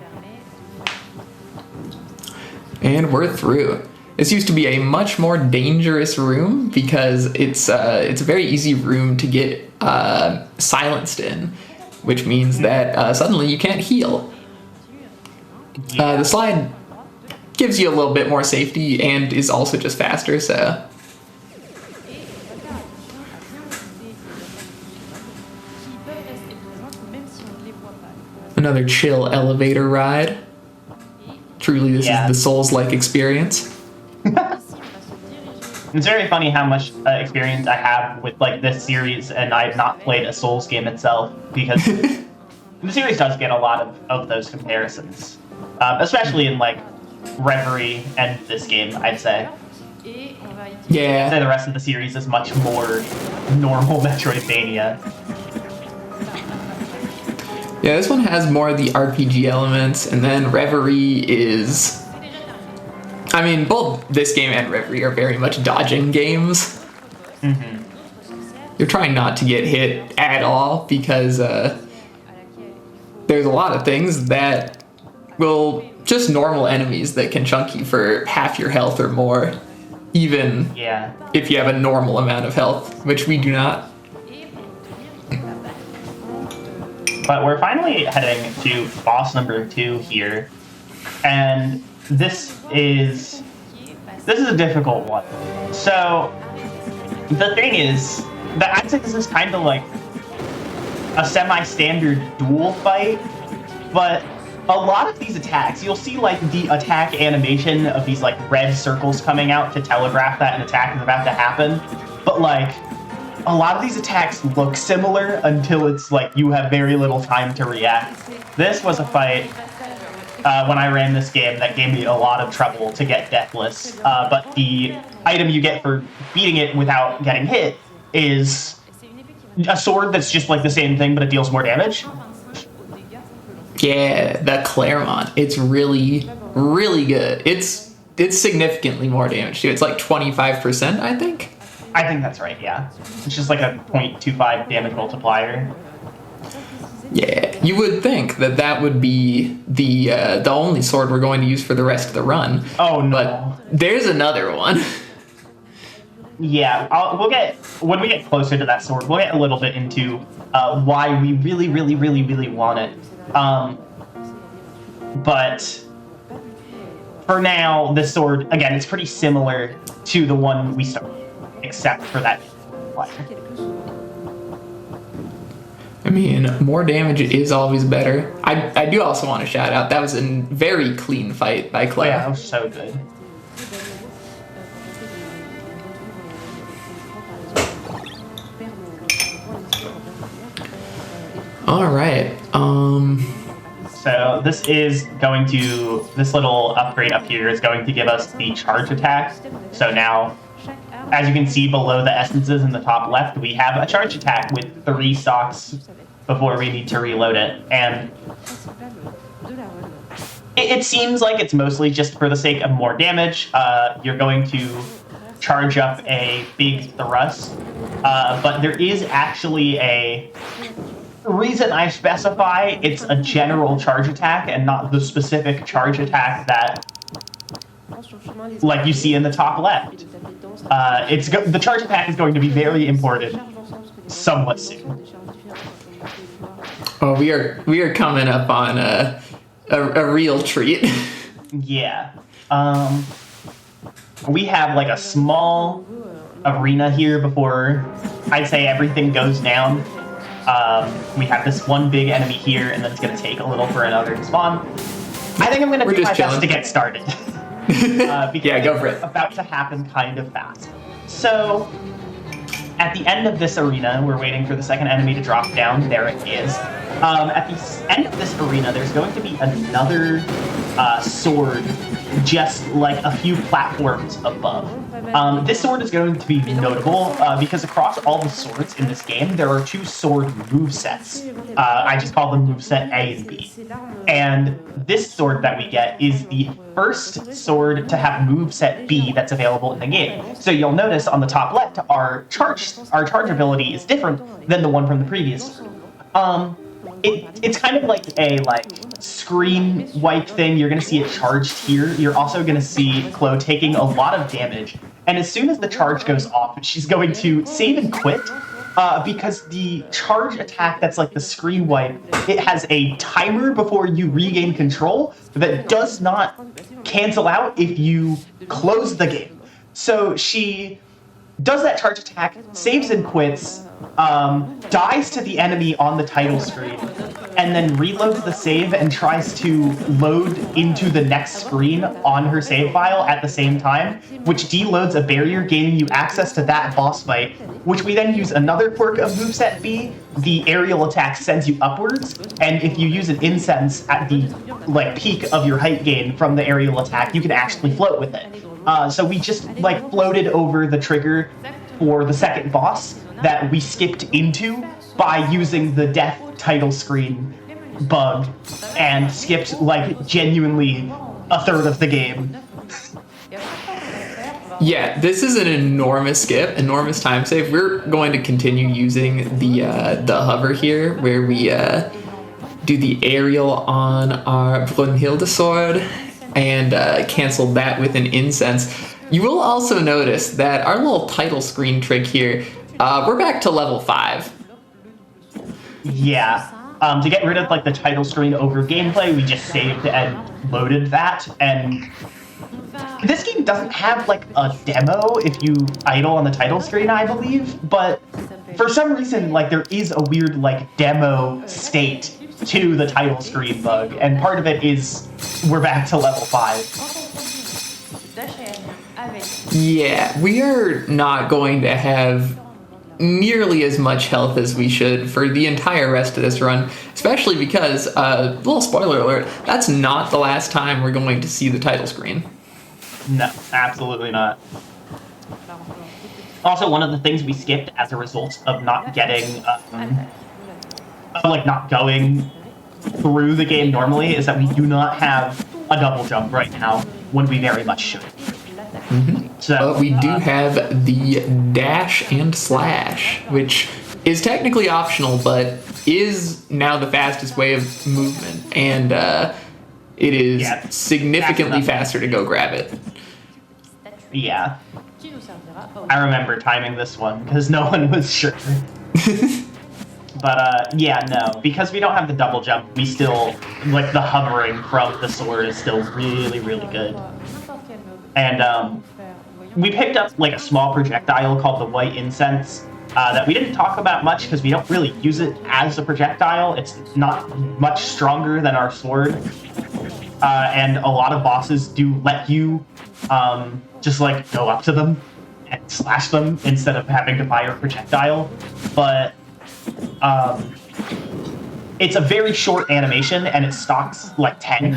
Speaker 21: And we're through. This used to be a much more dangerous room because it's a very easy room to get silenced in, which means that suddenly you can't heal. The slide gives you a little bit more safety and is also just faster, so... Another chill elevator ride. Truly, this is the Souls-like experience.
Speaker 22: It's very funny how much experience I have with like this series, and I've not played a Souls game itself, because the series does get a lot of those comparisons, especially in like Reverie and this game, I'd say.
Speaker 21: Yeah.
Speaker 22: I'd say the rest of the series is much more normal Metroidvania.
Speaker 21: Yeah, this one has more of the RPG elements, and then Reverie is... I mean, both this game and Reverie are very much dodging games.
Speaker 22: Mm-hmm.
Speaker 21: You're trying not to get hit at all, because there's a lot of things that will... Just normal enemies that can chunk you for half your health or more, even if you have a normal amount of health, which we do not.
Speaker 22: But we're finally heading to boss number 2 here, and this is a difficult one. So the thing is that I'd say this is kind of like a semi-standard duel fight, but a lot of these attacks, you'll see like the attack animation of these like red circles coming out to telegraph that an attack is about to happen, but like a lot of these attacks look similar until it's like you have very little time to react. This was a fight when I ran this game that gave me a lot of trouble to get deathless, but the item you get for beating it without getting hit is a sword that's just like the same thing, but it deals more damage.
Speaker 21: Yeah, the Claremont. It's really, really good. It's significantly more damage too. It's like 25%, I think.
Speaker 22: I think that's right, yeah. It's just like a 0.25 damage multiplier.
Speaker 21: Yeah, you would think that that would be the only sword we're going to use for the rest of the run.
Speaker 22: Oh, no.
Speaker 21: But there's another one.
Speaker 22: Yeah, when we get closer to that sword, we'll get a little bit into why we really want it. But for now, this sword, again, it's pretty similar to the one we started, except for that.
Speaker 21: I mean, more damage is always better. I do also want to shout out, that was a very clean fight by Claire.
Speaker 22: Yeah, that was so good.
Speaker 21: All right.
Speaker 22: So this little upgrade up here is going to give us the charge attack. So now, as you can see below the essences in the top left, we have a charge attack with 3 stocks before we need to reload it. And it seems like it's mostly just for the sake of more damage. You're going to charge up a big thrust, but there is actually a reason I specify it's a general charge attack and not the specific charge attack that, like you see in the top left. The charge attack is going to be very important somewhat soon.
Speaker 21: Oh, we are coming up on a real treat.
Speaker 22: Yeah. We have like a small arena here before I'd say everything goes down. We have this one big enemy here, and then it's going to take a little for another to spawn. I think I'm going to do my best to get started. Because
Speaker 21: yeah, go for it.
Speaker 22: It's about to happen kind of fast. So, at the end of this arena, we're waiting for the second enemy to drop down. There it is. At the end of this arena, there's going to be another sword just like a few platforms above. This sword is going to be notable because across all the swords in this game, there are 2 sword movesets. I just call them moveset A and B. And this sword that we get is the first sword to have moveset B that's available in the game. So you'll notice on the top left, our charge ability is different than the one from the previous sword. It's kind of like a screen wipe thing. You're going to see it charged here. You're also going to see Chloe taking a lot of damage. And as soon as the charge goes off, she's going to save and quit because the charge attack that's like the screen wipe, it has a timer before you regain control that does not cancel out if you close the game. So she does that charge attack, saves and quits, dies to the enemy on the title screen, and then reloads the save and tries to load into the next screen on her save file at the same time, which deloads a barrier, gaining you access to that boss fight, which we then use another quirk of moveset B. The aerial attack sends you upwards, and if you use an incense at the peak of your height gain from the aerial attack, you can actually float with it. So we just floated over the trigger for the second boss that we skipped into by using the death title screen bug and skipped genuinely a third of the game.
Speaker 21: Yeah, this is an enormous skip, enormous time save. We're going to continue using the hover here, where we do the aerial on our Brunhilde sword and cancel that with an incense. You will also notice that our little title screen trick here, we're back to level 5.
Speaker 22: Yeah. To get rid of the title screen over gameplay, we just saved and loaded that. And this game doesn't have a demo if you idle on the title screen, I believe. But for some reason, there is a weird demo state to the title screen bug, and part of it is we're back to level 5.
Speaker 21: Yeah, we are not going to have nearly as much health as we should for the entire rest of this run, especially because, little spoiler alert, that's not the last time we're going to see the title screen.
Speaker 22: No, absolutely not. Also, one of the things we skipped as a result of not getting, not going through the game normally is that we do not have a double jump right now when we very much should.
Speaker 21: Mm-hmm.
Speaker 22: So,
Speaker 21: but we do have the dash and slash, which is technically optional, but is now the fastest way of movement, and it is significantly faster to go grab it.
Speaker 22: Yeah. I remember timing this one because no one was sure. But yeah, no, because we don't have the double jump, we still, like, the hovering from the sword is still really, really good. And we picked up like a small projectile called the white incense that we didn't talk about much because we don't really use it as a projectile. It's not much stronger than our sword. And a lot of bosses do let you just like go up to them and slash them instead of having to fire a projectile. But it's a very short animation and it stocks like 10.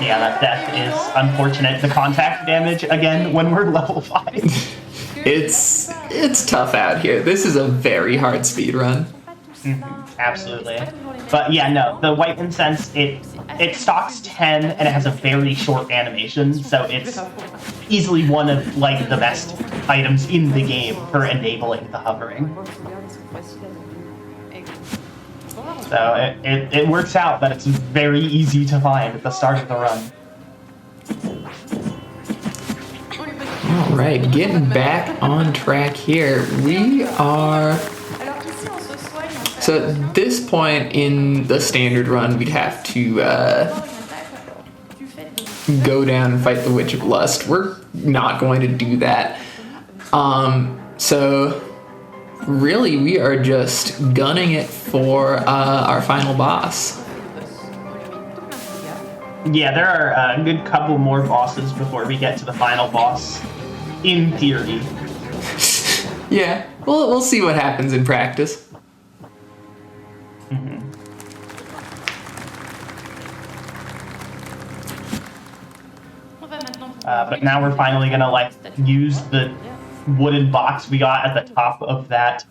Speaker 22: Yeah, that death is unfortunate. The contact damage again when we're level 5.
Speaker 21: It's tough out here. This is a very hard speed run.
Speaker 22: Absolutely. But yeah, no, the white incense, it stocks 10 and it has a very short animation, so it's easily one of like the best items in the game for enabling the hovering. So it works out that it's very easy to find at the start of the run.
Speaker 21: Alright, getting back on track here. We are... So at this point in the standard run, we'd have to go down and fight the Witch of Lust. We're not going to do that. So really, we are just gunning it for our final boss.
Speaker 22: Yeah, there are a good couple more bosses before we get to the final boss, in theory.
Speaker 21: Yeah, we'll see what happens in practice.
Speaker 22: But now we're finally gonna like use the wooden box we got at the top of that,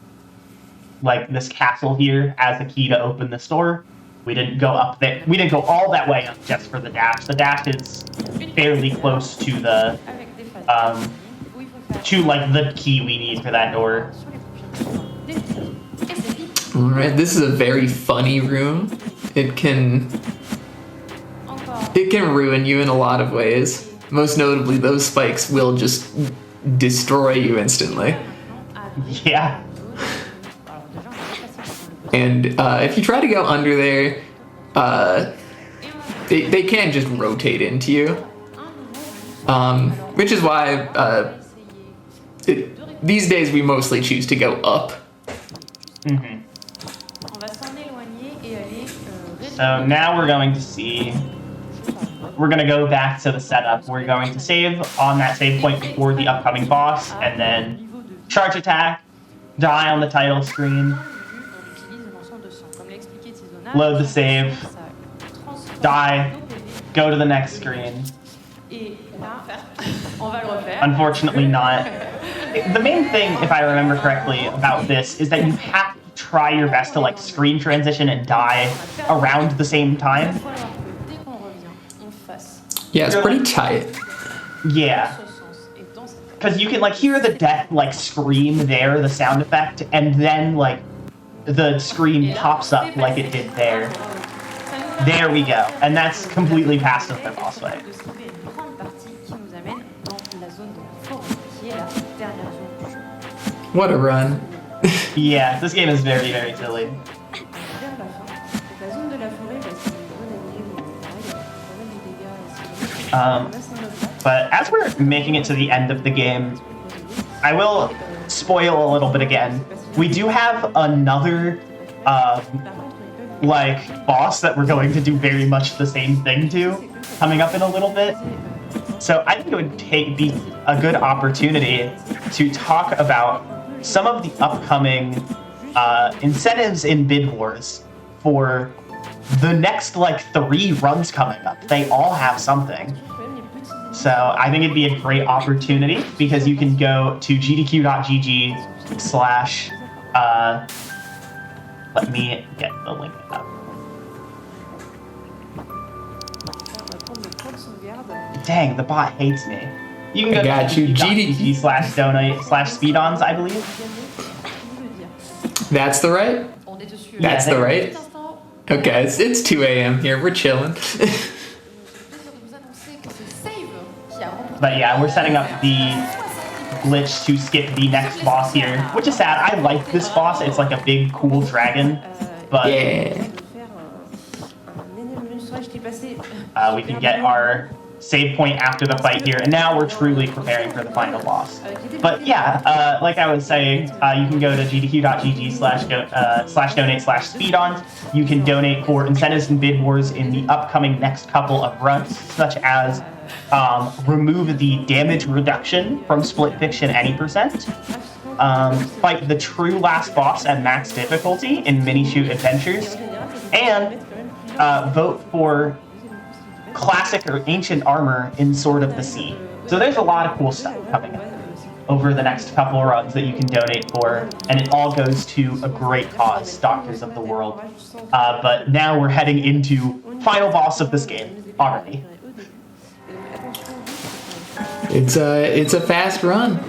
Speaker 22: like this castle here, as a key to open this door. We didn't go up there. We didn't go all that way up just for the dash. The dash is fairly close to the like the key we need for that door.
Speaker 21: Alright, this is a very funny room. It can ruin you in a lot of ways. Most notably, those spikes will just destroy you instantly.
Speaker 22: Yeah.
Speaker 21: And if you try to go under there, they can just rotate into you. Which is why these days we mostly choose to go up.
Speaker 22: So now we're going to see... We're going to go back to the setup. We're going to save on that save point before the upcoming boss, and then charge attack, die on the title screen, load the save, die, go to the next screen. Unfortunately not. The main thing, if I remember correctly, about this is that you have to try your best to like screen transition and die around the same time.
Speaker 21: Yeah, it's pretty tight.
Speaker 22: Yeah. Because you can like hear the death like scream there, the sound effect, and then like the screen pops up like it did there. There we go. And that's completely passive the boss fight.
Speaker 21: What a run.
Speaker 22: Yeah, this game is very, very silly. But as we're making it to the end of the game, I will spoil a little bit again. We do have another like boss that we're going to do very much the same thing to coming up in a little bit. So I think it would be a good opportunity to talk about some of the upcoming incentives in Bid Wars for the next like 3 runs coming up. They all have something. So I think it'd be a great opportunity because you can go to gdq.gg/ let me get the link up. Dang, the bot hates me. You can go to gdq.gg/donate/SpeeDons, I believe.
Speaker 21: That's the right? That's the right? Okay, it's 2 a.m. here. We're chilling.
Speaker 22: But yeah, we're setting up the glitch to skip the next boss here, which is sad. I like this boss. It's like a big, cool dragon. But we can get our save point after the fight here, and now we're truly preparing for the final boss. But yeah, like I was saying, you can go to gdq.gg/donate/SpeeDons. You can donate for incentives and bid wars in the upcoming next couple of runs, such as remove the damage reduction from Split Fiction any percent, fight the true last boss at max difficulty in Mini Shoot Adventures, and vote for classic or ancient armor in Sword of the Sea. So there's a lot of cool stuff coming up over the next couple of runs that you can donate for, and it all goes to a great cause, Doctors of the World. But now we're heading into final boss of this game already.
Speaker 21: It's a fast run.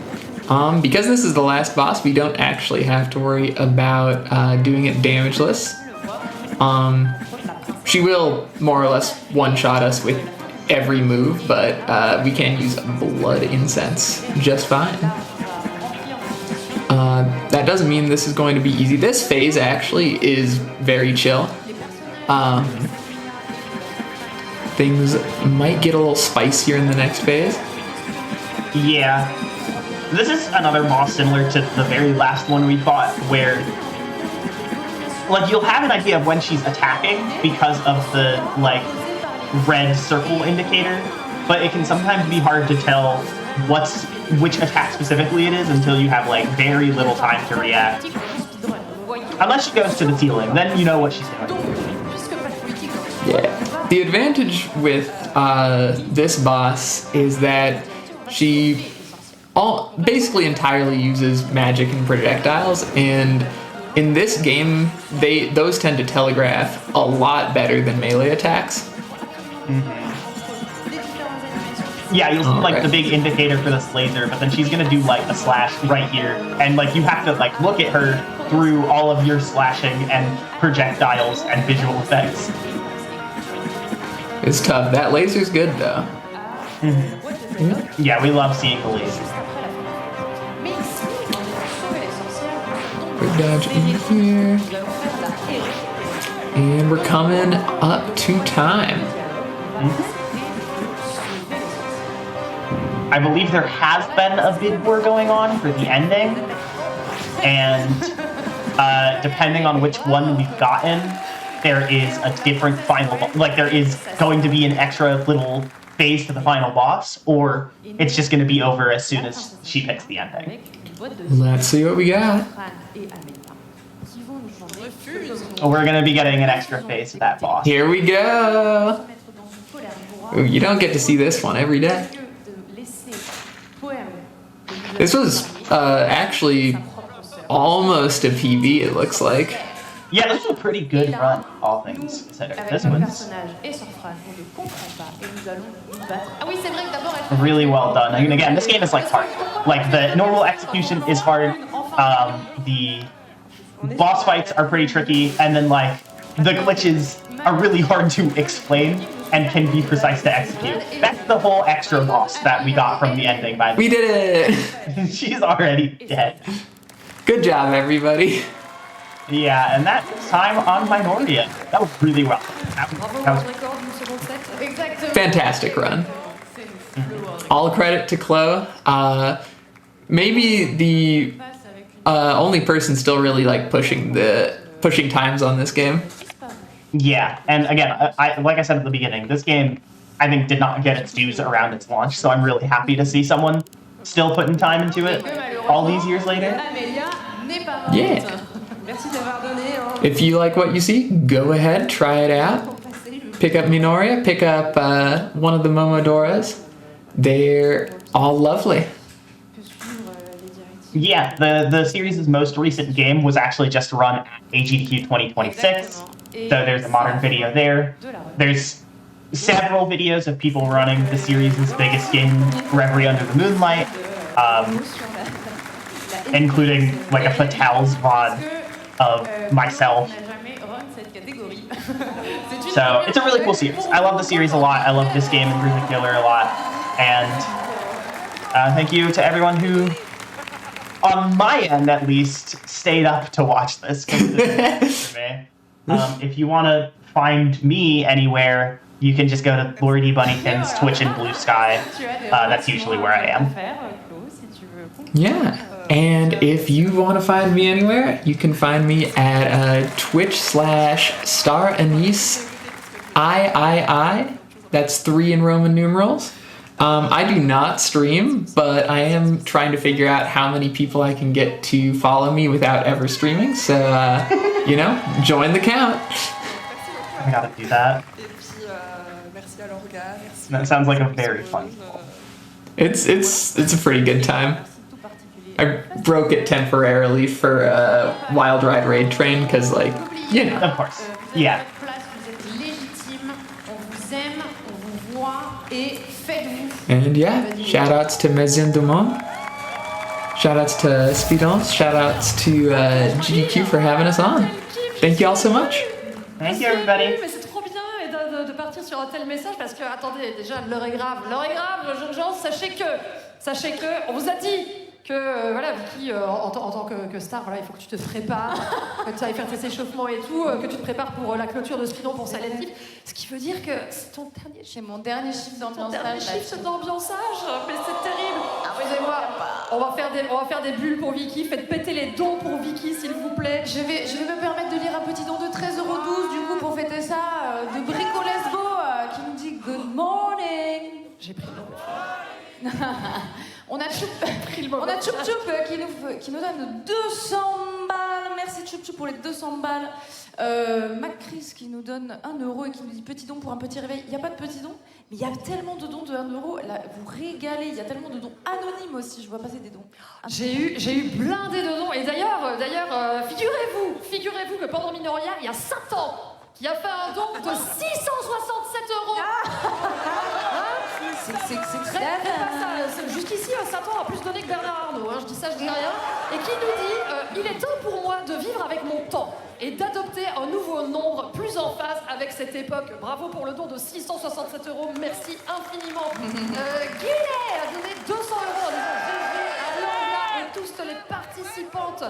Speaker 21: Because this is the last boss, we don't actually have to worry about doing it damageless. She will more or less one-shot us with every move, but we can use Blood Incense just fine. That doesn't mean this is going to be easy. This phase actually is very chill. Things might get a little spicier in the next phase.
Speaker 22: Yeah. This is another boss similar to the very last one we fought, where like you'll have an idea of when she's attacking because of the like red circle indicator, but it can sometimes be hard to tell which attack specifically it is until you have like very little time to react. Unless she goes to the ceiling, then you know what she's doing.
Speaker 21: Yeah. The advantage with this boss is that she basically entirely uses magic and projectiles, and in this game, those tend to telegraph a lot better than melee attacks.
Speaker 22: Yeah, you'll see like the big indicator for this laser, but then she's gonna do like a slash right here, and like you have to like look at her through all of your slashing and projectiles and visual effects.
Speaker 21: It's tough. That laser's good though.
Speaker 22: Yeah, we love seeing the laser.
Speaker 21: Quick dodge in here. And we're coming up to time.
Speaker 22: I believe there has been a bid war going on for the ending, and depending on which one we've gotten, there is a different final boss. Like there is going to be an extra little phase to the final boss, or it's just going to be over as soon as she picks the ending.
Speaker 21: Let's see what we got.
Speaker 22: We're going to be getting an extra phase of that boss.
Speaker 21: Here we go. Ooh, you don't get to see this one every day. This was actually almost a PB, it looks like.
Speaker 22: Yeah, this was a pretty good run, all things considered. This one's really well done. I mean, again, this game is like hard. Like the normal execution is hard. The boss fights are pretty tricky, and then like the glitches are really hard to explain and can be precise to execute. That's the whole extra boss that we got from the ending. By the
Speaker 21: We did it!
Speaker 22: She's already dead.
Speaker 21: Good job, everybody.
Speaker 22: Yeah, and that time on Minoria. That was really well. That was
Speaker 21: fantastic run. All credit to Chloe. Maybe the only person still really like pushing times on this game.
Speaker 22: Yeah, and again, like I said at the beginning, this game I think did not get its dues around its launch, so I'm really happy to see someone still putting time into it all these years later.
Speaker 21: Yeah. If you like what you see, go ahead, try it out. Pick up Minoria, pick up one of the Momodoras. They're all lovely.
Speaker 22: Yeah, the series' most recent game was actually just run at AGDQ 2026, so there's a modern video there. There's several videos of people running the series' biggest game, Reverie Under the Moonlight, including like a Fatals VOD of myself. So it's a really cool series. I love the series a lot. I love this game in particular a lot. And Thank you to everyone who, on my end at least, stayed up to watch this. If you want to find me anywhere, you can just go to Lord E. Bunnykin's Twitch and Blue Sky. That's usually where I am.
Speaker 21: Yeah. And if you want to find me anywhere, you can find me at Twitch/StarAnise III. That's 3 in Roman numerals. I do not stream, but I am trying to figure out how many people I can get to follow me without ever streaming. So, you know, join the count.
Speaker 22: I gotta do that. That sounds like a very fun goal.
Speaker 21: It's a pretty good time. I broke it temporarily for Wild Ride Raid Train because, like, you know.
Speaker 22: Of course. Yeah.
Speaker 21: And yeah, shoutouts to Maison du Monde. Shoutouts to SpeeDons. Shoutouts to GDQ for having us on. Thank you all so much.
Speaker 22: Thank you, everybody.
Speaker 10: Mais c'est trop bien de partir sur un tel message parce que, attendez, déjà, l'heure est grave, jeunes gens, sachez que, on vous a dit que, voilà, Vicky, en tant que star, voilà, il faut que tu te prépares, que tu ailles faire tes échauffements et tout, que tu te prépares pour la clôture de SpeeDons pour Silent Hill. Ce qui veut dire que c'est ton dernier chiffre.
Speaker 20: C'est mon dernier chiffre d'ambiançage.
Speaker 10: Mais c'est terrible. Excusez-moi, on va faire des bulles pour Vicky. Faites péter les dons pour Vicky, s'il vous plaît.
Speaker 20: Je vais me permettre de lire un petit don de 13,12 €, du coup, pour fêter ça, de Brico Lesbo, qui nous dit Good morning.
Speaker 10: J'ai pris le nom.
Speaker 20: On a Choup qui nous donne 200 balles. Merci Choup Choup pour les 200 balles. Macris qui nous donne 1 € et qui nous dit petit don pour un petit réveil. Il n'y a pas de petit don, mais il y a tellement de dons de 1 €. Là, vous régalez. Il y a tellement de dons anonymes aussi. Je vois passer des dons.
Speaker 10: J'ai eu blindé de dons. Et d'ailleurs, figurez-vous que pendant Minoria, il y a Satan qui a fait un don de 667 €.
Speaker 20: C'est
Speaker 10: Jusqu'ici, Satan a plus donné que Bernard Arnault. Je dis ça, je dis rien. Et qui nous dit il est temps pour moi de vivre avec mon temps et d'adopter un nouveau nombre plus en phase avec cette époque. Bravo pour le don de 667 €. Merci infiniment. Guillet a donné 200 € en disant GG à Langla et tous les participantes.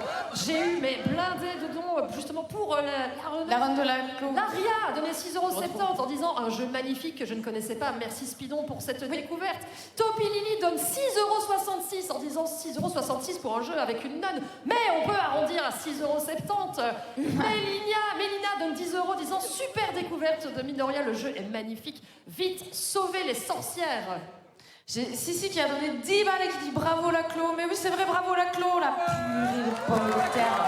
Speaker 10: J'ai eu mes blindés de dons justement pour la
Speaker 20: run de la
Speaker 10: Laria a donné 6,70 € en disant un jeu magnifique que je ne connaissais pas. Merci Speedon pour cette découverte. Topi Lily donne 6,66 € en disant 6,66 € pour un jeu avec une nonne. Mais on peut arrondir à 6,70 €. Mélina donne 10 € disant super découverte de Minoria, le jeu est magnifique. Vite, sauvez les sorcières.
Speaker 20: J'ai Sissi qui a donné 10 balles et qui dit bravo la Clo. Mais oui, c'est vrai, bravo la Clo, la purée de pommes de terre.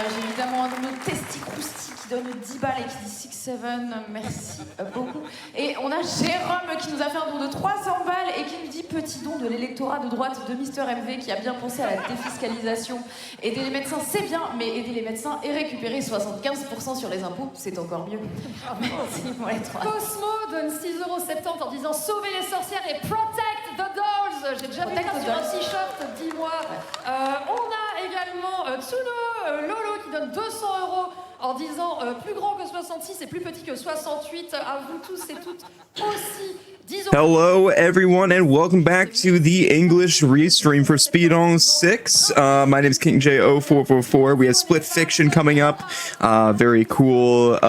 Speaker 20: J'ai évidemment un de nos testicrousti qui donne 10 balles et qui dit 6-7. Merci beaucoup. Et on a Jérôme qui nous a fait un don de 300 balles et qui nous dit petit don de l'électorat de droite de Mister MV qui a bien pensé à la défiscalisation. Aider les médecins, c'est bien, mais aider les médecins et récupérer 75% sur les impôts, c'est encore mieux. Merci pour les 3.
Speaker 10: Cosmo donne 6,70 € en disant sauver les sorcières et protect the dolls. J'ai déjà vu ça sur un t-shirt, dis-moi. On a également Tsuno Lolo qui donne 200 € en disant plus grand que 66 et plus petit que 68. À vous tous et toutes aussi.
Speaker 1: Hello, everyone, and welcome back to the English Restream for SpeeDons 6. My name is KingJ0444. We have Split Fiction coming up. Very cool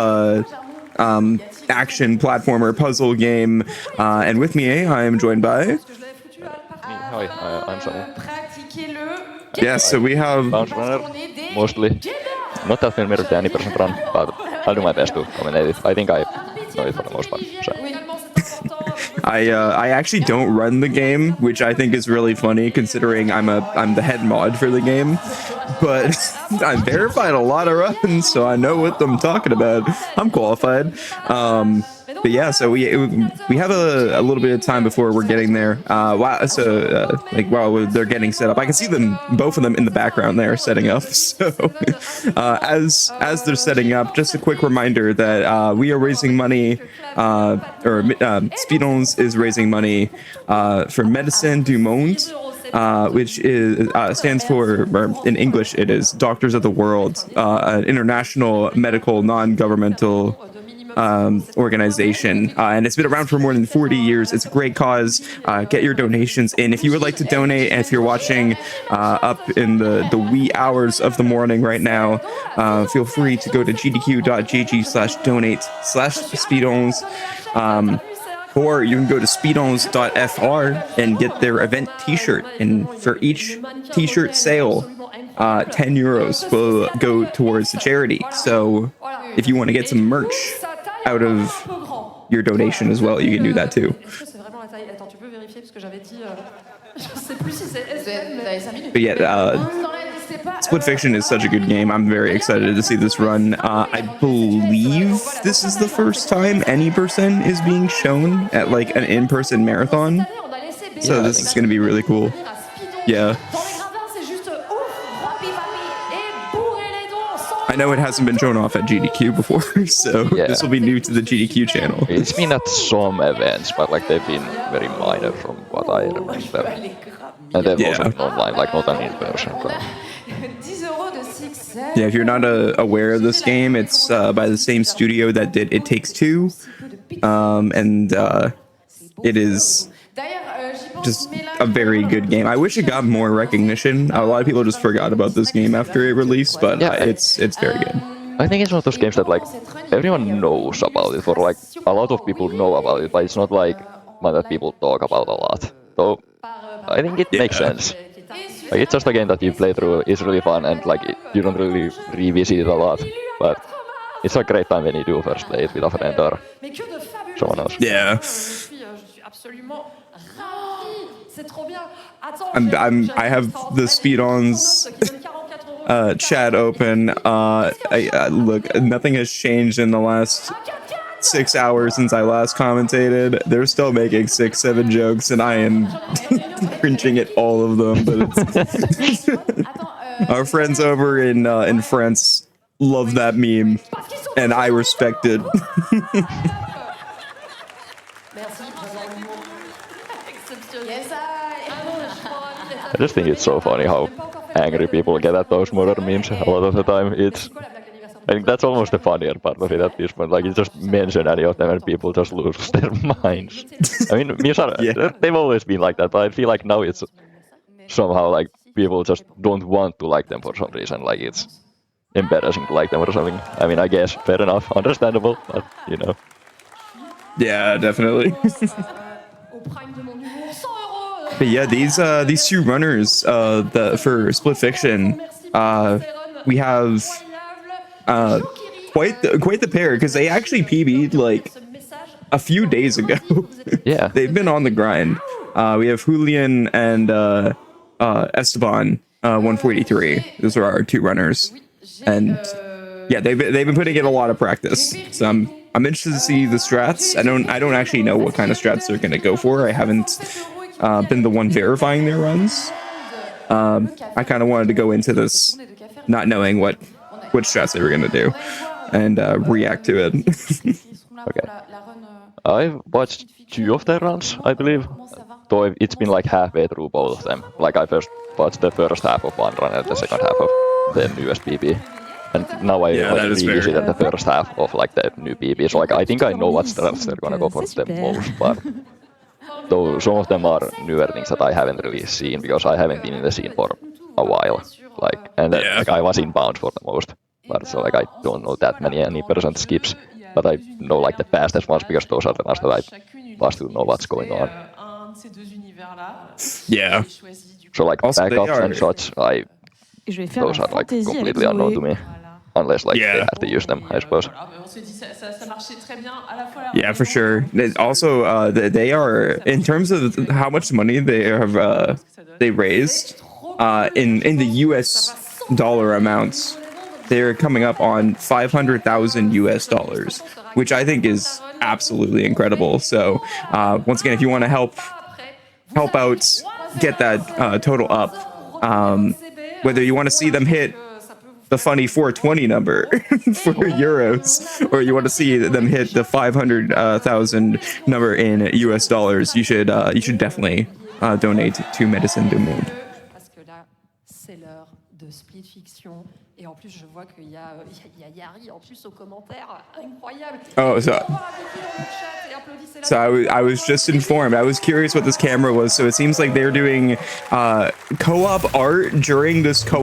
Speaker 1: action platformer puzzle game. And with me, I am joined by...
Speaker 2: Hi, I'm Samu.
Speaker 1: Yes, so we have...
Speaker 2: Bounce runner, mostly. Not that familiar with any percent run, but I'll do my best to commentate it. I think I know it for the most part. So.
Speaker 1: I actually don't run the game, which I think is really funny considering I'm the head mod for the game. But I'm verified a lot of runs, so I know what I'm talking about. I'm qualified. But yeah, so we have a little bit of time before we're getting there. While they're getting set up, I can see them, both of them, in the background there setting up. So as they're setting up, just a quick reminder that we are raising money, SpeeDons is raising money for Médecins du Monde, which is stands for, or in English, it is Doctors of the World, an international medical non-governmental organization, and it's been around for more than 40 years. It's a great cause. Get your donations in. If you would like to donate, and if you're watching up in the wee hours of the morning right now, feel free to go to gdq.gg/donate/SpeeDons. Or you can go to SpeeDons.fr and get their event t-shirt. And for each t-shirt sale, 10 euros will go towards the charity. So if you want to get some merch out of your donation as well, you can do that too. But yeah, Split Fiction is such a good game. I'm very excited to see this run. I believe this is the first time any person is being shown at like an in-person marathon. So this is going to be really cool. Yeah. I know it hasn't been shown off at GDQ before, so this will be new to the GDQ channel.
Speaker 2: It's been at some events, but like they've been very minor from what I remember. And they've also been online, like not an in-person.
Speaker 1: Yeah, if you're not aware of this game, it's by the same studio that did It Takes Two, and it is just a very good game. I wish it got more recognition. A lot of people just forgot about this game after it released, but it's very good.
Speaker 2: I think it's one of those games that like everyone knows about it, or like a lot of people know about it, but it's not like one that people talk about a lot. So I think it makes sense. Like it's just a game that you play through. It's really fun, and like you don't really revisit it a lot, but it's a great time when you do first play it with a friend or someone else.
Speaker 1: Yeah. I have the SpeeDons chat open. Look, nothing has changed in the last 6 hours since I last commentated. They're still making 6-7 jokes, and I am cringing at all of them. But it's our friends over in France love that meme, and I respect it.
Speaker 2: I just think it's so funny how angry people get at those modern memes a lot of the time. I think that's almost the funnier part of it at this point. Like, you just mention any of them and people just lose their minds. I mean, memes are, they've always been like that, but I feel like now it's somehow like people just don't want to like them for some reason. Like, it's embarrassing to like them or something. I mean, I guess, fair enough, understandable, but you know.
Speaker 1: Yeah, definitely. But yeah, these two runners for Split Fiction, we have quite the pair, because they actually PB'd like a few days ago.
Speaker 2: Yeah,
Speaker 1: they've been on the grind. We have Julian and Esteban 143. Those are our two runners, and yeah, they've been putting in a lot of practice. So I'm interested to see the strats. I don't actually know what kind of strats they're gonna go for. I haven't been the one verifying their runs. I kind of wanted to go into this not knowing which strats they were gonna do and react to it.
Speaker 2: Okay. I've watched 2 of their runs, I believe. Though it's been like halfway through both of them. Like I first watched the first half of one run and the second half of the newest PB. And now I revisited the first half of like the new PB. So like I think I know what strats they're gonna go for the most, but though some of them are newer things that I haven't really seen because I haven't been in the scene for a while. Like, and then like I was inbound for the most, but so like I don't know that many any percent skips, but I know like the fastest ones because those are the ones that I must know what's going on.
Speaker 1: Yeah.
Speaker 2: So like backups and such, those are like completely unknown to me. Unless like they have to use them, I suppose.
Speaker 1: Yeah, for sure. Also, they are, in terms of how much money they have they raised in the US dollar amounts, they're coming up on $500,000 US, which I think is absolutely incredible. So once again, if you want to help out, get that total up, whether you want to see them hit the funny 420 number for euros, or you want to see them hit the 500,000 number in US dollars, you should definitely donate to Medicine du Monde.
Speaker 5: Parce que là, c'est l'heure de Split Fiction. Et en plus, je vois qu'il y a Yari en plus aux commentaires. Incroyable.
Speaker 1: Oh, so I was just informed. I was curious what this camera was. So it seems like they're doing co-op art during this